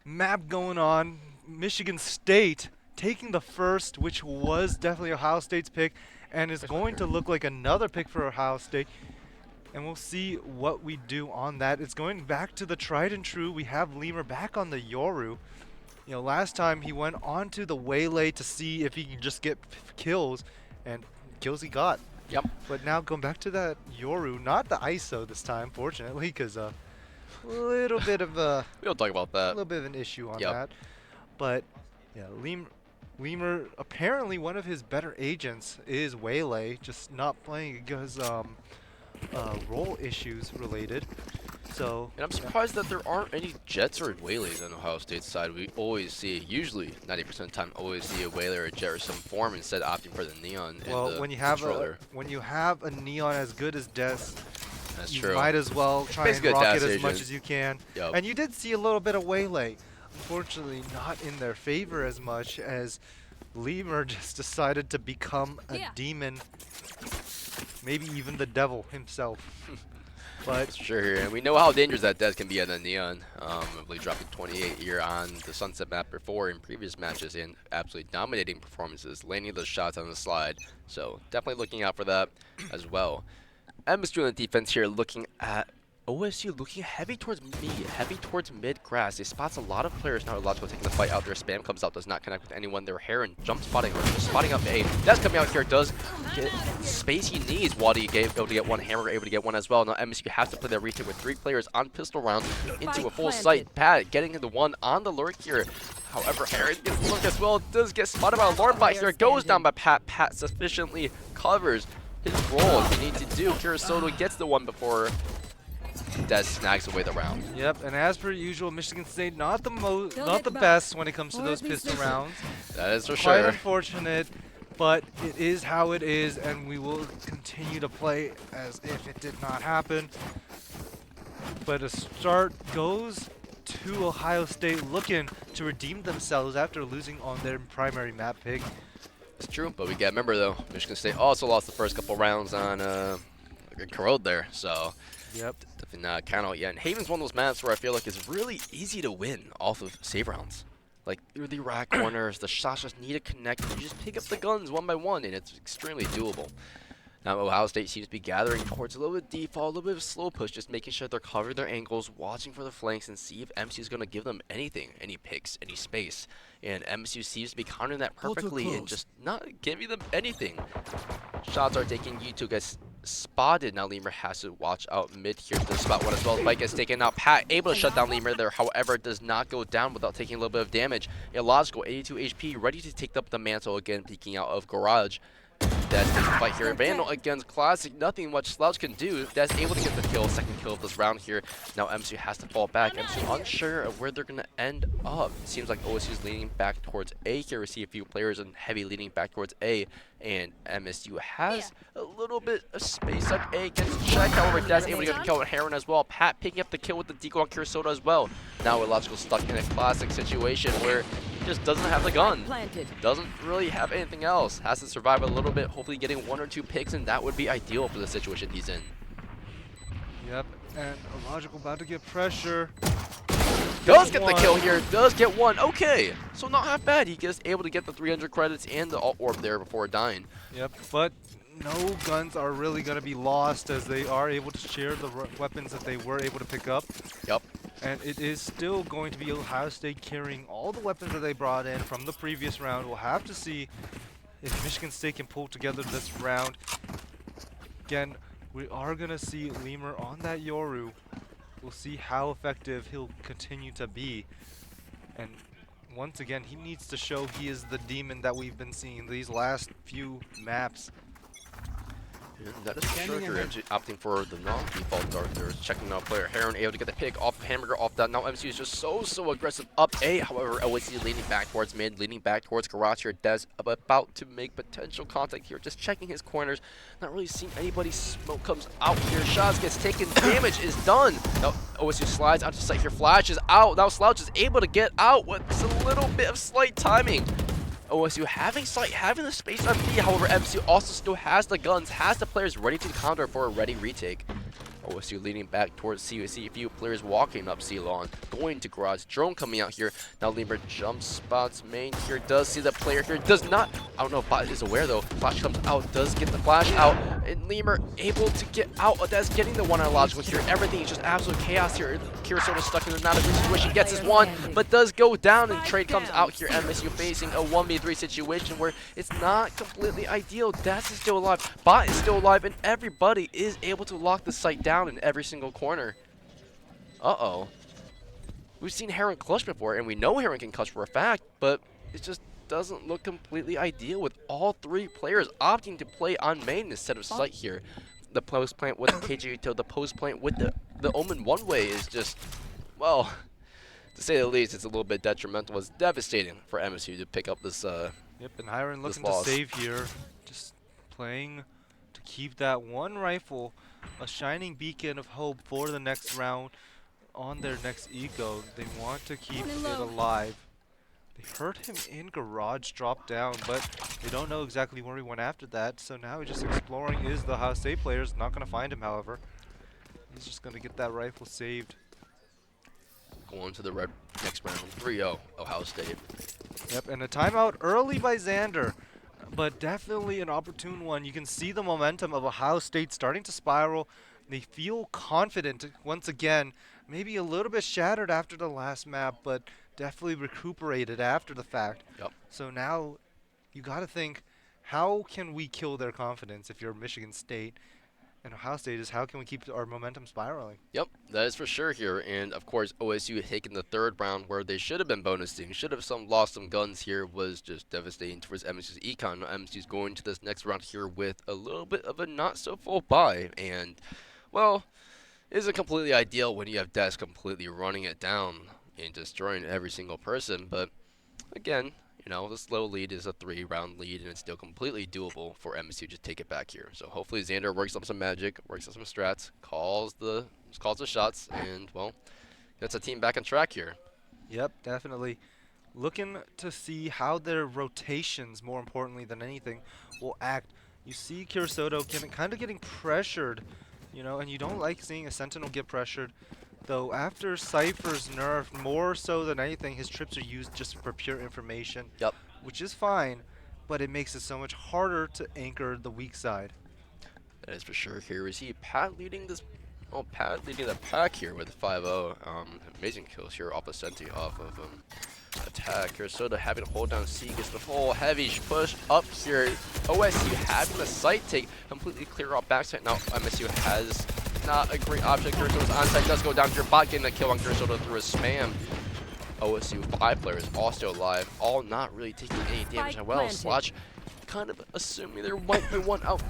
map going on. Michigan State taking the first, which was definitely Ohio State's pick, and is going to look like another pick for Ohio State. And we'll see what we do on that. It's going back to the tried and true. We have Lemur back on the Yoru. You know, last time he went on to the Waylay to see if he can just get kills, and kills he got. Yep. But now going back to that Yoru, not the ISO this time, fortunately, because a little bit of a We don't talk about that. little bit of an issue on Yep. that. But yeah, Lemur, apparently one of his better agents is Waylay, just not playing because role issues related. So And I'm surprised that there aren't any Jets or Waylays on Ohio State's side. We always see, usually 90% of the time, always see a Waylay or a Jet or some form instead opting for the Neon. well, and the when you have controller. when you have a Neon as good as Des, That's you true. might as well try and basically a rock it DAS as much agent. as you can. Yep. And you did see a little bit of Waylay. Unfortunately, not in their favor as much as Lemur just decided to become a demon, maybe even the devil himself. But Sure here, and we know how dangerous that Des can be at the Neon. I believe dropping 28 here on the Sunset map before in previous matches and absolutely dominating performances, landing those shots on the slide. So definitely looking out for that as well. MSU on the defense here looking at OSU looking heavy towards mid grass. They spots a lot of players now. Logical taking the fight out there. Spam comes out, does not connect with anyone. They're Heron jump spotting or just spotting up A. That's coming out here. Does get space he needs. Wadi able to get one. Hammer able to get one as well. Now MSU has to play their retake with 3 players on pistol round into a full sight. Pat getting the one on the lurk here. However, Heron gets the lurk as well. Does get spotted by a Lord Bite here. Goes down by Pat. Pat sufficiently covers his role he needs to do. Kirisoto gets the one before Des snags away the round. yep, and as per usual, Michigan State not the best when it comes to those pistol rounds. That is for Quite sure. unfortunate, but it is how it is, and we will continue to play as if it did not happen. But a start goes to Ohio State looking to redeem themselves after losing on their primary map pick. It's true, but we got to remember though, Michigan State also lost the first couple rounds on Corrode there, so Yep. definitely not count out yet. And Haven's one of those maps where I feel like it's really easy to win off of save rounds. Like through the rack corners, the shots just need to connect. You just pick up the guns one by one, and it's extremely doable. Now Ohio State seems to be gathering towards a little bit of default, a little bit of slow push, just making sure they're covering their angles, watching for the flanks, and see if MSU is going to give them anything, any picks, any space. And MSU seems to be countering that perfectly and just not giving them anything. Shots are taking U2 gets spotted. Now Lemur has to watch out mid here to the spot one as well. Bike gets taken out. Pat able to shut down Lemur there, however, does not go down without taking a little bit of damage. Illogical 82 HP, ready to take up the mantle again, peeking out of Garage. That's the fight here. Vandal against Classic. Nothing much Slouch can do. That's able to get the kill. Second kill of this round here. Now MSU has to fall back. MSU unsure of where they're going to end up. It seems like OSU is leaning back towards A here. We see a few players and heavy leaning back towards A. And MSU has a little bit of space up A. Gets checked. However, that's able to get the kill with Heron as well. Pat picking up the kill with the decoy on Kirisoto as well. Now Illogical stuck in a Classic situation where he just doesn't have the gun. Doesn't really have anything else. Has to survive a little bit. Hopefully getting 1 or 2 picks, and that would be ideal for the situation he's in. Yep, and Illogical about to get pressure. Does get the kill here. Does get one. Okay, so not half bad. He gets able to get the 300 credits and the alt orb there before dying. Yep, but no guns are really going to be lost as they are able to share the weapons that they were able to pick up. Yep. And it is still going to be Ohio State carrying all the weapons that they brought in from the previous round. We'll have to see if Michigan State can pull together this round. Again, we are going to see Lemur on that Yoru. We'll see how effective he'll continue to be. And once again, he needs to show he is the demon that we've been seeing these last few maps. And that is for sure. You're opting for the non-default dart there. Checking out player Heron able to get the pick off of Hamburger off that. Now MSU is just so aggressive up A. However, OSU leaning back towards mid, leaning back towards Garage here. Des about to make potential contact here. Just checking his corners. Not really seeing anybody. Smoke comes out here. Shots gets taken. Damage is done. Now OSU slides out to sight here. Flash is out. Now Slouch is able to get out with just a little bit of slight timing. OSU having sight, having the space on B. However, MSU also still has the guns, has the players ready to counter for a ready retake. OSU leading back towards C. We see a few players walking up C long, going to garage. Drone coming out here. Now Lemur jump spots main here. Does see the player here. Does not. I don't know if Bot is aware though. Flash comes out. Does get the flash out. And Lemur able to get out. That's getting the one on logical here. Everything is just absolute chaos here. Kirasoda stuck in not a good situation. Gets his one, but does go down. And trade comes out here. MSU facing a 1v3 situation where it's not completely ideal. Daz is still alive. Bot is still alive. And everybody is able to lock the site down in every single corner. Uh-oh. We've seen Heron clutch before, and we know Heron can clutch for a fact, but it just doesn't look completely ideal with all three players opting to play on main instead of site here. The post plant with KJ Uto, the post plant with the Omen one way is just, well, to say the least, it's a little bit detrimental. It's devastating for MSU to pick up this Yep, and Hiron looking to loss. save here. Just playing to keep that one rifle, a shining beacon of hope for the next round on their next eco. They want to keep it alive. They heard him in garage drop down, but they don't know exactly where he went after that. So now he's just exploring. Is the Ohio State players not going to find him, however. He's just going to get that rifle saved. Going to the red next round, 3-0 Ohio State. Yep, and a timeout early by Xander, but definitely an opportune one. You can see the momentum of Ohio State starting to spiral. They feel confident once again, maybe a little bit shattered after the last map, but definitely recuperated after the fact. Yep. So now you got to think, how can we kill their confidence if you're Michigan State? And Ohio State is, how can we keep our momentum spiraling? Yep, that is for sure here. And of course, OSU taking the third round where they should have been bonusing, should have lost some guns here, was just devastating towards MSU's econ. MSU's going to this next round here with a little bit of a not so full buy. And, well, it isn't completely ideal when you have Des completely running it down and destroying every single person. But again, you know, this low lead is a 3-round lead, and it's still completely doable for MSU to take it back here. So hopefully Xander works up some magic, works up some strats, calls the shots, and, well, gets a team back on track here. Yep, definitely. Looking to see how their rotations, more importantly than anything, will act. You see Kirasoto kind of getting pressured, you know, and you don't like seeing a Sentinel get pressured. Though after Cypher's nerf, more so than anything, his trips are used just for pure information. Yep. Which is fine, but it makes it so much harder to anchor the weak side. That is for sure here. We see Pat leading this. Oh, Pat leading the pack here with 5-0. Amazing kills here off of Senti, off of attack. Kirasoda having to hold down C, gets the full heavy push up here. OSU having the site take completely clear off backside. Now MSU has not a great option. Kirasoda's onside does go down here. Bot getting the kill on Kirasoda through a spam. OSU 5 players all still alive, all not really taking any damage. And well, Slotch kind of assuming there might be one out.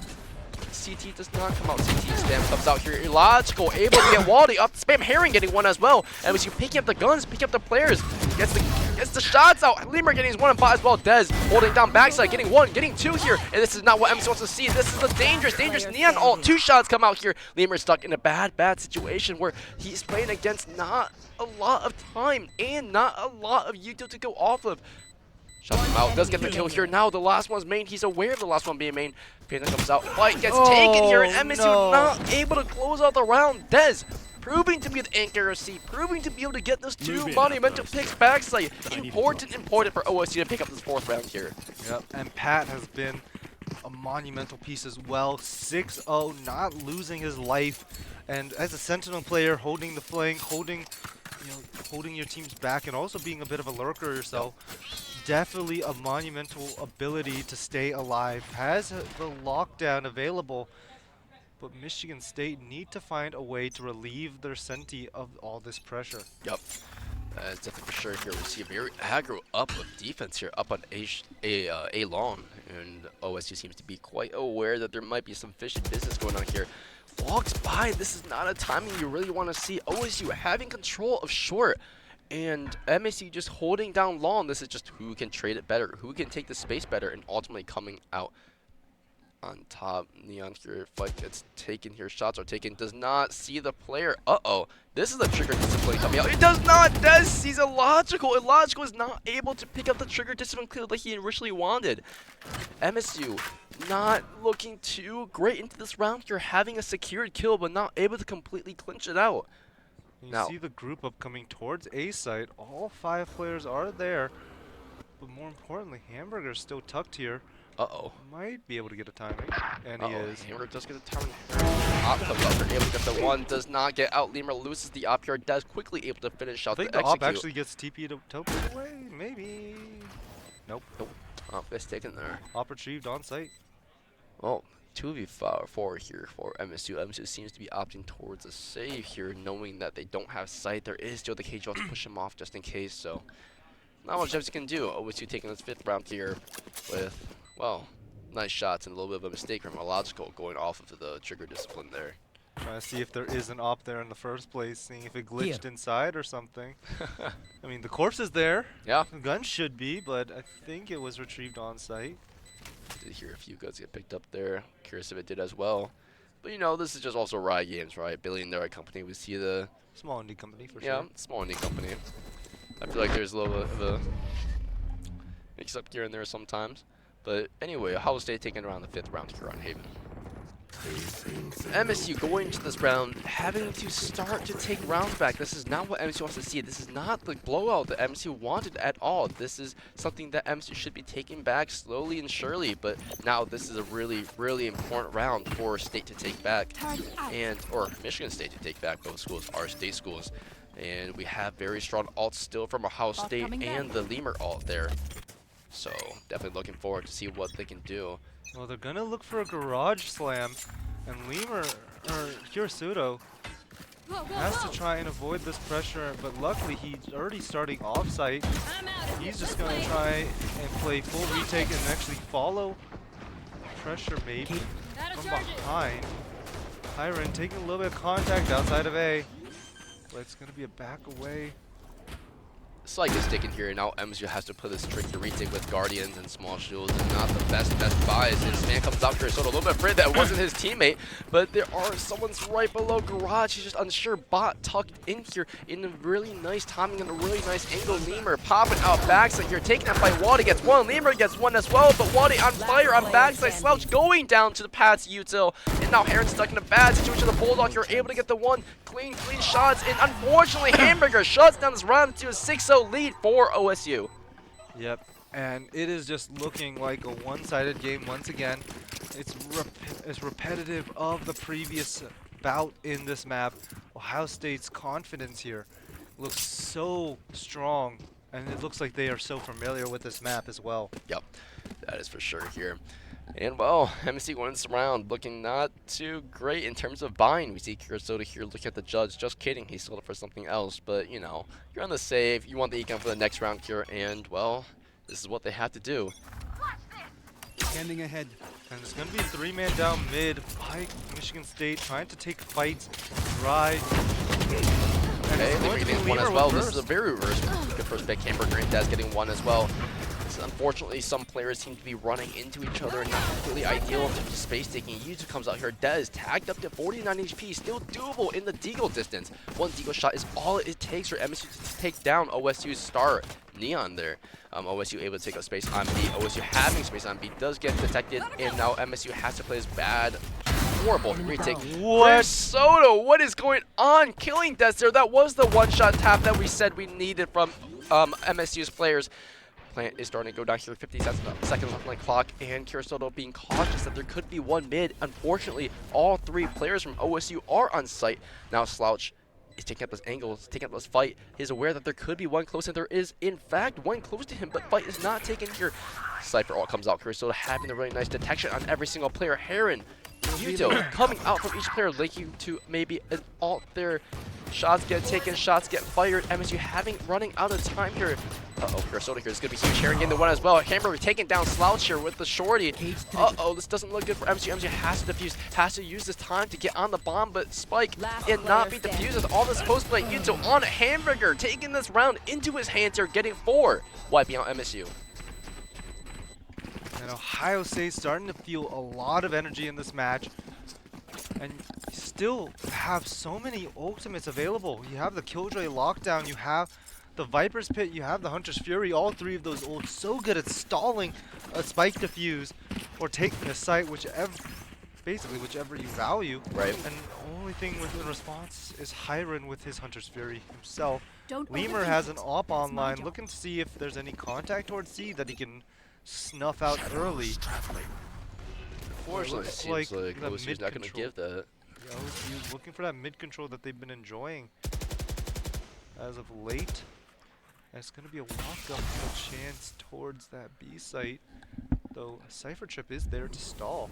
CT does not come out. CT spam comes out here. Illogical, able to get Waldy up. Spam Herring getting one as well. And as you picking up the guns, picking up the players, gets the shots out. Lemur getting his one and Bot as well. Dez holding down backside, getting one, getting two here. And this is not what MC wants to see. This is a dangerous Neon ult. 2 shots come out here. Lemur stuck in a bad situation where he's playing against not a lot of time and not a lot of Yuto to go off of. Shots him out, does get the kill here. Now the last one's main. He's aware of the last one being main. Panda comes out, fight gets taken here, and MSU not able to close out the round. Dez proving to be the accuracy, proving to be able to get those 2 monumental picks backside. Important for OSU to pick up this 4th round here. Yep, and Pat has been a monumental piece as well. 6-0, not losing his life, and as a Sentinel player, holding the flank, holding your team's back, and also being a bit of a lurker yourself. Definitely a monumental ability to stay alive. Has the lockdown available, but Michigan State need to find a way to relieve their Senti of all this pressure. Yep. That's definitely for sure here. We see a very aggro up of defense here, up on A long, and OSU seems to be quite aware that there might be some fishy business going on here. Walks by. This is not a timing you really want to see. OSU having control of short, and MSU just holding down long. This is just who can trade it better, who can take the space better, and ultimately coming out on top. Neon here, fight gets taken here. Shots are taken. Does not see the player. Uh-oh. This is the trigger discipline coming out. It does not. Does sees illogical. Illogical is not able to pick up the trigger discipline clear like he originally wanted. MSU not looking too great into this round here, having a secured kill, but not able to completely clinch it out. You Now, see the group up coming towards A site. All 5 players are there. But more importantly, Hamburger's still tucked here. uh-oh. Might be able to get a timing. And he is. Hammer does get a timing. Op comes up. They're able to get the one. Does not get out. Lemur loses the op here. Does quickly able to finish I out think the the op execute. actually gets TP to teleport away. Maybe. Nope. Nope. Op gets taken there. Op retrieved on site. Well, 2v4 here for MSU. MSU seems to be opting towards a save here, knowing that they don't have sight. There is still the cage to push him off just in case, so not much MSU can do. OSU taking this 5th round here with, well, nice shots and a little bit of a mistake from Illogical going off of the trigger discipline there. Trying to see if there is an op there in the first place, seeing if it glitched inside or something. I mean, the corpse is there. Yeah. The gun should be, but I think it was retrieved on site. Did hear a few guns get picked up there. Curious if it did as well. But you know, this is just also Riot Games, right? Billion-dollar company. We see the small indie company for sure. Yeah, sure. small indie company. I feel like there's a little bit of a mix-up here and there sometimes. But anyway, Ohio State taking around the 5th round here on Haven. MSU going into this round, having to start to take rounds back. This is not what MSU wants to see. This is not the blowout that MSU wanted at all. This is something that MSU should be taking back slowly and surely. But now this is a really, really important round for State to take back, or Michigan State to take back. Both schools are state schools, and we have very strong alts still from Ohio State and the Lemur alt there. So definitely looking forward to see what they can do. Well, they're gonna look for a garage slam, and Lemur or Hirasuto has to try and avoid this pressure. But luckily, he's already starting off-site. He's just gonna try and play full retake and actually follow pressure maybe from behind. Hiren taking a little bit of contact outside of A, but it's gonna be a back away. Slight is taken here, and now MSU has to put this trick to retake with Guardians and Small Shields, and not the best buys. This man comes out here, so a little bit afraid that wasn't his teammate, but there are someone's right below Garage. He's just unsure. Bot tucked in here in a really nice timing and a really nice angle. Lemur popping out backside here, taking out by Wadi, gets one. Lemur gets one as well, but Wadi on fire on backside. Slouch going down to the pads util, and now Heron stuck in a bad situation. The Bulldog here able to get the one. Clean shots, and unfortunately Hamburger shuts down this round to a 6-0 lead for OSU. Yep, and it is just looking like a one-sided game once again. It's repetitive of the previous bout in this map. Ohio State's confidence here looks so strong, and it looks like they are so familiar with this map as well. Yep, that is for sure here. And well, MSC wins the round, looking not too great in terms of buying. We see Kurosota here looking at the judge. Just kidding, he sold it for something else. But you know, you're on the save, you want the econ for the next round here, and well, this is what they have to do. Standing ahead. And it's going to be a 3-man down mid by Michigan State, trying to take fights, right. Okay, they're getting one as well. This is a very reverse. Good first pick. Hamburger and Dez getting one as well. Unfortunately, some players seem to be running into each other and not completely ideal in terms of space taking. Yuzu comes out here. Dez tagged up to 49 HP, still doable in the deagle distance. One deagle shot is all it takes for MSU to take down OSU's star Neon there. OSU able to take up space on B. OSU having space on B does get detected, and now MSU has to play this bad, horrible retake. What? Soto, what is going on? Killing Dez there. That was the one-shot tap that we said we needed from MSU's players. Plant is starting to go down here, 50 seconds left on the clock, and Kirisoto being cautious that there could be one mid. Unfortunately, all 3 players from OSU are on site. Now Slouch is taking up his angles, taking up this fight. He's aware that there could be one close, and there is, in fact, one close to him, but fight is not taken here. Cypher all comes out. Kirisoto having the really nice detection on every single player. Heron, Yuto coming out from each player, linking to maybe an alt there. Shots get taken, shots get fired. MSU running out of time here. Uh-oh, Kirisoto here is going to be huge. Heron getting the one as well. Hamburger taking down Slouch here with the shorty. Uh-oh, this doesn't look good for MSU. MSU has to defuse, has to use this time to get on the bomb, but Spike and not be defused with all this post-play. Yuto on Hamburger, taking this round into his hands here, getting 4, wiping out MSU. And And Ohio State starting to feel a lot of energy in this match. And you still have so many ultimates available. You have the Killjoy Lockdown, you have the Viper's Pit, you have the Hunter's Fury. All three of those ults so good at stalling a Spike Defuse or taking a site, basically whichever you value. Right. And the only thing in response is Hiren with his Hunter's Fury himself. Don't Lemur overthink has it. an AWP That's my online, job. looking to see if there's any contact towards C that he can snuff out early. Unfortunately, it looks seems like like the OSU's not going to mid-control. give that. Yeah, OSU looking for that mid control that they've been enjoying as of late. And it's going to be a walk-up chance towards that B site, though Cypher Trip is there to stall.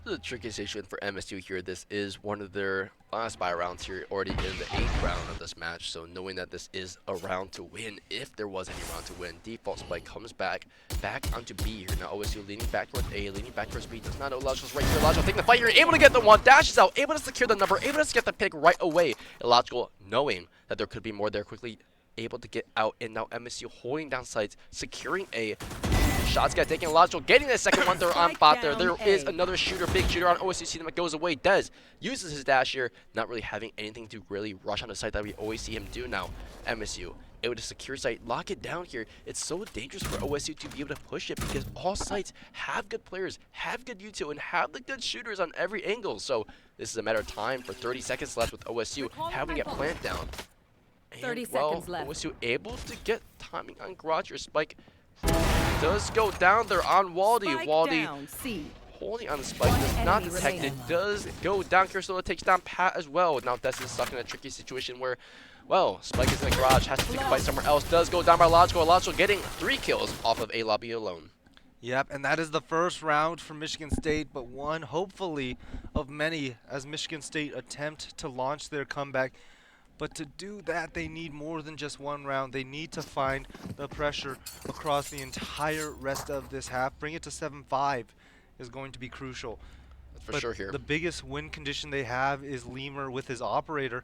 This is a tricky situation for MSU here. This is one of their last buy rounds here, already in the 8th round of this match. So knowing that this is a round to win, if there was any round to win, default Spike comes back onto B here. Now OSU leaning back towards A, leaning back towards B. Does not know Illogikal's right here. Illogical taking the fight here, able to get the one, dashes out, able to secure the number, able to get the pick right away. Illogical knowing that there could be more there, quickly able to get out, and now MSU holding down sites, securing A. Shots got taken. Illogical getting the second one. They're on bot there. There is another shooter, big shooter on OSU. See them, it goes away. Dez uses his dash here, not really having anything to really rush on the site that we always see him do now. MSU able to secure site, lock it down here. It's so dangerous for OSU to be able to push it because all sites have good players, have good util, and have the good shooters on every angle. So this is a matter of time for 30 seconds left with OSU having to get plant down. And, 30 well, seconds left. OSU able to get timing on Garage. Your Spike does go down there on Waldy. Waldy holding on the Spike, does not detect it, does go down. Kirstola takes down Pat as well. Now Des is stuck in a tricky situation where, well, Spike is in the garage, has to take a fight somewhere else, does go down by Logical. Logical getting 3 kills off of A Lobby alone. Yep, and that is the first round for Michigan State, but one, hopefully, of many as Michigan State attempt to launch their comeback. But to do that, they need more than just one round. They need to find the pressure across the entire rest of this half. Bring it to 7-5 is going to be crucial. That's for but sure here. The biggest win condition they have is Lemur with his operator.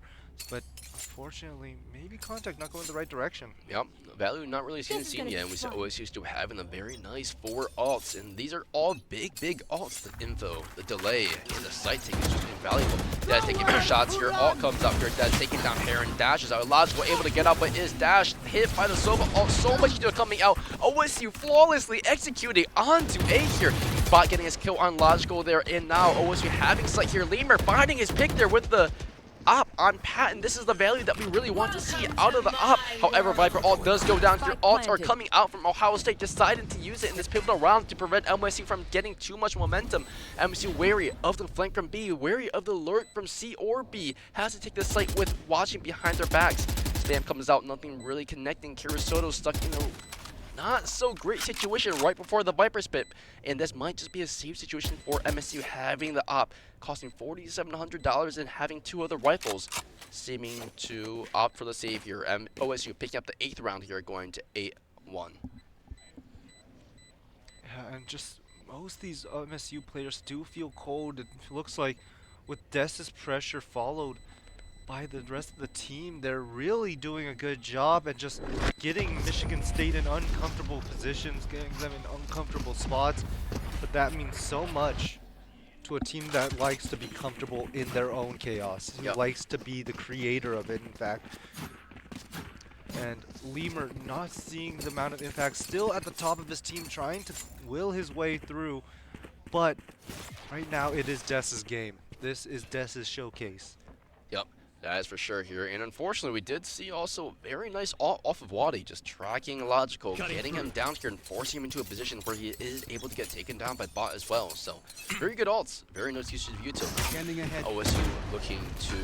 But unfortunately, maybe contact not going the right direction. Yep, value not really seen yet, and we see OSU still having a very nice 4 ults, and these are all big ults. The info, the delay, and the site taking is just invaluable. Dad's taking more shots here. Alt comes up here. Dad's taking down Heron. Dashes out. Logical able to get out, but is dashed hit by the Sova ult. So much still coming out. OSU flawlessly executing onto A here. Bot getting his kill on Logical there, and now OSU having sight here. Lemur finding his pick there with the op on Pat, and this is the value that we really want to see out of the op. However, Viper ult does go down here. Ults are coming out from Ohio State, deciding to use it in this pivotal round to prevent MSU from getting too much momentum. MSU wary of the flank from B, wary of the lurk from C or B, has to take the site with watching behind their backs. Spam comes out, nothing really connecting. Kirisoto stuck in a not so great situation right before the Viper Spit, and this might just be a safe situation for MSU having the op, costing $4,700 and having 2 other rifles, seeming to opt for the save here. OSU picking up the 8th round here, going to 8-1. Yeah, and just most of these MSU players do feel cold. It looks like with Des's pressure followed by the rest of the team, they're really doing a good job at just getting Michigan State in uncomfortable positions, getting them in uncomfortable spots. But that means so much to a team that likes to be comfortable in their own chaos, who likes to be the creator of it, in fact. And Lemur not seeing the amount of impact, still at the top of his team, trying to will his way through. But right now it is Des's game. This is Des's showcase. Yep. That is for sure here, and unfortunately we did see also very nice off of Wadi, just tracking Logical, getting him down here and forcing him into a position where he is able to get taken down by bot as well. So very good ults, very nice usage of util. OSU looking to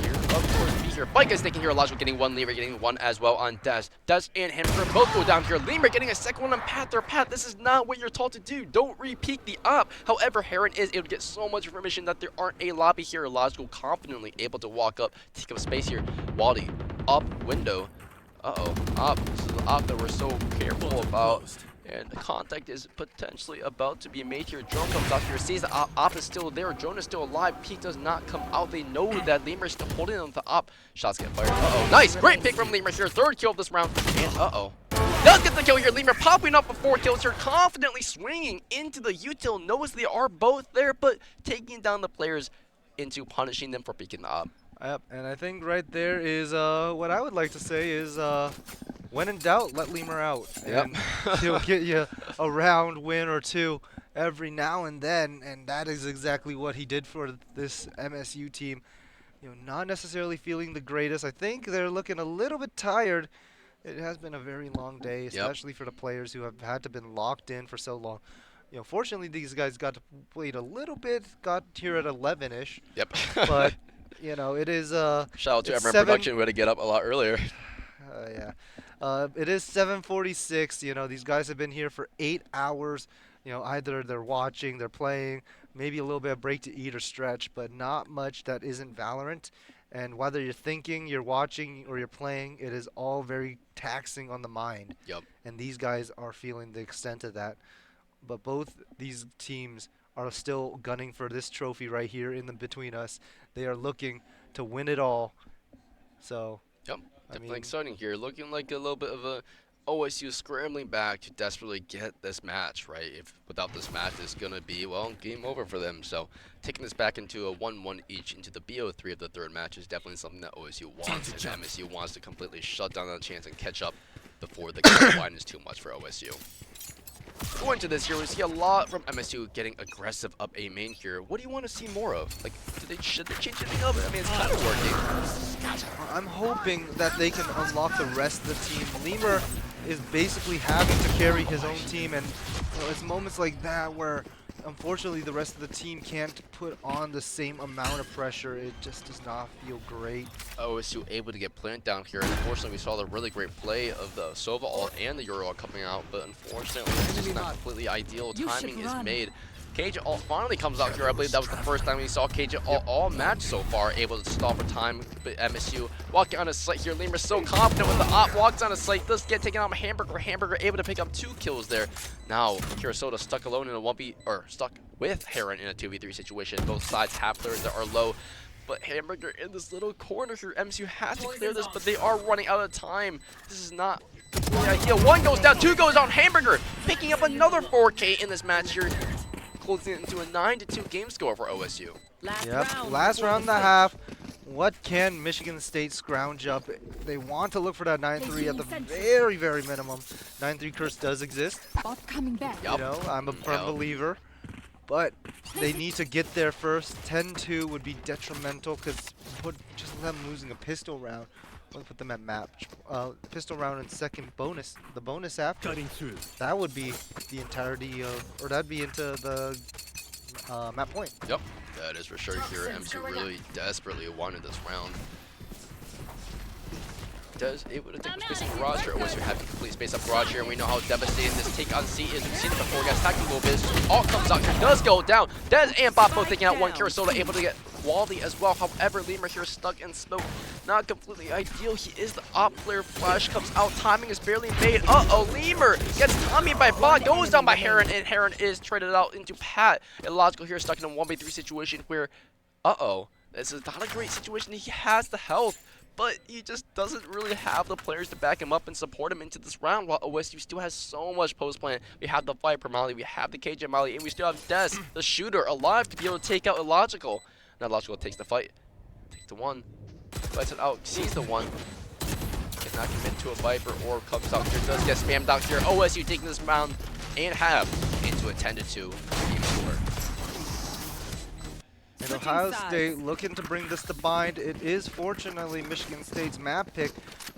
gear up towards B here. Bike is taking here, Logical getting 1, Lemur getting 1 as well on Des. Des and Henry both go down here. Lemur getting a second one on Pat there. Pat, this is not what you're taught to do. Don't repeat the op. However, Heron is able to get so much information that there aren't a lobby here. Logical confidently able to walk up, take up space here. Wadi up window. Op. This is the op that we're so careful about. And the contact is potentially about to be made here. Drone comes out here, sees the op is still there. Drone is still alive. Peak does not come out. They know that Lemur is still holding on to the op. Shots get fired. Nice. Great pick from Lemur here. 3rd kill of this round. And Does get the kill here. Lemur popping up with 4 kills here, confidently swinging into the util. Knows they are both there, but taking down the players into punishing them for picking up. Yep, and I think right there is what I would like to say is when in doubt, let Lemur out. Yep. And he'll get you a round win or two every now and then, and that is exactly what he did for this MSU team. You know, not necessarily feeling the greatest. I think they're looking a little bit tired. It has been a very long day, especially for the players who have had to been locked in for so long. You know, fortunately, these guys got to play a little bit, got here at 11-ish. Yep. But, you know, it is... Shout out to it's everyone in production. We had to get up a lot earlier. Yeah. It is 7:46. You know, these guys have been here for 8 hours. You know, either they're watching, they're playing, maybe a little bit of break to eat or stretch, but not much that isn't Valorant. And whether you're thinking, you're watching, or you're playing, it is all very taxing on the mind. Yep. And these guys are feeling the extent of that. But both these teams are still gunning for this trophy right here in the between us. They are looking to win it all. So, yep, definitely exciting here. Looking like a little bit of a OSU scrambling back to desperately get this match, right? If without this match, it's going to be, well, game over for them. So taking this back into a 1-1 each into the BO3 of the third match is definitely something that OSU wants. And MSU wants to completely shut down that chance and catch up before the gap widens too much for OSU. Going to this here, we see a lot from MSU getting aggressive up A main here. What do you want to see more of? Like, should they change anything up? I mean, it's kind of working. I'm hoping that they can unlock the rest of the team. Lemur is basically having to carry his own team, and you know, it's moments like that where unfortunately the rest of the team can't put on the same amount of pressure. It just does not feel great. OSU able to get plant down here, and unfortunately we saw the really great play of the Sova ult and the Euro ult coming out, but unfortunately it's just not completely ideal. Timing is made. Cage ult finally comes out here. I believe that was the first time we saw Cage ult all match so far, able to stall for time. But MSU walking on a site here. Lemur's so confident with the op, walks on a site, does get taken out by Hamburger. Hamburger able to pick up 2 kills there. Now Kurasota stuck alone in a 1v, or stuck with Heron in a 2v3 situation. Both sides have players that are low. But Hamburger in this little corner here. MSU has to clear this, but they are running out of time. This is not the ideal. 1 goes down, 2 goes down. Hamburger picking up another 4K in this match here, closing it into a 9-2 game score for OSU. Last round and a half. What can Michigan State scrounge up? They want to look for that 9-3 at the very, very minimum. 9-3 curse does exist. Coming back. You know, I'm a firm believer. But they need to get there first. 10-2 would be detrimental because just them losing a pistol round. Let's put them at match. Pistol round and second bonus. The bonus after. Cutting through. That would be the entirety of, or that'd be into the map point. Yep, that is for sure here. MSU really desperately wanted this round. Does able to take space in garage here. OSU having complete space up garage here, and we know how devastating this take on C is. We've seen it before, guys. Tactical biz. All comes out here, does go down. Dez and Bop both taking out 1. Kurasota able to get Wally as well. However, Lemur here stuck in smoke. Not completely ideal. He is the op player. Flash comes out. Timing is barely made. Uh-oh, Lemur gets Tommy by Bot. Goes down by Heron, and Heron is traded out into Pat. Illogical here stuck in a 1v3 situation where, uh-oh, this is not a great situation. He has the health, but he just doesn't really have the players to back him up and support him into this round, while OSU still has so much post-plan. We have the Viper Molly, we have the KJ Molly, and we still have Des, the shooter, alive to be able to take out Illogical. Now Illogical takes the fight, takes the 1, fights it out, sees the 1. Cannot commit to a Viper or comes out here, does get spammed out here. OSU taking this round and half into a 10-2 game score. And Ohio State looking to bring this to bind. It is fortunately Michigan State's map pick,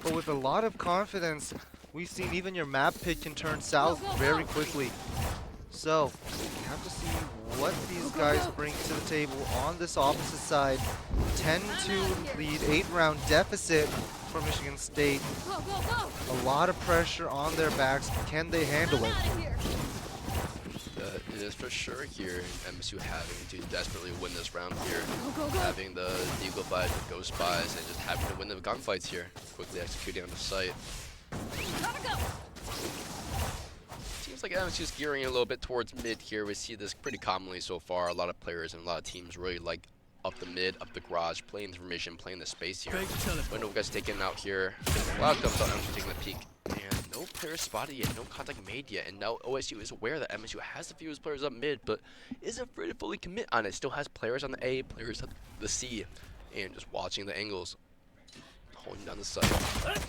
but with a lot of confidence, we've seen even your map pick can turn south very quickly. So, we have to see what these guys bring to the table on this opposite side. 10-2 lead, 8-round deficit for Michigan State. A lot of pressure on their backs. Can they handle it? It is for sure here. MSU having to desperately win this round here. Having the Deagle fight, the Ghost Spies, and just having to win the gunfights here. Quickly executing on the site. Seems like MSU's gearing a little bit towards mid here. We see this pretty commonly so far. A lot of players and a lot of teams really like up the mid, up the garage, playing the formation, playing the space here. Window gets taken out here. Cloud comes out, MSU taking the peek. And no player spotted yet, no contact made yet, and now OSU is aware that MSU has the fewest players up mid, but isn't free to fully commit on it. Still has players on the A, players on the C, and just watching the angles. Holding down the site.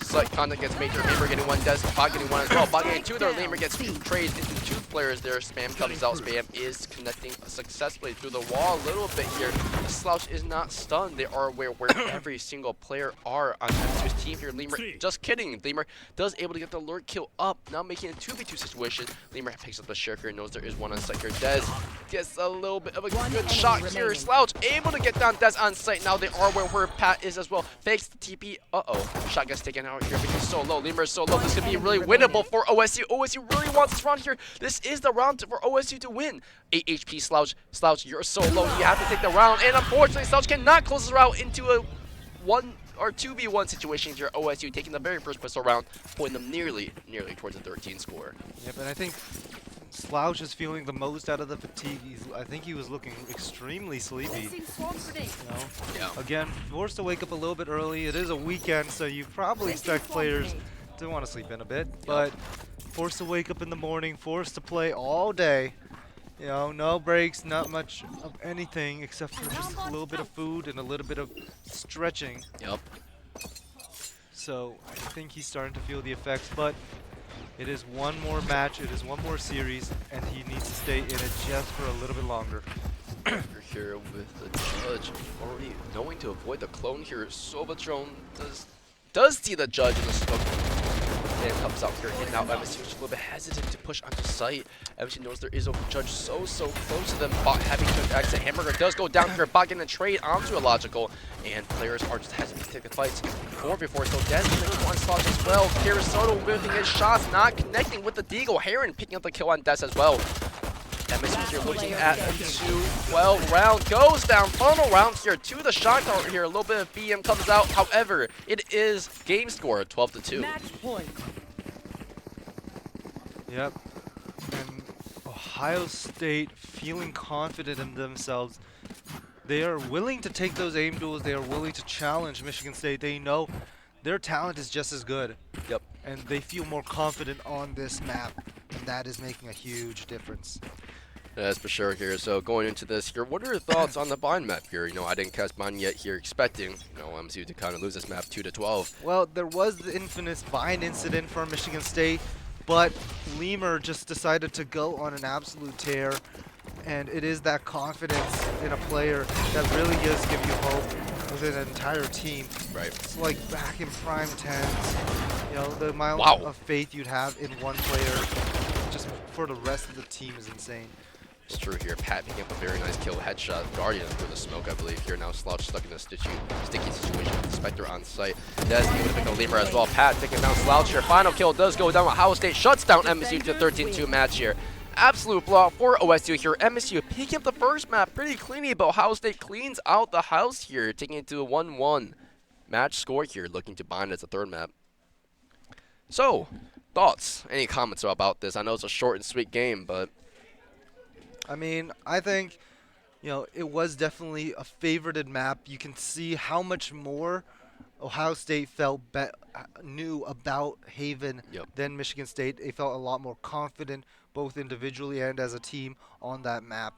Site contact gets major. Lamer getting one, Des Bot getting one as well. Bot getting two there. Lamer gets trades into two players there. Spam comes out. Spam is connecting successfully through the wall a little bit here. The Slouch is not stunned. They are aware where every single player are on MSU's team here. Lamer, just kidding. Lamer does able to get the lurk kill up. Now making a 2v2 situation. Lamer picks up the Shirker and knows there is one on site here. Des gets a little bit of a good shot here. Slouch able to get down Des on site. Now they are where Pat is as well. Fakes the TP. Uh-oh. Shot gets taken out here because he's so low. Lemur is so low. This could be really winnable for OSU. OSU really wants this round here. This is the round for OSU to win. 8 HP Slouch. Slouch, you're so low. You have to take the round. And unfortunately, Slouch cannot close this round into a 1 or 2v1 situation here. OSU taking the very first pistol round, putting them nearly towards a 13 score. Yep, and I think Slouch is feeling the most out of the fatigue. I think he was looking extremely sleepy. You know? Yeah. Again, forced to wake up a little bit early. It is a weekend, so you probably expect players to want to sleep in a bit. But forced to wake up in the morning, forced to play all day. You know, no breaks, not much of anything except for just a little bit of food and a little bit of stretching. Yep. So I think he's starting to feel the effects, but it is one more match, it is one more series, and he needs to stay in it just for a little bit longer. You're here with the judge already knowing to avoid the clone here. Sovatron does see the judge in the smoke. And comes out here and now MSU is a little bit hesitant to push onto site. MSU knows there is a judge so close to them. Bot having to exit. Hamburger does go down here. Bot getting a trade onto a logical. And players are just hesitant to take the fights 4v4. So Des making one slot as well. Kirisoto whipping his shots, not connecting with the Deagle. Heron picking up the kill on Des as well. MSU here looking at a 2-12 round. Goes down. Final round here to the shot tower here. A little bit of BM comes out. However, it is game score 12-2. Match point. Yep. And Ohio State feeling confident in themselves. They are willing to take those aim duels. They are willing to challenge Michigan State. They know their talent is just as good. Yep. And they feel more confident on this map. And that is making a huge difference. That's for sure here. So going into this here, what are your thoughts on the bind map here? You know, I didn't cast bind yet here, expecting MSU to kind of lose this map 2-12. Well, there was the infamous bind incident for Michigan State, but Lemur just decided to go on an absolute tear, and it is that confidence in a player that really does give you hope within an entire team. Right. It's like back in prime 10s, you know, the amount of faith you'd have in one player just for the rest of the team is insane. It's true here. Pat picking up a very nice kill. Headshot. Guardian through the smoke, I believe. Here now, Slouch stuck in a sticky situation with the Spectre on site. Des able to pick a Lemur as well. Pat taking down Slouch here. Final kill does go down. Ohio State shuts down MSU to a 13-2 match here. Absolute blowout for OSU here. MSU picking up the first map pretty cleanly, but Ohio State cleans out the house here, taking it to a 1-1 match score here, looking to bind as a third map. So, thoughts? Any comments about this? I know it's a short and sweet game, but I mean, I think, you know, it was definitely a favorited map. You can see how much more Ohio State knew about Haven than Michigan State. They felt a lot more confident, both individually and as a team, on that map.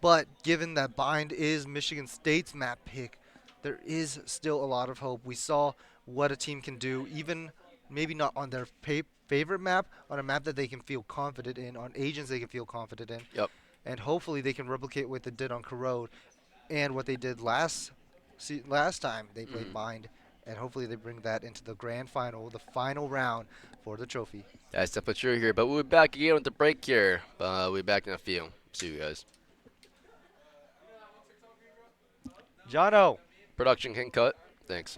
But given that bind is Michigan State's map pick, there is still a lot of hope. We saw what a team can do, even maybe not on their favorite map, on a map that they can feel confident in, on agents they can feel confident in. Yep. And hopefully they can replicate what they did on Corrode and what they did last time they played bind. And hopefully they bring that into the grand final, the final round for the trophy. That's definitely true here. But we'll be back again with the break here. We'll be back in a few. See you guys. Jono. Production can cut. Thanks.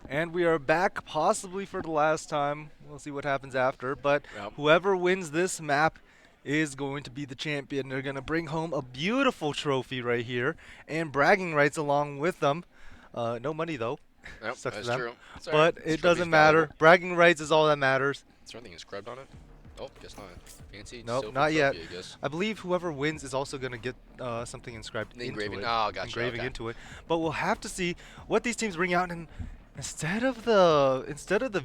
And we are back, possibly for the last time. We'll see what happens after. But Yep. whoever wins this map is going to be the champion. They're going to bring home a beautiful trophy right here and bragging rights along with them. No money, though. Yep, Sucks for that's them. true. It's But alright. it doesn't matter. Bragging rights is all that matters. Is there anything inscribed on it? Oh, guess not. Fancy Nope, silver not yet. trophy, I guess. I believe whoever wins is also going to get something inscribed The into engraving. it. Oh, gotcha. Engraving Okay. into it. But we'll have to see what these teams bring out. And instead of the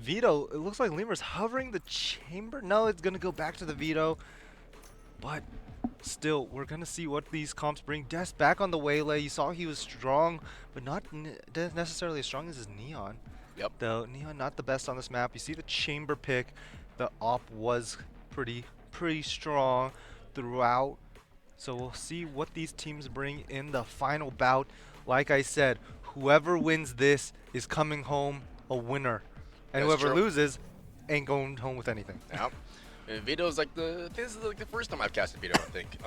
veto, it looks like Lemur's hovering the chamber. No, it's going to go back to the veto. But still, we're going to see what these comps bring. Des back on the waylay. You saw he was strong, but not necessarily as strong as his Neon. Yep. The Neon not the best on this map. You see the chamber pick. The op was pretty strong throughout. So we'll see what these teams bring in the final bout. Like I said, whoever wins this is coming home a winner. And That's whoever true. loses ain't going home with anything. Yep. And Vito's like this is like the first time I've casted Vito, I think.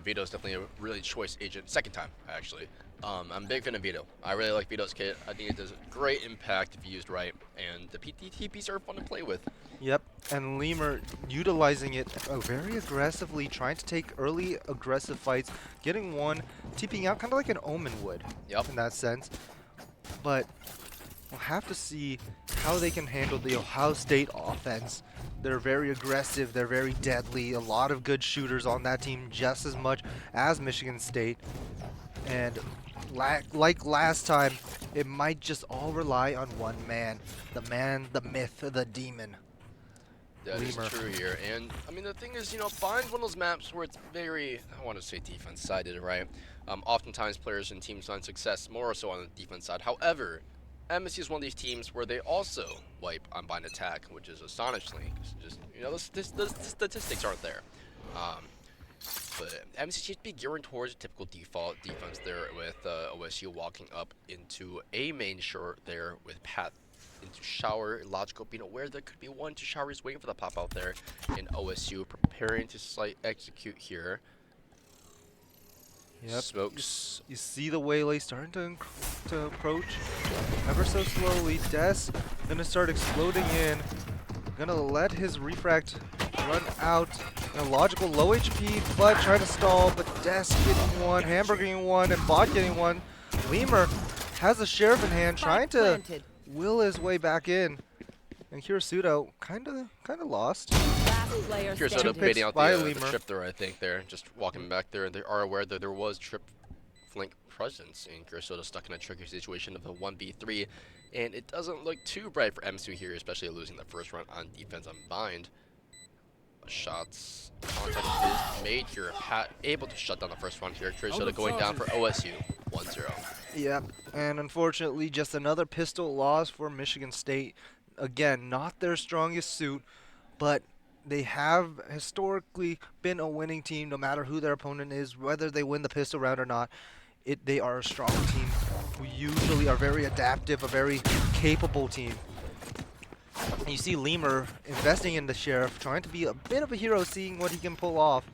Vito's definitely a really choice agent. Second time, actually. I'm a big fan of Vito. I really like Vito's kit. I think it does great impact if used right. And the TPs are fun to play with. Yep, and Lemur utilizing it very aggressively, trying to take early aggressive fights, getting one, TPing out kind of like an Omen would. Yep. In that sense. But we'll have to see how they can handle the Ohio State offense. They're very aggressive, they're very deadly, a lot of good shooters on that team, just as much as Michigan State. And like last time, it might just all rely on one man, the myth, the demon. That is Lemur. true here. And, I mean, the thing is, you know, find one of those maps where it's very, I want to say defense-sided, right? Oftentimes players and teams find success more so on the defense side. However, MSU is one of these teams where they also wipe on bind attack, which is astonishing. Just, you know, the statistics aren't there. But MSU seems to be gearing towards a typical default defense there with OSU walking up into a main short there with Pat into shower, logical being aware there could be one to shower is waiting for the pop out there, and OSU preparing to slight execute here. Yep. Smokes. You see the waylay starting to approach ever so slowly. Des gonna start exploding in. Gonna let his refract run out. A logical low HP, but trying to stall. But Des getting one, Hamburger getting one, and Bot getting one. Lemur has the sheriff in hand, trying to will his way back in. And Hirasuto kind of lost. Hirasuto baiting out by the Lemur. trip there, I think, there. Just walking back there. They are aware that there was trip flank presence, and Hirasuto stuck in a tricky situation of a 1v3. And it doesn't look too bright for MSU here, especially losing the first round on defense on bind. Shots. Contact is made here. Pat able to shut down the first one here. Hirasuto going down for OSU. 1-0. Yep, and unfortunately just another pistol loss for Michigan State. Again, not their strongest suit, but they have historically been a winning team no matter who their opponent is, whether they win the pistol round or not. They are a strong team who usually are very adaptive, a very capable team. And you see Lemur investing in the sheriff, trying to be a bit of a hero, seeing what he can pull off.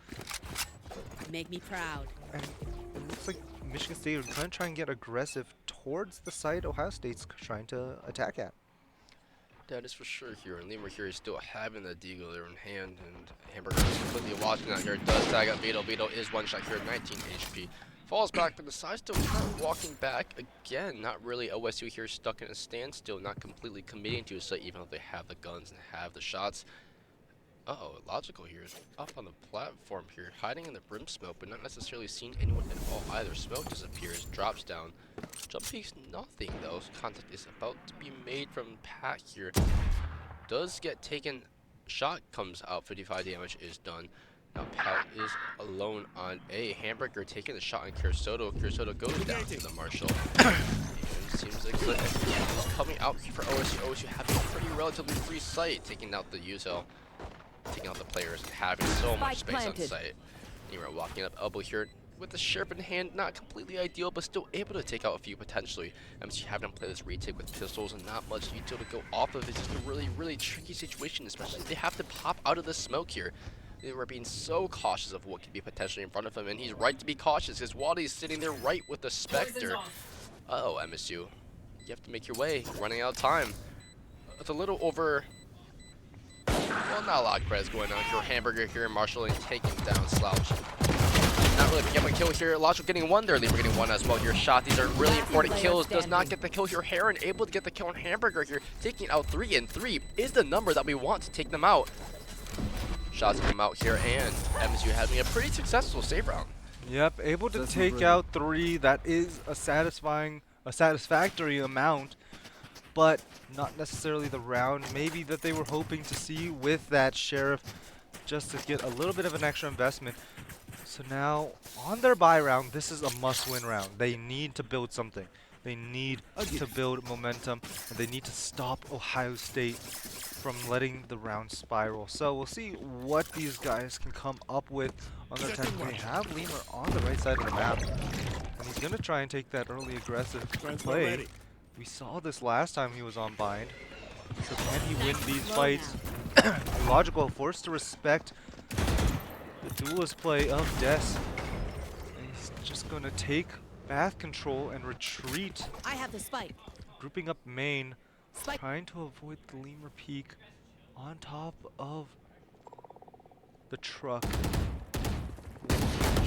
Make me proud. And it looks like Michigan State are going to try and get aggressive towards the side Ohio State's trying to attack at. That is for sure here, and Lemur here is still having the deagle there in hand, and Hamburger is completely watching out here. Does tag out Vito. Vito is one shot here, 19 HP. Falls back, but decides to start walking back again. Not really OSU here, stuck in a standstill, not completely committing to a site, even though they have the guns and have the shots. Uh-oh, Logical here is up on the platform here, hiding in the brim smoke, but not necessarily seeing anyone at all either. Smoke disappears, drops down. Jump peeks nothing though. Contact is about to be made from Pat here. Does get taken. Shot comes out, 55 damage is done. Now Pat is alone on a Hamburger taking the shot on Hirasuto. Hirasuto goes down to the Marshall. And seems like it's coming out for OSU. OSU having a pretty relatively free site, taking out the Uzel. Taking out the players and having so much space on site. Anyway, walking up elbow here with the sheriff in hand, not completely ideal, but still able to take out a few potentially. MSU having to play this retake with pistols and not much util to go off of. It's just a really tricky situation, especially if they have to pop out of the smoke here. They were being so cautious of what could be potentially in front of him, and he's right to be cautious because Waddy's sitting there right with the Spectre. Uh-oh, MSU. you have to make your way. You're running out of time. It's a little over. Well, not a lot of credits going on here. Hamburger here, marshalling, taking down Slouch. Not really picking up a kill here. Logical getting one there. Lemur getting one as well here. Shot. These are really important kills. Does not get the kill here. Heron able to get the kill on Hamburger here. Taking out 3, and 3 is the number that we want to take them out. Shots come out here, and MSU having a pretty successful save round. Yep, able to take out 3. That is a satisfactory amount, but not necessarily the round maybe that they were hoping to see with that Sheriff, just to get a little bit of an extra investment. So now, on their bye round, this is a must-win round. They need to build something. They need to build momentum, and they need to stop Ohio State from letting the round spiral. So we'll see what these guys can come up with on their time. They have Lemur on the right side of the map, and he's going to try and take that early aggressive play. We saw this last time he was on bind. So can he win these fights? Logical, forced to respect the duelist play of Des. And he's just going to take bath control and retreat. I have the spike. Grouping up main, Spike. trying to avoid the Lemur peak on top of the truck.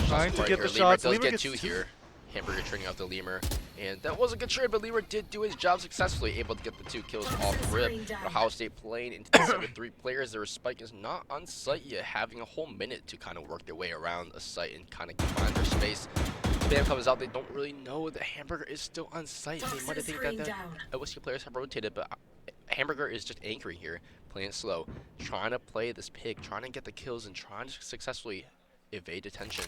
Trying to get the shots. Lemur does get 2 here. Hamburger turning out the Lemur. And that was a good trade, but Lemur did do his job successfully, able to get the 2 kills off the rip. Ohio State playing into the 7-3 players. Their spike is not on site yet, having a whole minute to kind of work their way around a site and kind of find their space. Spam comes out, they don't really know that Hamburger is still on site. They might have think that the OSU players have rotated, but Hamburger is just anchoring here, playing it slow, trying to play this pick, trying to get the kills, and trying to successfully evade detention.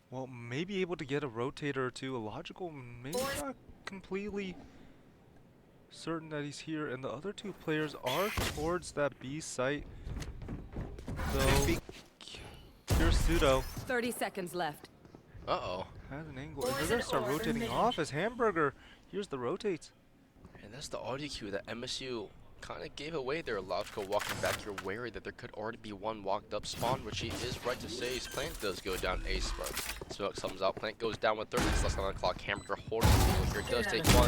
Well, maybe able to get a rotator or 2. A logical, maybe not completely certain that he's here. And the other 2 players are towards that B site. So, here's Pseudo. 30 seconds left. Uh-oh. Has an angle. And they're going to start rotating off as Hamburger. Here's the rotates. And that's the audio cue that MSU kind of gave away there. Logical walking back here, wary that there could already be one walked up spawn, which he is right to say. His Plant does go down a spark. Smoke comes out. Plant goes down with 30 seconds left on the clock. Hamburger holding the field here. Does take one.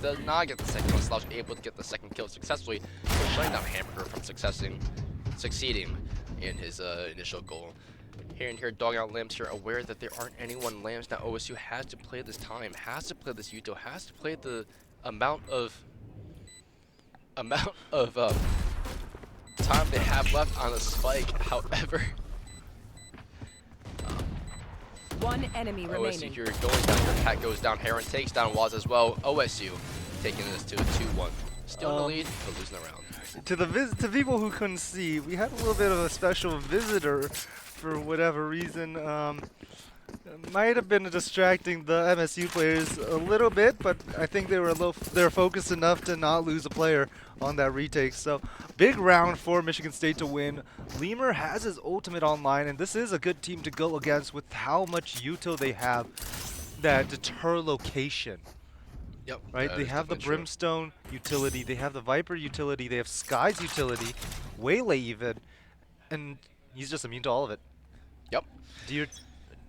Does not get the second one. Slouch able to get the second kill successfully. Shutting down Hamburger from succeeding in his initial goal. Here and here, dogging out Lambs here, aware that there aren't anyone Lambs. Now OSU has to play this time, has to play this Yuto, has to play the amount of time they have left on the spike. However, one enemy remaining. OSU here going down. Your cat goes down. Heron takes down Waz as well. OSU taking this to a 2-1. Still in the lead, but losing the round. To people who couldn't see, we had a little bit of a special visitor for whatever reason. Might have been distracting the MSU players a little bit, but I think they were focused enough to not lose a player on that retake. So big round for Michigan State to win. Lemur has his ultimate online, and this is a good team to go against with how much util they have that deter location. Yep. Right? They have the Brimstone utility, they have the Viper utility, they have Sky's utility, Waylay even, and he's just immune to all of it. Yep.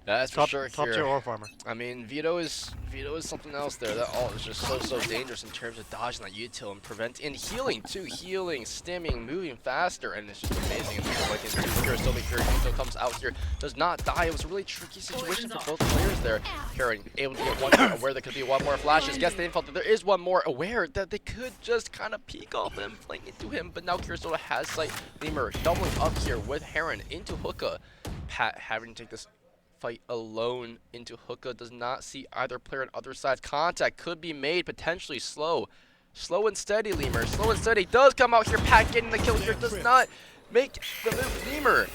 That's top, for sure. Top tier ore farmer. I mean, Vito is something else there. That all is just so dangerous in terms of dodging that util and prevent and healing too. Healing, stimming, moving faster, and it's just amazing. And like in still here, Vito comes out here, does not die. It was a really tricky situation for both players there. Heron able to get one more aware there could be one more flashes. Gets the info that there is one more aware that they could just kind of peek off him, playing into him. But now Kurosawa has sight. Lemur doubling up here with Heron into Hookah. Pat having to take this fight alone into Hookah, does not see either player on other sides. Contact could be made, potentially slow and steady. Lemur slow and steady does come out here. Pat getting the kill here, does not make the move. Lemur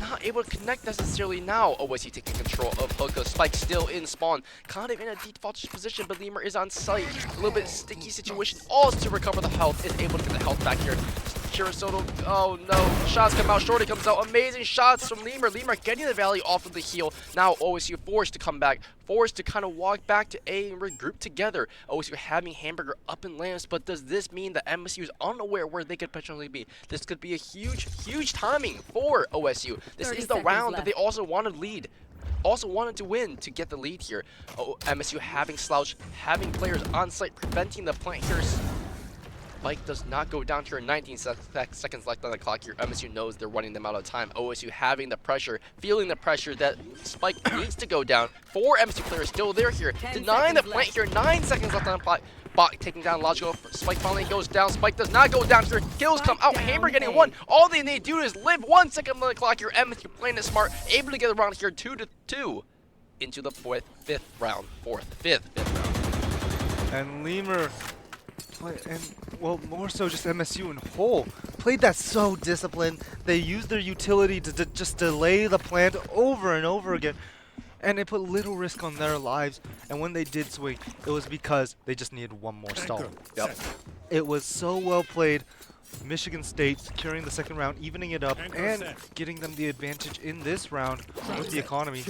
not able to connect necessarily now. OSU taking control of Hookah. Spike still in spawn, kind of in a default position, but Lemur is on site. A little bit sticky situation. Also to recover the health, is able to get the health back here. Kurosawa, oh no, shots come out, Shorty comes out, amazing shots from Lemur. Lemur getting the Valley off of the heal. Now OSU forced to come back, forced to kind of walk back to A and regroup together. OSU having Hamburger up in lamps, but does this mean that MSU is unaware where they could potentially be? This could be a huge timing for OSU. This is the round that they also want to lead. also wanted to win to get the lead here. Oh, MSU having Slouch, having players on site, preventing the plant here. Spike does not go down here. 19 seconds left on the clock here. MSU knows they're running them out of time. OSU having the pressure, feeling the pressure that Spike needs to go down. 4 MSU players still there here, denying the plant here. 9 seconds left on the clock. Bot taking down Logical. Spike finally goes down. Spike does not go down here. Kills come out. Hammer getting 1. All they need to do is live 1 second on the clock here. MSU playing it smart, able to get around here 2-2 into the fifth round. And Lemur, well, more so just MSU in whole, played that so disciplined. They used their utility to just delay the plant over and over again. And it put little risk on their lives. And when they did swing, it was because they just needed one more stall. Yep. It was so well played. Michigan State securing the second round, evening it up, and getting them the advantage in this round with the economy.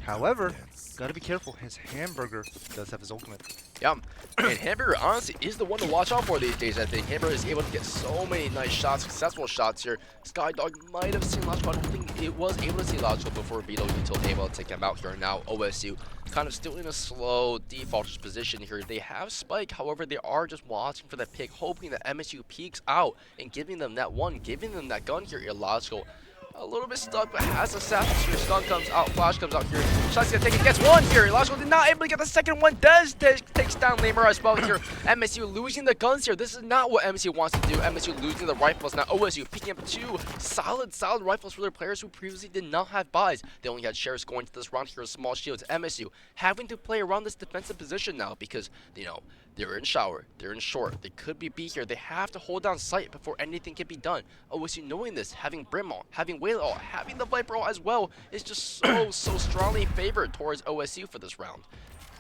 However, gotta be careful. His Hamburger does have his ultimate. Yeah, and Hamburger honestly is the one to watch out for these days. I think Hamburger is able to get so many nice shots, successful shots here. Skydog might have seen Logical. I don't think it was able to see Logical before Vito until able to take him out here. Now OSU kind of still in a slow default position here. They have Spike, however, they are just watching for the pick, hoping that MSU peeks out and giving them that one, giving them that gun here. Illogical a little bit stuck, but has a sapphire here. Stun comes out, Flash comes out here. Shot's gonna take it, gets one here. Illogical did not able to get the second one. Takes down Lemur as well here. MSU losing the guns here. This is not what MSU wants to do. MSU losing the rifles. Now OSU picking up 2 solid rifles for their players who previously did not have buys. They only had shares going to this round here, small shields. MSU having to play around this defensive position now because, you know, they're in shower, they're in short, they could be B here. They have to hold down sight before anything can be done. OSU knowing this, having Brimall, having Whale, having the Viper as well, is just so strongly favored towards OSU for this round.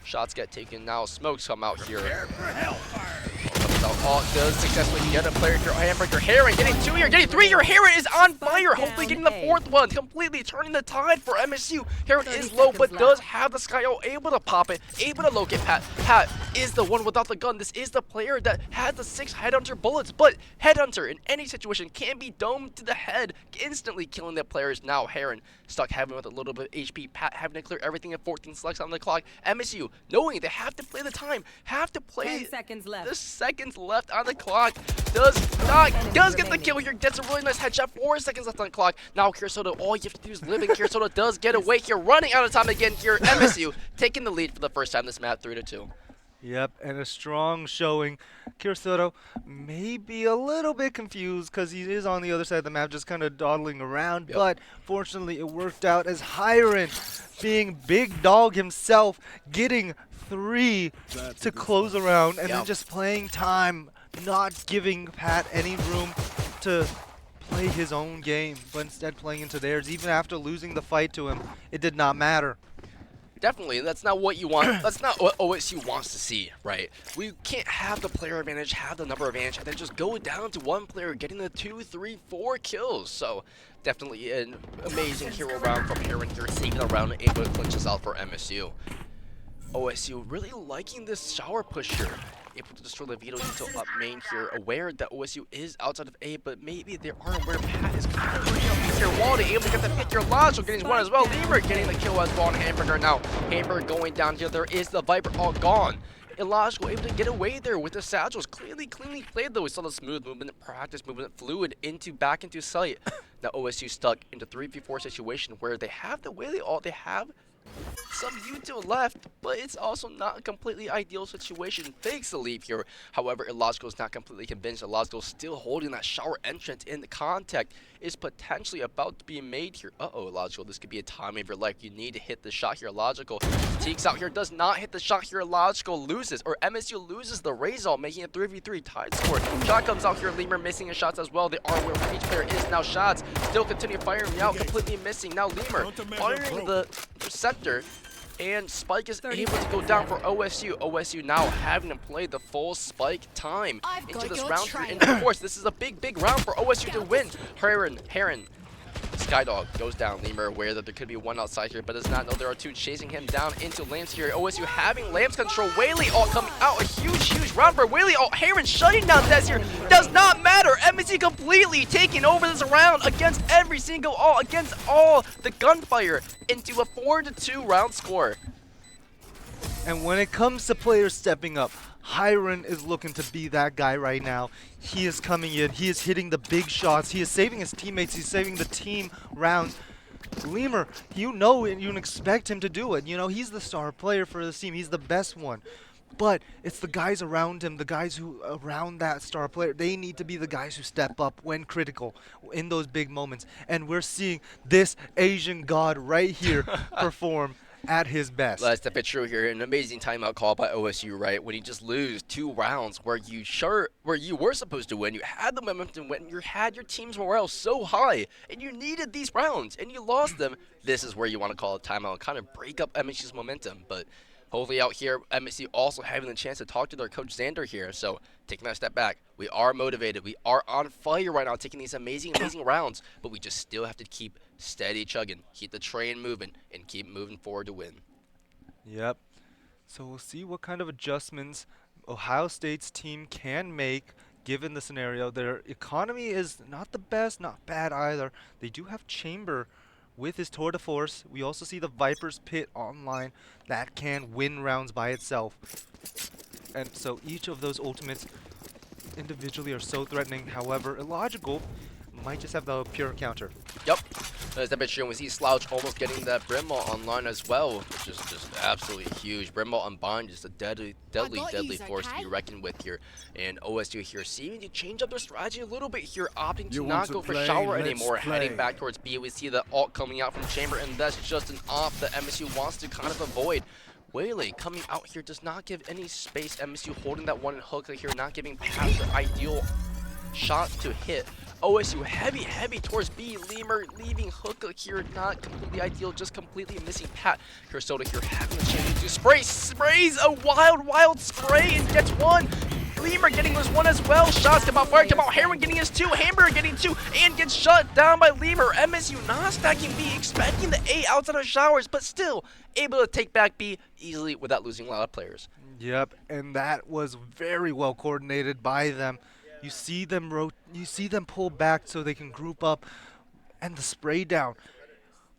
Shots get taken now, smokes come out here. Oh, does successfully get a player here. Hamburger, Heron getting 2 here, getting 3 here. Heron is on fire, hopefully getting the 4th one, completely turning the tide for MSU. Heron is low, but does have the Skyo, able to pop it, able to locate Pat. Pat is the one without the gun. This is the player that has the 6 Headhunter bullets, but Headhunter in any situation can be domed to the head, instantly killing the players. Now Heron stuck having with a little bit of HP. Pat having to clear everything at 14 selects on the clock. MSU knowing they have to play the time, have to play 10 seconds left. the seconds left on the clock. Does get the kill here, gets a really nice headshot. 4 seconds left on the clock. Now Kirsoda, all you have to do is live, and Kirsoda does get away here, running out of time again here. MSU taking the lead for the first time this map, 3-2. Yep, and a strong showing. Kirsoto may be a little bit confused because he is on the other side of the map just kind of dawdling around, but fortunately it worked out as Hiron, being big dog himself, getting 3 to close around, and then just playing time, not giving Pat any room to play his own game, but instead playing into theirs. Even after losing the fight to him, it did not matter. Definitely, that's not what you want. That's not what OSU wants to see, right? We can't have the player advantage, have the number advantage, and then just go down to one player getting the 2, 3, 4 kills. So definitely an amazing hero round from Heron here, saving the round and able to clinch us out for MSU. OSU really liking this shower push here. Able to destroy the Vito until up main here, aware that OSU is outside of A, but maybe they aren't aware Pat is kind of bringing up here. Waldy able to get the pick here. Logical getting 1 as well. Lemur getting the kill as well on Hamburger. Now Hamburger going down here. There is the Viper all gone. Illogical able to get away there with the Satchels. Cleanly played though. We saw the smooth movement, practice movement, fluid back into sight. Now OSU stuck into 3v4 situation where they have the way they have some util left, but it's also not a completely ideal situation. Fakes the leap here. However, Illogical is not completely convinced. Illogical is still holding that shower entrance in the contact. Is potentially about to be made here. Illogical. This could be a time of your life. You need to hit the shot here. Illogical teaks out here. Does not hit the shot here. Illogical loses, or MSU loses the Razor, making it 3v3 tied score. Shot comes out here. Lemur missing his shots as well. They are where each player is now. Shots still continue firing out, completely missing. Now Lemur firing the sector. And Spike is able to go down for OSU. OSU now having to play the full Spike time into this round. And of course, this is a big round for OSU to win. Heron, Skydog goes down. Lemur aware that there could be one outside here, but does not know there are two chasing him down into Lambs here. OSU having Lambs control. Whaley all coming out. A huge round for Whaley. Oh, Heron shutting down Des here. Does not matter. MSC completely taking over this round against every single against all the gunfire into a 4-2 round score. And when it comes to players stepping up, Hiron is looking to be that guy right now. He is coming in. He is hitting the big shots. He is saving his teammates. He's saving the team rounds. Lemur, you know it. You expect him to do it. You know, he's the star player for this team. He's the best one. But it's the guys around him, the guys who around that star player. They need to be the guys who step up when critical in those big moments. And we're seeing this Asian god right here perform at his best. Let's step it true here. An amazing timeout call by OSU, right? When you just lose 2 rounds where you were supposed to win. You had the momentum when you had your team's morale so high, and you needed these rounds, and you lost them. This is where you want to call a timeout and kind of break up MSU's momentum. But hopefully out here, MSU also having the chance to talk to their coach Xander here. So taking that step back, we are motivated. We are on fire right now, taking these amazing rounds. But we just still have to keep steady chugging, keep the train moving, and keep moving forward to win. Yep. So we'll see what kind of adjustments Ohio State's team can make given the scenario. Their economy is not the best, not bad either. They do have Chamber with his tour de force. We also see the Viper's Pit online that can win rounds by itself. And so each of those ultimates individually are so threatening, however illogical. Might just have the pure counter. Yep. As that bit true, we see Slouch almost getting that Brimwall online as well, which is just absolutely huge. Brimwall unbind is a deadly force to be reckoned with here. And OSU here seeming to change up their strategy a little bit here, opting to not go for shower anymore, heading back towards B. We see the ult coming out from Chamber, and that's just an off that MSU wants to kind of avoid. Whaley coming out here does not give any space. MSU holding that one hook here, not giving past the ideal shot to hit. OSU heavy towards B. Lemur leaving hook here, not completely ideal, just completely missing Pat. Kursoda here having the chance to sprays a wild spray and gets one. Lemur getting this one as well. Shots come out, fire come out. Heron getting his 2. Hamburger getting 2 and gets shut down by Lemur. MSU not stacking B, expecting the A outside of showers, but still able to take back B easily without losing a lot of players. Yep, and that was very well coordinated by them. You see them pull back so they can group up, and the spray down,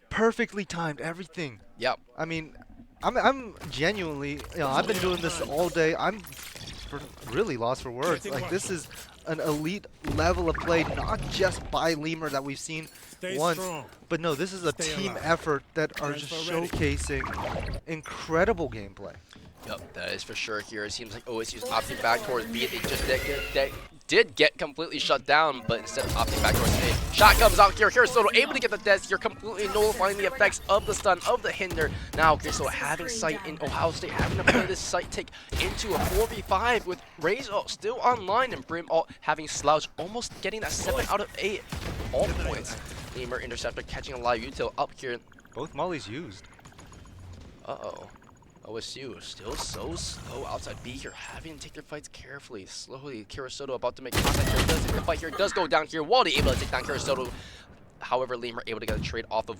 perfectly timed, everything. Yep. I mean, I'm genuinely, I've been doing this all day. I'm really lost for words. Like, this is an elite level of play, not just by Lemur that we've seen once, but no, this is a team effort that are just showcasing incredible gameplay. Yep, that is for sure here. It seems like OSU's opting back towards B. They just did get completely shut down, but instead of opting back towards A. Shot comes out here. Kursoda able to get the death here, completely nullifying the effects of the stun, of the hinder. Now Kursoda having sight in Ohio State, having to play this sight take into a 4v5 with Raze still online and Brim having Slouch almost getting that 7 out of 8 all points. Lemur interceptor catching a live util up here. Both mollies used. Uh-oh. OSU still so slow outside B here, having to take their fights carefully, slowly. Kursoda about to make contact here, does take the fight here, does go down here. Waldy able to take down Kursoda. However, Lemur able to get a trade off of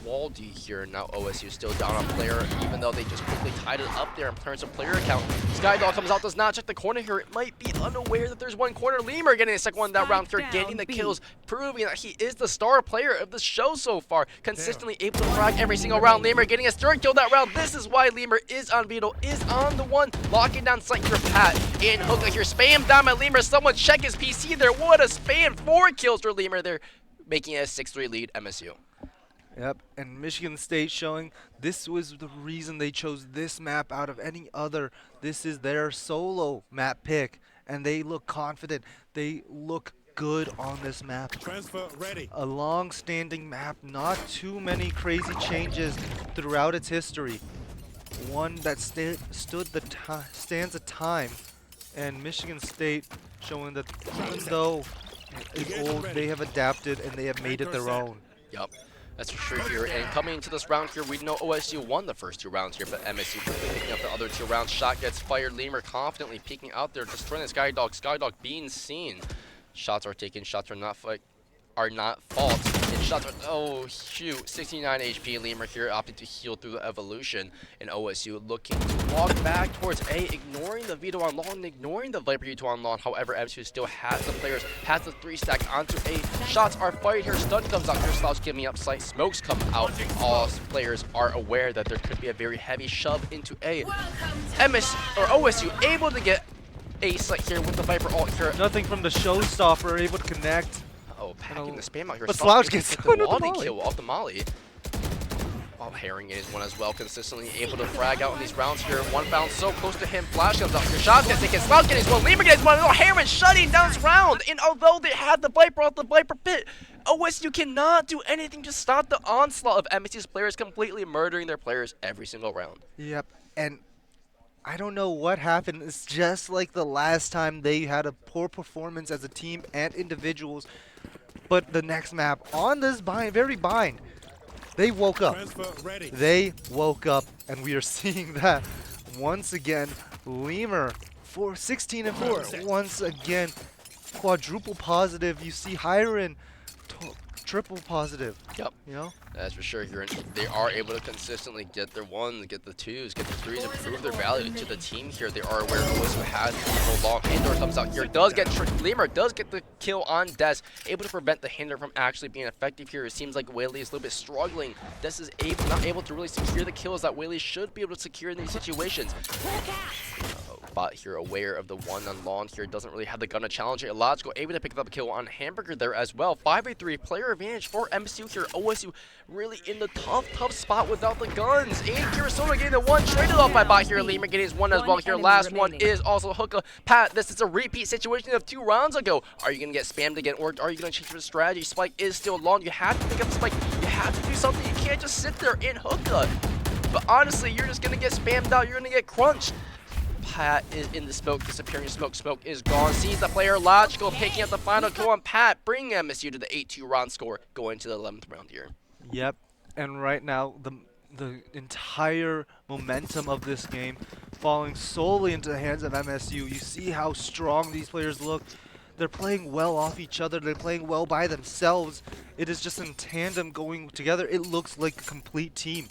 Waldy here. Now OSU still down on player, even though they just quickly tied it up there in terms of player account. Skydog comes out, does not check the corner here. It might be unaware that there's one corner. Lemur getting a second one that round here, getting the kills, proving that he is the star player of the show so far. Consistently able to frag every single round. Lemur getting his 3rd kill that round. This is why Lemur is on Beetle, is on the one, locking down sight here. Pat in Hookah here, spam down by Lemur. Someone check his PC there. What a spam! 4 kills for Lemur there, making it a 6-3 lead MSU. Yep, and Michigan State showing this was the reason they chose this map out of any other. This is their solo map pick, and they look confident. They look good on this map. Transfer ready. A long-standing map, not too many crazy changes throughout its history. One that stands the time, and Michigan State showing that even though it's old, they have adapted and they have made it their own. Yup. That's for sure here. And coming into this round here, we know OSU won the first 2 rounds here, but MSU picking up the other 2 rounds. Shot gets fired. Lemur confidently peeking out there, destroying the Skydog. Skydog being seen. Shots are taken. Shots are not false. And shots are, oh shoot, 69 HP. Lemur here opting to heal through the evolution, and OSU looking to walk back towards A, ignoring the veto on long, ignoring the Viper veto on long. However, MSU still has the players, has the 3-stack onto A. Shots are fired here, stun comes out here, Slouch giving up sight, smokes come out. All players are aware that there could be a very heavy shove into A. OSU able to get a site here with the Viper ult here. Nothing from the showstopper, able to connect. Oh, packing the spam out here. But Slouch gets the the Molly Molly kill off the Molly. Oh, Herring is one as well, consistently able to frag out in these rounds here. One bounce so close to him. Flash comes out here. Shots gets taken. Slouch gets one. Lemur gets one. Oh, Herring shutting down this round. And although they had the Viper off the Viper pit, OSU cannot do anything to stop the onslaught of MSU's players completely murdering their players every single round. Yep, and I don't know what happened. It's just like the last time they had a poor performance as a team and individuals. But the next map on this very bind, they woke up. They woke up, and we are seeing that once again. Lemur for 16 and 4. Once again, quadruple positive. You see Hiren triple positive. Yep. You know? That's for sure here. They are able to consistently get their ones, get the twos, get the threes, and prove their value to the team here. They are aware OSU has the long. Hinder comes out here. Lemur does get the kill on Des. Able to prevent the Hinder from actually being effective here. It seems like Whaley is a little bit struggling. Des is not able to really secure the kills that Whaley should be able to secure in these situations. Bot here aware of the one on lawn here, doesn't really have the gun to challenge it. Illogical able to pick up a kill on Hamburger there as well. 5v3 player advantage for MSU here. OSU really in the tough spot without the guns. And Kurosawa getting the one, traded off by Bot here. Lemur getting his one as well here. Last one is also Hookah. Pat, this is a repeat situation of 2 rounds ago. Are you going to get spammed again, or are you going to change your strategy? Spike is still long. You have to pick up Spike. You have to do something. You can't just sit there in Hookah. But honestly, you're just going to get spammed out. You're going to get crunched. Pat is in the smoke, disappearing smoke. Smoke is gone. Sees the player. Logical picking up the final kill on Pat, bringing MSU to the 8-2 round score, going to the 11th round here. Yep, and right now the entire momentum of this game falling solely into the hands of MSU. You see how strong these players look. They're playing well off each other. They're playing well by themselves. It is just in tandem going together. It looks like a complete team.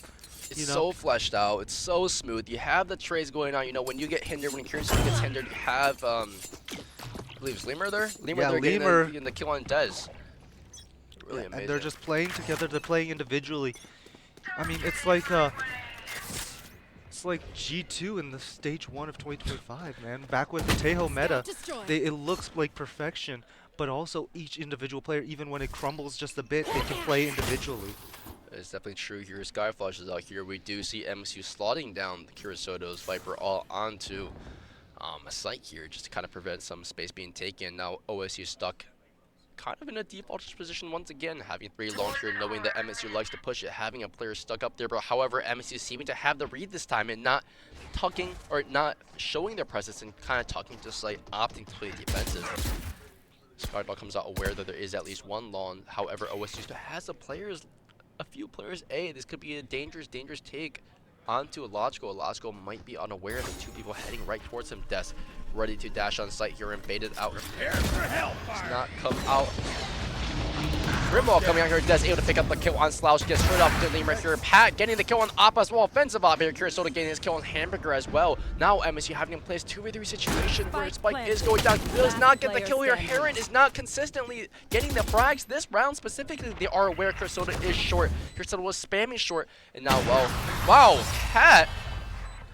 It's so fleshed out. It's so smooth. You have the trades going on. You know, when you get hindered, when Kieran gets hindered, you have, I believe it's Lemur there? Lemur getting the kill on Dez. Really amazing. And they're just playing together. They're playing individually. I mean, it's like G2 in the stage 1 of 2025, man. Back with the Tejo meta, it looks like perfection. But also each individual player, even when it crumbles just a bit, they can play individually. It's definitely true here. Skyflash is out here. We do see MSU slotting down the Kurosoto's Viper all onto a site here just to kind of prevent some space being taken. Now OSU stuck kind of in a default position once again, having 3 long here, knowing that MSU likes to push it, having a player stuck up there. But however, MSU seeming to have the read this time and not tucking or not showing their presence and kind of tucking, just like opting to play defensive. Skyball comes out aware that there is at least 1 long. However, OSU still has the players. A few players A. This could be a dangerous take onto Illogical. Illogical might be unaware of the 2 people heading right towards him. Des ready to dash on site here and baited out. Does not come out. Grimwall coming out here. Des able to pick up the kill on Slouch. Gets straight off to Lemur here. Pat getting the kill on Appa as well. Offensive op here. Kurosoto getting his kill on Hamburger as well. Now MSU having him play his 2v3 situation where Spike is going down. Does not get the kill here. Heron is not consistently getting the frags. This round specifically, they are aware Kurosoto is short. Kurosoto was spamming short. And now, well, wow, Pat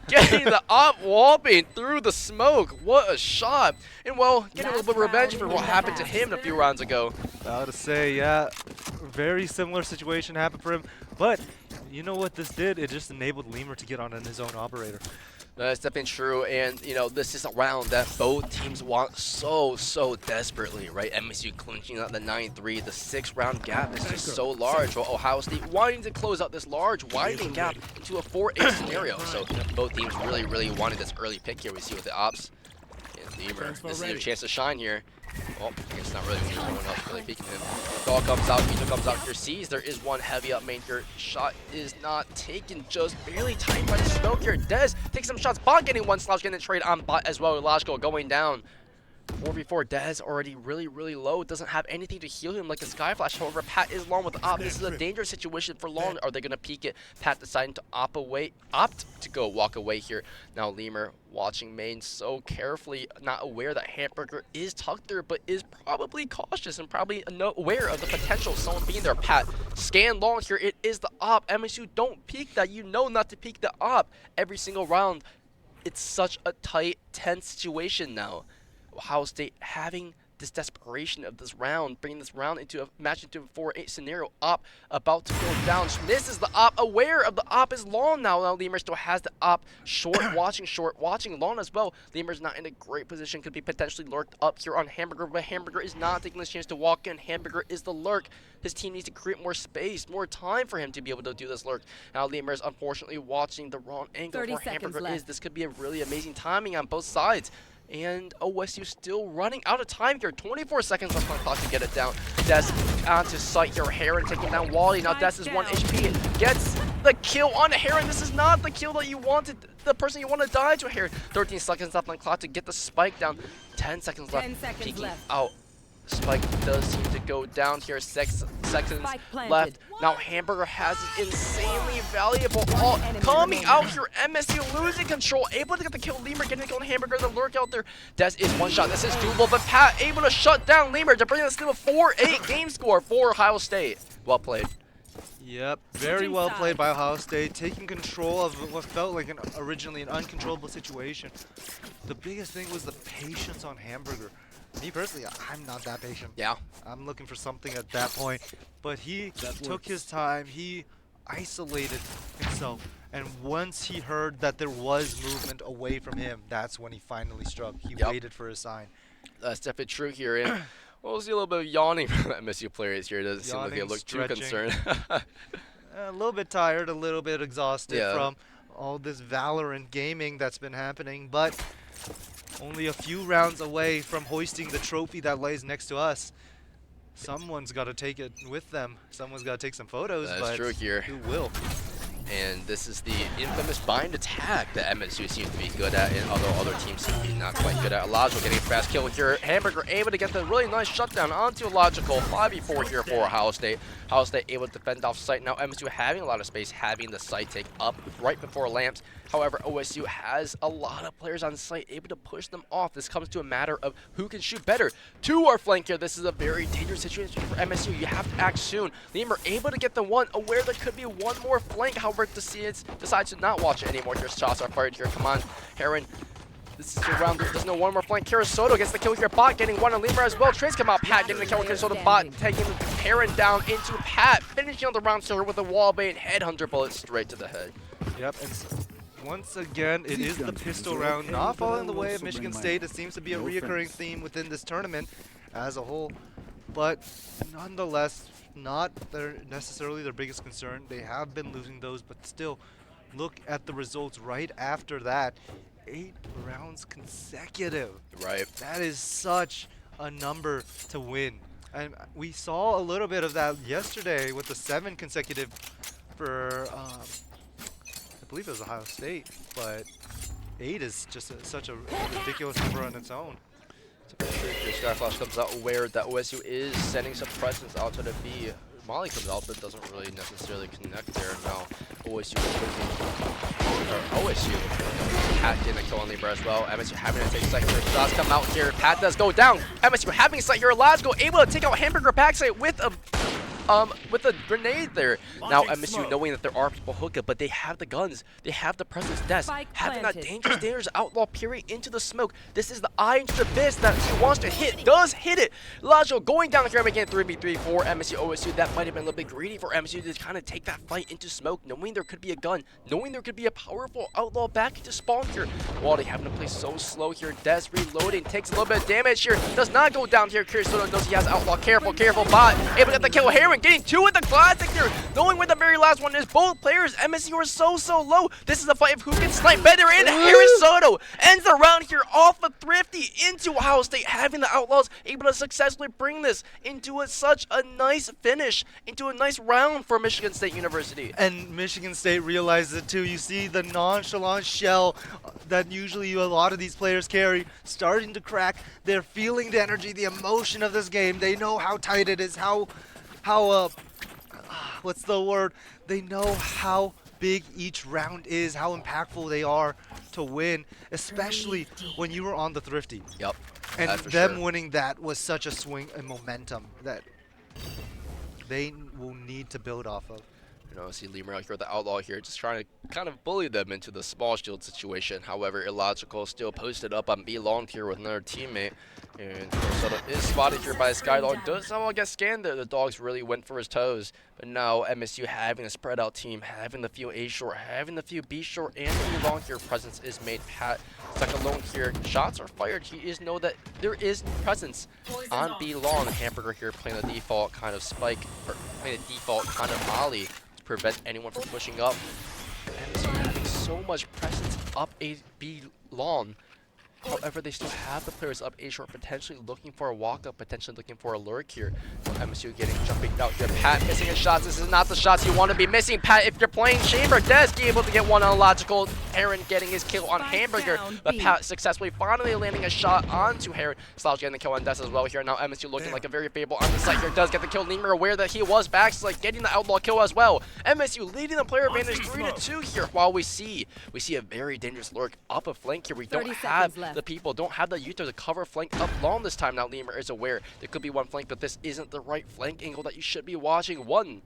getting the op wallbang through the smoke. What a shot. And well, getting a little bit of revenge for what happened to him a few rounds ago. I would say, yeah, very similar situation happened for him. But you know what this did? It just enabled Lemur to get on his own operator. That's definitely true, and you know, this is a round that both teams want so desperately, right? MSU clinching out the 9-3. The 6-round gap is just so large. Well, Ohio State wanting to close out this large widening gap into a 4-8 scenario. So both teams really wanted this early pick here. We see with the ops. And Lemur, this is your chance to shine here. Well, I guess not really when no one else really peeking him. Dog comes out, Vito comes out here, sees there is one heavy up main here. Shot is not taken, just barely timed by the smoke here. Dez takes some shots, Bot getting one, Slouch getting a trade on Bot as well. Illogical going down. 4v4, Dez already really low, doesn't have anything to heal him like a Sky Flash. However, Pat is long with Op. This is a dangerous situation for Long. Are they going to peek it? Pat deciding to opt to go walk away here. Now Lemur watching main so carefully, not aware that Hamburger is tucked there, but is probably cautious and probably aware of the potential of someone being there. Pat, scan Long here. It is the Op. MSU, don't peek that. You know not to peek the Op every single round. It's such a tight, tense situation now. Ohio State having this desperation of this round, bringing this round into a match into a 4-8 scenario. Op about to go down. Misses the Op, aware of the Op is Long now. Now Lemur still has the Op short, watching Long as well. Lemur's not in a great position, could be potentially lurked up here on Hamburger, but Hamburger is not taking this chance to walk in. Hamburger is the lurk. His team needs to create more space, more time for him to be able to do this lurk. Now Lemur is unfortunately watching the wrong angle where Hamburger is. This could be a really amazing timing on both sides. And OSU still running out of time here. 24 seconds left on the clock to get it down. Des onto sight here. Heron taking down Wally. Now Des is 1 HP. Gets the kill on Heron. This is not the kill that you wanted. The person you want to die to Heron. 13 seconds left on the clock to get the spike down. 10 seconds left. 10 seconds Peeking left. out. Spike does seem to go down here. 6 seconds left. Now Hamburger has an insanely valuable ult coming out here. MSU losing control, able to get the kill. Lemur getting the kill on Hamburger. The lurk out there. Des is one shot. This is doable, but Pat able to shut down Lemur to bring this to a 4-8 game score for Ohio State. Well played. Yep, very well played by Ohio State, taking control of what felt like originally an uncontrollable situation. The biggest thing was the patience on Hamburger. Me personally, I'm not that patient. Yeah. I'm looking for something at that point. But he took his time. He isolated himself. And once he heard that there was movement away from him, that's when he finally struck. He waited for a sign. That's definitely true here. And we'll see a little bit of yawning from MSU players here. It doesn't seem like they look too concerned. A little bit tired, a little bit exhausted from all this Valorant gaming that's been happening. But only a few rounds away from hoisting the trophy that lays next to us. Someone's got to take it with them. Someone's got to take some photos. That's true here. Who will? And this is the infamous bind attack that MSU seems to be good at, and although other teams seem to be not quite good at. Illogical getting a fast kill here. Hamburger able to get the really nice shutdown onto Illogical. 5v4 here for Ohio State. Ohio State able to defend off site. Now MSU having a lot of space, having the site take up right before lamps. However, OSU has a lot of players on site able to push them off. This comes to a matter of who can shoot better. To our flank here, this is a very dangerous situation for MSU. You have to act soon. Lemur able to get the one, aware there could be one more flank. However, decides to not watch it anymore. Here, shots are fired here. Come on, Heron. This is your round. There's no one more flank. Karasoto gets the kill here. Bot getting one on Lemur as well. Trades come out. Pat getting the kill with Karasoto. Bot taking Heron down into Pat. Finishing on the round here with a wall bait. Headhunter bullet straight to the head. Yep. Once again, it is the pistol round, not falling the way of Michigan State. It seems to be a reoccurring theme within this tournament as a whole. But nonetheless, not necessarily their biggest concern. They have been losing those, but still, look at the results right after that. 8 rounds consecutive. Right. That is such a number to win. And we saw a little bit of that yesterday with the 7 consecutive for, I believe it was Ohio State, but 8 is just such a ridiculous number on its own. Skyflash comes out aware that OSU is sending some presence out to the B. Molly comes out but doesn't really necessarily connect there. Now OSU Pat getting a kill on Libra as well. MSU having to take second. Shots come out here. Pat does go down. MSU having a sight here. Lasgo able to take out Hamburger backside with a grenade there. Now MSU knowing that there are people hooked up, but they have the guns, they have the presence. Des having that dangerous outlaw period into the smoke. This is the eye into the abyss that he wants to hit. Does hit it. Lajo going down here again. 3v3 for MSU OSU. That might have been a little bit greedy for MSU to kind of take that fight into smoke, knowing there could be a gun, knowing there could be a powerful outlaw back to spawn here. Wally having to play so slow here. Des reloading, takes a little bit of damage here. Does not go down here. Kirisoto knows he has outlaw. Careful, bot. Able to get the kill. Harry Aaron getting 2 with the classic here, knowing where the very last one is. Both players, MSU are so low. This is a fight of who can snipe better, and Aaron Soto ends the round here off of Thrifty into Ohio State, having the Outlaws able to successfully bring this into such a nice finish, into a nice round for Michigan State University. And Michigan State realizes it too. You see the nonchalant shell that usually a lot of these players carry starting to crack. They're feeling the energy, the emotion of this game. They know how tight it is, how what's the word? They know how big each round is, how impactful they are to win, especially when you were on the Thrifty. Yep. And them winning that was such a swing in momentum that they will need to build off of. You know, see Lemur out here, the Outlaw here, just trying to kind of bully them into the small shield situation. However, Illogical still posted up on B long here with another teammate. And Soto is spotted here by Skydog. Does somehow get scanned there. The dogs really went for his toes. But now MSU having a spread out team, having the few A short, having the few B short, and the B long here presence is made. Pat stuck alone here. Shots are fired. He is know that there is presence on B long. Hamburger here playing the default kind of spike, or playing the default kind of molly to prevent anyone from pushing up. MSU having so much presence up A B long. However, they still have the players up A short, potentially looking for a walk-up, potentially looking for a lurk here. So MSU getting jumping out here. Pat missing his shots. This is not the shots you want to be missing, Pat. If you're playing Chamber, Des able to get one on Logical. Aaron getting his kill on Hamburger, but Pat successfully finally landing a shot onto Aaron. Slouch getting the kill on Des as well here. Now MSU looking like a very favorable on the site here. Does get the kill. Lemur aware that he was backslide, getting the Outlaw kill as well. MSU leading the player advantage 3-2 here. While we see a very dangerous lurk up a flank here. We don't have the people, don't have the Utah to cover flank up long this time. Now Lemur is aware there could be one flank, but this isn't the right flank angle that you should be watching. One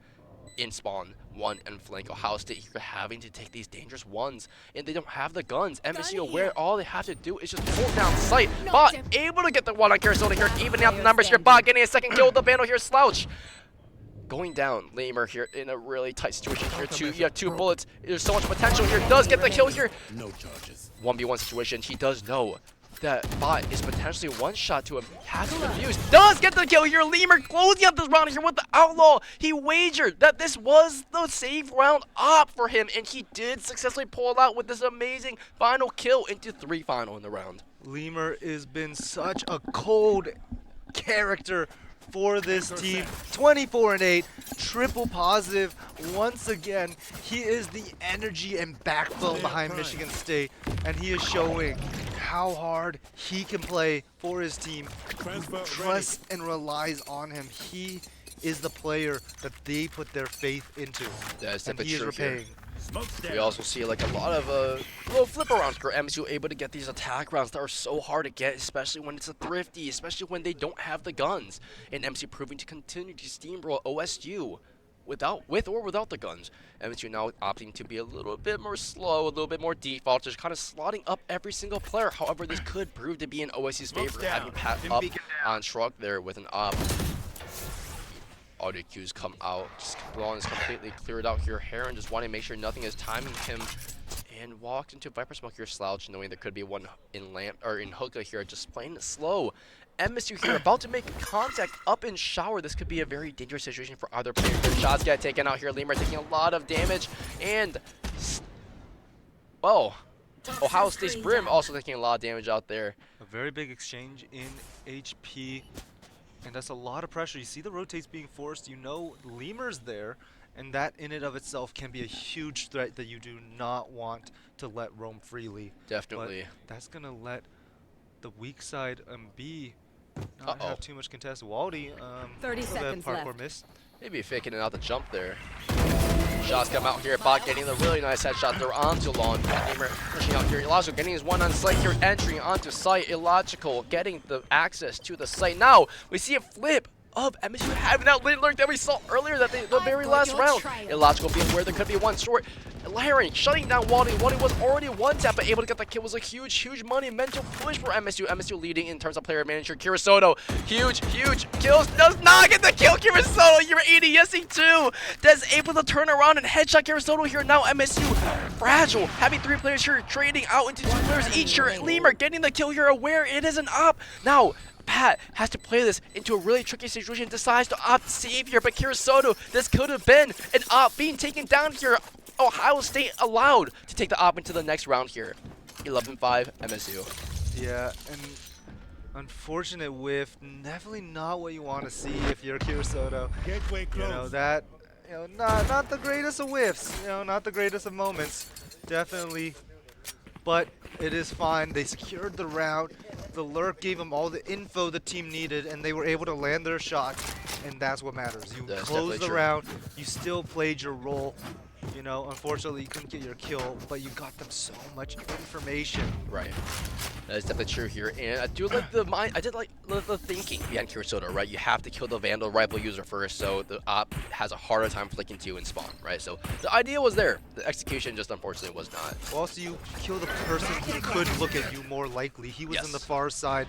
in spawn, one in flank. Ohio State here having to take these dangerous ones, and they don't have the guns. MSU aware all they have to do is just pull down sight. Bot able to get the one on Carousel here, evening out the numbers here. Bot getting a second kill with the Vandal here. Slouch going down. Lemur here in a really tight situation here. You have 2 bullets. There's so much potential here. Does get the kill here. No charges. 1v1 situation. He does know that Bot is potentially one shot to him. Has to refuse. Does get the kill here. Lemur closing out this round here with the Outlaw. He wagered that this was the safe round up for him, and he did successfully pull it out with this amazing final kill into 3 final in the round. Lemur has been such a cold character for this team. 24-8, triple positive. Once again, he is the energy and backbone behind Michigan State, and he is showing how hard he can play for his team, who trusts and relies on him. He is the player that they put their faith into, and he is repaying. We also see like a lot of little flip arounds for MSU able to get these attack rounds that are so hard to get, especially when it's a Thrifty, especially when they don't have the guns. And MSU proving to continue to steamroll OSU with or without the guns. MSU now opting to be a little bit more slow, a little bit more default, just kind of slotting up every single player. However, this could prove to be in OSU's favor, having Pat up on Shrug there with an op. Audio cues come out. Spawn is completely cleared out here. Heron just wanting to make sure nothing is timing him, and walks into Viper Smoke here, Slouch, knowing there could be one in lamp or in hookah here, just playing it slow. MSU here about to make contact up in shower. This could be a very dangerous situation for either player. Their shots get taken out here. Lemur taking a lot of damage, and well, Ohio State's Brim also taking a lot of damage out there. A very big exchange in HP. And that's a lot of pressure. You see the rotates being forced. You know Lemur's there, and that in and of itself can be a huge threat that you do not want to let roam freely. Definitely. But that's going to let the weak side B not have too much contest. Waldy, 30 seconds parkour left. miss. Maybe faking it out the jump there. Shots come out here. Bot getting the really nice headshot there onto Long. Lemur pushing out here. Illogical getting his one on site here, entering onto site. Illogical getting the access to the site. Now we see a flip of MSU having that late lurk that we saw earlier, that the very last round. Illogical being where there could be one short. Laren shutting down Wally. Wally was already one tap, but able to get the kill was a huge monumental push for MSU. MSU leading in terms of player manager. Kirasoto, huge kills, does not get the kill. Kirasoto, you're 80, yes he too. That's able to turn around and headshot Kirasoto here. Now MSU fragile, having 3 players here trading out into 2 players each here. Lemur getting the kill here, aware it is an op. Now Pat has to play this into a really tricky situation, decides to opt save here, but Kirasoto, this could have been an op being taken down here. Ohio State allowed to take the op into the next round here. 11-5 MSU. Yeah, and unfortunate whiff, definitely not what you want to see if you're Kirasoto. Gateway You know, that, not the greatest of whiffs, not the greatest of moments, definitely. But it is fine. They secured the round. The lurk gave them all the info the team needed, and they were able to land their shot, and that's what matters. You closed the round. You still played your role. Unfortunately, you couldn't get your kill, but you got them so much information. Right. That is definitely true here, and I do like the mind. I did like the thinking behind Kirasoto, right? You have to kill the Vandal rival user first, so the op has a harder time flicking to you and spawn, right? So the idea was there. The execution just unfortunately was not. Well, also, you kill the person who could look at you more likely. He was on the far side.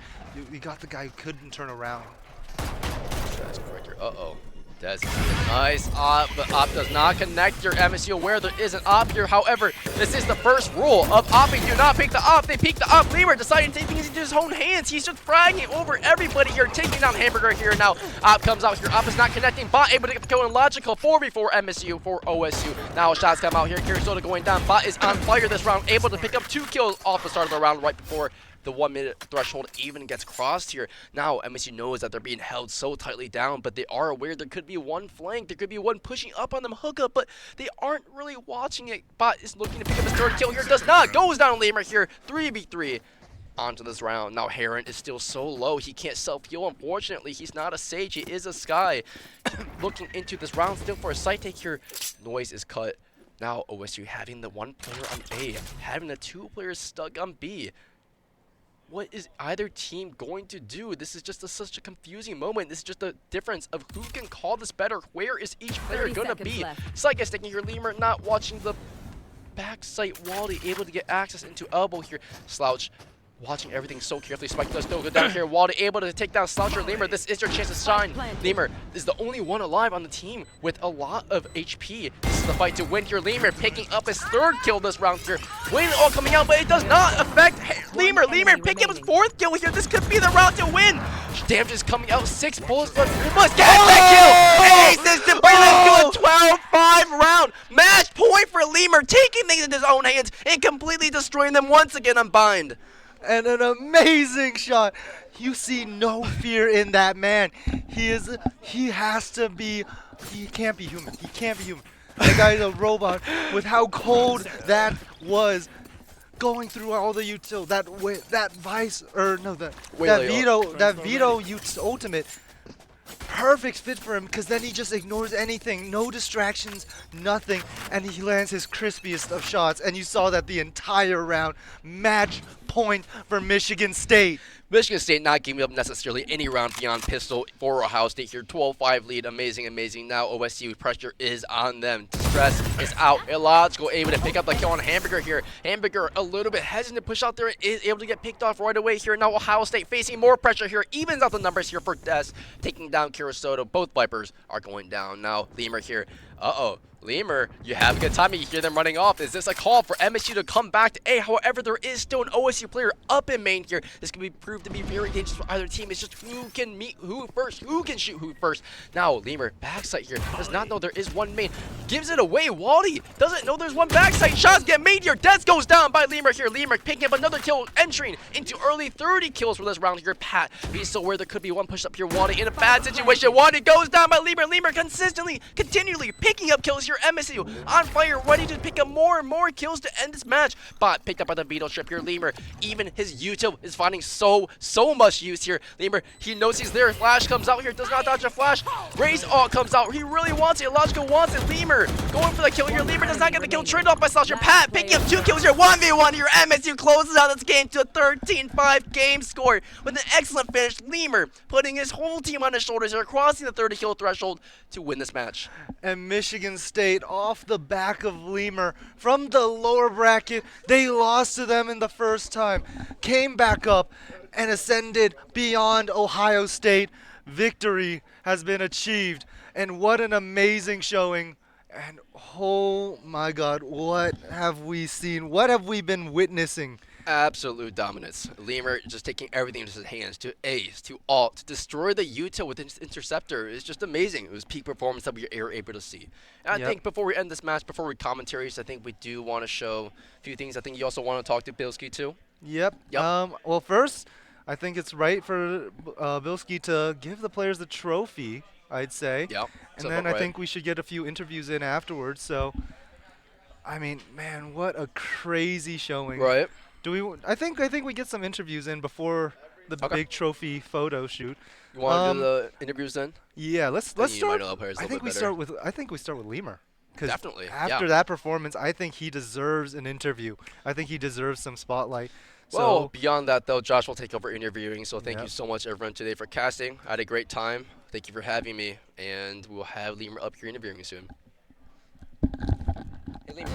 You got the guy who couldn't turn around. That's correct here. Uh-oh. That's nice op, but op does not connect your MSU aware there is an op here. However, this is the first rule of opping. Do not pick the op. They peek the op. Lemur deciding to take things into his own hands. He's just fragging over everybody here, taking down Hamburger here. Now, op comes out here. Op is not connecting. Bot able to get the kill in logical 4v4 MSU for OSU. Now, shots come out here. Kirasoto going down. Bot is on fire this round, able to pick up 2 kills off the start of the round right before the 1-minute threshold even gets crossed here. Now, MSU knows that they're being held so tightly down, but they are aware there could be one flank, there could be one pushing up on them hookup, but they aren't really watching it. Bot is looking to pick up his 3rd kill here, does not, goes down Lemur here, 3v3 onto this round. Now, Heron is still so low, he can't self-heal, unfortunately. He's not a Sage, he is a Sky. Looking into this round still for a side take here. Noise is cut. Now, OSU having the 1 player on A, having the 2 players stuck on B. What is either team going to do? This is just such a confusing moment. This is just a difference of who can call this better. Where is each player going to be? Psych is taking here. Lemur not watching the backside. Wally able to get access into elbow here. Slouch watching everything so carefully. Spike does still go down here. Wally able to take down Sloucher. Lemur, this is your chance to shine. Lemur is the only one alive on the team with a lot of HP. This is the fight to win here. Lemur picking up his 3rd kill this round here. Wayne all coming out, but it does not affect Lemur. Lemur picking up his 4th kill here. This could be the round to win. Damage is coming out. 6 bullets, but he must get that kill. Aces to bring them to a 12-5 round. Match point for Lemur, taking things in his own hands and completely destroying them once again on Bind. And an amazing shot. You see no fear in that man. He has to be, he can't be human. He can't be human. That guy's a robot with how cold that was. Going through all the util, that Vito ultimate. Perfect fit for him, because then he just ignores anything, no distractions, nothing, and he lands his crispiest of shots, and you saw that the entire round. Match point for Michigan State. Michigan State not giving up necessarily any round beyond pistol for Ohio State here. 12-5 lead. Amazing. Now OSU pressure is on them. Stress is out. Illogical able to pick up the kill on Hamburger here. Hamburger a little bit hesitant to push out there. Is able to get picked off right away here. Now Ohio State facing more pressure here. Evens out the numbers here for Des. Taking down Kirasoto. Both Vipers are going down. Now Lemur here. Uh-oh. Lemur, you have a good time. You hear them running off. Is this a call for MSU to come back to A? However, there is still an OSU player up in main here. This can be proved to be very dangerous for either team. It's just who can meet who first, who can shoot who first. Now, Lemur, backside here, does not know there is one main. Gives it away. Wally doesn't know there's one backside. Shots get made here. Death goes down by Lemur here. Lemur picking up another kill, entering into early 30 kills for this round here. Pat, he's so aware there could be one push up here. Wally in a bad situation. Wally goes down by Lemur. Lemur consistently, continually picking up kills here. MSU on fire, ready to pick up more and more kills to end this match. Bot picked up by the Beetle strip here. Lemur, even his util is finding so much use here. Lemur, he knows he's there. Flash comes out here, does not dodge a flash. Raze ult comes out. He really wants it. Logical wants it. Lemur going for the kill here. Lemur does not get the kill. Traded off by Slasher. Pat picking up 2 kills here. 1v1 here. MSU closes out this game to a 13-5 game score with an excellent finish. Lemur putting his whole team on his shoulders here, crossing the 30 kill threshold to win this match. And Michigan State State off the back of Lemur from the lower bracket. They lost to them in the first time, came back up, and ascended beyond Ohio State. Victory has been achieved, and what an amazing showing. And oh my God, what have we seen? What have we been witnessing? Absolute dominance. Lemur just taking everything into his hands to ace, to alt, to destroy the Utah with his interceptor. It's just amazing. It was peak performance that we were able to see. And I Yep. think before we end this match, before we commentaries, I think we do want to show a few things. I think you also want to talk to Bilski too. Yep. Yep. Well, first, I think it's right for Bilski to give the players the trophy, I'd say. Yep. And So then about I right. think we should get a few interviews in afterwards. So, I mean, man, what a crazy showing. Right. Do we? I think we get some interviews in before the Okay. big trophy photo shoot. You want to do the interviews then? Yeah, let's you might start. know the players a I little think bit we better. start with. I think we start with Lemur. 'Cause Definitely, After yeah. that performance, I think he deserves an interview. I think he deserves some spotlight. Well, So beyond that, though, Josh will take over interviewing. So thank Yep. you so much, everyone, today for casting. I had a great time. Thank you for having me. And we will have Lemur up here interviewing soon. Hey, Lemur.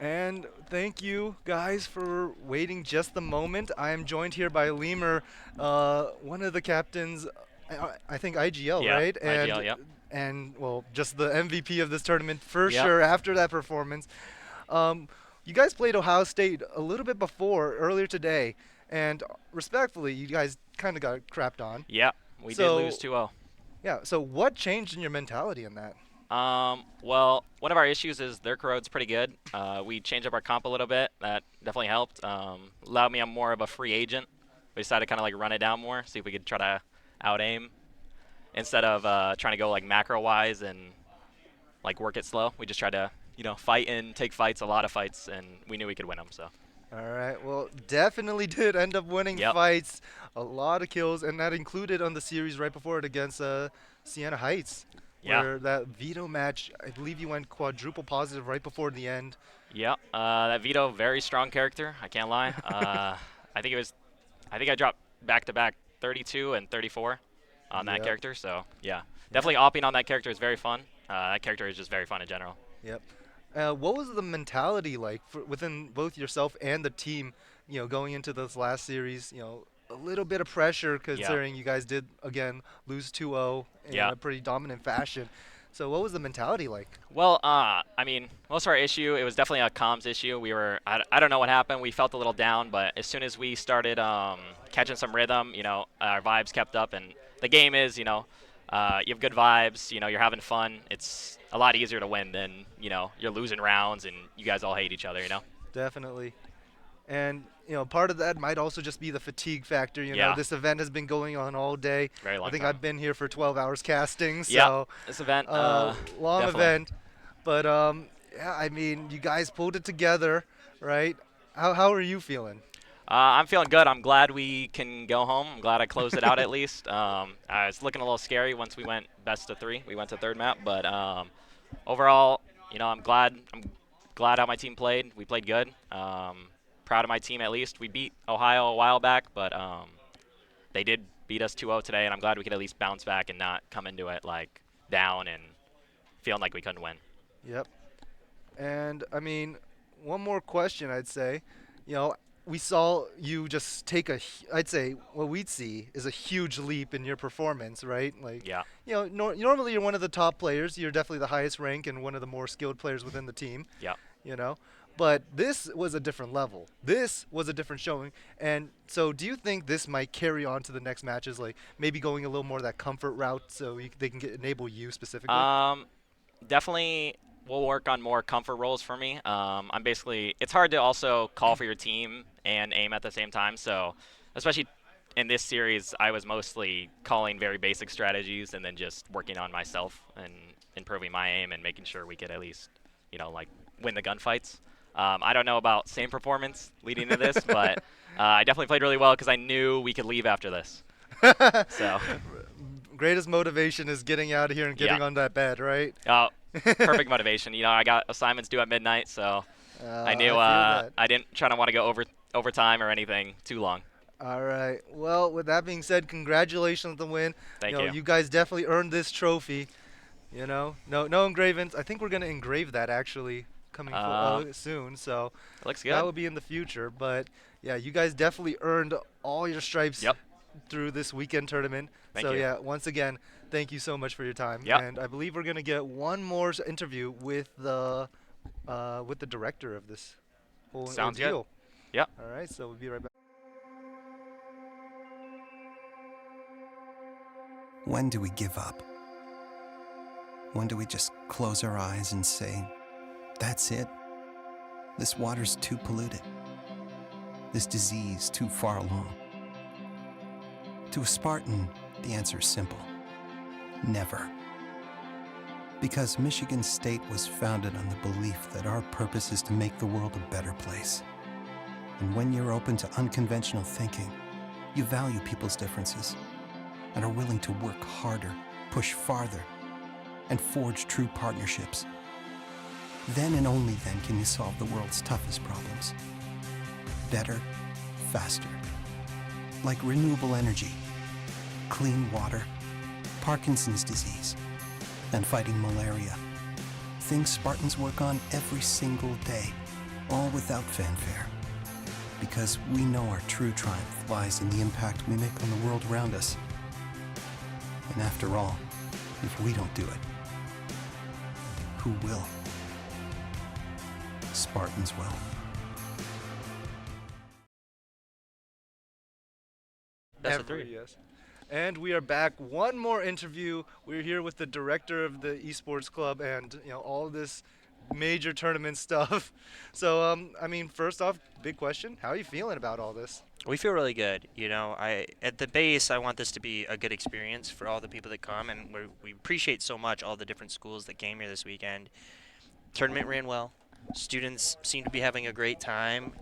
And thank you guys for waiting just the moment. I am joined here by Lemur, one of the captains, I think IGL, Yeah, right? And, IGL, yep. And well, just the MVP of this tournament for Yep. sure after that performance. You guys played Ohio State a little bit before, earlier today, and respectfully, you guys kind of got crapped on. Yeah, we did So- lose 2-0. Yeah, so what changed in your mentality in that? Well, one of our issues is their corrode's pretty good. We changed up our comp a little bit. That definitely helped. Allowed me more of a free agent. We decided to kind of like run it down more, see if we could try to out-aim. Instead of trying to go like macro-wise and like work it slow, we just tried to, fight and take fights, a lot of fights, and we knew we could win them, so. All right, well, definitely did end up winning Yep. fights, a lot of kills, and that included on the series right before it against Siena Heights, Yeah. where that veto match, I believe you went quadruple positive right before the end. Yeah, that Vito, very strong character. I can't lie. I think I dropped back-to-back 32 and 34 on that Yep. character. So yeah, definitely opping on that character is very fun. That character is just very fun in general. Yep. What was the mentality like within both yourself and the team, going into this last series, a little bit of pressure considering you guys did, again, lose 2-0 in Yeah. a pretty dominant fashion. So what was the mentality like? Well, most of our issue, it was definitely a comms issue. I don't know what happened. We felt a little down, but as soon as we started catching some rhythm, our vibes kept up. And the game is, you have good vibes, you're having fun. It's a lot easier to win than, you're losing rounds and you guys all hate each other, Definitely. And, part of that might also just be the fatigue factor. Yeah. This event has been going on all day. Very long I think time. I've been here for 12 hours casting. Yeah, So this event, long definitely. event. But, yeah, I mean, you guys pulled it together, right? How are you feeling? I'm feeling good. I'm glad we can go home. I'm glad I closed it out at least. It's looking a little scary once we went best of 3. We went to third map, but overall, I'm glad how my team played. We played good. Proud of my team at least. We beat Ohio a while back, but they did beat us 2-0 today, and I'm glad we could at least bounce back and not come into it like down and feeling like we couldn't win. Yep. And, I mean, one more question, I'd say. we saw you just take I'd say what we'd see is a huge leap in your performance, right? Like, Yeah. normally you're one of the top players. You're definitely the highest rank and one of the more skilled players within the team. Yeah. You know, but this was a different level. This was a different showing. And so, do you think this might carry on to the next matches, like maybe going a little more that comfort route, so they can enable you specifically? Definitely we'll work on more comfort roles for me. I'm basically, it's hard to also call for your team and aim at the same time. So, especially in this series, I was mostly calling very basic strategies and then just working on myself and improving my aim and making sure we could at least, like win the gunfights. I don't know about same performance leading to this, but I definitely played really well because I knew we could leave after this. So. Greatest motivation is getting out of here and getting on that bed, right? Oh, perfect motivation. I got assignments due at midnight, so I knew I didn't try to want to go overtime or anything too long. All right. Well, with that being said, congratulations on the win. Thank you. You guys definitely earned this trophy. No engravings. I think we're gonna engrave that actually coming soon. So it looks good. That will be in the future. But yeah, you guys definitely earned all your stripes through this weekend tournament. Thank you. Yeah, once again, thank you so much for your time. Yep. And I believe we're gonna get one more interview with the director of this whole Sounds deal. Good. Yep. All right. So we'll be right back. When do we give up? When do we just close our eyes and say, that's it? This water's too polluted. This disease too far along. To a Spartan, the answer is simple. Never. Because Michigan State was founded on the belief that our purpose is to make the world a better place. And when you're open to unconventional thinking, you value people's differences and are willing to work harder, push farther, and forge true partnerships. Then and only then can you solve the world's toughest problems. Better, faster. Like renewable energy, clean water, Parkinson's disease, and fighting malaria. Things Spartans work on every single day, all without fanfare. Because we know our true triumph lies in the impact we make on the world around us. And after all, if we don't do it, who will? Spartans will. That's a 3. Yes. And we are back. One more interview. We're here with the director of the esports club and all this major tournament stuff. So first off, big question. How are you feeling about all this? We feel really good. At the base, I want this to be a good experience for all the people that come, and we appreciate so much all the different schools that came here this weekend. Tournament ran well. Students seem to be having a great time,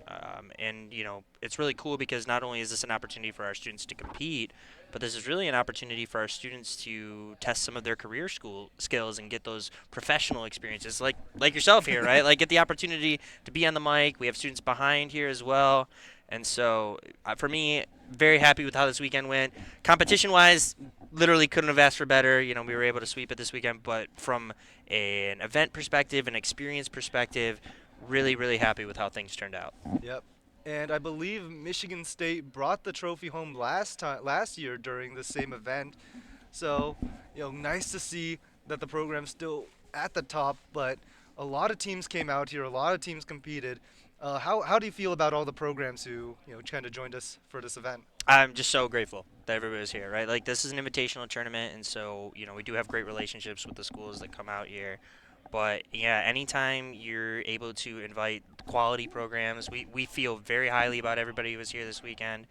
and it's really cool because not only is this an opportunity for our students to compete, but this is really an opportunity for our students to test some of their career school skills and get those professional experiences, like yourself here, right? Like get the opportunity to be on the mic. We have students behind here as well, and so for me, very happy with how this weekend went. Competition-wise, literally couldn't have asked for better. We were able to sweep it this weekend, but from an event perspective, an experience perspective, really, really happy with how things turned out. Yep. And I believe Michigan State brought the trophy home last year during the same event. So, nice to see that the program's still at the top, but a lot of teams came out here, a lot of teams competed. How do you feel about all the programs who kind of joined us for this event? I'm just so grateful that everybody was here, right? Like this is an invitational tournament, and so we do have great relationships with the schools that come out here. But yeah, anytime you're able to invite quality programs, we feel very highly about everybody who was here this weekend.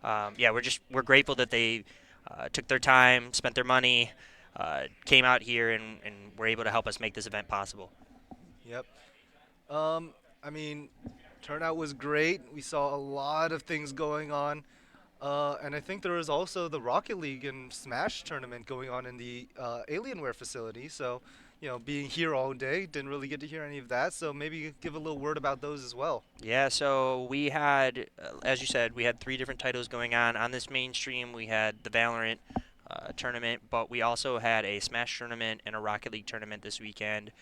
We're grateful that they took their time, spent their money, came out here, and were able to help us make this event possible. Yep. Turnout was great. We saw a lot of things going on. And I think there was also the Rocket League and Smash tournament going on in the Alienware facility. So, being here all day, didn't really get to hear any of that. So maybe give a little word about those as well. Yeah, so we had, as you said, we had 3 different titles going on. On this mainstream, we had the Valorant tournament, but we also had a Smash tournament and a Rocket League tournament this weekend.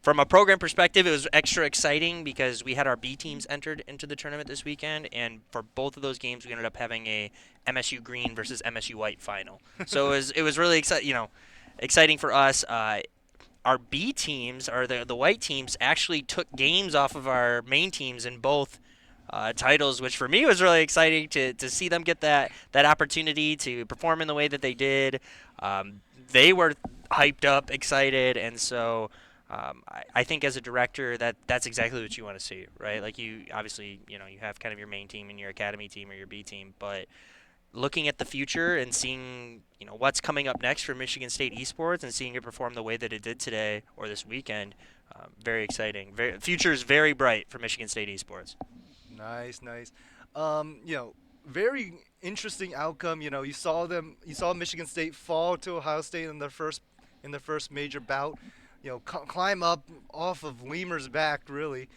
from a program perspective, it was extra exciting because we had our B teams entered into the tournament this weekend, and for both of those games, we ended up having a MSU green versus MSU white final. So it was really exciting for us. Our B teams, or the white teams, actually took games off of our main teams in both titles, which for me was really exciting to see them get that opportunity to perform in the way that they did. They were hyped up, excited, and so I think as a director that's exactly what you want to see, right? Like you obviously you have kind of your main team and your academy team or your B team, but looking at the future and seeing what's coming up next for Michigan State esports and seeing it perform the way that it did today or this weekend, very exciting. Future is very bright for Michigan State esports. Nice, nice. Very interesting outcome. You saw Michigan State fall to Ohio State in their first major bout. Climb up off of Lemur's back, really,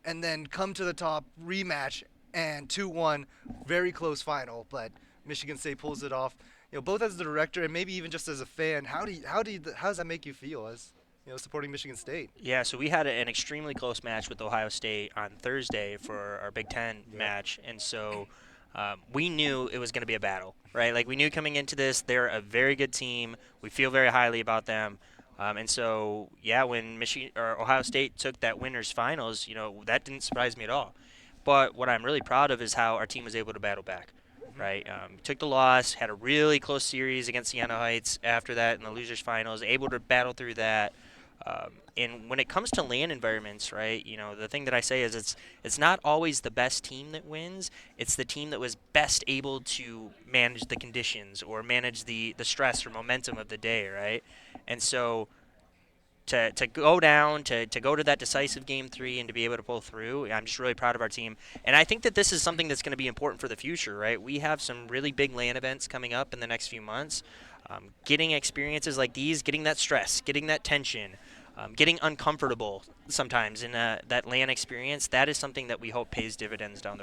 and then come to the top, rematch, and 2-1, very close final. But Michigan State pulls it off. Both as the director and maybe even just as a fan, how does that make you feel as supporting Michigan State? Yeah, so we had an extremely close match with Ohio State on Thursday for our Big Ten match, and so we knew it was going to be a battle, right? Like we knew coming into this, they're a very good team. We feel very highly about them. And so, yeah, when Ohio State took that winners finals, that didn't surprise me at all. But what I'm really proud of is how our team was able to battle back, right? Took the loss, had a really close series against Siena Heights after that in the losers finals, able to battle through that. And when it comes to LAN environments, right, the thing that I say is it's not always the best team that wins. It's the team that was best able to manage the conditions or manage the stress or momentum of the day, right? And so to go down, to go to that decisive game 3 and to be able to pull through, I'm just really proud of our team. And I think that this is something that's going to be important for the future, right? We have some really big LAN events coming up in the next few months. Getting experiences like these, getting that stress, getting that tension, getting uncomfortable sometimes in that LAN experience, that is something that we hope pays dividends down the road.